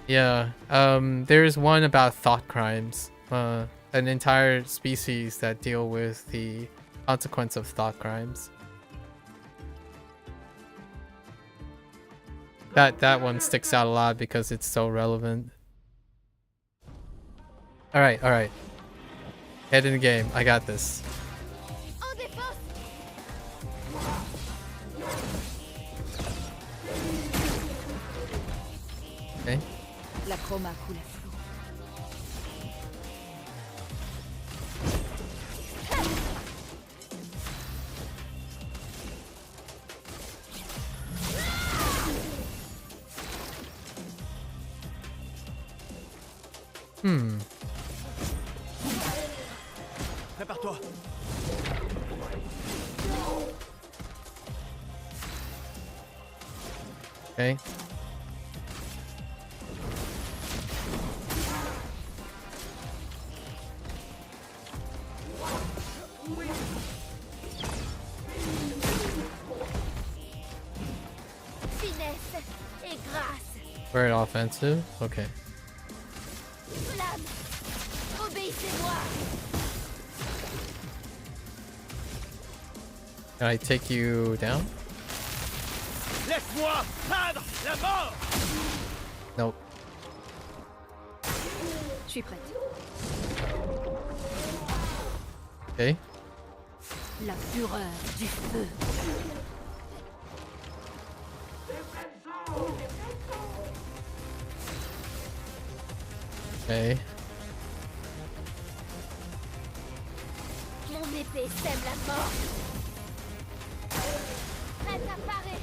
Yeah, there's one about thought crimes. An entire species that deal with the consequence of thought crimes. That one sticks out a lot because it's so relevant. Alright. Head in the game. I got this. Okay. La chroma coule à flot. Prépare-toi. Okay. Very offensive. Okay. Can I take you down? Laisse-moi peindre la mort. Nope. Je suis prête. Okay. La fureur du feu. Okay. Mon épée sème la mort. Prête à parer.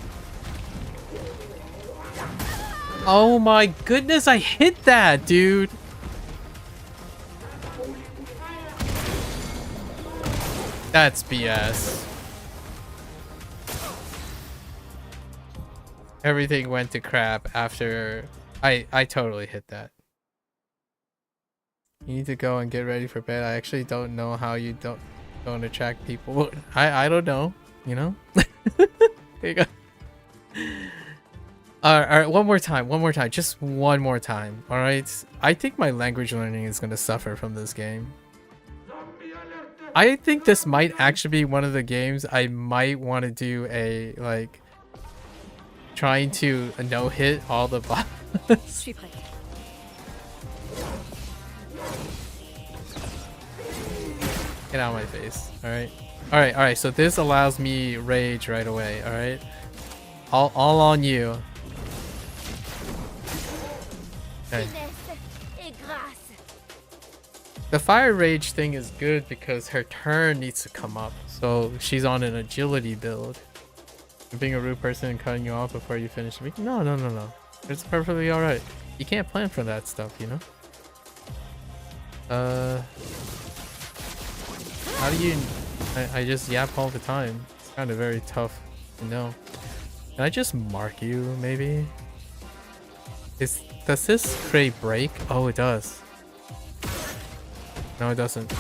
Oh my goodness, I hit that, dude. That's BS. Everything went to crap after I totally hit that. You need to go and get ready for bed. I actually don't know how you don't attract people. I don't know, you know? There you go. Alright, one more time, just one more time, alright? I think my language learning is gonna suffer from this game. I think this might actually be one of the games I might want to do a, like, trying to no-hit all the boss. Get out of my face, alright? Alright, so this allows me rage right away, alright? All on you. Okay. The fire rage thing is good because her turn needs to come up, so she's on an agility build. Being a rude person and cutting you off before you finish speaking? No. It's perfectly alright. You can't plan for that stuff, you know? How do you... I just yap all the time. It's kind of very tough to know. Can I just mark you, maybe? Does this create break? Oh, it does. No, it doesn't.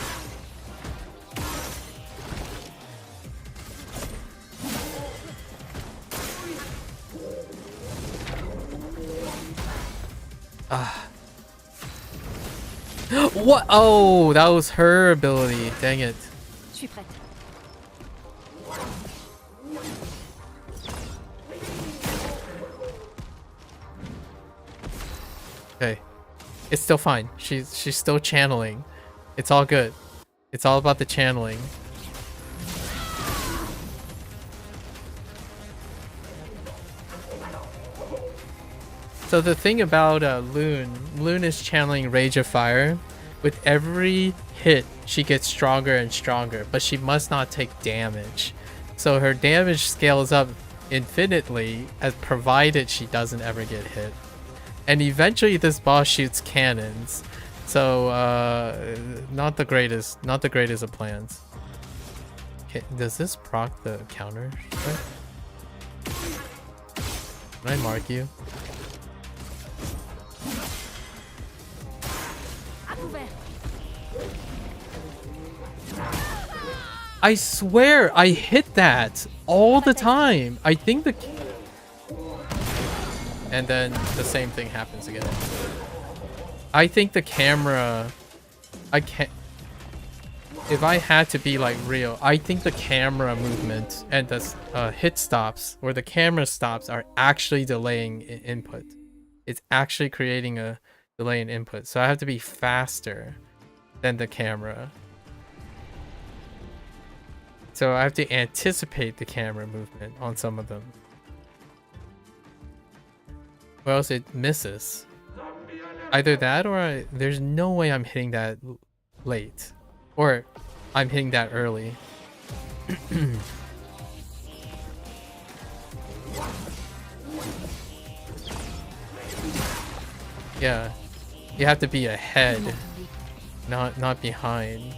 What? Oh, that was her ability. Dang it. Okay. It's still fine. She's still channeling. It's all good. It's all about the channeling. So the thing about Loon is channeling Rage of Fire. With every hit, she gets stronger and stronger, but she must not take damage. So her damage scales up infinitely, as provided she doesn't ever get hit. And eventually this boss shoots cannons. So not the greatest of plans. Okay, does this proc the counter? Can I mark you? I swear I hit that all the time. I think the... And then the same thing happens again. I think the camera... I can't... If I had to be like real, I think the camera movement and the hit stops, or the camera stops, are actually delaying input. It's actually creating a delay in input. So I have to be faster than the camera. So I have to anticipate the camera movement on some of them. Or else it misses. Either that or there's no way I'm hitting that late. Or I'm hitting that early. Yeah. You have to be ahead, not behind.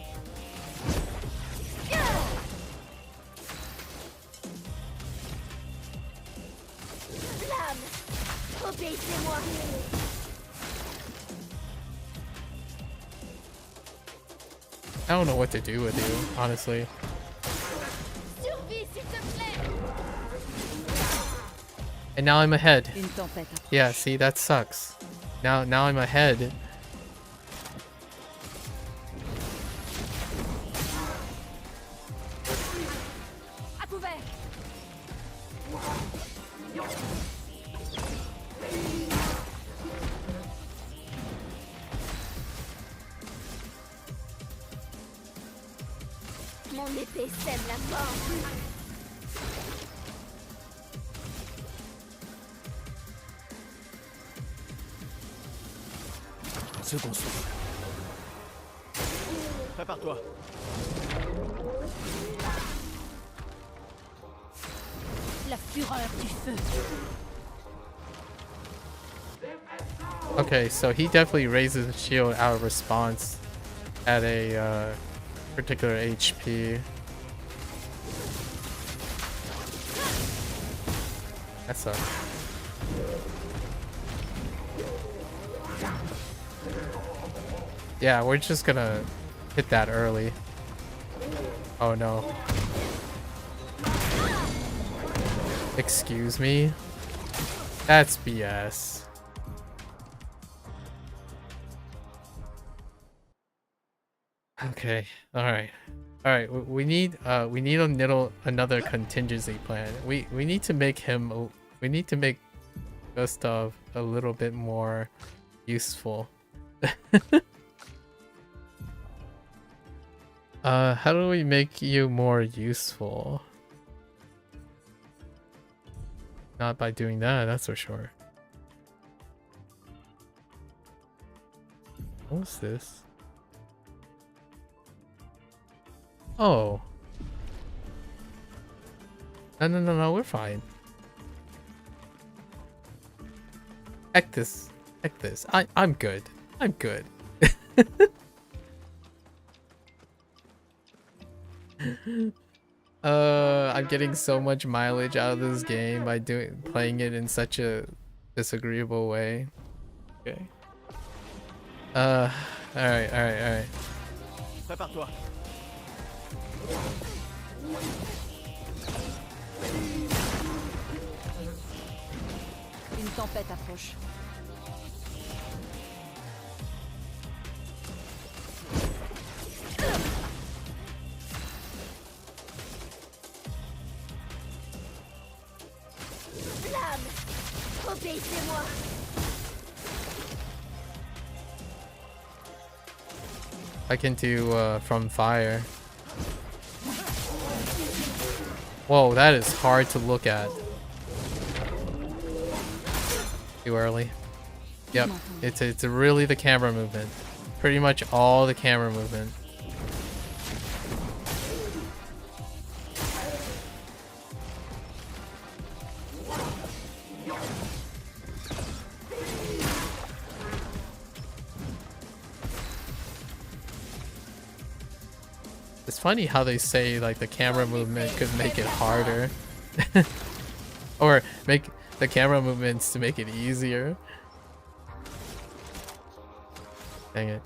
I don't know what to do with you, honestly. And now I'm ahead. Yeah, see, that sucks. Now I'm ahead. Mon épée sème la mort. Second souffle. Prépare-toi. La fureur du feu. Okay, so he definitely raises the shield out of response at a particular HP. That sucks. Yeah, we're just gonna hit that early. Oh no. Excuse me? That's BS. Okay. Alright. Alright, we need another contingency plan. We need to make him we need to make Gustav a little bit more useful. How do we make you more useful? Not by doing that, that's for sure. What's this? Oh. No, we're fine. Heck this. Heck this. I'm good. I'm good. I'm getting so much mileage out of this game by playing it in such a disagreeable way. Okay. Alright. Prépare-toi. Une tempête approche. Flamme! Obéissez-moi! I can do from fire. Whoa, that is hard to look at. Too early. Yep, it's really the camera movement. Pretty much all the camera movement. It's funny how they say like the camera movement could make it harder. Or make the camera movements to make it easier. Dang it.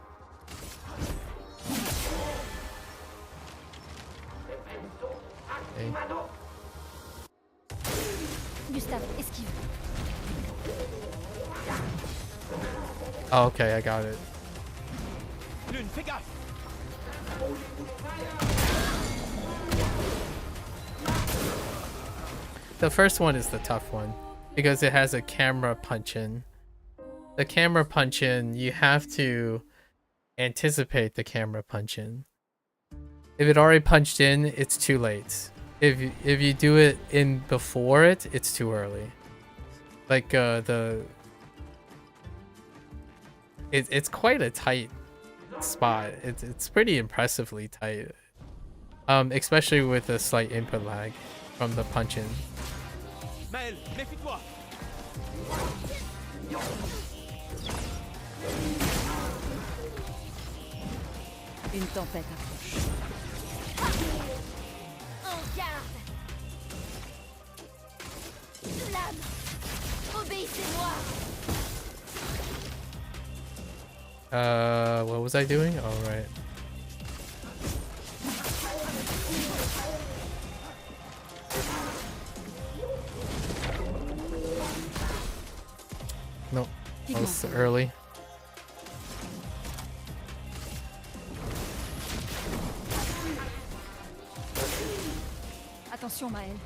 Okay. Gustave, esquive. Oh, okay, I got it. Lune, fais gaffe. The first one is the tough one because it has a camera punch in. The camera punch in, you have to anticipate the camera punch in. If it already punched in, it's too late. If you do it in before it, it's too early. Like it's quite a tight spot. It's pretty impressively tight. Especially with a slight input lag from the punch in. Maël, méfie-toi. Une tempête approche. En garde! Flamme! Obéissez-moi! What was I doing? Oh, right. No, that was early. Attention, Maël.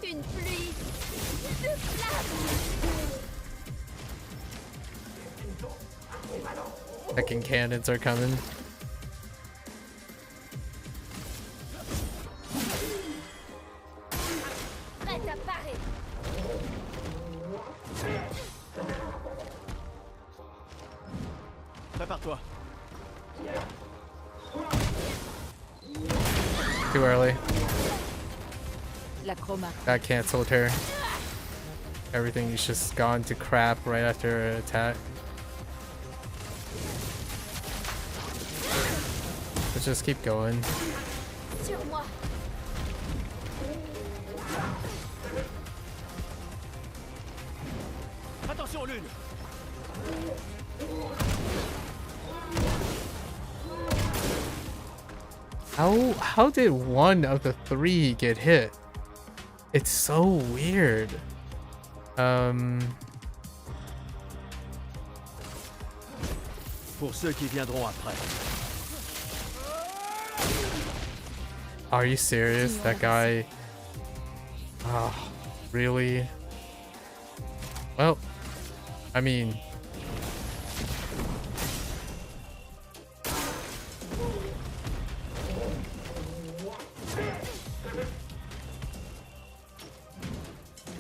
Une pluie de flammes! Second cannons are coming. Prête à parer! Prépare-toi. Too early. La chroma. That canceled her. Everything's just gone to crap right after her attack. Let's just keep going. Sur moi. Attention, Lune. How did one of the three get hit? It's so weird. Pour ceux qui viendront après. Are you serious? That guy. Oh, really? Well, I mean.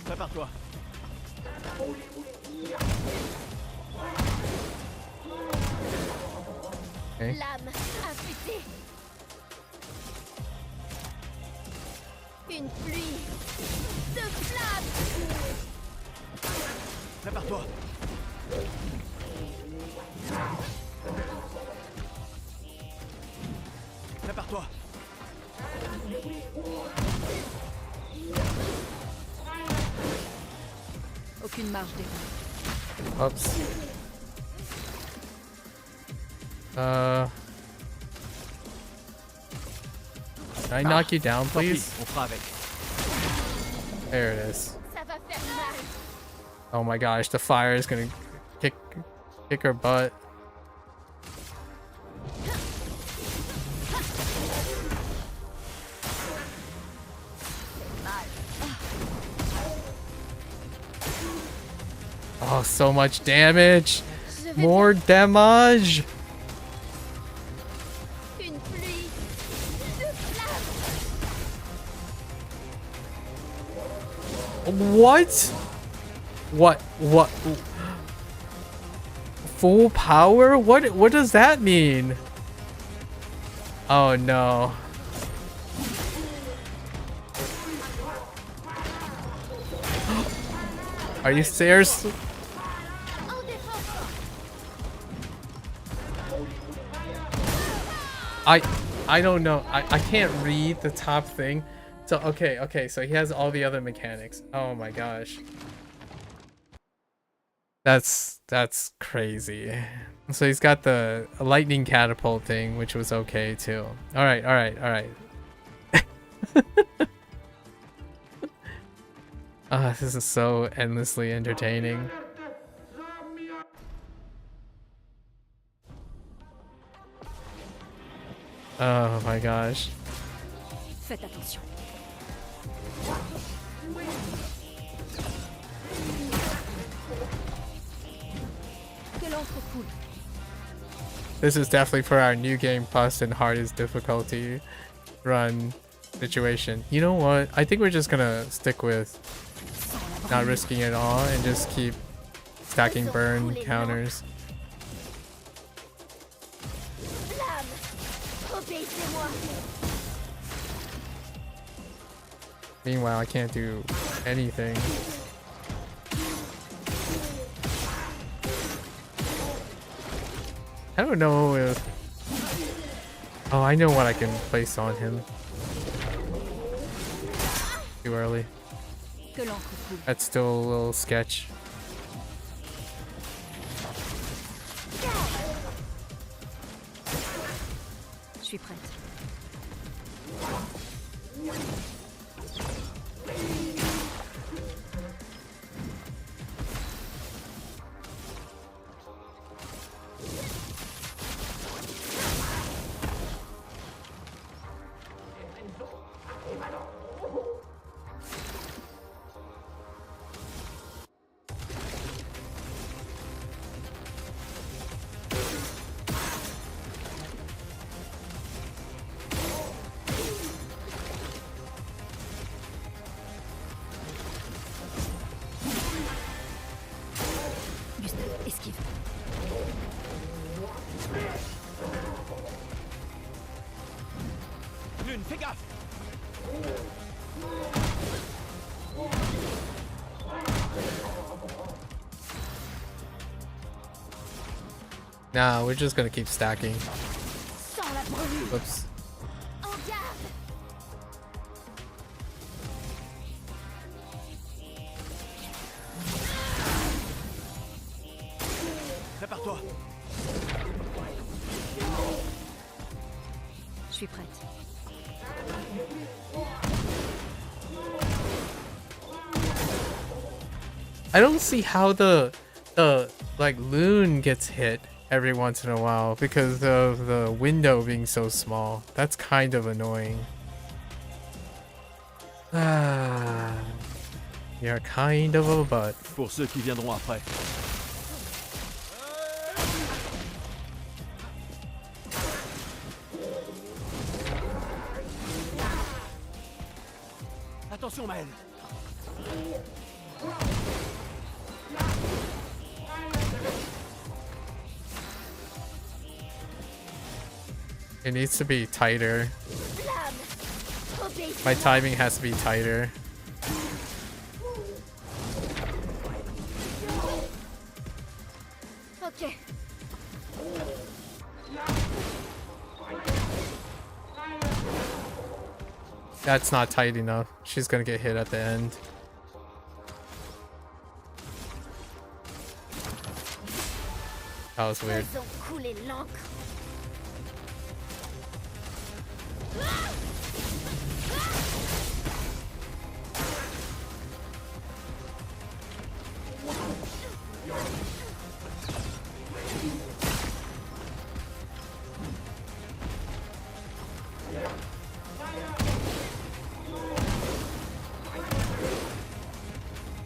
Prépare-toi. Okay. Lame affûtée. Une pluie de flammes. Prépare-toi. Prépare-toi. Aucune marge d'erreur. Oops. Can I knock you down, please? On fera avec. There it is. Ça va faire mal. Oh my gosh, the fire is gonna kick her butt. Oh, so much damage! More damage! Une pluie de flammes. What? What? Full power? What does that mean? Oh no. Are you serious? I don't know. I can't read the top thing. So okay, so he has all the other mechanics. Oh my gosh. That's crazy. So he's got the lightning catapult thing, which was okay too. All right. This is so endlessly entertaining. Oh my gosh. Faites attention. Que l'encre coule. This is definitely for our new game plus and hardest difficulty run situation. You know what? I think we're just gonna stick with not risking it all and just keep stacking burn counters. Meanwhile, I can't do anything. I don't know if... Oh, I know what I can place on him. Too early. That's still a little sketch. Je suis prête. Lune, fais gaffe. Nah, we're just gonna keep stacking. Sans la brûlure. Whoops. En garde. Prépare-toi. Je suis prête. I don't see how the like loon gets hit every once in a while because of the window being so small. That's kind of annoying. Ah, you're kind of a butt. Pour ceux qui viendront après. Attention, Maël. It needs to be tighter. My timing has to be tighter. Ok. That's not tight enough. She's gonna get hit at the end. That was weird. Faisons couler l'encre.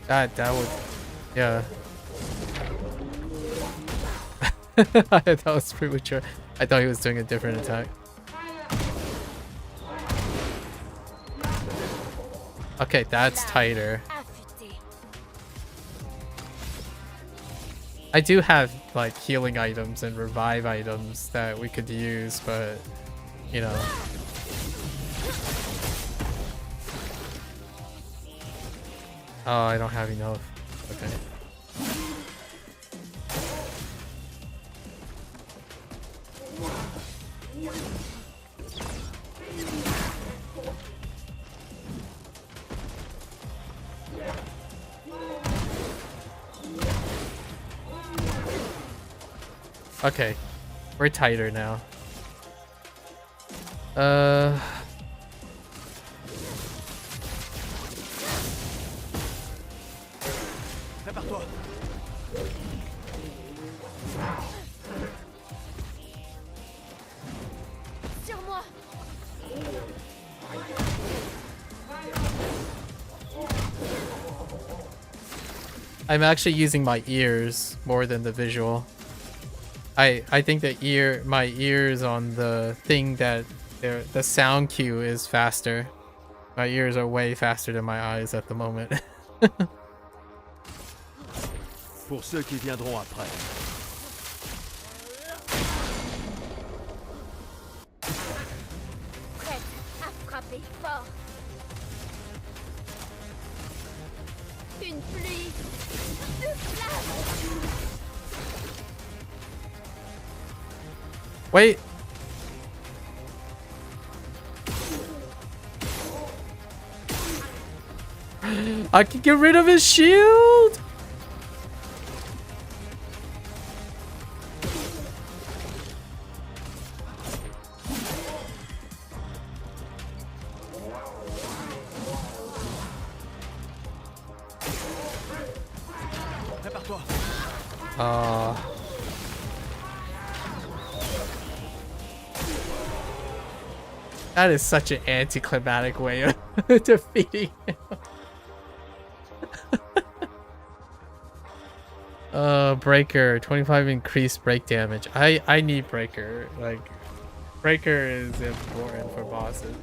That would, yeah. That was premature. I thought he was doing a different attack. Okay, that's tighter. I do have like healing items and revive items that we could use, but you know. Oh, I don't have enough. Okay. Okay, we're tighter now. Prépare-toi. Sur moi. I'm actually using my ears more than the visual. I think my ears on the thing that the sound cue is faster. My ears are way faster than my eyes at the moment. Pour ceux qui viendront après. Prête à frapper fort. Une pluie de flammes. Wait. I can get rid of his shield. Prépare-toi. That is such an anticlimactic way of defeating him. Breaker, 25 increased break damage. I need breaker. Like, breaker is important for bosses.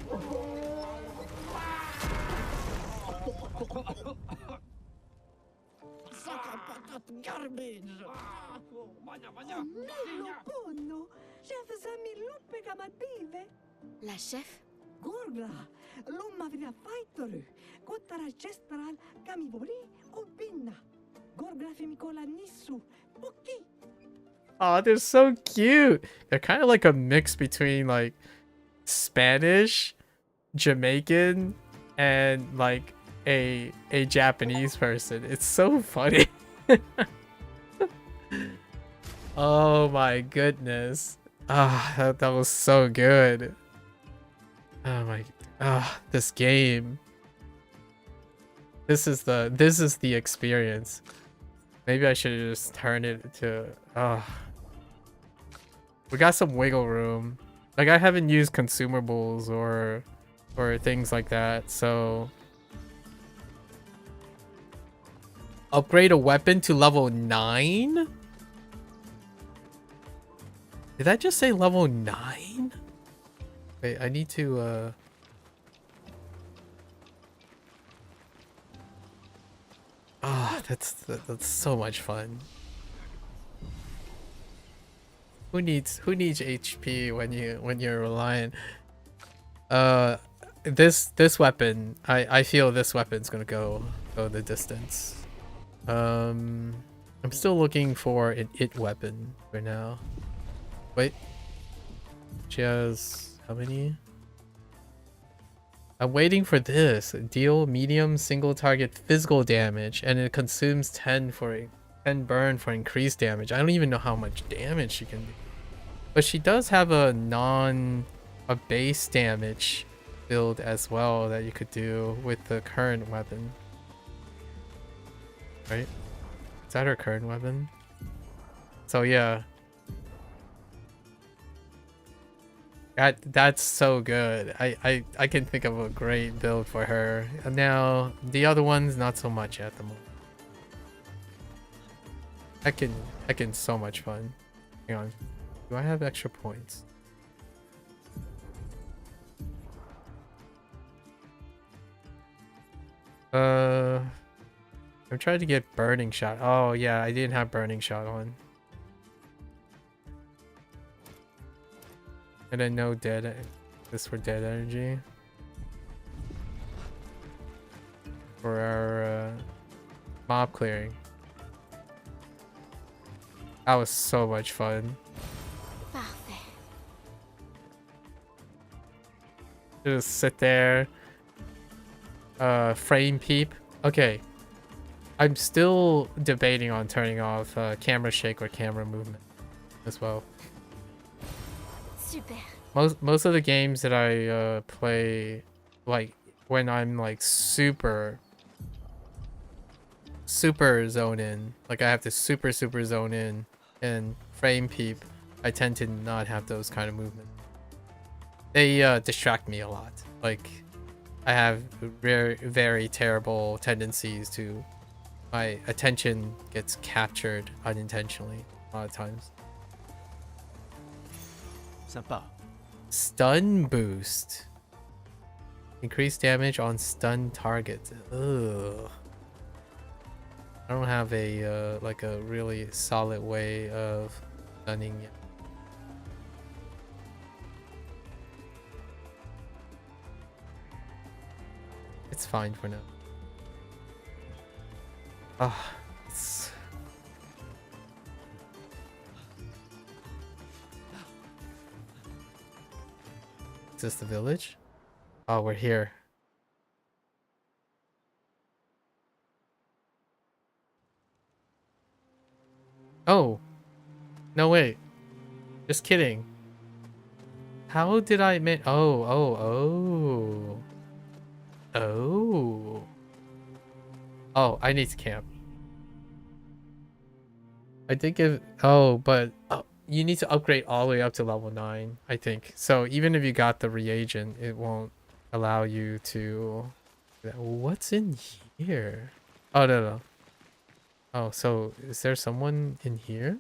La chef? Gorgra, Lumavria Fighter, Kotara Chestral, Kamibori, Obina, Gorgra Femikola Nisu, Poki. Oh, they're so cute. They're kind of like a mix between like Spanish, Jamaican, and like a Japanese person. It's so funny. Oh my goodness. Ah, that was so good. Oh my, this game. This is the experience. Maybe I should just turn it to, we got some wiggle room. Like, I haven't used consumables or things like that, so upgrade a weapon to level 9? Did that just say level 9? Wait, I need to that's so much fun. Who needs HP when you're reliant? This weapon, I feel this weapon's gonna go the distance. I'm still looking for an it weapon for now. Wait. She has how many? I'm waiting for this. Deal medium single target physical damage, and it consumes 10 burn for increased damage. I don't even know how much damage she can do. But she does have a base damage build as well that you could do with the current weapon. Right? Is that her current weapon? So yeah. That's so good. I can think of a great build for her. And now the other ones not so much at the moment. I can so much fun. Hang on. Do I have extra points? I'm trying to get burning shot. Oh yeah, I didn't have burning shot on. And then no dead. This for dead energy. For our mob clearing. That was so much fun. Just sit there. Frame peep. Okay. I'm still debating on turning off camera shake or camera movement as well. Super. Most of the games that I play, like when I'm like super zone in, like I have to super zone in and frame peep, I tend to not have those kind of movements. They distract me a lot. Like I have very terrible tendencies to, my attention gets captured unintentionally a lot of times. Sympa. Stun boost. Increase damage on stun targets. Ugh. I don't have a like a really solid way of stunning yet. It's fine for now. Ah, it's... Is this the village? Oh, we're here. Oh. No, wait. Just kidding. How did I make... Oh. Oh, I need to camp. I think if... Oh, but... you need to upgrade all the way up to level 9, I think. So even if you got the reagent, it won't allow you to... What's in here? Oh, no. Oh, so is there someone in here?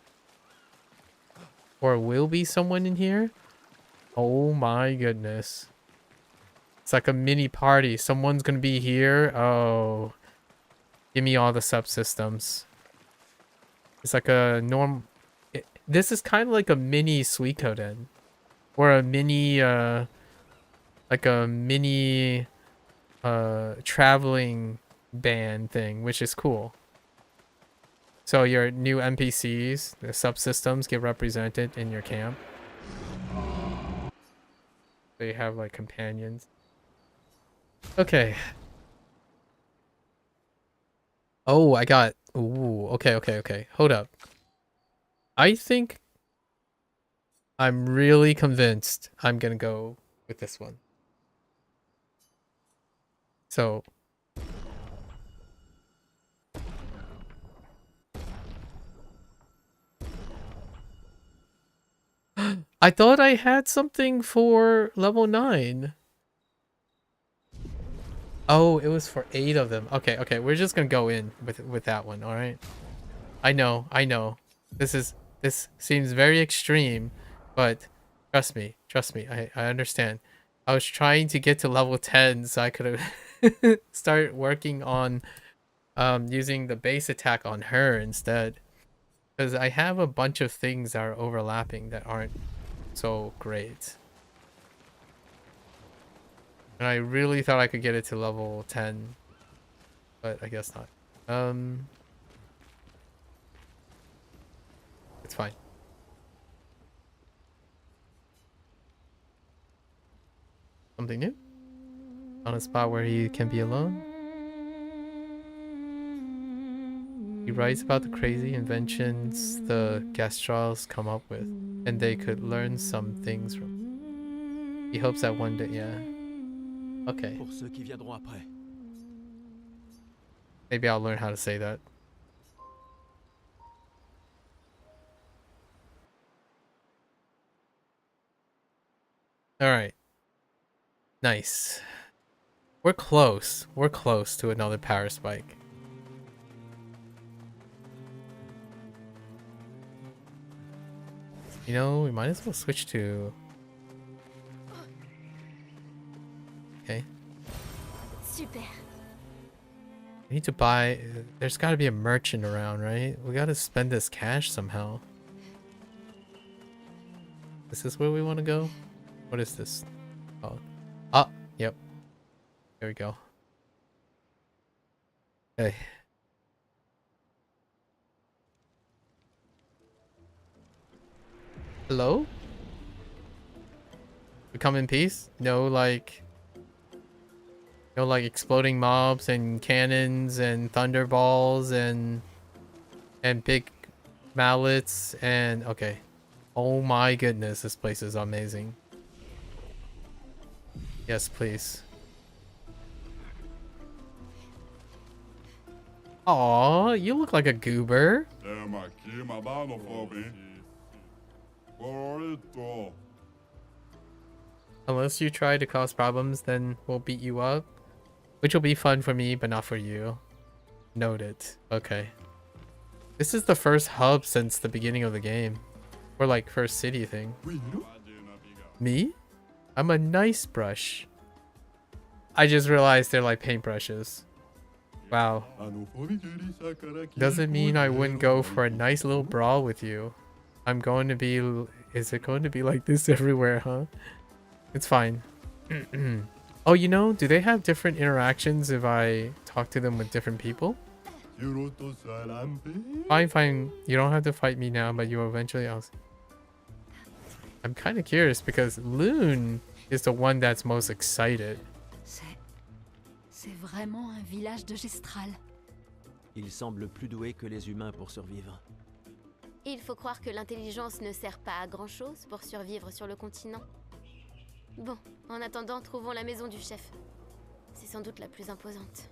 Or will be someone in here? Oh my goodness. It's like a mini party. Someone's gonna be here. Oh. Give me all the subsystems. It's like a this is kind of like a mini Suikoden. Or a mini, like like a mini traveling band thing, which is cool. So your new NPCs, the subsystems, get represented in your camp. They have like companions. Okay. Oh, I got... Ooh, okay. Hold up. I think I'm really convinced I'm gonna go with this one. So... I thought I had something for level 9. Oh, it was for 8 of them. Okay, we're just gonna go in with that one, alright? I know. This seems very extreme, but trust me, I understand. I was trying to get to level 10 so I could have start working on using the base attack on her instead. Because I have a bunch of things that are overlapping that aren't so great. And I really thought I could get it to level 10. But I guess not. It's fine. Something new? On a spot where he can be alone? He writes about the crazy inventions the Gastrals come up with, and they could learn some things from. He hopes that one day, yeah. Okay. Maybe I'll learn how to say that. Alright. Nice. We're close. We're close to another power spike. You know, we might as well switch to... Okay. Super. We need to buy... There's gotta be a merchant around, right? We gotta spend this cash somehow. This is where we want to go? What is this? Oh. Ah, yep. There we go. Okay. Hello? We come in peace? No like exploding mobs and cannons and thunderballs and big mallets and okay. Oh my goodness, this place is amazing. Yes, please. Aw, you look like a goober. Unless you try to cause problems, then we'll beat you up. Which will be fun for me, but not for you. Noted. Okay. This is the first hub since the beginning of the game. Or like first city thing. Me? I'm a nice brush. I just realized they're like paintbrushes. Wow. Doesn't mean I wouldn't go for a nice little brawl with you. I'm going to be... Is it going to be like this everywhere, huh? It's fine. Oh, you know, do they have different interactions if I talk to them with different people? Fine. You don't have to fight me now, but you eventually... I'm kind of curious because Loon is the one that's most excited. C'est vraiment un village de Gestral. Ils semblent plus doués que les humains pour survivre. Il faut croire que l'intelligence ne sert pas à grand-chose pour survivre sur le continent. Bon, en attendant, trouvons la maison du chef. C'est sans doute la plus imposante.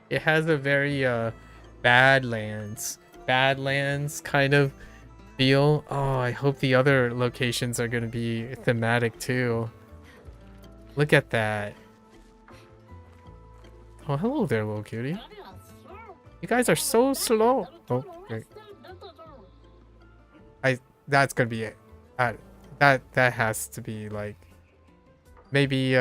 It has a very Badlands kind of feel. Oh, I hope the other locations are going to be thematic too. Look at that. Oh, hello there, little cutie. You guys are so slow. Oh, great. That's gonna be it. That has to be like maybe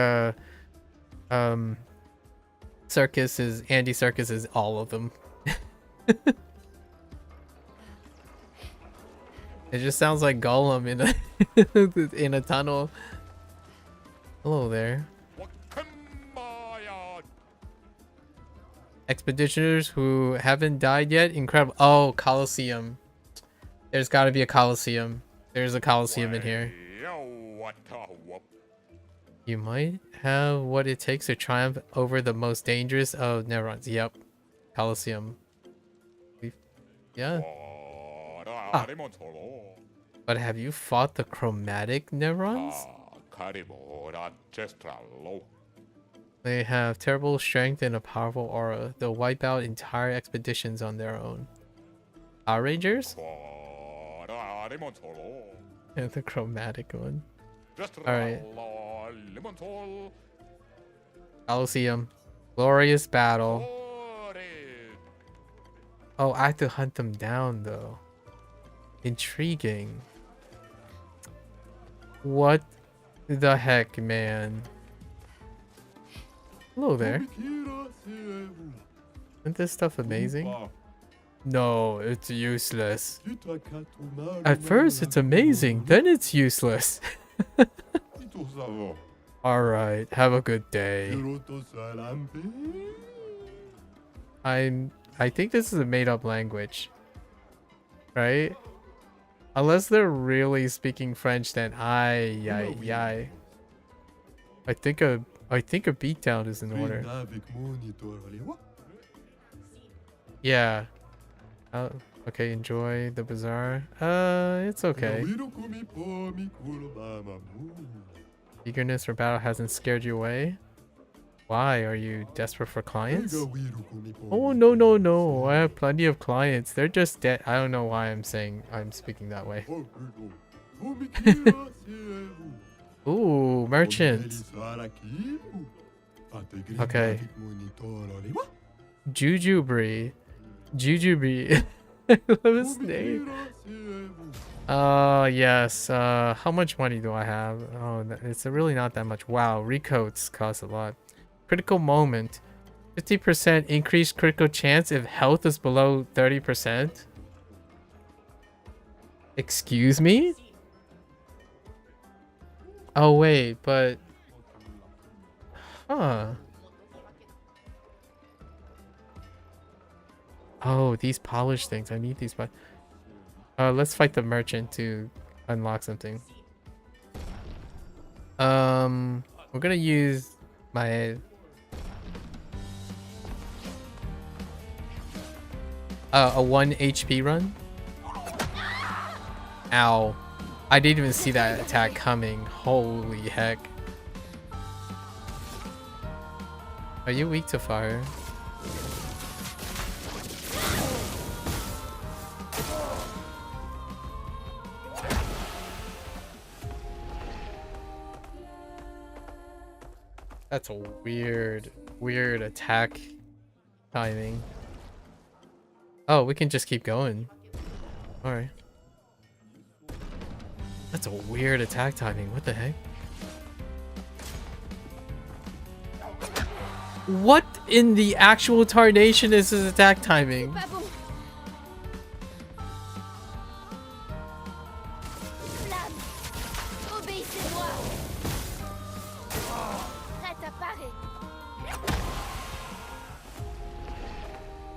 Circus is Andy Circus is all of them. It just sounds like Gollum in a in a tunnel. Hello there. Expeditioners who haven't died yet. Incredible. Oh, Colosseum. There's got to be a Colosseum. There's a Colosseum in here. You might have what it takes to triumph over the most dangerous of neurons. Yep. Colosseum. Yeah. Ah. But have you fought the chromatic neurons? They have terrible strength and a powerful aura. They'll wipe out entire expeditions on their own. Power Rangers? Yeah, the chromatic one. Alright. Colosseum. Glorious battle. Oh, I have to hunt them down though. Intriguing. What the heck, man? Hello there. Isn't this stuff amazing? No, it's useless. At first, it's amazing, then it's useless. Alright, have a good day. I think this is a made-up language. Right? Unless they're really speaking French, then I think a beatdown is in order. Yeah. Okay, enjoy the bazaar. It's okay. Eagerness for battle hasn't scared you away. Why? Are you desperate for clients? Oh, no. I have plenty of clients. They're just dead. I don't know why I'm speaking that way. Ooh, merchant. Okay. Jujubri. I love his name. Yes. How much money do I have? Oh, it's really not that much. Wow, recoats cost a lot. Critical moment. 50% increased critical chance if health is below 30%. Excuse me? Oh, wait, but... Huh. Oh, these polished things. I need these. Let's fight the merchant to unlock something. We're gonna use my... a 1 HP run. Ow. I didn't even see that attack coming. Holy heck. Are you weak to fire? That's a weird attack timing. Oh, we can just keep going. Alright. That's a weird attack timing. What the heck? What in the actual tarnation is his attack timing?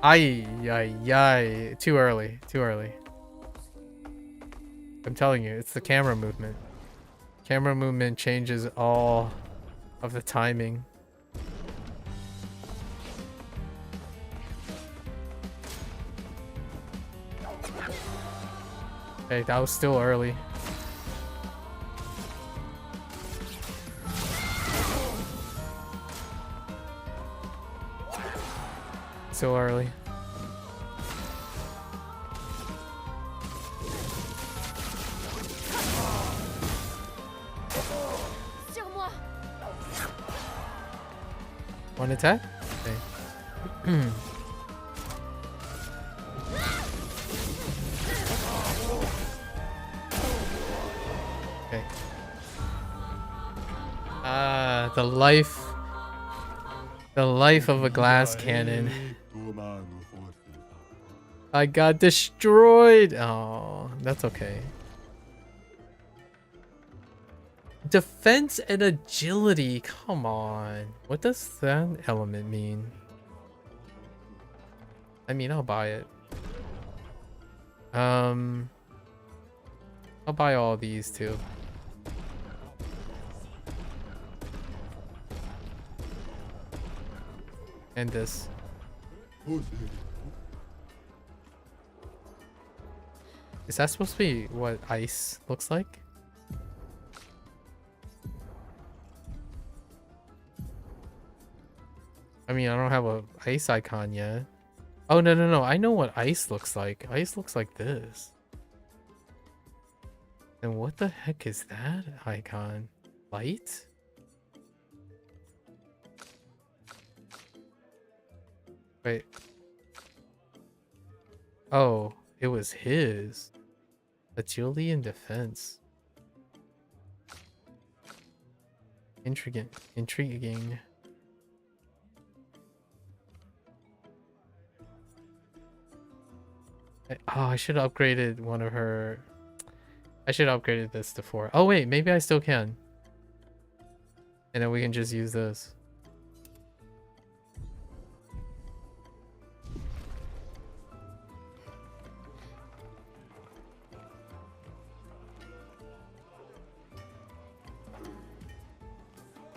Ay. Too early. I'm telling you, it's the camera movement. Camera movement changes all of the timing. Okay, that was still early. Still early. One attack? Okay. Okay. The life of a glass cannon. I got destroyed. Oh, that's okay. Defense and agility. Come on. What does that element mean? I mean, I'll buy it. I'll buy all these too. And this. Is that supposed to be what ice looks like? I mean, I don't have a ice icon yet. Oh, no. I know what ice looks like. Ice looks like this. And what the heck is that icon? Light? Wait. Oh, it was his. Agility and defense. Intriguing. Oh, I should have upgraded one of her. I should have upgraded this to 4. Oh wait, maybe I still can. And then we can just use this.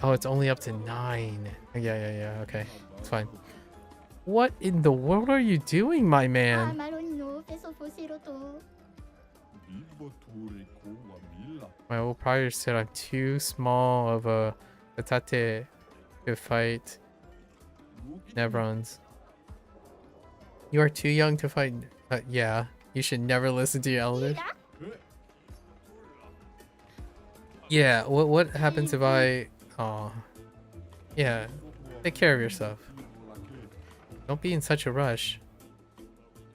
Oh, it's only up to 9. Yeah, okay. It's fine. What in the world are you doing, my man? My old prior said I'm too small of a tate to fight Nevrons. You are too young to fight. Yeah, you should never listen to your elders. Yeah, what happens if I... Oh, yeah, take care of yourself. Don't be in such a rush.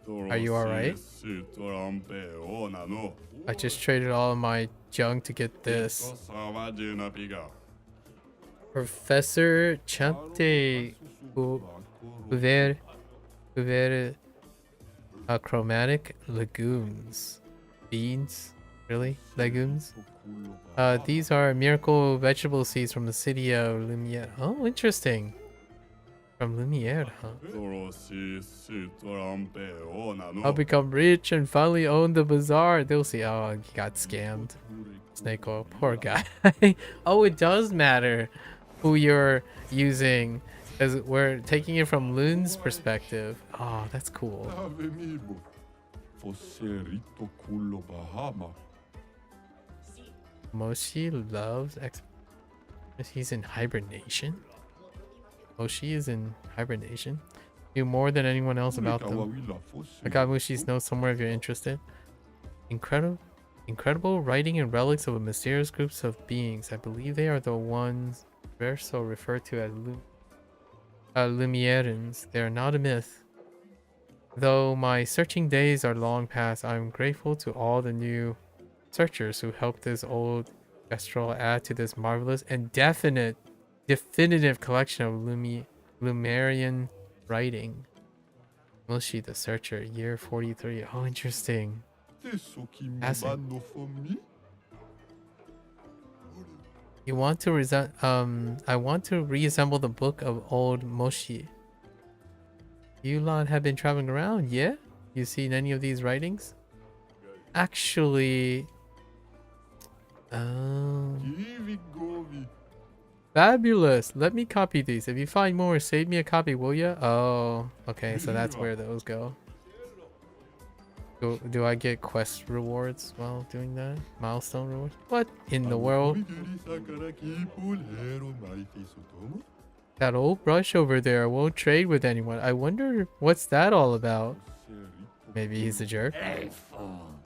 Are you alright? I just traded all of my junk to get this. Professor Chante Hoover chromatic legumes. Beans? Really? Legumes? These are miracle vegetable seeds from the city of Lumiere. Oh, interesting. From Lumiere, huh? I'll become rich and finally own the bazaar. They'll see. Oh, he got scammed. Snake oil. Poor guy. Oh, it does matter who you're using, because we're taking it from Loon's perspective. Oh, that's cool. Moshi loves he's in hibernation? Moshi is in hibernation? Knew more than anyone else about them. I got Mushi's notes somewhere if you're interested. Incredible writing and relics of a mysterious groups of beings. I believe they are the ones Verso referred to as Lumierans. They are not a myth. Though my searching days are long past, I am grateful to all the new searchers who helped this old Kestrel add to this marvelous and definitive collection of Lumerian writing. Moshi the Searcher, year 43. Oh, interesting. You want to I want to reassemble the book of old Moshi. You lot have been traveling around, yeah? You seen any of these writings? Actually, fabulous. Let me copy these. If you find more, save me a copy, will ya? Oh, okay. So that's where those go. Do I get quest rewards while doing that? Milestone rewards? What in the world? That old brush over there won't trade with anyone. I wonder what's that all about. Maybe he's a jerk.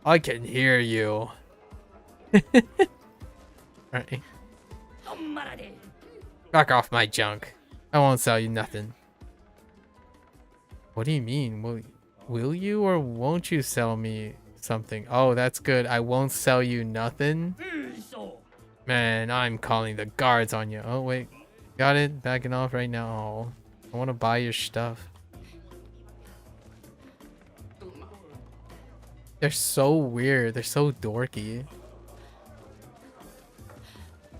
I can hear you. Alright. Back off my junk. I won't sell you nothing. What do you mean? Will you or won't you sell me something? Oh, that's good. I won't sell you nothing. Man, I'm calling the guards on you. Oh, wait. Got it? Backing off right now. Oh, I want to buy your stuff. They're so weird. They're so dorky.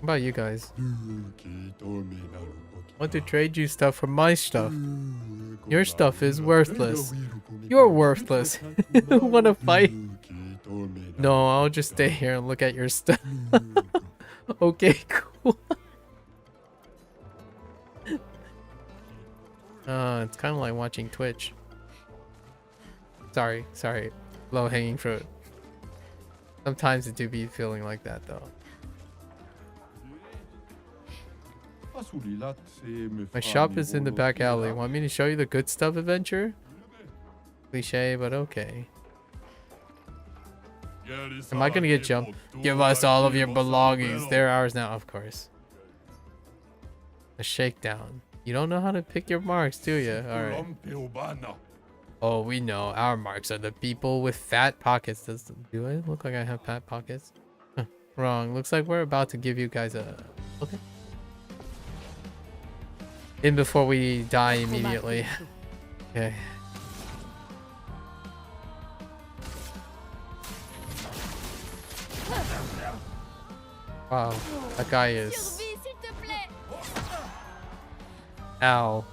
What about you guys? Want to trade you stuff for my stuff. Your stuff is worthless. You're worthless. Wanna fight? No, I'll just stay here and look at your stuff. Okay, cool. It's kind of like watching Twitch. Sorry. Low hanging fruit. Sometimes it do be feeling like that though. My shop is in the back alley. Want me to show you the good stuff adventure? Cliche, but okay. Am I gonna get jumped? Give us all of your belongings. They're ours now, of course. A shakedown. You don't know how to pick your marks, do you? Alright. Oh, we know. Our marks are the people with fat pockets. Do I look like I have fat pockets? Huh, wrong. Looks like we're about to give you guys a... Okay. In before we die immediately. Okay. Wow, that guy is... Ow.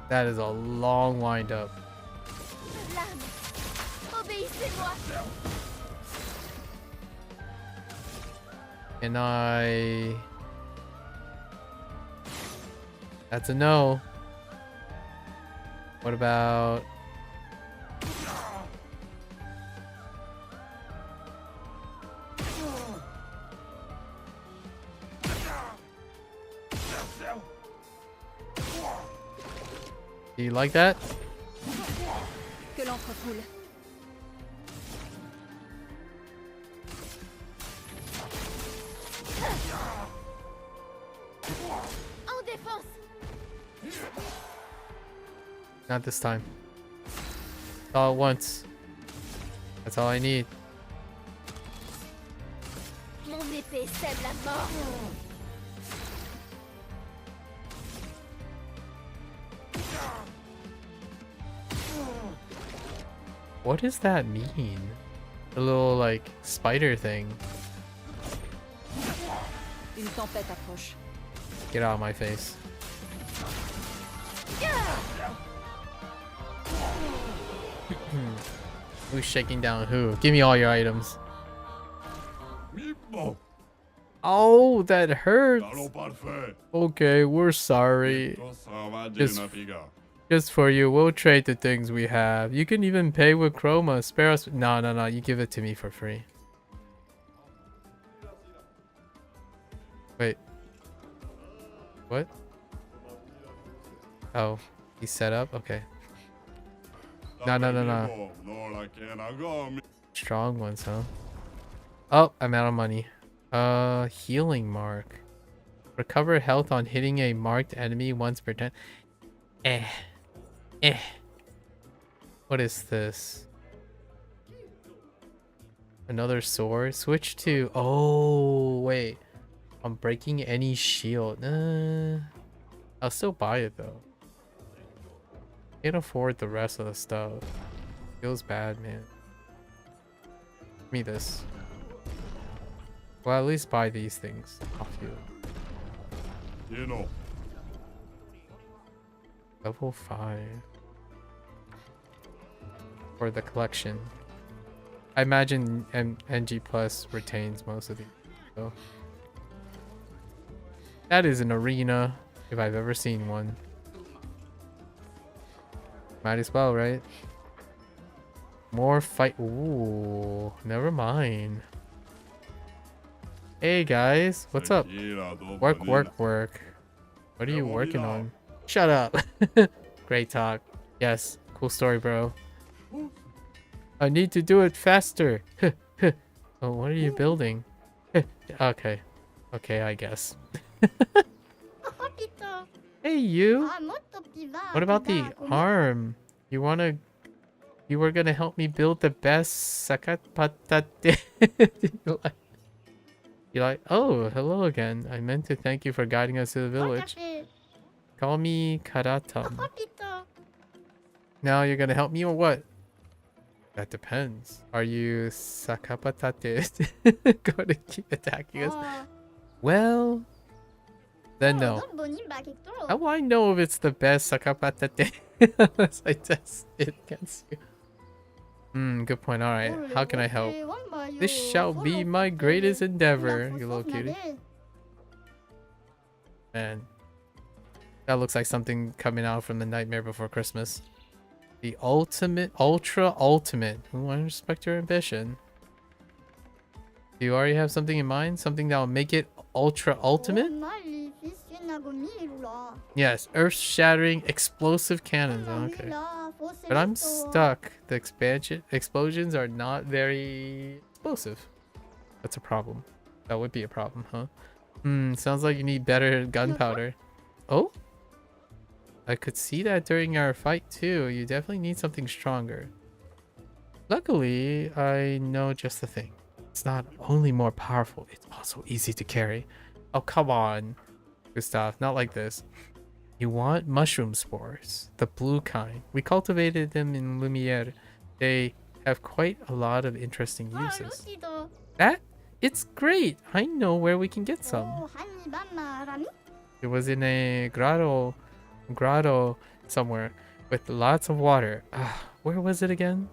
That is a long wind up. And I... That's a no. What about... Do you like that? Que l'encre coule. En défense. Not this time. All at once. That's all I need. Mon épée sème la mort. What does that mean? The little like spider thing. Une tempête approche. Get out of my face. Who's shaking down who? Give me all your items. Oh, that hurts. Okay, we're sorry. Just for you, we'll trade the things we have. You can even pay with Chroma. Spare us. No. You give it to me for free. Wait. What? Oh, he's set up? Okay. No. Strong ones, huh? Oh, I'm out of money. Healing mark. Recover health on hitting a marked enemy once per turn. What is this? Another sword? Switch to... Oh, wait. I'm breaking any shield. I'll still buy it, though. Can't afford the rest of the stuff. Feels bad, man. Give me this. Well, at least buy these things off you. You know. Level 5. For the collection. I imagine NG Plus retains most of these. So. That is an arena, if I've ever seen one. Might as well, right? More fight. Ooh, never mind. Hey guys, what's up? Work. What are you working on? Shut up. Great talk. Yes, cool story, bro. I need to do it faster. Oh, what are you building? Okay, I guess. Hey, you. What about the arm? You were gonna help me build the best sakat patate. You like? Oh, hello again. I meant to thank you for guiding us to the village. Call me Karatam. Now you're gonna help me or what? That depends. Are you Sakapatate going to keep attacking us? Well, then no. How do I know if it's the best Sakapatate unless I test it against you? Good point. Alright, how can I help? This shall be my greatest endeavor, you little cutie. Man, that looks like something coming out from the Nightmare Before Christmas. The ultimate, ultra ultimate. Ooh, I respect your ambition. Do you already have something in mind? Something that will make it ultra ultimate? Yes, earth-shattering explosive cannons. Okay. But I'm stuck. The explosions are not very explosive. That's a problem. That would be a problem, huh? Sounds like you need better gunpowder. Oh? I could see that during our fight too. You definitely need something stronger. Luckily, I know just the thing. It's not only more powerful, it's also easy to carry. Oh, come on, Gustav, not like this. You want mushroom spores, the blue kind. We cultivated them in Lumiere. They have quite a lot of interesting uses. That? It's great! I know where we can get some. It was in a grotto somewhere with lots of water. Where was it again?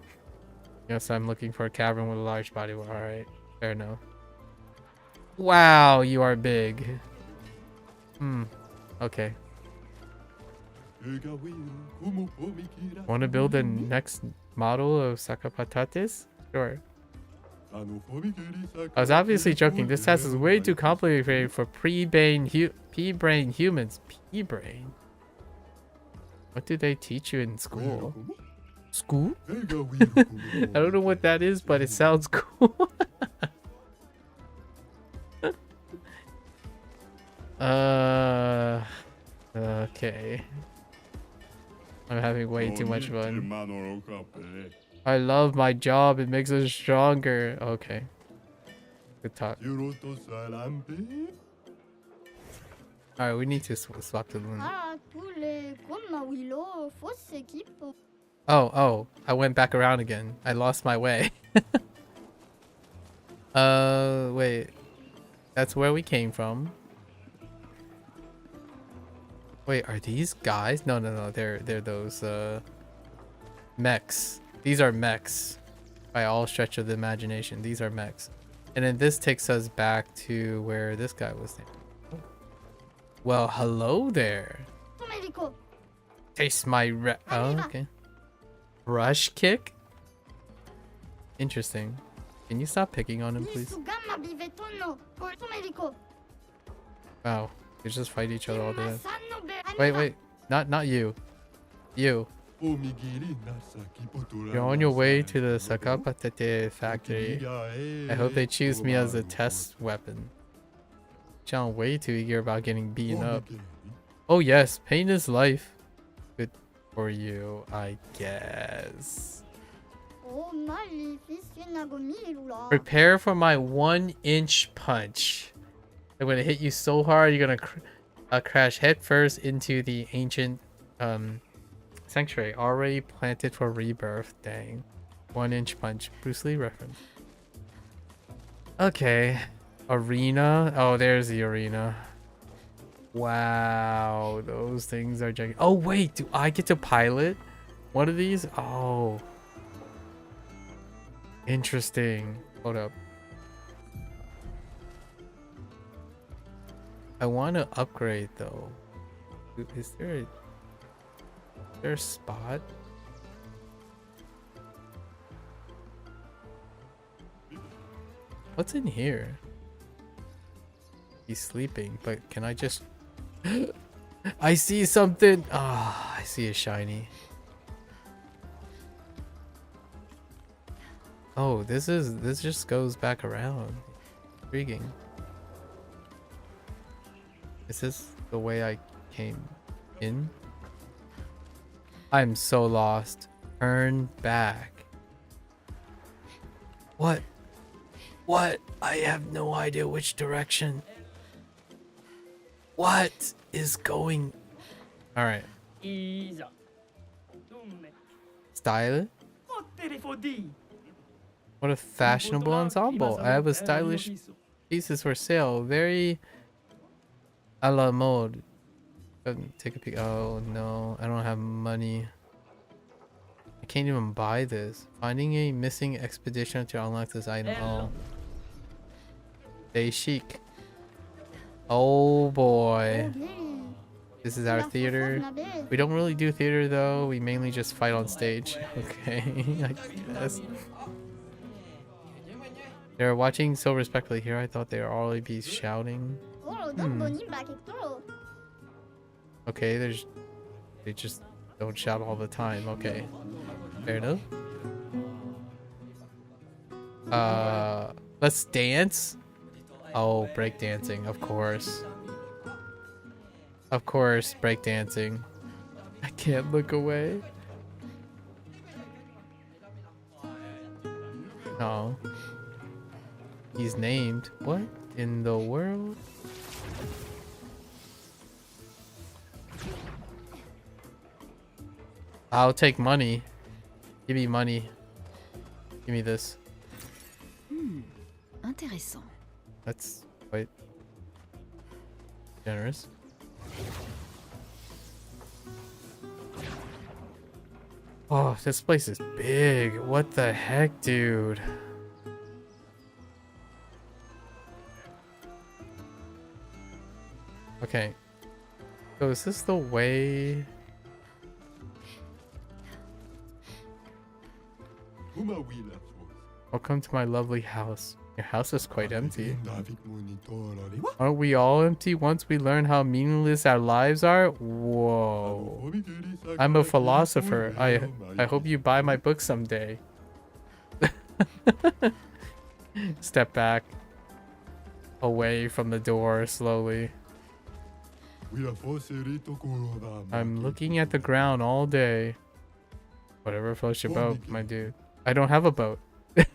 Yes, I'm looking for a cavern with a large body. Alright, fair enough. Wow, you are big. Okay. Want to build the next model of Sakapatates? Sure. I was obviously joking. This task is way too complicated for pre-brain humans. P-brain? What do they teach you in school? School? I don't know what that is, but it sounds cool. Okay. I'm having way too much fun. I love my job. It makes us stronger. Okay. Good talk. Alright, we need to swap to Luna. Oh, I went back around again. I lost my way. Wait. That's where we came from. Wait, are these guys? No, they're those mechs. These are mechs. By all stretch of the imagination, these are mechs. And then this takes us back to where this guy was there. Well, hello there. Taste my oh, okay. Rush kick? Interesting. Can you stop picking on him, please? Wow. They just fight each other all the time. Wait. Not you. You. You're on your way to the Sakapatete factory. I hope they choose me as a test weapon. Sound way too eager about getting beaten up. Oh yes, pain is life. Good for you, I guess. Prepare for my 1-inch punch. I'm gonna hit you so hard you're gonna crash headfirst into the ancient sanctuary already planted for rebirth. Dang. 1-inch punch. Bruce Lee reference. Okay. Arena. Oh, there's the arena. Wow, those things are gigantic. Oh wait, do I get to pilot one of these? Oh, interesting. Hold up. I want to upgrade though. Is there a spot? What's in here? He's sleeping, but can I just... I see something! Ah, I see a shiny. Oh, this just goes back around. Intriguing. Is this the way I came in? I'm so lost. Turn back. What? What? I have no idea which direction. What is going? All right. Style. What a fashionable ensemble. I have a stylish pieces for sale. Very a la mode. Take a peek. Oh no, I don't have money. I can't even buy this. Finding a missing expedition to unlock this item. Oh. Day chic. Oh boy. This is our theater. We don't really do theater though. We mainly just fight on stage. Okay, I guess. They're watching so respectfully here. I thought they would already be shouting. Okay, they just don't shout all the time. Okay, fair enough. Let's dance. Oh, break dancing, of course. Of course, break dancing. I can't look away. No. He's named. What in the world? I'll take money. Give me money. Give me this. Intéressant. That's quite generous. Oh, this place is big. What the heck, dude? Okay. So is this the way? Welcome to my lovely house. Your house is quite empty. Aren't we all empty once we learn how meaningless our lives are? Whoa. I'm a philosopher. I hope you buy my book someday. Step back. Away from the door slowly. I'm looking at the ground all day. Whatever floats your boat, my dude. I don't have a boat.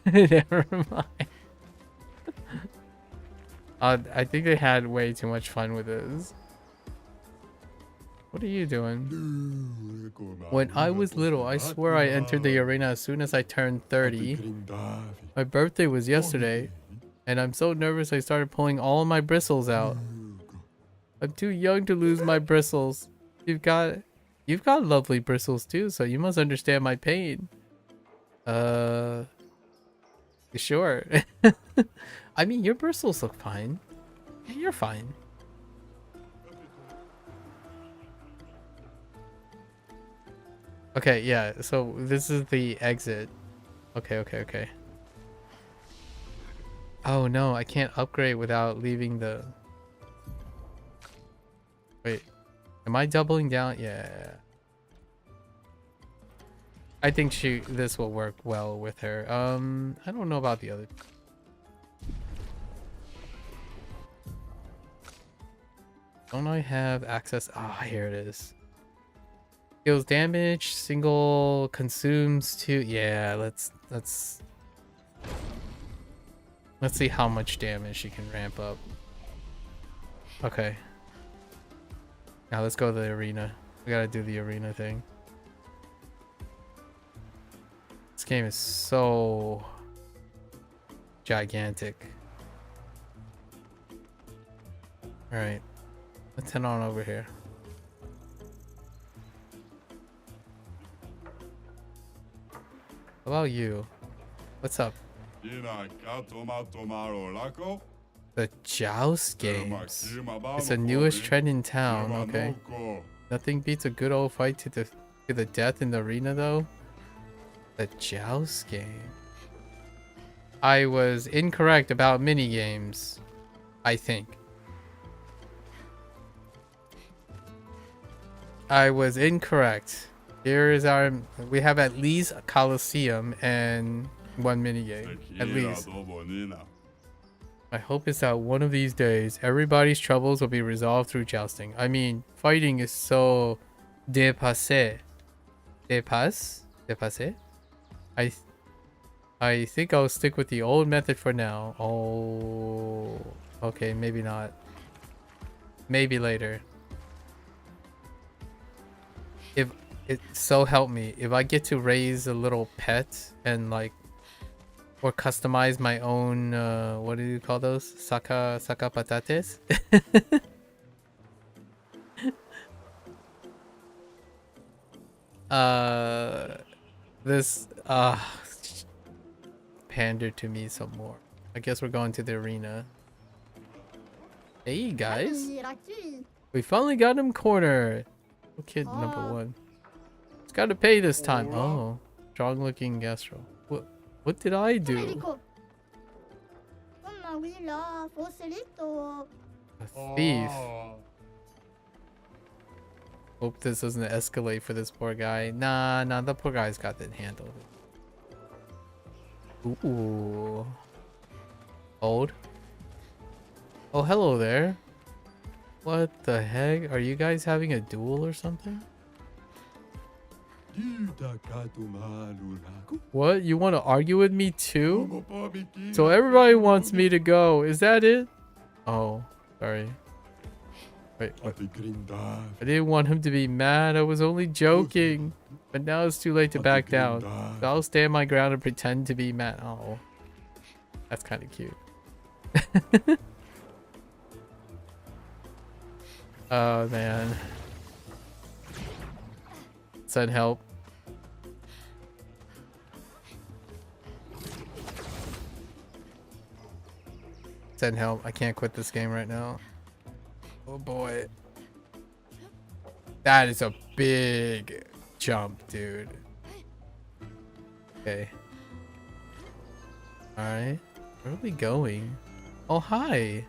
Never mind. I think they had way too much fun with this. What are you doing? When I was little, I swear I entered the arena as soon as I turned 30. My birthday was yesterday, and I'm so nervous I started pulling all my bristles out. I'm too young to lose my bristles. You've got lovely bristles too, so you must understand my pain. Sure. I mean, your bristles look fine. Yeah, you're fine. Okay, yeah, so this is the exit. Okay. Oh no, I can't upgrade without leaving the... Wait, am I doubling down? Yeah. I think this will work well with her. I don't know about the other. Don't I have access? Ah, here it is. Deals damage, single consumes 2. Yeah, let's see how much damage she can ramp up. Okay. Now let's go to the arena. We gotta do the arena thing. This game is so gigantic. Alright. Let's head on over here. How about you? What's up? The Joust games. It's the newest trend in town, okay. Nothing beats a good old fight to the death in the arena though. The Joust game. I was incorrect about mini games, I think. I was incorrect. Here is we have at least a Coliseum and one minigame. At least. My hope is that one of these days, everybody's troubles will be resolved through jousting. I mean, fighting is so dépassé. Dépassé? I think I'll stick with the old method for now. Oh, okay, maybe not. Maybe later. it so help me if I get to raise a little pet and like or customize my own what do you call those? Saka patates? This pander to me some more. I guess we're going to the arena. Hey guys. We finally got him cornered. Kid number 1. It's gotta pay this time. Oh. Strong looking gastro. What did I do? A thief. Hope this doesn't escalate for this poor guy. Nah, the poor guy's got it handled. Ooh. Old. Oh, hello there. What the heck? Are you guys having a duel or something? What? You want to argue with me too? So everybody wants me to go. Is that it? Oh, sorry. Wait, what? I didn't want him to be mad. I was only joking. But now it's too late to back down. So I'll stand my ground and pretend to be mad. Oh, that's kind of cute. Oh, man. Send help. Send help. I can't quit this game right now. Oh boy. That is a big jump, dude. Okay. Alright. Where are we going? Oh, hi.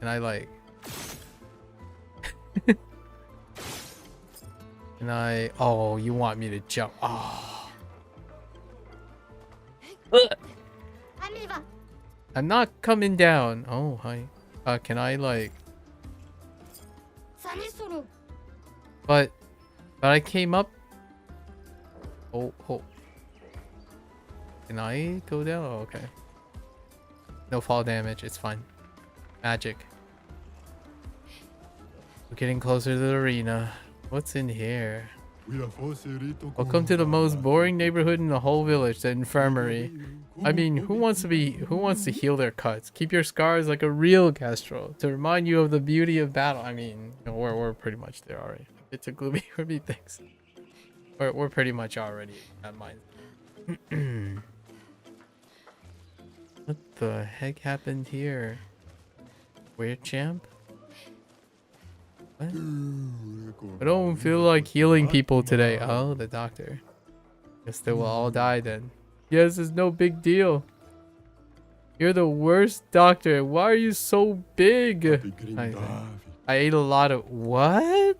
Can I like... Can I... Oh, you want me to jump? Oh. I'm not coming down. Oh, hi. Can I like... But I came up... Oh. Can I go down? Oh, okay. No fall damage. It's fine. Magic. We're getting closer to the arena. What's in here? Welcome to the most boring neighborhood in the whole village, the infirmary. I mean, who wants to heal their cuts? Keep your scars like a real gastro to remind you of the beauty of battle. I mean, you know, we're pretty much there already. It's a gloomy things. We're pretty much already at mine. What the heck happened here? Weird champ? What? I don't feel like healing people today. Oh, the doctor. Guess they will all die then. Yes, it's no big deal. You're the worst doctor. Why are you so big? I ate a lot of... What?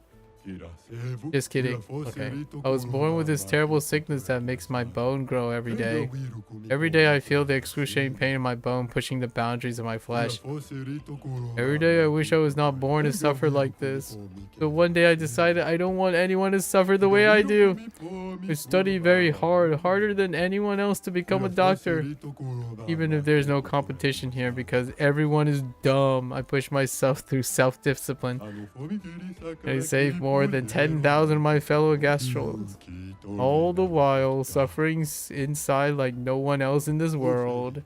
Just kidding. Okay. I was born with this terrible sickness that makes my bone grow every day. Every day I feel the excruciating pain in my bone pushing the boundaries of my flesh. Every day I wish I was not born to suffer like this. So one day I decided I don't want anyone to suffer the way I do. I study very hard, harder than anyone else to become a doctor. Even if there's no competition here because everyone is dumb, I push myself through self-discipline. I save more than 10,000 of my fellow gastros. All the while suffering inside like no one else in this world.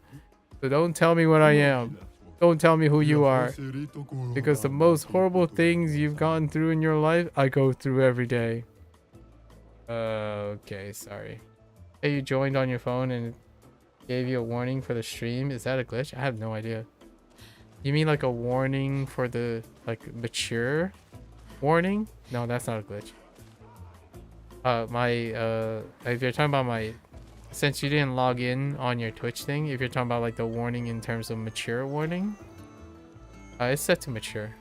So don't tell me what I am. Don't tell me who you are. Because the most horrible things you've gone through in your life, I go through every day. Okay, sorry. Hey, you joined on your phone and it gave you a warning for the stream. Is that a glitch? I have no idea. You mean like a warning for the like mature warning? No, that's not a glitch. If you're talking about my, since you didn't log in on your Twitch thing, if you're talking about like the warning in terms of mature warning, it's set to mature.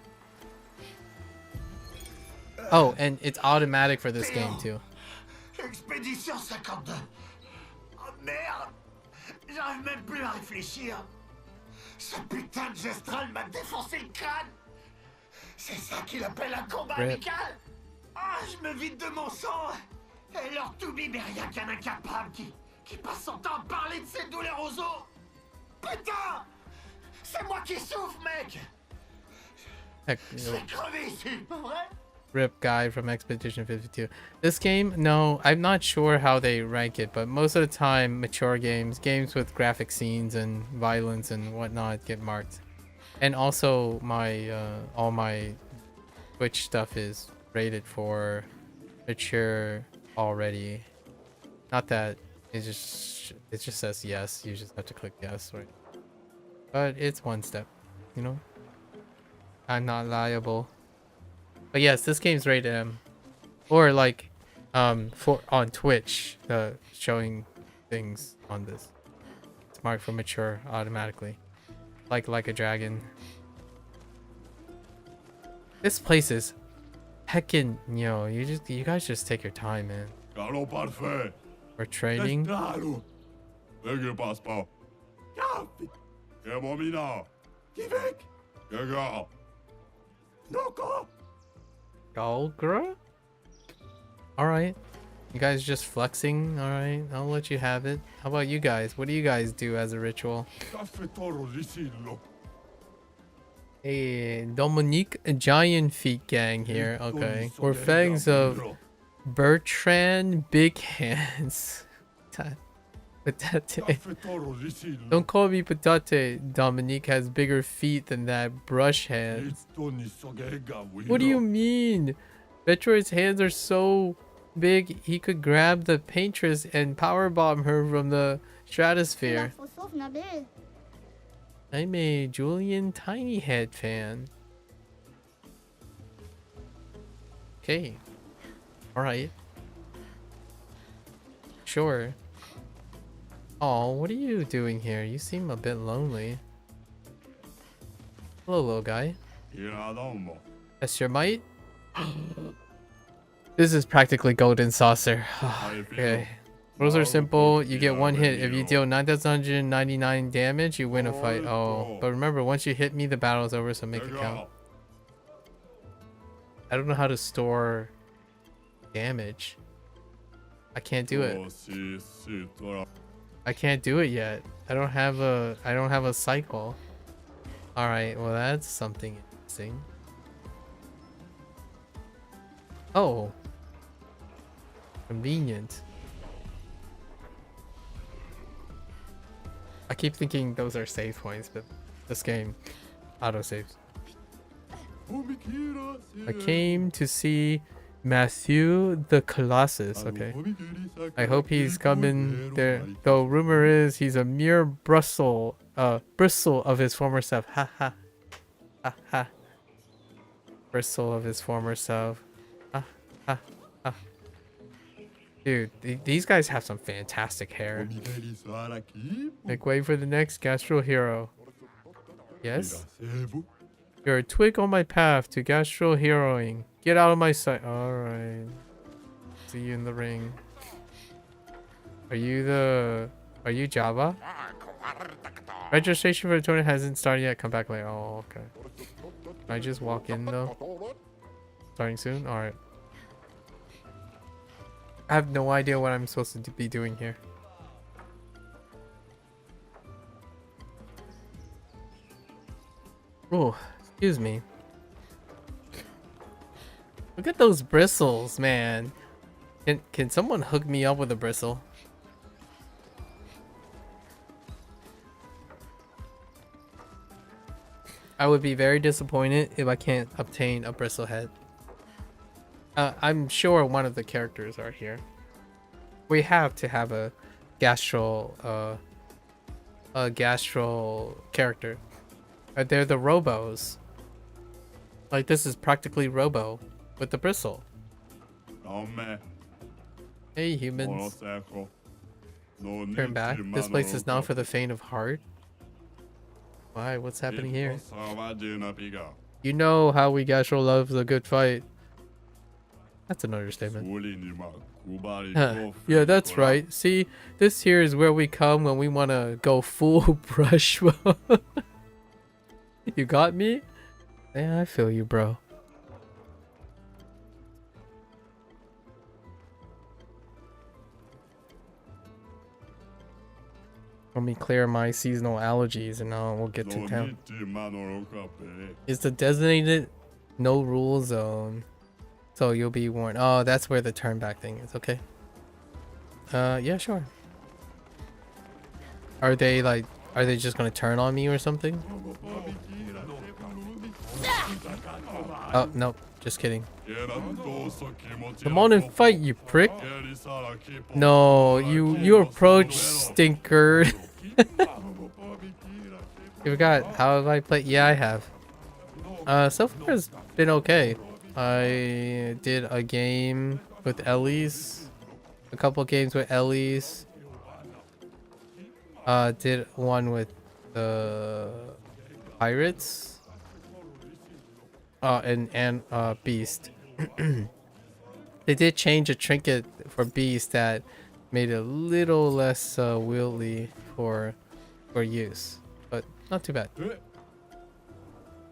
Oh, and it's automatic for this game too. Expédition 52. Oh merde! J'arrive même plus à réfléchir. Ce putain de gestral m'a défoncé le crâne. C'est ça qu'il appelle un combat amical? Ah, je me vide de mon sang. Et leur toubib est rien qu'un incapable qui passe son temps à parler de ses douleurs aux os. Putain! C'est moi qui souffre, mec! Heck, Rip guy from Expedition 52. This game, no, I'm not sure how they rank it, but most of the time, mature games, games with graphic scenes and violence and whatnot get marked. And also, my all my Twitch stuff is rated for mature already. Not that it just says yes. You just have to click yes, right? But it's one step, you know. I'm not liable. But yes, this game's rated M. Or like, for on Twitch, showing things on this. It's marked for mature automatically. Like a dragon. This place is heckin', yo. You guys just take your time, man. We're training. Galgra? Alright. You guys just flexing? Alright, I'll let you have it. How about you guys? What do you guys do as a ritual? Hey, Dominique, a giant feet gang here. Okay. We're fangs of Bertrand Big Hands. Patate. Don't call me Patate. Dominique has bigger feet than that. Brush hands. What do you mean? Metroid's hands are so big he could grab the paintress and powerbomb her from the stratosphere. I'm a Julian Tiny Head fan. Okay. Alright. Sure. Oh, what are you doing here? You seem a bit lonely. Hello, little guy. That's your mite? This is practically golden saucer. Okay. Rules are simple. You get one hit. If you deal 9,199 damage, you win a fight. Oh, but remember, once you hit me, the battle's over, so make it count. I don't know how to store damage. I can't do it. I can't do it yet. I don't have a cycle. All right, well that's something interesting. Oh. Convenient. I keep thinking those are save points, but this game auto saves. I came to see Matthew the Colossus. Okay. I hope he's coming there. Though rumor is he's a mere bristle of his former self. Ha ha. Ha ha. Bristle of his former self. Ha ha ha. Dude, these guys have some fantastic hair. Make way for the next Gastro Hero. Yes? You're a twig on my path to Gastro Heroing. Get out of my sight. Alright. See you in the ring. Are you Java? Registration for the tournament hasn't started yet. Come back later. Oh, okay. Can I just walk in though? Starting soon? Alright. I have no idea what I'm supposed to be doing here. Oh, excuse me. Look at those bristles, man. Can someone hook me up with a bristle? I would be very disappointed if I can't obtain a bristle head. I'm sure one of the characters are here. We have to have a gastral character. They're the robos. Like this is practically Robo with the bristle. Hey humans. Turn back. This place is not for the faint of heart. Why? What's happening here? You know how we gastro loves a good fight. That's an understatement. Yeah, that's right. See, this here is where we come when we want to go full brush mode. You got me? Yeah, I feel you, bro. Let me clear my seasonal allergies and we'll get to town. It's the designated no rule zone. So you'll be warned. Oh, that's where the turn back thing is. Okay. Yeah, sure. Are they just gonna turn on me or something? Oh, nope. Just kidding. Come on and fight, you prick. No, you approach, stinker. You forgot. How have I played? Yeah, I have. So far it's been okay. I did a game with Ellie's. A couple games with Ellie's. Did one with the pirates. And Beast. They did change a trinket for Beast that made it a little less wieldy for use, but not too bad.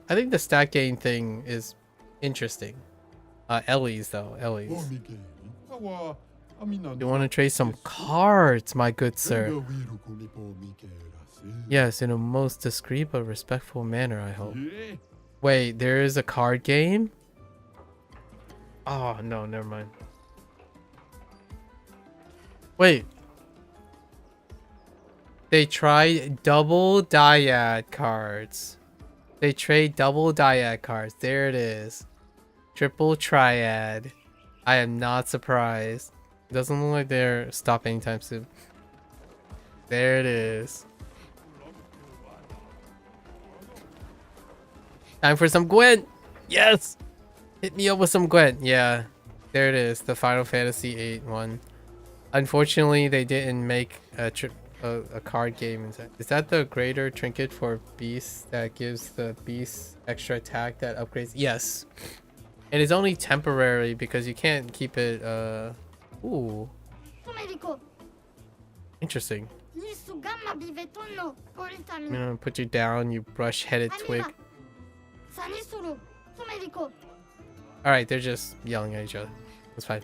I think the stat gain thing is interesting. Ellie's though, Ellie's. You want to trade some cards, my good sir? Yes, in a most discreet but respectful manner, I hope. Wait, there is a card game? Oh, no, never mind. Wait. They try double dyad cards. They trade double dyad cards. There it is. Triple triad. I am not surprised. It doesn't look like they're stopping anytime soon. There it is. Time for some Gwent. Yes. Hit me up with some Gwent. Yeah. There it is. The Final Fantasy VIII one. Unfortunately, they didn't make a card game inside. Is that the greater trinket for Beast that gives the Beast extra attack that upgrades? Yes. And it's only temporary because you can't keep it, ooh. Interesting. I'm gonna put you down, you brush-headed twig. Alright, they're just yelling at each other. That's fine.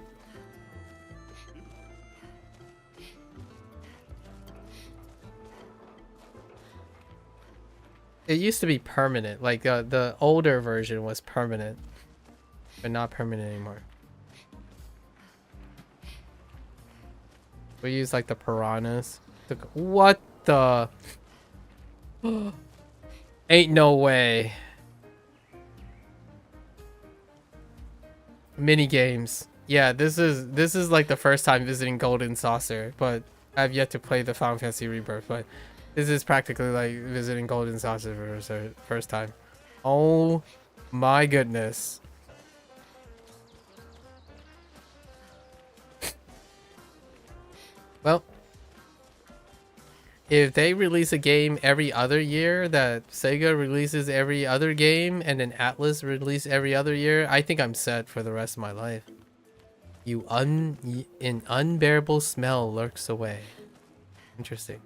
It used to be permanent. Like, the older version was permanent. But not permanent anymore. We use, like, the piranhas. What the... Ain't no way. Mini games. Yeah, this is like the first time visiting Golden Saucer, but I've yet to play the Final Fantasy Rebirth, but this is practically like visiting Golden Saucer for the first time. Oh my goodness. Well, if they release a game every other year, that Sega releases every other game, and then Atlas release every other year, I think I'm set for the rest of my life. An unbearable smell lurks away. Interesting.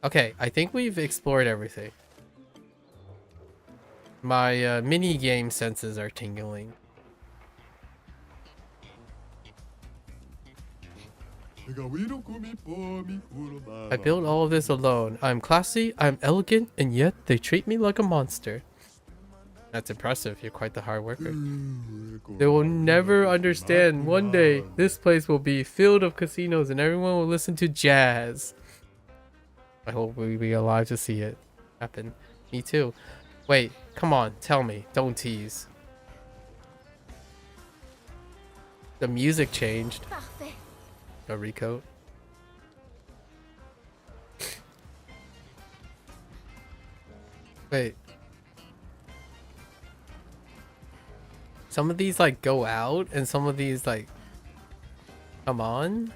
Okay, I think we've explored everything. My mini game senses are tingling. I built all of this alone. I'm classy, I'm elegant, and yet they treat me like a monster. That's impressive. You're quite the hard worker. They will never understand. One day, this place will be filled of casinos and everyone will listen to jazz. I hope we'll be alive to see it happen. Me too. Wait, come on, tell me. Don't tease. The music changed. A recoat. Wait. Some of these like go out and some of these like come on.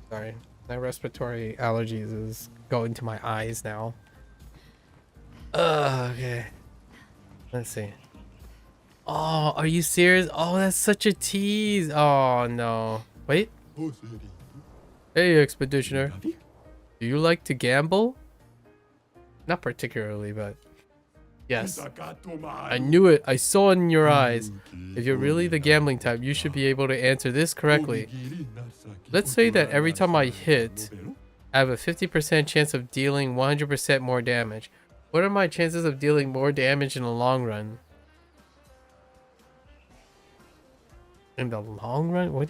Sorry. My respiratory allergies is going to my eyes now. Okay. Let's see. Oh, are you serious? Oh, that's such a tease. Oh, no. Wait. Hey, Expeditioner. Do you like to gamble? Not particularly, but... Yes. I knew it. I saw it in your eyes. If you're really the gambling type, you should be able to answer this correctly. Let's say that every time I hit, I have a 50% chance of dealing 100% more damage. What are my chances of dealing more damage in the long run? In the long run? What?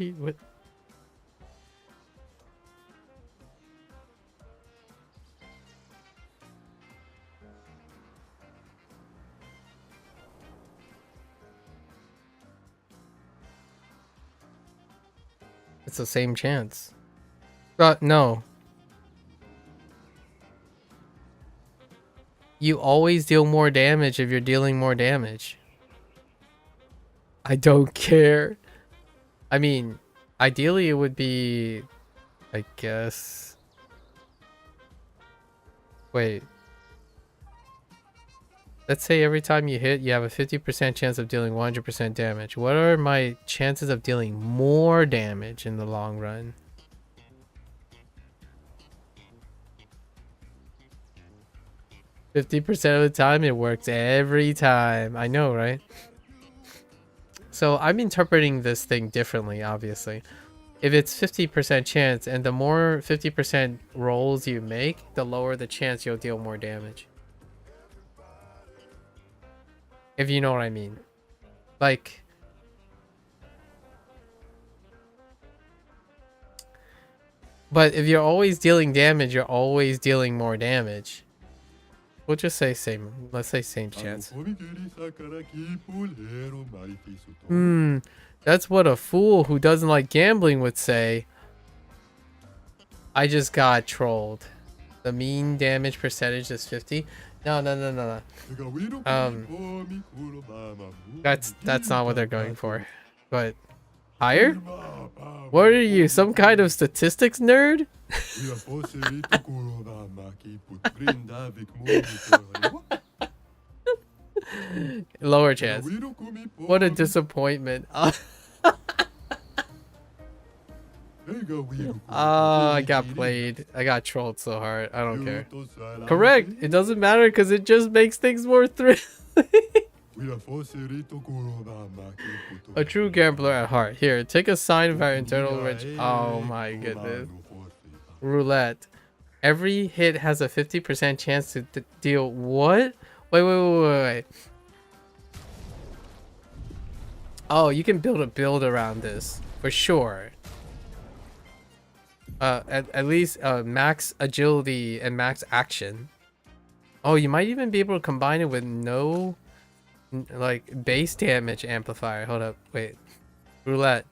It's the same chance. No. You always deal more damage if you're dealing more damage. I don't care. I mean, ideally it would be, I guess. Wait. Let's say every time you hit, you have a 50% chance of dealing 100% damage. What are my chances of dealing more damage in the long run? $50% of the time, it works every time. I know, right? So I'm interpreting this thing differently, obviously. If it's 50% chance, and the more 50% rolls you make, the lower the chance you'll deal more damage. If you know what I mean. Like, but if you're always dealing damage, you're always dealing more damage. We'll just say same. Let's say same chance. That's what a fool who doesn't like gambling would say. I just got trolled. The mean damage percentage is 50. No. That's not what they're going for. But higher? What are you, some kind of statistics nerd? Lower chance. What a disappointment. Oh, I got played. I got trolled so hard. I don't care. Correct. It doesn't matter because it just makes things more thrilling. A true gambler at heart. Here, take a sign of our internal rich. Oh my goodness. Roulette. Every hit has a 50% chance to deal. What? Wait. Oh, you can build a build around this for sure. At least max agility and max action. Oh, you might even be able to combine it with no like base damage amplifier. Hold up, wait. Roulette.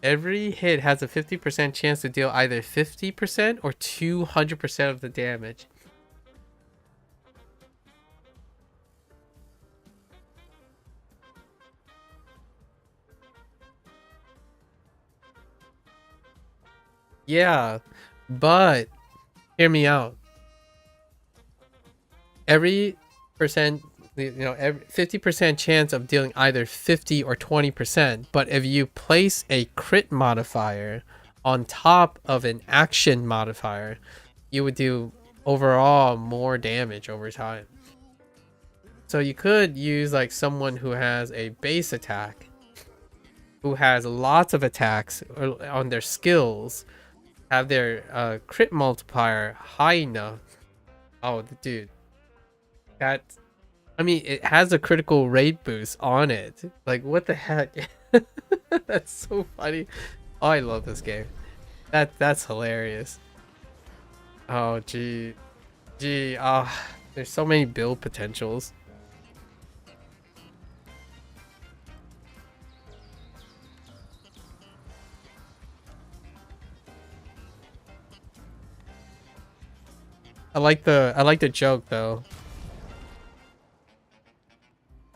Every hit has a 50% chance to deal either 50% or 200% of the damage. Yeah, but hear me out. Every percent, every 50% chance of dealing either 50 or 20%. But if you place a crit modifier on top of an action modifier, you would do overall more damage over time. So you could use like someone who has a base attack, who has lots of attacks on their skills, have their crit multiplier high enough. Oh, dude. That, I mean, it has a critical rate boost on it. Like, what the heck? That's so funny. Oh, I love this game. That's hilarious. Oh, gee. There's so many build potentials. I like the joke though.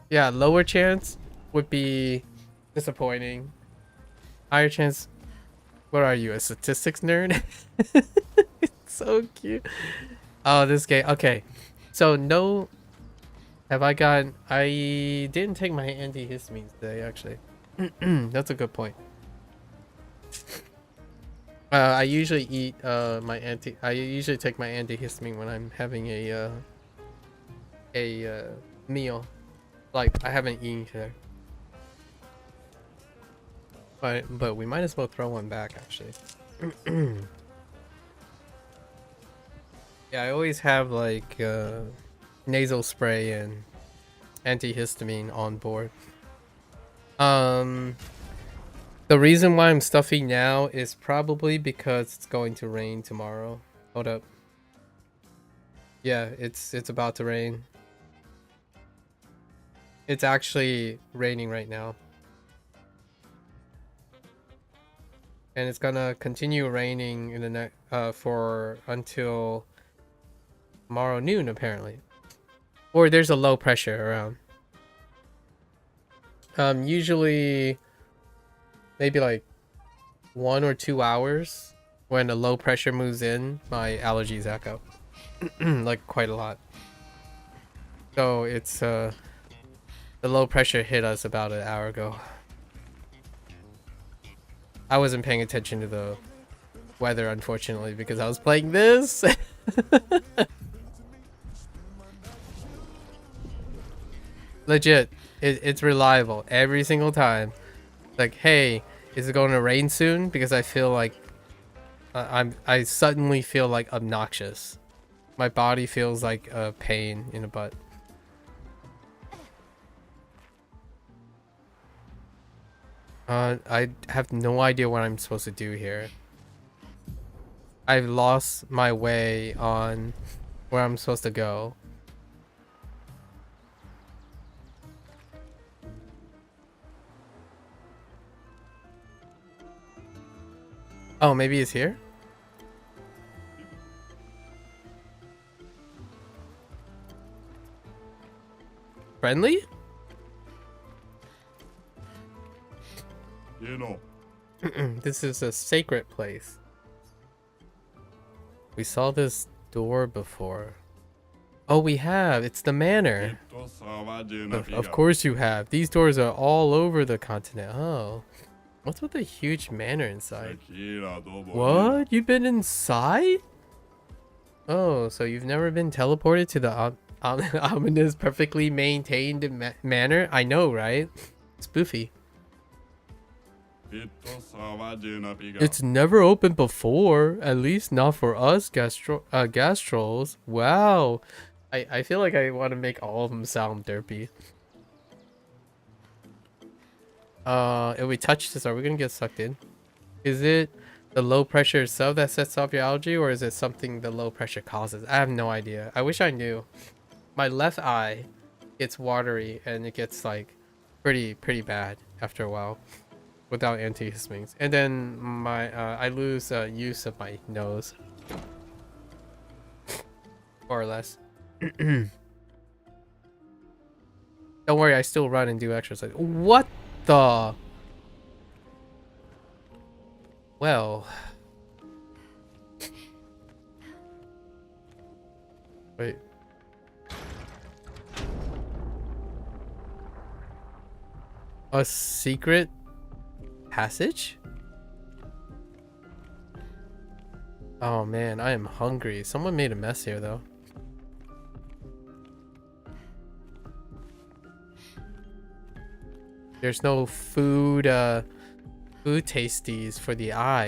Yeah, lower chance would be disappointing. Higher chance. What are you, a statistics nerd? It's so cute. Oh, this game. Okay, so no. Have I gotten? I didn't take my antihistamines today, actually. That's a good point. I usually eat I usually take my antihistamine when I'm having a meal. Like, I haven't eaten today. But we might as well throw one back, actually. Yeah, I always have, like, nasal spray and antihistamine on board. The reason why I'm stuffy now is probably because it's going to rain tomorrow. Hold up. Yeah, it's about to rain. It's actually raining right now. And it's gonna continue raining in the next for until tomorrow noon, apparently. Or there's a low pressure around. Usually maybe like 1 or 2 hours when a low pressure moves in, my allergies echo. Like quite a lot. So it's the low pressure hit us about an hour ago. I wasn't paying attention to the weather, unfortunately, because I was playing this. Legit, it's reliable every single time. Like, hey, is it going to rain soon? Because I feel like I suddenly feel like obnoxious. My body feels like a pain in the butt. I have no idea what I'm supposed to do here. I've lost my way on where I'm supposed to go. Oh, maybe it's here? Friendly? You know. This is a sacred place. We saw this door before. Oh, we have. It's the manor. Of course you have. These doors are all over the continent. Oh. What's with the huge manor inside? What? You've been inside? Oh, so you've never been teleported to the ominous, perfectly maintained manor? I know, right? Spoofy. It's never opened before, at least not for us gastrolls. Wow. I feel like I want to make all of them sound derpy. If we touch this, are we gonna get sucked in? Is it the low pressure itself that sets off your allergy, or is it something the low pressure causes? I have no idea. I wish I knew. My left eye gets watery and it gets like pretty bad after a while without antihistamines. And then my I lose use of my nose. More or less. Don't worry, I still run and do exercise. What the? Well. Wait. A secret passage? Oh man, I am hungry. Someone made a mess here though. There's no food tasties for the eye.